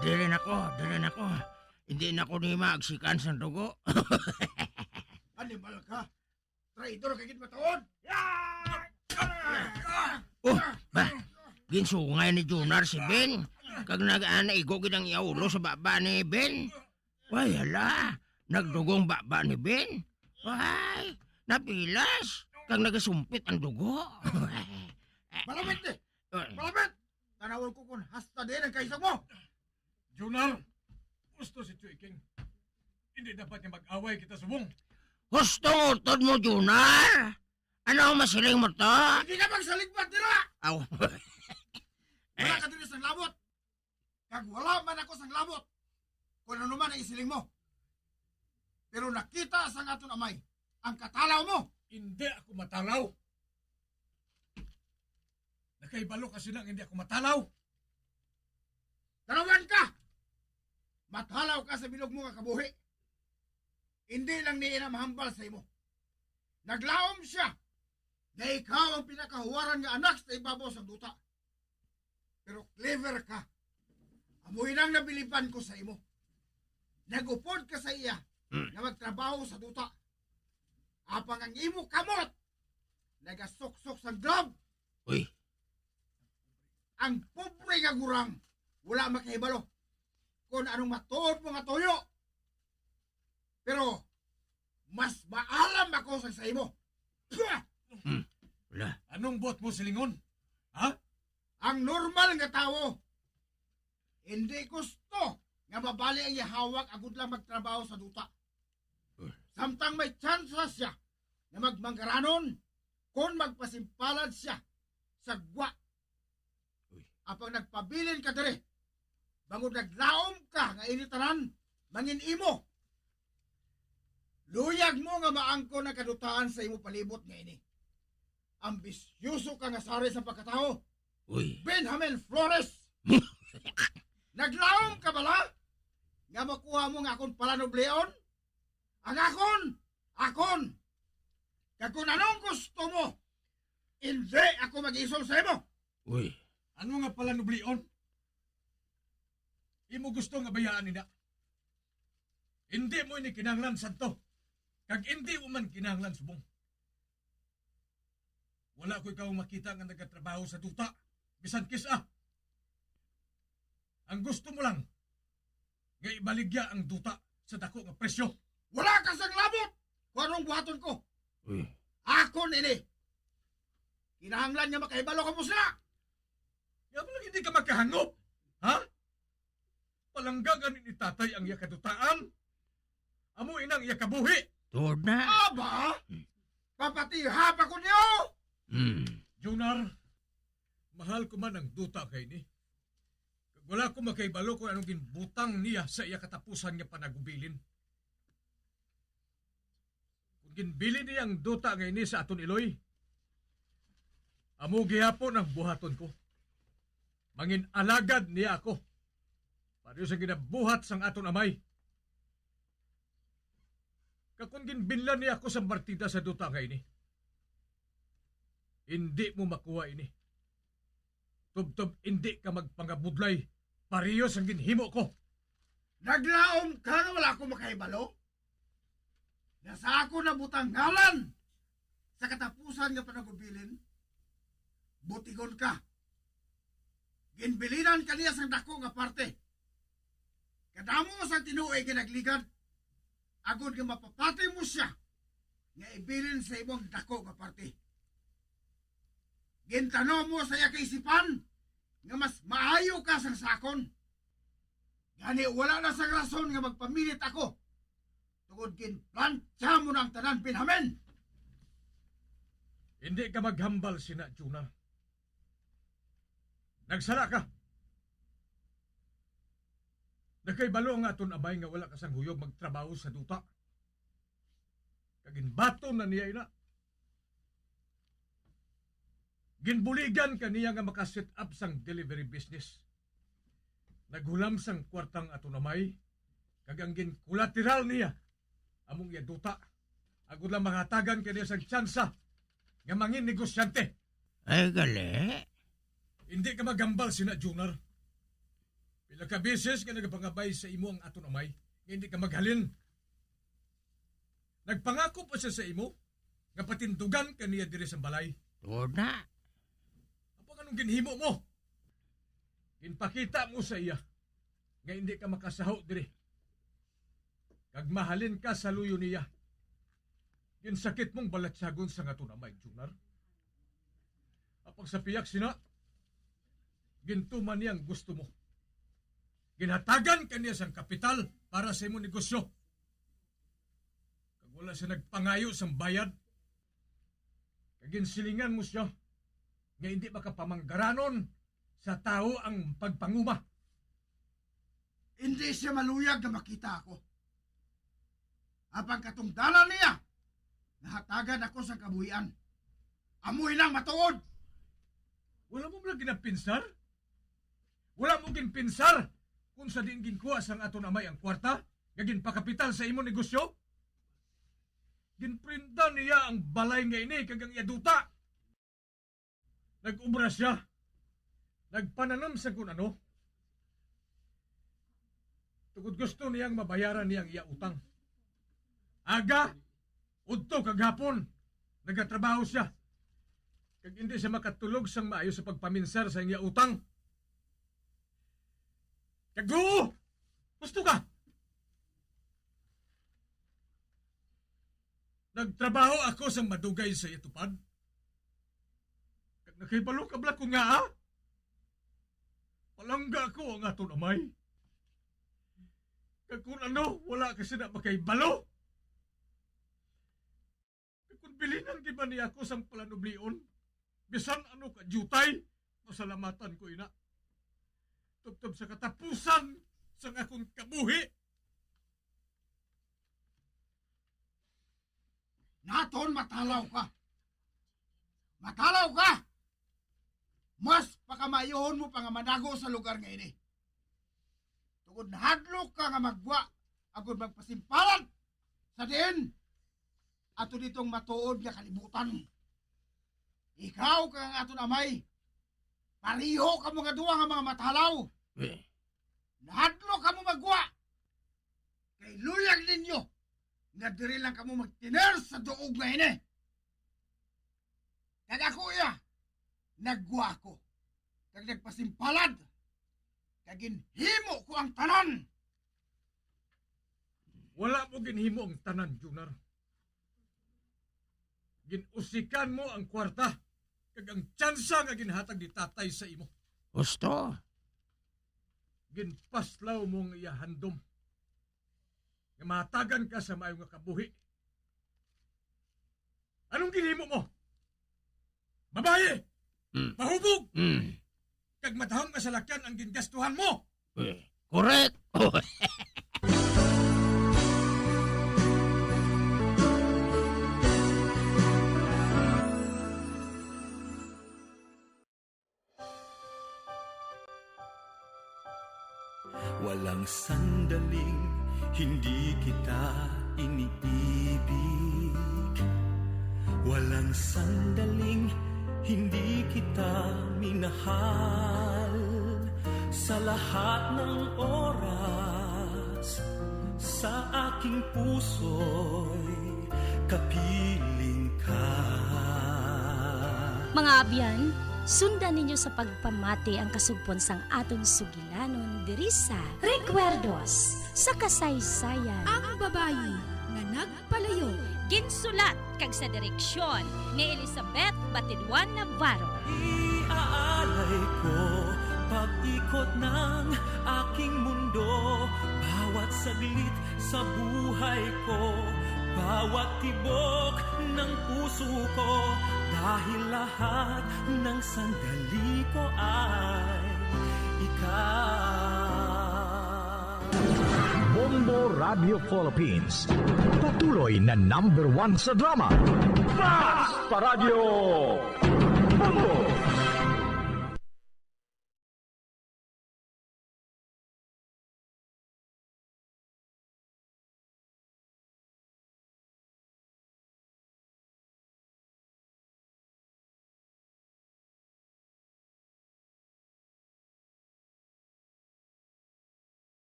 [SPEAKER 1] Dirin ako. Hindi na ako ni maagsikan sa dugo.
[SPEAKER 5] Animal ka! Traitor ka gid mataon!
[SPEAKER 1] Ginsungay ni Junar si Ben. Kag nag-anaigo gid ang iaulo sa baba ni Ben. Way, hala. Nagdugong baba ni Ben. Ay, napilas. Kag nagasumpit ang dugo.
[SPEAKER 5] Malapit ni! Malapit! Tanawal ko kung hasta din ang kaisang mo!
[SPEAKER 8] Junar, gusto si King. Hindi dapat niya mag-away kita subong.
[SPEAKER 1] Hustong utod mo, Junar! Ano ang masiling mo to?
[SPEAKER 5] Hindi ka magsaligpat nila!
[SPEAKER 1] Aw.
[SPEAKER 5] Wala ka din sang labot! Kag wala man ako sang labot! Kung ano man ang isiling mo. Pero nakita sa aton amay, ang katalaw mo!
[SPEAKER 8] Hindi ako matalaw. Nakaibalo kasi lang hindi ako matalaw.
[SPEAKER 5] Tanawan ka! Mathalaw ka sa bilog mo nga kabuhi. Hindi lang niya na mahambal sa imo. Naglaom siya na ikaw ang pinakahuwaran nga anak sa ibabaw sa duta. Pero clever ka. Amoy nang nabiliban ko sa imo. Nagupod ka sa iya na magtrabaho sa duta. Apang ang imo kamot, nagasuksok sa glob.
[SPEAKER 1] Uy.
[SPEAKER 5] Ang pobre nga gurang, wala makahibalo kung anong matuod mo nga tuyo. Pero, mas maalam ako sa imo.
[SPEAKER 1] Wala.
[SPEAKER 5] Anong bot mo silingon? Ha? Ang normal nga tao, hindi gusto nga mabali ang ihawak agud lang magtrabaho sa duta. Samtang may tsansa siya na magmanggaranon kung magpasimpalad siya sa gwa. Apang nagpabilin ka dire, bangod naglaom ka nga initanan, mangin imo. Luyag mo nga maangko na kadutaan sa imo palibot nga ini. Ambisyoso ka nga sari sa pagkatao.
[SPEAKER 1] Uy.
[SPEAKER 5] Benjamin Flores! Naglaom ka bala? Nga makuha mo nga akong palanobleon? Ang akon! Kag kung anong gusto mo, hindi ako mag-isol sa imo.
[SPEAKER 1] Uy.
[SPEAKER 5] Ano nga palanobleon? Imo gusto nga bayaan nila. Hindi mo ini kinahanglan santo. Kag hindi mo man kinahanglan subong. Wala ko ikaw makita nga nagatrabaho sa duta. Bisan kisa. Ang gusto mo lang, nga ibaligya ang duta sa dako nga presyo. Wala ka sang labot! Kung anong buhaton ko.
[SPEAKER 1] Uy.
[SPEAKER 5] Akon ini. Kinahanglan nga makahibalo ka po sila. Yan mo lang hindi ka magkahangop. Ha? Palanggagan ni tatay ang iya kadutaan. Amo inang iya kabuhi.
[SPEAKER 1] Tuod na.
[SPEAKER 5] Aba? Papatiha pa ko niyo!
[SPEAKER 4] Jonar, mahal ko man ang duta kay ni. Kag wala ko makaibalo kung anong ginbutang niya sa iya katapusan nga panagubilin. Kung ginbilin niya ang duta kay ni sa aton iloy, amo gihapon ang buhaton ko. Mangin alagad niya ako. Pareho sa ginabuhat sang aton amay. Kakun ginbinlan niya ako sa partida sa duta kay ni. Hindi mo makuha ini. Tub-tub hindi ka magpangabudlay. Pareho sang ginhimo ko.
[SPEAKER 5] Naglaom ka na wala ako makahibalo? Nasa ako na butang ngalan sa katapusan nga panagubilin. Butigon ka. Ginbilinan ka niya sa dako nga parte. Kadamo sa tinuoy ginagligad. Agod nga mapapati mo siya nga ibilin sa imong dako nga parte. Gintano mo sa iya kaisipan nga mas maayo ka sa sakon. Gani wala na sa rason nga magpamilit ako. Tungod ginplantya mo ng tanan pinhamen.
[SPEAKER 4] Hindi ka maghambal sina Juna. Nagsara ka. Nakaibalo ang aton abay nga wala kasang huyog magtrabaho sa duta. Kaginbato na niya ina. Ginbuligan kaniya nga makaset up sang delivery business. Naghulam sang kwartang aton amay. Kag ang gin-collateral niya. Among iya duta. Agud lang mahatagan kaniya sang tsansa nga mangin negosyante.
[SPEAKER 1] Ay, gali.
[SPEAKER 4] Hindi ka magambal sina Junar. Pila ka beses ka nagpangabay sa imo ang aton amay, hindi ka maghalin. Nagpangako pa siya sa imo, nga patindugan ka niya diri sa balay.
[SPEAKER 1] Tuod na.
[SPEAKER 4] Apa anong ginhimo mo? Ginpakita mo sa iya, nga hindi ka makasaho diri. Kag mahalin ka sa luyo niya. Ginsakit mong balatsagon sa aton amay, Junar. Apag sa piyak sina, gintuman niya ang gusto mo. Ginhatagan ka niya sang kapital para sa imong negosyo. Kag wala siya nagpangayo sang bayad, kaginsilingan mo siya nga hindi makapamanggaranon sa tao ang pagpanguma.
[SPEAKER 5] Hindi siya maluyag na makita ako. Apang katungdalan niya, nahatagan ako sa kabuhian. Amoy lang matuod.
[SPEAKER 4] Wala mo lang ginapinsar? Wala mo ginpinsar kung sa diin ginkuha sang aton amay ang kwarta, nga ginpakapital sa imo negosyo? Ginprinta niya ang balay nga ini kagang yaduta. Nag-ubra siya. Nagpananam sa kung ano. Tugod gusto niyang mabayaran niyang iya utang. Aga, udto kaghapon, nagatrabaho siya. Kag hindi siya makatulog sang maayo sa pagpaminsar sa iya utang. Kago! Gusto ka? Nagtrabaho ako sa madugay sa itupad. Kag nakibalo kabla ko nga ha? Palangga ko ang aton amay. Kag kung ano, wala kasi na makaibalo. Kag kung bilinan di ba niya ako sang palanublion, bisan ano ka jutay, masalamatan ko ina. Tubtob sa katapusan sang akong kabuhi.
[SPEAKER 5] Naton, matalaw ka. Matalaw ka! Mas pakamayohon mo pa nga manago sa lugar nga ini. Tugod nahadlok ka nga magwa, agod magpasimpalan sa din. Ato ditong matuod nga kalibutan. Ikaw ka nga aton amay. Pariho ka mo nga duwa nga mga matalaw. Nahadlok ka mo magwa. Kay luyag ninyo nga diri lang kamo magtiner sa duog nga ini. Kag ako iya, nagwa ko. Kag nagpasimpalad. Kag ginhimo ko ang tanan.
[SPEAKER 4] Wala mo ginhimo ang tanan, Junar. Ginusikan mo ang kwarta. Kag ang tsansa nga ginhatag ni tatay sa imo.
[SPEAKER 1] Gusto?
[SPEAKER 4] Ginpaslaw mong iyahandom. Nga matagan ka sa maayong nga kabuhi. Anong ginhimo mo? Babae! Pahubog! Kag matahong masalakyan ang gingastuhan mo!
[SPEAKER 1] Correct!
[SPEAKER 29] Walang sandaling hindi kita iniibig. Walang sandaling hindi kita minahal. Sa lahat ng oras, sa aking puso'y kapiling ka.
[SPEAKER 28] Mga abyan, sundan ninyo sa pagpamati ang kasugpon sang aton sugilanon diri sa Recuerdos sa kasaysayan. Ang babayi nga nagpalayo. Ginsulat kag sa direksyon ni Elizabeth Batidwan Navarro.
[SPEAKER 29] Iaalay ko pag-ikot ng aking mundo, bawat saglit sa buhay ko, bawat tibok ng puso ko, dahil lahat ng sandali ko ay ikaw.
[SPEAKER 8] Bombo Radio Philippines, patuloy na #1 sa drama. Fast Paradyo Bombo!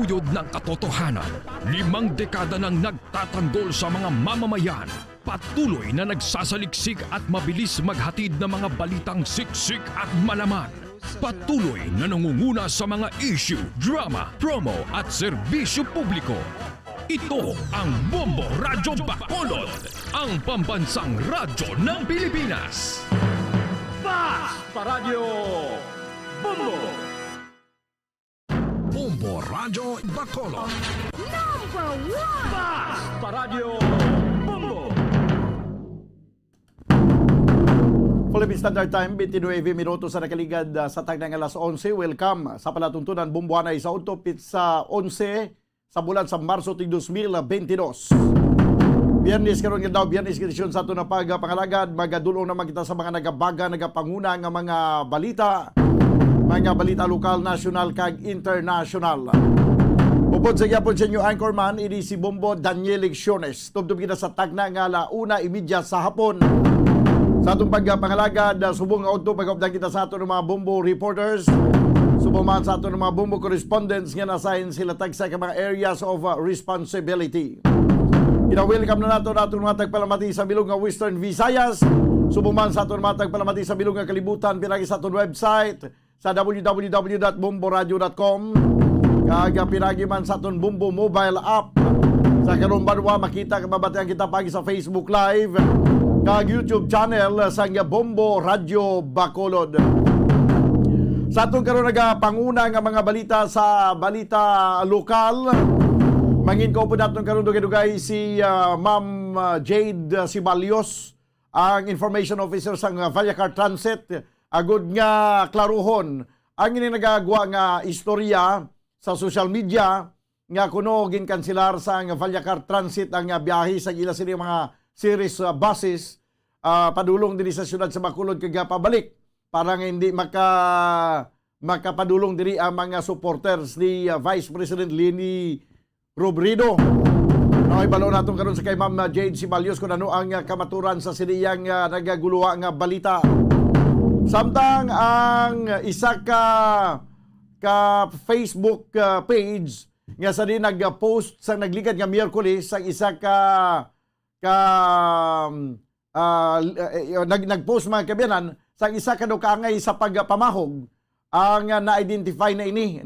[SPEAKER 8] nagtataguyod ng katotohanan. 5 dekada nang nagtatanggol sa mga mamamayan. Patuloy na nagsasaliksik at mabilis maghatid ng mga balitang siksik at malaman. Patuloy na nangunguna sa mga issue, drama, promo at serbisyo publiko. Ito ang Bombo Radyo Bacolod, ang pambansang radyo ng Pilipinas.
[SPEAKER 6] Basta Radio Bombo!
[SPEAKER 8] Bombo Radyo Bacolod.
[SPEAKER 6] Number 1! Basta Radio Bombo!
[SPEAKER 9] Philippine Standard Time, 29 minutos sa nakaligad sa tagnang alas 11. Welcome sa palatuntunan Bumbuanay sa Untopit sa 11 sa bulan sa Marso ting 2022. Biyernes karon nga daw, Biyernes edisyon sa ato na pangalagad, magadulong naman kita sa mga nagabaga, nagapanguna nga mga balita lokal, national kag international. Upod sa gyapon sa inyo anchorman, ini si Bombo Daniel Lecciones. Tubtub kita sa tagna nga la 1:30 sa hapon. Sa atong pagpangalagad, subong nga udto pag-update kita sa ato ng mga Bombo reporters. Subuman sa ato ng mga Bombo correspondents nga na-assign sila tagsa ka mga areas of responsibility. Ina-welcome na nato mga tagpalamati sa bilog nga Western Visayas. Subuman sa ato ng mga tagpalamati sa bilog nga kalibutan pinagi sa aton website sa www.bomboradio.com. Kaga pinagi man sa aton Bombo mobile app. Sa karon banwa makita kababatian kita pagi sa Facebook Live kag YouTube channel sa Bombo Radio Bacolod. Sa atong karon nagapanguna nga mga balita sa balita lokal. Mangin ko po natin karon dugay-dugay si Ma'am Jade Sibalios, ang information officer sa Vallacar Transit. Agud nga klaruhon ang nagagawa nga istorya sa social media nga kuno ginkanselar sa Vallacar Transit ang biyahe sa ila sini mga series buses padulong diri sa syudad sa Bacolod kag pabalik para nga hindi makapadulong diri ang mga supporters ni Vice President Leni Robredo. Ibalo natin karon sa kay Ma'am Jade Sibalios kung ano ang kamaturan sa siniyang nagaguluha nga balita. Samtang ang isa ka Facebook page nga sa din nag-post sa naglikad nga Miyerkules ang isa nag-post mga kabiyanan sa isa ka kaangay sa pagpamahog ang na-identify na ini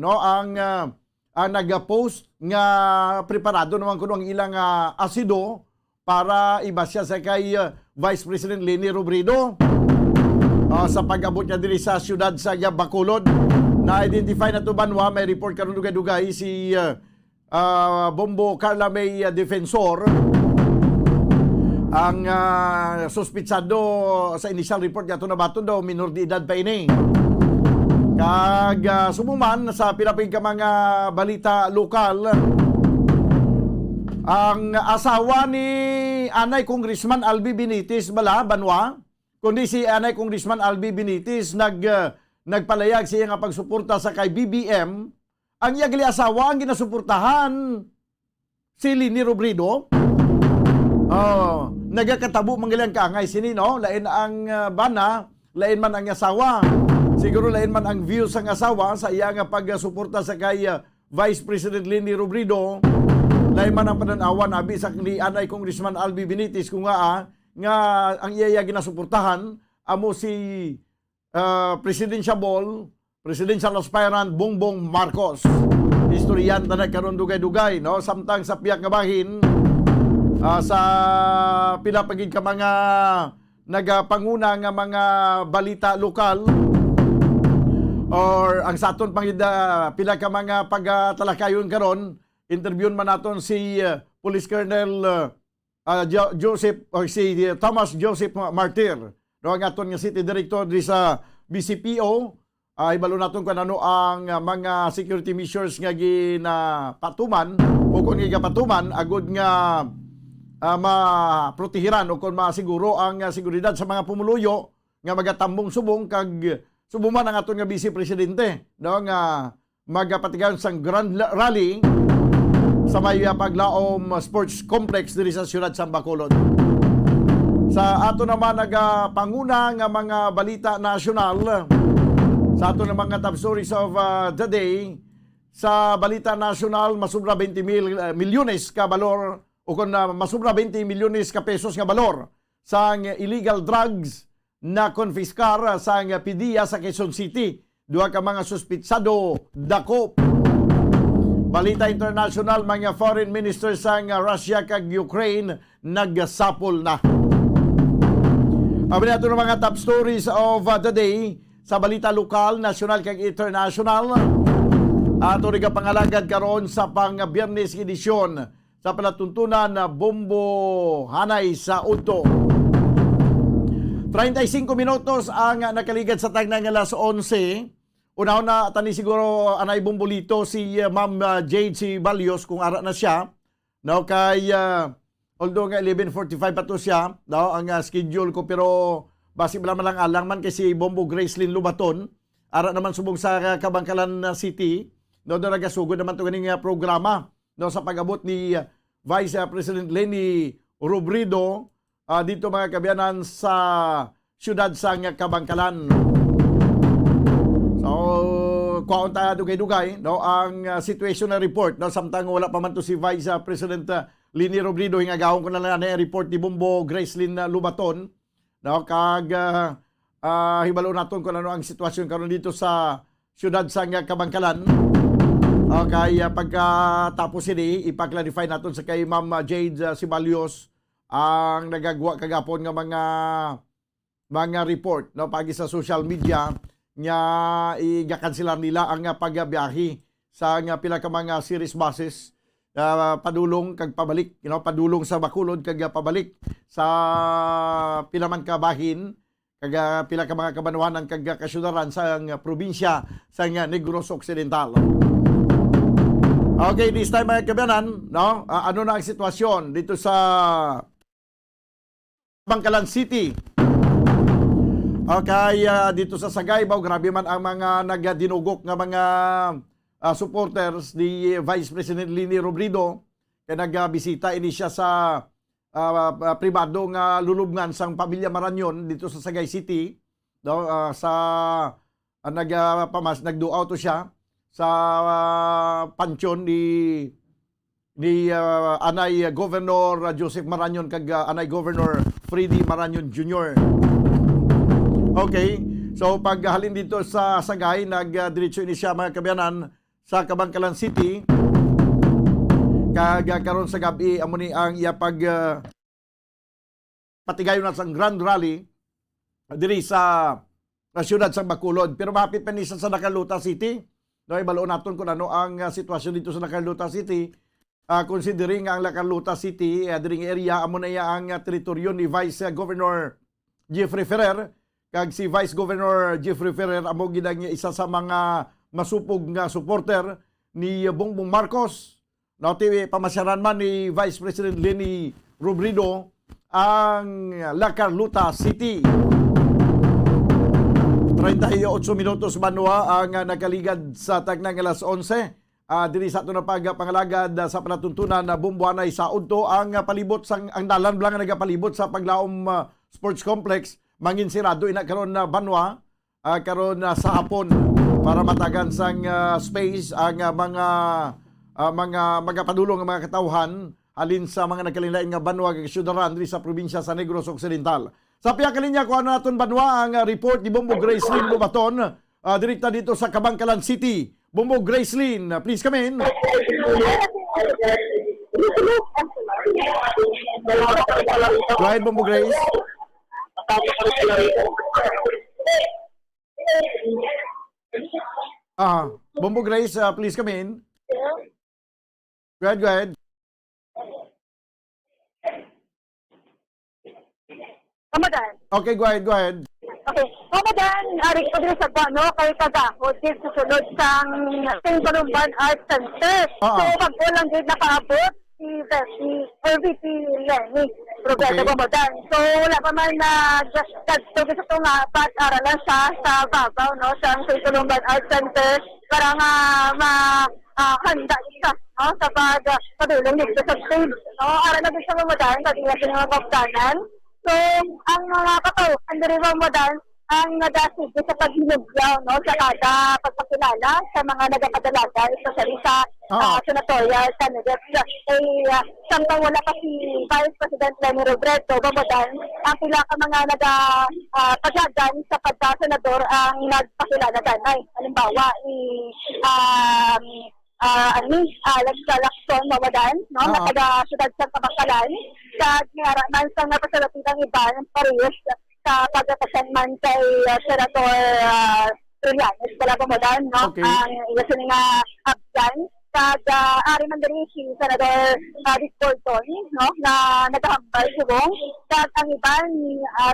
[SPEAKER 9] ang nag-post nga preparado naman kuno ang ilang asido para ibasya sa kay Vice President Leni Robredo sa pag-abot niya diri sa syudad sa Bacolod. Na-identify na to banwa, may report karon dugay-dugay si Bombo Carla May Defensor. Ang suspitsado sa initial report nga ito na baton daw, minor de edad pa ini. Kag sumuman sa pinaping ka mga balita lokal, ang asawa ni Anay Congressman Albi Benitez banwa, kundi si Anay Congressman Albi Benitez nagpalayag siya nga pagsuporta sa kay BBM. Ang iyang asawa ang ginasuportahan si Leni Robredo. Nagakatabo manggilang kaangay sini lain ang bana, lain man ang asawa. Siguro lain man ang views ang asawa sa iya nga pagsuporta sa kay Vice President Leni Robredo. Lain man ang pananawan abi sa ni Anay Congressman Albi Benitez kung nga ang iya ginasuportahan amo si presidential aspirant Bongbong Marcos. Historian na nagkaroon dugay-dugay samtang sa piyak nga bahin sa pilapagid ka mga nagapanguna nga mga balita lokal or ang saton pangida pila ka mga pagtalakayon karon, interviewon man naton si Police Colonel Joseph or si Thomas Joseph Martir, ang aton nga City Director di sa BCPO. Ibalo naton kung ano ang mga security measures nga ginapatuman o kung gigapatuman agud nga maprotehiran o kung masiguro ang seguridad sa mga pumuluyo nga magatambong subong kag subuman ang aton nga Vice Presidente nga magapatigan sang Grand Rally sa may Paglaom Sports Complex diri sa siyudad sa Bacolod. Sa ato naman nagapanguna nga mga balita nasyonal, sa ato naman nga top stories of the day, sa balita nasyonal, masubra 20 milyones ka balor o kung masubra 20 milyones ka pesos nga balor sa illegal drugs na konfiskar sa PDEA sa Quezon City. Duha ka mga suspitsado dako. Balita international, mga foreign ministers sa Russia kag Ukraine nagsapol na. Abi nato ng mga top stories of the day sa balita lokal, nasyonal kag international. Ato rin pangalagad karon sa pang-Biyernes edisyon sa palatuntunan na Bombo Hanay sa Udto. 35 minutos ang nakaligad sa tagnang alas 11. Una na tani siguro anay bombolito si Ma'am Jade si Balios kung ara na siya. No, kay although nga 11:45 pa to siya, no, ang schedule ko, pero basi bala man lang alang man kasi Bombo Gracelyn Lubaton ara naman subong sa Kabangkalan City. No, doon nagasugod naman ito ganing programa, no, sa pag-abot ni Vice President Leni Robredo dito mga kabiyanan sa siyudad sa Kabangkalan. So, kuwaon tayo dugay-dugay, no, ang situation na report, no, samtang wala pa man to si Vice President Leni Robredo, hingagahon ko na lang na report ni Bombo Gracelyn Lubaton, no, kag hibalo naton kung ano ang sitwasyon karon dito sa siyudad sa Kabangkalan. Okay, pagkatapos ini, ipaklarify natin sa kay Ma'am Jade Sibalios ang nagagawa kagapon nga mga report, no, pagi sa social media nga igakansilar nila ang pagbiyahe sa nga pila ka mga series buses padulong kag pabalik, you know, padulong sa Bacolod kag pabalik sa pila man ka bahin kag pila ka mga kabanwanan kag kasyudaran sa probinsya sa Negros Occidental. Okay, this time mga kabayanan, no? Ano na ang sitwasyon dito sa Bangkalan City? Okay, dito sa Sagaybaw, grabe man ang mga nagdinugok nga mga supporters ni Vice President Leni Robredo kaya nagbisita ini siya sa pribado nga lulubngan sang pamilya Maranyon dito sa Sagay City, no? Nagduaw to siya sa pansyon ni anay Governor Joseph Maranyon kag anay Governor Freddy Maranyon Jr. Okay, so paghalin dito sa Sagay, nagdiretso ini siya mga kabayanan sa Kabangkalan City. Kag karon sa gabi amo ni ang iya patigayon na sa Grand Rally diri sa siyudad sa Bacolod, pero mapit pa ni sa Nakaluta City. No, ibalo naton kung ano ang sitwasyon dito sa Nakaluta City. Considering ang Nakaluta City, diring area amo na ang teritoryo ni Vice Governor Jeffrey Ferrer, kag si Vice Governor Jeffrey Ferrer amo gidang isa sa mga masupog nga supporter ni Bongbong Marcos. No, pamasyaran man ni Vice President Leni Robredo ang Nakaluta City. 38 minutos manua ang nakaligad sa tagnang alas 11. Diri sa ito na pagpangalagad sa panatuntunan na Bumbuanay sa Udto ang palibot sang ang dalan blang nga nagapalibot sa Paglaom Sports Complex mangin sirado ina karon na banwa karon sa hapon para matagan sang space ang mga magapadulong nga mga katawhan halin sa mga nagkalilain nga banwa kag syudaran diri sa probinsya sa Negros Occidental. Sa piya kalinya kuha naton banwa ang report ni Bombo Gracelyn Lubaton direkta dito sa Kabangkalan City. Bombo Gracelyn, please come in. Go ahead, Bombo Grace. Bombo Grace, please come in. Go ahead.
[SPEAKER 10] Ramadan.
[SPEAKER 9] Okay, go ahead.
[SPEAKER 10] Okay. Ramadan, arik ko din sa Bano, kay Kagahod, din susunod sang Palumban Arts Center. So, pag walang din nakaabot, si RVP Lenny Robredo Ramadan. So, wala pa man na just gusto ko nga pat-aralan sa babaw, no, sa Palumban Arts Center para nga handa isa, no, sa pagpatulong dito sa stage. No, ara na din sa Ramadan, pati na mga kaptanan. So, ang mga katao, ang dari Ramadan, ang nadasigit sa paghinugyaw, no, sa kada pagpakilala sa mga nagapadalaga, especially sa senatorial candidates. Samtang wala pa si Vice President Leni Robredo, Babadan, ang pila ka mga nagapaglagan sa pagkasenador ang nagpakilala ganay. Halimbawa, Alex Lacson, Babadan, no, na taga-syudad sa Kabangkalan, sa ngaraman sa napasalapitang iba ng parehas sa pagkakasan man kay Senator Trillanes, wala Babadan, no, ang ilasin nga abdan, ari man din si Senador Dick Bolton, no, na nagahambal subong, kag ang iban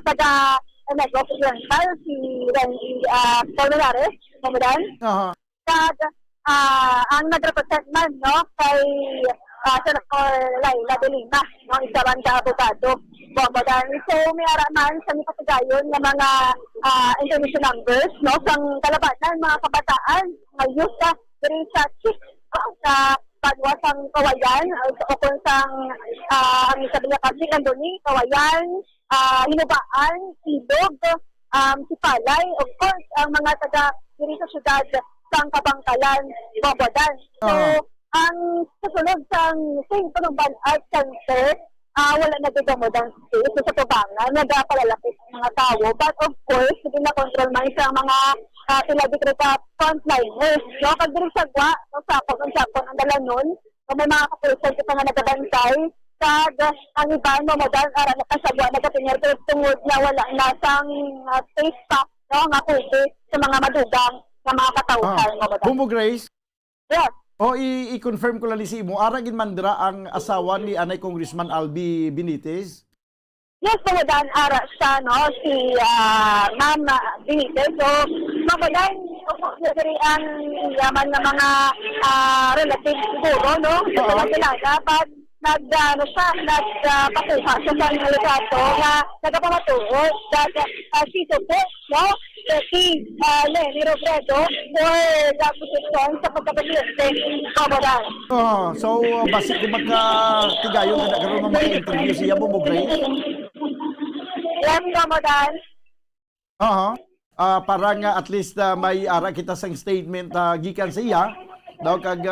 [SPEAKER 10] taga-Negro Occidental, si Randy Colmenares, Babadan, kag ang nag-represent man, no, kay Senator Laila de Lima, no, isa man ka abogado, Babadan. So, may araman sa nipatigayon ng mga information numbers, no, sang kalabanan, mga kabataan, mga youth, dari sa chief, sa pagwasang kawayan, o kung sang ang sabi niya kasi kanduni, kawayan, hinubaan, ilog, sipalay, of course, ang mga taga diri sa syudad sang Kabangkalan, Babadan. So, ang susunod sang St. Panumban Art Center, wala nagagamodan sa tubangan, nagapalalapit ang mga tao. But of course, hindi na control man sa mga pinagdikri ka frontliners. No? Pag direk sagwa, sapon ang dalanon, may mga kapulisan kita nga nagabantay, kag ang iba mamodan, nakasagwa, nagkapinyar, pero tungod na wala nasang safe pack, no? Nga pwede sa mga madugang na mga katauhan.
[SPEAKER 9] Bumbo Grace?
[SPEAKER 10] Yes.
[SPEAKER 9] I-confirm ko lang si mo, aragin mandra ang asawa ni Anay Congressman Albi Benitez?
[SPEAKER 10] Yes, Babadan, ara siya, no, si Ma'am Benitez. So, Babadan, ang yaman ng mga relatives siguro, no? Sa Pagkilala, pag nagpakuha siya sa mga litrato na nagpapamatuod that si Sopo, no? Si Leni Robredo for the position sa pagkapasiliste, Babadan.
[SPEAKER 9] So, basic kung magkatigayon na nagkaroon ng mga interview siya, Bumbo Grace?
[SPEAKER 10] Yes, Babadan.
[SPEAKER 9] Parang at least may ara kita sa statement gikan sa iya, daw kag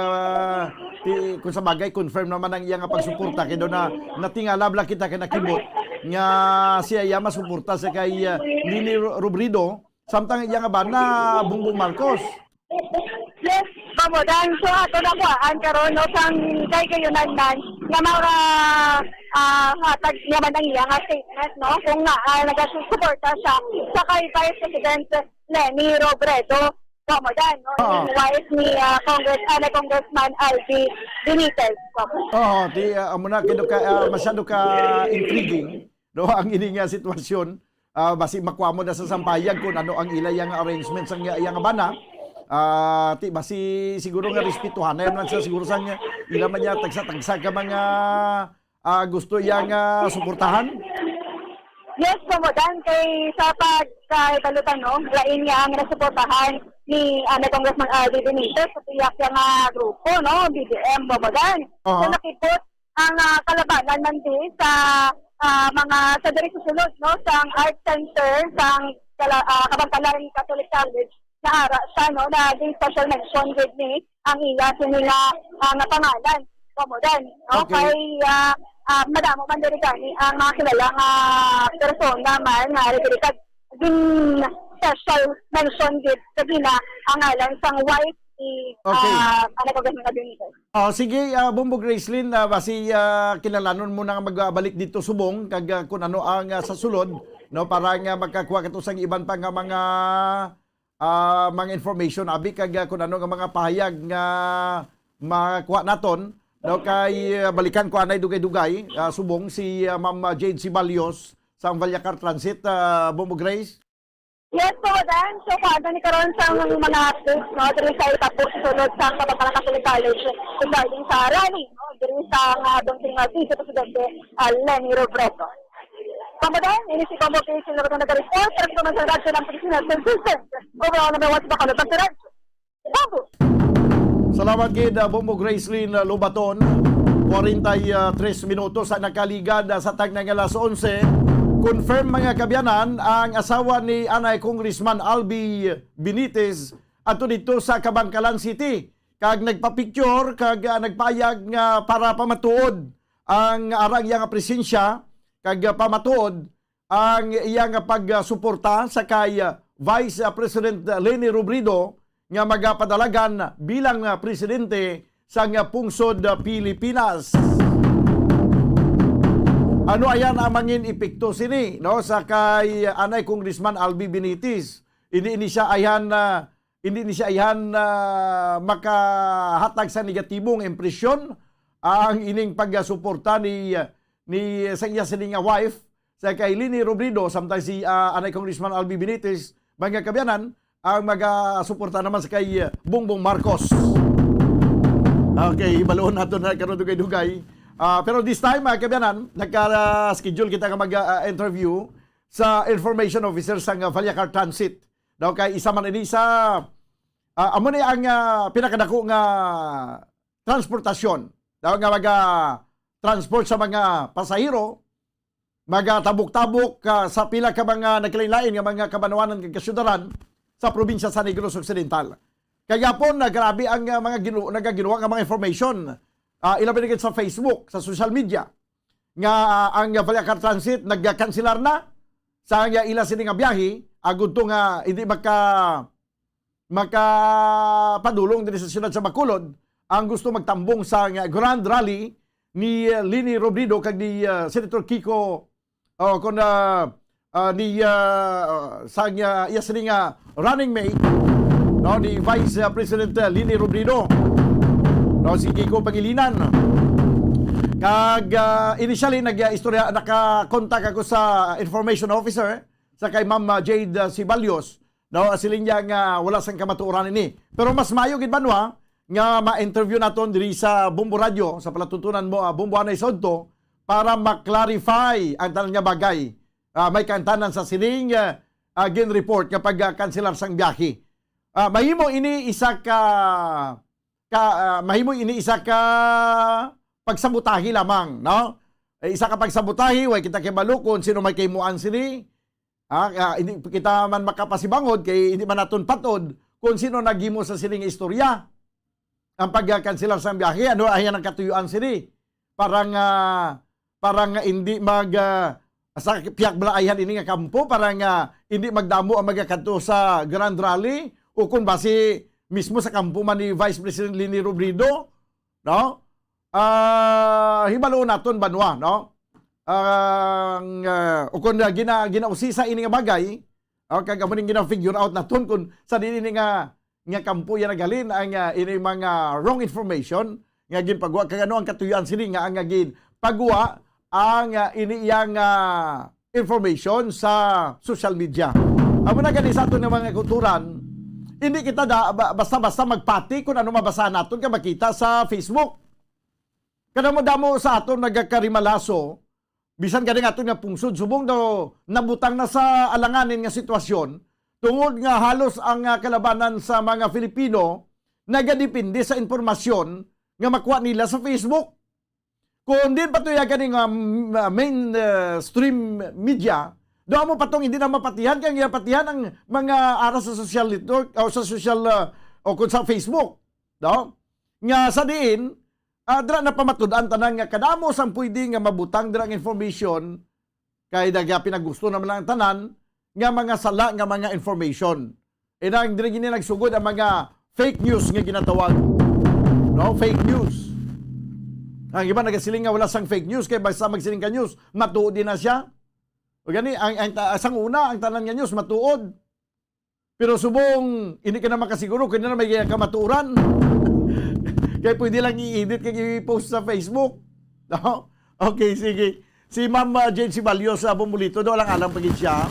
[SPEAKER 9] kung sa bagay confirm naman ang iya nga pagsuporta kay do na natingala bla kita kay nakibot nga siya iya masuporta sa kay Leni Robredo samtang iya nga ba na Bongbong Marcos.
[SPEAKER 10] Yes, Babadan. So ato na kuhaan karon no sang kay kayunan man nga mga hatag naman ang iya nga statement, no, kung nga nagasuporta siya sa kay Vice President Leni Robredo, Babadan, no, yung wife ni Congressman Albi Benitez.
[SPEAKER 9] Muna masyado ka intriguing, no, ang ini nga sitwasyon. Basi makuha mo na sa sampayag kung ano ang ilayang arrangements ang iyang bana. Basi siguro nga respetuhan na yan sa siguro sa niya ila man niya tagsa-tagsa ka mga gusto iyang suportahan.
[SPEAKER 10] Yes, Babadan, kay sa pagkaibalutan, no, lain niya ang nasuportahan ni Congressman Albi Benitez sa tiyak yung grupo, no, BBM, Babadan. So nakipot ang kalabanan man din sa mga sa diri susunod, no, sa Art Center sa Kabangkalan Catholic College na ara siya, no, na di special mention with me ang iya sinila nga pangalan, Babadan, no, kay madamo man diri gani ang mga kilalang persona man nga diri din special mention gid sa gina ang ngalan sang wife ni Congressman Benitez.
[SPEAKER 9] Sige, Bumbo Gracelyn, basi kilalanon mo na magbalik dito subong kag kung ano ang sa sulod, no, para nga magkakuha kato sang iban pa nga mga information abi kag kung ano nga mga pahayag nga makuha naton, no, kay balikan ko anay dugay-dugay subong si Ma'am Jade Sibalios sa Valyacar Transit, Bumbo Grace.
[SPEAKER 10] Yes, Babadan. So, paano ni karon sa mga updates, no, diri sa itapos sunod sa Kabangkalan Catholic College regarding sa rally, no, diri sa dongting Vice Presidente Leni Robredo. Babadan, ini si Bumbo Grace na nag-report para sa mga radyo ng Pilipinas Consistent. Overall, number 1 sa Bacolod, Pagsiradyo. Bumbo!
[SPEAKER 9] Salamat kid Bumbo Gracelyn Lobaton. 43 minutos sa nakaligad sa tag ng alas 11. confirm mga kabyanan ang asawa ni Anay Congressman Albi Benitez ato dito sa Kabangkalan City. Kag nagpa-picture, kag nagpayag nga para pamatuod ang arang iyang presensya, kag pamatuod ang iyang pagsuporta sa kay Vice President Leni Robredo nga magapadalagan bilang presidente sa pungsod Pilipinas. Ano ayan ang mangin epekto sini no sa kay Anay Congressman Albi Benitez. Hindi siya ayan makahatag sa negatibong impresyon ang ining pagsuporta ni sa iya sining wife sa kay Leni Robredo samtang si Anay Congressman Albi Benitez mga kabyanan ang magasuporta naman sa kay Bongbong Marcos. Okay, ibaloon nato na karon dugay-dugay. Pero this time, mga kabyanan, nagka-schedule kita nga mag-interview sa information officer sa Vallecar Transit. Daw kay isa man ini sa amo ni ang pinakadako nga transportasyon. Daw nga mag-transport sa mga pasahero, mag-tabok-tabok sa pila ka mga nagkalain-lain nga mga kabanawanan kag kasyudaran sa probinsya sa Negros Occidental. Kaya po, grabe ang mga nagaginawa nga mga information. Ilabi sa Facebook, sa social media, nga ang Vallecar Transit nagkansilar na sa ila sini nga biyahe, agud to nga hindi makapadulong din sa siyudad sa Bacolod, ang gusto magtambong sa Grand Rally ni Leni Robredo kag ni Senator Kiko sa iya sini nga running mate no, ni Vice President Leni Robredo. No, si Kiko Pangilinan. Kag initially nakakontak ako sa information officer sa kay Ma'am Jade Sibalios. No, siling niya nga wala sang kamatuoran ini. Pero mas mayo gid banwa nga ma-interview naton diri sa Bombo Radio sa palatuntunan mo Bombo Anay Sodto para ma-clarify ang tanan nga bagay. May kantanan sa sining gin report kapag kanselar sang biyahe. Mahimo ini isa ka pagsabutahi lamang, no? Isa ka pagsabutahi, way kita kay balukon sino may kaymuan sini. Hindi kita man makapasibangod kay hindi man naton patod kung sino naghimo sa sining istorya. Ang pagkanselar sa biyahe, ano ayan ang katuyuan sini. Parang hindi sa piyak balaayan ini nga kampo, parang hindi magdamo ang magakadto sa Grand Rally o kung basi mismo sa kampo man ni Vice President Leni Robredo, no? Hibalo naton banwa, no? O kung ginausisa ini nga bagay, kag amo ning gina-figure out naton kung sa dinhi nga kampo yan nagalin ang ini mga wrong information nga ginpagwa kag ano ang katuyuan sini nga ang ginpagwa ang iniyang information sa social media. Amo na gani sa aton nga mga kulturan. Hindi kita basta-basta magpati kung ano mabasa natin ka makita sa Facebook. Kada mo damo sa aton nagakarimalaso, bisan gani nga aton nga pungsod, subong daw nabutang na sa alanganin nga sitwasyon, tungod nga halos ang kalabanan sa mga Filipino nagadepende sa informasyon nga makuha nila sa Facebook. Kung din patuya gani nga mainstream media, doon mo patong hindi na mapatihan kaya patihan ang mga aras sa social network o sa social o kung sa Facebook. No? Nga sa diin, dira na pamatudan tanan nga kadamo sang pwede nga mabutang dira ang information kay daga pinagusto naman lang tanan nga mga sala nga mga information. E nang dira gini nagsugod ang mga fake news nga ginatawag. No, fake news. Ang iba nagasiling nga wala sang fake news kay basta magsiling ka news, matuod din na siya. O gani, sang una, ang tanan nga news, matuod. Pero subong, hindi ka na makasiguro, kung na may kamaturan. Kaya pwede lang i-edit kaya i-post sa Facebook. No? Okay, sige. Si Ma'am Jade Sibalios sa Bumulito, doon lang alam pagin siya.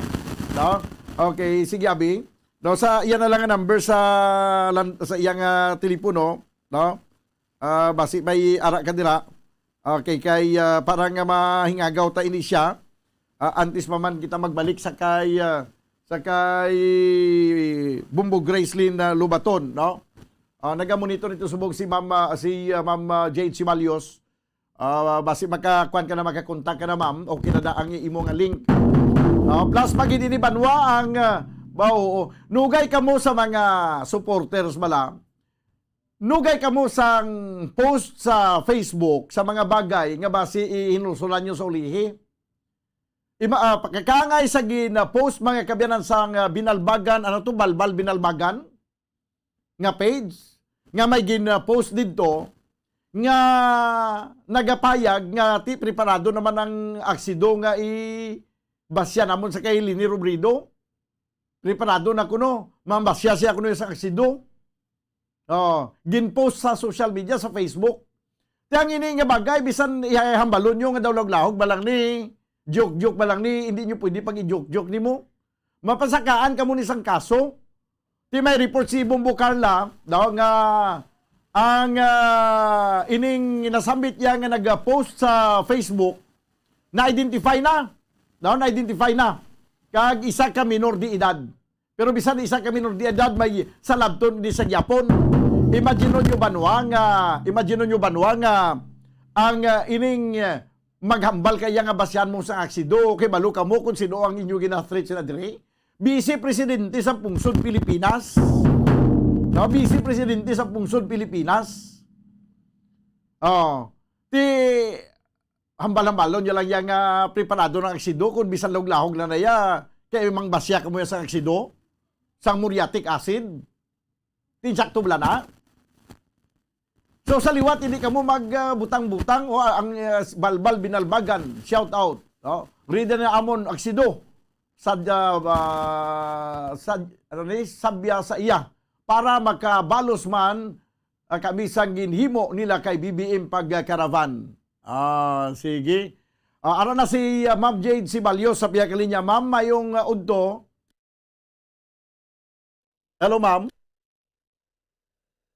[SPEAKER 9] No? Okay, sige, Abi. No, sa iyan na lang ang number sa iyang telepono. No? Basi may ara ka dira. Okay, kay parang mahingagaw ta ini siya. Antes pa man kita magbalik sa kay Bumbo Gracelyn Lubaton, no? Naga-monitor ito subog si Ma'am Jade Sibalios. Basi makakuan ka na makakontak ka na ma'am o kinadaang imo nga link Plus magindi ni Banwa ang nugay ka mo sa mga supporters mala. Nugay ka mo sang post sa Facebook sa mga bagay nga basi ihinusulan nyo sa ulihi. Pakakangay sa post mga kabyanan sang binalbagan, ano to, balbal binalbagan nga page nga may post dito nga nagapayag nga ti preparado naman ang aksido nga basya namon sa kay Lini Robredo. Preparado na kuno, mambasya siya kuno sa aksido. Ginpost sa social media sa Facebook. Tiyang ini nga bagay bisan ihambalon nyo nga daw lahog balang ni joke balang ni hindi nyo pwede pag i-joke nimo. Mapasakaan ka mo ni isang kaso. Ti may report si Bumbo Carla daw nga ang ining nasambit niya nga nag-post sa Facebook na-identify na. Na-identify na. Kag isa ka minor di edad. Pero bisan isa ka minor di edad may salabton di sa Japon. Imagine nyo banwa nga ang ining maghambal kaya nga basyan mo sa aksido kay balo ka mo kung sino ang inyo gina-threat na dire. Vice Presidente sa Pungsod Pilipinas. Vice Presidente sa Pungsod Pilipinas. Ti hambal-hambalon nyo lang yung preparado ng aksido kung bisan lahog na naya kay mang basya ka mo sa aksido sang muriatic acid. Tinsakto bala na. So sa liwat, hindi ka mo magbutang-butang o ang balbal binalbagan. Shout out. Rida na amon aksido. Sabya sa iya. Para makabalos man kamisang ginhimo nila kay BBM pagkaravan. Sige. Ara na si Ma'am Jade Sibalios sa piya kalinya. Ma'am, mayong udto. Hello, ma'am.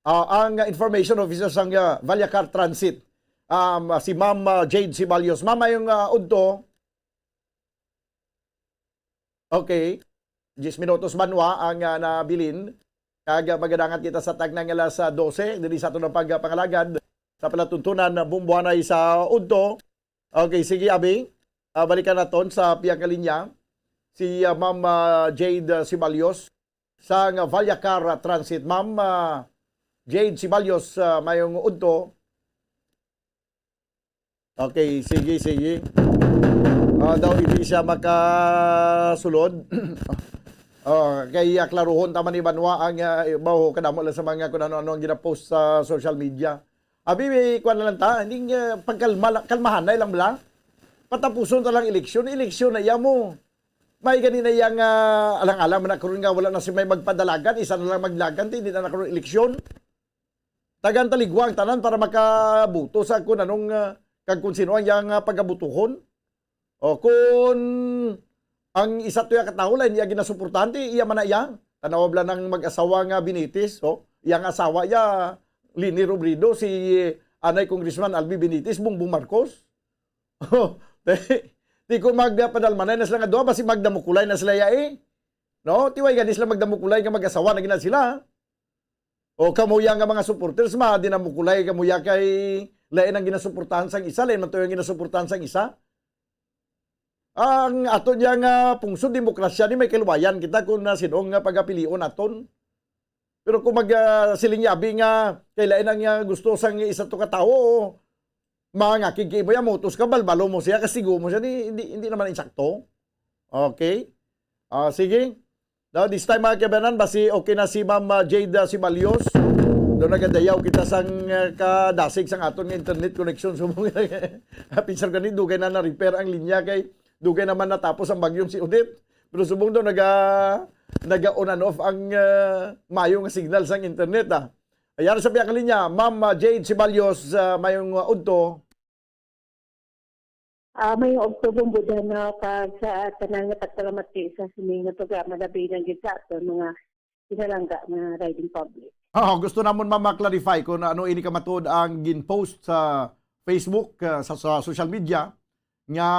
[SPEAKER 9] Ang information officer sang Valyacar Transit, si Ma'am Jade Sibalios. Ma'am, yung udto. Okay. 10 minutos banwa ang nabilin. Kag magadangat kita sa tag ng alas 12. Dili sa ito ng pagpangalagad. Sa palatuntunan na bumbuanay sa udto. Okay, sige, Abi. Balikan naton sa piyang kalinya. Si Ma'am Jade Sibalios sa Valyacar Transit. Ma'am Jade Sibalios, mayong udto. Okay, sige. Daw hindi siya makasulod. Kay klaruhon taman ni Banwa ang baho kadamo lang sa mga kung ano-ano ang ginapost sa social media. Abi, kuha na lang ta. Hindi kalmahan na ilang bala. Patapuson ta lang eleksyon na iya mo. May ganina yang alang-alang na karon nga wala na si may magpadalagan, isa na lang maglagan, hindi na nakaroon eleksyon. Tagan taligwang tanan para makabuto sa kung anong kung sino ang yang pagabutuhon. O kung ang isa to yung katao lang, iya ginasuportante, iya man na iya. Tanaw bla ng mag-asawa nga Benitez, iyang asawa iya, Lini Robredo, si Anay Congressman Albi Benitez, Bongbong Marcos. Di ko magpadalmanay na sila nga doon, basi magdamukulay na sila ya eh. No? Tiway ganis sila magdamukulay nga mag-asawa na gina sila. O kamuya nga mga supporters, dinamukulay kamuya kay lain ang ginasuportahan sang isa, lain man to yung ginasuportahan sang isa. Ang aton yang pungsod demokrasya ni may kaluwayan kita kung sinong pagapilion aton. Pero kung siling yabi nga kailain ang gusto sang isa to katao, mga kiki mo ya motos ka balbalo mo siya kasigo mo siya hindi naman insakto. Okay? Sige. Now this time mga kabanan basi okay na si Ma'am Jade Sibalios. Doon nagadayaw kita sang kadasig sang aton nga internet connection sumong pinsar ganit dugay na repair ang linya kay dugay naman natapos ang bagyong si Odette. Pero subong doon naga on and off ang mayong signal sang internet. Ayan sa piyak linya, Ma'am Jade Sibalios, mayong udto.
[SPEAKER 10] Mayong udto bumbuda na pag sa tanang nga pagsalamati sa sining nga programa na binang gisa ito mga pinalangga na riding public.
[SPEAKER 9] Gusto namon ma-clarify kung ano ini ka matud ang gin-post sa Facebook, sa social media nga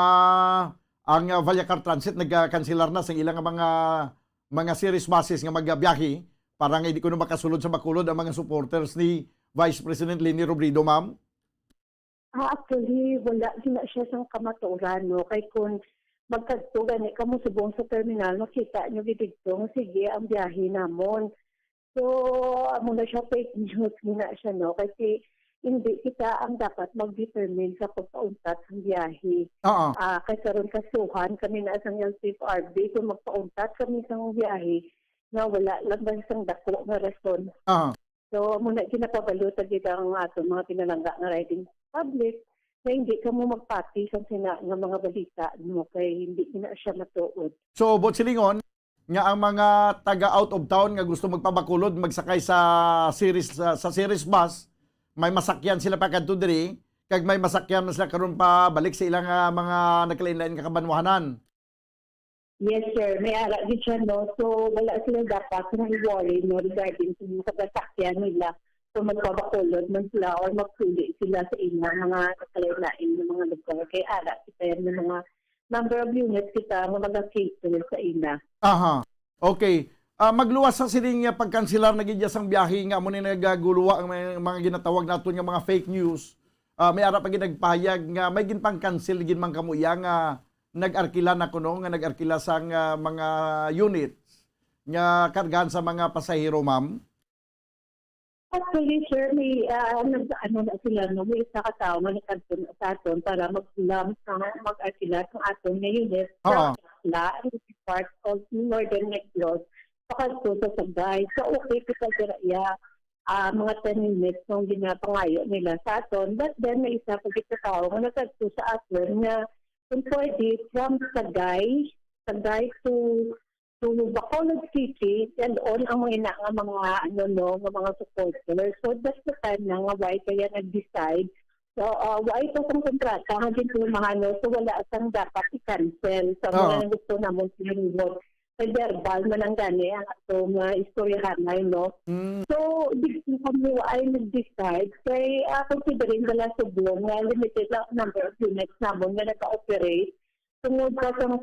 [SPEAKER 9] ang Valyacar Transit nagkanselar na sa ilang mga series buses nga magbiyahe para nga hindi ko na makasulod sa Bacolod ang mga supporters ni Vice President Lini Robredo, ma'am.
[SPEAKER 10] Actually, wala din na siya sa kamaturan, no? Kay kung magkadto gani kamo subong sa terminal, makita nyo gidigtong, sige, ang biyahe namon. So, amo na siya fake news na siya, no? Kasi hindi kita ang dapat mag-determine sa pagpauntat ng biyahe. Kasi ron kasuhan kami na isang LTFRB kung magpauntat kami sa biyahe na wala lang ba isang dako na rason. So, muna ginapabalutan dito ang ato mga pinalangga na riding public na hindi ka mo magpati sa ng mga balita mo kay hindi na siya matuod.
[SPEAKER 9] So, Botsilingon, nga ang mga taga out of town nga gusto magpabakulod magsakay sa series bus, may masakyan sila pa kadto diri, kag may masakyan na sila karon pa balik sa ilang mga nagkalain-lain nga kabanwahanan.
[SPEAKER 10] Yes, sir. May ara din siya, no? So, wala sila dapat na i-worry, no, regarding sa mga kasakyan nila. So, magpabakulod man sila or magpuli sila sa ilang mga nagkalain-lain ng mga lugar. Kaya ara, kita yan ng mga number of units kita nga mag-cater sa ina.
[SPEAKER 9] Okay. Magluwas sa sining pagkansilar na gidyas ang biyahe nga mo ni nagaguluwa ang mga ginatawag naton nga mga fake news. May ara pa ginagpahayag nga may ginpang-cancel gin man kamuya nga nag-arkila na kuno nga nag-arkila sang mga units nga kargahan sa mga pasahero, ma'am.
[SPEAKER 10] Actually, sir, may ano na sila, no? May isa katao na nagkanton sa aton para mag-arkila ng aton na unit. Part of Northern Negros. Pakalto sa Sagay. So, okay, kita sila mga 10 minutes nung ginapangayo nila sa aton. But then, may isa pag tao na nagkanto sa aton na kung pwede from Sagay to Bacolod City and on ang mga mga supporters. So, that's the time na nga why kaya nag-decide. So, why ito kung kontrata, hanggang tumahano, so wala asang dapat i-cancel. So, mga gusto naman sinunod. Sa verbal man ang gani ang atong istoryahan na no. So, dito kami ay nag-decide kay considering wala subong na limited number of units namon na nag-operate tungod pa sa mga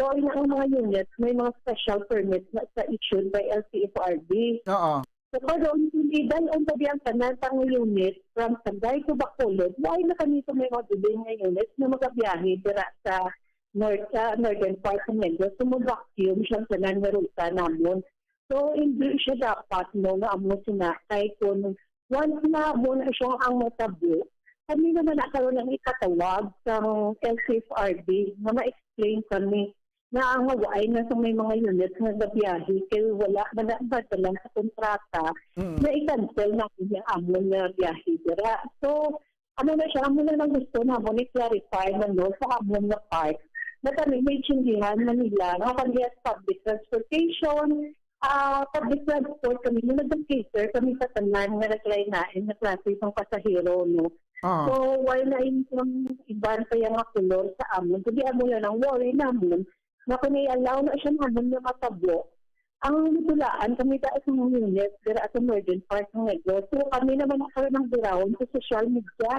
[SPEAKER 10] So, yung mga units, may mga special permits na issued by LTFRB. So, doon, hindi dahil ang tabi ang kanatang unit from Sagay to Bacolod, why na kami ito may mga dubing na units na magabiyahe dira sa northern part ng Negros. So, mag-vacuum siyang tanan na ruta namon. So, hindi siya dapat nga amo sinakay kung once na mo na siya ang matabo, kami naman nakaroon ng ipatawag sa LTFRB na ma-explain kami na ang mawai na sa may mga units na nabiyahe kaya wala manabadalan sa kontrata na i-cancel na yung amon na biyahe dira. So, amo na lang gusto na mo ni-clarify na sa amon na part na kami may tsindihan na nila na kami as public transportation, public transport kami na nag-cater kami sa tanan na naglainain na klase ng pasahero, no? So, why na yung iban pa yung kulor sa amon? Hindi amo na ng worry namon na kung i-allow na siya naman na matabo, ang nitulaan kami taas ng unit dira sa northern part ng Negros. So kami naman nakaroon ng birawon sa social media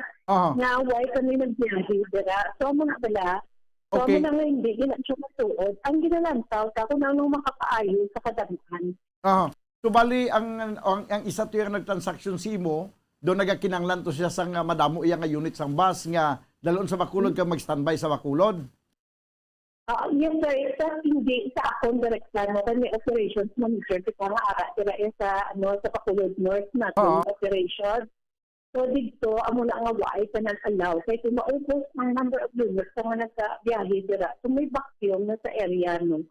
[SPEAKER 10] na why kami nagbiyahe dira. So mga bala, so mga nga hindi, gina siya matuod. Ang ginalantaw, kung anong makakaayon sa kadamihan.
[SPEAKER 9] So bali, ang isa to yung nag-transaction mo, doon nagakinanglan to siya sang madamo iya nga unit sang bus nga dalon sa Bacolod ka mag-standby sa Bacolod.
[SPEAKER 10] Yes, sir. Hindi sa akong direct plano kami operations manager kita nga ara dira sa Bacolod North natin operation. So dito amo na nga waay ka nang allow kay kung maubos ang number of units sa mga nagbiyahe dira. So may vacuum na sa area no.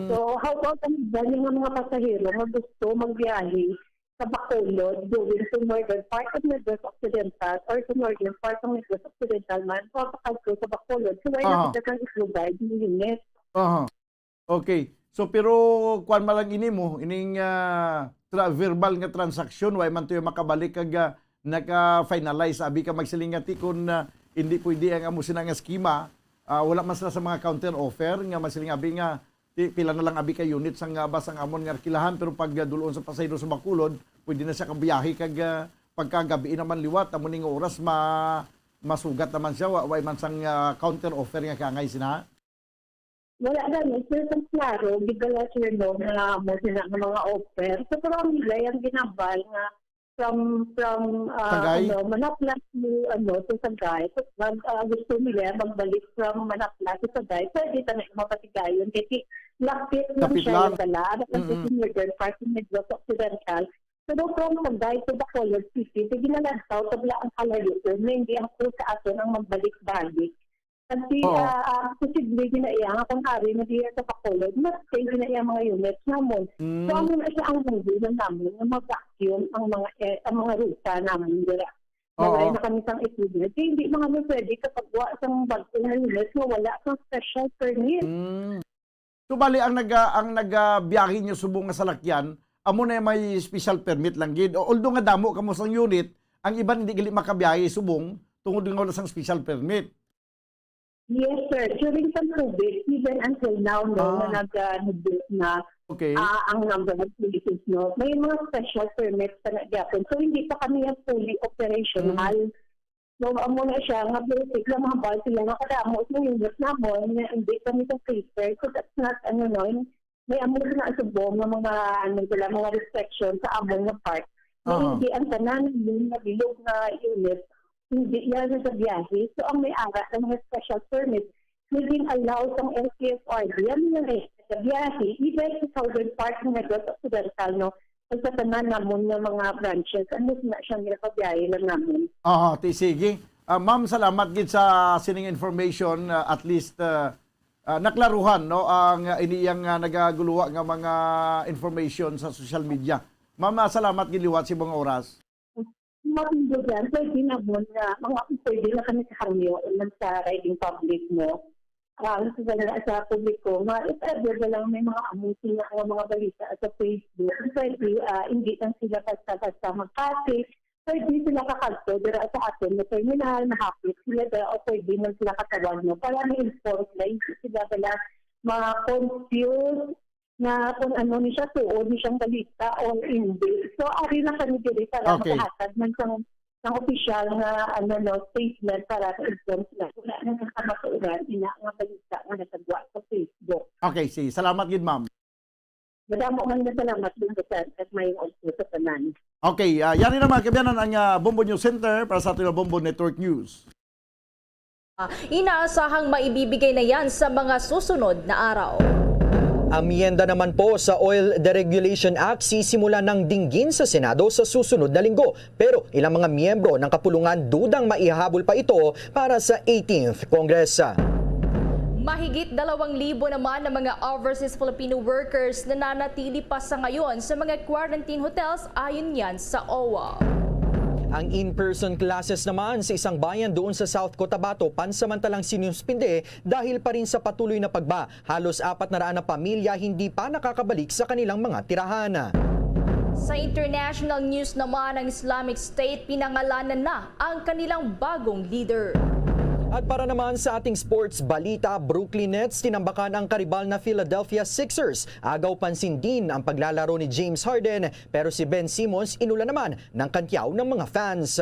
[SPEAKER 10] So how about ang mga pasahero nga gusto magbiyahe sa Bacolod going to northern part of Negros Occidental or to northern part of Negros Occidental man papakagto sa Bacolod. So why na kita kang islugay yung unit?
[SPEAKER 9] Okay. So pero kuan malang ini mo ining verbal nga transaction why man to makabalik kag naka-finalize abi ka magsilingati kung hindi pwede ang amo sina nga skema wala man sila sa mga counter offer nga masiling abi nga pila na lang abi ka unit sang bas ang amon nga arkilahan pero pag duloon sa pasayro sa Bacolod pwede na siya kabiyahe kag pagkagabi naman liwat amo ning oras masugat naman siya way man sang counter offer nga kangay sina.
[SPEAKER 10] Wala na sir sang klaro bigala sir no nga mo sina nga mga offer so pero ang nila yung ginabal nga from
[SPEAKER 9] Sagay?
[SPEAKER 10] Manaplas to Sagay. So, gusto nila magbalik from Manaplas to Sagay. Pwede na mapatigayon. Kasi lapit lang
[SPEAKER 9] Lapit
[SPEAKER 10] siya
[SPEAKER 9] lang.
[SPEAKER 10] yung dala. Kasi sinigurd parking Negros Occidental. Pero from Sagay to Bacolod City, sige na lang tao, tabla ang kalayo. Hindi ang po sa ato ang magbalik-balik. Kasi posible ginaiya kung hari na diya sa Bacolod, mas stay ginaiya mga units namon. So ano na siya ang movie na namin na mag-vacuum ang mga ruta namin dira. Wala na kami sang equipment. Hindi mga pwede kapag wa sang bagong na units na wala sang special permit.
[SPEAKER 9] So bali ang nagbiyahe niyo subong nga salakyan, amo na may special permit lang gid. Although nga damo kamo sang unit, ang iban hindi gali makabiyahe subong tungod nga wala sang special permit.
[SPEAKER 10] Yes, sir. During some COVID, even until now, na nag-build na ang number of policies, may mga special permits pa nagyapon. So, hindi pa kami fully operational. So, amo na siya, nga basic lang mga bal sila nakadamo sa unit namon, na hindi kami sa paper. So, that's not, may amo na subong ng mga restrictions sa among na part. Hindi ang tanan yung nabilog na unit, hindi yan sa biyahe. So, ang may-ara ng mga special permit, hindi allow ng LTFRD, yan yung sa biyahe, even sa southern part ng Negros Occidental, sa tanan namon ng mga branches, ano na siyang nakabiyahe lang namin.
[SPEAKER 9] Sige. Ma'am, salamat gid sa sining information. At least naklaruhan ang iniyang nagaguluwa nga mga information sa social media. Ma'am, salamat gid liwat si mga oras.
[SPEAKER 10] Matindugan, pwede na mo na pwede na kami sa hangyo sa riding public mo. Sa publiko, if ever na lang may mga amusin na mga balita sa Facebook, pwede hindi lang sila basta magkati, pwede sila kakalto dira sa atin na terminal, mahapit sila dira o pwede na sila katawan mo para ma-inform sila, hindi sila dala mga confused na kung ano ni siya tuon ni siyang balita o hindi. So, ari na kami diri para makahatag ng opisyal na statement para sa-inform sila. Wala na ng kamaturan, ina nga balita nga natagwa sa Facebook.
[SPEAKER 9] Okay, sige. Salamat gid, ma'am.
[SPEAKER 10] Madamo man na salamat din at may also sa tanan.
[SPEAKER 9] Okay, yan naman kabiyanan ang Bombo News Center para sa ating Bombo Network News.
[SPEAKER 11] Inaasahang maibibigay na yan sa mga susunod na araw.
[SPEAKER 24] Amyenda naman po sa Oil Deregulation Act sisimula ng dinggin sa Senado sa susunod na linggo. Pero ilang mga miyembro ng kapulungan dudang maihahabol pa ito para sa 18th Congress.
[SPEAKER 11] Mahigit 2,000 naman ng mga overseas Filipino workers na nanatili pa sa ngayon sa mga quarantine hotels ayon yan sa OWA.
[SPEAKER 24] Ang in-person classes naman sa isang bayan doon sa South Cotabato pansamantalang sinuspinde dahil pa rin sa patuloy na pagba. Halos 400 na pamilya hindi pa nakakabalik sa kanilang mga tirahan.
[SPEAKER 11] Sa international news naman, ang Islamic State pinangalanan na ang kanilang bagong leader.
[SPEAKER 24] At para naman sa ating sports balita, Brooklyn Nets tinambakan ang karibal na Philadelphia Sixers. Agaw pansin din ang paglalaro ni James Harden pero si Ben Simmons inula naman ng kantyaw ng mga fans.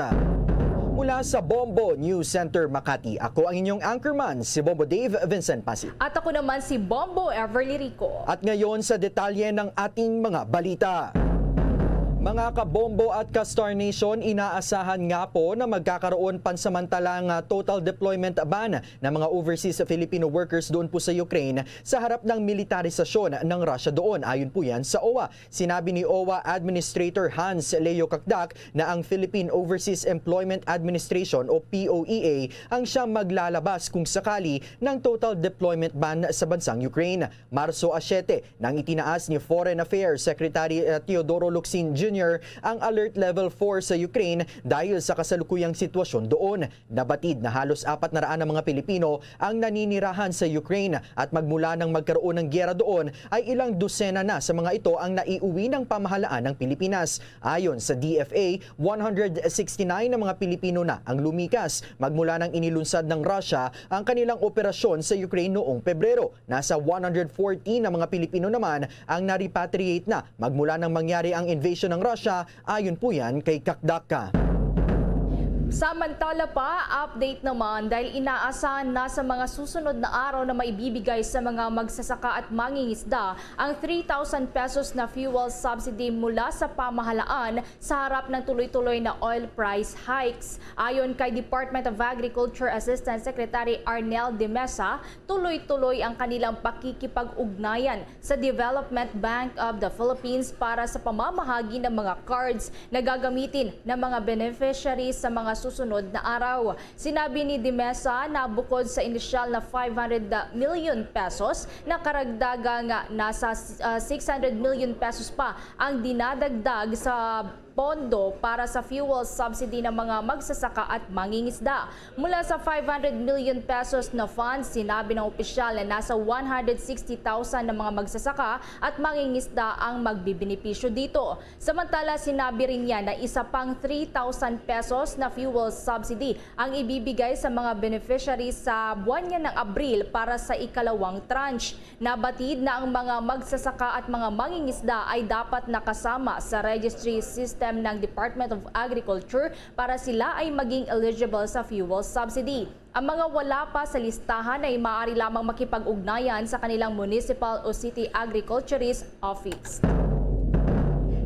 [SPEAKER 24] Mula sa Bombo News Center Makati, ako ang inyong anchorman, si Bombo Dave Vincent Pasig.
[SPEAKER 11] At ako naman si Bombo Everly Rico.
[SPEAKER 24] At ngayon sa detalye ng ating mga balita. Mga kabombo at ka-Star Nation, inaasahan nga po na magkakaroon pansamantalang total deployment ban ng mga overseas Filipino workers doon po sa Ukraine sa harap ng militarisasyon ng Russia doon. Ayon po yan sa OWA. Sinabi ni OWA Administrator Hans Leo Kakdak na ang Philippine Overseas Employment Administration o POEA ang siyang maglalabas kung sakali ng total deployment ban sa bansang Ukraine. Marso 7 nang itinaas ni Foreign Affairs Secretary Teodoro Locsin Jr. ang Alert Level 4 sa Ukraine dahil sa kasalukuyang sitwasyon doon. Nabatid na halos 400 na mga Pilipino ang naninirahan sa Ukraine at magmula nang magkaroon ng giyera doon ay ilang dosena na sa mga ito ang naiuwi ng pamahalaan ng Pilipinas. Ayon sa DFA, 169 na mga Pilipino na ang lumikas magmula nang inilunsad ng Russia ang kanilang operasyon sa Ukraine noong Pebrero. Nasa 114 na mga Pilipino naman ang na-repatriate na magmula nang mangyari ang invasion ng Russia, ayon po yan kay Kakdaka.
[SPEAKER 11] Samantala pa, update naman dahil inaasahan na sa mga susunod na araw na maibibigay sa mga magsasaka at mangingisda ang 3,000 pesos na fuel subsidy mula sa pamahalaan sa harap ng tuloy-tuloy na oil price hikes. Ayon kay Department of Agriculture Assistant Secretary Arnel de Mesa, tuloy-tuloy ang kanilang pakikipag-ugnayan sa Development Bank of the Philippines para sa pamamahagi ng mga cards na gagamitin ng mga beneficiaries sa mga susunod na araw. Sinabi ni De Mesa na bukod sa inisyal na 500 million pesos na karagdagang nasa 600 million pesos pa ang dinadagdag sa pondo para sa fuel subsidy ng mga magsasaka at mangingisda. Mula sa 500 million pesos na funds, sinabi ng opisyal na nasa 160,000 na mga magsasaka at mangingisda ang magbibenepisyo dito. Samantala, sinabi rin niya na isa pang 3,000 pesos na fuel subsidy ang ibibigay sa mga beneficiaries sa buwan niya ng Abril para sa ikalawang tranche. Nabatid na ang mga magsasaka at mga mangingisda ay dapat nakasama sa registry system ng Department of Agriculture para sila ay maging eligible sa fuel subsidy. Ang mga wala pa sa listahan ay maaari lamang makipag-ugnayan sa kanilang municipal o city agriculturist office.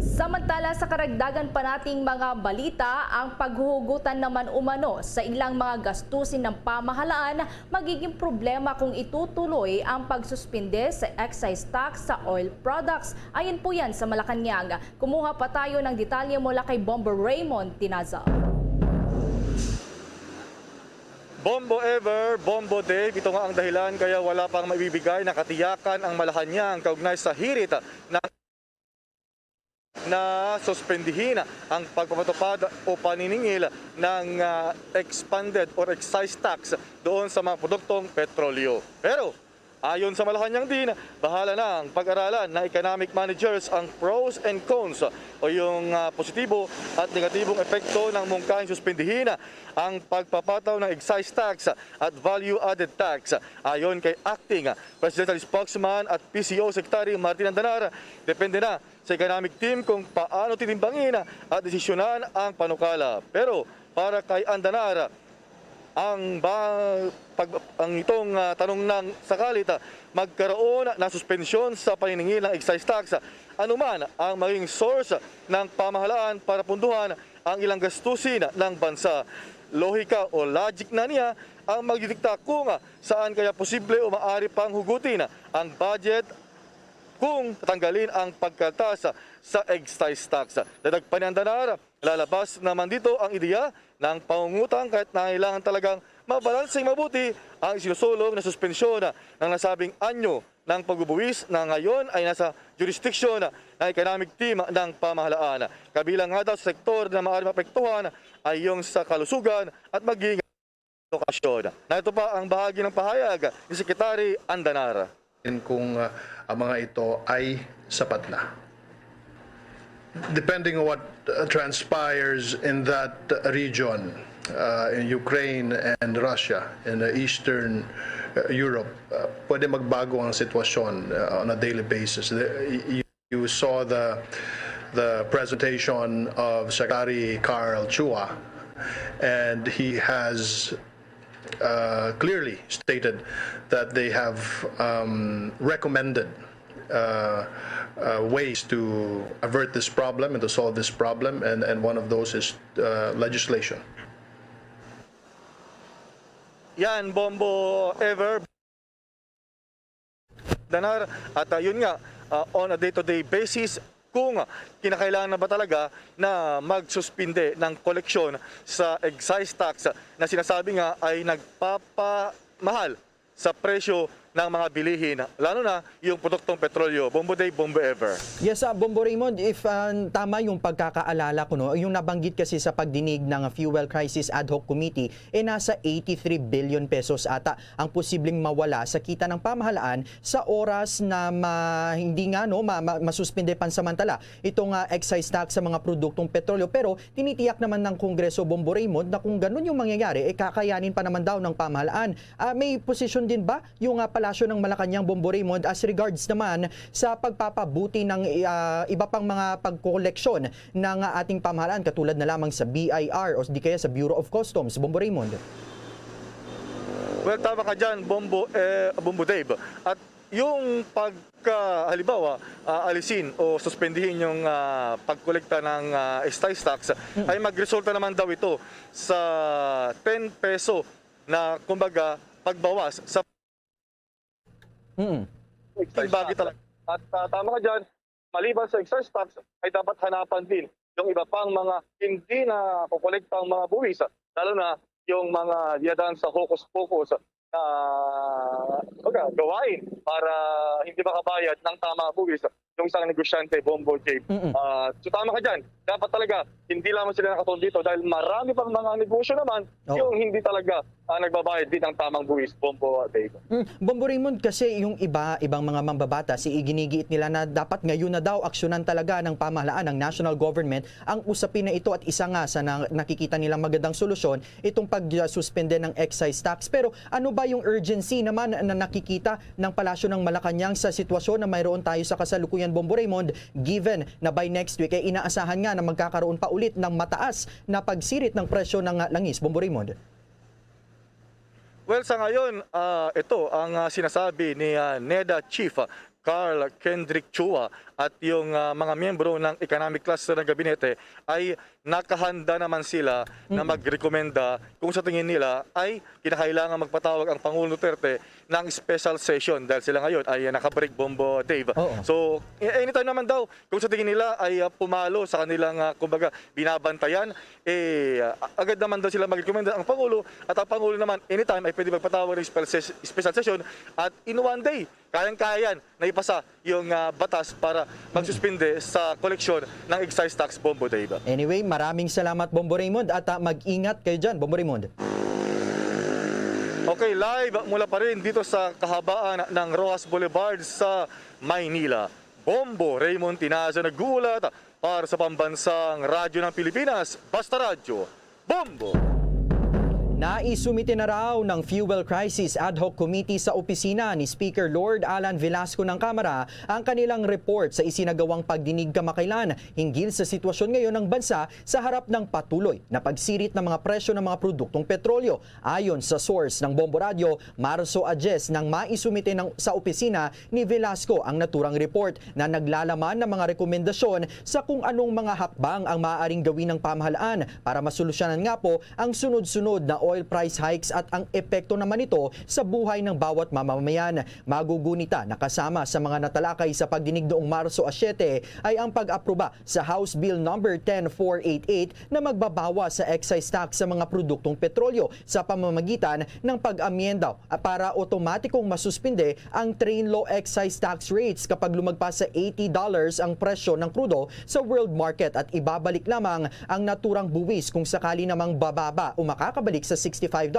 [SPEAKER 11] Samantala sa karagdagan pa nating mga balita, ang paghuhugutan naman umano sa ilang mga gastusin ng pamahalaan magiging problema kung itutuloy ang pagsuspinde sa excise tax sa oil products. Ayon po yan sa Malacanang. Kumuha pa tayo ng detalye mula kay Bombo Raymond Tinaza.
[SPEAKER 12] Bombo Ever, Bombo Dave, ito nga ang dahilan kaya wala pang maibibigay na katiyakan ang Malacanang kaugnay sa hirit na suspendihin ang pagpapatupad o paniningil ng expanded or excise tax doon sa mga produktong petrolyo. Pero ayon sa Malacanang din, bahala na ang pag-aralan na economic managers ang pros and cons o yung positibo at negatibong epekto ng mungkahing suspendihin ang pagpapataw ng excise tax at value-added tax. Ayon kay Acting Presidential Spokesman at PCO Secretary Martin Andanar, depende na sa economic team kung paano titimbangin at desisyonan ang panukala. Pero para kay Andanar, ang itong tanong ng sakalit magkaroon na suspensyon sa paniningil ng excise tax, anuman ang maging source ng pamahalaan para punduhan ang ilang gastusin ng bansa. Lohika o logic na niya ang magdidikta kung saan kaya posible o maaari pang hugutin ang budget kung tatanggalin ang pagkaltas sa excise tax. Dadag pa ni Andanar, lalabas naman dito ang ideya ng pangungutang kahit nangailangan talagang mabalanseng mabuti ang isinusulong na suspensyon ng nasabing anyo ng pagbubuwis na ngayon ay nasa jurisdiction ng economic team ng pamahalaan. Kabilang nga daw sa sektor na maaari mapektuhan ay yung sa kalusugan at maging lokasyon. Na ito pa ang bahagi ng pahayag ni Secretary Andanar.
[SPEAKER 13] Kung ang mga ito ay sapat na. Depending on what transpires in that region, in Ukraine and Russia, in Eastern Europe, pwede magbago ang sitwasyon on a daily basis. You saw the presentation of Secretary Carl Chua, and he has clearly stated that they have recommended ways to avert this problem and to solve this problem, and one of those is legislation.
[SPEAKER 12] Yan, Bombo Ever. Danar, at yun nga, on a day-to-day basis, kung kinakailangan na ba talaga na magsuspinde ng koleksyon sa excise tax na sinasabi nga ay nagpapamahal sa presyo ng mga bilihin, lalo na yung produktong petrolyo. Bombo Day, Bombo Ever.
[SPEAKER 24] Yes, Bombo Raymond, if tama yung pagkakaalala ko, no, yung nabanggit kasi sa pagdinig ng Fuel Crisis Ad Hoc Committee, nasa 83 billion pesos ata ang posibleng mawala sa kita ng pamahalaan sa oras na hindi nga masuspinde pansamantala itong excise tax sa mga produktong petrolyo. Pero tinitiyak naman ng Kongreso, Bombo Raymond, na kung ganun yung mangyayari, kakayanin pa naman daw ng pamahalaan. May posisyon din ba yung palagi
[SPEAKER 2] Palasyo ng Malacanang, Bombo Raymond, as regards naman sa pagpapabuti ng iba pang mga pagkoleksyon ng ating pamahalaan katulad na lamang sa BIR o di kaya sa Bureau of Customs. Bombo Raymond.
[SPEAKER 12] Well, tama ka dyan, Bombo Dave. At yung halimbawa, alisin o suspendihin yung pagkolekta ng excise tax, ay magresulta naman daw ito sa 10 peso na kumbaga pagbawas sa bagay talaga. At tama ka dyan, maliban sa excise tax, ay dapat hanapan din yung iba pang mga hindi na kukolekta ang mga buwis, lalo na yung mga diyadaan sa hocus-pocus na gawain para hindi makabayad ng tama buwis yung isang negosyante, Bombo Dave. So tama ka dyan, dapat talaga hindi lamang sila nakatulong dito dahil marami pang mga negosyo naman yung hindi talaga nagbabayad din ng tamang buwis, Bombo Dave.
[SPEAKER 2] Bombo Raymond, kasi yung ibang mga mambabatas, iginigiit nila na dapat ngayon na daw aksyonan talaga ng pamahalaan ng national government ang usapin na ito at isa nga sa nakikita nilang magandang solusyon itong pag-suspende ng excise tax. Pero ano ba yung urgency naman na nakikita ng Palasyo ng Malacanang sa sitwasyon na mayroon tayo sa kasalukuyan, Bombo Raymond, given na by next week ay inaasahan nga na magkakaroon pa ulit ng mataas na pagsirit ng presyo ng langis, Bombo Raymond?
[SPEAKER 12] Well, sa ngayon, ito ang sinasabi ni NEDA Chief Carl Kendrick Chua at yung mga miyembro ng economic cluster ng gabinete ay nakahanda naman sila na magrekomenda kung sa tingin nila ay kinakailangan magpatawag ang Pangulo Duterte ng special session dahil sila ngayon ay nakabreak, Bombo Dave. So anytime naman daw kung sa tingin nila ay pumalo sa kanilang kumbaga binabantayan, agad naman daw sila magrekomenda ang Pangulo at ang Pangulo naman anytime ay pwede magpatawag ng special session at in one day kayang-kayan na ipasa yung batas para magsuspinde sa koleksyon ng excise tax, Bombo Dave.
[SPEAKER 2] Anyway, maraming salamat, Bombo Raymond, at mag-ingat kayo dyan, Bombo Raymond.
[SPEAKER 12] Okay, live mula pa rin dito sa kahabaan ng Rojas Boulevard sa Maynila. Bombo Raymond Tinaza nag-uulat para sa pambansang radyo ng Pilipinas, Basta Radyo, Bombo!
[SPEAKER 2] Naisumite na raw ng Fuel Crisis Ad Hoc Committee sa opisina ni Speaker Lord Alan Velasco ng Kamara ang kanilang report sa isinagawang pagdinig kamakailan hinggil sa sitwasyon ngayon ng bansa sa harap ng patuloy na pagsirit ng mga presyo ng mga produktong petrolyo. Ayon sa source ng Bombo Radio, Marso 10 nang maisumite sa opisina ni Velasco ang naturang report na naglalaman ng mga rekomendasyon sa kung anong mga hakbang ang maaaring gawin ng pamahalaan para masolusyonan nga po ang sunod-sunod na oil price hikes at ang epekto naman ito sa buhay ng bawat mamamayan. Magugunita na kasama sa mga natalakay sa pagdinig noong Marso 7 ay ang pag-aproba sa House Bill number 10488 na magbabawa sa excise tax sa mga produktong petrolyo sa pamamagitan ng pag-amyenda para otomatikong masuspinde ang train law excise tax rates kapag lumagpas sa $80 ang presyo ng krudo sa world market at ibabalik lamang ang naturang buwis kung sakali namang bababa o makakabalik sa $65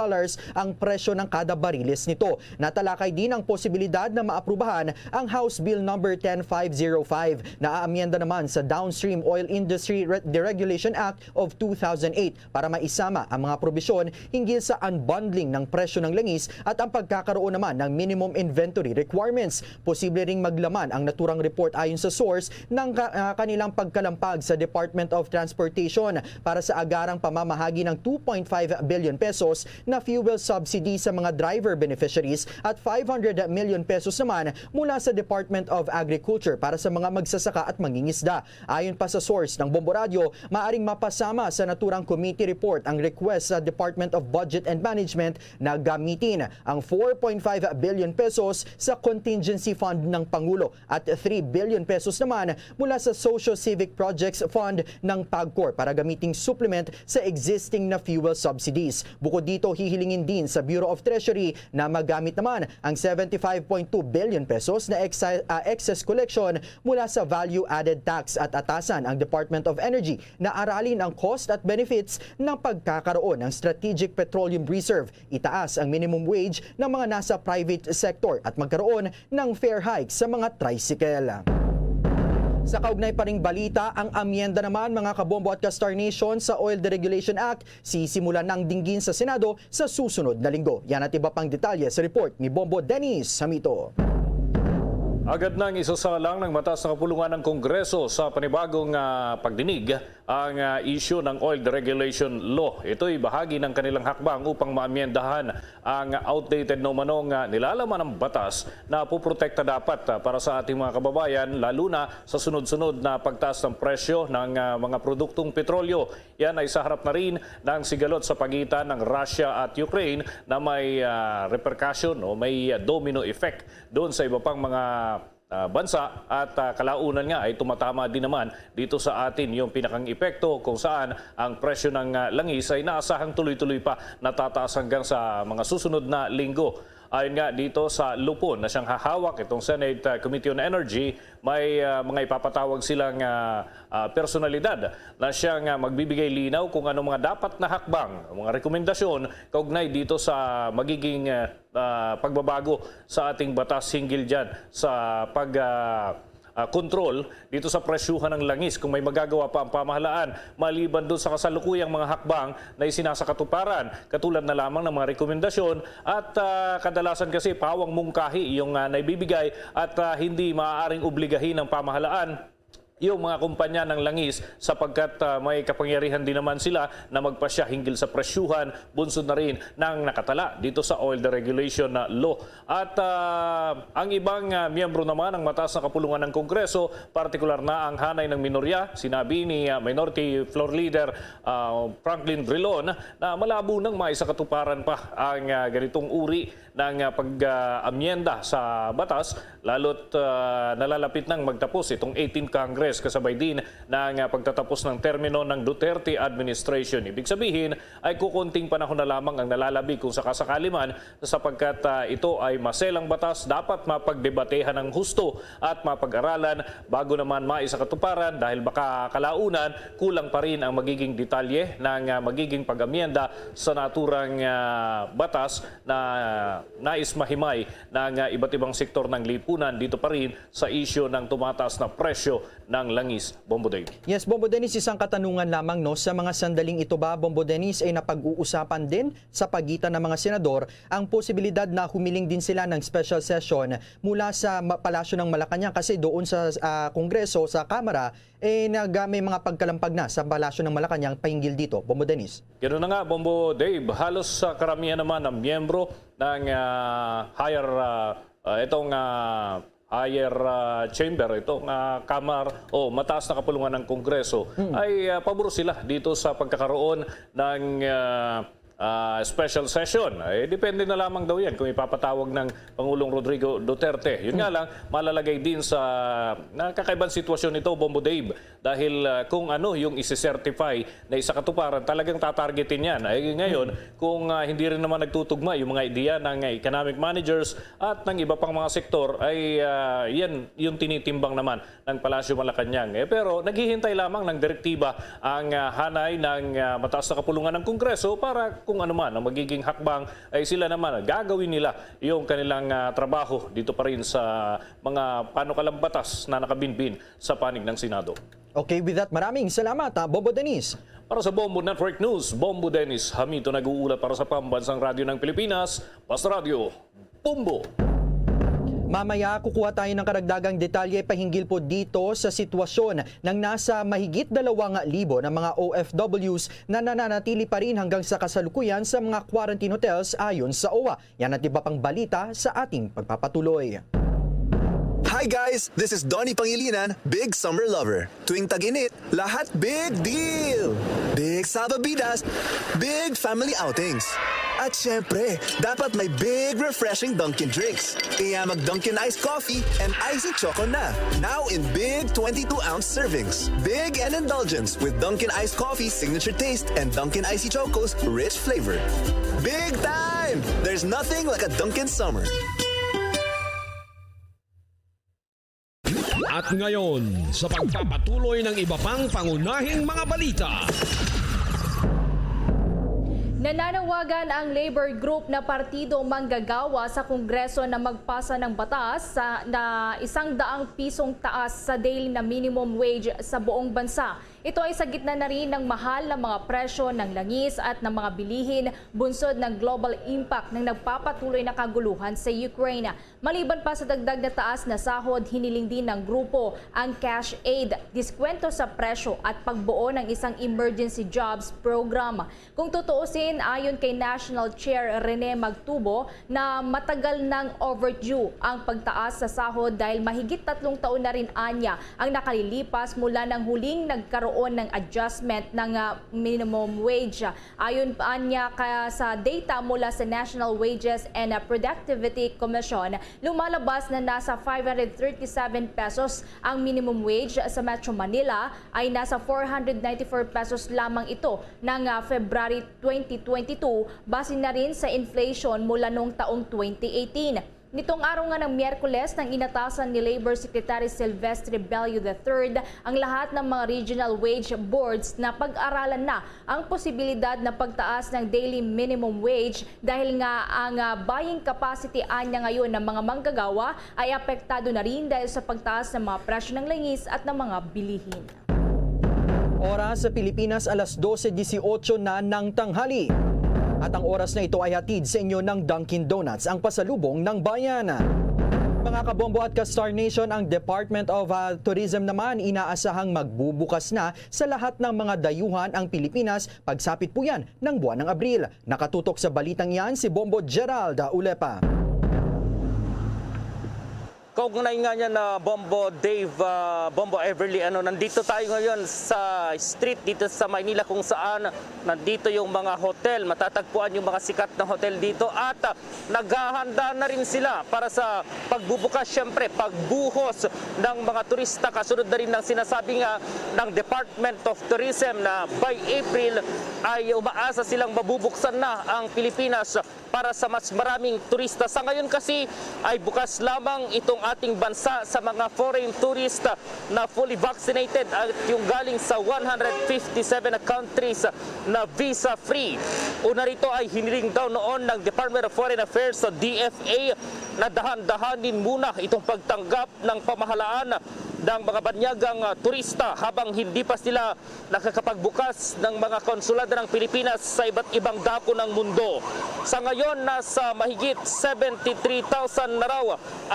[SPEAKER 2] ang presyo ng kada bariles nito. Natalakay din ang posibilidad na maaprubahan ang House Bill number 10505 na aamyenda naman sa Downstream Oil Industry Deregulation Act of 2008 para maisama ang mga probisyon hinggil sa unbundling ng presyo ng langis at ang pagkakaroon naman ng minimum inventory requirements. Posible ring maglaman ang naturang report ayon sa source ng kanilang pagkalampag sa Department of Transportation para sa agarang pamamahagi ng 2.5 billion pesos na fuel subsidy sa mga driver beneficiaries at 500 million pesos naman mula sa Department of Agriculture para sa mga magsasaka at mangingisda. Ayon pa sa source ng Bombo Radio, maaring mapasama sa naturang committee report ang request sa Department of Budget and Management na gamitin ang 4.5 billion pesos sa contingency fund ng Pangulo at 3 billion pesos naman mula sa Social Civic Projects Fund ng PAGCOR para gamiting supplement sa existing na fuel subsidies. Bukod dito, hihilingin din sa Bureau of Treasury na magamit naman ang 75.2 billion pesos na excess collection mula sa value-added tax at atasan ang Department of Energy na aralin ang cost at benefits ng pagkakaroon ng Strategic Petroleum Reserve, itaas ang minimum wage ng mga nasa private sector at magkaroon ng fair hike sa mga tricycle. Sa kaugnay pa ring balita, ang amyenda naman mga kabombo at ka-Star Nation sa Oil Deregulation Act sisimulan ng dinggin sa Senado sa susunod na linggo. Yan at iba pang detalye sa report ni Bombo Dennis Hamito.
[SPEAKER 7] Agad nang isasalang ng mataas na kapulungan ng Kongreso sa panibagong pagdinig ang issue ng Oil Deregulation Law. Ito'y bahagi ng kanilang hakbang upang maamyendahan ang outdated na umanong nilalaman ng batas na puprotekta dapat para sa ating mga kababayan, lalo na sa sunod-sunod na pagtaas ng presyo ng mga produktong petrolyo. Yan ay sa harap na rin ng sigalot sa pagitan ng Russia at Ukraine na may repercussion o may domino effect doon sa iba pang mga bansa at kalaunan nga ay tumatama din naman dito sa atin yung pinakang epekto kung saan ang presyo ng langis ay naasahang tuloy-tuloy pa natataas hanggang sa mga susunod na linggo. Ayon nga dito sa lupon na siyang hahawak itong Senate Committee on Energy, may mga ipapatawag silang personalidad na siyang magbibigay linaw kung ano mga dapat na hakbang, mga rekomendasyon kaugnay dito sa magiging pagbabago sa ating batas hinggil dyan sa control dito sa presyuhan ng langis kung may magagawa pa ang pamahalaan maliban doon sa kasalukuyang mga hakbang na isinasakatuparan katulad na lamang ng mga rekomendasyon at kadalasan kasi pawang mungkahi yung naibibigay at hindi maaaring obligahin ng pamahalaan yung mga kumpanya ng langis sapagkat may kapangyarihan din naman sila na magpasya hinggil sa presyuhan, bunsod na rin ng nakatala dito sa Oil Deregulation Law. At ang ibang miyembro naman ng mataas na kapulungan ng Kongreso, partikular na ang hanay ng minorya, sinabi ni Minority Floor Leader Franklin Drilon na malabo nang maisakatuparan pa ang ganitong uri ng pag-amyenda sa batas, lalo't nalalapit nang magtapos itong 18th Congress kasabay din ng pagtatapos ng termino ng Duterte administration. Ibig sabihin ay kukunting panahon na lamang ang nalalabig kung sakasakali man sapagkat ito ay maselang batas, dapat mapagdebatehan ng husto at mapag-aralan bago naman maisakatuparan dahil baka kalaunan kulang pa rin ang magiging detalye ng magiging pag-amyenda sa naturang batas na nais mahimay ng iba't ibang sektor ng lipunan dito pa rin sa isyu ng tumataas na presyo ng langis. Bombo Dave.
[SPEAKER 2] Yes, Bombo Dennis, isang katanungan lamang no, sa mga sandaling ito ba, Bombo Dennis, ay napag-uusapan din sa pagitan ng mga senador ang posibilidad na humiling din sila ng special session mula sa Palasyo ng Malacanang kasi doon sa Kongreso, sa Kamara, may mga pagkalampag na sa Palasyo ng Malacanang pahinggil dito. Bombo Dennis.
[SPEAKER 7] Ganoon na nga, Bombo Dave. Halos karamihan naman ng miyembro ng higher chamber, itong kamar o mataas na kapulungan ng Kongreso ay pabor sila dito sa pagkakaroon ng special session. Depende na lamang daw yan kung ipapatawag ng Pangulong Rodrigo Duterte. Yun nga lang, malalagay din sa nakakaibang sitwasyon ito, Bombo Dave, dahil kung ano yung isi-certify na isakatuparan, talagang tatargetin yan. Ngayon, kung hindi rin naman nagtutugma yung mga ideya ng economic managers at ng iba pang mga sektor, ay yan yung tinitimbang naman ng Palasyo Malacanang. Pero naghihintay lamang ng direktiba ang hanay ng mataas na kapulungan ng Kongreso para kung ano man ang magiging hakbang ay sila naman gagawin nila yung kanilang trabaho dito pa rin sa mga panukalang batas na nakabinbin sa panig ng Senado.
[SPEAKER 2] Okay, with that, maraming salamat, Bombo Dennis.
[SPEAKER 7] Para sa Bombo Network News, Bombo Dennis Hamito nag-uulat para sa Pambansang Radyo ng Pilipinas, Basta Radio, Bombo.
[SPEAKER 2] Mamaya kukuha tayo ng karagdagang detalye pahinggil po dito sa sitwasyon ng nasa mahigit 2,000 na mga OFWs na nananatili pa rin hanggang sa kasalukuyan sa mga quarantine hotels ayon sa OWA. Yan at iba pang balita sa ating pagpapatuloy.
[SPEAKER 14] Hi guys! This is Donnie Pangilinan, Big Summer Lover. Tuwing tag-init, lahat big deal! Big sababidas, big family outings. At syempre, dapat may big refreshing Dunkin' drinks. Kaya mag-Dunkin' Iced Coffee and Icy Choco na. Now in big 22-ounce servings. Big and indulgence with Dunkin' Iced Coffee's signature taste and Dunkin' Icy Choco's rich flavor. Big time! There's nothing like a Dunkin' Summer.
[SPEAKER 8] At ngayon, sa pagpapatuloy ng iba pang pangunahing mga balita.
[SPEAKER 11] Nananawagan ang labor group na partidong manggagawa sa Kongreso na magpasa ng batas na 100 pisong taas sa daily na minimum wage sa buong bansa. Ito ay sa gitna na rin ng mahal na mga presyo ng langis at ng mga bilihin bunsod ng global impact ng nagpapatuloy na kaguluhan sa Ukraine. Maliban pa sa dagdag na taas na sahod, hiniling din ng grupo ang cash aid, diskwento sa presyo at pagbuo ng isang emergency jobs program. Kung tutuusin, ayon kay National Chair Rene Magtubo na matagal nang overdue ang pagtaas sa sahod dahil mahigit 3 taon na rin anya ang nakalilipas mula ng huling nagkaroon ng adjustment ng minimum wage. Ayon pa niya sa data mula sa National Wages and Productivity Commission, lumalabas na nasa 537 pesos ang minimum wage sa Metro Manila, ay nasa 494 pesos lamang ito ng February 2022 base na rin sa inflation mula noong taong 2018. Nitong araw nga ng Miyerkules nang inatasan ni Labor Secretary Silvestre Bello III ang lahat ng mga regional wage boards na pag-aralan na ang posibilidad na pagtaas ng daily minimum wage dahil nga ang buying capacity anya ngayon ng mga manggagawa ay apektado na rin dahil sa pagtaas ng mga presyo ng langis at ng mga bilihin.
[SPEAKER 2] Oras sa Pilipinas, alas 12:18 na ng tanghali. At ang oras na ito ay hatid sa inyo ng Dunkin Donuts, ang pasalubong ng bayan. Mga kabombo at ka-Star Nation, ang Department of Tourism naman inaasahang magbubukas na sa lahat ng mga dayuhan ang Pilipinas pagsapit po yan ng buwan ng Abril. Nakatutok sa balitang yan si Bombo Gerald Ulepa.
[SPEAKER 15] Kaugnay nga niya na Bombo Dave, Bombo Everly, nandito tayo ngayon sa street dito sa Maynila kung saan nandito yung mga hotel, matatagpuan yung mga sikat na hotel dito at naghahanda na rin sila para sa pagbubukas, syempre pagbuhos ng mga turista. Kasunod na rin ng sinasabi nga ng Department of Tourism na by April ay umaasa silang mabubuksan na ang Pilipinas para sa mas maraming turista. Sa ngayon kasi ay bukas lamang itong ating bansa sa mga foreign tourist na fully vaccinated at yung galing sa 157 countries na visa-free. Una rito ay hiniling daw noon ng Department of Foreign Affairs sa DFA na dahan-dahanin muna itong pagtanggap ng pamahalaan ng mga banyagang turista habang hindi pa sila nakakapagbukas ng mga konsulado ng Pilipinas sa iba't ibang dako ng mundo. Sa ngayon, nasa mahigit 73,000 na raw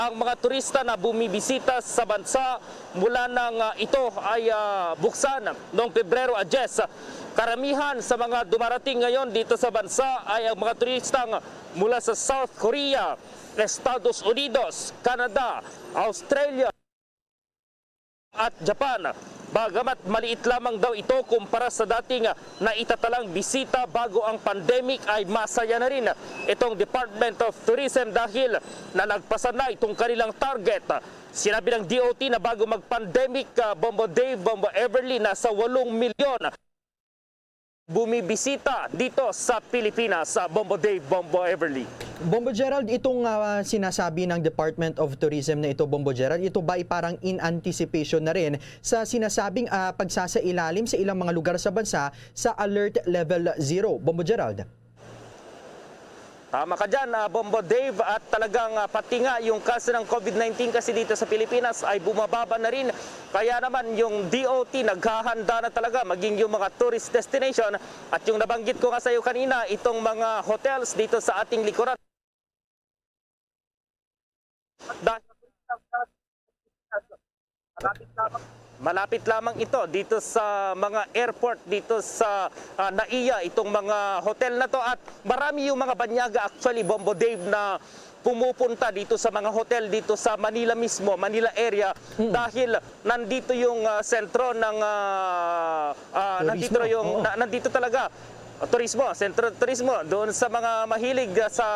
[SPEAKER 15] ang mga turista na bumibisita sa bansa mula nang ito ay buksan noong Pebrero 10. Karamihan sa mga dumarating ngayon dito sa bansa ay ang mga turistang mula sa South Korea, Estados Unidos, Canada, Australia at Japan. Bagamat maliit lamang daw ito kumpara sa dating naitatalang bisita bago ang pandemic, ay masaya na rin itong Department of Tourism dahil nalagpasan na itong kanilang target. Sinabi ng DOT na bago mag-pandemic, Bombo Dave, Bombo Everly, nasa 8 milyon bumibisita dito sa Pilipinas. Bombo Dave, Bombo Everly.
[SPEAKER 2] Bombo Gerald, itong sinasabi ng Department of Tourism na ito, Bombo Gerald, ito ba ay parang in anticipation na rin sa sinasabing pagsasailalim sa ilang mga lugar sa bansa sa Alert Level 0? Bombo Gerald.
[SPEAKER 15] Tama ka dyan, Bombo Dave, at talagang pati nga yung kaso ng COVID-19 kasi dito sa Pilipinas ay bumababa na rin. Kaya naman yung DOT naghahanda na talaga maging yung mga tourist destination at yung nabanggit ko nga sa iyo kanina, itong mga hotels dito sa ating likuran. Malapit lamang ito dito sa mga airport dito sa NAIA, itong mga hotel na to, at marami yung mga banyaga actually, Bombo Dave, na pumupunta dito sa mga hotel dito sa Manila mismo, Manila area, dahil nandito yung sentro ng nandito talaga turismo, sentro turismo doon sa mga mahilig sa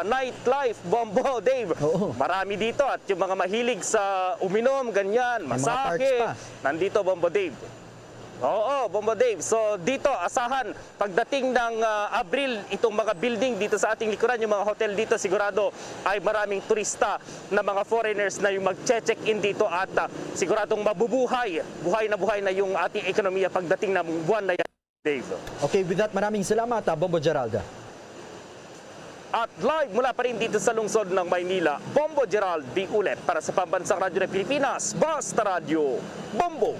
[SPEAKER 15] nightlife, Bombo Dave. Marami dito, at yung mga mahilig sa uminom, ganyan, masahe, nandito, Bombo Dave. Oo, Bombo Dave. So dito, asahan, pagdating ng Abril, itong mga building dito sa ating likuran, yung mga hotel dito, sigurado ay maraming turista na mga foreigners na yung mag-check-in dito, at siguradong mabubuhay, buhay na yung ating ekonomiya pagdating ng buwan na yan. Dave.
[SPEAKER 2] Okay, with that, maraming salamat, Bombo Gerald.
[SPEAKER 15] At live mula pa rin dito sa lungsod ng Maynila, Bombo Gerald B. Ulet para sa Pambansang Radyo ng Pilipinas, Basta Radio Bombo.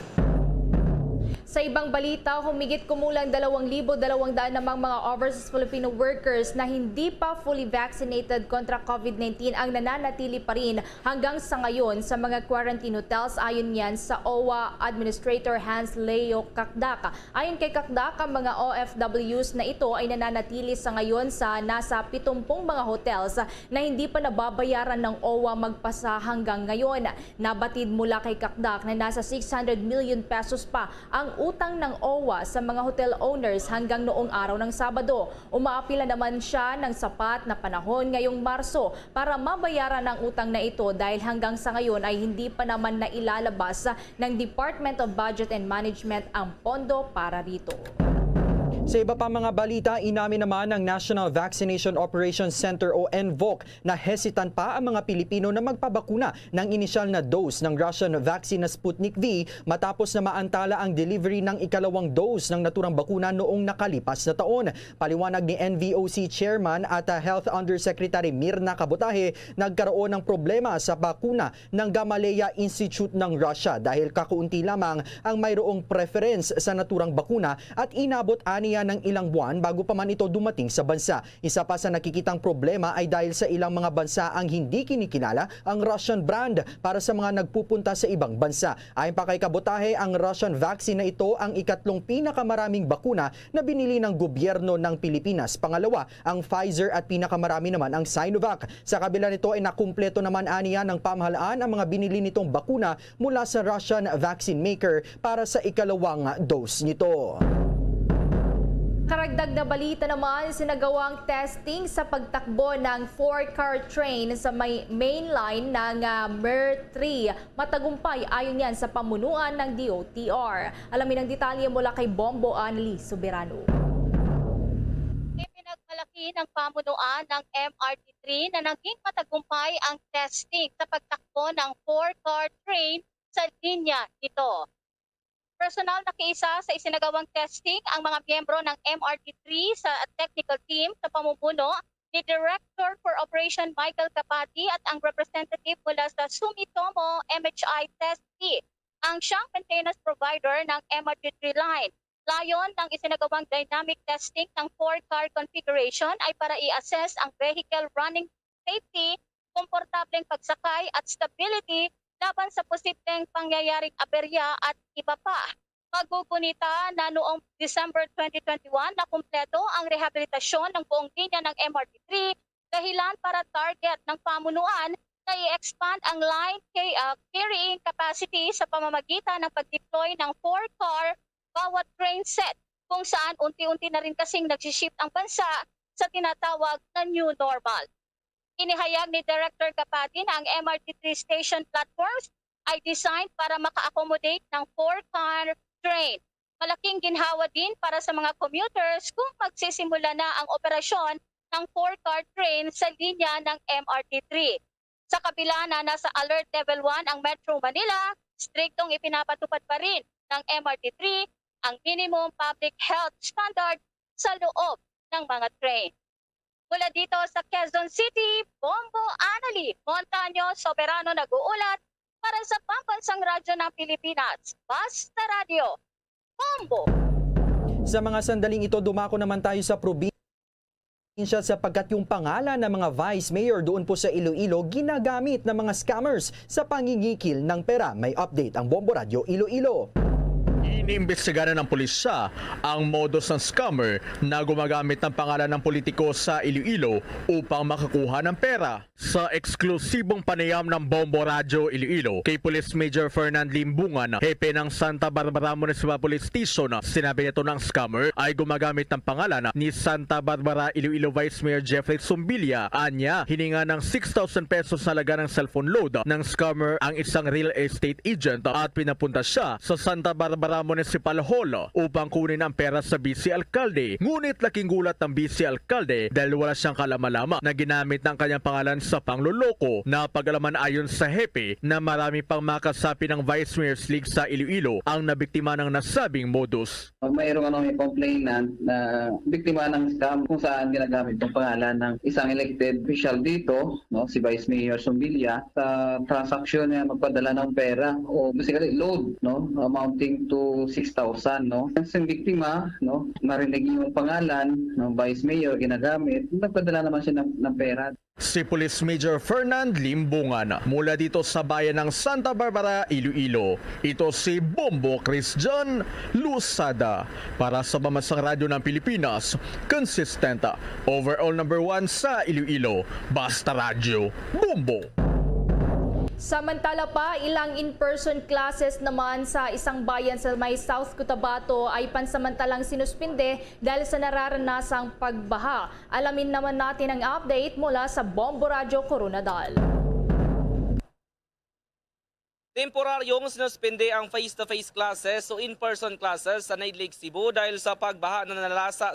[SPEAKER 11] Sa ibang balita, humigit kumulang 2,200 namang mga overseas Filipino workers na hindi pa fully vaccinated kontra COVID-19 ang nananatili pa rin hanggang sa ngayon sa mga quarantine hotels, ayon yan sa OWA Administrator Hans Leo Kakdak. Ayon kay Kakdak, ang mga OFWs na ito ay nananatili sa ngayon sa nasa 70 mga hotels na hindi pa nababayaran ng OWA magpasa hanggang ngayon. Nabatid mula kay Kakdak na nasa 600 million pesos pa ang utang ng OWA sa mga hotel owners hanggang noong araw ng Sabado. Umaapila naman siya ng sapat na panahon ngayong Marso para mabayaran ang utang na ito dahil hanggang sa ngayon ay hindi pa naman nailalabas ng Department of Budget and Management ang pondo para rito.
[SPEAKER 2] Sa iba pa mga balita, inamin naman ng National Vaccination Operations Center o NVOC na hesitant pa ang mga Pilipino na magpabakuna ng inisyal na dose ng Russian vaccine na Sputnik V matapos na maantala ang delivery ng ikalawang dose ng naturang bakuna noong nakalipas na taon. Paliwanag ni NVOC Chairman at Health Undersecretary Mirna Kabutahe, nagkaroon ng problema sa bakuna ng Gamaleya Institute ng Russia dahil kakaunti lamang ang mayroong preference sa naturang bakuna at inabot niya ng ilang buwan bago pa man ito dumating sa bansa. Isa pa sa nakikitang problema ay dahil sa ilang mga bansa ang hindi kinikilala ang Russian brand para sa mga nagpupunta sa ibang bansa. Ayon pa kay Kabutahe, ang Russian vaccine na ito ang ikatlong pinakamaraming bakuna na binili ng gobyerno ng Pilipinas. Pangalawa, ang Pfizer at pinakamarami naman ang Sinovac. Sa kabila nito ay nakumpleto naman aniya ng pamahalaan ang mga binili nitong bakuna mula sa Russian vaccine maker para sa ikalawang dose nito.
[SPEAKER 11] Karagdag na balita naman, sinagawang testing sa pagtakbo ng 4-car train sa main line ng MER 3. Matagumpay ayon yan sa pamunuan ng DOTR. Alamin ang detalye mula kay Bombo Annalise Soberano.
[SPEAKER 16] Pinagmalaki ng pamunuan ng MRT3 na naging matagumpay ang testing sa pagtakbo ng 4-car train sa linya nito. Personal na kiisa sa isinagawang testing ang mga miyembro ng MRT3 sa technical team sa pamumuno ni Director for Operation Michael Capati at ang representative mula sa Sumitomo MHI Test-Kit, ang siyang maintenance provider ng MRT3 line. Layon ng isinagawang dynamic testing ng 4-car configuration ay para i-assess ang vehicle running safety, komportableng pagsakay at stability laban sa posibleng pangyayaring aberya at iba pa. Magugunita na noong December 2021 na kumpleto ang rehabilitasyon ng buong linya ng MRT3 dahilan para target ng pamunuan na i-expand ang line carrying capacity sa pamamagitan ng pag-deploy ng 4-car bawat train set kung saan unti-unti na rin kasing nagsishift ang bansa sa tinatawag na new normal. Inihayag ni Director Kapati na ang MRT3 station platforms ay designed para maka-accommodate ng 4-car train. Malaking ginhawa din para sa mga commuters kung magsisimula na ang operasyon ng 4-car train sa linya ng MRT3. Sa kabila na nasa alert level 1 ang Metro Manila, striktong ipinapatupad pa rin ng MRT3 ang minimum public health standard sa loob ng mga train. Mula dito sa Quezon City, Bombo Annalise Montaño Soberano nag-uulat para sa Pambansang Radyo ng Pilipinas, Basta Radio Bombo.
[SPEAKER 2] Sa mga sandaling ito, dumako naman tayo sa probinsya sapagkat yung pangalan ng mga vice mayor doon po sa Iloilo ginagamit ng mga scammers sa pangingikil ng pera. May update ang Bombo Radio Iloilo.
[SPEAKER 17] Iniimbestigahan ng pulisya ang modus ng scammer na gumagamit ng pangalan ng politiko sa Iloilo upang makakuha ng pera. Sa eksklusibong panayam ng Bombo Radio Iloilo kay Police Major Fernand Limbungan, hepe ng Santa Barbara Municipal Police Station, sinabi nito ng scammer ay gumagamit ng pangalan ni Santa Barbara Iloilo Vice Mayor Jeffrey Zumbilya. Anya, hininga ng 6,000 pesos na laga ng cellphone load ng scammer ang isang real estate agent at pinapunta siya sa Santa Barbara sa Municipal Hall upang kunin ang pera sa Vice Alcalde. Ngunit laking gulat ng Vice Alcalde dahil wala siyang kalamalaman na ginamit ng kanyang pangalan sa pangluloko na pag-alaman ayon sa hepe na marami pang makasapi ng Vice Mayor's League sa Iloilo ang nabiktima ng nasabing modus.
[SPEAKER 18] Mayroong may complainant na biktima ng scam kung saan ginagamit yung pangalan ng isang elected official dito, no, si Vice Mayor Zumbilya, sa transaksyon niya magpadala ng pera o basically load, no, amounting to 6,000, no. Ang biktima, no, marinig yung pangalan ng Vice Mayor ginagamit, nagpadala naman siya ng pera.
[SPEAKER 17] Si Police Major Fernand Limbungan mula dito sa bayan ng Santa Barbara, Iloilo. Ito si Bombo Christian Lusada para sa Mamansang Radyo ng Pilipinas, consistent, overall number 1 sa Iloilo, Basta Radyo, Bombo.
[SPEAKER 11] Samantala pa, ilang in-person classes naman sa isang bayan sa may South Cotabato ay pansamantalang sinuspinde dahil sa nararanasang pagbaha. Alamin naman natin ang update mula sa Bombo Radyo Coronadal.
[SPEAKER 15] Temporaryong sinuspinde ang face-to-face classes o in-person classes sa Lake Cebu dahil sa pagbaha na nalasa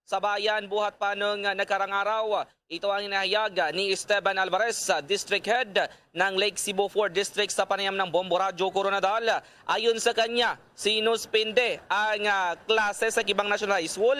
[SPEAKER 15] sa bayan buhat pa nung nakarang araw. Ito ang inahayag ni Esteban Alvarez, District Head ng Lake Cebu 4 District sa panayam ng Bombo Radyo Coronadal. Ayon sa kanya, sinuspinde ang klase sa Kibang National High School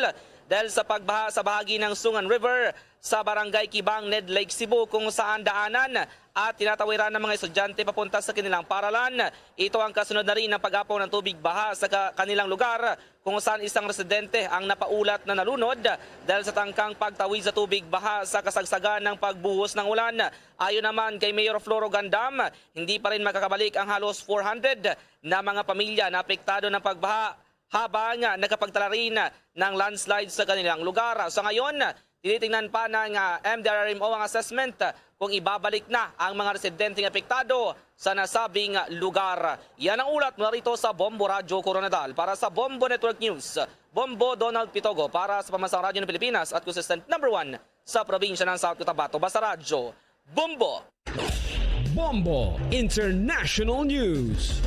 [SPEAKER 15] dahil sa pagbaha sa bahagi ng Sungan River sa Barangay Kibang, Ned Lake Cebu kung saan daanan at tinatawiran ng mga estudyante papunta sa kanilang paralan. Ito ang kasunod na rin ng pag-apaw ng tubig baha sa kanilang lugar kung saan isang residente ang napaulat na nalunod dahil sa tangkang pagtawid sa tubig baha sa kasagsagan ng pagbuhos ng ulan. Ayon naman kay Mayor Floro Gandam, hindi pa rin makakabalik ang halos 400 na mga pamilya na apektado ng pagbaha habang nakapagtala rin ng landslide sa kanilang lugar. Sa ngayon, tinitingnan pa ng MDRRMO ang assessment kung ibabalik na ang mga residenteng apektado sa nasabing lugar. Yan ang ulat mula rito sa Bombo Radyo Coronadal. Para sa Bombo Network News, Bombo Donald Pitogo para sa Pamansang Radyo ng Pilipinas at consistent number 1 sa probinsya ng South Cotabato. Basta Radyo, Bombo!
[SPEAKER 8] Bombo International News.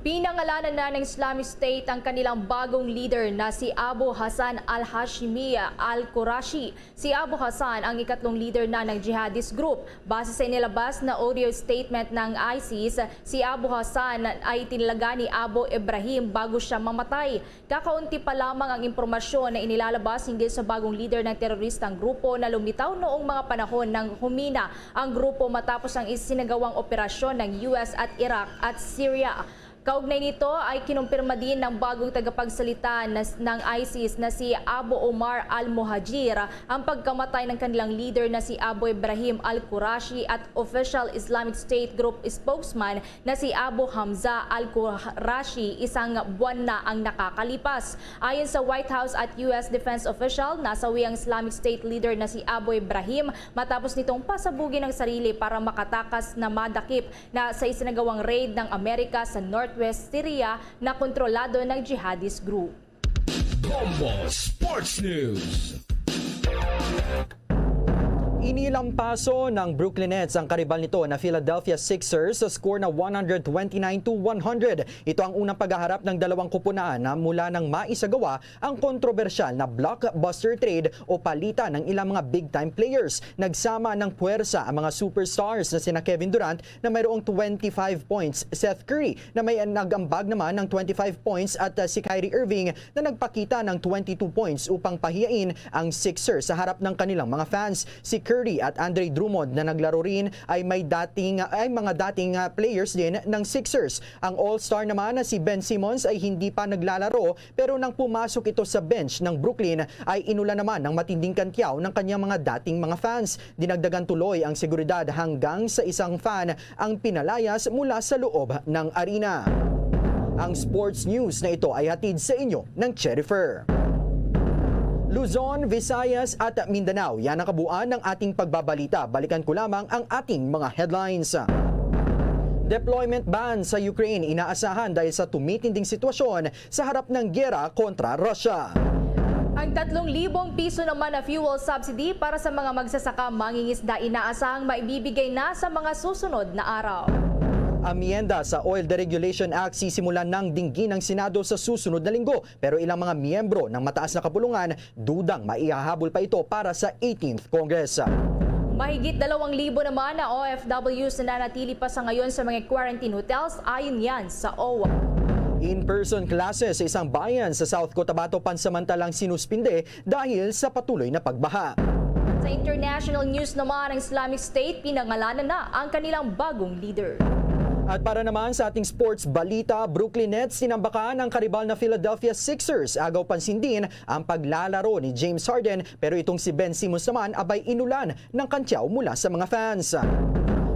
[SPEAKER 11] Pinangalanan na ng Islamic State ang kanilang bagong leader na si Abu Hassan al-Hashimi al-Qurashi. Si Abu Hassan ang ikatlong leader na ng jihadist group. Base sa inilabas na audio statement ng ISIS, si Abu Hassan ay tinalaga ni Abu Ibrahim bago siya mamatay. Kakaunti pa lamang ang impormasyon na inilalabas hinggil sa bagong leader ng teroristang grupo na lumitaw noong mga panahon ng humina ang grupo matapos ang isinagawang operasyon ng US at Iraq at Syria. Kaugnay nito ay kinumpirma din ng bagong tagapagsalita ng ISIS na si Abu Omar al-Muhajir ang pagkamatay ng kanilang leader na si Abu Ibrahim al-Qurashi at official Islamic State Group spokesman na si Abu Hamza al-Qurashi isang buwan na ang nakakalipas. Ayon sa White House at US Defense official, nasawi ang Islamic State leader na si Abu Ibrahim matapos nitong pasabugin ang sarili para makatakas na madakip na sa isinagawang raid ng Amerika sa Northwest Syria na kontrolado ng jihadist group.
[SPEAKER 8] Bombo Sports News.
[SPEAKER 2] Inilampaso ng Brooklyn Nets ang karibal nito na Philadelphia Sixers sa score na 129-100. Ito ang unang paghaharap ng dalawang kupunaan na mula nang maisagawa ang kontrobersyal na blockbuster trade o palitan ng ilang mga big-time players. Nagsama ng puwersa ang mga superstars na sina Kevin Durant na mayroong 25 points, Seth Curry na may nagambag naman ng 25 points at si Kyrie Irving na nagpakita ng 22 points upang pahiyain ang Sixers sa harap ng kanilang mga fans. Si Curry at Andre Drummond na naglaro rin ay mga dating players din ng Sixers. Ang all-star naman na si Ben Simmons ay hindi pa naglalaro pero nang pumasok ito sa bench ng Brooklyn ay inula naman ng matinding kantyaw ng kanyang mga dating mga fans. Dinagdagan tuloy ang seguridad hanggang sa isang fan ang pinalayas mula sa loob ng arena. Ang sports news na ito ay hatid sa inyo ng Cherifer. Luzon, Visayas at Mindanao, yan ang kabuuan ng ating pagbabalita. Balikan ko lamang ang ating mga headlines. Deployment ban sa Ukraine inaasahan dahil sa tumitinding sitwasyon sa harap ng giyera kontra Russia.
[SPEAKER 11] Ang 3,000 piso naman na fuel subsidy para sa mga magsasaka mangingisda inaasahang maibibigay na sa mga susunod na araw.
[SPEAKER 2] Amienda sa Oil Deregulation Act sisimulan ng dinggin ng Senado sa susunod na linggo, pero ilang mga miyembro ng mataas na kapulungan dudang maihahabol pa ito para sa 18th Congress.
[SPEAKER 11] Mahigit 2,000 naman na OFWs na nanatili pa sa ngayon sa mga quarantine hotels ayon yan sa OWA.
[SPEAKER 2] In-person classes sa isang bayan sa South Cotabato pansamantalang sinuspinde dahil sa patuloy na pagbaha.
[SPEAKER 11] Sa international news naman, ang Islamic State pinangalanan na ang kanilang bagong leader.
[SPEAKER 2] At para naman sa ating sports balita, Brooklyn Nets sinambakan ang karibal na Philadelphia Sixers. Agaw pansin din ang paglalaro ni James Harden, pero itong si Ben Simmons naman abay inulan ng kantyaw mula sa mga fans.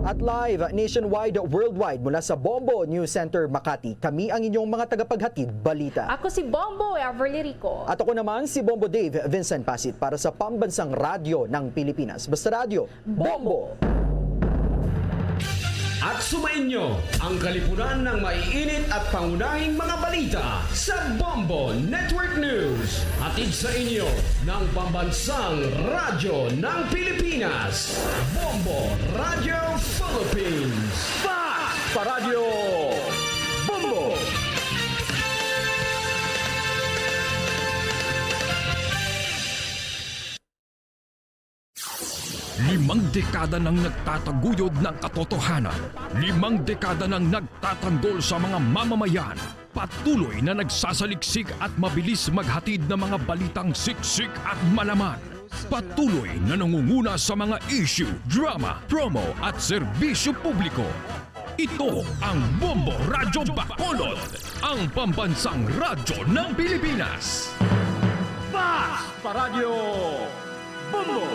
[SPEAKER 2] At live, nationwide, worldwide mula sa Bombo News Center, Makati, kami ang inyong mga tagapaghatid balita.
[SPEAKER 11] Ako si Bombo Everly Rico.
[SPEAKER 2] At ako naman si Bombo Dave Vincent Pasit para sa Pambansang Radyo ng Pilipinas. Basta Radyo, Bombo!
[SPEAKER 8] At sumainyo ang kalipunan ng maiinit at pangunahing mga balita sa Bombo Network News. Hatid sa inyo ng Pambansang Radyo ng Pilipinas, Bombo Radio Philippines.
[SPEAKER 6] Fast Radio Bombo!
[SPEAKER 8] Limang dekada nang nagtataguyod ng katotohanan. 5 dekada nang nagtatanggol sa mga mamamayan. Patuloy na nagsasaliksik at mabilis maghatid ng mga balitang siksik at malaman. Patuloy na nangunguna sa mga issue, drama, promo at serbisyo publiko. Ito ang Bombo Radyo Bacolod, ang pambansang radyo ng Pilipinas.
[SPEAKER 6] Fast Radio Bombo!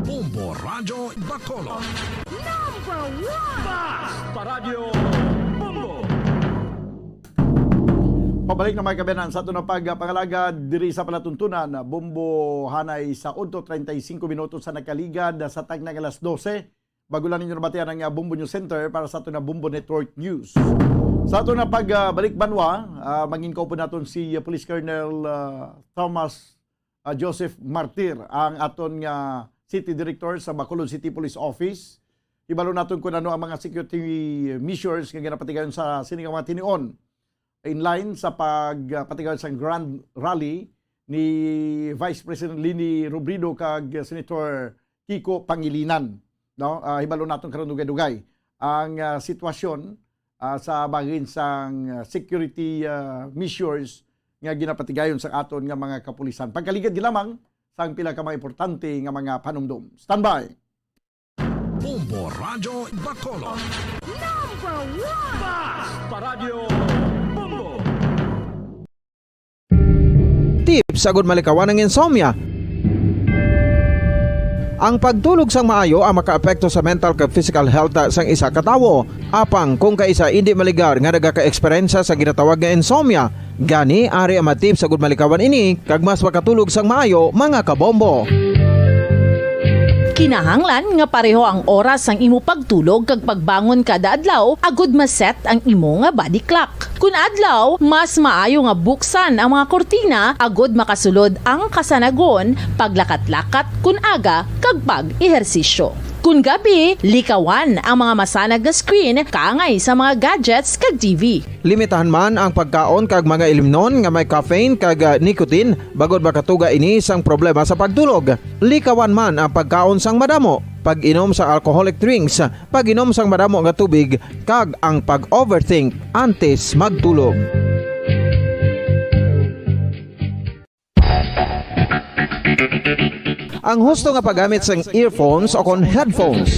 [SPEAKER 8] Bombo Radyo Bacolod.
[SPEAKER 28] Number 1!
[SPEAKER 6] Fast Radio Bombo!
[SPEAKER 9] Pabalik na may kabinan sa ito na pagpangalaga diri sa palatuntunan. Bombo hanay sa 35 minutos sa nakaligad sa tag ng alas 12. Bago lang ninyo nabatian ang Bombo News Center para sa ito na Bombo Network News. Sa ito na pagbalik banwa, mangingkaw po natin si Police Colonel Thomas Joseph Martir, ang aton nga City Director sa Bacolod City Police Office. Ibalo natin kung ano ang mga security measures nga ginapatigayon sa siningang mga tinion. In line sa pagpatigayon sa Grand Rally ni Vice President Lini Robredo kag Senator Kiko Pangilinan. No? Ibalo natin karon dugay-dugay ang sitwasyon sa bagin sang security measures nga ginapatigayon sa aton nga mga kapulisan. Pagkaligad di lamang sang pila ka mga importante nga mga panumdum. Standby!
[SPEAKER 8] Bombo Radyo Bacolod.
[SPEAKER 28] Number 1!
[SPEAKER 6] Fast Radio Bombo!
[SPEAKER 24] Tips sagud malikawan ng insomnia. Ang pagtulog sang maayo ang makaapekto sa mental kag physical health sang isa ka tawo. Apang kung kaisa hindi maligar nga nagaka-eksperyensya sa ginatawag nga insomnia, gani ari ang matip sagud malikawan ini kag mas makatulog sang maayo mga kabombo.
[SPEAKER 3] Kinahanglan nga pareho ang oras ang imo pagtulog kag pagbangon kada adlaw agud maset ang imo nga body clock. Kun adlaw, mas maayo nga buksan ang mga kortina agud makasulod ang kasanagon, paglakat-lakat kun aga kag pag-ehersisyo. Kun gabi, likawan ang mga masanag na screen kaangay sa mga gadgets kag TV.
[SPEAKER 24] Limitahan man ang pagkaon kag mga ilimnon nga may caffeine kag nicotine bagod makatuga ini sang problema sa pagtulog. Likawan man ang pagkaon sang madamo, pag-inom sa alcoholic drinks, pag-inom sang madamo nga tubig kag ang pag-overthink antes magtulog. Ang husto nga paggamit sang earphones o kon headphones.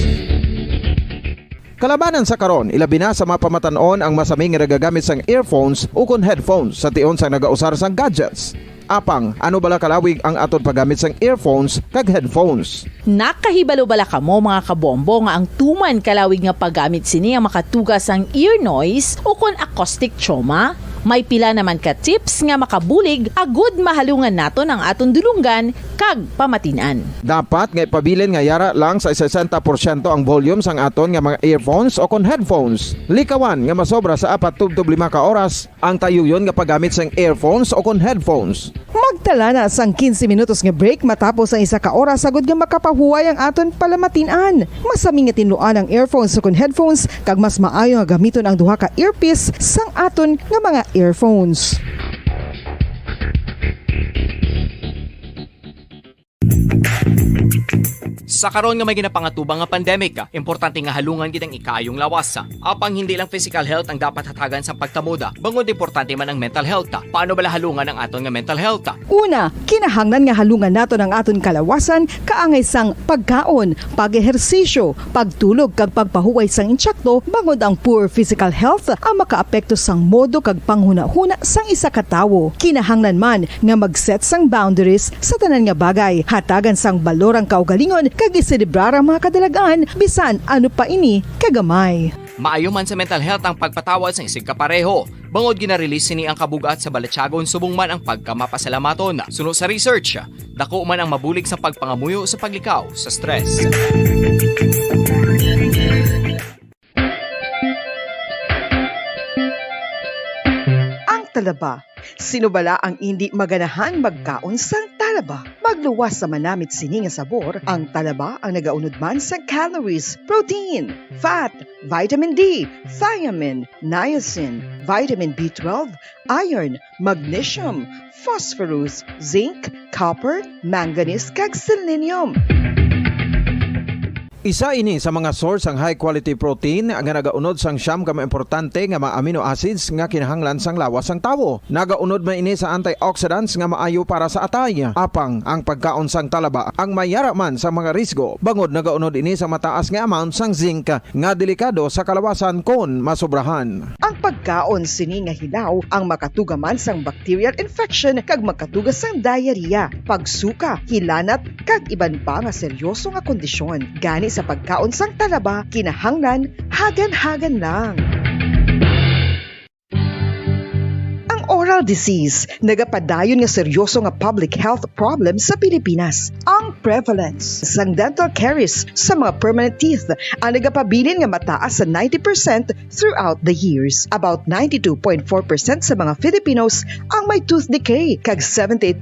[SPEAKER 24] Kalabanan sa karon, ilabi na sa mga pamatanon ang masami nga nagagamit sang earphones o kon headphones sa tion sang nagausar sang gadgets. Apang, ano bala kalawig ang aton paggamit sang earphones kag headphones?
[SPEAKER 3] Nakahibalo bala kamo mga kabombo nga ang tuman kalawig nga paggamit sini ang makatugas ang ear noise o kon acoustic trauma? May pila naman ka tips nga makabulig agud mahalungan naton ang aton dulunggan kag pamatinan.
[SPEAKER 24] Dapat nga ipabilin nga yara lang sa 60% ang volume sang aton nga mga earphones o kon headphones. Likawan nga masobra sa 4 to 5 ka oras ang tayuyon nga paggamit sang earphones o kon headphones.
[SPEAKER 5] Tala na sang 15 minutos nga break matapos ang isa ka oras sagod nga makapahuway ang aton palamatinan. Masami nga tinluan ang earphones sukon headphones kag mas maayo nga gamiton ang duha ka earpiece sang aton nga mga earphones.
[SPEAKER 19] Sa karon nga may ginapangatubang nga pandemic, importante nga halungan gid ang ikayong lawas. Apang hindi lang physical health ang dapat hatagan sa pagtamuda, bangod importante man ang mental health. Paano bala halungan ang aton nga mental health?
[SPEAKER 5] Una, kinahanglan nga halungan naton ang aton kalawasan kaangay sang pagkaon, pag-ehersisyo, pagtulog kag pagpahuway sang insyakto, bangod ang poor physical health ang makaapekto sang modo kag panghuna-huna sang isa ka tawo. Kinahanglan man nga mag-set sang boundaries sa tanan nga bagay, hatagan sang balorang kaugalingon kag iselebrar ang mga kadalagaan bisan ano pa ini kagamay.
[SPEAKER 19] Maayo man sa mental health ang pagpatawad sa isig kapareho. Bangod gina-release ni ang kabugat sa Balatyagon subong man ang pagkamapasalamaton. Sunod sa research, dako man ang mabulig sa pagpangamuyo sa paglikaw sa stress.
[SPEAKER 5] Ang talaba. Sino bala ang hindi maganahan magkaon sang talaba? Magluwas sa manamit sini nga sabor, ang talaba ang nagaunod man sa calories, protein, fat, vitamin D, thiamine, niacin, vitamin B12, iron, magnesium, phosphorus, zinc, copper, manganese kag selenium.
[SPEAKER 24] Isa ini sa mga source ang high quality protein nga nagaunod sang siyam ka importante nga mga amino acids nga kinahanglan sang lawas sang tawo. Nagaunod man ini sa antioxidants nga maayo para sa atay. Apang ang pagkaon sang talaba ang mayara man sa mga risgo. Bangod nagaunod ini sa mataas nga amount sang zinc nga delikado sa kalawasan kon masobrahan.
[SPEAKER 5] Ang pagkaon sini nga hilaw ang makatugaman sang bacterial infection kag makatuga sang diarrhea, pagsuka, hilanat kag iban pa nga seryoso nga kondisyon. Gani sa pagkaon sang talaba, kinahanglan hagan-hagan lang. Oral disease, nagapadayon nga seryoso nga public health problem sa Pilipinas. Ang prevalence sang dental caries sa mga permanent teeth ang nagapabilin nga mataas sa 90% throughout the years. About 92.4% sa mga Filipinos ang may tooth decay, kag 78%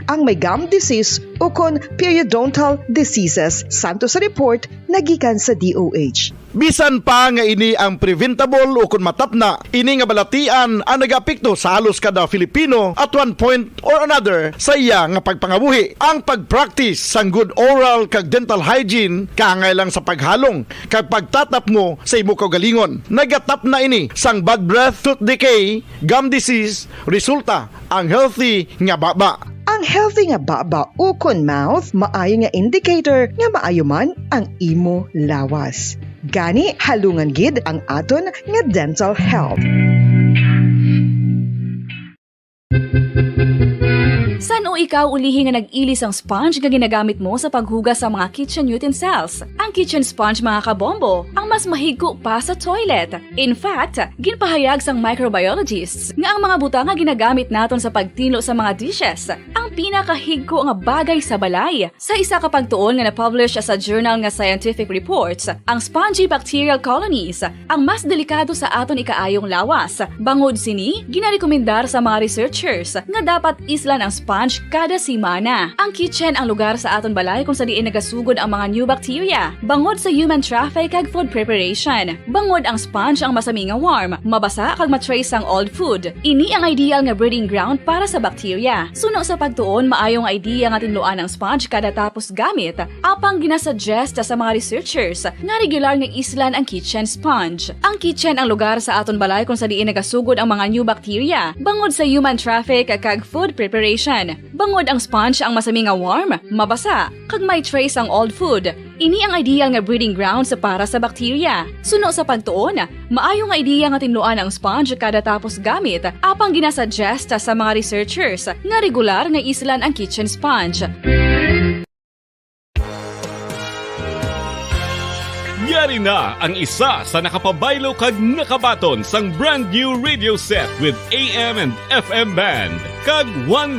[SPEAKER 5] ang may gum disease o kon periodontal diseases, santo sa report nagikan sa DOH.
[SPEAKER 9] Bisan pa nga ini ang preventable o kung matapna, ini nga balatian ang nag-apekto sa halos kada Filipino at one point or another sa iya nga pagpangabuhi. Ang pag-practice sang good oral kag dental hygiene kaangay lang sa paghalong kag pagtatap mo sa imo kaugalingon. Nagatap na ini sang bad breath, tooth decay, gum disease, resulta ang healthy nga baba.
[SPEAKER 5] Ang healthy nga baba o kon mouth, maayo nga indicator nga maayo man ang imo lawas. Gani halungan gid ang aton nga dental health.
[SPEAKER 20] San o ikaw ulihi nga nag-ilis ang sponge nga ginagamit mo sa paghugas sa mga kitchen utensils? Ang kitchen sponge mga kabombo, ang mas mahigko pa sa toilet. In fact, ginpahayag sang microbiologists nga ang mga butang nga ginagamit naton sa pagtinlo sa mga dishes ang pinakahigko nga bagay sa balay. Sa isa ka pagtuon nga na-publish sa journal nga Scientific Reports, ang spongy bacterial colonies ang mas delikado sa aton ikaayong lawas. Bangod sini, ginarekomendar sa mga researchers nga dapat islan ang sponge kada simana. Ang kitchen ang lugar sa aton balay kung sa diin nagasugod ang mga new bacteria. Bangod sa human traffic kag food preparation. Bangod ang sponge ang masami nga warm, mabasa kag matrace ang old food. Ini ang ideal nga breeding ground para sa bacteria. Suno sa pagtuon, maayong idea nga tinluan ang sponge kada tapos gamit. Apang ginasuggest sa mga researchers nga regular nga islan ang kitchen sponge. Ang kitchen ang lugar sa aton balay kung sa diin nagasugod ang mga new bacteria. Bangod sa human traffic kag food preparation. Bangod ang sponge ang masami nga warm, mabasa, kag may trace ang old food. Ini ang ideal nga breeding ground sa para sa bacteria. Suno sa pagtuon, maayo nga idea nga tinluan ang sponge kada tapos gamit, apang ginasuggest sa mga researchers nga regular nga islan ang kitchen sponge.
[SPEAKER 21] Yari na ang isa sa nakapabaylo kag nakabaton sang brand new radio set with AM and FM band kag 1,000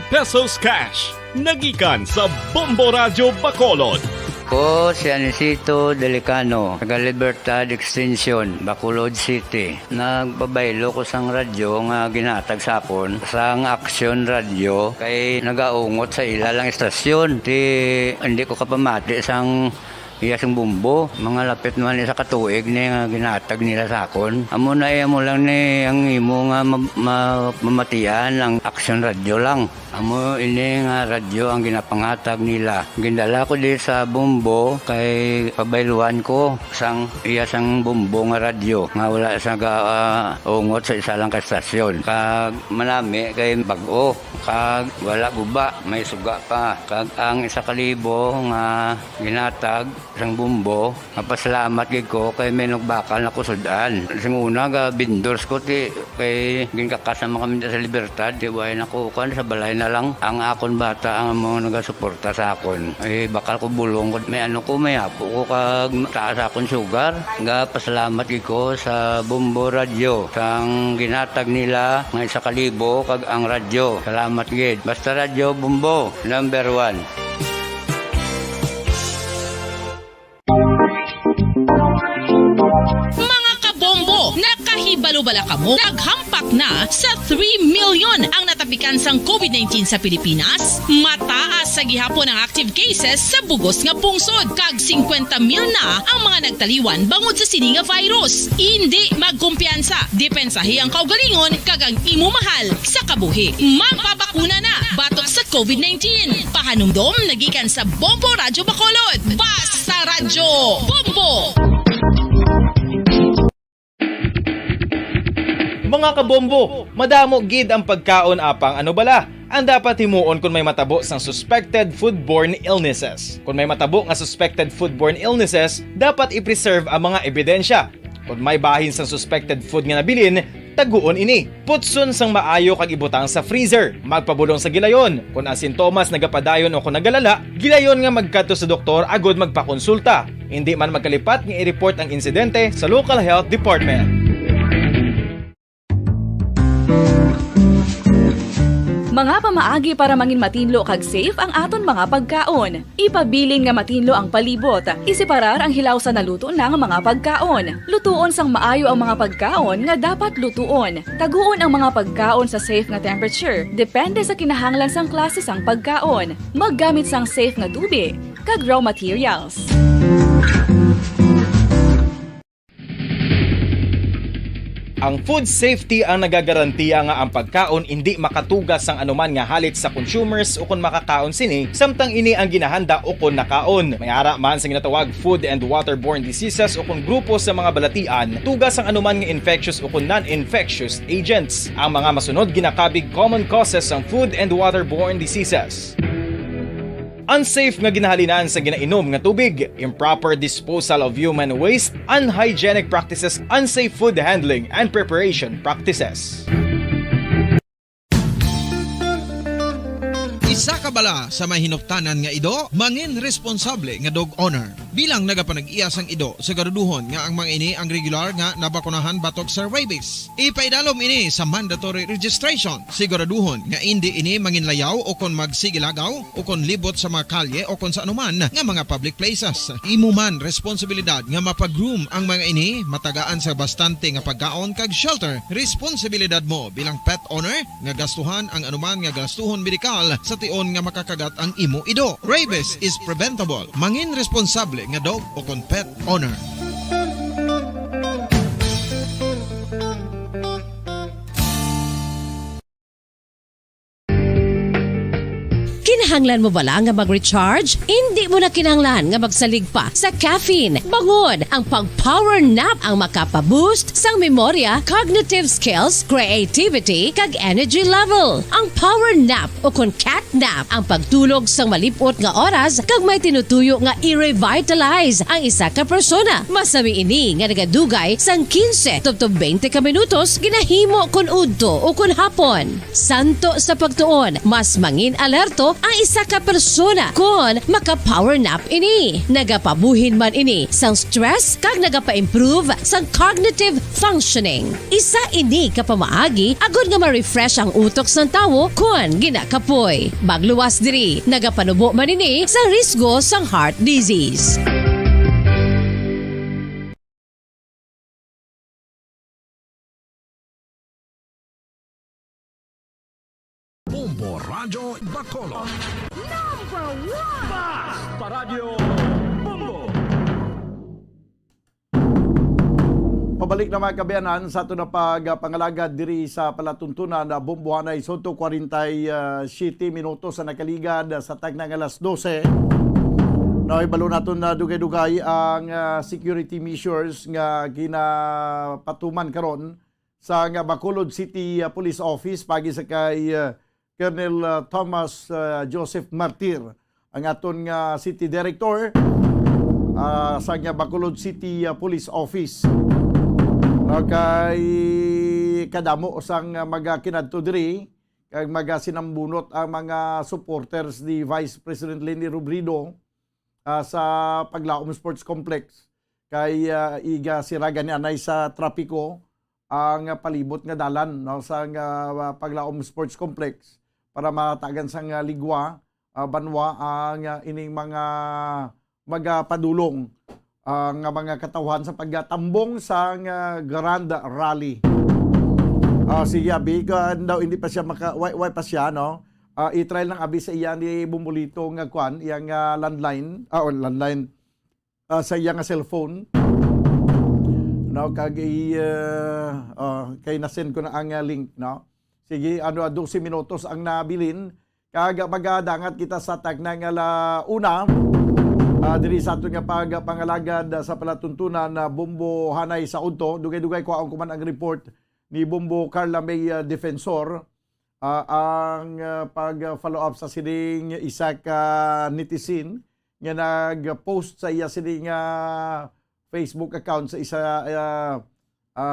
[SPEAKER 21] pesos cash. Nagikan sa Bombo Radio Bacolod.
[SPEAKER 1] Ko si Anisito Delicano, taga Libertad Extension, Bacolod City. Nagbabaylo ko sang radyo nga ginatag sapon sang Action Radio kay nagaungot sa ilalang estasyon. Hindi ko kapamati sang iyasang bumbo, mga lapit naman sa katuig ni nga ginatag nila sa akon. Amo na mo lang ni ang imo nga mamatian ang Action Radio lang. Amo ini nga radyo ang ginapangatag nila. Gindala ko di sa bumbo kay pabayluan ko sang iyasang bumbo nga radyo nga wala sa ungot sa isa lang ka estasyon. Kag manami kay bag-o, kag wala guba, may suga pa. Kag ang 1,000 nga ginatag sang bumbo, mapasalamat gid ko kay may nagbakal na kusudan. Sing una ga bindors ko ti kay ginkakasama kami sa Libertad, di way nako kan sa balay na lang ang akon bata ang mga nagasuporta sa akon. Ay bakal ko bulong ko may may apo ko kag taas akon sugar. Ga pasalamat gid ko sa Bumbo Radio sang ginatag nila nga 1,000 kag ang radyo. Salamat gid. Basta Radio Bumbo number 1.
[SPEAKER 3] Mga kabombo, nakahibalo-bala ka mo, naghampak na sa 3 million ang natapikan sang COVID-19 sa Pilipinas. Mataas sa gihapon ang active cases sa bugos nga pungsod, kag 50 mil na ang mga nagtaliwan bangod sa sini nga virus. Hindi magkumpiyansa, depensahi ang kaugalingon kag ang imo mahal sa kabuhi. Magpabakuna na batok sa COVID-19. Pahanumdom nagikan sa Bombo Radyo Bacolod. Basta Radyo Bombo!
[SPEAKER 4] Mga kabombo, madamo gid ang pagkaon apang ano bala. Ang dapat himuon kung may matabo sang suspected foodborne illnesses. Kung may matabo nga suspected foodborne illnesses, dapat i-preserve ang mga ebidensya. Kung may bahin sang suspected food nga nabilin, taguon ini. Putson sang maayo kag ibutang sa freezer. Magpabulong sa gilayon. Kung ang sintomas nagapadayon o kung nagalala, gilayon nga magkadto sa doktor agud magpakonsulta. Hindi man magkalipat nga i-report ang insidente sa local health department.
[SPEAKER 20] Mga pamaagi para mangin matinlo kag safe ang aton mga pagkaon. Ipabilin nga matinlo ang palibot. Isiparar ang hilaw sa naluto na nga mga pagkaon. Lutuon sang maayo ang mga pagkaon nga dapat lutuon. Taguon ang mga pagkaon sa safe nga temperature. Depende sa kinahanglan sang klase sang pagkaon. Maggamit sang safe nga tubig kag raw materials.
[SPEAKER 4] Ang food safety ang nagagarantiya nga ang pagkaon hindi makatugas sang anuman nga halit sa consumers o kung makakaon sini, samtang ini ang ginahanda o kung nakaon. May ara man sa ginatawag food and waterborne diseases o kung grupo sa mga balatian, tugas ang anuman nga infectious o kung non-infectious agents. Ang mga masunod ginakabig common causes ng food and waterborne diseases. Unsafe nga ginahalinan sa ginainom nga tubig, improper disposal of human waste, unhygienic practices, unsafe food handling and preparation practices.
[SPEAKER 24] Isa ka bala sa mahinuktanan nga ido, mangin responsable nga dog owner. Bilang nagapanag-iya sang ido, siguraduhon nga ang mga ini ang regular nga nabakunahan batok sa rabies. Ipaidalom ini sa mandatory registration. Siguraduhon nga hindi ini manginlayaw o kon magsigilagaw o kon libot sa mga kalye o kon sa anuman nga mga public places. Imo man responsibilidad nga mapag-groom ang mga ini, matagaan sa bastante nga pagkaon kag shelter. Responsibilidad mo bilang pet owner nga gastuhan ang anuman nga gastuhon medikal sa tion nga makakagat ang imo ido. Rabies is preventable. Mangin responsable nga dog o kon pet owner.
[SPEAKER 10] Kinahanglan mo bala nga mag-recharge? Hindi mo na kinahanglan nga magsalig pa sa caffeine. Bangod ang pag-power nap ang makapaboost sang memorya, cognitive skills, creativity, kag energy level. Ang power nap o kun cat nap ang pagtulog sang malipot nga oras kag may tinutuyo nga i-revitalize ang isa ka persona. Masami ini nga nagadugay sang 15 to 20 ka minutos ginahimo kun udto o kun hapon. Santo sa pagtuon, mas mangin alerto ang isa ka persona kung maka-power nap ini. Nagapabuhin man ini sang stress kag nagapa-improve sang cognitive functioning. Isa ini ka pamaagi agud nga ma-refresh ang utok sang tawo kung ginakapoy. Bagluwas diri, nagapanubo man ini sa risgo sang heart disease.
[SPEAKER 8] Bombo Radio Bacolod.
[SPEAKER 6] Number 1! Fast Paradyo Bumbo!
[SPEAKER 9] Pabalik na mga kabayanan sa ito na pagpangalagad diri sa palatuntunan na Bumbuhanay Sonto 47 minutos sa nakaligad sa tagnang alas 12. Naibalo naton na dugay-dugay ang security measures nga ginapatuman karon sa Bacolod City Police Office pagi sa kay Colonel Thomas Joseph Martir, ang aton nga City Director sa Bacolod City Police Office. Kay kadamo sang mga kinadto diri kag mga sinambunot ang mga supporters ni Vice President Leni Robredo sa Paglaom Sports Complex kay iga siragan ni anay sa trapiko ang palibot nga dalan no, sa Paglaom Sports Complex para matagan sang ligwa banwa ang ining mga magapadulong ang mga katawhan sa pagtambong sa Grand Rally. Sige, abi, daw hindi pa siya way pa siya, no? I-trial ng abi sa iya ni Bumbolito nga kwan, iyang landline, landline sa iya nga cellphone. No, kay nasend ko na ang link, no? Sige, 12 minutos ang nabilin. Kag magadangat kita sa tagnang una. Diri sa ato nga pagpangalagad sa palatuntunan na Bombo Hanay sa Unto, dugay-dugay ko ang kuman ang report ni Bombo Carla May Defensor ang pag-follow up sa sining isa ka netizen nga nag-post sa iya sining Facebook account sa isa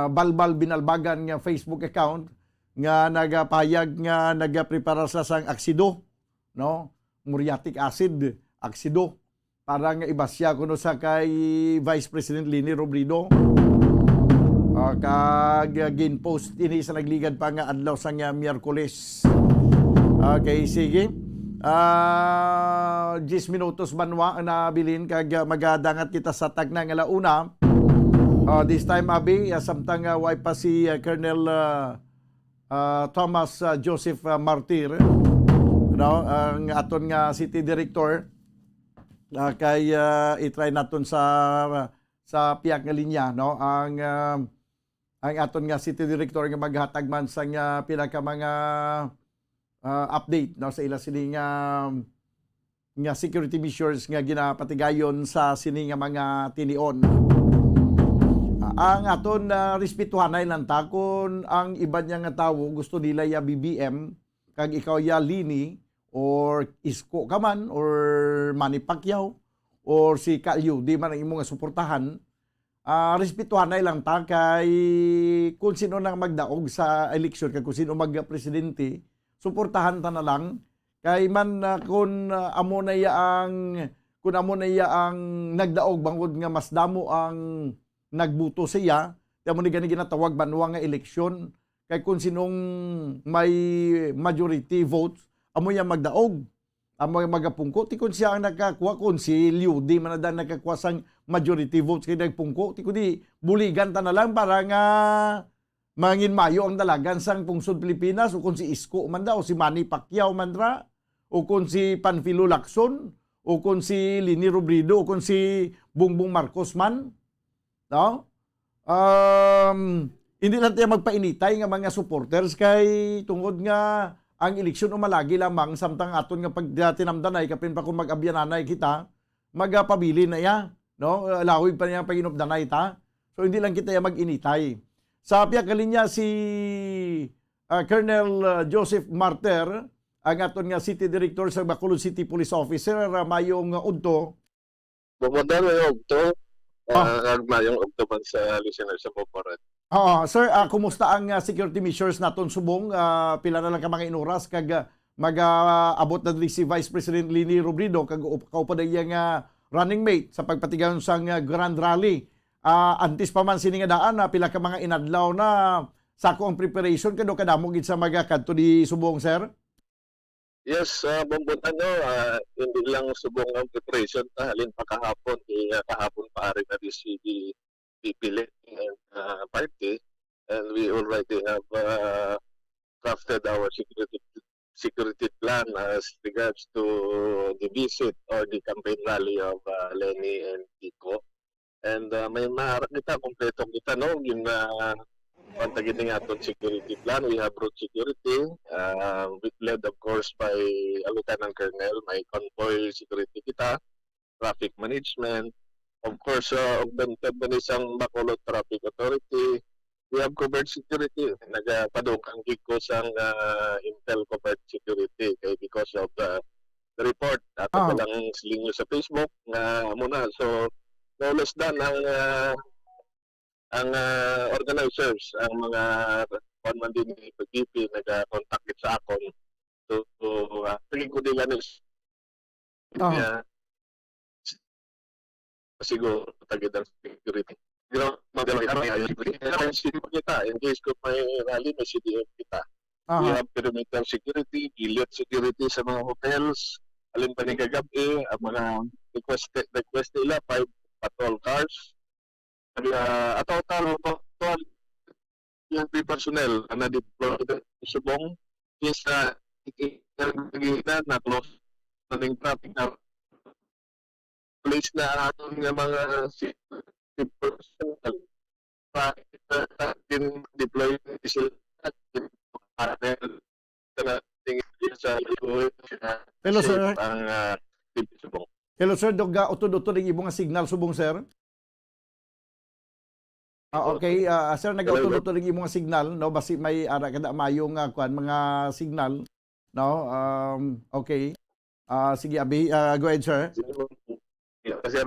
[SPEAKER 9] Balbal Binalbagan nga Facebook account nga nagapayag nga nagaprepara sa sang aksido, no? Muriatic acid, aksido. Parang ibasya kuno sa kay Vice President Leni Robredo. Kag gin-post ini sa nagligad pa nga adlaw sa nga Miyerkules. Okay, sige. 10 minutos banwa na bilin kag magadangat kita sa tagnang alauna. This time abi samtang way pa si Colonel Thomas Joseph Martir, no, ang aton nga City Director. Kay i-try naton sa piyak nga linya, no, ang aton nga City Director nga maghatag man sa nga pinaka mga update, no, sa ila sini nga security measures nga ginapatigayon sa sini nga mga tinion. Ang aton respetuhanay lang ta kung ang iba niya nga tawo gusto nila ya BBM kag ikaw ya Lini or Isko ka man, or Manny Pacquiao, or si Kalyo, di man ang imong suportahan, respetuhan na lang ta kay kung sino nang magdaog sa eleksyon, kay kung sino magpresidente, suportahan ta na lang, kay man kung amo na iya ang nagdaog, bangod nga mas damo ang nagbuto siya, kaya mo ni gani ginatawag banwa nga eleksyon, kay kung sinong may majority votes, amo yang magdaog, amo yang magapungko, ti kun siya ang nakakuha, kun si Liu, di man na nakakuha sang majority votes kay nagpungko, ti kun di buligan ta na lang para nga mangin mayo ang dalagan sang pungsod Pilipinas, o kun si Isko man da, o si Manny Pacquiao man ra, o kun si Panfilo Lacson, o kun si Leni Robredo, o kun si Bongbong Marcos man, no? Hindi lang tayo magpainitay nga mga supporters kay tungod nga ang eleksyon umalagi lamang samtang aton nga pag tinamdanay kapin pa kung mag-abyananay kita magapabili na ya, no, lawig pa niya paginupdanay ta, so hindi lang kita ya mag-initay. Sa piyak kalinya si Colonel Joseph Martir, ang aton nga City Director sa Bacolod City Police Officer, mayong udto.
[SPEAKER 7] Bumanda na yung udto, mayong udto man sa listener sa Boborat.
[SPEAKER 9] Sir, kumusta ang security measures naton subong? Pila na lang ka mga inuras kag mag-abot na si Vice President Leni Robredo kag kaupa na iyang running mate sa pagpatigayon sang Grand Rally. Antis pa man sini nga daan na pila ka mga inadlaw na sako ang preparation kado kadamo gid sa mga kadto di Subong, sir?
[SPEAKER 7] Yes, Bombon, hindi lang subong ang preparation, halin pa kahapon, kahapon pa rin na si Pipili and party, and we already have crafted our security plan as regards to the visit or the campaign rally of Leni and Kiko. And may maharap kita, kompletong kita, no? Yung pantagin ng ating security plan. We have road security, led of course by Lieutenant Colonel, may convoy security kita, traffic management, of course, augmented na isang Bacolod Traffic Authority. We have covered security. Nagpadukang Kiko sang Intel covered security because of the report. Ato lang siling sa Facebook na muna. So, no less than ang organizers, ang mga konman din ni PGP nag-contact sa akon to tingin ko nila nils siguro tagid ang security. In case kung may rally, may CDF kita. We have perimeter security, gilid security sa mga hotels, alin pa ni kagabi, ang mga request nila, 5 patrol cars. At total yung personnel na deployed sa Subong is na close na ng traffic na place na ating mga personnel in deployed sila
[SPEAKER 9] Hello, sir.
[SPEAKER 7] Ang Subong.
[SPEAKER 9] Hello, sir. Dogga utod-utod ang ibong signal Subong, sir. Okay, sir, nag-utod-utod ang imong signal, no? Basi may ara kada mayong mga signal, no? Okay. Sige, Abi, go ahead, sir.
[SPEAKER 7] Kasi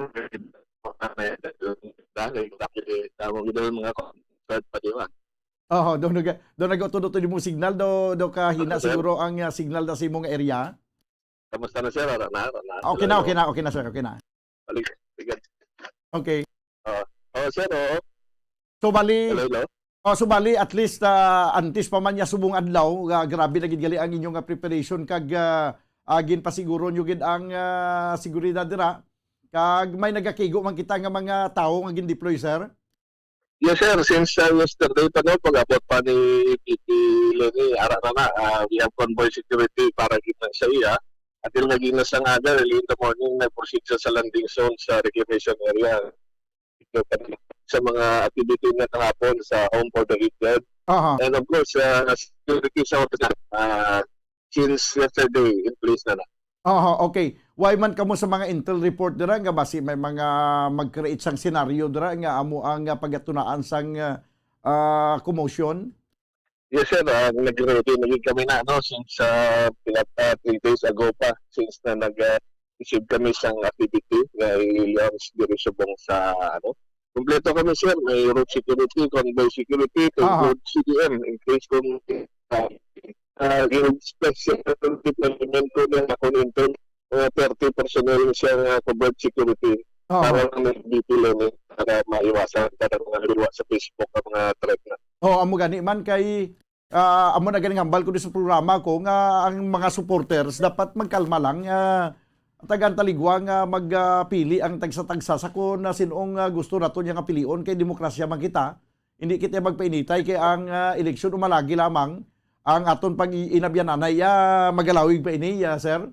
[SPEAKER 9] doon nag-utod-utod yung signal, do kahina siguro ang signal na sa imong area.
[SPEAKER 7] Kamusta na, sir?
[SPEAKER 9] Okay na, sir, okay na. Okay.
[SPEAKER 7] Sir,
[SPEAKER 9] So bali,
[SPEAKER 7] hello.
[SPEAKER 9] So bali at least antis pa man niya subong adlaw, grabe na gid gali ang inyong preparation kag ginpasiguro nyo gid ang seguridad dira. Kag may nagakigo man kita nga mga tawo nga gin-deploy, sir.
[SPEAKER 7] Yes, sir. Since yesterday pa no, pag-abot pa ni PP Leni, ara na we have convoy security para kita sa iya. At yung naging nasang aga, early in the morning, nag-proceed sa landing zone sa reclamation area. Sa mga activity na kahapon sa Home for the Aged. And of course, security sa hotel since yesterday in place na.
[SPEAKER 9] Okay. Why man kamo sa mga intel report dira nga basi may mga mag-create sang scenario dira nga amo ang pagatunaan sang commotion?
[SPEAKER 7] Yes, sir. Nag-ready kami na since 3 days ago pa since na nag-receive kami sang activity nga i-launch diri Subong sa kompleto kami, sir. May road security, convoy security, road CDM in case kung yung special deployment ko ng ako 30 personnel siyang covered security para may detail para maiwasan para mga liwa sa Facebook ang mga threat na.
[SPEAKER 9] Amo gani man kay amo na ganing hambal ko sa programa ko nga ang mga supporters dapat magkalma lang tagan taligwa nga magpili ang tagsa-tagsa sa ko na sinong gusto nato niya nga pilion kay demokrasya man kita. Hindi kita magpainitay kay ang eleksyon umalagi lamang ang aton pag-inabyananay magalawig pa ini, sir.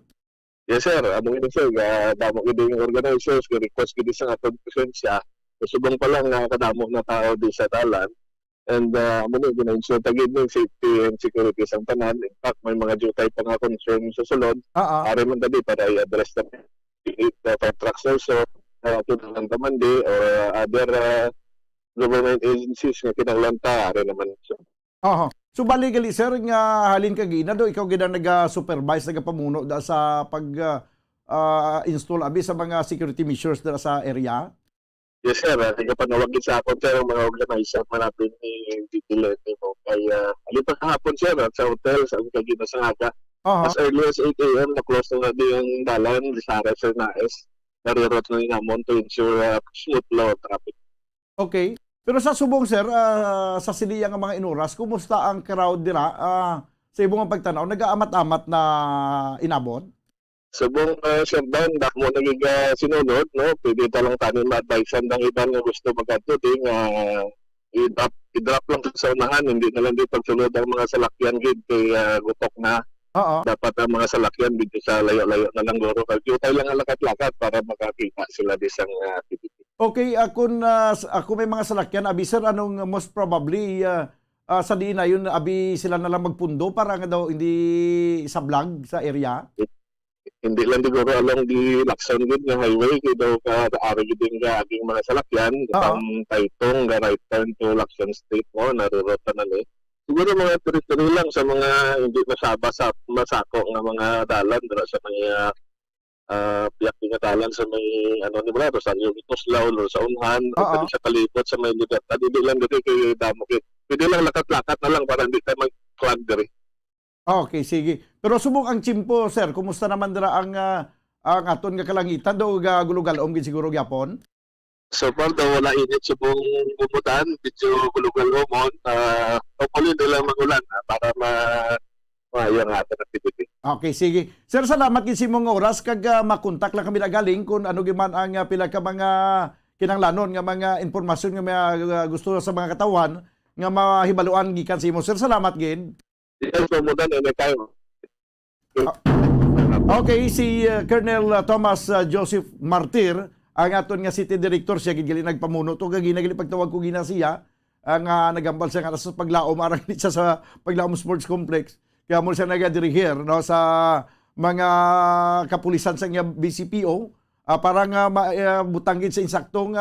[SPEAKER 7] Yes, sir. Amo ini, sir. Damo gid yung organizers nga request gid sa aton presensya. Subong pa lang kadamo na tao di sa dalan. And amo ni gina-ensure tagid ng safety and security sa tanan. In fact, may mga jutay pa nga concern sa sulod. Ari man tadi para i-address na the trucks also ng Tamandi or other government agencies nga kinahanglan ta ari naman.
[SPEAKER 9] So bali gali, sir, nga halin ka gina do ikaw gid naga-supervise nagapamuno da sa pag install abi sa mga security measures dira sa area?
[SPEAKER 7] Yes, sir. Nagapanawag sa akon, sir, ang mga organizer manapin ni Leni mo. Kaya, alipang kahapon, sir, sa hotel, sa kagina sa aga, As early as 8 a.m. na-close na di yung dalan, Lisara, Sernaes. Narirot na namon to ensure smooth flow of traffic.
[SPEAKER 9] Okay. Pero sa subong, sir, sa siliya nga mga inuras, kumusta ang crowd dira sa ibong pagtanaw? Nag-aamat-amat na inabot?
[SPEAKER 7] Subong shutdown, dahil mo naging sinunod, no? Pwede talang tanin ma-advisean ng iban nga gusto mag-adto ding i-drop lang sa unahan, hindi na lang di pagsunod ang mga salakyan gid kay gutok na. Dapat ang mga salakyan dito sa layo-layo na lang guro. Kaya lang ang lakat-lakat para makakita sila di sang activity.
[SPEAKER 9] Okay, ako may mga salakyan, abi sir, anong most probably sa diin na yun, abi sila na lang magpundo para nga daw hindi sablag sa area?
[SPEAKER 7] Hindi lang siguro along di Lacson gid nga highway kay daw ka ari gid nga aging mga salakyan ang Taytong nga right turn to Lacson Street mo narurota na ni. Siguro mga territory lang sa mga hindi masako nga mga dalan dira sa mga piyak nga dalan sa may ni Brado sa Tuslaw o sa Unhan o sa Kalipot sa may lugar. Hindi lang dito kay damo kay. Pwede lang lakat-lakat na lang para hindi tayo mag-clog diri.
[SPEAKER 9] Okay, sige. Pero subok ang Chimpo, sir, kumusta naman dira ang aton nga kalangitan do gulugalom gid siguro gyapon?
[SPEAKER 7] So far daw wala init subong bumutan, medyo gulugalomon. Hopefully hindi lang magulan para maayang ating activity.
[SPEAKER 9] Okay, sige. Sir, salamat gid sa imong oras kag makontak lang kami na galing kung ano gyman ang pila ka mga kinahanglanon nga mga impormasyon nga mga gusto sa mga katawan nga mahibaluan gikan sa imo. Sir, salamat gid.
[SPEAKER 7] Yes, bumutan anytime.
[SPEAKER 9] Okay, si Colonel Thomas Joseph Martir, ang aton nga City Director, siya gid nagpamuno to kag ginagili pagtawag ko gina siya ang nagambal siya nga sa paglaom arang siya sa Paglaom Sports Complex. Kaya mo siya nagadirigir no sa mga kapulisan sa BCPO para nga butanggit sa insaktong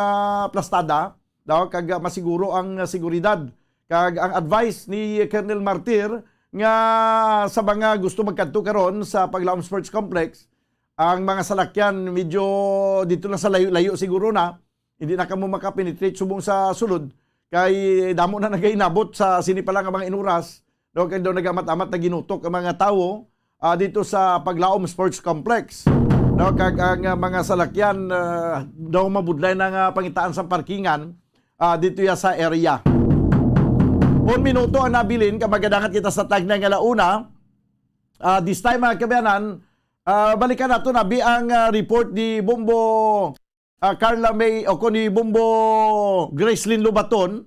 [SPEAKER 9] plastada daw kag masiguro ang seguridad. Kag ang advice ni Colonel Martir nga sa mga gusto magkadto karon sa Paglaom Sports Complex, ang mga salakyan medyo dito na sa layo-layo siguro na, hindi na kamo makapenetrate subong sa sulod kay damo na nagainabot sa sini pa lang ang mga inuras daw kay daw nagamat-amat na ginutok ang mga tawo dito sa Paglaom Sports Complex. Daw kag ang mga salakyan daw mabudlay ng pangitaan sa parkingan dito ya sa area. 1 minuto ang nabilin kamagadangat kita sa tag ng alauna. This time mga kabayanan, balikan nato nabi ang report ni Bombo Carla May o ni Bombo Gracelyn Lubaton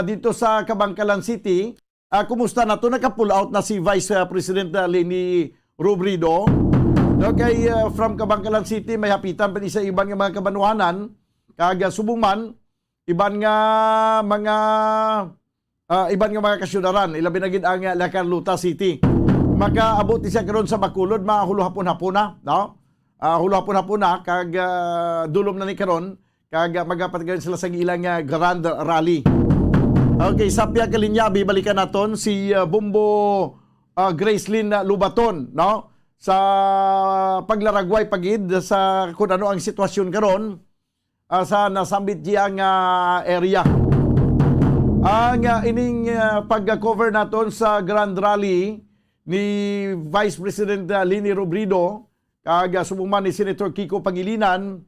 [SPEAKER 9] dito sa Kabangkalan City. Kumusta na to? Naka-pull out na si Vice President Leni Robredo. Okay, from Kabangkalan City may hapitan pa sa iban nga mga kabanuanan kag subong man iban nga mga kasyudaran, ilabi na gid ang La Carlota City. Makaabot siya karon sa Bacolod, mahuluhapon-hapon na, no? Huluhapon-hapon na kag dulom na ni karon kag magapatigan sila sa ilang Grand Rally. Okay, sa piya kalinyabi balikan naton si Bombo Gracelyn Lubaton, no? Sa paglaragway pagid sa kung ano ang sitwasyon karon sa nasambit diyang area. Ang ining pag-cover naton sa Grand Rally ni Vice President Leni Robredo kag subong man ni Senator Kiko Pangilinan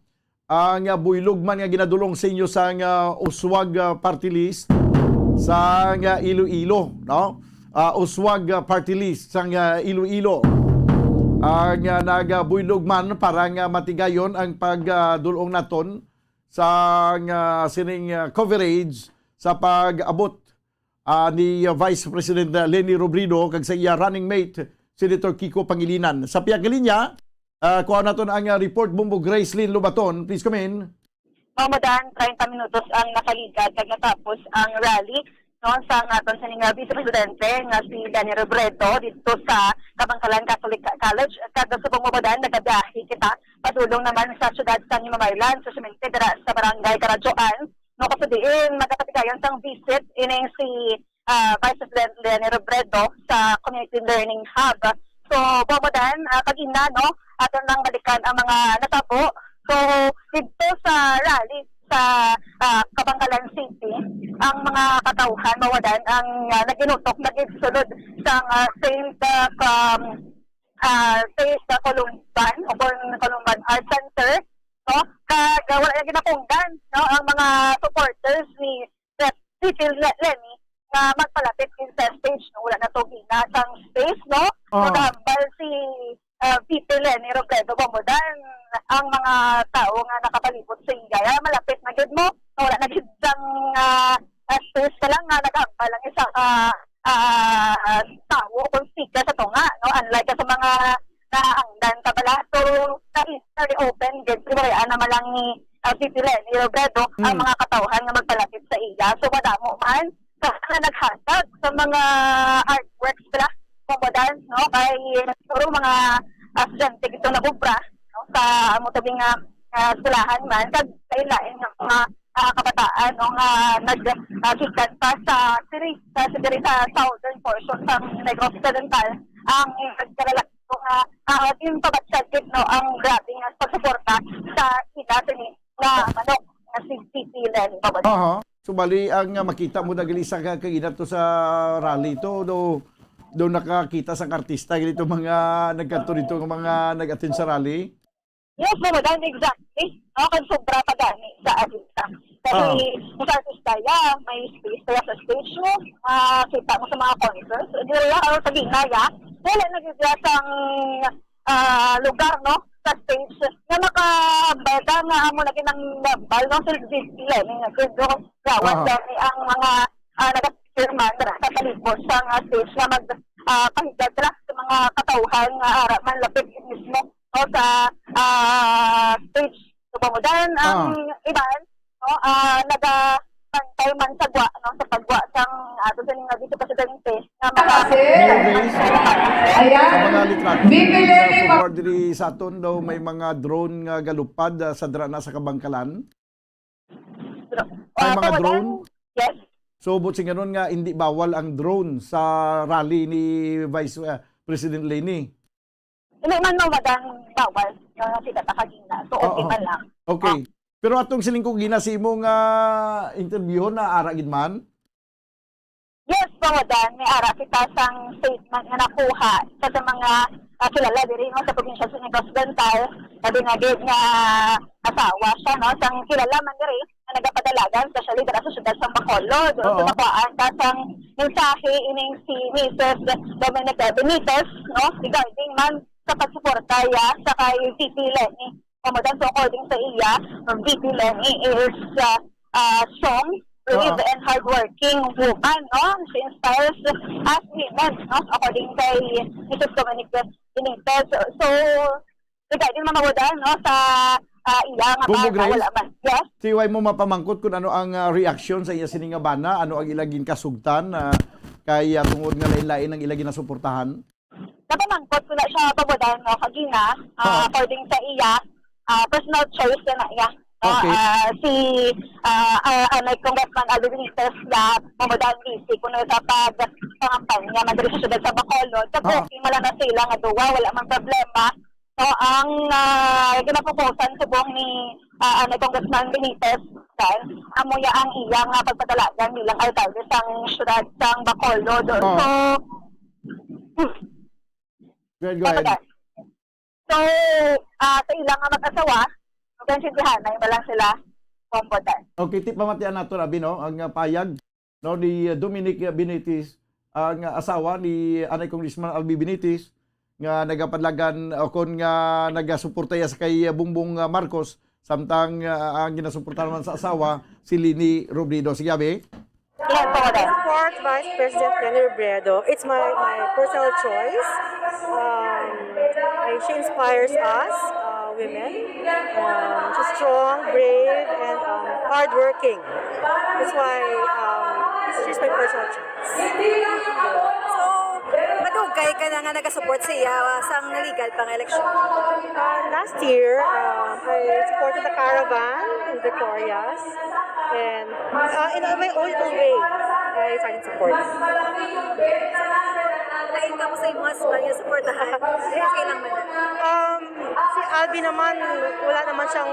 [SPEAKER 9] ang buylog man nga ginadulong sa inyo sa Uswag Party List sa Iloilo, no? Uswag Party List sa Iloilo. Ang nagabuylog man para nga matigayon ang pagdulong naton sa sining coverage sa pag-abot ni Vice President Leni Robredo kag sa iya running mate Senator Kiko Pangilinan. Sa piyagalinya, kuha naton ang report Bombo Gracelyn Lubaton. Please come in.
[SPEAKER 12] Madan 30 minutos ang nakaligad kag natapos ang rally no sa aton sa Vice Presidente nga si Leni Robredo dito sa Kabangkalan Catholic College. Kada sa pagmamadan nagabiyahe kita padulong naman sa syudad sa Mamaylan sa Simente sa Barangay Karadyoan. No, kasi diin, magkapatigayan sang visit ining si Vice President Leni Robredo sa Community Learning Hub. So, bumadan, pag-ina, no, aton lang balikan ang mga natabo. So, dito sa rally sa Kabangkalan City, ang mga katauhan, mawadan, ang naginutok, nagisulod sa sa Columban o Columban Art Center, no? Kag wala na ginapunggan, no, ang mga supporters ni Tito Lenny na magpalapit din sa stage, no? Wala na to ginasang space, no? Magambal si Tito Lenny Robredo Bombodan ang mga tao nga nakapalibot sa iya. Malapit na gid mo, no? Wala na gid sang space ka lang nga nagambal ang isa tao kung speaker sa tunga, no? Unlike sa mga naangdan ka pala. So, na open gate, primariyaan naman lang ni Tito Lenny Robredo ang mga katauhan nga magpalapit sa iya. So, madamo man na naghatag sa mga artworks pala, Bombodan, no? Kay siguro mga estudyante ito na bubra, no? Sa mutabing eskwelahan man, kag lain ng mga kabataan, no? Nga nagsikat pa sa southern portion sa Negros Occidental ang nagkalalaki yung pabatsagit, no, ang grabe nga pagsuporta sa itatini na manok na si Tito Lenny Bombodan.
[SPEAKER 9] So bali ang makita mo na gali sa kaginat to sa rally to do nakakita sa artista ganito mga nagkanto dito ng mga nag-attend sa rally.
[SPEAKER 12] Yes, Bombodan, exactly. No, kan sobra pa gani sa artista. Kasi sa artista may space kaya sa stage mo, kita mo sa mga concerts. Dila sa ginaya, wala nagiglasang lugar, no, sa stage na makabada nga amo lagi ng bal, no, sa Lenny nga kundo gawad dami ang mga nag-firman sa palibot sa stage na magpahigad sa mga katauhan nga man lapit mismo, no, sa stage. So, Bombodan ang iban, no, nagabantay man sa gwa, no, sa pagwa sang ato sa nga dito presidente na
[SPEAKER 9] sa mga litrato forward diri sa aton daw may mga drone nga galupad sa dra na sa Kabangkalan. May mga drone.
[SPEAKER 12] Yes.
[SPEAKER 9] So but singanon nga hindi bawal ang drone sa rally ni Vice President Lenny.
[SPEAKER 12] Hindi man Bombodan bawal nga sila takagina. So okay man lang.
[SPEAKER 9] Okay. Pero atong silingkog ginasi mo nga interview na ara gid man.
[SPEAKER 12] Yes, Bombodan, may ara kita sang statement nga nakuha sa mga kilala diri, no, sa probinsya sa Negros Occidental. Sabi nga gid nga asawa siya, no, sang kilala man diri na nagapadalagan especially dira sa syudad sa Bacolod. So nakuhaan ta sang mensahe ining si Mrs. Dominica Benitez, no, regarding man sa pagsuporta sa kay Tito Lenny Bombodan. So according sa iya, Tito Lenny is strong, brave, and hardworking woman, no? She inspires us women, no? According kay Mrs. Dominica Benitez. So regarding mga Bombodan, no, sa iya nga bana, wala man. Yes?
[SPEAKER 9] Siway mo mapamangkot kung ano ang reaction sa iya sining nga bana, ano ang ilagin kasugtan kay tungod nga lain-lain ang ilagin na suportahan?
[SPEAKER 12] Napamangkot ko na siya, Bombodan, no, kagina, according sa iya, personal choice na iya.
[SPEAKER 9] Okay.
[SPEAKER 12] Si Congressman Alvin Benitez na Bombodan busy kung sa pagpangampanya madali sa syudad sa Bacolod. Sa working wala na sila nga duwa, wala man problema. So ang ginaproposan subong ni Congressman Benitez kan amoya ang iyang pagpadalagan bilang alkalde sang syudad sang Bacolod. So
[SPEAKER 9] go ahead.
[SPEAKER 12] So sa ilang mag-asawa, magkansintihan na lang sila Bombodan.
[SPEAKER 9] Okay, tip pamatian nato abi, no, ang payag, no, ni Dominic Benitez, ang asawa ni Anay Congressman Albi Benitez nga nagapadlagan o kon nga nagasuporta sa kay Bongbong Marcos samtang ang ginasuportahan man sa asawa si Lenny Robredo. Sige abi.
[SPEAKER 12] Yes, Bombodan.
[SPEAKER 13] Support Vice President Lenny Robredo. It's my personal choice. She inspires us women. She's strong, brave, and hardworking. That's why she's my personal choice.
[SPEAKER 14] So, madugay ka na nga nag-support siya sa legal pang election?
[SPEAKER 13] Last year, I supported the caravan in Victorias. And in my own way, I started supporting.
[SPEAKER 14] Lain ka mo sa imo yung support na kailang man?
[SPEAKER 13] Si Albi naman, wala naman siyang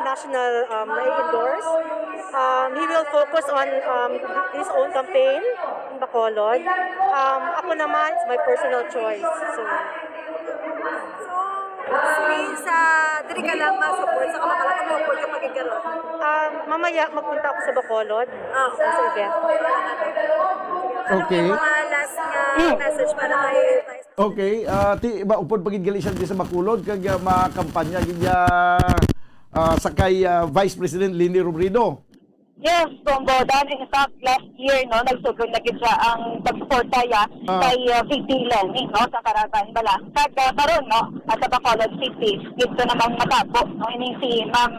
[SPEAKER 13] national na-endorse. He will focus on his own campaign in Bacolod. Ako naman, it's my personal choice. So,
[SPEAKER 14] Sa diri ka lang ma-support sa kamakalakan mo kung kapag ikaroon.
[SPEAKER 13] Mamaya magpunta ako sa Bacolod. Sa event.
[SPEAKER 9] Okay.
[SPEAKER 14] Mga last nga message para kay Vice.
[SPEAKER 9] Okay, ti ba upod pagid siya di sa Bacolod kag makampanya gid sakay Vice President Lini Robredo.
[SPEAKER 12] Yes, Bombo. Dahil in fact, last year, no, nagsugod na siya ang pagsuporta kay VP Lenny, no, sa Karatan Bala. Kag karon, no, at sa Bacolod City, dito namang matabo, no, ini si Ma'am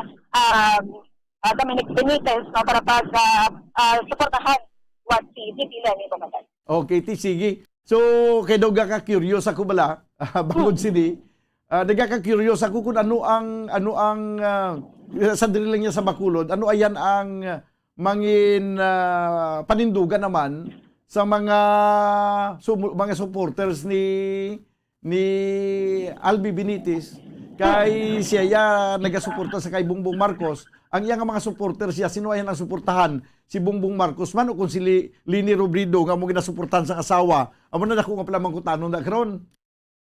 [SPEAKER 12] Dominic Benitez, no, para suportahan what si VP Lenny pumatay.
[SPEAKER 9] Okay, sige. So, kay daw ka curious ako bala, bangod sini. Nagaka-curious ako kung ano ang sandali lang niya sa Bacolod, ano ayan ang mangin panindugan naman sa mga supporters ni Albi Benitez kay siya nagasuporta sa kay Bongbong Marcos. Ang iyang mga supporters siya, sino ayan ang suportahan? Si Bongbong Marcos man o kung si Lini Robredo nga mo ginasuportahan sa asawa. Amo na dako nga pala mangkutanon na karon.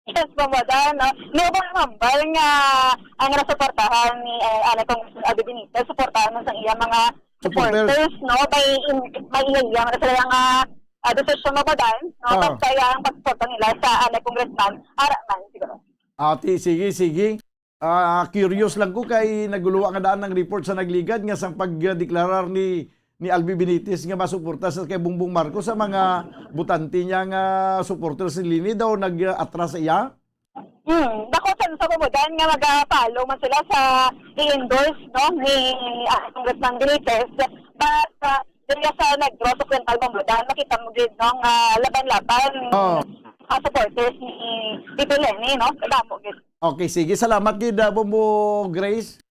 [SPEAKER 12] Yes, Pamadan. No ba mambal nga ang nasuportahan ni Anatong Albi Benitez, suportahan mo sa iya mga supporters, no? May iyang na sila nga desisyon mo ba dan? No? Kaya ang pagsuporta nila sa congressman, araman siguro.
[SPEAKER 9] Sige. Curious lang ko kay naguluwa nga daan ng report sa nagligad nga sang pagdeklarar ni Albi Benitez nga masuporta sa kay Bongbong Marcos sa mga butante niya nga supporters ni Lini daw nag-atras iya.
[SPEAKER 12] Dako sa pamudan nga mag-follow man sila sa i-endorse, no, ni Congressman Benitez. Basta dili sa nag-draw sa kwental pamudan, makita mo gid no nga laban-laban supporters ni VP Lenny, no? Damo gid.
[SPEAKER 9] Okay, sige. Salamat gid Bombo Grace.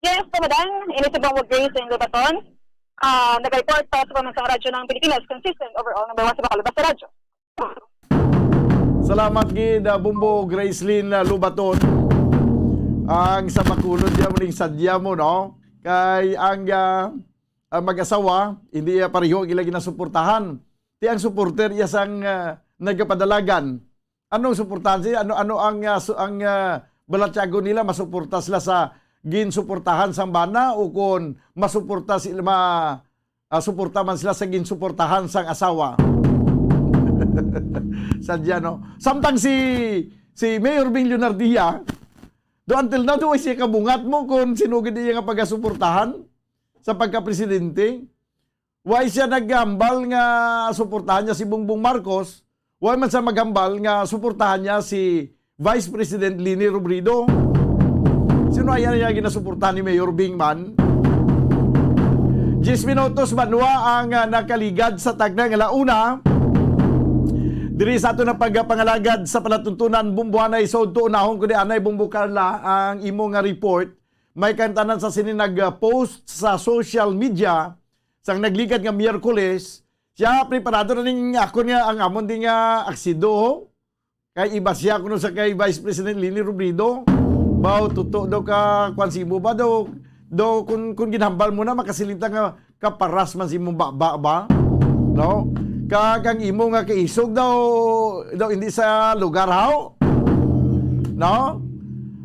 [SPEAKER 12] Yes, pamudan. Ini si Bombo Grace in Lubaton. Nag-report sa Pamansang Radyo ng Pilipinas, consistent overall number 1 sa Bacolod Basta Radyo.
[SPEAKER 9] Salamat gid Bombo Gracelyn Lubaton. Ang sa Bacolod diya muling sadya mo, no? Kay ang mag-asawa hindi pareho gila ginasuportahan. Ti ang supporter iya sang nagapadalagan. Anong suportahan siya? Ano ang balatyago nila masuporta sila sa ginsuportahan sang bana o kung masuporta sila suporta man sila sa ginsuportahan sang asawa. Sadya, no? Samtang si Mayor Bing Leonardia do until now do siya kabungat mo kung sinugid niya nga pagasuportahan sa pagka-presidente. Why siya naghambal nga suportahan niya si Bongbong Marcos? Why man siya maghambal nga suportahan niya si Vice President Lini Robredo? Sino ayan niya ginasuportahan ni Mayor Bing man? 10 minutos manwa ang nakaligad sa tagna nga launa. Diri sa ato na pagpangalagad sa palatuntunan bumbuanay so tuunahon ko di anay Bumbo Carla ang imo nga report. May kantanan sa sini nag-post sa social media sang nagligad nga Miyerkules. Siya preparado na ning ako nga ang amon di nga aksido. Kay iba siya kuno sa kay Vice President Lini Robredo. Bao tuto daw ka kwansibo ba daw kung ginhambal mo na makasilita nga kaparas man si mong ba no kagang imo nga kaisog daw hindi sa lugar haw no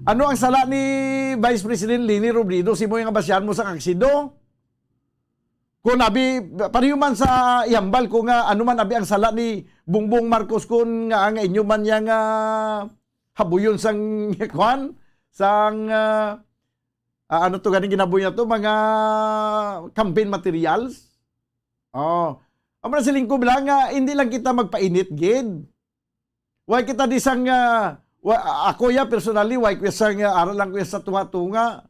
[SPEAKER 9] ano ang sala ni Vice President Lini Robredo si mo nga basyan mo sa kaksido kung abi pareho man sa ihambal ko nga ano man abi ang sala ni Bongbong Marcos kun nga ang inyo man yang habuyon sang kwan sang ano to ganing ginabuhi na to mga campaign materials. Amo na siling ko bilang hindi lang kita magpainit gid. Why kita di sang ako ya personally why ko sang aral lang ko sa tunga-tunga.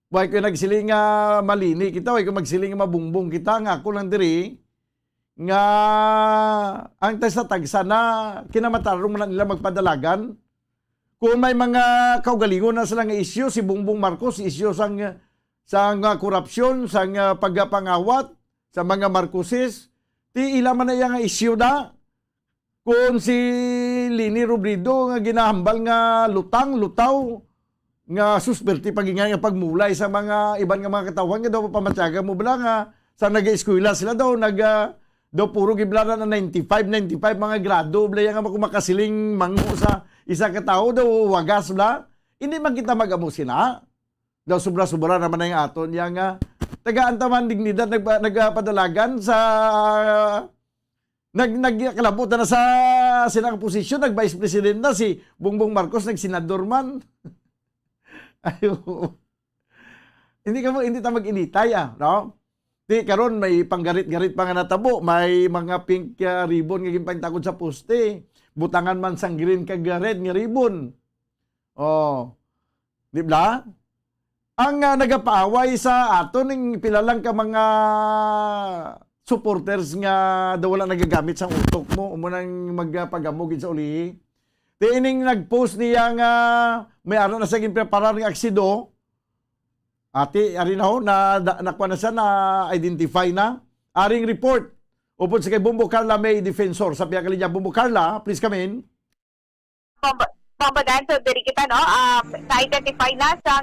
[SPEAKER 9] Why ko nagsiling malini kita, why ko magsiling mabungbong kita nga ako lang diri nga ang tagsa na kinamatarong man nila magpadalagan. Kung may mga kaugalingon na sila nga isyu, si Bongbong Marcos, isyu sang korupsyon, sang pagpangawat, sa mga Marcoses, ti ilaman na yung isyu na. Kung si Lini Robredo nga ginahambal nga lutaw, nga susperti pagingay nga pagmulay sa mga iban nga mga katawan, nga daw pamatyaga mo bala nga, sa nag-eskwela sila daw, daw puro giblana na 95 mga grado, bala nga makasiling mango sa isa ka tao daw wagas bla. Hindi man kita mag-amo sina. Daw sobra-sobra naman na yung aton yang taga-antaman dignidad nagpadalagan sa nagkalabutan na sa sinang posisyon, nag-vice president na si Bongbong Marcos, nagsenador man. Ayo. Hindi ta mag-initay no? Di karon may panggarit-garit pa nga natabo, may mga pink ribbon nga gimpangtakod sa poste. Butangan man sang green kag red nga ribbon. Oh. Di ba? Ang nagapaaway sa aton ning pilalang ka mga supporters nga daw wala nagagamit sang utok mo umo nang magpagamugin sa uli. Di ining nag-post niya nga may araw na sa ginpreparar ng aksido. Ati, ari na ho, nakuha na siya, na-identify na. Aring report. Upod sa kay Bombo Carla May Defensor. Sa piyakali niya, Bombo Carla, please come in.
[SPEAKER 12] Pambadan, so diri kita, no? Na-identify na sa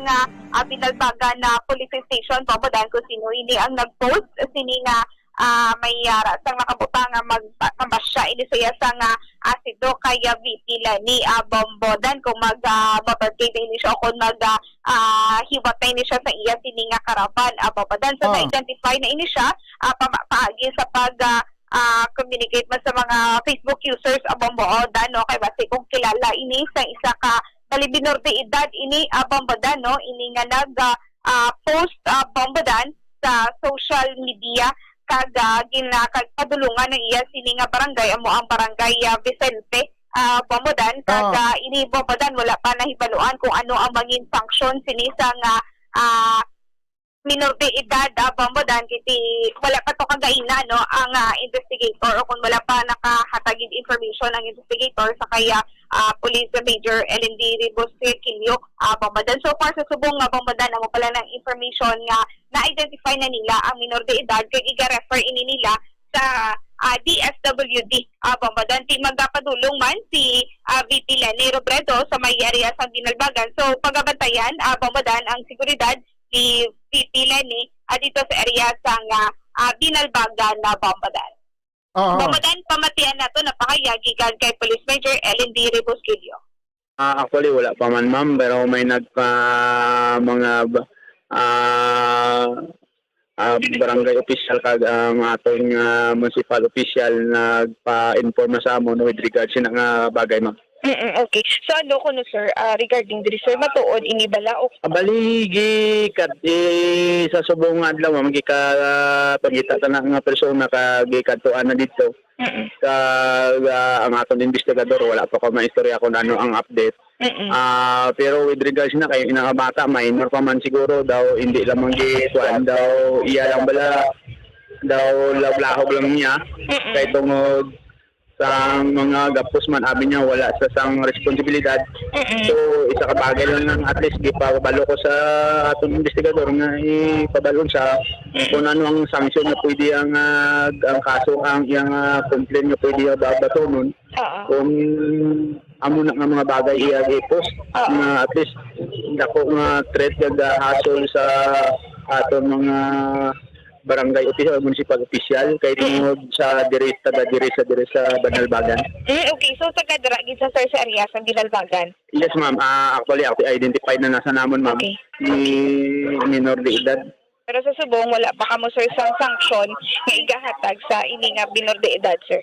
[SPEAKER 12] pinalbagan na police station. Pambadan ko sino ini ang nag-post. Sini nga may sang nakabutang magkambasya ini siya sang asido kaya vitila ni Bombodan kung mag-motorcade ini siya kung hiwatay ni siya sa iya sini nga karavan Bombodan. So na-identify na ini siya paagi sa communicate man sa mga Facebook users Bombodan, no? Kaya basi kung kilala ini sa isa ka talibinor de edad ini Bombodan, no? Ini nga nag-post Bombodan sa social media kaga ginakagpadulungan ng iya sini nga barangay amo ang barangay Vicente Bombodan kaga ini Bombodan wala pa nahibaluan kung ano ang maging function sini sa nga minor de edad Bombodan kiti wala pa to kagaina no ang investigator o kung wala pa nakahatagid information ang investigator sa kaya Police Major LND Ribos-Quilio Bombodan. So far sa subong Bombodan amo pala ng information nga na-identify na nila ang minor de edad kay iga-refer ini nila sa DSWD Bombodan. Ti magpapadulong man si VP Leni Robredo sa may area sa Binalbagan. So pagabantayan Bombodan ang seguridad ni VP Leni dito sa area sa Binalbagan na Bombodan. Bombodan, pamatian na to napakayagi kay Police Major LND Ribos-Quilio.
[SPEAKER 16] Actually wala pa man ma'am, pero may mga barangay official kag ang atong municipal official nagpa-inform sa amon with regards sa nga bagay ma'am.
[SPEAKER 12] Okay. So ano ko no sir, regarding diri sir matuod ini bala o
[SPEAKER 16] baligi kat sa subong adlaw magika pagita ta nga persona kag kadtuan na dito. Ang atong investigador wala pa ko maistorya kung ano ang update. Pero with regards na kay inabata minor pa man siguro daw hindi lamang gituan daw iya lang bala daw lablahog lang niya kay tungod sa mga gapos man abi niya wala sa sang responsibilidad. So isa ka bagay lang at least gipabalo ko sa atong investigador nga ipabalon sa kung ano ang sanction na pwede ang kaso ang iyang complaint nga pwede babatonon. Kung amo na nga mga bagay iya i-post na at least dako nga threat kag hassle sa atong mga barangay official, municipal official kay tungod sa diri sa Banalbagan.
[SPEAKER 12] Okay, so taga-dira gid sa sir sa area sa Binalbagan.
[SPEAKER 16] Yes ma'am, actually ako identified na nasa namon ma'am.
[SPEAKER 12] Okay.
[SPEAKER 16] Ni minor de edad.
[SPEAKER 12] Pero sa subong wala pa kamo sir sang sanction nga igahatag sa ini nga minor de edad sir.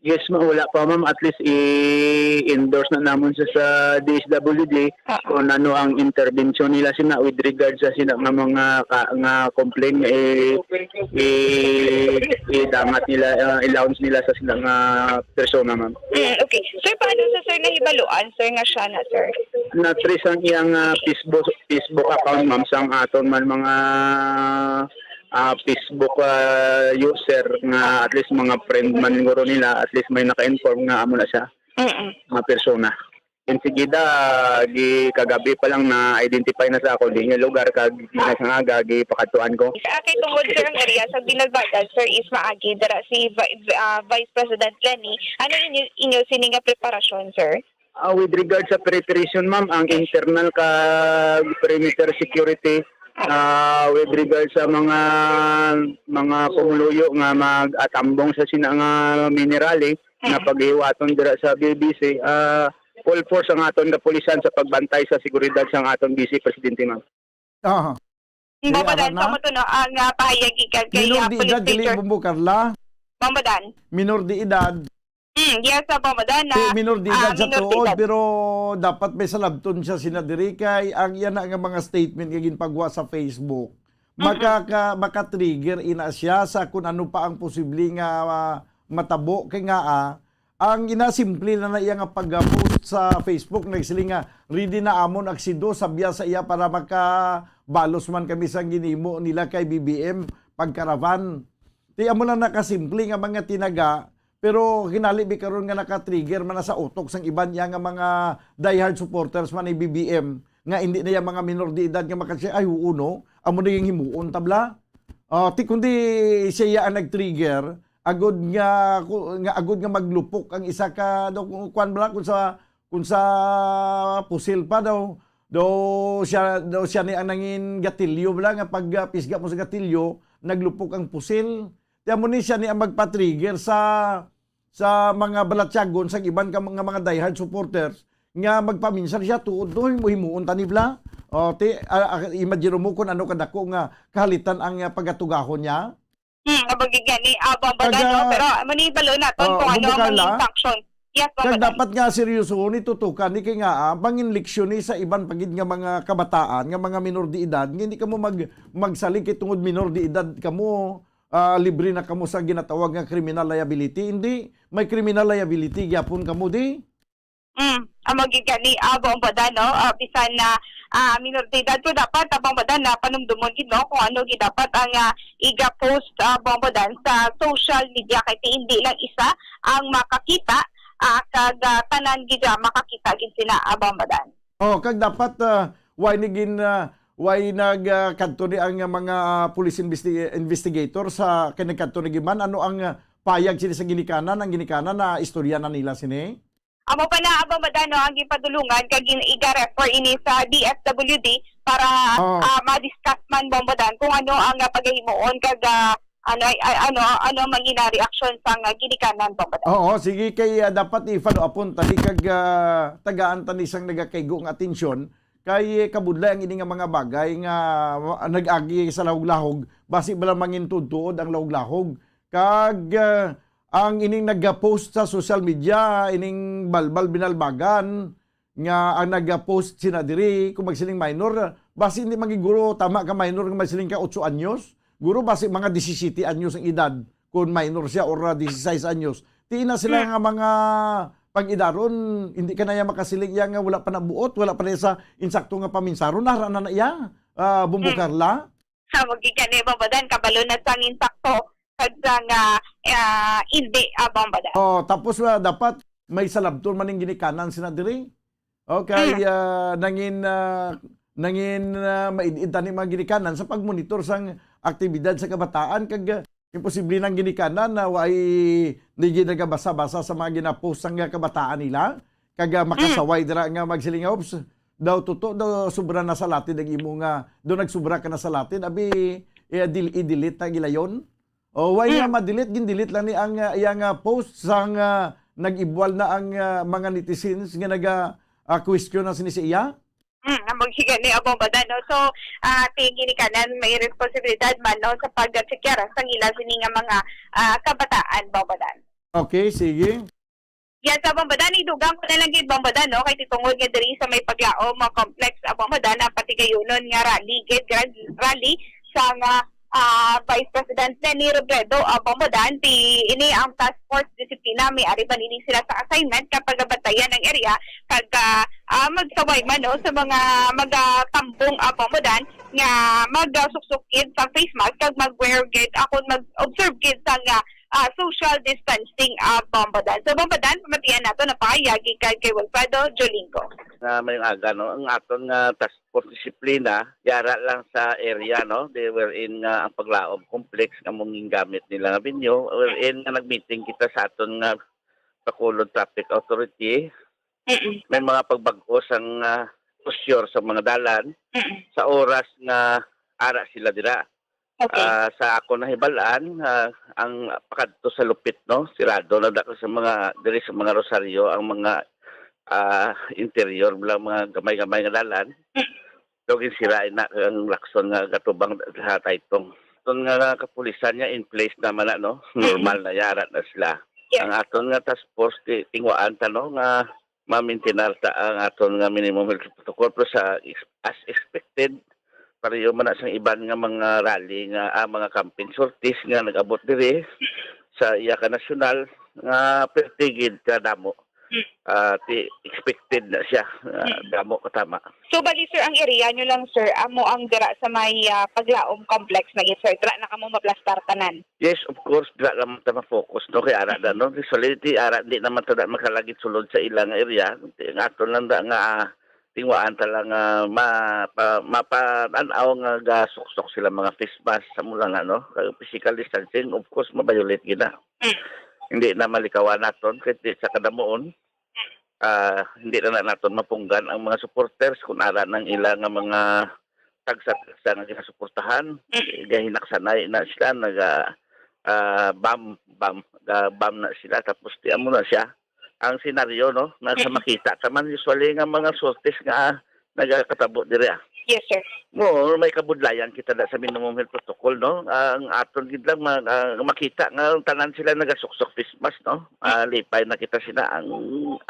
[SPEAKER 16] Yes ma'am, wala pa ma'am, at least i-endorse na namon sa DSWD kung ano ang intervention nila sina with regards sa sina nga mga nga complaint nga i-damat nila, i-launch nila sa sila nga persona ma'am.
[SPEAKER 12] Okay. Sir, paano sa sir nahibaluan sir nga siya na sir?
[SPEAKER 16] Na-trace ang iyang Facebook account ma'am sang aton man mga Facebook user nga at least mga friend man siguro nila at least may naka-inform nga amo na siya mga persona. Insigida kagabi pa lang na identify na sa ako din yung lugar kag nga pakatuan ko.
[SPEAKER 12] Kay tungod sir ang area sa Binalbagan sir is maagi dara si Vice President Leni. Ano inyo sininga preparasyon sir?
[SPEAKER 16] With regard sa preparation ma'am, ang internal kag perimeter security with regard sa mga pumuluyo nga mag-atambong sa sina nga minerali na paghiwaton dira sa BBC full force ang aton kapulisan sa pagbantay sa seguridad sa aton Vice Presidente, ma'am.
[SPEAKER 9] Aha.
[SPEAKER 12] Bombadan sa mo no ang pahayag ikan kay
[SPEAKER 9] Minor de edad dili Bumbo Carla.
[SPEAKER 12] Bombadan.
[SPEAKER 9] Minor de edad.
[SPEAKER 12] Yes, Bombadan na.
[SPEAKER 9] Minor de edad sa
[SPEAKER 12] minor de
[SPEAKER 9] tuod
[SPEAKER 12] edad.
[SPEAKER 9] pero dapat may salabton siya sinadiri kay ang yan nga mga statement nga ginpagwa sa Facebook. Maka-trigger ina siya sa kung ano pa ang posible nga matabo kay nga ang inasimple na iya nga pag-post sa Facebook nagsiling nga ready na amon aksido sabya sa iya para makabalos man kami sa ginimo nila kay BBM pagkaravan. Di amo lang nakasimple nga mga tinaga pero kinali bi karon nga naka-trigger man na sa utok sang iban niya nga mga diehard supporters man ni BBM nga hindi na yung mga minor de edad nga makasya ay uno amo na yung himuon tabla. Ti kundi siya ang nag-trigger agod nga maglupok ang isa ka kwan bala kung sa pusil pa daw siya ni ang nangin gatilyo bala nga pag pisga mo sa gatilyo naglupok ang pusil. Tiyan mo ni siya ni ang magpa-trigger sa mga balatyagon sa iban ka mga diehard supporters nga magpaminsan siya tuod do himuon tanibla. Imagine mo kung ano kadako nga kahalitan ang pagatugahon niya.
[SPEAKER 12] Abagigani Bombadan no pero manibalo naton kung ano ang maging sanction. Yes,
[SPEAKER 9] Bombadan. Dapat nga seryoso ni tutukan ni kay nga bangin leksyon ni sa iban pagid nga mga kabataan nga mga minor de edad nga hindi kamo magsalig kay tungod minor de edad kamo libre na kamo sa ginatawag nga criminal liability. Hindi may criminal liability gyapon kamo di.
[SPEAKER 12] Ang magigani Bombadan no bisan na minor de edad ko dapat Bombadan na panumdumon gid no kung ano gid dapat ang iga-post Bombadan sa social media kay hindi lang isa ang makakita kag tanan gid makakita gid sina Bombadan.
[SPEAKER 9] Kag dapat why nagkanto ni ang mga police investigator sa kanagkanto ni Giman ano ang payag sila sa ginikanan na istorya na nila sini.
[SPEAKER 12] Amo pa na Bombadan no ang gipadulungan kag iga-refer ini sa DSWD para ma-discuss man Bombadan kung ano ang paghimuon kag ano mangina reaction sa ginikanan Bombadan.
[SPEAKER 9] Oo, sige kay dapat i-follow upon tali kag tagaan tani sang nagakaygo nga atensyon kay kabudlay ang ini nga mga bagay nga nag-agi sa lahog-lahog basi bala mangin tuod ang lahog-lahog kag ang ining nag-post sa social media, ining balbal binalbagan, nga ang nag-post sina diri, kung magsiling minor, basi hindi magiguro, tama ka minor, kung magsiling ka 8 anyos, guro basi mga 17 anyos ang edad, kung minor siya or 16 anyos. Tiin na sila nga mga pag-idaron, hindi ka na yan makasiling yan nga wala pa nabuot, wala pa na sa insakto nga paminsaron, narana na iya, Bumbo Carla.
[SPEAKER 12] Magikan ni Bombadan, kabalo na sang insakto, nga hindi Bombadan.
[SPEAKER 9] Tapos dapat may salabton maning ginikanan sina diri. Okay, nangin maidid tani mga ginikanan sa pagmonitor sang aktibidad sa kabataan kag imposible nang ginikanan na way hindi nagabasa-basa sa mga ginapost sang kabataan nila kag makasaway dira nga magsiling ops daw daw sobra na sa latin ang imo nga do nagsubra ka na sa latin abi i-delete na gilayon. Why nga ma-delete? Gin-delete lang ni ang iyang post sang nag-ibwal na ang mga netizens nga naga-question na sinisiya?
[SPEAKER 12] Magsigan ni Bombadan. No? So, tingin ka na may responsibilidad man no, sa pag-sikara sa ila sininga mga kabataan, Bombadan.
[SPEAKER 9] Okay, sige.
[SPEAKER 12] Yan sa Bombadan, idugang ko na lang gid Bombadan, no? Kay titungod nga diri sa may paglaom, mga complex Bombadan, pati gayunon nga rally sa Vice President Leni Robredo Bombadan ini ang task force disiplina may ari ba nini sila sa assignment kapag batayan ng area kag magsaway man no, sa mga magatambong Bombadan nga magsuksukid sa face mask kag mag-wear gid ako mag-observe gid sa social distancing Bombadan. So Bombadan pamatian nato na pahayagi kay Wilfredo Jolingo.
[SPEAKER 15] May aga no ang aton nga task force disiplina yara lang sa area no they were in ang paglaom complex among gamit nila nga binyo wherein nag-meeting kita sa aton nga Bacolod Traffic Authority. May mga pagbag-o sang kusyur sa mga dalan sa oras nga ara sila dira. Okay. Sa ako nahibalaan ang pakadto sa lupit no sirado na dako sa mga diri sa mga Rosario ang mga interior lang mga gamay-gamay nga dalan. Dogin sirain na ang lakson nga katubang sa taytong. Aton nga kapulisan niya in place naman na, no? Normal na yara na sila. Ang aton nga task force tingwaan ta, no? Nga ma-maintain ta ang aton nga minimum health protocol pero sa as expected pareho man na sa iban nga mga rally nga mga campaign sorties nga nag-abot diri sa iya ka nasyonal nga pertigid ka damo. Expected na siya damo katama.
[SPEAKER 12] So bali sir, ang area nyo lang sir, amo ang dira sa may paglaom complex na sir, dira na kamo maplastar tanan.
[SPEAKER 15] Yes, of course, dira naman ta ma-focus no kay ara da no. Solidity ara di naman ta makalagit sulod sa ilang area. Ang aton lang da nga tingwaan ta lang mapanaw nga gasuksok sila mga face mask sa mula nga no. Physical distancing of course mabayolate gina. Hindi na malikawan naton kasi sa kadamuon hindi na naton mapunggan ang mga supporters kung ara ng ilang mga tagsa nga ginasuportahan gahinaksanay na sila bam na sila tapos di amo na siya ang senaryo no nasa makita kaman usually nga mga sorties nga nagakatabo diri.
[SPEAKER 12] Yes, sir.
[SPEAKER 15] Mo may kabudlayan kita da sa minimum health protocol no. Ang aton gid lang makita nga tanan sila nagasuksok face mask no. Lipay na kita sila ang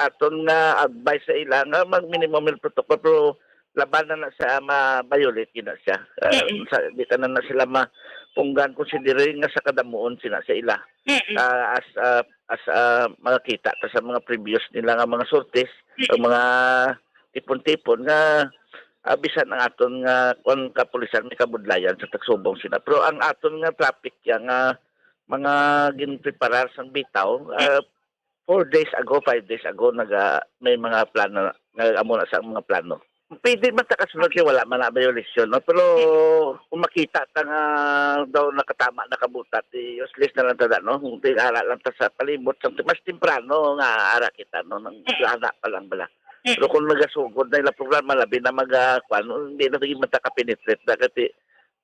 [SPEAKER 15] aton nga advice sa ila nga mag minimum health protocol pero laban na sa ma-violate gina siya. Di tanan na sila mapunggan considering nga sa kadamuon sila sa ila. As makita ta sa mga previous nila nga mga sorties, ang mga tipon-tipon nga bisan ang aton nga kon kapulisan may kabudlayan sa tagsubong sila. Pero ang aton nga traffic nga mga ginpreparar sang bitaw 5 days ago may mga plano nga amo na sa mga plano. Pwede man ta kasunod kay wala man na violation no? Pero kung makita ta nga daw nakatama nakabutat useless na lang ta no. Kung ara lang ta sa palibot mas temprano nga ara kita no nang ana pa lang bala. Pero kung nagasugod na ilang programa, labi na hindi na naging mataka-penetrate na kasi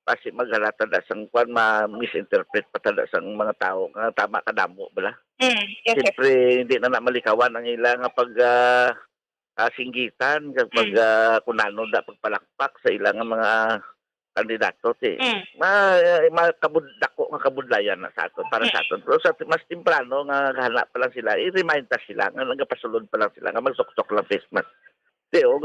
[SPEAKER 15] kasi maghalata na sang ma-misinterpret pa tada sang mga tao nga tama kadamo bala.
[SPEAKER 12] Yes,
[SPEAKER 15] siyempre, hindi na malikawan ang ilang singgitan kapag kunano da pagpalakpak sa ilang mga kandidato makabudlako nga kabudlayan na sa aton para sa aton pero sa mas temprano nga hanap pa lang sila i-remind ta sila nga nagapasulod pa lang sila nga magsuksok lang face mask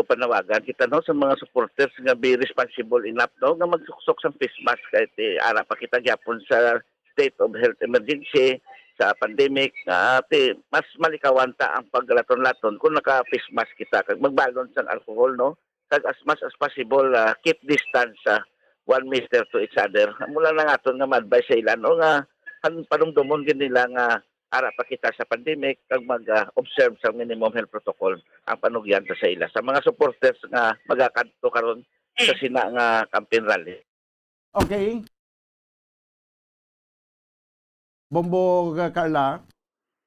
[SPEAKER 15] panawagan kita no sa mga supporters nga be responsible enough no nga magsuksok sa face mask kahit ara pa kita gyapon sa state of health emergency sa pandemic mas malikawan ta ang paglaton-laton kung naka face mask kita kag magbalon sa alcohol no kag as much as possible keep distance 1 meter to each other. Mula na nga ito nga ma-advise sa ilan o nga panumdumon din nila nga ara pa kita sa pandemic kag mag-observe sa minimum health protocol ang panugyan sa ila. Sa mga supporters nga magakadto karon sa sina nga campaign rally.
[SPEAKER 9] Okay. Bombo Carla.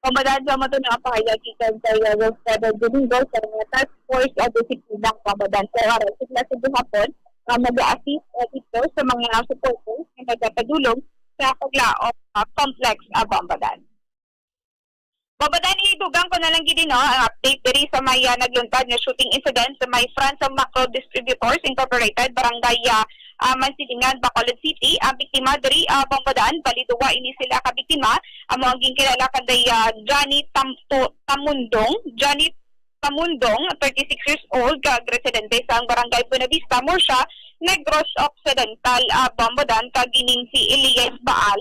[SPEAKER 12] Pamadan sa mato na pahayagikan sa Rosada Domingo sa mga task force at disiplina pamadan sa araw sa hapon mag-a-assist dito sa mga supporters na nagpapadulong sa paglaom complex Bambadan. Bambadan, idugang ko na lang gid ang update diri sa may nagluntad nga shooting incident sa may Fransa Macro Distributors Incorporated, Barangay Mansilingan, Bacolod City. Ang biktima diri Bambadan, baliduwa ini sila ka biktima. Amo ang kilala kanday Johnny Tamundong, 36 years old, residente sa Barangay Buenavista, Morsha, Negros Occidental, Bambadan, kagining si Elias Baal,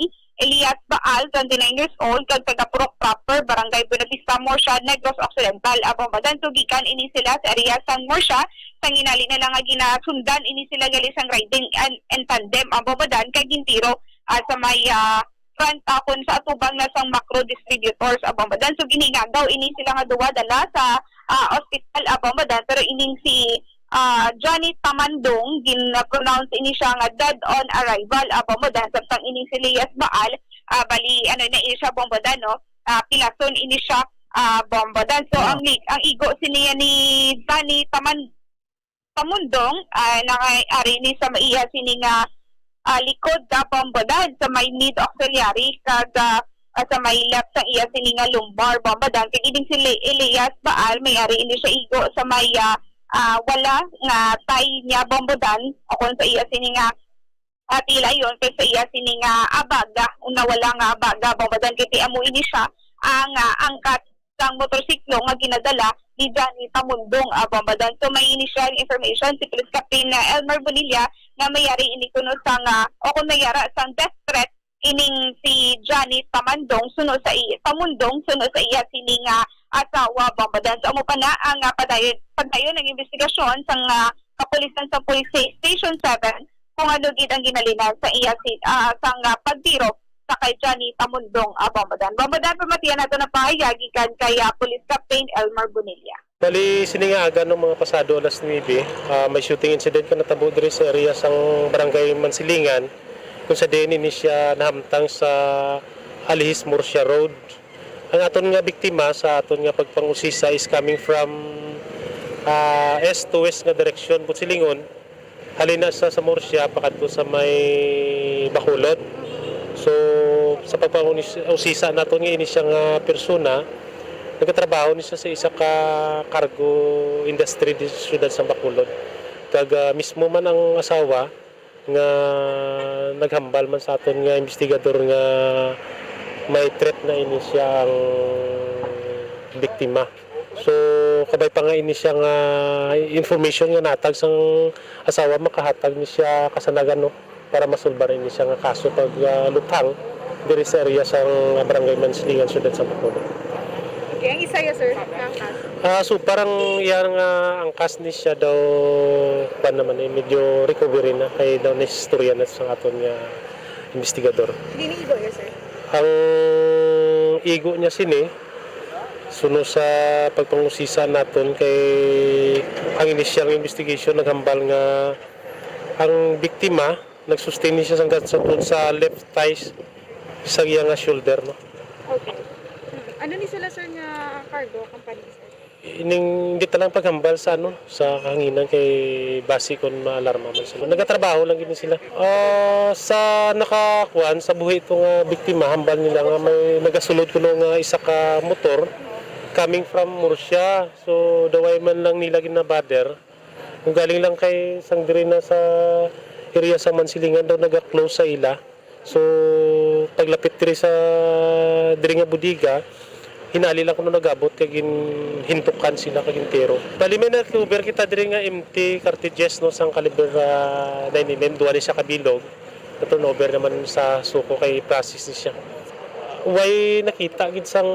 [SPEAKER 12] 29 years old, kag taga-Purok proper, Barangay Buenavista, Morsha, Negros Occidental, Bambadan. Tugikan ini sila sa area sang Morsha, sang inali na lang ginasundan ini sila gali sang riding and tandem, Bambadan, kag gintiro sa may front akon sa atubang na sang Macro Distributors Bambadan. So ginigagaw ini sila nga duwa dala sa hospital Bambadan, pero ining si Johnny Tamandong gin-pronounce ini siya nga dead on arrival Bambadan. Samtang ining si Elias Baal bali na ini siya Bambadan no, pilason ini siya Bambadan. So ang igo siniya ni Johnny Tamundong nakaari ni sa maiya sini nga likod Bambadan sa may need auxiliary kag sa may left sa iya sininga lumbar bombadan kay iding si Elias Baal may-ari ini siya igo sa may wala nga tay niya bombadan o kung sa iya sininga tila yon kay sa iya sininga abaga una wala nga abaga bombadan kay ti amo ini siya ang angkat sang motorsiklo nga ginadala ni Johnny Tamundong bombadan. So may initial information si Police Captain Elmer Bonilla nga may-ari ini kuno sang o kung may-ara sang death threat ining si Johnny Tamundong suno sa iya sining asawa bombadan. So amo pa na ang pagdayon ng investigasyon sang kapulisan sa Police Station 7 kung ano gid ang ginalina sa iya sang pagtiro sa kay Johnny Tamundong bombadan. Bombadan pamatian nato na pahayag gikan kay Police Captain Elmer Bonilla.
[SPEAKER 11] Bali, siningagan ng mga pasado alas 9, may shooting incident ka natabo diri sa area sang barangay Mansilingan kung sa din ini siya nahamtang sa Alihis Murcia Road. Ang aton nga biktima sa aton nga pagpangusisa is coming from east to west nga direksyon Butsilingon. Halina sa Murcia pakadto sa may Bacolod. So sa pagpangusisa naton nga ini siya nga persona nagtrabaho ni siya sa isa ka cargo industry di siyudad sa Bacolod. Kag mismo man ang asawa nga naghambal man sa aton nga investigador nga may threat na ini siya ang biktima. So kabay pa nga ini siya nga information nga natag sang asawa makahatag ni siya kasanagan no para masulbar ini siya nga kaso pag lutang diri sa area sang barangay Mansilingan siyudad sa Bacolod.
[SPEAKER 14] Okay, ang isa ya sir, ang kas.
[SPEAKER 11] So parang yan nga ang kas ni siya daw ba naman medyo recovery na kay daw na istorya na sa aton nga investigador.
[SPEAKER 14] Hindi ni igo ya sir.
[SPEAKER 11] Ang igo niya sini suno sa pagpangusisa naton kay ang initial investigation naghambal nga ang biktima nagsustain siya sa left thigh sa iya nga shoulder no.
[SPEAKER 14] Okay. Ano ni sila sir nga cargo company sir?
[SPEAKER 11] Hindi talang paghambal sa sa kahanginan kay base kon maalarma man sila. Nagatrabaho lang gini sila. Sa nakakuan sa buhi itong biktima hambal nila nga may nagasulod kuno nga isa ka motor coming from Murcia. So daway man lang nila ginabader. Kung galing lang kay sang diri na sa area sa Mansilingan daw naga-close sa ila. So paglapit diri sa diri nga budiga hinali lang kuno nagabot kay hintukan sila kay gintero. Bali may na-recover kita diri nga empty cartridges no sang caliber 9mm duwa ni siya kabilog. Na-turnover naman sa suko kay process ni siya. Way nakita gid sang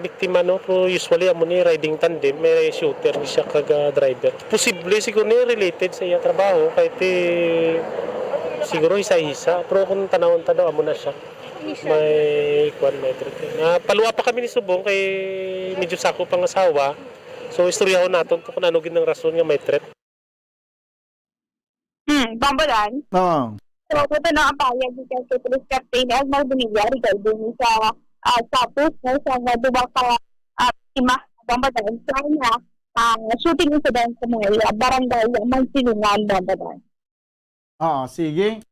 [SPEAKER 11] biktima no pero usually amo ni riding tandem may shooter ni siya kag driver. Posible siguro ni related sa iya trabaho kay siguro isa-isa pero kung tanawon ta daw amo na siya. May kwan metric. Paluwa pa kami ni Subong kay medyo sako pang asawa. So istoryahon naton kung ano gid ang rason nga may threat.
[SPEAKER 12] Bombadan.
[SPEAKER 9] Oo.
[SPEAKER 12] So ito na ang pahayag ni Police Captain Elmer Bonilla regarding sa tapos sa duwa ka bombadan sa shooting incident sa mga barangay Mansilingan bombadan.
[SPEAKER 9] Sige.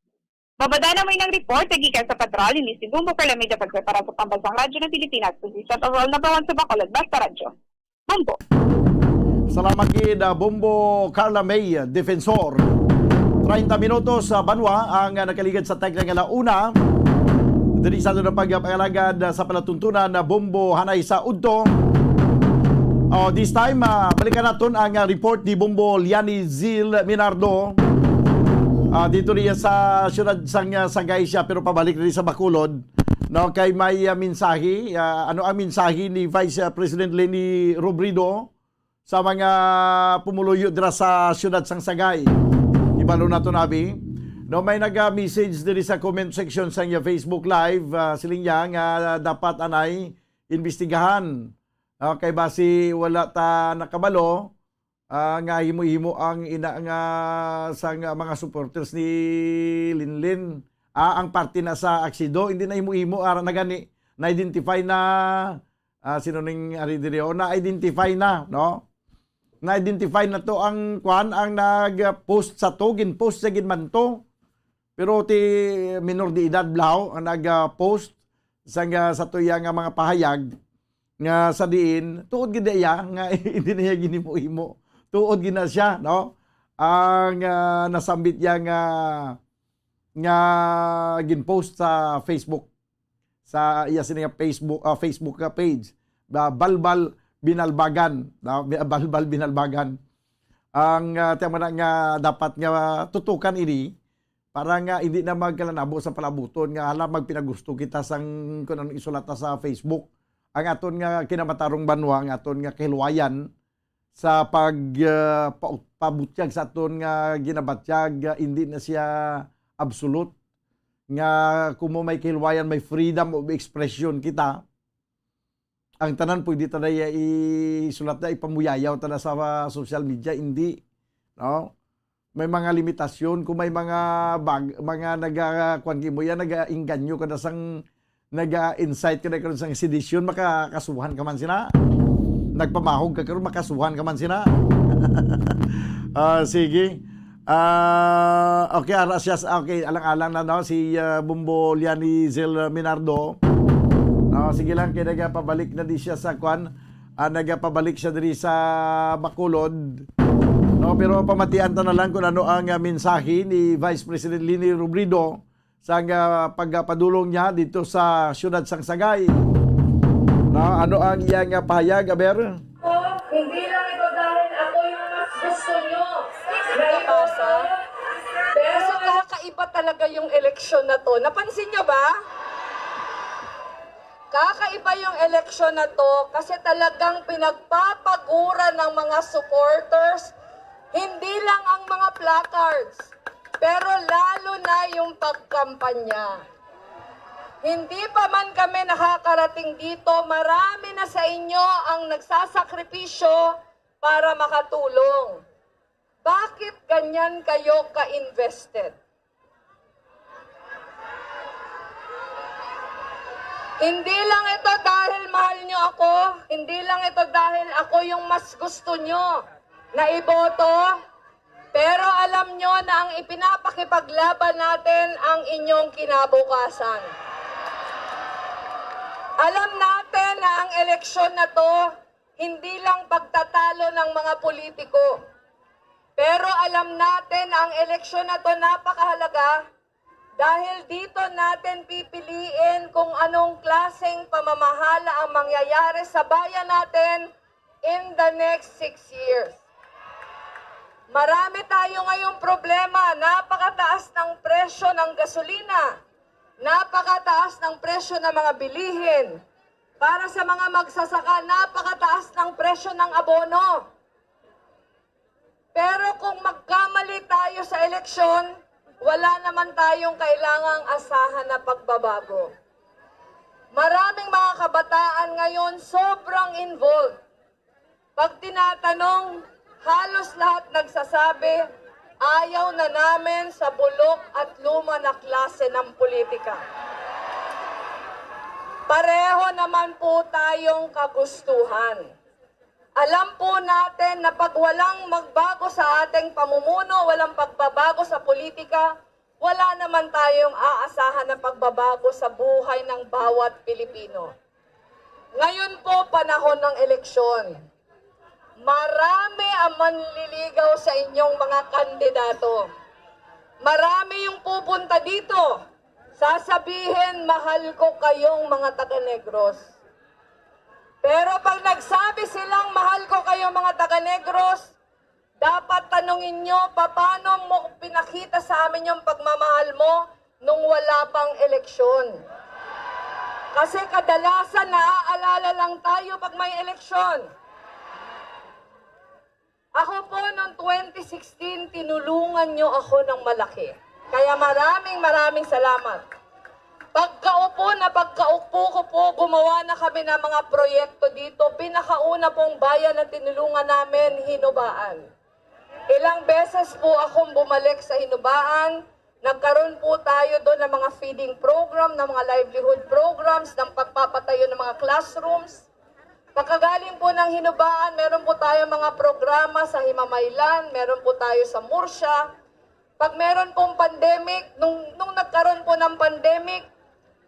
[SPEAKER 12] Babada na may nang-report, nagikan sa patrol, ni si Bumbo Calamida pagprepara sa Pambansang Radyo ng Pilipinas, position overall na bawan sa Bacolod, Basta Radyo. Bumbo.
[SPEAKER 9] Salamat kid Bumbo Carla May, Defensor. 30 minutos sa Banwa ang nakaligad sa tagla nga launa. Diri sa na pagpalagad sa palatuntunan na Bumbo Hanay sa Udto. This time, balikan natin ang report ni Bumbo Liani Zil Minardo. Dito niya sa siyudad sang Sagay siya pero pabalik rin sa Bacolod. No, kay may mensahe, ano ang mensahe ni Vice President Leni Robredo sa mga pumuluyo dira sa siyudad sang Sagay. Ibalo na to nabi. No, may nag-message diri sa comment section sa niya Facebook Live, siling niya nga dapat anay imbestigahan. Kay basi wala ta nakabalo. Nga himo-himo ang ina nga sa mga supporters ni Linlin ang parte na sa aksido hindi na himo-himo ara na gani na-identify na sino ning ari diri na-identify na no na-identify na to ang kwan ang nag-post sa to gin-post sa ginman to pero ti minor de edad blaw ang nag-post sa tuya nga mga pahayag nga sa diin tuod gid iya nga hindi niya ginimo-imo. Tuod gid na siya, no? Ang nasambit niya nga ginpost sa Facebook sa iya sini nga Facebook nga page. Balbal Binalbagan, no? Balbal Binalbagan. Ang tema na nga dapat nga tutukan ini para nga hindi na magkalanabo sa palabuton nga hala magpinagusto kita sang kuno isulata sa Facebook. Ang aton nga kinamatarong banwa, ang aton nga kahilwayan sa pabutyag sa aton nga ginabatyag, hindi na siya absolute. Nga kung may kahilwayan, may freedom of expression kita, ang tanan pwede tayo isulat na, ipamuyayaw tayo sa social media, hindi. No? May mga limitasyon, kung may mga nag-kwan mo yan, nag-inganyo ka na sang nag-insight ka na karon sang sedisyon, makakasuhan ka man sina. Nagpamahog ka karon, makasuhan ka man sina. Sige. Okay, okay, alang-alang na no, si Bumbo Liani Zel Minardo. Sige lang, kaya nagpabalik na di siya sa kwan. Nagpabalik siya diri sa Bacolod. No, pero pamatian ta na lang kung ano ang mensahe ni Vice President Leni Robredo sa pagpadulong niya dito sa siyudad sang Sagay. Ano ang iyang pahayag, Aber?
[SPEAKER 2] Hindi lang ito dahil ako yung mas gusto nyo na ipasa. Pero kakaiba talaga yung eleksyon na to. Napansin nyo ba? Kakaiba yung eleksyon na to kasi talagang pinagpapagura ng mga supporters, hindi lang ang mga placards, pero lalo na yung pagkampanya. Hindi pa man kami nakakarating dito, marami na sa inyo ang nagsasakripisyo para makatulong. Bakit ganyan kayo ka-invested? Hindi lang ito dahil mahal nyo ako, hindi lang ito dahil ako yung mas gusto nyo na iboto, pero alam nyo na ang ipinapakipaglaban natin ang inyong kinabukasan. Alam natin na ang eleksyon na to, hindi lang pagtatalo ng mga politiko. Pero alam natin na ang eleksyon na to napakahalaga dahil dito natin pipiliin kung anong klaseng pamamahala ang mangyayari sa bayan natin in the next 6 years. Marami tayo ngayong problema, napakataas ng presyo ng gasolina, napakataas ng presyo ng mga bilihin. Para sa mga magsasaka, napakataas ng presyo ng abono. Pero kung magkamali tayo sa eleksyon, wala naman tayong kailangang asahan na pagbabago. Maraming mga kabataan ngayon sobrang involved. Pag tinatanong, halos lahat nagsasabi, ayaw na namin sa bulok at luma na klase ng politika. Pareho naman po tayong kagustuhan. Alam po natin na pag walang magbago sa ating pamumuno, walang pagbabago sa politika, wala naman tayong aasahan na pagbabago sa buhay ng bawat Pilipino. Ngayon po, panahon ng eleksyon. Marami ang manliligaw sa inyong mga kandidato. Marami yung pupunta dito. Sasabihin, mahal ko kayong mga taga-Negros. Pero pag nagsabi silang mahal ko kayo mga taga-Negros, dapat tanungin nyo, paano mo pinakita sa amin yung pagmamahal mo nung wala pang eleksyon? Kasi kadalasan naaalala lang tayo pag may eleksyon. Ako po noong 2016, tinulungan nyo ako ng malaki. Kaya maraming salamat. Pagkaupo ko po, gumawa na kami ng mga proyekto dito. Pinakauna pong bayan na tinulungan namin, Hinubaan. Ilang beses po akong bumalik sa Hinubaan. Nagkaroon po tayo doon ng mga feeding program, ng mga livelihood programs, ng pagpapatayo ng mga classrooms. Pagkagaling po ng Hinubaan, meron po tayo mga programa sa Himamaylan, meron po tayo sa Murcia. Pag meron pong pandemic, nung nagkaroon po ng pandemic,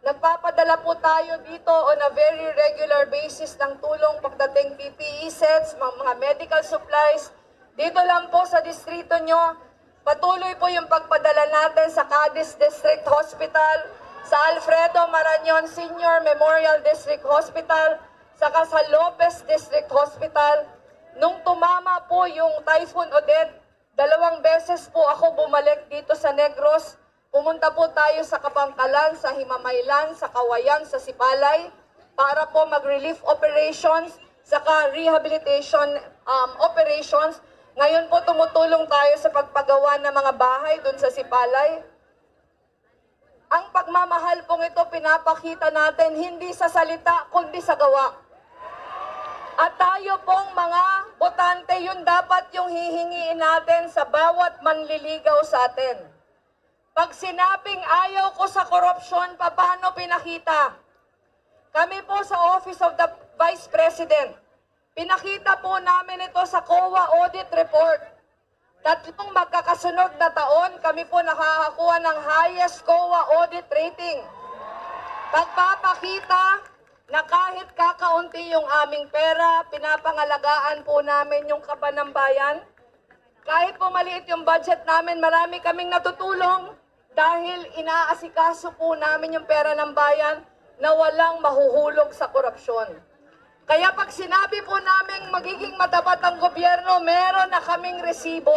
[SPEAKER 2] Nagpapadala po tayo dito on a very regular basis ng tulong pagdating PPE sets, mga medical supplies. Dito lang po sa distrito nyo, patuloy po yung pagpadala natin sa Cadiz District Hospital, sa Alfredo Marañon Senior Memorial District Hospital, saka sa Lopez District Hospital. Nung tumama po yung Typhoon Odette, 2 beses po ako bumalik dito sa Negros. Pumunta po tayo sa Kabangkalan, sa Himamaylan, sa Kawayan, sa Sipalay para po mag-relief operations, saka rehabilitation operations. Ngayon po tumutulong tayo sa pagpagawa ng mga bahay dun sa Sipalay. Ang pagmamahal pong ito pinapakita natin hindi sa salita kundi sa gawa. At tayo pong mga botante, yun dapat yung hihingiin natin sa bawat manliligaw sa atin. Pag sinabing ayaw ko sa korupsyon, paano pinakita? Kami po sa Office of the Vice President, pinakita po namin ito sa COA Audit Report. 3 magkakasunod na taon, kami po nakakakuha ng highest COA Audit Rating. Pagpapakita na kahit kakaunti yung aming pera, pinapangalagaan po namin yung kaban ng bayan. Kahit po maliit yung budget namin, marami kaming natutulong dahil inaasikaso po namin yung pera ng bayan na walang mahuhulog sa korupsyon. Kaya pag sinabi po namin magiging matapat ang gobyerno, meron na kaming resibo.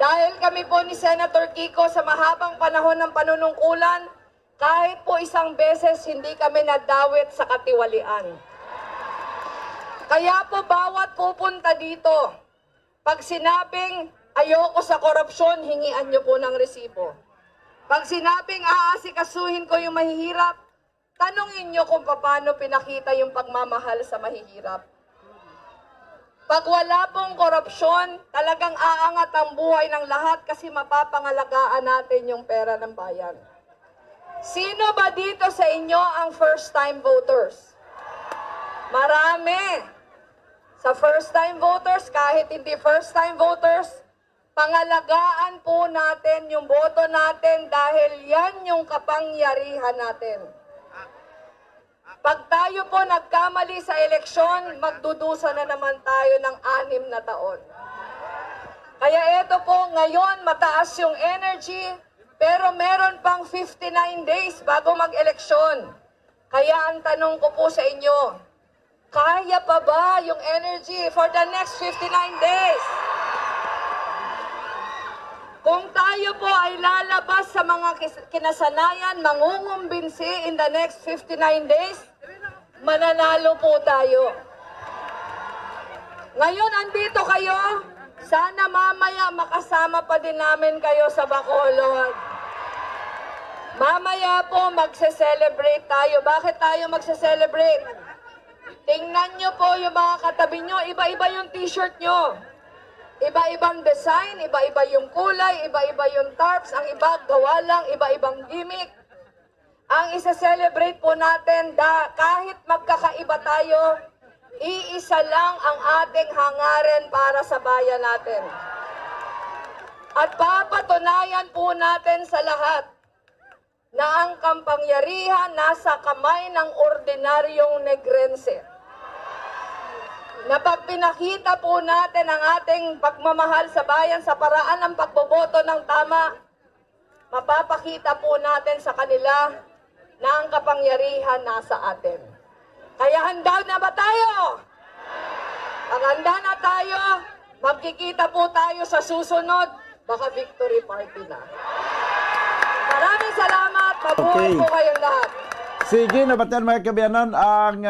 [SPEAKER 2] Dahil kami po ni Senator Kiko sa mahabang panahon ng panunungkulan, kahit po 1 beses hindi kami nadawit sa katiwalian. Kaya po bawat pupunta dito, pag sinabing ayoko sa korupsyon, hingian nyo po ng resibo. Pag sinabing aasikasuhin ko yung mahihirap, tanungin nyo kung paano pinakita yung pagmamahal sa mahihirap. Pag wala pong korupsyon, talagang aangat ang buhay ng lahat kasi mapapangalagaan natin yung pera ng bayan. Sino ba dito sa inyo ang first-time voters? Marami. Sa first-time voters, kahit hindi first-time voters, pangalagaan po natin yung boto natin dahil yan yung kapangyarihan natin. Pag tayo po nagkamali sa eleksyon, magdudusa na naman tayo ng 6 na taon. Kaya ito po, ngayon mataas yung energy, pero meron pang 59 days bago mag-eleksyon. Kaya ang tanong ko po sa inyo, kaya pa ba yung energy for the next 59 days? Kung tayo po ay lalabas sa mga kinasanayan, mangungumbinsi in the next 59 days, mananalo po tayo. Ngayon, andito kayo. Sana mamaya makasama pa din namin kayo sa Bacolod. Mamaya po magse-celebrate tayo. Bakit tayo magse-celebrate? Tingnan nyo po yung mga katabi nyo, iba-iba yung t-shirt nyo. Iba-ibang design, iba-iba yung kulay, iba-iba yung tarps, ang iba gawa lang, iba-ibang gimmick. Ang isa-celebrate po natin, kahit magkakaiba tayo, iisa lang ang ating hangarin para sa bayan natin. At papatunayan po natin sa lahat na ang kampangyarihan nasa kamay ng ordinaryong Negrense. Na pag pinakita po natin ang ating pagmamahal sa bayan sa paraan ng pagboboto ng tama, mapapakita po natin sa kanila na ang kapangyarihan nasa atin. Kaya handa na ba tayo? Pag handa na tayo, magkikita po tayo sa susunod, baka victory party na. Maraming salamat, mabuhay po kayong lahat.
[SPEAKER 9] Sige, nabatian mga kabiyanan ang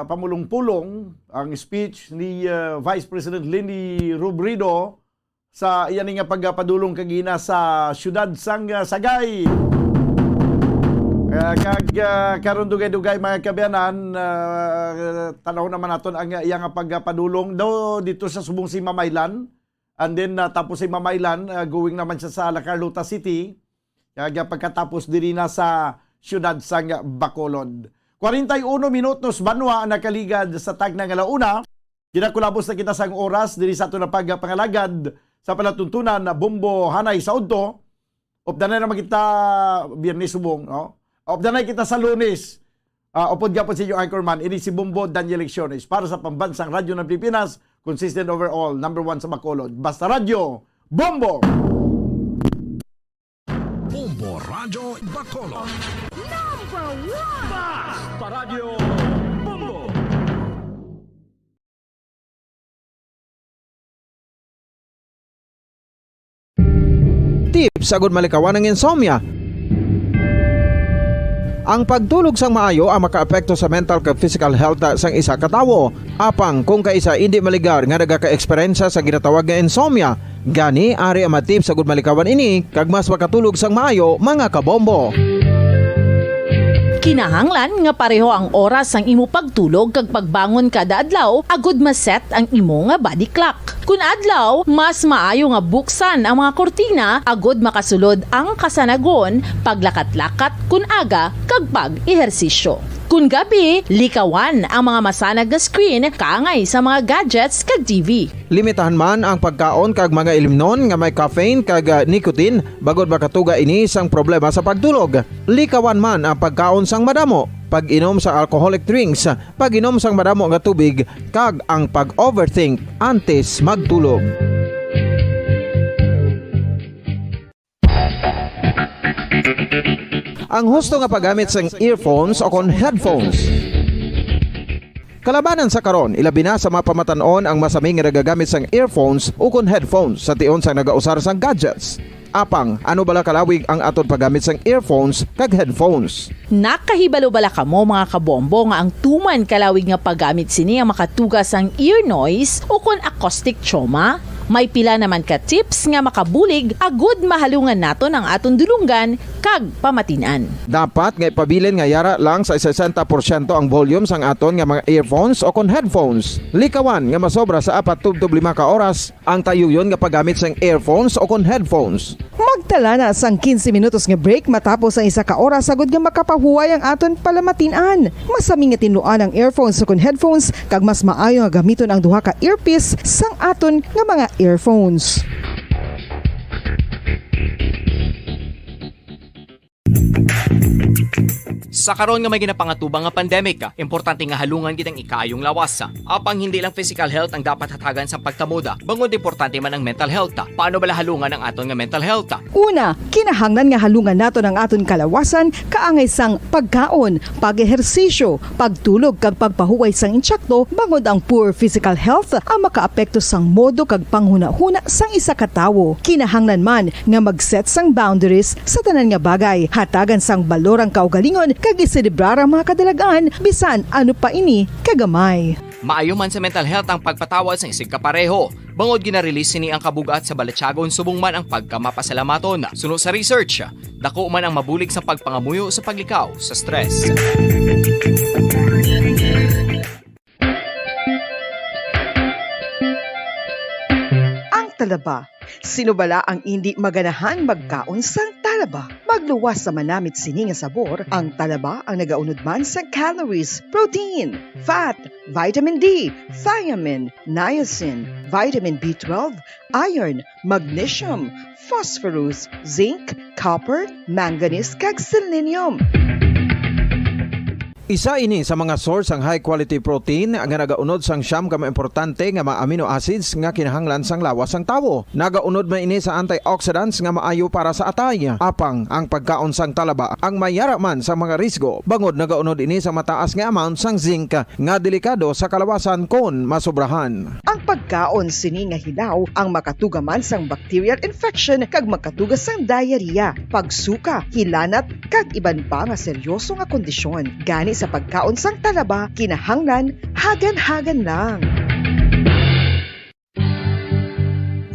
[SPEAKER 9] pamulong-pulong, ang speech ni Vice President Leni Robredo sa iyan nga pagpadulong kagina sa siyudad sang Sagay. Karon dugay-dugay mga kabiyanan, tanaw naman naton ang iyang pagpadulong do dito sa subong si Mamaylan, and then tapos si Mamaylan going naman siya sa La Carlota City. Pagkatapos diri na sa siyudad sang Bacolod. 41 minutos banwa ang nakaligad sa tagna nga launa. Kinakulabos na kita sang oras diri sa ato na pagpangalagad sa palatuntunan na Bombo Hanay sa Udto. Of the night naman kita Biyernes subong, no? Of the night kita sa Lunes. Upod gapon si yung anchorman, ini si Bombo Daniel Lecciones para sa pambansang radyo ng Pilipinas, consistent overall, number 1 sa Bacolod. Basta Radyo, Bombo!
[SPEAKER 8] Bombo Radyo Bacolod.
[SPEAKER 6] Number 1! Basta Radio Bombo!
[SPEAKER 24] Tips sagud malikawan ng insomnia. Ang pagtulog sang maayo ang makaapekto sa mental kag physical health sang isa ka tawo. Apang kung kaisa hindi maligar nga nagaka-eksperyensya sa ginatawag nga insomnia, gani ari ang tips sagud malikawan ini kag mas makatulog sang maayo mga kabombo.
[SPEAKER 3] Kinahanglan nga pareho ang oras ang imo pagtulog kag pagbangon kada adlaw agud maset ang imo nga body clock. Kun adlaw, mas maayo nga buksan ang mga kortina agud makasulod ang kasanagon, paglakat-lakat kun aga kag pag-ehersisyo. Kun gabi, likawan ang mga masanag nga screen kaangay sa mga gadgets kag TV.
[SPEAKER 24] Limitahan man ang pagkaon kag mga ilimnon nga may caffeine kag nicotine bagod makatuga ini sang problema sa pagtulog. Likawan man ang pagkaon sang madamo, pag-inom sa alcoholic drinks, pag-inom sang madamo nga tubig kag ang pag-overthink antes magtulog. Ang husto nga paggamit sang earphones o kon headphones. Kalabanan sa karon, ilabi na sa mga pamatanon ang masaming nga nagagamit sang earphones o kon headphones sa tion sang nagausar sang gadgets. Apang, ano bala kalawig ang aton paggamit sang earphones kag headphones?
[SPEAKER 3] Nakahibalo bala kamo mga kabombo nga ang tuman kalawig nga paggamit sini ang makatugas ang ear noise o kon acoustic trauma? May pila naman ka tips nga makabulig agud mahalungan naton ang aton dulunggan kag pamatinan.
[SPEAKER 24] Dapat nga ipabilin nga yara lang sa 60% ang volume sang aton nga mga earphones o kon headphones. Likawan nga masobra sa 4-5 ka oras ang tayuyon nga paggamit sang earphones o kon headphones.
[SPEAKER 5] Magtala na sang 15 minutos nga break matapos ang 1 ka oras sagud nga makapahuway ang aton palamatinan. Masami nga tinuan ang earphones o kon headphones kag mas maayo nga gamiton ang duha ka earpiece sang aton nga mga earphones.
[SPEAKER 19] Sa karon nga may ginapangatubang nga pandemic, importante nga halungan gitang ikayong lawas. Apang hindi lang physical health ang dapat hatagan sa pagtamuda, bangod importante man ang mental health. Paano bala halungan ang aton nga mental health?
[SPEAKER 5] Una, kinahanglan nga halungan naton ang aton kalawasan kaangay sang pagkaon, pag-ehersisyo, pagtulog kag pagpahuway sang insyakto bangod ang poor physical health ang makaapekto sang modo kag panghuna-huna sang isa ka tawo. Kinahanglan man nga mag-set sang boundaries sa tanan nga bagay, hatagan sang balorang kaugalingon kag iselebrar ang mga kadalagaan bisan ano pa ini kagamay.
[SPEAKER 19] Maayo man sa mental health ang pagpatawad sa isig kapareho. Bangod ginarelease ni ang kabugat sa Balatyagon subong man ang pagkamapasalamaton. Suno sa research, dako man ang mabulig sa pagpangamuyo sa paglikaw sa stress.
[SPEAKER 5] Ang talaba. Sino bala ang hindi maganahan magkaon sang talaba? Magluwas sa manamit sini nga sabor, ang talaba ang nagaunod man sa calories, protein, fat, vitamin D, thiamine, niacin, vitamin B12, iron, magnesium, phosphorus, zinc, copper, manganese kag selenium.
[SPEAKER 24] Isa ini sa mga source ang high quality protein nga nagaunod sang siyam ka importante nga mga amino acids nga kinahanglan sang lawas sang tawo. Nagaunod man ini sa antioxidants nga maayo para sa atay. Apang ang pagkaon sang talaba ang mayara man sa mga risgo. Bangod nagaunod ini sa mataas nga amount sang zinc nga delikado sa kalawasan kon masobrahan.
[SPEAKER 5] Ang pagkaon sini nga hilaw ang makatugaman sang bacterial infection kag makatugas sang diarrhea, pagsuka, hilanat kag iban pa nga seryoso nga kondisyon. Gani sa pagkaon sang talaba, kinahanglan hagan-hagan lang.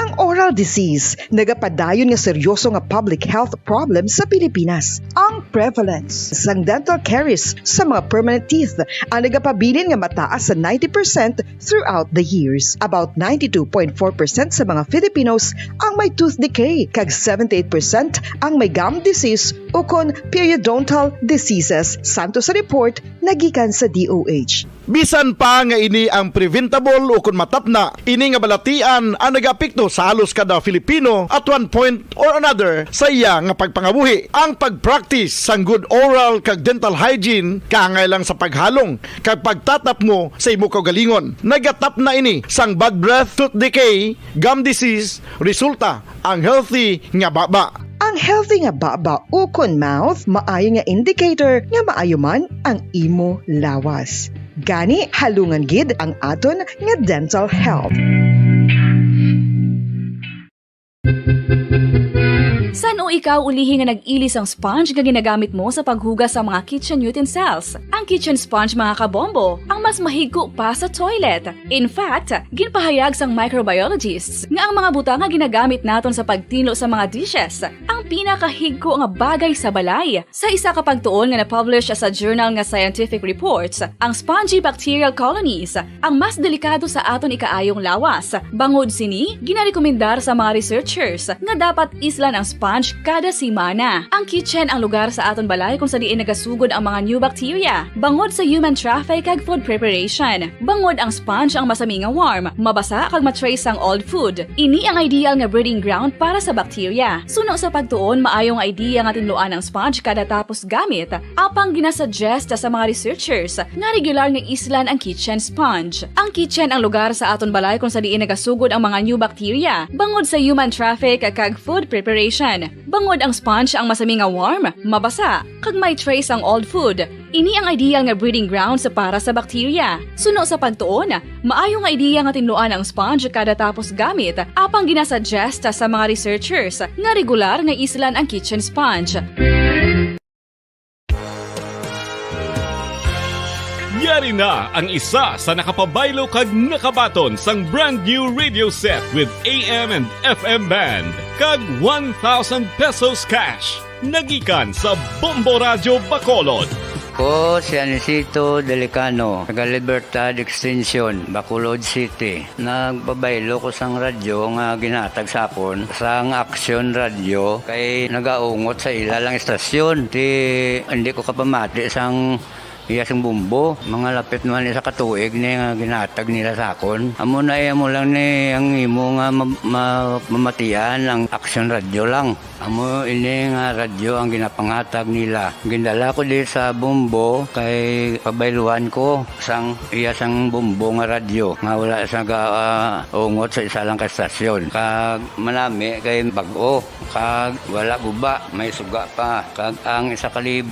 [SPEAKER 5] Ang oral disease, nagapadayon nga seryoso nga public health problem sa Pilipinas. Ang prevalence sang dental caries sa mga permanent teeth ang nagapabilin nga mataas sa 90% throughout the years. About 92.4% sa mga Filipinos ang may tooth decay, kag 78% ang may gum disease ukon periodontal diseases santo sa report nagikan sa DOH.
[SPEAKER 9] Bisan pa nga ini ang preventable o kung matapna, ini nga balatian ang nagapikto sa halos kada Filipino at one point or another sa iya nga pagpangabuhi. Ang pag-practice sang good oral kag dental hygiene kaangay lang sa paghalong kag pagtatap mo sa imo kaugalingon. Nagatap na ini sang bad breath, tooth decay, gum disease, resulta ang healthy nga baba.
[SPEAKER 5] Ang healthy nga baba ukon mouth maayo nga indicator nga maayo man ang imo lawas. Gani halungan gid ang aton nga dental health.
[SPEAKER 20] San o ikaw ulihi nga nag-ilis ang sponge nga ginagamit mo sa paghugas sa mga kitchen utensils? Ang kitchen sponge mga kabombo, ang mas mahigko pa sa toilet. In fact, ginpahayag sang microbiologists nga ang mga butang nga ginagamit naton sa pagtino sa mga dishes ang pinakahigko nga bagay sa balay. Sa isa ka pagtuon nga na-publish sa journal nga Scientific Reports, ang spongy bacterial colonies ang mas delikado sa aton ikaayong lawas. Bangod sini, ginarekomendar sa mga researchers nga dapat islan ang sponge kada simana. Ang kitchen ang lugar sa aton balay kung sa diin nagasugod ang mga new bacteria. Bangod sa human traffic kag food preparation. Bangod ang sponge ang masami nga warm, mabasa kag matrace ang old food. Ini ang ideal nga breeding ground para sa bacteria. Suno sa pagtuon, maayong idea nga tinluan ang sponge kada tapos gamit. Apang ginasuggest sa mga researchers nga regular nga islan ang kitchen sponge. Ang kitchen ang lugar sa aton balay kung sa diin nagasugod ang mga new bacteria. Bangod sa human traffic kag food preparation. Bangod ang sponge ang masami nga warm, mabasa, kag may trace ang old food. Ini ang ideal nga breeding ground sa para sa bacteria. Suno sa pagtuon, maayo nga idea nga tinluan ang sponge kada tapos gamit. Apang ginasuggest sa mga researchers nga regular nga islan ang kitchen sponge.
[SPEAKER 21] Yari na ang isa sa nakapabaylo kag nakabaton sang brand new radio set with AM and FM band kag 1,000 pesos cash. Nagikan sa Bombo Radio Bacolod.
[SPEAKER 1] Ko si Anisito Delicano, taga Libertad Extension, Bacolod City. Nagpabaylo ko sang radyo nga ginatag sapon sang Action Radio kay nagaungot sa ilalang estasyon. Hindi ko kapamati sang iyasang bumbo, mga lapit naman sa katuig ni nga ginatag nila sa akon. Amo na mo lang ni ang imo nga mamatian ang Action Radio lang. Amo ini nga radyo ang ginapangatag nila. Gindala ko di sa bumbo kay pabayluan ko sang iyasang bumbo nga radyo nga wala sa ungot sa isa lang ka estasyon. Kag manami kay bag-o, kag wala guba, may suga pa. Kag ang 1,000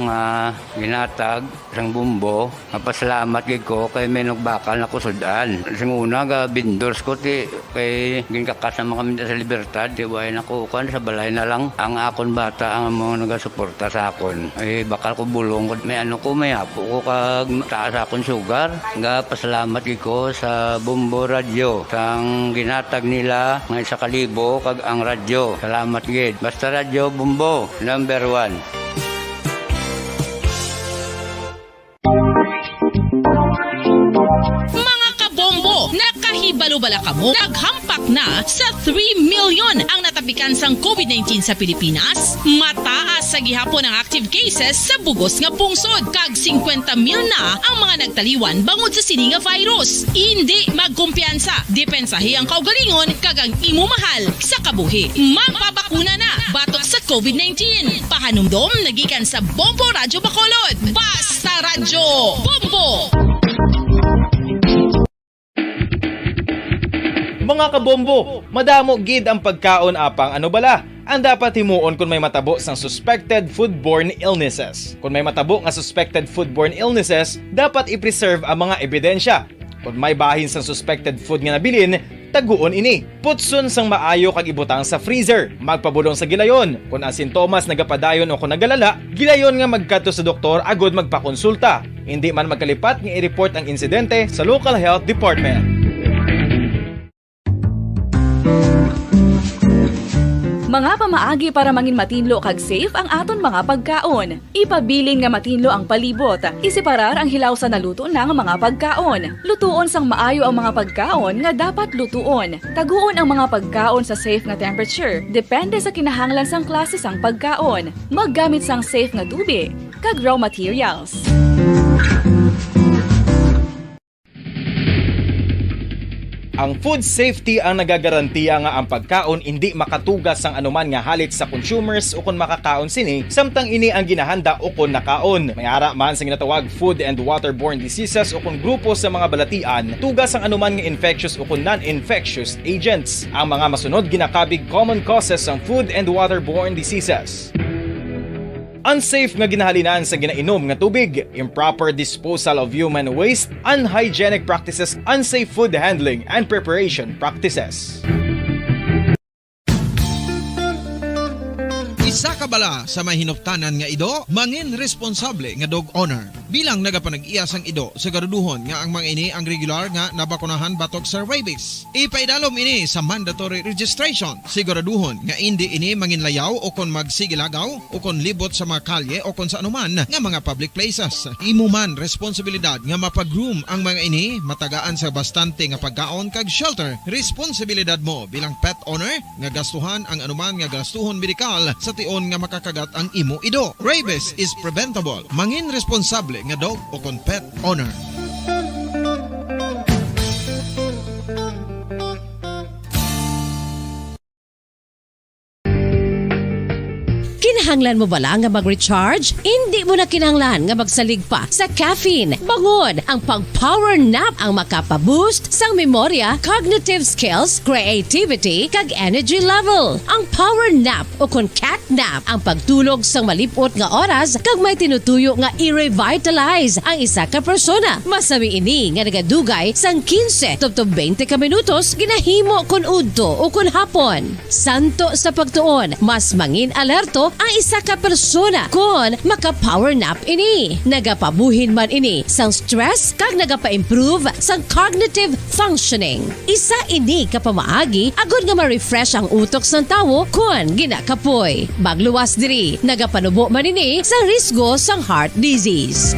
[SPEAKER 1] nga ginatag sang bumbo, mapasalamat gid ko kay may nagbakal na kusudan. Sing una ga vendors ko ti kay ginkakasama kami sa Libertad, di way nakukan sa balay na lang ang akon bata ang mga nagasuporta sa akon. Ay bakal ko bulong ko may may apo ko kag taas akon sugar. Nga pasalamat gid ko sa Bumbo Radio sang ginatag nila nga 1,000 kag ang radyo. Salamat gid. Basta Radio Bumbo number 1.
[SPEAKER 17] Nakahibalo-bala ka mo, naghampak na sa 3 million ang natapikan sang COVID-19 sa Pilipinas. Mataas sa gihapon ang active cases sa bugos nga pungsod. Kag 50 mil na ang mga nagtaliwan bangod sa sini nga virus. Hindi magkumpiyansa. Depensahi ang kaugalingon kag ang imo mahal sa kabuhi. Magpabakuna na batok sa COVID-19. Pahanumdom nagikan sa Bombo Radio Bacolod. Basta Radyo Bombo!
[SPEAKER 4] Mga kabombo, madamo gid ang pagkaon apang ano bala. Ang dapat himuon kung may matabo sang suspected foodborne illnesses. Kung may matabo nga suspected foodborne illnesses, dapat i-preserve ang mga ebidensya. Kung may bahin sang suspected food nga nabilin, taguon ini. Putson sang maayo kag ibutang sa freezer. Magpabulong sa gilayon. Kung ang sintomas nagapadayon o kung nagalala, gilayon nga magkadto sa doktor agod magpakonsulta. Hindi man magkalipat nga i-report ang insidente sa local health department.
[SPEAKER 20] Mga pamaagi para mangin matinlo kag safe ang aton mga pagkaon. Ipabilin nga matinlo ang palibot. Isiparar ang hilaw sa naluto ng mga pagkaon. Lutuon sang maayo ang mga pagkaon nga dapat lutuon. Taguon ang mga pagkaon sa safe nga temperature. Depende sa kinahanglan sang klase sang pagkaon. Maggamit sang safe nga tubig kag raw materials.
[SPEAKER 4] Ang food safety ang nagagarantiya nga ang pagkaon hindi makatugas sang anuman nga halit sa consumers o kung makakaon sini, samtang ini ang ginahanda o kung nakaon. May ara man sa ginatawag food and waterborne diseases o kung grupo sa mga balatian, tugas ang anuman nga infectious o kung non-infectious agents. Ang mga masunod ginakabig common causes ng food and waterborne diseases. Unsafe nga ginahalinan sa ginainom nga tubig, improper disposal of human waste, unhygienic practices, unsafe food handling and preparation practices.
[SPEAKER 24] Isa ka bala sa may hinuptanan nga ido, mangin responsable nga dog owner. Bilang nagapanag-iyas ang ido, siguraduhon nga ang mga ini ang regular nga nabakunahan batok sa rabies. Ipaidalom ini sa mandatory registration. Siguraduhon nga hindi ini manginlayaw o kon magsigilagaw o kon libot sa mga kalye o kon sa anuman nga mga public places. Imo man responsibilidad nga mapag-groom ang mga ini, matagaan sa bastante nga pagkaon kag shelter. Responsibilidad mo bilang pet owner nga gastuhan ang anuman nga gastuhon medikal sa tion nga makakagat ang imo ido. Rabies is preventable. Mangin responsable nga dog o kon pet owner.
[SPEAKER 10] Kinahanglan mo bala nga mag-recharge? Hindi mo na kinahanglan nga magsalig pa sa caffeine. Bangod ang pag-power nap ang makapaboost sang memorya, cognitive skills, creativity, kag energy level. Ang power nap o kon cat nap ang pagtulog sang malipot nga oras kag may tinutuyo nga i-revitalize ang isa ka persona. Masami ini nga nagadugay sang 15 to 20 ka minutos ginahimo kon udto o kon hapon. Santo sa pagtuon, mas mangin alerto ang isa ka persona kung maka-power nap ini. Nagapabuhin man ini sang stress kag nagapa-improve sang cognitive functioning. Isa ini kapamaagi agud nga ma-refresh ang utok sang tawo kung ginakapoy. Bagluwas diri, nagapanubo man ini sa risgo sang heart disease.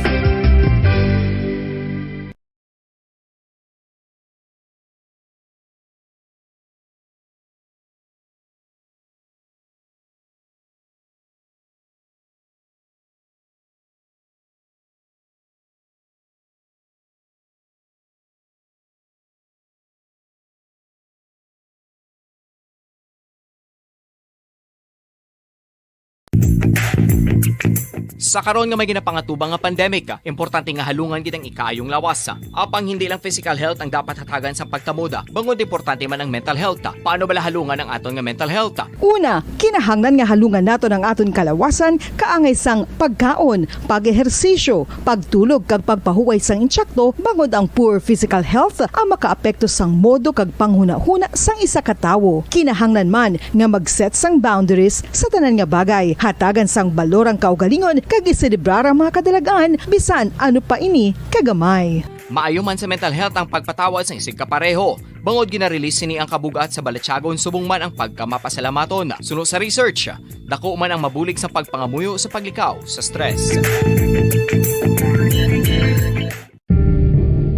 [SPEAKER 19] Sa karon nga may ginapangatubang nga pandemic, importante nga halungan gid ang ikaayong lawas. Apang hindi lang physical health ang dapat hatagan sa pagkamuda, bangod importante man ang mental health. Paano bala halungan ang aton nga mental health?
[SPEAKER 5] Una, kinahanglan nga halungan nato ang aton kalawasan kaangay sang pagkaon, pag-ehersisyo, pagtulog kag pagpahuway sang insyakto bangod ang poor physical health ang makaapekto sang modo kag panghuna-huna sang isa ka tawo. Kinahanglan man nga mag-set sang boundaries sa tanan nga bagay, hatagan sang balorang kaugalingon kag iselebrar ang mga kadalagan bisan ano pa ini kagamay.
[SPEAKER 19] Maayo man sa mental health ang pagpatawad sa isig kapareho. Bangod ginarelease ni ang kabugat sa Balatyagon subong man ang pagkamapasalamaton. Suno sa research, dako man ang mabulig sa pagpangamuyo sa paglikaw sa stress.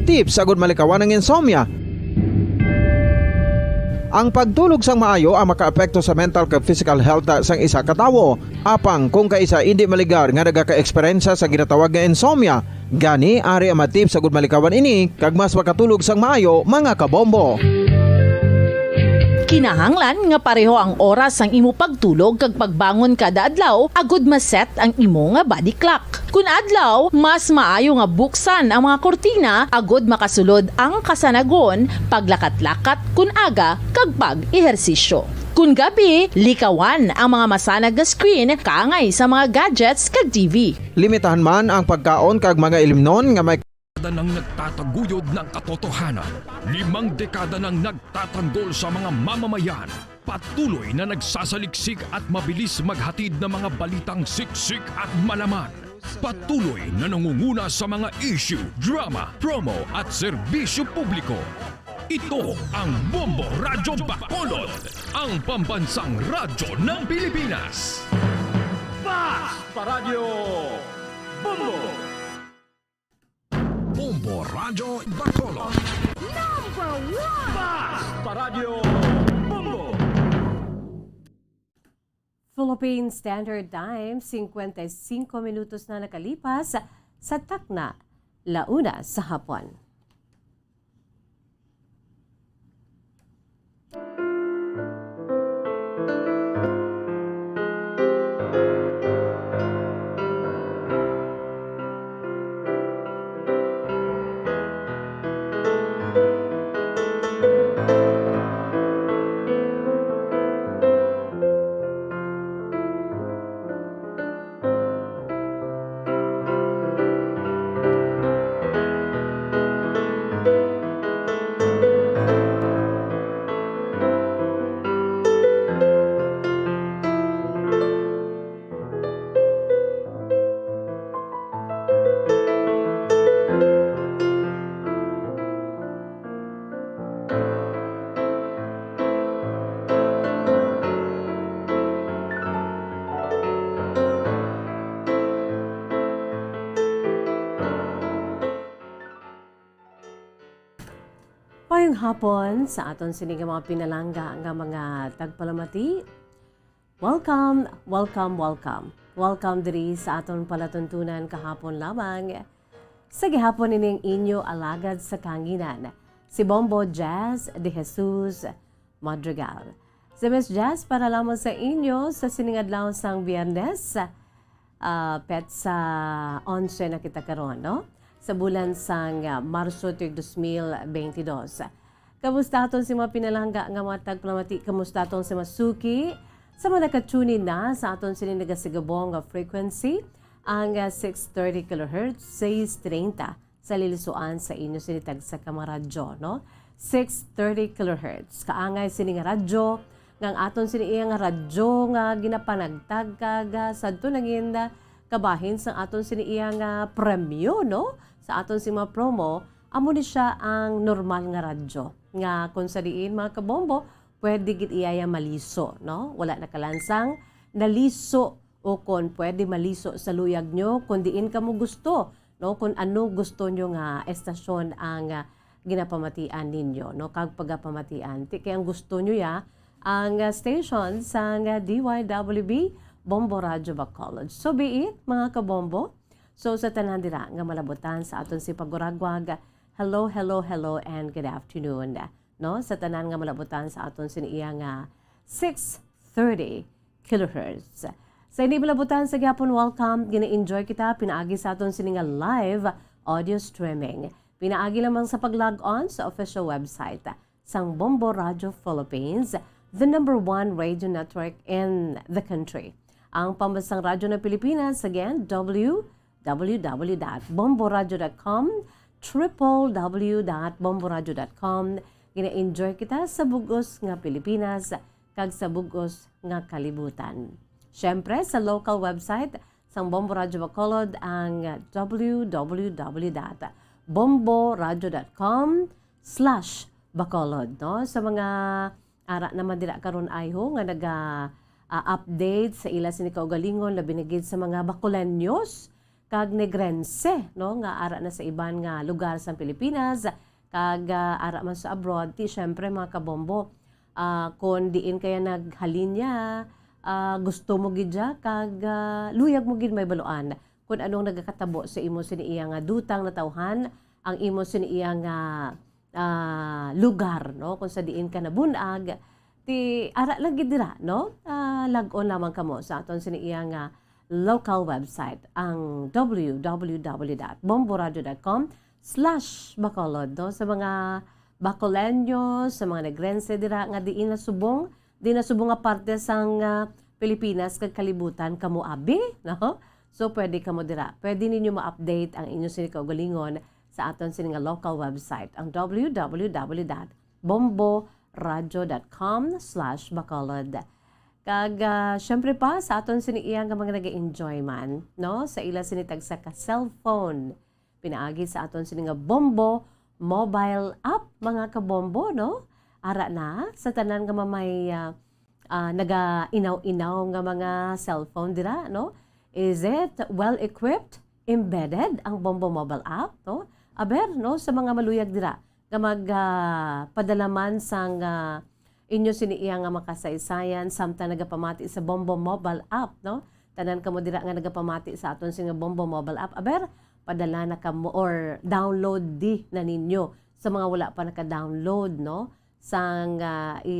[SPEAKER 24] Tips agud malikawan ng insomnia. Ang pagtulog sang maayo ang makaapekto sa mental kag physical health sang isa ka tawo. Apang kung kaisa hindi maligar nga nagaka-eksperyensya sa ginatawag nga insomnia, gani ari ang matip sa gud malikawan ini kag mas makatulog sang maayo mga kabombo.
[SPEAKER 3] Kinahanglan nga pareho ang oras sang imo pagtulog kag pagbangon kada adlaw agud maset ang imo nga body clock. Kun adlaw, mas maayo nga buksan ang mga kortina agud makasulod ang kasanagon, paglakat-lakat kun aga kag pag-ehersisyo. Kun gabi, likawan ang mga masanag nga screen kaangay sa mga gadgets kag TV.
[SPEAKER 24] Limitahan man ang pagkaon kag mga ilimnon nga may
[SPEAKER 8] nang nagtataguyod ng katotohanan. 5 dekada nang nagtatanggol sa mga mamamayan. Patuloy na nagsasaliksik at mabilis maghatid ng mga balitang siksik at malaman. Patuloy na nangunguna sa mga issue, drama, promo at serbisyo publiko. Ito ang Bombo Radyo Bacolod, ang pambansang radyo ng Pilipinas.
[SPEAKER 6] Basta Radio Bombo!
[SPEAKER 8] Bombo Radyo Bacolod.
[SPEAKER 6] Number 1! Basta Radio Bombo!
[SPEAKER 7] Philippine Standard Time, 55 minutos na nakalipas sa takna, launa sa hapon. Payong hapon sa aton sining mga pinalangga nga mga tagpalamati. Welcome, welcome, welcome. Welcome diri sa aton palatuntunan kahapon lamang. Sa gihapon ining inyo alagad sa kanginan, si Bombo Jazz de Jesus Madrigal. Si Miss Jazz para lamang sa inyo sa siningadlaw sang Biyernes, pet sa 11 na kita karon, no? Sa bulan sang Marso 2022. Kamusta aton si mga pinalangga nga mga tagpalamati? Kamusta aton si Masuki? Sa mga nakatunin na sa aton sining nagasigabong frequency, ang 630 kHz, 630 sa lilisuan sa inyo sinitag sa kamaradyo, no? 630 kHz. Kaangay sining radyo, ngang aton sining nga radyo nga ginapanagtag kaga sadto naging kabahin sa aton sining nga premyo, no? Sa aton si mga promo, amo ni siya ang normal nga radyo. Nga kung sa diin mga kabombo, pwede gid iyaya maliso, no? Wala na kalansang naliso o kung pwede maliso sa luyag nyo, kung diin ka mo gusto, no? Kung ano gusto nyo nga estasyon ang ginapamatian ninyo, no? Kag pagapamatian. Kaya ang gusto nyo ya, ang station sa DYWB, Bombo Radyo Bacolod. So be it, mga kabombo. So sa tanan dira nga malabutan sa aton si paguragwag, hello, hello, hello, and good afternoon. No? Sa tanan nga malabutan sa aton siniya nga 630 kHz. Sa hindi malabutan sa gyapon, welcome. Gina-enjoy kita, pinaagi sa aton sini nga live audio streaming. Pinaagi lamang sa pag-log on sa official website sang Bombo Radio Philippines, the #1 radio network in the country. Ang pambansang radyo ng Pilipinas, again, www.bomboradio.com, www.bomboradio.com. Gina-enjoy kita sa bugos nga Pilipinas kag sa bugos nga kalibutan. Siyempre, sa local website sang Bombo Radio Bacolod, ang www.bomboradio.com/Bacolod. No? Sa mga ara naman dira karon ayho nga update sa ila sini kaugalingon na binigid sa mga Bacolanios kag Negrense, no? Nga ara na sa iban nga lugar sa Pilipinas kag ara man sa abroad. Ti syempre mga kabombo, kung diin kaya naghalinya, gusto mo gidya kag luyag mo gid may baluan kung anong nagakatabo sa imo siniya nga dutang na tawhan ang imo siniya nga lugar, no? Kung sa diin ka nabunag, ti ara lang gid dira, no? Log-on lamang kamo sa aton siniya nga local website, ang www.bomboradio.com/Bacolod, no? Sa mga Bacoleño, sa mga Negrense dira nga diin na subong nga parte sang Pilipinas kag kalibutan kamo abi, no? So pwede kamo dira. Pwede ninyo ma-update ang inyong sini kaugalingon sa aton sini nga local website, ang www.bomboradio.com/Bacolod. Kag syempre pa sa aton siniiyang nga mga nag-enjoy man, no? Sa ila sinitag sa ka cellphone. Pinaagi sa aton sini nga Bombo mobile app mga kabombo, no? Ara na sa tanan nga may naga-inaw-inaw nga mga cellphone dira, no? Is it well equipped, embedded ang Bombo mobile app, no? Aber, no, sa mga maluyag dira nga magpadalaman sang inyo siniiya nga makasaysayan samtang nagapamati sa Bombo mobile app, no? Tanan kamo dira nga nagapamati sa aton nga Bombo mobile app. Aber, padala na kamo or download di na ninyo sa mga wala pa naka-download, no? Sang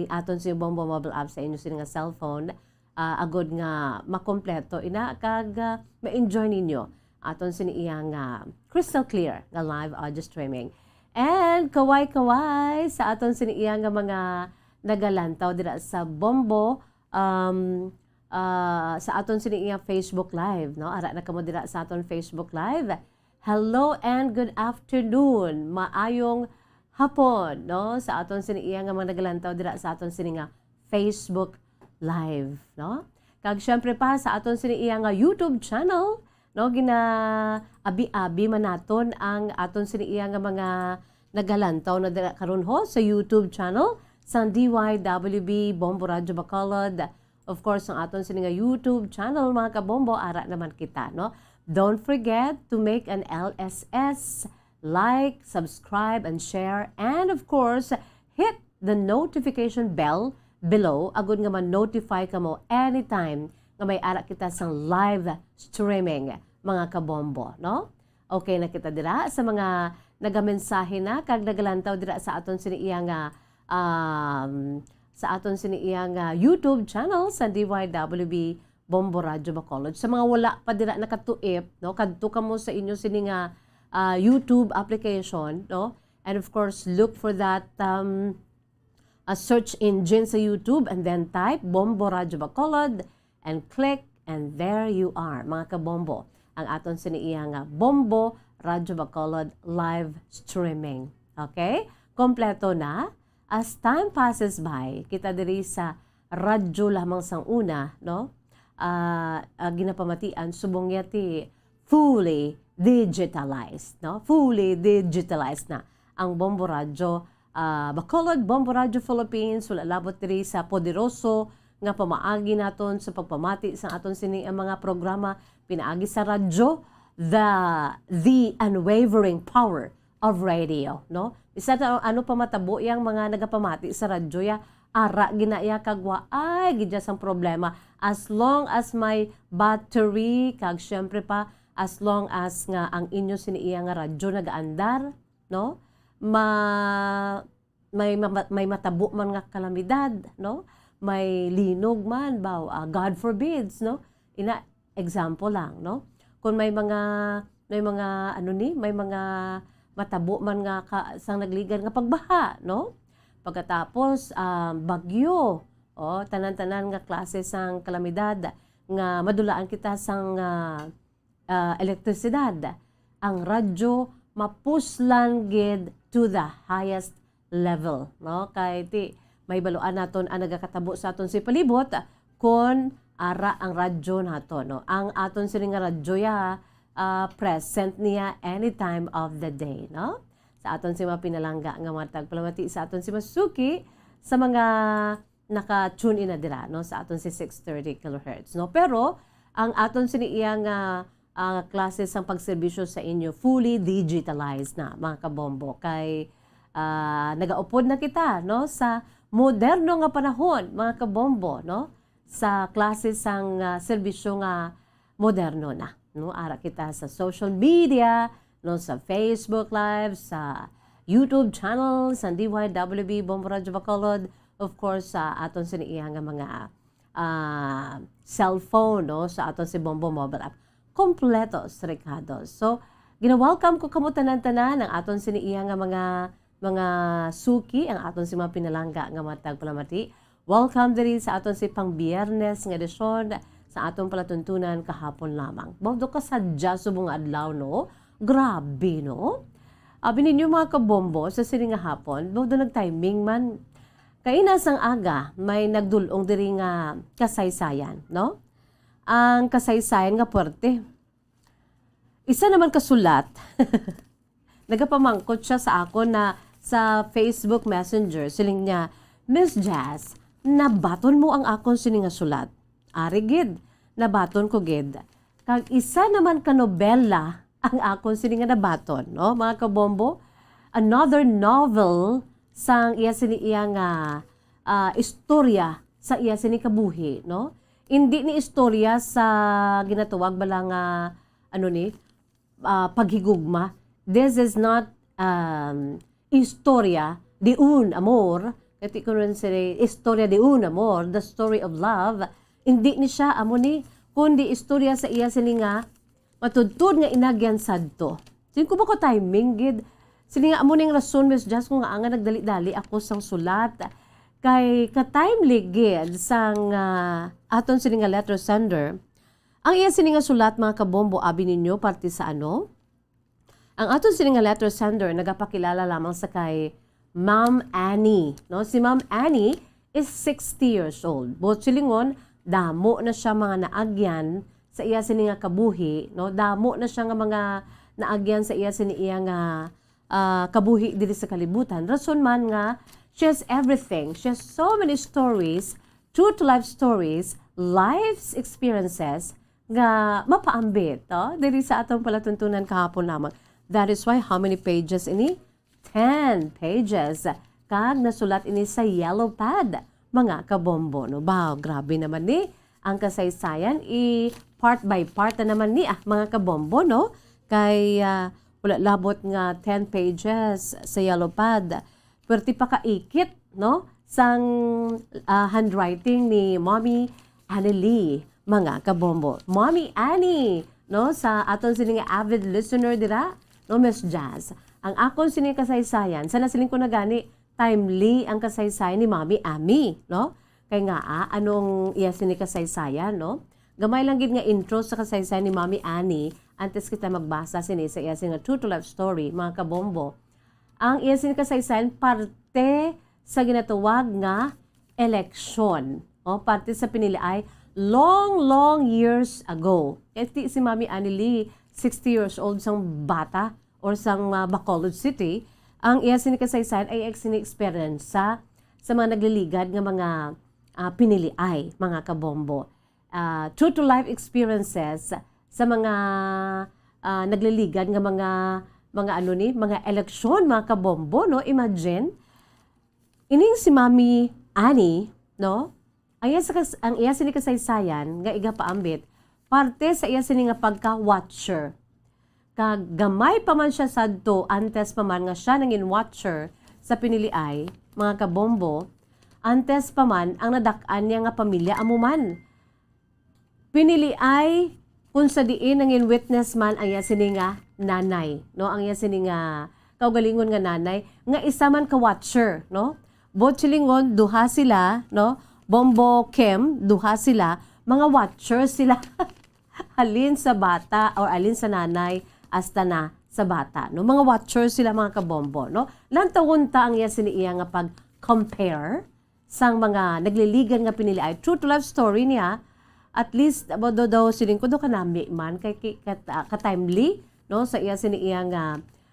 [SPEAKER 7] aton sa Bombo mobile app sa inyo nga cellphone, agod nga makompleto ina kag ma-enjoy ninyo aton siniiya nga crystal clear nga live audio streaming. And kaway-kaway sa aton siniiya nga mga nagalantaw dira sa Bombo sa aton siniiya Facebook Live, no? Ara na kamo dira sa aton Facebook Live. Hello and good afternoon. Maayong hapon, no? Sa aton siniiya nga mga nagalantaw dira sa aton sininga Facebook Live, no? Kag syempre pa sa aton siniiya nga YouTube channel, no, abi-abi manaton ang aton siniiya nga mga nagalantaw na dira karon ho sa YouTube channel sa DYWB Bombo Radio Bacolod. Of course, ang aton sininga YouTube channel mga kabombo, ara naman kita, no? Don't forget to make an LSS, like, subscribe, and share, and of course, hit the notification bell below agud nga ma-notify kamo anytime nga may ara kita sang live streaming mga kabombo, no? Okay na kita dira sa mga nagamensahe na kag nagalantaw dira sa aton siniiya nga sa aton siniiya nga YouTube channel sa DYWB Bombo Radio Bacolod. Sa mga wala pa dira nakatuip, no, kadto kamo sa inyo sini nga YouTube application, no? And of course, look for that a search engine sa YouTube and then type Bombo Radio Bacolod and click and there you are, mga kabombo. Ang aton siniiya nga Bombo Radio Bacolod live streaming. Okay? Kompleto na. As time passes by, kita diri sa radyo lamang sang una, no? Ginapamatian subong yati fully digitalized, no? Fully digitalized na ang Bombo Radio Bacolod, Bombo Radio Philippines, wala labot diri sa poderoso nga pamaagi naton sa pagpamati sa aton sini ang mga programa pinaagi sa radyo, the unwavering power of radio, no? Isa ta ano pa matabo yang mga nagapamati sa radyo ya ara ginaya kagwa ay gidya sang problema as long as may battery kag syempre pa as long as nga ang inyo siniiya nga radyo nagaandar, no? May matabo man nga kalamidad, no? May linog man baw, God forbids, no? Ina example lang, no? Kung may mga matabo man nga sang nagligan nga pagbaha, no? Pagkatapos bagyo, tanan-tanan nga klase sang kalamidad nga madulaan kita sang elektrisidad. Ang radyo mapuslan gid to the highest level, no? Kay ti may baluan naton ang nagakatabo sa aton si palibot kon ara ang radyo naton, no? Ang aton sini nga radyo ya present niya anytime of the day, no? Sa aton si mapinalangga nga mga tagpalamati sa aton si Masuki sa mga naka-tune in na dira, no? Sa aton si 630 kHz, no? Pero ang aton sini iyang klase sang pagserbisyo sa inyo fully digitalized na mga kabombo kay nagaupod na kita, no, sa moderno nga panahon mga kabombo, no, sa klase sang serbisyo nga moderno na, no? Ara kita sa social media, no, sa Facebook Live, sa YouTube channel sa DYWB Bombo Radio Bacolod, of course sa aton siniiya nga mga cellphone, no, sa aton si Bombo mobile app kompleto Ricardo. So gina-welcome ko kamo tanan-tanan ang aton siniiya nga mga suki, ang aton si mga pinalangga nga matag palamati. Welcome diri sa aton si pang Biyernes nga edisyon sa atong palatuntunan kahapon lamang. Bawdo ka sadya subong adlaw, no? Grabe, no? Abi ninyo mga kabombo sa sining nga hapon, bawdo nag-timing man. Kay nasang aga may nagdulong diri nga kasaysayan, no? Ang kasaysayan nga puwerte. Isa naman kasulat, nagapamangkot siya sa ako na sa Facebook Messenger, siling niya, Miss Jazz, nabaton mo ang akong sininga sulat. Ari gid, nabaton ko gid. Kag isa naman ka nobela ang akong sininga nabaton, no? Mga kabombo, another novel sang iya siniya nga istorya sa iya sini kabuhi, no? Hindi ni istorya sa ginatawag bala nga paghigugma. This is not istorya de un amor. Kati ko rin sila, istorya de un amor, the story of love. Hindi ni siya kundi istorya sa iya sini nga matudtod nga inagyan sadto. Sin ko ba ko timing gid? Sini nga amo ning rason, Miss Jazz, kung nga nagdali-dali ako sang sulat. Kay ka-timely gid sang aton sini nga letter sender. Ang iya sini nga sulat, mga kabombo, abi ninyo, parte sa ano? Ang aton sini nga letter sender, nagapakilala lamang sa kay Ma'am Annie. No? Si Ma'am Annie is 60 years old. Buot silingon, damo na siya mga naagyan sa iya sini nga kabuhi. No? Damo na siya nga mga naagyan sa iya sini iya nga kabuhi diri sa kalibutan. Rason man nga, she has everything. She has so many stories, true to life stories, life's experiences nga mapaambit. Diri sa atong palatuntunan kahapon lamang. That is why how many pages ini? 10 pages. Kag nasulat ini sa yellow pad. Mga kabombo. No? Wow, grabe naman ni ang kasaysayan. Part by part na naman ni mga kabombo. No? Kay wala labot nga 10 pages sa yellow pad. Pwerte pa kaikit, no? Sang handwriting ni Mommy Annie Lee, mga kabombo. Mommy Annie, no? Sa aton sining avid listener dira, no, Miss Jazz. Ang akon sining kasaysayan, sana siling ko na gani, timely ang kasaysayan ni Mommy Ami, no? Kay nga, anong iya sining kasaysayan, no? Gamay lang gid nga intro sa kasaysayan ni Mommy Annie, antes kita magbasa sini sa iya sining true to life story, mga kabombo. Ang iya sining kasaysayan parte sa ginatawag nga eleksyon. O, parte sa pinili ay long years ago. Iti si Mommy Annie Lee, 60 years old, sang bata or sang Bacolod City. Ang iya sining kasaysayan ay experience sa mga nagliligad nga mga pinili ay, mga kabombo. True to life experiences sa mga nagliligad nga mga eleksyon, mga kabombo, no? Imagine, ining si Mommy Annie, no? Ang iya sini kasaysayan, nga iga paambit, parte sa iya sini nga pagka-watcher. Kag gamay pa man siya sadto, antes pa man nga siya nangin watcher sa piniliay, mga kabombo, antes pa man ang nadak-an niya nga pamilya amuman. Piniliay, kung sa diin nangin witness man ang iya sini nga nanay, no? Ang iya sini nga kaugalingon nga nanay, nga isa man ka-watcher, no? Botsilingon, duha sila, no? Bombo Kim, duha sila, mga watchers sila. Alin sa bata or alin sa nanay hasta na sa bata, no? Mga watchers sila, mga kabombo, no? Lantawunta ang iya siniiya nga pag-compare sang mga nagliligan nga pinili ay true to life story niya. At least abodo daw siling ko do kanami man kay ka-timely, no, sa iya siniiya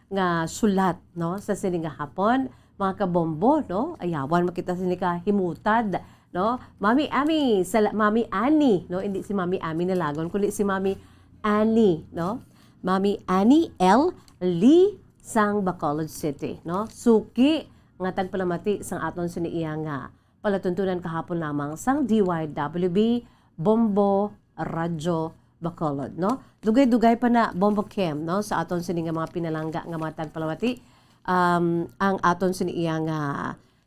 [SPEAKER 7] nga sulat, no, sa sini nga hapon, mga kabombo, no? Ayawan makita sini ka himutad, no? Mommy Ami, Mommy Annie, no? Hindi si Mommy Ami na lagon, kundi si Mommy Annie, no? Mommy Annie L. Lee sang Bacolod City, no? Suki nga tagpalamati sang aton siniiya nga palatuntunan kahapon lamang sang DYWB Bombo Radyo Bacolod, no? Dugay-dugay pa na Bombo Kim, no? Sa aton sini nga mga pinalangga nga mga tagpalamati, ang aton siniiya nga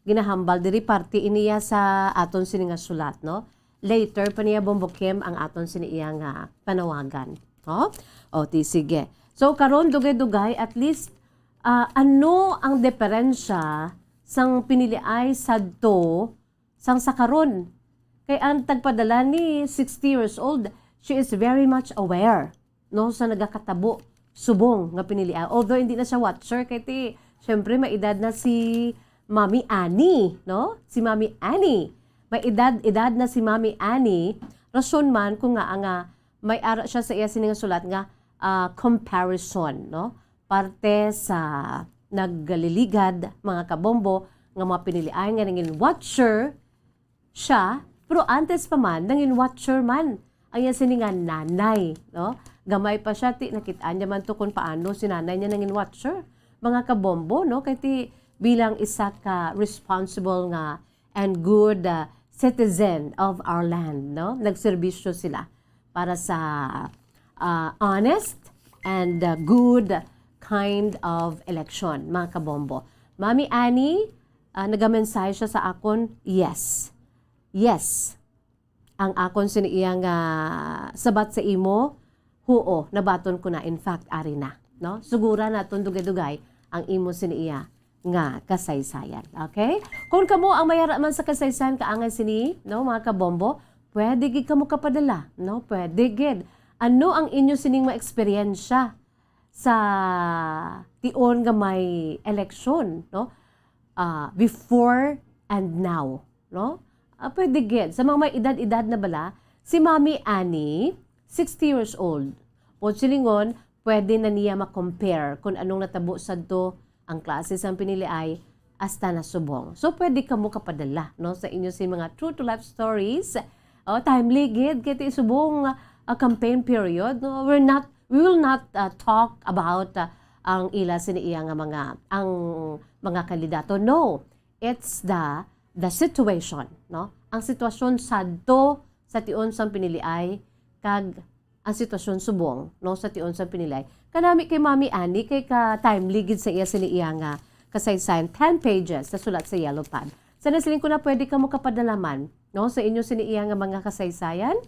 [SPEAKER 7] ginahambal diri parte iniya sa aton sini nga sulat, no? Later pa niya Bombo Kim ang aton siniiya nga panawagan, no? O ti sige. So karon dugay-dugay at least ano ang diferensya sang piniliay sadto sang sakaron? Kay ang tagpadala ni 60 years old, she is very much aware, no, sa nagakatabo subong nga piniliay. Although hindi na siya watcher kay ti syempre may edad na si Mommy Annie, no? Si Mommy Annie. May edad na si Mommy Annie. Rason man kung nga may ara siya sa iya sining sulat nga comparison, no? Parte sa nagliligad mga kabombo nga mga pinilian nga nangin watcher siya, pero antes pa man nangin watcher man ang yan sininga nanay, no? Gamay pa siya, nakitaan niya man to kung paano si nanay niya nangin watcher. Mga kabombo, no? Kaya bilang isa ka responsible nga and good citizen of our land, no? Nagserbisyo sila para sa honest and good kind of election, mga kabombo. Mami Annie, nagamensahe siya sa akon, yes. Yes. Ang akon siniyang sabat sa imo, huo, nabaton ko na, in fact, ari na. No? Sugura na itong dugay-dugay ang imo siniya nga kasaysayan. Okay? Kung kamo ang mayara man sa kasaysayan, kaangay sini, no, mga kabombo, pwede gid kamo kapadala. No? Pwede gid. Ano ang inyo sining ma-eksperyensya sa tion nga may election, no? Before and now, no? Pwede gid. Sa mga may edad-edad na bala, si Mami Annie, 60 years old. O silingon, pwede na niya ma-compare kung anong natabo sa to ang klase sa pinili ay hasta na subong. So, pwede ka mo kapadala, no? Sa inyo si mga true to life stories. Timely gid, kaya subong campaign period. No? We will not talk about ang ila siniya nga mga kandidato. No, it's the situation, no? Ang sitwasyon sadto sa tion sang piniliay kag ang sitwasyon subong, no, sa tion sang piniliay. Kanami kay Mami Annie kay ka timely gid sa iya siniya nga kasaysayan, 10 pages na sulat sa yellow pad. Sa nasiling ko na pwede ka mo kapadalaman, no, sa inyo siniya nga mga kasaysayan.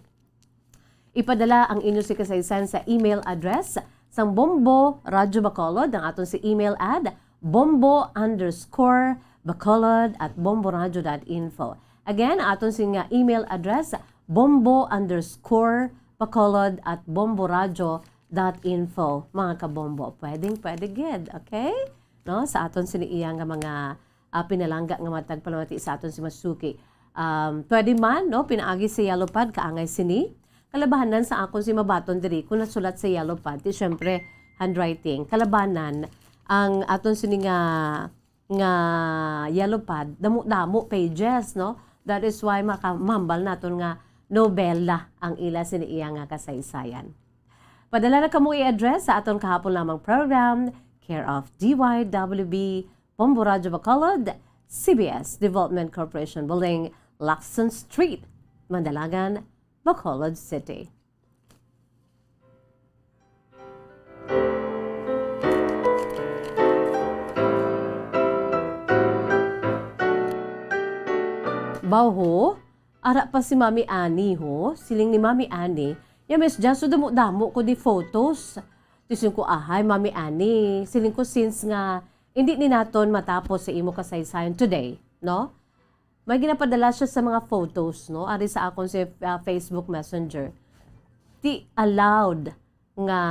[SPEAKER 7] Ipadala ang inyo si kasaysayan sa email address sang Bombo Radyo Bacolod, ang aton si email ad bombo_bacolod@bomboradyo.info. Again, aton si nga email address bombo_bacolod@bomboradyo.info. Mga kabombo, pwede gid, okay? No, sa aton siniya nga mga pinalangga nga matag palamati sa aton si Masuki. Pwede man, no, pinaagi sa yellow pad kaangay sini. Kalabahanan sa akon si mabaton diri kung nasulat sa yellow pad, syempre handwriting. Kalabanan ang aton sini nga yellow pad, damo pages, no? That is why makamambal naton nga nobela ang ila siniya nga kasaysayan. Padala na kamo i-address sa aton kahapon lamang program, care of DYWB, Bombo Radyo Bacolod, CBS Development Corporation Building, Lacson Street, Mandalagan, Bacolod City. Baho, ara pa si Mami Annie ho, siling ni Mami Annie, ya mes jaso damo ko di photos. Tisin ko, ahay Mami Annie, siling ko since nga hindi ni naton matapos sa imo kasaysayan today, no? May ginapadala siya sa mga photos, no? Ari sa akon sa Facebook Messenger. Di allowed nga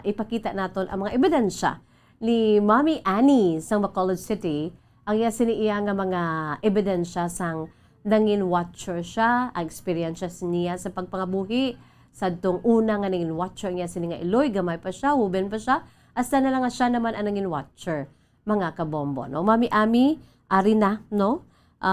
[SPEAKER 7] ipakita naton ang mga ebidensya ni Mami Annie sa Bacolod City. Ang siniya nga mga ebidensya sang nangin watcher siya, ang experience niya sa pagpangabuhi. Sa tong una nga nangin watcher niya sini nga Iloy, gamay pa siya, huben pa siya. Hasta na lang nga siya naman ang nangin watcher, mga kabombo, no? Mami Ami, ari na, no?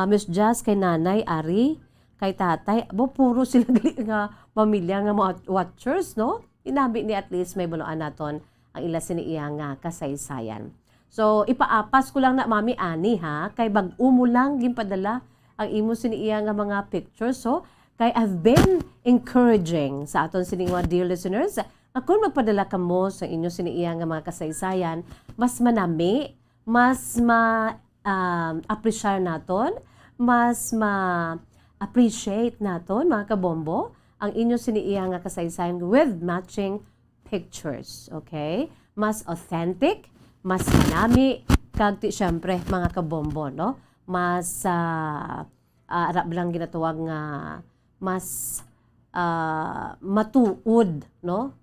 [SPEAKER 7] Miss Jazz kay nanay, ari, kay tatay, puro sila gali nga pamilya nga mga watchers, no? Inabi ni at least may bunuan naton ang ila siniya nga kasaysayan. So, ipaapas ko lang na Mami Ani, ha? Kay bag-umo lang ginpadala ang imo siniya nga mga pictures. So, kay I've been encouraging sa aton sining mga dear listeners, kung magpadala ka mo sa inyo siniya nga mga kasaysayan, mas manami, mas appreciate naton, mas appreciate naton mga kabombo ang inyo siniya nga kasaysayan with matching pictures, okay? Mas authentic, mas manami, kag syempre mga kabombo, no? Mas arab lang ginatawag nga mas matuod, no?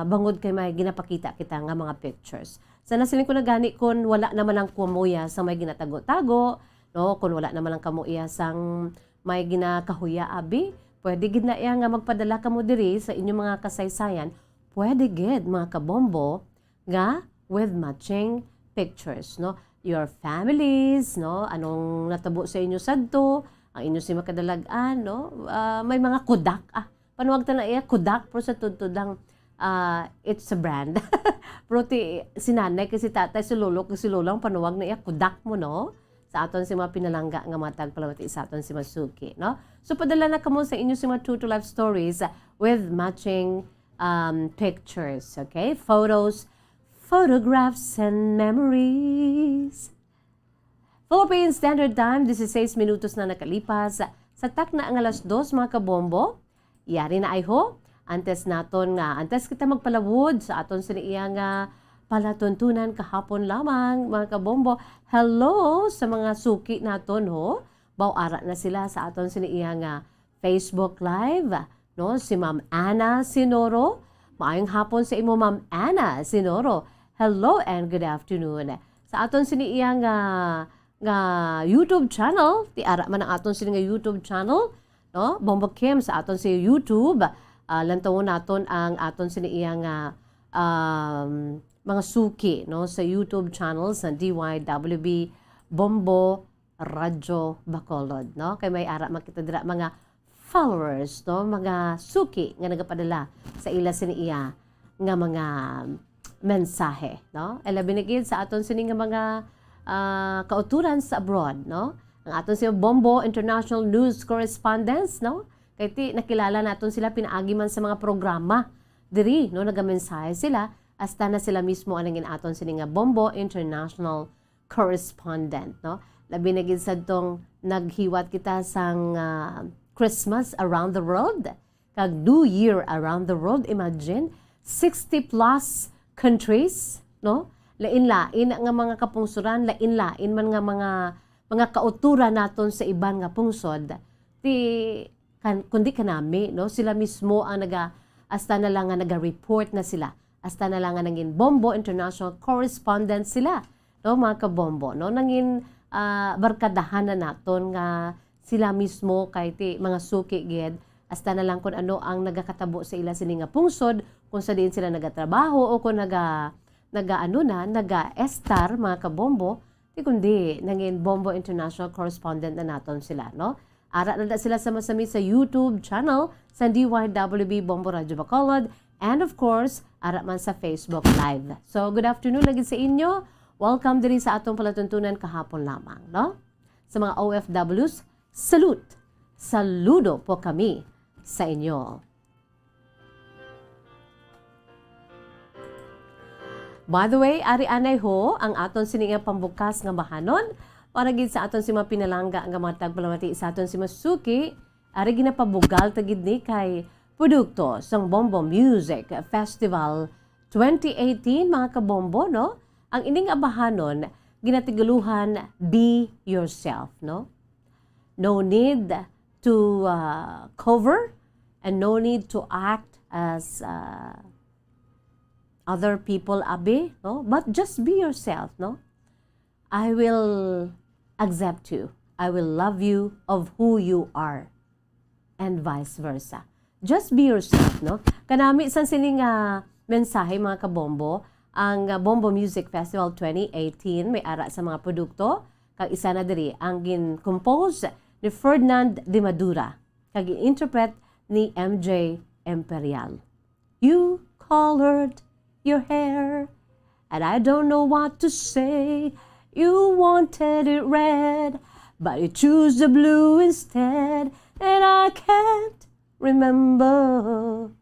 [SPEAKER 7] Bangod kay may ginapakita kita nga mga pictures. Sana siling ko na gani kung wala naman ang kumuya sa may ginatago-tago, no? Kung wala naman ang kamuya sang may ginakahuya abi, pwede gid na iya nga magpadala kamo diri sa inyong mga kasaysayan. Pwede gid mga kabombo nga with matching pictures, no? Your families, no? Anong natabo sa inyo sadto, ang inyo si makadalagan, no? May mga kudak, panuwag ta na iya, kudak, pero sa tudtudang, it's a brand. Pero si nanay, kasi tatay, si lolo, kasi lolang panuwag na iya, kudak mo, no? Sa aton si mga pinalangga nga matag palamati sa aton si Masuki, no? So padala na kamo sa inyo si mga true to life stories with matching pictures, okay? Photographs and memories. Philippine Standard Time, 16 minutos na nakalipas. Sa tak na ang 2:00 mga kabombo, yari na ay ho, antes kita magpalawod sa aton siniya nga palatuntunan kahapon lamang mga kabombo. Hello sa mga suki naton ho. Bawara na sila sa aton siniya nga Facebook Live, no? Si Ma'am Ana Sinoro. Maayong hapon sa imo Ma'am Ana Sinoro. Hello and good afternoon. Sa aton siniya nga YouTube channel, ti ara man ang aton sini nga YouTube channel, no? Bombo Kim sa aton si YouTube. Lantawon naton ang aton siniya nga mga suki, no, sa YouTube channels ng DYWB Bombo Radyo Bacolod, no? Kay may ara makita dira mga followers, no, mga suki nga nagapadala sa ila siniya nga mga mensahe, no? Binigid sa aton sini nga mga kauturan sa abroad, no? Ang aton si Bombo International News Correspondents, no? Kay ti nakilala naton sila pinaagi man sa mga programa diri, no, nagamensahe sila hasta na sila mismo anang aton sini nga Bombo International Correspondent, no? Labi na gid sadtong naghiwat kita sang Christmas around the world, kag New Year around the world. Imagine 60 plus countries, no? Lain-lain nga mga kapungsuran, lain-lain man nga mga kauturan naton sa iban nga pungsod. Kundi kanami, no? Sila mismo ang hasta na lang nga naga-report na sila. Hasta na lang nga nangin Bombo International Correspondent sila, no, mga kabombo, no? Nangin barkadahan na naton nga sila mismo kay mga suki gid. Hasta na lang kung ano ang nagakatabo sa ila sini nga pungsod, kung sa diin sila nagatrabaho o kung naga-estar mga kabombo, kundi nangin Bombo International Correspondent na naton sila, no? Ara na sila sama-sami sa YouTube channel sa DYWB Bombo Radyo Bacolod, and of course, ara man sa Facebook Live. So, good afternoon lagi sa inyo. Welcome din sa atong palatuntunan kahapon lamang, no? Sa mga OFWs, salute. Saludo po kami sa inyo. By the way, ari anay ho ang aton sininga pambukas nga bahanon para gid sa aton si mga pinalangga nga mga tagpalamati sa aton si Masuki, ari ginapabugal tagid ni kay produkto sang Bombo Music Festival 2018 mga kabombo, no? Ang ining abahanon ginatiguluhan be yourself, no? No need to cover and no need to act as other people abi, no? But just be yourself, no? I will accept you. I will love you of who you are, and vice versa. Just be yourself, no? Kanami san sining mensahe mga kabombo, ang Bombo Music Festival 2018 may ara sa mga produkto kag isa na diri ang gin-compose ni Ferdinand de Madura kag gin-interpret ni MJ Imperial. You colored your hair and I don't know what to say. You wanted it red but you choose the blue instead, and I can't remember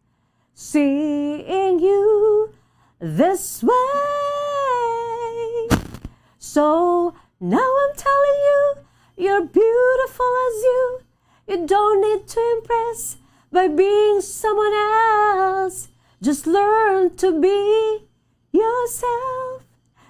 [SPEAKER 7] seeing you this way. So now I'm telling you, you're beautiful as you. You don't need to impress by being someone else. Just learn to be yourself.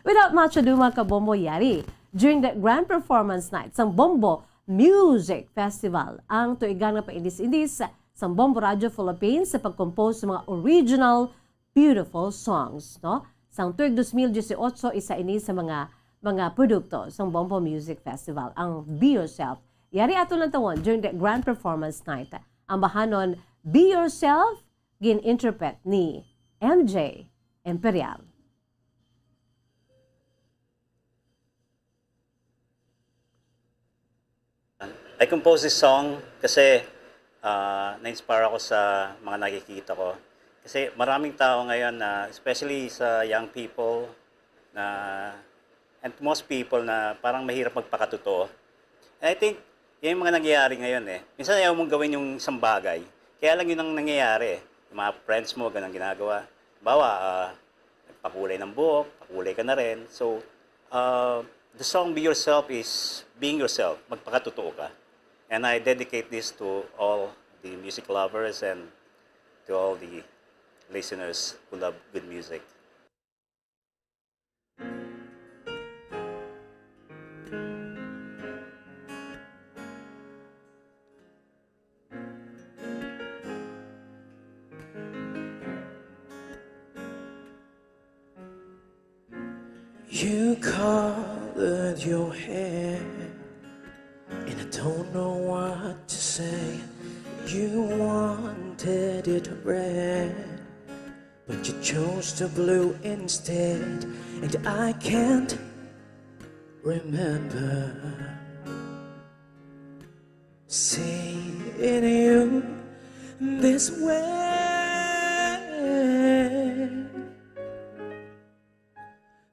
[SPEAKER 7] Without much ado mga kabombo, yari during the grand performance night sa Bombo Music Festival ang tuigan nga paindis-indis sa Bombo Radio Philippines sa pag-compose sa mga original beautiful songs, no? Sang tuig 2018 isa ini sa mga produkto sa Bombo Music Festival ang Be Yourself. Yari ato lang tawon during the grand performance night. Ang bahanon Be Yourself gin-interpret ni MJ Imperial.
[SPEAKER 13] I composed this song kasi na-inspire ako sa mga nakikita ko. Kasi maraming tao ngayon na, especially sa young people, and most people na parang mahirap magpakatotoo. And I think, yan yung mga nangyayari ngayon eh. Minsan ayaw mong gawin yung isang bagay. Kaya lang yun ang nangyayari. Yung mga friends mo, ganang ginagawa. Bawa, pakulay ng buhok, pakulay ka na rin. So, the song Be Yourself is being yourself. Magpakatotoo ka. And I dedicate this to all the music lovers and to all the listeners who love good music.
[SPEAKER 18] You colored your hair, and I don't know what to say. You wanted it red, but you chose the blue instead, and I can't remember seeing you this way.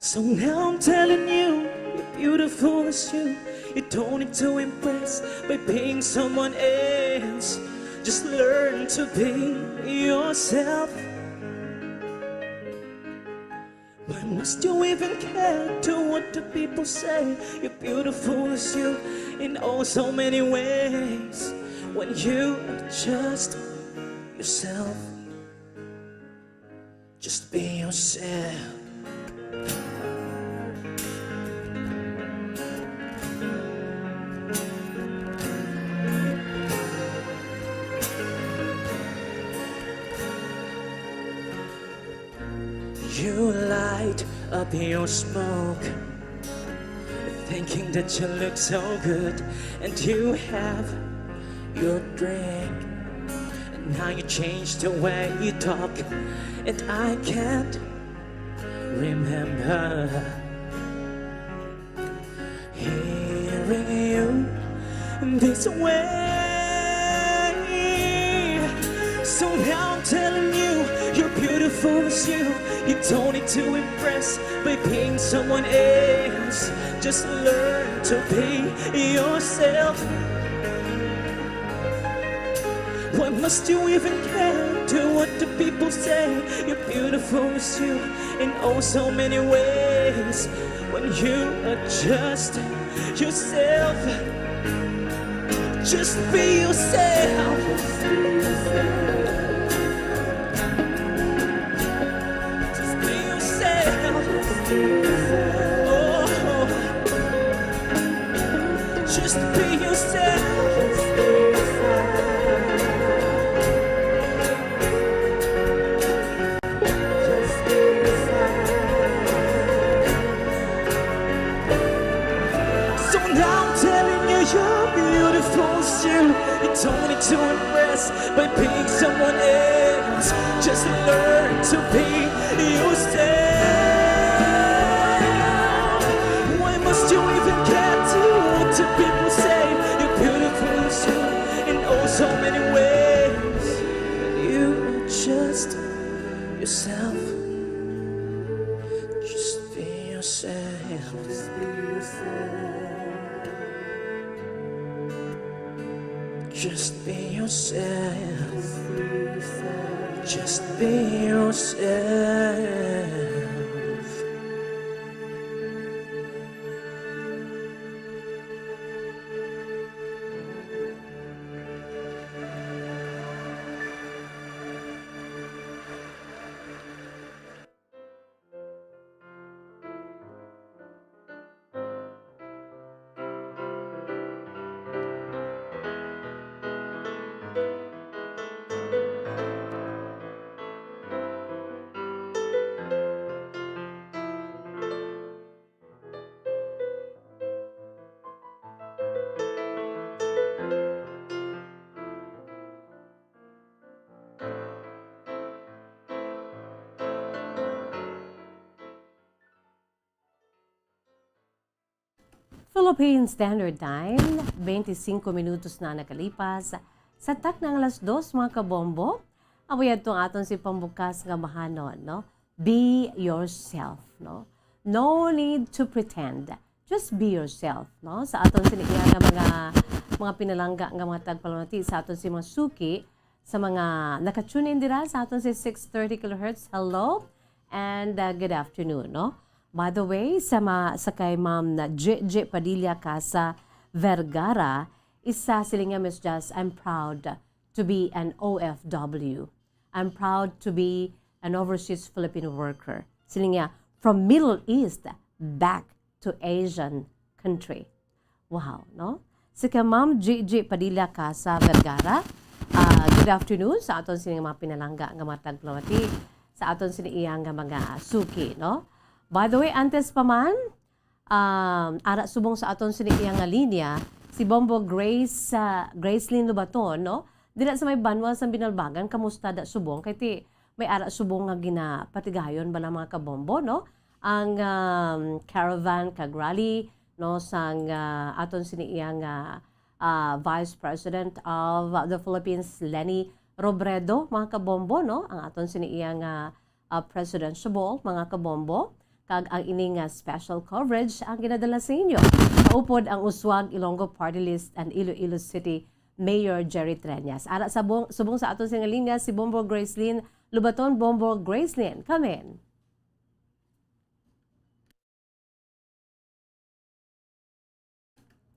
[SPEAKER 18] So now I'm telling you, you're beautiful as you. You don't need to impress by being someone else. Just learn to be yourself. Why must you even care to what the people say? You're beautiful as you in oh so many ways. When you are just yourself, just be yourself. You light up your smoke, thinking that you look so good, and you have your drink, and now you change the way you talk, and I can't remember hearing you this way. So now I'm telling you, you're beautiful as you. You don't need to impress by being someone else. Just learn to be yourself. Why must you even care to what the people say? You're beautiful as you in oh so many ways. When you are just yourself, just be yourself. Just be yourself. So now I'm telling you, you're beautiful as you. You don't need to impress by being someone else. Just learn to be yourself. Why must you even care to what the people say? You're beautiful as you in oh so many ways. You are just yourself. Just be yourself. Just be yourself. Just be yourself.
[SPEAKER 7] Philippine Standard Time, 25 minutos na nakalipas. Sa tak ng alas 2, mga kabombo, away itong aton si pambukas nga mahanon, no? Be yourself, no? No need to pretend. Just be yourself, no? Sa aton siniya nga mga pinalangga nga mga tagpalamati, sa aton si mga suki, sa mga nakatune in dira, sa aton si 630 kHz, hello, and good afternoon, no? By the way, sa kay Ma'am na J. Padilla Casa Vergara, isa sila nga, Miss Jazz, I'm proud to be an OFW. I'm proud to be an overseas Filipino worker. Sila nga, from Middle East back to Asian country. Wow, no? Si kay Ma'am J. Padilla Casa Vergara, good afternoon sa aton sila mga pinalangga nga mga tagplamati, sa aton sila iyang nga mga suki, no? By the way, antes pa man, ara subong sa aton sinikiyang nga linya, si Bombo Gracelyn Lubaton, no? Dila sa may banwa sa Binalbagan, kamusta da subong? Kaya ti, may ara subong nga ginapatigayon ba ng mga kabombo, no? Ang caravan kag-rally, no? Sang aton sinikiyang Vice President of the Philippines, Leni Robredo, mga kabombo, no? Ang aton sinikiyang presidential ball, mga kabombo, kag ang ining special coverage ang ginadala sa inyo. Kaupod ang Uswag Ilonggo Party List and Iloilo City Mayor Jerry Treñas. Ara subong sa aton sing linya si Bombo Gracelyn Lubaton. Bombo Gracelyn, come in.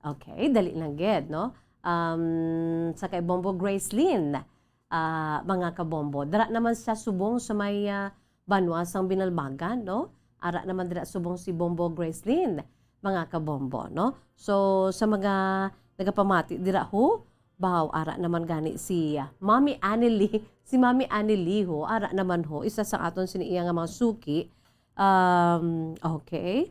[SPEAKER 7] Okay, dali lang ged, no? Sa kay Bombo Gracelyn, mga kabombo, dara naman siya subong sa may banwa sang Binalbagan, no? Ara naman dira subong si Bombo Gracelyn, mga kabombo, no? So, sa mga nagapamati dira ho, bahaw, ara naman gani si Mami Anneli, si Mami Anneli ho, ara naman ho, isa sa aton siniya nga mga suki. Okay.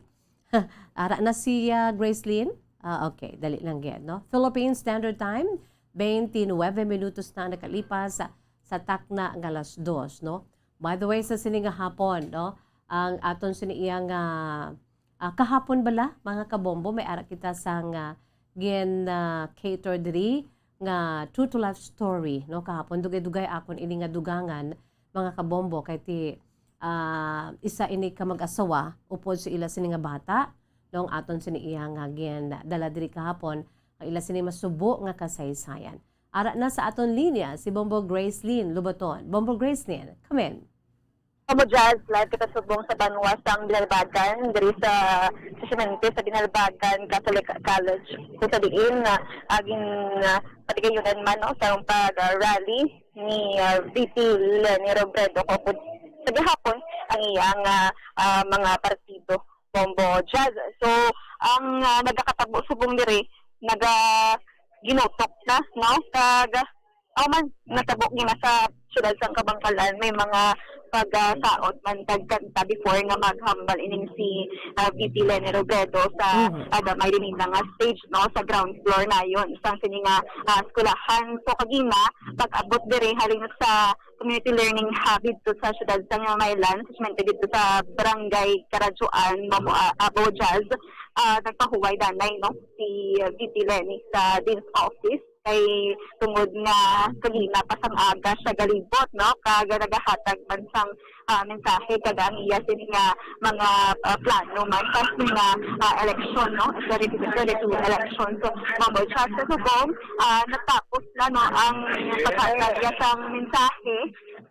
[SPEAKER 7] Ara na si Gracelyn. Okay, dali lang yan, no? Philippine Standard Time, 29 minutos na nakalipas sa takna ng alas 2, no? By the way, sa sininga hapon, no? Ang aton siniyang kahapon bala, mga kabombo, may ara kita sang cater diri nga true to life story, no? Kahapon dugay-dugay akon ini nga dugangan, mga kabombo, kay ti isa ini ka mag-asawa upod sa ila sini nga bata, nung aton siniyang dala diri kahapon, ang ila sini masubo nga kasaysayan. Ara na sa aton linya si Bombo Gracelyn Lubaton. Bombo Gracelyn, come in.
[SPEAKER 12] Mo Jazz, live kita subong sa banwa sang Binalbagan, diri sa Semente sa Binalbagan Catholic College. So sa diin na aging patigayunan man, no, sa pag-rally ni VP Leni Robredo ko sa gihapon ang iyang mga partido, Bombo Jazz. So ang nagakatabo subong diri ginotok na, no, kag man natabok niya sa siyudad sang Kabangkalan, may mga pagsaot man kagkanta before nga maghambal ining si VP Leni Robredo sa may limina nga stage, no, sa ground floor na yon isang sini nga skulahan. So kagina pag-abot diri halin sa community learning hub dito sa siyudad sang Maylan, dito sa Barangay Karadjuan, Abo Jazz, nagpahuway danay, no, si VP Leni sa Dean's Office kay tungod nga kanina pasang aga siya galibot, no, kaga nagahatag man sang mensahe kada ang iya sini nga mga plano man sa nga election, no, sa representative election. So Bombo Jazz sa subong natapos na, no, ang paghatag sang mensahe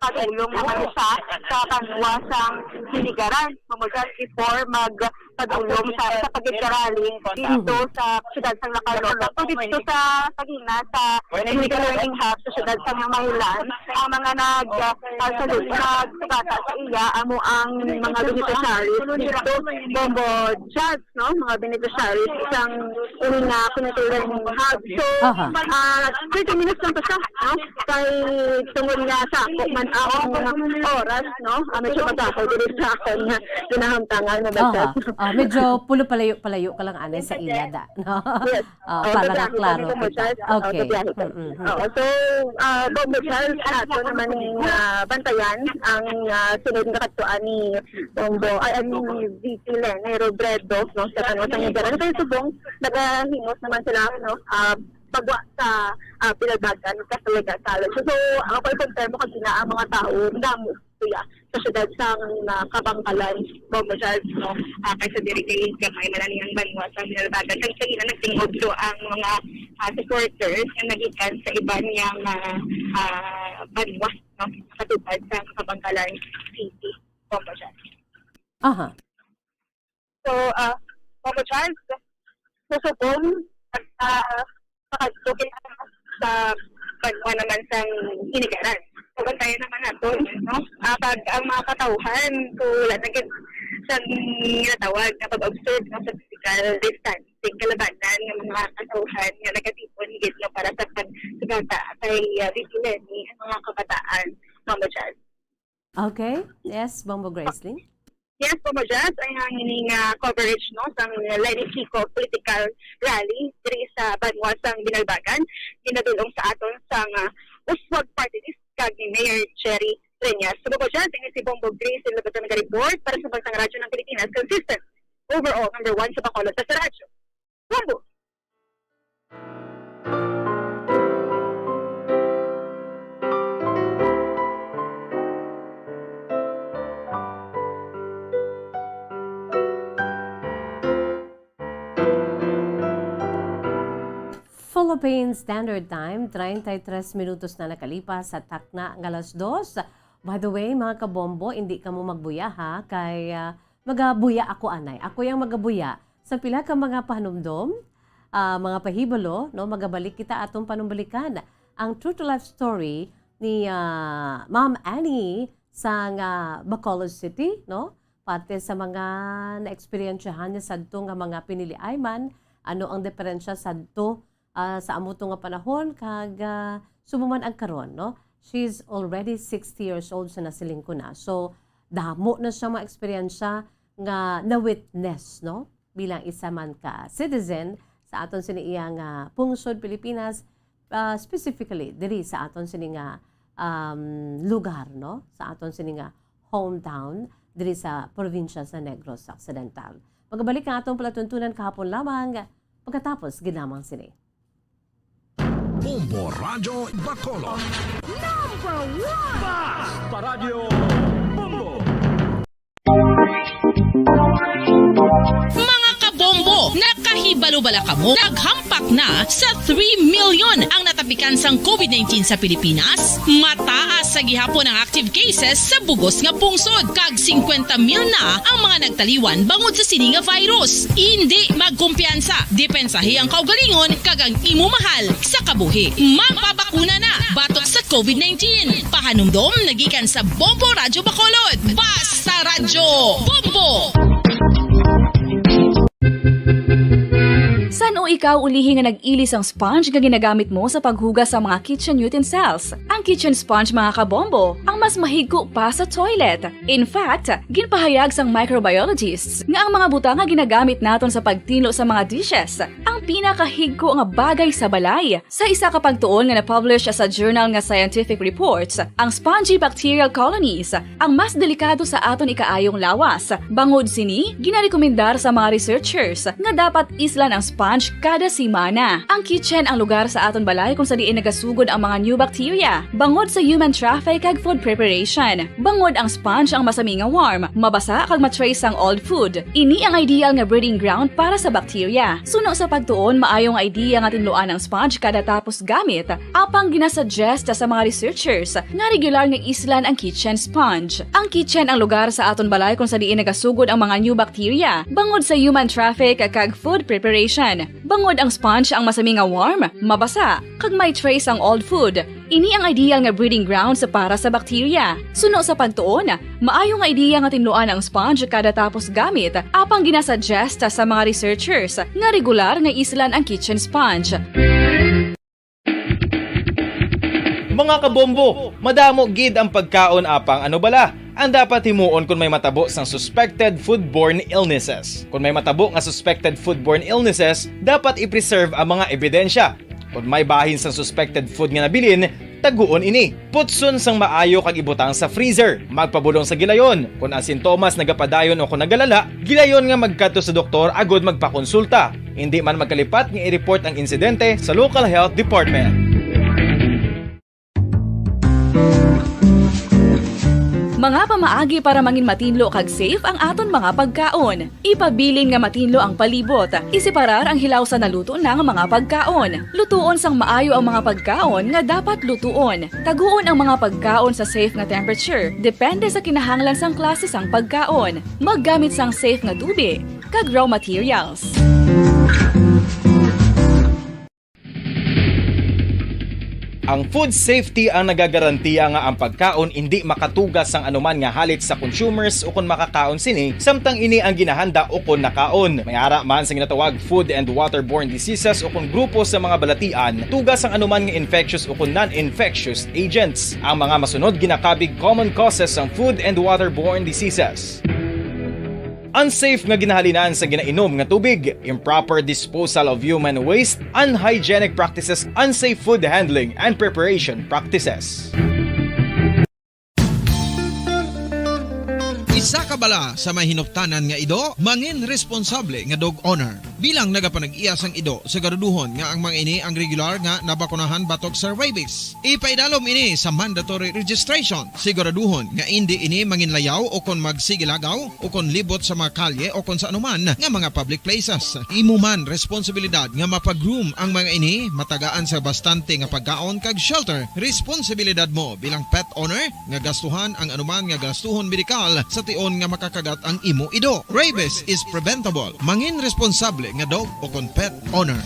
[SPEAKER 12] pagulong naman siya sa banwa sang Siligaran, Bombo Jazz, before magpadulong sa pagkikarali dito sa siyudad sang Lacarlota. So dito sa Pagina sa community learning hub sa siyudad sang Maylan, ang mga nagsugata sa iya amo ang mga beneficiaries dito, Bombo Jazz, no, mga beneficiaries isang una community learning hub. So 30 minutes lang pa siya, no, kay tungod nga sa ako man ang oras, no, medyo matakaw dito sa akin na ginahamtangan na bagay.
[SPEAKER 7] Medyo palayo ka lang anay sa ilada, no?
[SPEAKER 12] Yes.
[SPEAKER 7] Para na klaro kita. Okay.
[SPEAKER 12] So, Bombo Charles, ato naman yung bantayan ang sunod na katuan ni Bombo, ni VP Lene Robredo, no, sa Nagaran. Kaya subong, nagahimos naman sila, no, pagwa sa Pinagbagan, Catholic College. So, ako i-confirm mo kasi na ang mga tao, damo kuya sa syudad sa Kabangkalan, Bombo Charles, no, kaysa diri kay gamay malaning ang banwa sa Pinagbagan. Kaya sa nagtingog do ang mga supporters na nagikan sa iba niyang banwa, no, katupad sa Kabangkalan City, Bombo Charles.
[SPEAKER 7] Aha.
[SPEAKER 12] So, Bombo Charles, susubong at makadugin sa banwa naman sa Inigaran. So, bantayan naman nato, no? Pag ang mga katauhan, wala na sa natawag na pag-observe no, sa physical distancing, kalabanan ng mga katauhan na nagatipon higit no, para sa pagsugata kay Vigilen ni ang mga kabataan, Bombo Charles.
[SPEAKER 7] Okay. Yes, Bombo Gracelyn.
[SPEAKER 12] Yes, Bombo Jazz, ay hangin coverage no sa Lenny Chico political rally diri sa Banwa sang Binalbagan. Ginadulong sa aton sang Uswag Party List kag ni Mayor Cherry Reñas. So, Bombo Jazz, ini si Bombo Grace sa Labaton ng report para sa Bansang Radyo ng Pilipinas. Consistent. Overall, number 1 sa Bacolod sa radyo. Bombo!
[SPEAKER 7] Philippine Standard Time, 33 minutos na nakalipas sa takna ng alas 2. By the way, mga kabombo, hindi ka mo magbuya ha, kay magabuya ako anay. Ako yung magabuya sa pila ka mga panumdom, mga pahibalo, no, magabalik kita atong panumbalikan ang true to life story ni Ma'am Annie sa Bacolod City, no? Pati sa mga na-experiensyahan niya sa nga mga piniliayman, ano ang diferensya sa sa amuto nga panahon kag sumuman ang karon, no? She's already 60 years old sa nasiling ko na. So damo na siya mga eksperyensya nga na-witness, no? Bilang isa man ka citizen sa aton sini iyang pungsod Pilipinas, specifically diri sa aton sini nga lugar, no? Sa aton sini nga hometown diri sa probinsya sa Negros Occidental. Magabalik ang atong palatuntunan kahapon lamang pagkatapos ginamang sini.
[SPEAKER 8] Bombo Radyo Bacolod.
[SPEAKER 6] Number 1! Basta Radio Bombo!
[SPEAKER 17] Mga kabombo, nakahibalo bala ka mo? Naghampak na sa 3 million ang natapikan sang COVID-19 sa Pilipinas. Mataas sa gihapon ang active cases sa bugos nga pungsod. Kag 50 mil na ang mga nagtaliwan bangod sa sini nga virus. Hindi magkumpiyansa. Depensahi ang kaugalingon kag ang imo mahal sa kabuhi. Magpabakuna na batok sa COVID-19. Pahanumdom nagikan sa Bombo Radyo Bacolod. Basta Radyo Bombo!
[SPEAKER 20] San o ikaw ulihi nga nag-ilis ang sponge nga ginagamit mo sa paghugas sa mga kitchen utensils? Ang kitchen sponge mga kabombo, ang mas mahigko pa sa toilet. In fact, ginpahayag sang microbiologists nga ang mga butang nga ginagamit naton sa pagtinlo sa mga dishes ang pinakahigko nga bagay sa balay. Sa isa ka pagtuon nga na-publish sa journal nga Scientific Reports, ang spongy bacterial colonies ang mas delikado sa aton ikaayong lawas. Bangod sini, ginarekomendar sa mga researchers nga dapat islan ang sponge kada simana. Ang kitchen ang lugar sa aton balay kung sa diin nagasugod ang mga new bacteria. Bangod sa human traffic kag food preparation. Bangod ang sponge ang masami nga warm, mabasa kag matrace ang old food. Ini ang ideal nga breeding ground para sa bacteria. Suno sa pagtuon, maayong idea nga tinluan ang sponge kada tapos gamit. Apang ginasuggest sa mga researchers nga regular nga islan ang kitchen sponge. Ang kitchen ang lugar sa aton balay kung sa diin nagasugod ang mga new bacteria. Bangod sa human traffic kag food preparation. Bangod ang sponge ang masami nga warm, mabasa, kag may trace ang old food. Ini ang ideal nga breeding ground sa para sa bacteria. Suno sa pagtuon, maayong idea nga tinluan ang sponge kada tapos gamit, apang ginasuggest sa mga researchers nga regular nga islan ang kitchen sponge.
[SPEAKER 4] Mga kabombo, madamo gid ang pagkaon apang ano bala ang dapat himuon kung may matabo sang suspected foodborne illnesses. Kung may matabo nga suspected foodborne illnesses, dapat i-preserve ang mga ebidensya. Kung may bahin sang suspected food nga nabilin, taguon ini. Putson sang maayo kag ibutang sa freezer. Magpabulong sa gilayon. Kung ang sintomas nagapadayon o kung nagalala, gilayon nga magkadto sa doktor agud magpakonsulta. Hindi man magkalipat nga i-report ang insidente sa local health department.
[SPEAKER 20] Mga pamaagi para mangin matinlo kag safe ang aton mga pagkaon. Ipabilin nga matinlo ang palibot. Isiparar ang hilaw sa naluto na nga mga pagkaon. Lutuon sang maayo ang mga pagkaon nga dapat lutuon. Taguon ang mga pagkaon sa safe nga temperature. Depende sa kinahanglan sang klase sang pagkaon. Maggamit sang safe nga tubig kag raw materials.
[SPEAKER 4] Ang food safety ang nagagarantiya nga ang pagkaon hindi makatugas sang anuman nga halit sa consumers o kung makakaon sini, samtang ini ang ginahanda o kung nakaon. May ara man sa ginatawag food and waterborne diseases o kung grupo sa mga balatian, tugas ang anuman nga infectious o kung non-infectious agents. Ang mga masunod ginakabig common causes ng food and waterborne diseases: unsafe nga ginahalinan sa ginainom nga tubig, improper disposal of human waste, unhygienic practices, unsafe food handling and preparation practices.
[SPEAKER 24] Isa ka bala sa may hinuptanan nga ido, mangin responsable nga dog owner. Bilang nagapanag-iyas ang ido, siguraduhon nga ang mga ini ang regular nga nabakunahan batok sa rabies. Ipaidalom ini sa mandatory registration. Siguraduhon nga hindi ini manginlayaw o kon magsigilagaw o kon libot sa mga kalye o kon sa anuman nga mga public places. Imo man responsibilidad nga mapag-groom ang mga ini, matagaan sa bastante nga pagkaon kag shelter. Responsibilidad mo bilang pet owner nga gastuhan ang anuman nga gastuhon medikal sa tion nga makakagat ang imo ido. Rabies is preventable. Mangin responsable nga dog o kon pet owner.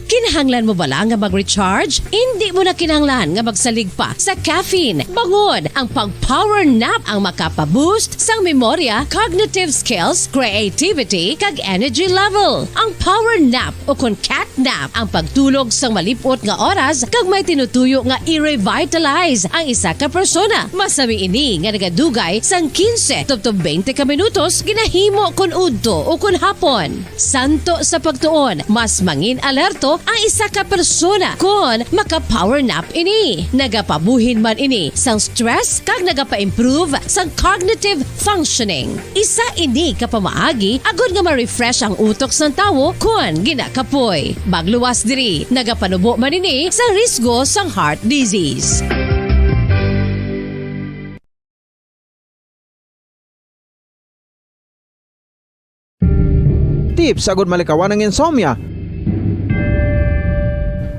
[SPEAKER 10] Kinahanglan mo bala nga mag-recharge? Hindi mo na kinahanglan nga magsalig pa sa caffeine. Bangod ang pag-power nap ang makapaboost sang memorya, cognitive skills, creativity, kag energy level. Ang power nap o kon cat nap ang pagtulog sang malipot nga oras kag may tinutuyo nga i-revitalize ang isa ka persona. Masami ini nga nagadugay sang 15 to 20 ka minutos ginahimo kon udto o kon hapon. Santo sa pagtuon, mas mangin alerto ang isa ka persona kung maka-power nap ini. Nagapabuhin man ini sang stress kag nagapa-improve sang cognitive functioning. Isa ini kapamaagi agud nga ma-refresh ang utok sang tawo kung ginakapoy. Magluwas diri, nagapanubo man ini sang risgo sang heart disease.
[SPEAKER 24] Tips agud malikawan ng insomnia.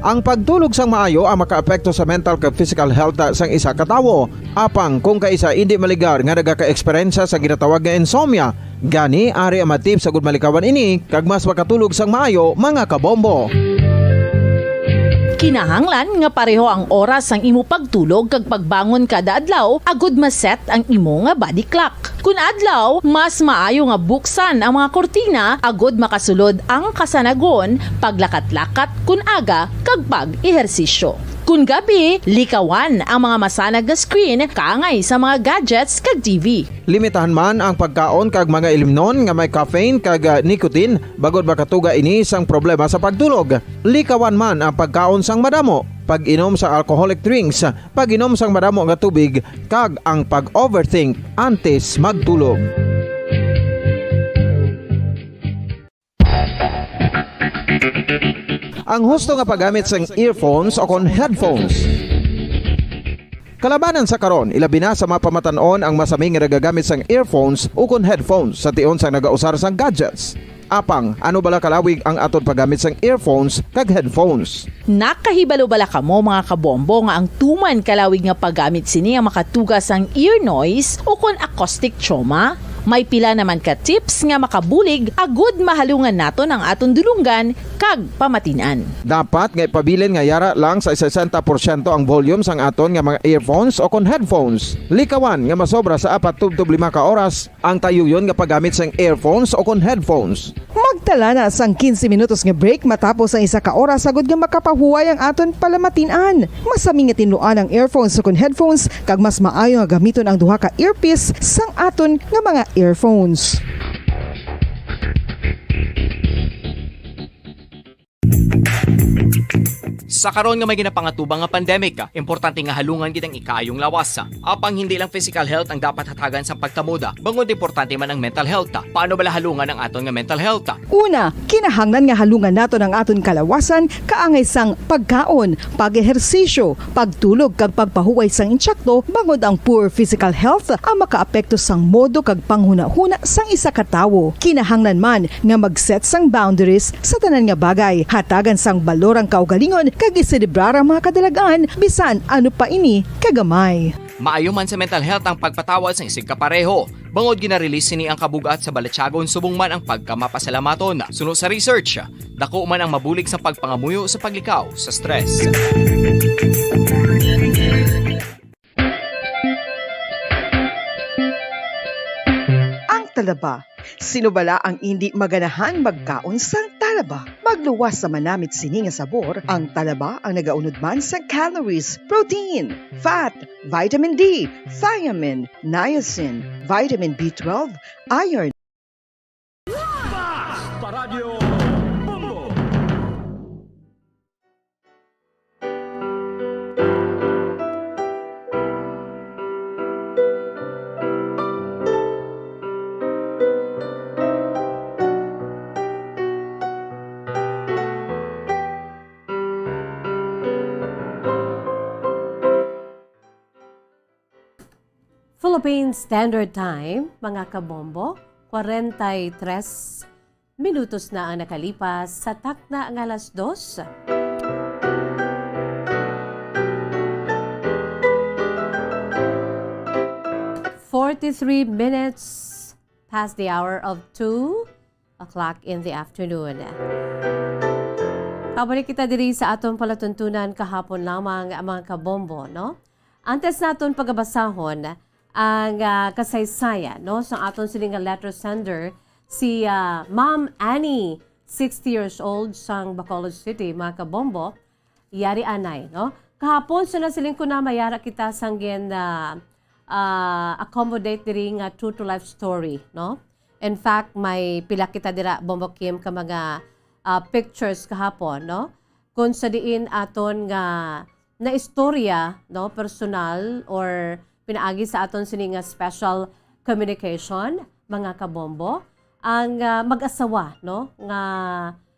[SPEAKER 24] Ang pagtulog sang maayo ang makaapekto sa mental kag physical health sang isa ka tawo. Apang kung kaisa hindi maligar nga nagaka-eksperyensya sa ginatawag nga insomnia, gani ari ang matip sa gud malikawan ini kag mas makatulog sang maayo mga kabombo.
[SPEAKER 3] Kinahanglan nga pareho ang oras sang imo pagtulog kag pagbangon kada adlaw agud maset ang imo nga body clock. Kun adlaw, mas maayo nga buksan ang mga kortina agud makasulod ang kasanagon, paglakat-lakat kun aga kag pag-ehersisyo. Kun gabi, likawan ang mga masanag nga screen kaangay sa mga gadgets kag TV.
[SPEAKER 24] Limitahan man ang pagkaon kag mga ilimnon nga may caffeine kag nicotine bagod makatuga ini sang problema sa pagtulog. Likawan man ang pagkaon sang madamo, pag-inom sa alcoholic drinks, pag-inom sang madamo nga tubig kag ang pag-overthink antes magtulog. Ang husto nga paggamit sang earphones o kon headphones. Kalabanan sa karon, ilabi na sa mapamatanon ang masami nga nagagamit sang earphones o kon headphones sa tion sang nagausar sang gadgets. Apang, ano bala kalawig ang aton paggamit sang earphones kag headphones?
[SPEAKER 3] Nakahibalo bala kamo mga kabombo nga ang tuman kalawig nga paggamit sini ang makatugas sang ear noise o kon acoustic trauma? May pila naman ka tips nga makabulig agud mahalungan naton ang aton dulunggan kag pamatinan.
[SPEAKER 24] Dapat nga ipabilin nga yara lang sa 60% ang volume sang aton nga mga earphones o kon headphones. Likawan nga masobra sa 4 tub 5 ka oras ang tayuyon nga paggamit sang earphones o kon headphones.
[SPEAKER 5] Magtala na sang 15 minutos nga break matapos ang 1 ka oras agud nga makapahuway ang aton palamatinan. Masami nga tinluan ang earphones o kon headphones kag mas maayo nga gamiton ang duha ka earpiece sang aton nga mga earphones.
[SPEAKER 19] Sa karon nga may ginapangatubang nga pandemic, importante nga halungan gid ang ikayong lawas. Apang hindi lang physical health ang dapat hatagan sa pagtamuda, bangod importante man ang mental health. Paano bala halungan ang aton nga mental health?
[SPEAKER 5] Una, kinahanglan nga halungan naton ang aton kalawasan kaangay sang pagkaon, pag-ehersisyo, pagtulog kag pagpahuway sang insyakto bangod ang poor physical health ang makaapekto sang modo kag panghuna-huna sang isa ka tawo. Kinahanglan man nga mag-set sang boundaries sa tanan nga bagay, hatagan sang balorang kaugalingon kag iselebrar ang mga kadalagaan bisan ano pa ini kagamay.
[SPEAKER 19] Maayo man sa mental health ang pagpatawad sa isig kapareho. Bangod ginarelease sini ang kabugat sa Balatyagon subong man ang pagkamapasalamaton. Sunod sa research, dako man ang mabulig sa pagpangamuyo sa paglikaw sa stress.
[SPEAKER 5] Ang talaba. Sino bala ang hindi maganahan magkaon sang talaba? Magluwas sa manamit sini nga sabor, ang talaba ang nagaunod man sa calories, protein, fat, vitamin D, thiamine, niacin, vitamin B12, iron.
[SPEAKER 6] Basta Radio Bombo!
[SPEAKER 7] Philippine Standard Time, mga kabombo, 43 minutos na ang nakalipas sa takna ng alas 2. "43 minutes past the hour of 2 o'clock in the afternoon. Kabalik kita diri sa atong palatuntunan kahapon lamang mga kabombo, no? Antes naton pagabasahon ang kasaysayan, no, sa aton sining letter sender si Ma'am Annie, 60 years old sang Bacolod City, mga kabombo. Yari anay, no? Kahapon sa nasiling ko na mayara kita sanggin accommodate diri nga true to life story, no? In fact, may pila kita dira Bombo Kim ka mga pictures kahapon, no? Kung sa diin aton nga na istorya, no, personal or pinaagi sa aton sining special communication, mga kabombo, ang mag-asawa, no, nga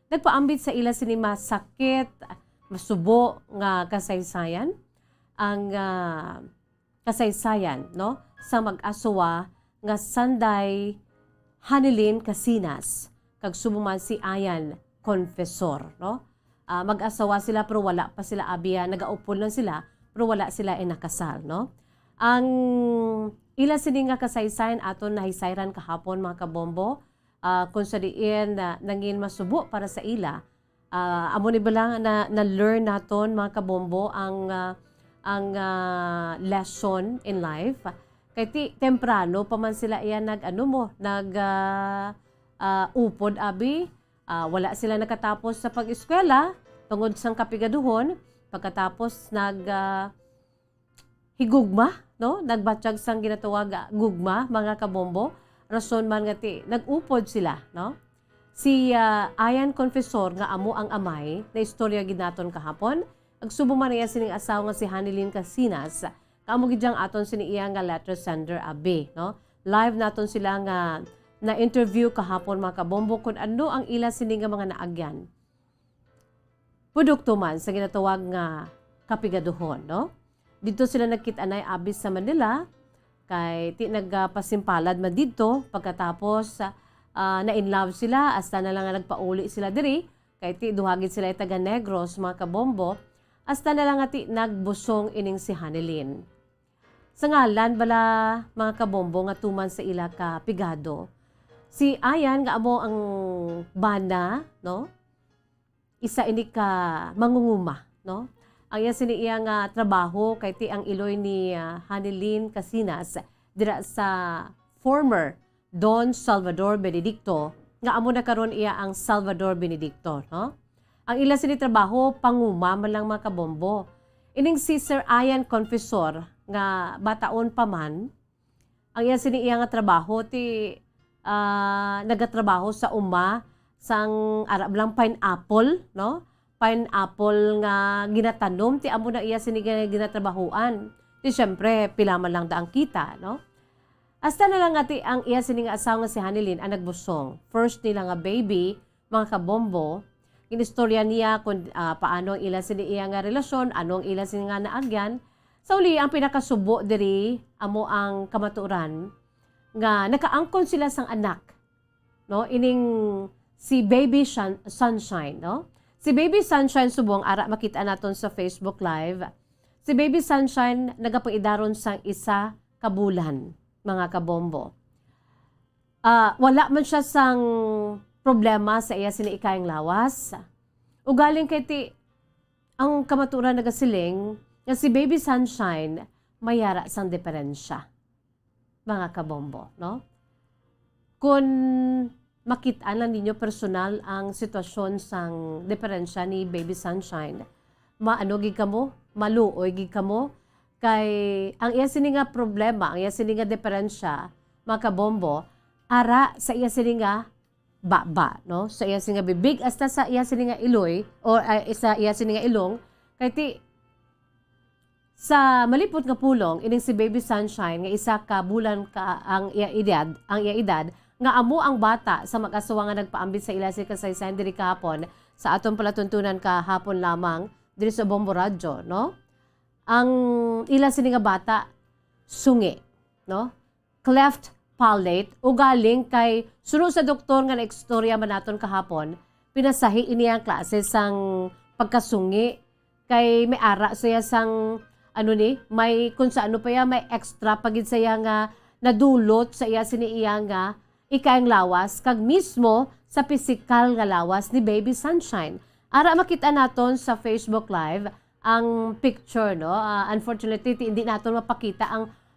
[SPEAKER 7] nagpaambit sa ila sini masakit, masubo nga kasaysayan, ang kasaysayan, no, sa mag-asawa nga Sanday Hanilin Casinas, kag sumuman si Ayan Confessor, no. Mag-asawa sila pero wala pa sila abiya, nagaupol lang sila pero wala sila nakasal, no. Ang ila sini nga kasaysayan aton nahisayran kahapon, mga kabombo, kung sa diin nangin masubo para sa ila. Amo ni balang na-learn naton, mga kabombo, ang lesson in life. Kay temprano pa man sila iyan upod abi, wala sila nakatapos sa pag-eskwela tungod sang kapigaduhon, pagkatapos higugma, no? Nagbatsyag sang ginatawag gugma, mga kabombo. Rason man nga nag-upod sila, no? Si Ayan Confessor nga amo ang amay na istorya ginaton kahapon. Agsubo man niya sining asawa nga si Hanilin Casinas. Kaamo gidyang aton sini iya nga letter sender abi, no? Live naton sila nga na interview kahapon, mga kabombo, kung ano ang ila sini nga mga naagyan. Produkto man sa ginatawag nga kapigaduhon, no? Dito sila nagkita-anay abis sa Manila, kay nagpasimpalad man dito, pagkatapos na-in-love sila, hasta na lang nagpauli sila diri, kay duhagid sila taga Negros, mga kabombo, hasta na lang nagbusong ining si Hanilin. Sa ngalan bala mga kabombo nga tuman sa ila ka pigado. Si Ayan nga amo ang bana, no? Isa ini ka mangunguma, no? Ang iya sini iya nga trabaho kay ti ang iloy ni Hanilin Casinas dira sa former Don Salvador Benedicto nga amo na karon iya ang Salvador Benedicto, no? Ang ila sini trabaho panguma man lang mga kabombo. Ining si Sir Ayan Confessor nga bataon pa man, ang iya sini iya nga trabaho ti nagatrabaho sa sang arab lang pineapple, no? Pineapple nga ginatanom ti amo na iya sini ginatrabahuan. Ti syempre pila man lang daang kita, no? Hasta na lang ati ang iya sini nga asawa nga si Hanilin ang nagbusong. First nila nga baby, mga kabombo, ginistorya niya kung paano ang ila sini iya nga relasyon, anong ila sini nga naagyan. Sa uli ang pinakasubo diri amo ang kamaturan nga nakaangkon sila sang anak, no? Ining si Baby Sunshine, no? Si Baby Sunshine subong ara makita naton sa Facebook Live. Si Baby Sunshine nagapaidaron sang isa ka bulan, mga kabombo. Wala man siya sang problema sa iya sini ikayang lawas. Ugaling kay ti ang kamaturan nagasiling nga si Baby Sunshine mayara sang diferensya, mga kabombo, no? Kung makita lang ninyo personal ang sitwasyon sang diferensya ni Baby Sunshine, maano gid kamo, maluoy gid kamo, kay ang iya sini nga problema, ang iya sini nga diferensya, mga kabombo, ara sa iya sini nga baba, no? Sa iya sini nga bibig hasta sa iya sini nga iloy o sa iya sini nga ilong, kay ti sa malipot nga pulong ining si Baby Sunshine nga isa ka bulan ka ang iya edad nga amo ang bata sa mag-asawa nga nagpaambit sa ila si kasaysayan diri kahapon sa aton palatuntunan kahapon lamang diri sa Bombo Radyo, no? Ang ila sini nga bata sungi, no? Cleft palate ugaling kay sunod sa doktor nga naistorya man naton kahapon, pinasahi ini ang klase sang pagkasungi kay may ara saya sang may kung sa ano pa ya may extra pagid saya nga nadulot sa iya sini iya nga ikayang lawas kag mismo sa physical nga lawas ni Baby Sunshine. Ara makita naton sa Facebook Live ang picture, no? Unfortunately hindi naton mapakita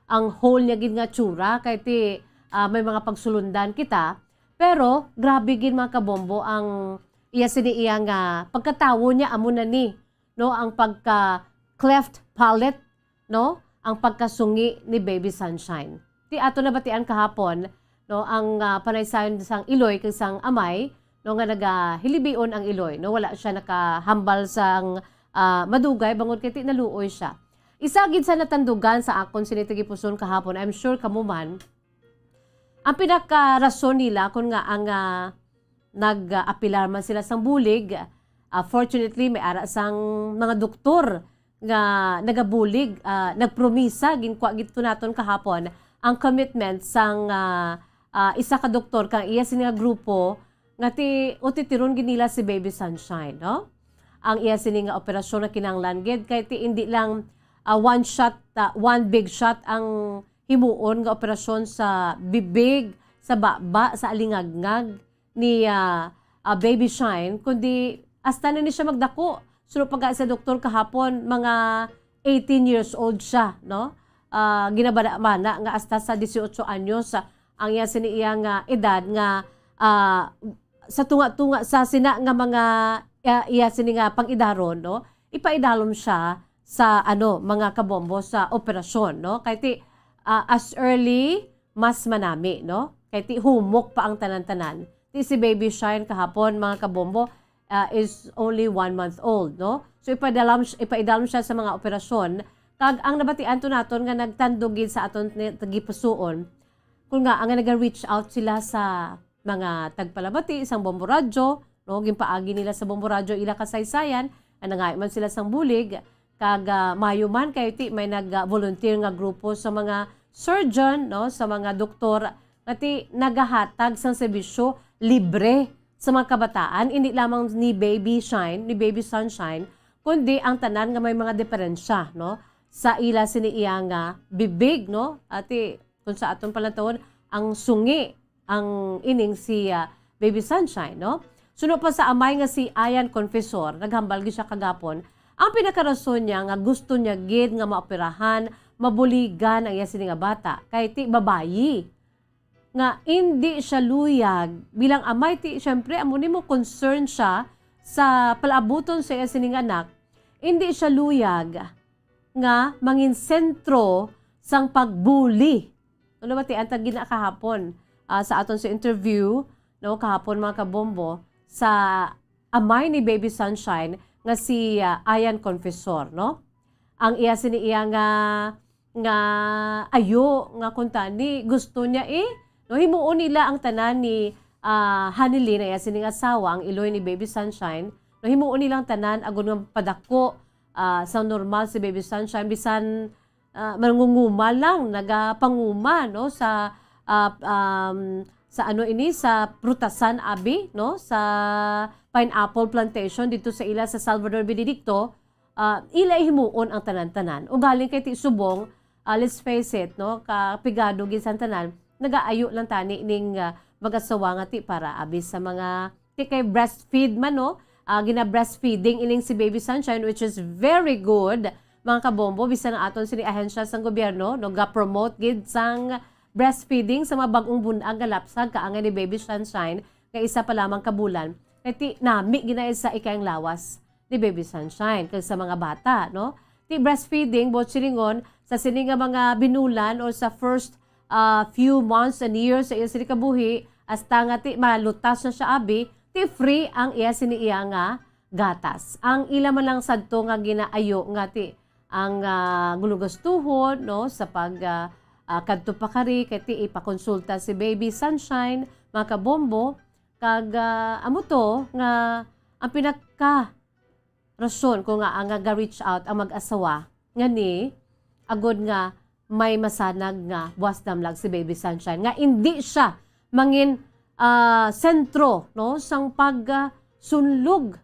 [SPEAKER 7] ang whole niya gid nga tsura kay ti may mga pagsulundan kita. Pero grabe gid mga kabombo ang iya sini iya nga pagkatawo niya amo na ni, no? Ang pagka cleft palate, no? Ang pagkasungi ni Baby Sunshine. Ti ato na batian kahapon, no, ang panaysayon sang iloy kag sang amay, no, nga nagahilibion ang iloy, no, wala siya nakahambal sang madugay bangod kay ti naluoy siya. Isa gid sa natandugan sa akon sinitigi puson kahapon, I'm sure kamo man, ang pinaka-rason nila kung nga ang nag-apilar man sila sang bulig, fortunately may ara sang mga doktor nga nagabulig, nagpromisa ginkuha gito naton kahapon ang commitment sang isa ka doktor kang iya sini nga grupo nga utitiron ginila si Baby Sunshine, no? Ang iya sini nga operasyon na kinahanglan gid kay ti hindi lang one big shot ang himuon nga operasyon sa bibig, sa baba, sa alingagngag ni Baby Shine, kundi hasta na ni siya magdako. So pag sa doktor kahapon mga 18 years old siya, no? Ginabada mana nga hasta sa 18 anyos ang iya sini iya nga edad nga sa tunga-tunga sa sina nga mga iya sini nga pang-idaron, no? Ipaidalom siya sa mga kabombo sa operasyon, no? Kay ti as early mas manami, no? Kay ti humok pa ang tanan-tanan. Ti si Baby Shine kahapon mga kabombo is only 1 month old, no? So ipaidalom siya sa mga operasyon. Kag ang nabatian to naton nga nagtandugid sa aton tagipusoon, kung nga ang nag-reach out sila sa mga tagpalabati isang Bombo Radyo, no? Gimpaagi nila sa Bombo Radyo ila kasaysayan, nangay man sila sang bulig, kag mayo man kay ti may nag-volunteer nga grupo sa mga surgeon, no? Sa mga doktor ati nagahatag sang serbisyo libre sa mga kabataan, hindi lamang ni Baby Sunshine, kundi ang tanan nga may mga diferensya, no? sa ila siniiya nga bibig, no? Ati, kung sa atong palatawon, ang sungi, ang ining si Baby Sunshine, no? Suno pa sa amay nga si Ayan Confessor, naghambal gyud siya kagapon, ang pinakarason niya nga gusto niya gid nga maoperahan, mabuligan ang iya sini nga bata, kay ti babayi. Nga hindi siya luyag bilang amay ti syempre amo nimo concern siya sa palabuton sa iya sining anak, hindi siya luyag nga mangin sentro sang pagbuli. Ano ba ti antag gina kahapon sa aton sa interview, no, kahapon mga kabombo, sa amay ni Baby Sunshine nga si Ayan Confessor, no? Ang iya sini iya nga ayo nga kuntani gusto niya no, himuon nila ang tanan ni Hanilin ay sining asawa, ang iloy ni Baby Sunshine, no, himuon nilang tanan agon nga padako sa normal si Baby Sunshine bisan mangungumal lang, nagapanguma, no, sa ano ini sa prutasan abi, no, sa pineapple plantation dito sa ila sa Salvador Benedicto. Ila himuon ang tanan-tanan. O galing kay ti subong, let's face it, no, kapigado gid sa tanan, nagaayo lang tani ning mag-asawa nga ti para abis sa mga ti kay breastfeed man, no, gina-breastfeeding ining si Baby Sunshine, which is very good, mga kabombo, bisan na aton sini ahensya sang gobyerno, no, ga-promote gid sang breastfeeding sa mga bagong bunag galapsag kaangay ni Baby Sunshine kay isa pa lamang kabulan. Kay ti nami ginay sa ikayang lawas ni Baby Sunshine kay sa mga bata, no? Ti breastfeeding bot silingon sa sini nga mga binulan o sa first few months and years sa iya sini kabuhi hasta nga ti malutas na siya abi, ti free ang iya sini iya nga gatas. Ang ila man lang sadto nga ginaayo nga ti ang gulugastuhon, no, sa pag kadto pa kari kay ti ipakonsulta si Baby Sunshine, mga kabombo, kag amo to nga ang pinaka rason ko nga ang ga-reach out ang mag-asawa nga ni agod nga may masanag nga buwas damlag si Baby Sunshine nga hindi siya mangin sentro, no, sang pagsunlog,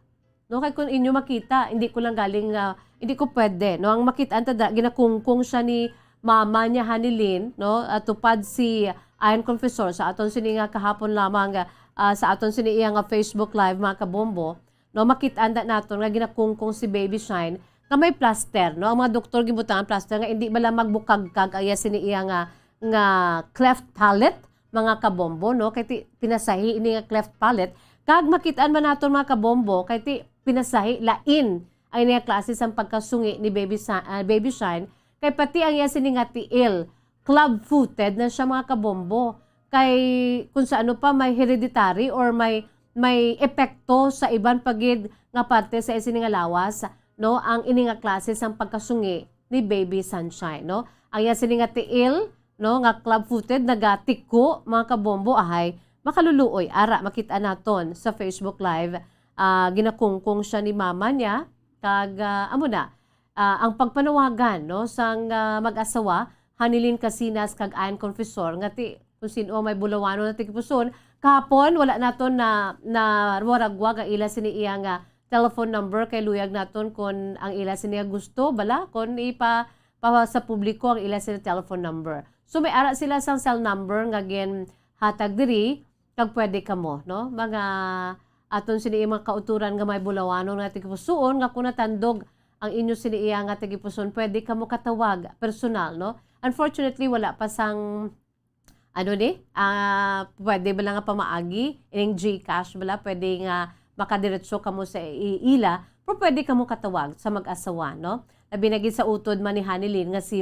[SPEAKER 7] no, kay kun inyo makita hindi ko lang galing hindi ko pwede, no, ang makita tada ginakungkung siya ni mama niya Hanilin, no, tupad si Ayan Confessor sa aton sini nga kahapon lamang sa aton sini iya nga Facebook Live, mga kabombo, no, makita-anda naton nga ginakungkong si Baby Shine nga may plaster, no, ang mga doktor gibutangan plaster nga hindi bala magbukag-kag aya sini iya nga cleft palate, mga kabombo, no, kay ti pinasahi ini nga cleft palate kag makitaan man naton mga kabombo kay ti pinasahi lain ay niya klase sang pagkasungi ni Baby Shine kay pati ang iya sini nga tiil club-footed na siya, mga kabombo, kay kung sa ano pa may hereditary or may epekto sa ibang pagid nga parte sa sini nga lawas, no, ang ini nga klase sang pagkasungi ni Baby Sunshine, no, ang iya sini nga tiil, no, nga club-footed nagatiko, mga kabombo, ahay makaluluoy ara makita naton sa Facebook Live, ginakungkong siya ni mama niya kag amo na ang pagpanawagan, no, sang mag-asawa Hanilin Casinas kag Ayan Confessor nga ti kung sino may bulawano na tikipuson kahapon wala naton na waragwag ang ila sini iya nga telephone number kay luyag naton kung ang ila sini gusto bala kung ipa sa publiko ang ila sini telephone number. So may ara sila sang cell number nga gen hatag diri kag pwede kamo, no, mga aton sini mga kauturan nga may bulawano nga tikipuson nga kun natandog ang inyo sini iya nga tigipuson pwede kamo katawag personal, no. Unfortunately wala pa sang ano ni pwede ba nga pamaagi ining GCash bala pwede nga makadiretso kamo sa ila pero pwede kamo katawag sa mag-asawa, no. Nabinagi sa utod man ni Hanilin nga si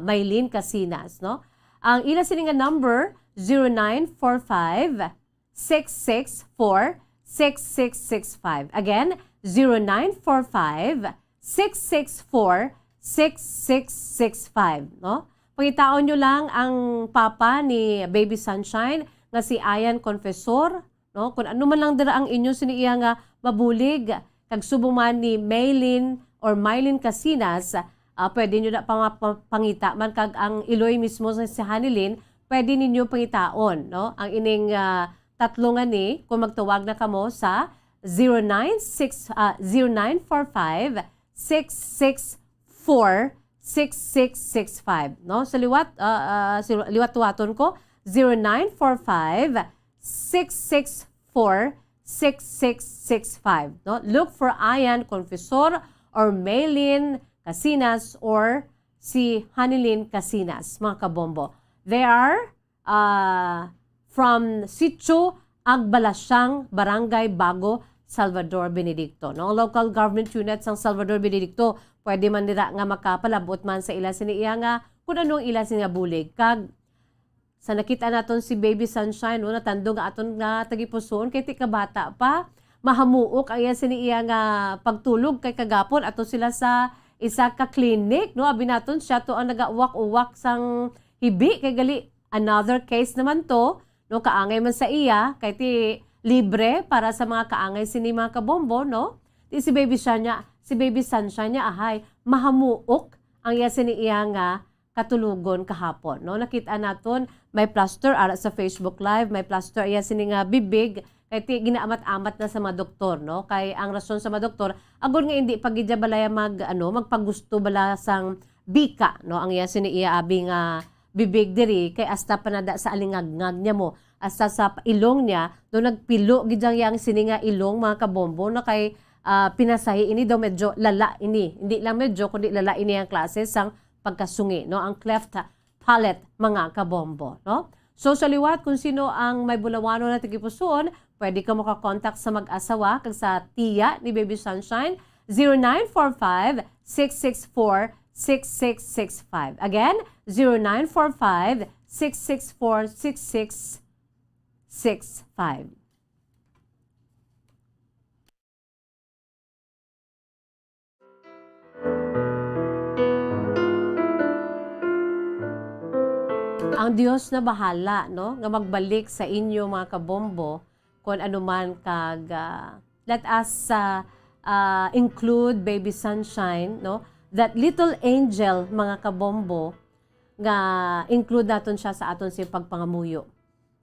[SPEAKER 7] Maylin Casinas, no. Ang ila sini nga number 0945-664-6665. Again, 0945-664-6665, no? Pangitaon nyo lang ang papa ni Baby Sunshine nga si Ayan Confessor, no? Kung ano man lang dira ang inyo siniiya nga mabulig kag subong man ni Maylin or Mylin Casinas, pwede nyo na pangita man kag ang iloy mismo sa si Hanilin, pwede ninyo pangitaon, no? Ang ining tatlo nga ni kung magtawag na kamo sa 0945-664-6665. 0945-666-6665. No? Sa liwat-waton ko, 0945-664-6665. No? Look for Ayan Confesor or Maylin Casinas or si Hanilin Casinas, mga kabombo. They are from Sitio Agbalasyang, Barangay Bago, Salvador Benedicto. No? Local government units ng Salvador Benedicto, pwede man nila nga makapalabot man sa ila siniya nga kung anong ila nga bulig. Kag sa nakita naton si Baby Sunshine, no, natando nga aton nga tagipuson, kay tika bata pa, mahamuok ang iya siniya nga pagtulog kay kagapon ato sila sa isa ka clinic. No? Abi naton siya to ang nagauwak-uwak sang hibi, kay gali another case naman to, no, kaangay man sa iya, kay ti libre para sa mga kaangay sini mga kabombo, no? Ti si Baby Sunshine niya, ahay, mahamuok ang iya sini iya nga katulugon kahapon, no? Nakita naton may plaster ara sa Facebook Live, may plaster iya sini nga bibig, kay ti ginaamat-amat na sa mga doktor, no? Kay ang rason sa mga doktor, agon nga hindi pagidya balaya magpagusto bala sang bika, no? Ang iya sini iya abi nga bibig diri kay hasta panada sa alingagngag niya mo, hasta sa ilong niya do nagpilo gidyang yang sininga ilong mga kabombo na kay pinasahi ini daw medyo lala ini, hindi lang medyo kundi lala ini ang klase sang pagkasungi, no? Ang cleft palate, mga kabombo, no? So sa liwat kung sino ang may bulawano na tagipusoon, pwede ka makakontakt sa mag-asawa kag sa tiya ni Baby Sunshine, 0945-664-6665. Again, 0945-664-6665. Ang Diyos na bahala, no, nga magbalik sa inyo mga kabombo kung anuman kag let us include Baby Sunshine, no, that little angel mga kabombo nga include naton siya sa aton si pagpangamuyo.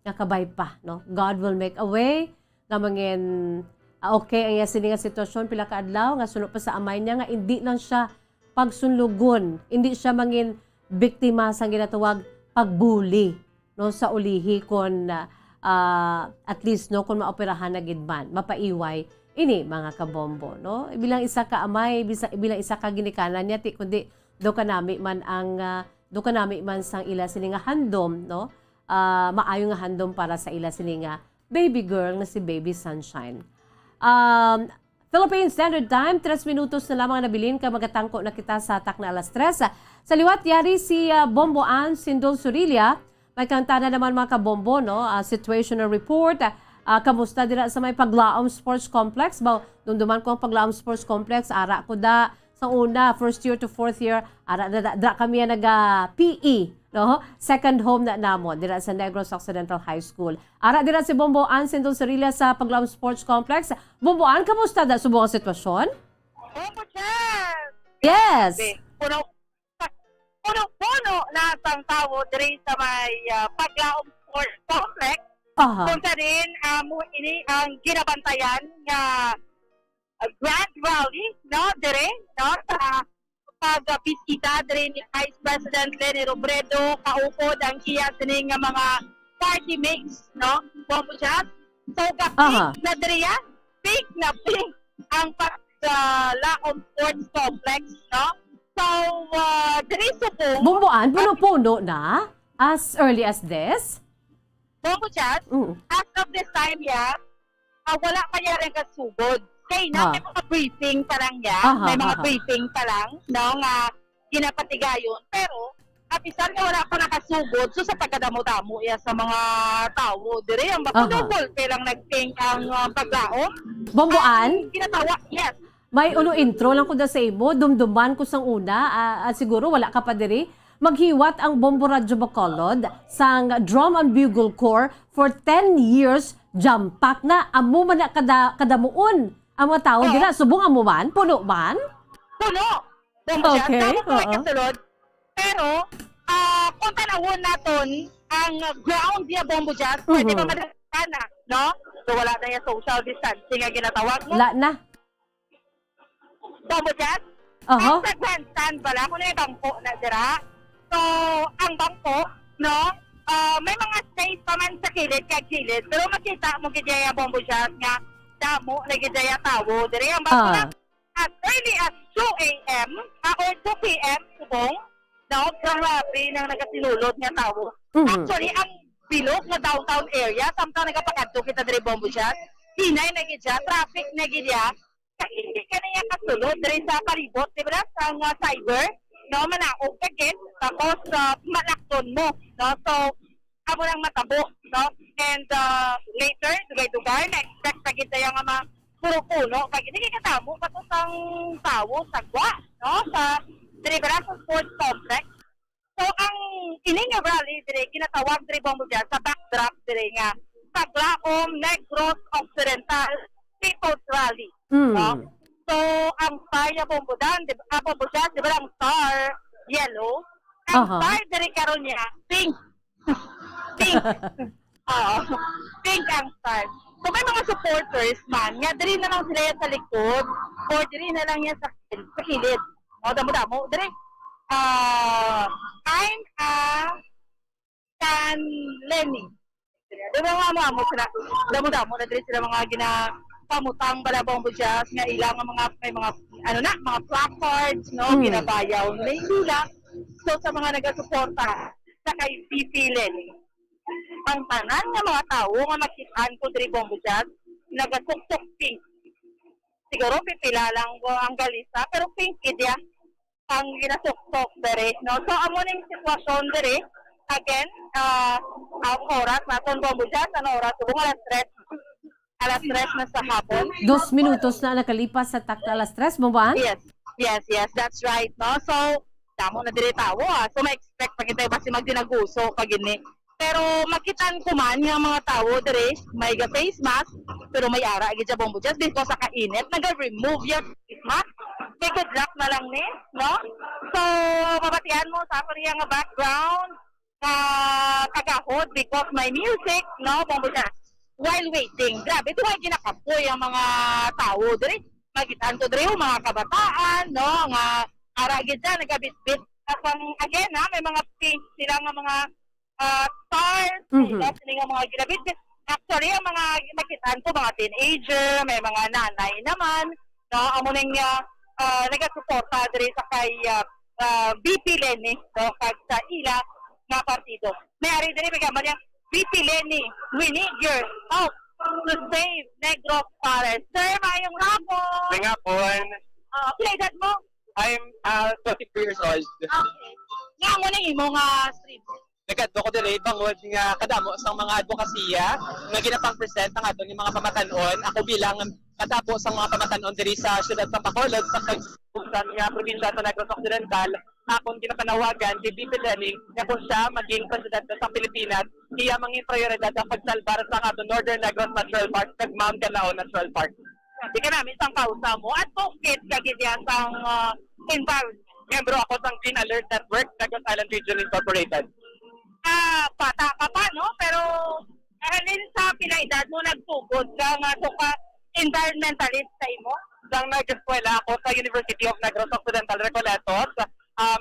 [SPEAKER 7] Nga kabay pa, no. God will make a way nga mangin okay ang iya sini nga sitwasyon pila ka adlaw nga sunod pa sa amay niya nga hindi lang siya pagsunlugon, hindi siya mangin biktima sa ginatawag pagbuli, no, sa ulihi kon at least no kung maoperahan na gidman mapaiway ini mga kabombo, no, bilang isa ka amay, bilang isa ka ginikanan niya ti kundi do kanami man sang ila sini nga handom, no, maayo nga handom para sa ila sini nga baby girl nga si Baby Sunshine. Philippine Standard Time, 3 minutos na lamang nabilin ka magatangko na kita sa atak na alas 3. Sa liwat, yari si Bombo Ann Sindol Surilia. May kanta na naman mga kabombo, no? Situational report. Kamusta dira sa may Paglaom Sports Complex? Dunduman ko ang Paglaom Sports Complex. Ara ko da sa una, first year to fourth year. Ara da kami naga-PE. No? Second home na namon dira sa Negros Occidental High School. Ara dira si Bombo Ann Sindol Surilia sa Paglaom Sports Complex. Bombo Ann, kamusta da subong sitwasyon?
[SPEAKER 12] Bombo Chan!
[SPEAKER 7] Yes!
[SPEAKER 12] Puno na ang tao diri sa may Paglaom Sports Complex. Kung sa rin, ini ang ginabantayan nga Grand Rally, no, dire, no, sa pagbisita dire ni Vice President Leni Robredo, kaupod ang iya sining nga mga party mates, no, Bombo Chat. So, kapig na dire yan, big na big ang Paglaom Sports Complex, no. So, dire sa po.
[SPEAKER 7] Bombo Ann, puno-puno na as early as this?
[SPEAKER 12] Bombo Chat, as of this time, wala pa niya rin kasugod. Okay, may mga briefing pa lang may mga briefing pa lang, no, nga ginapatigayon. Pero, kapisan nga wala pa nakasugod, so sa pagkadamo-damo sa mga tao, dire, ang mapunugol, pero nag-think ang Paglaom.
[SPEAKER 7] Bombo Ann?
[SPEAKER 12] Ginatawa, yes.
[SPEAKER 7] May intro lang ko da sa imo, dumduman ko sang una, at siguro wala ka pa diri. Maghiwat ang Bombo Radyo Bacolod sang Drum and Bugle Corps for 10 years, jumpak na, amo man na kadamuon. Ang mga tao dira, subong amo man? Puno man?
[SPEAKER 12] Puno! Bombo
[SPEAKER 7] okay.
[SPEAKER 12] Tama po ay kasulod. Pero, kung tanawon naton ang ground niya Bombo Jazz, pwede pa madagana, no? So, wala na yung social distancing nga ginatawag mo.
[SPEAKER 7] Wala na.
[SPEAKER 12] Bombo Jazz? Ang sa grandstand pala, kung yung bangko na dira. So, ang bangko, no, may mga space pa man sa kilid, pero makita mo gidya bombo siya nga damo na gidya tawo. Dire ang bangko na as early as 2 a.m. Or 2 p.m. subong, no, grabe nang nagatinulod nga tawo. Actually, ang bilog na downtown area, samtang nagapakadto kita dire bombo siya, hinay na gidya, traffic na gidya, hindi ka na yan kasulod dire sa palibot, di ba, sa cyber, no, manaog ka git, tapos malakton mo, no, so, amo lang matabo, no, and later, dugay-dugay, na-expect pa kita yung mga puro-puno, pag hindi ka tamo, patusang tawo, sagwa, no, sa dire ba, sa sports complex. So, ang ining nga rally, dire, kinatawag dire bombo dyan, sa backdrop, dire nga, Taglaom, Negros, Occidental, People's Rally. No? So, ang star niya bombo dyan, di ba ang star, yellow, ang star dire karon niya, pink. Pink. Pink ang star. So, may mga supporters man, nga dire na lang sila yan sa likod, o dire na lang yan sa kilid. O, damo-damo, dire, I'm Can Lenny. Diba nga mo sila, damo-damo na din sila mga ginapamutang balabong budyas nga ilang may mga mga placards, no, ginabayaw nila. So sa mga nagasuporta sa kay PP Lenny, ang tanan nga mga tao nga makitaan ko diri bombo budyas nagasuktok pink. Siguro pipila lang ang galisa pero pink idya ang ginasuktok dere, no? So amo ning sitwasyon dere. Again, ang oras natin bombo dyan, oras? Subong alas 3 na sa hapon.
[SPEAKER 7] 2 minutos na nakalipas sa takta alas 3, Buwan?
[SPEAKER 12] Yes, that's right, no? So, damo na dire tawo, So, ma-expect pa kita basi magdinaguso pag ini. Pero makitan ko man nga mga tawo dire, may face mask, pero may ara gid sa bombo dyan because sa kainit, naga-remove yung face mask. May good luck na lang ni, no? So, mabatian mo sa ako nga background, kagahod because may music, no, bombo siya. While waiting, grabe, ito ay ginakapoy ang mga tao diri. Magitan to diri mga kabataan, no, nga aragid dyan, nagabitbit. At again, may mga pink sila nga mga stars, sila nga mga ginabitbit. Actually, ang mga magitan to, mga teenager, may mga nanay naman, no, amuning nagasuporta diri sa kay BP Lenny, no, kag sa ila nga partido. May-ari din bigyan niya, VP Lenny, we need your help to save Negros Forest. Sir, mayong hapon!
[SPEAKER 15] May hapon.
[SPEAKER 12] Pinagdad mo?
[SPEAKER 15] I'm 23 years old.
[SPEAKER 12] Okay. Nga mo na imong stream.
[SPEAKER 15] Nagkadto ko dili bangod nga kadamo sa mga advokasya nga ginapang-present ang aton yung mga pamatanon. Ako bilang katapo sa mga pamatanon diri sa siyudad sa Bacolod sa kagbusan nga probinsya sa Negros Occidental. Akong ginapanawagan si BP Lenny na kung siya maging presidente sa Pilipinas, iya manging prioridad ang pagsalbar sa aton Northern Negros Natural Park kag Mount Canlaon Natural Park.
[SPEAKER 12] Di ka namin isang kausa mo. Advocate ka gidya sa environment.
[SPEAKER 15] Membro ako sa Green Alert Network, Negros Island Region Incorporated.
[SPEAKER 12] Bata ka pa, no? Pero alin sa pinaedad mo nagtugod ka nga ka environmentalist sa imo?
[SPEAKER 15] Sang nag-eskwela ako sa University of Negros Occidental Recoletos,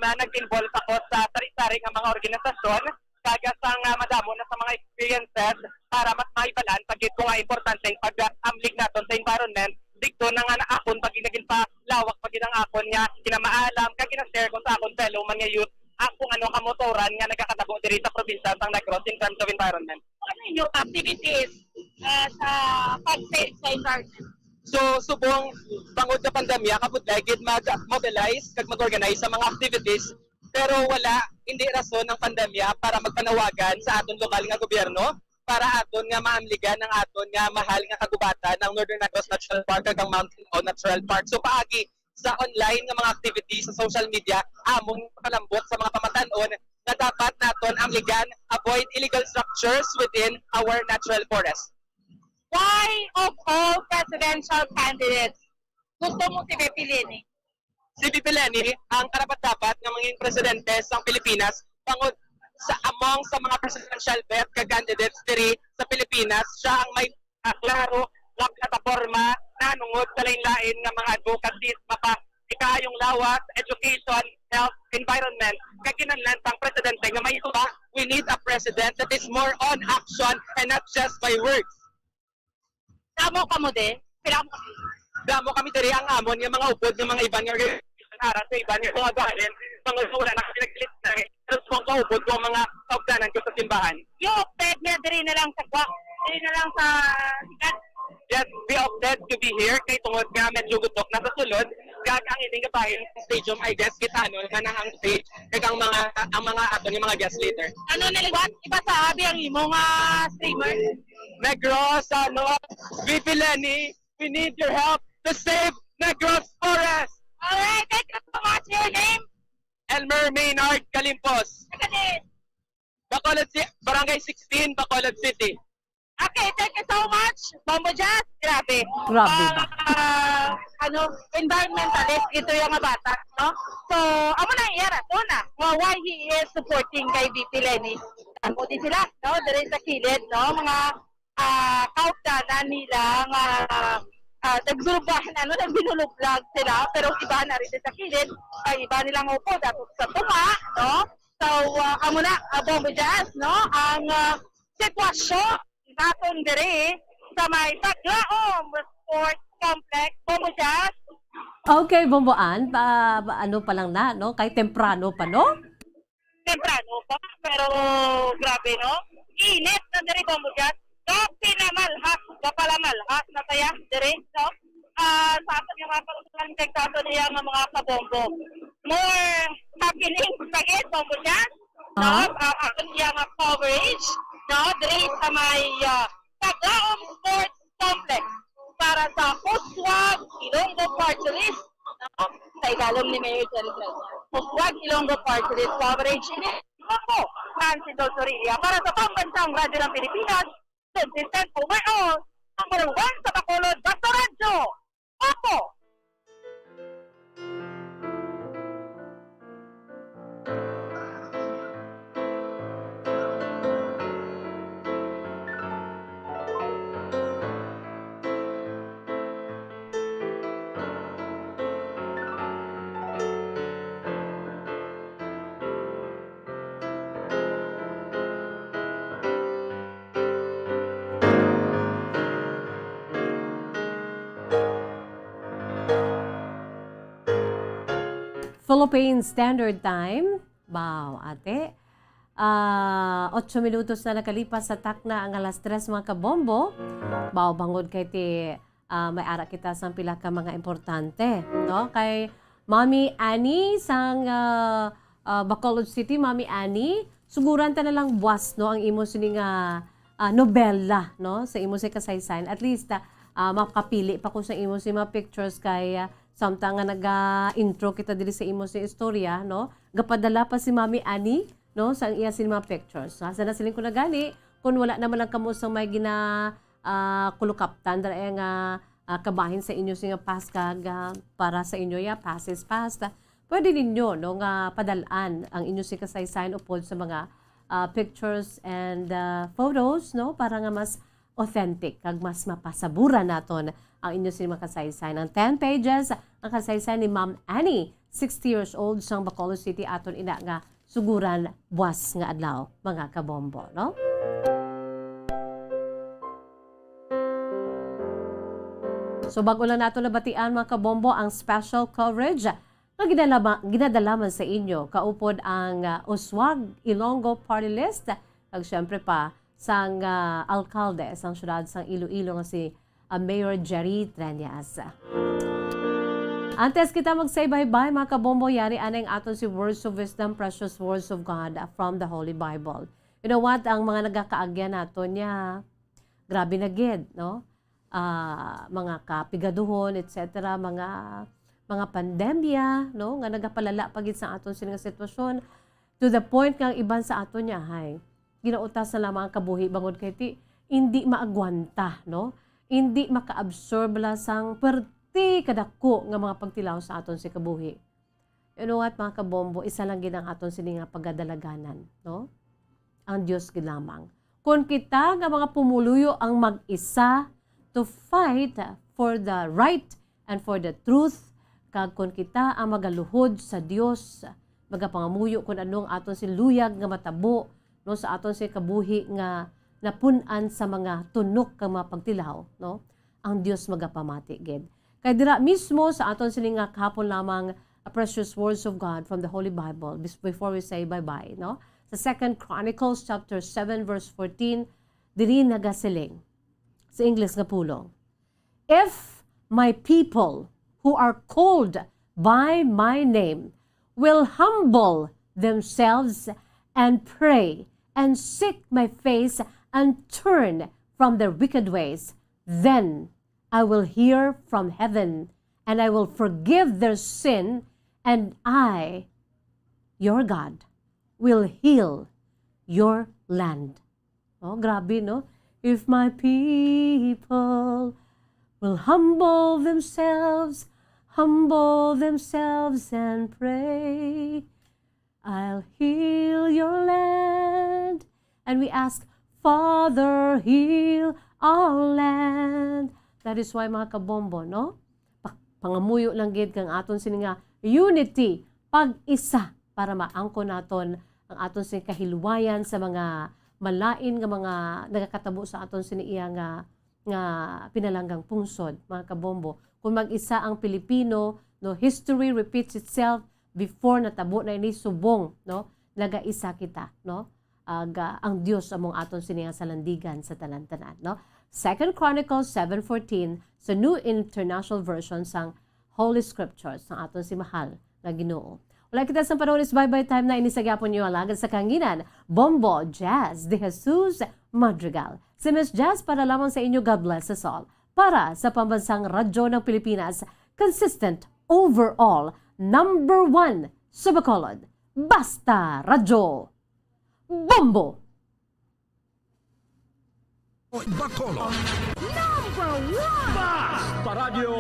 [SPEAKER 15] nag-involve ako sa sari-sari ng mga organisasyon, kagasang madamo na sa mga experiences para mas maibalan pagit ko nga importante pag-amlig natin sa environment. Dito na nga na akon pag naging pa lawak pag ang akon nga kinamaalam, kag kinashare ko sa akon fellow mga youth kung ano kamotoran nga nagkakatabo diri sa probinsya sang Negros in terms of environment.
[SPEAKER 12] Ano yung activities sa pag-save sa environment?
[SPEAKER 15] So, subong bangod sa pandemya, kapudlay, gid mag-mobilize, kag mag-organize sa mga activities, pero hindi rason ng pandemya para magpanawagan sa aton lokal nga gobyerno, para aton nga maamligan ng aton nga mahal nga kagubatan ng Northern Negros Natural Park kag Mount Canlaon Natural Park. So, paagi sa online nga mga activities sa social media, among palambot sa mga pamatanon na dapat naton amligan, avoid illegal structures within our natural forest.
[SPEAKER 12] Why of all presidential candidates gusto mo si BP Lenny?
[SPEAKER 15] Si BP Lenny ang karapat-dapat ng maging presidente sa Pilipinas bangod sa among sa mga presidential bet ka candidates diri sa Pilipinas. Siya ang may klaro nga plataporma nanungod sa lain-lain nga mga advocacies ikayong lawas, education, health, environment, kaya kinahanglan pang presidente nga may iba, we need a president that is more on action and not just by words. Damo ka mo de? Damo kami diri ang amon nga mga upod ng mga ibang organization aras sa ibang mga galing, mga wala na kami naglit na pero mga kaupod ko mga kaugdanan ko sa simbahan. Yung opted na diri na lang sa kwak, diri na lang sa sikat. Yes, we opted to be here kay tungod nga medyo gutok na sa sulod kag ang ining kabahin stadium I guess gitanon nga ang stage kag ang mga ato ni mga guest later. Ano naliwat iba sa abi ang imong streamer? Negros, VP Lenny, we need your help to save Negros Forest. Alright, thank you so much. Your name? Elmer Maynard Calimpos. Bacolod Barangay 16, Bacolod City. Okay, thank you so much. Bombo Jazz, grabe.
[SPEAKER 7] Grabe ba?
[SPEAKER 15] Environmentalist, ito yung mga bata, no? So, amo na iyara, na, why he is supporting kay VP Lenny. Ang puti sila, no? Dari sa kilid, no? Mga kaupdanan nila, nagsulbahan, nagbinulublag sila, pero iba na rin sa kilid, ay iba nilang upo, dapat sa tunga, no? So, amo na, Bombo Jazz, no? Ang sitwasyon, naton diri sa may Paglaom Sports Complex, Bombo Jazz.
[SPEAKER 7] Okay, Bomboan, ano pa lang na, no? Kahit temprano pa, no?
[SPEAKER 15] Temprano pa, pero grabe, no? Init na diri, Bombo Jazz. Grabe na malhas, kapala malhas na taya diri, no? Sa atin yung mga parusalan kay kaso niya ng mga kabombo. More happening sa it, Bombo Jazz. No? Aton niya nga coverage, no? Diri sa may Paglaom Sports Complex para sa Uswag Ilonggo Party List, no? Sa ilalong ni Mayor Jennifer. Uswag Ilonggo Party List coverage ini ako, Nancy Dolsoria para sa pambansang radyo ng Pilipinas, consistent overall, number 1 sa Bacolod, Basta Radyo. Ako!
[SPEAKER 7] Philippine Standard Time. Wow, ate. 8 minutos na nakalipas sa takna ang alas 3 mga kabombo. Wow, bangod kay ti may ara kita sa pila ka mga importante, no? Kay Mami Annie sang Bacolod City, Mami Annie, suguran ta na lang buwas, no, ang imo sini nga nobela, no, sa imo si kasaysayan. At least makapili pa ko sa imo si mga pictures kay samtang nga naga-intro kita dili sa imo si istorya, no? Gapadala pa si Mami Annie, no, sa iya sin mga pictures. Asa na siling ko na gani kung wala naman lang kamo sa may gina kulukaptan dara nga kabahin sa inyo singa paskag para sa inyo ya passes pasta. Pwede ninyo no nga padalaan ang inyo si kasaysayan upod sa mga pictures and photos, no, para nga mas authentic kag mas mapasabura naton ang inyo si mga kasaysayan. Ang 10 pages ang kasaysayan ni Ma'am Annie, 60 years old sang Bacolod City aton ina nga suguran buwas nga adlaw mga kabombo, no? So bago lang nato nabatian mga kabombo ang special coverage nga ginadalaman sa inyo kaupod ang Uswag Ilonggo Party List kag syempre pa sang alkalde sang syudad sang Iloilo nga si Mayor Jerry Treñas. Antes kita mag-say bye-bye mga kabombo, yari aneng aton si Words of Wisdom, Precious Words of God from the Holy Bible. You know what? Ang mga nagakaagya naton niya, grabe na gid, no? Mga kapigaduhon, etc., mga pandemya, no, nga nagapalala pagit sa aton sining sitwasyon to the point nga iban sa aton niya hay ginautas na lamang kabuhi bangod kay ti hindi maagwanta, no, hindi maka-absorb la sang perti kadako nga mga pagtilaw sa aton si kabuhi. You know what mga kabombo, isa lang gid ang aton sini nga pagdalaganan, no, ang Dios gid lamang. Kung kita nga mga pumuluyo ang mag-isa to fight for the right and for the truth, kag kun kita ang magaluhod sa Dios, magapangamuyo kun anong aton si luyag nga matabo no sa aton si kabuhi nga napun-an sa mga tunok kang mga pagtilaw, no? Ang Dios magapamati gid. Kay dira mismo sa aton sini nga kahapon lamang precious words of God from the Holy Bible before we say bye-bye, no? Sa 2 Chronicles chapter 7 verse 14, diri nagasiling sa English nga pulong. If my people who are called by my name will humble themselves and pray and seek my face and turn from their wicked ways, then I will hear from heaven and I will forgive their sin, and I, your God, will heal your land. Oh, grabe, no? If my people will humble themselves and pray, I'll heal your land. And we ask, Father, heal our land. That is why mga kabombo, no? Pangamuyo lang gid kang aton sini nga unity, pag-isa para maangko naton ang aton sini kahilwayan sa mga malain nga mga nagakatabo sa aton sini iya nga pinalanggang pungsod, mga kabombo. Kung mag-isa ang Pilipino, no, history repeats itself before natabo na ini subong, no? Nagaisa kita, no? Ang Dios among aton sini nga salandigan sa tanan-tanan, no? 2 Chronicles 7:14 sa New International Version sang Holy Scriptures ng aton si mahal nga Ginoo. Wala kita sa panahon is bye-bye time na inisagyapon niyo alagad sa kanginan, Bombo Jazz de Jesus Madrigal. Si Miss Jazz para lamang sa inyo, God bless us all. Para sa pambansang radyo ng Pilipinas, consistent overall, number 1 sa Bacolod, Basta Radyo Bombo!
[SPEAKER 8] Bacolod.
[SPEAKER 6] Basta Radio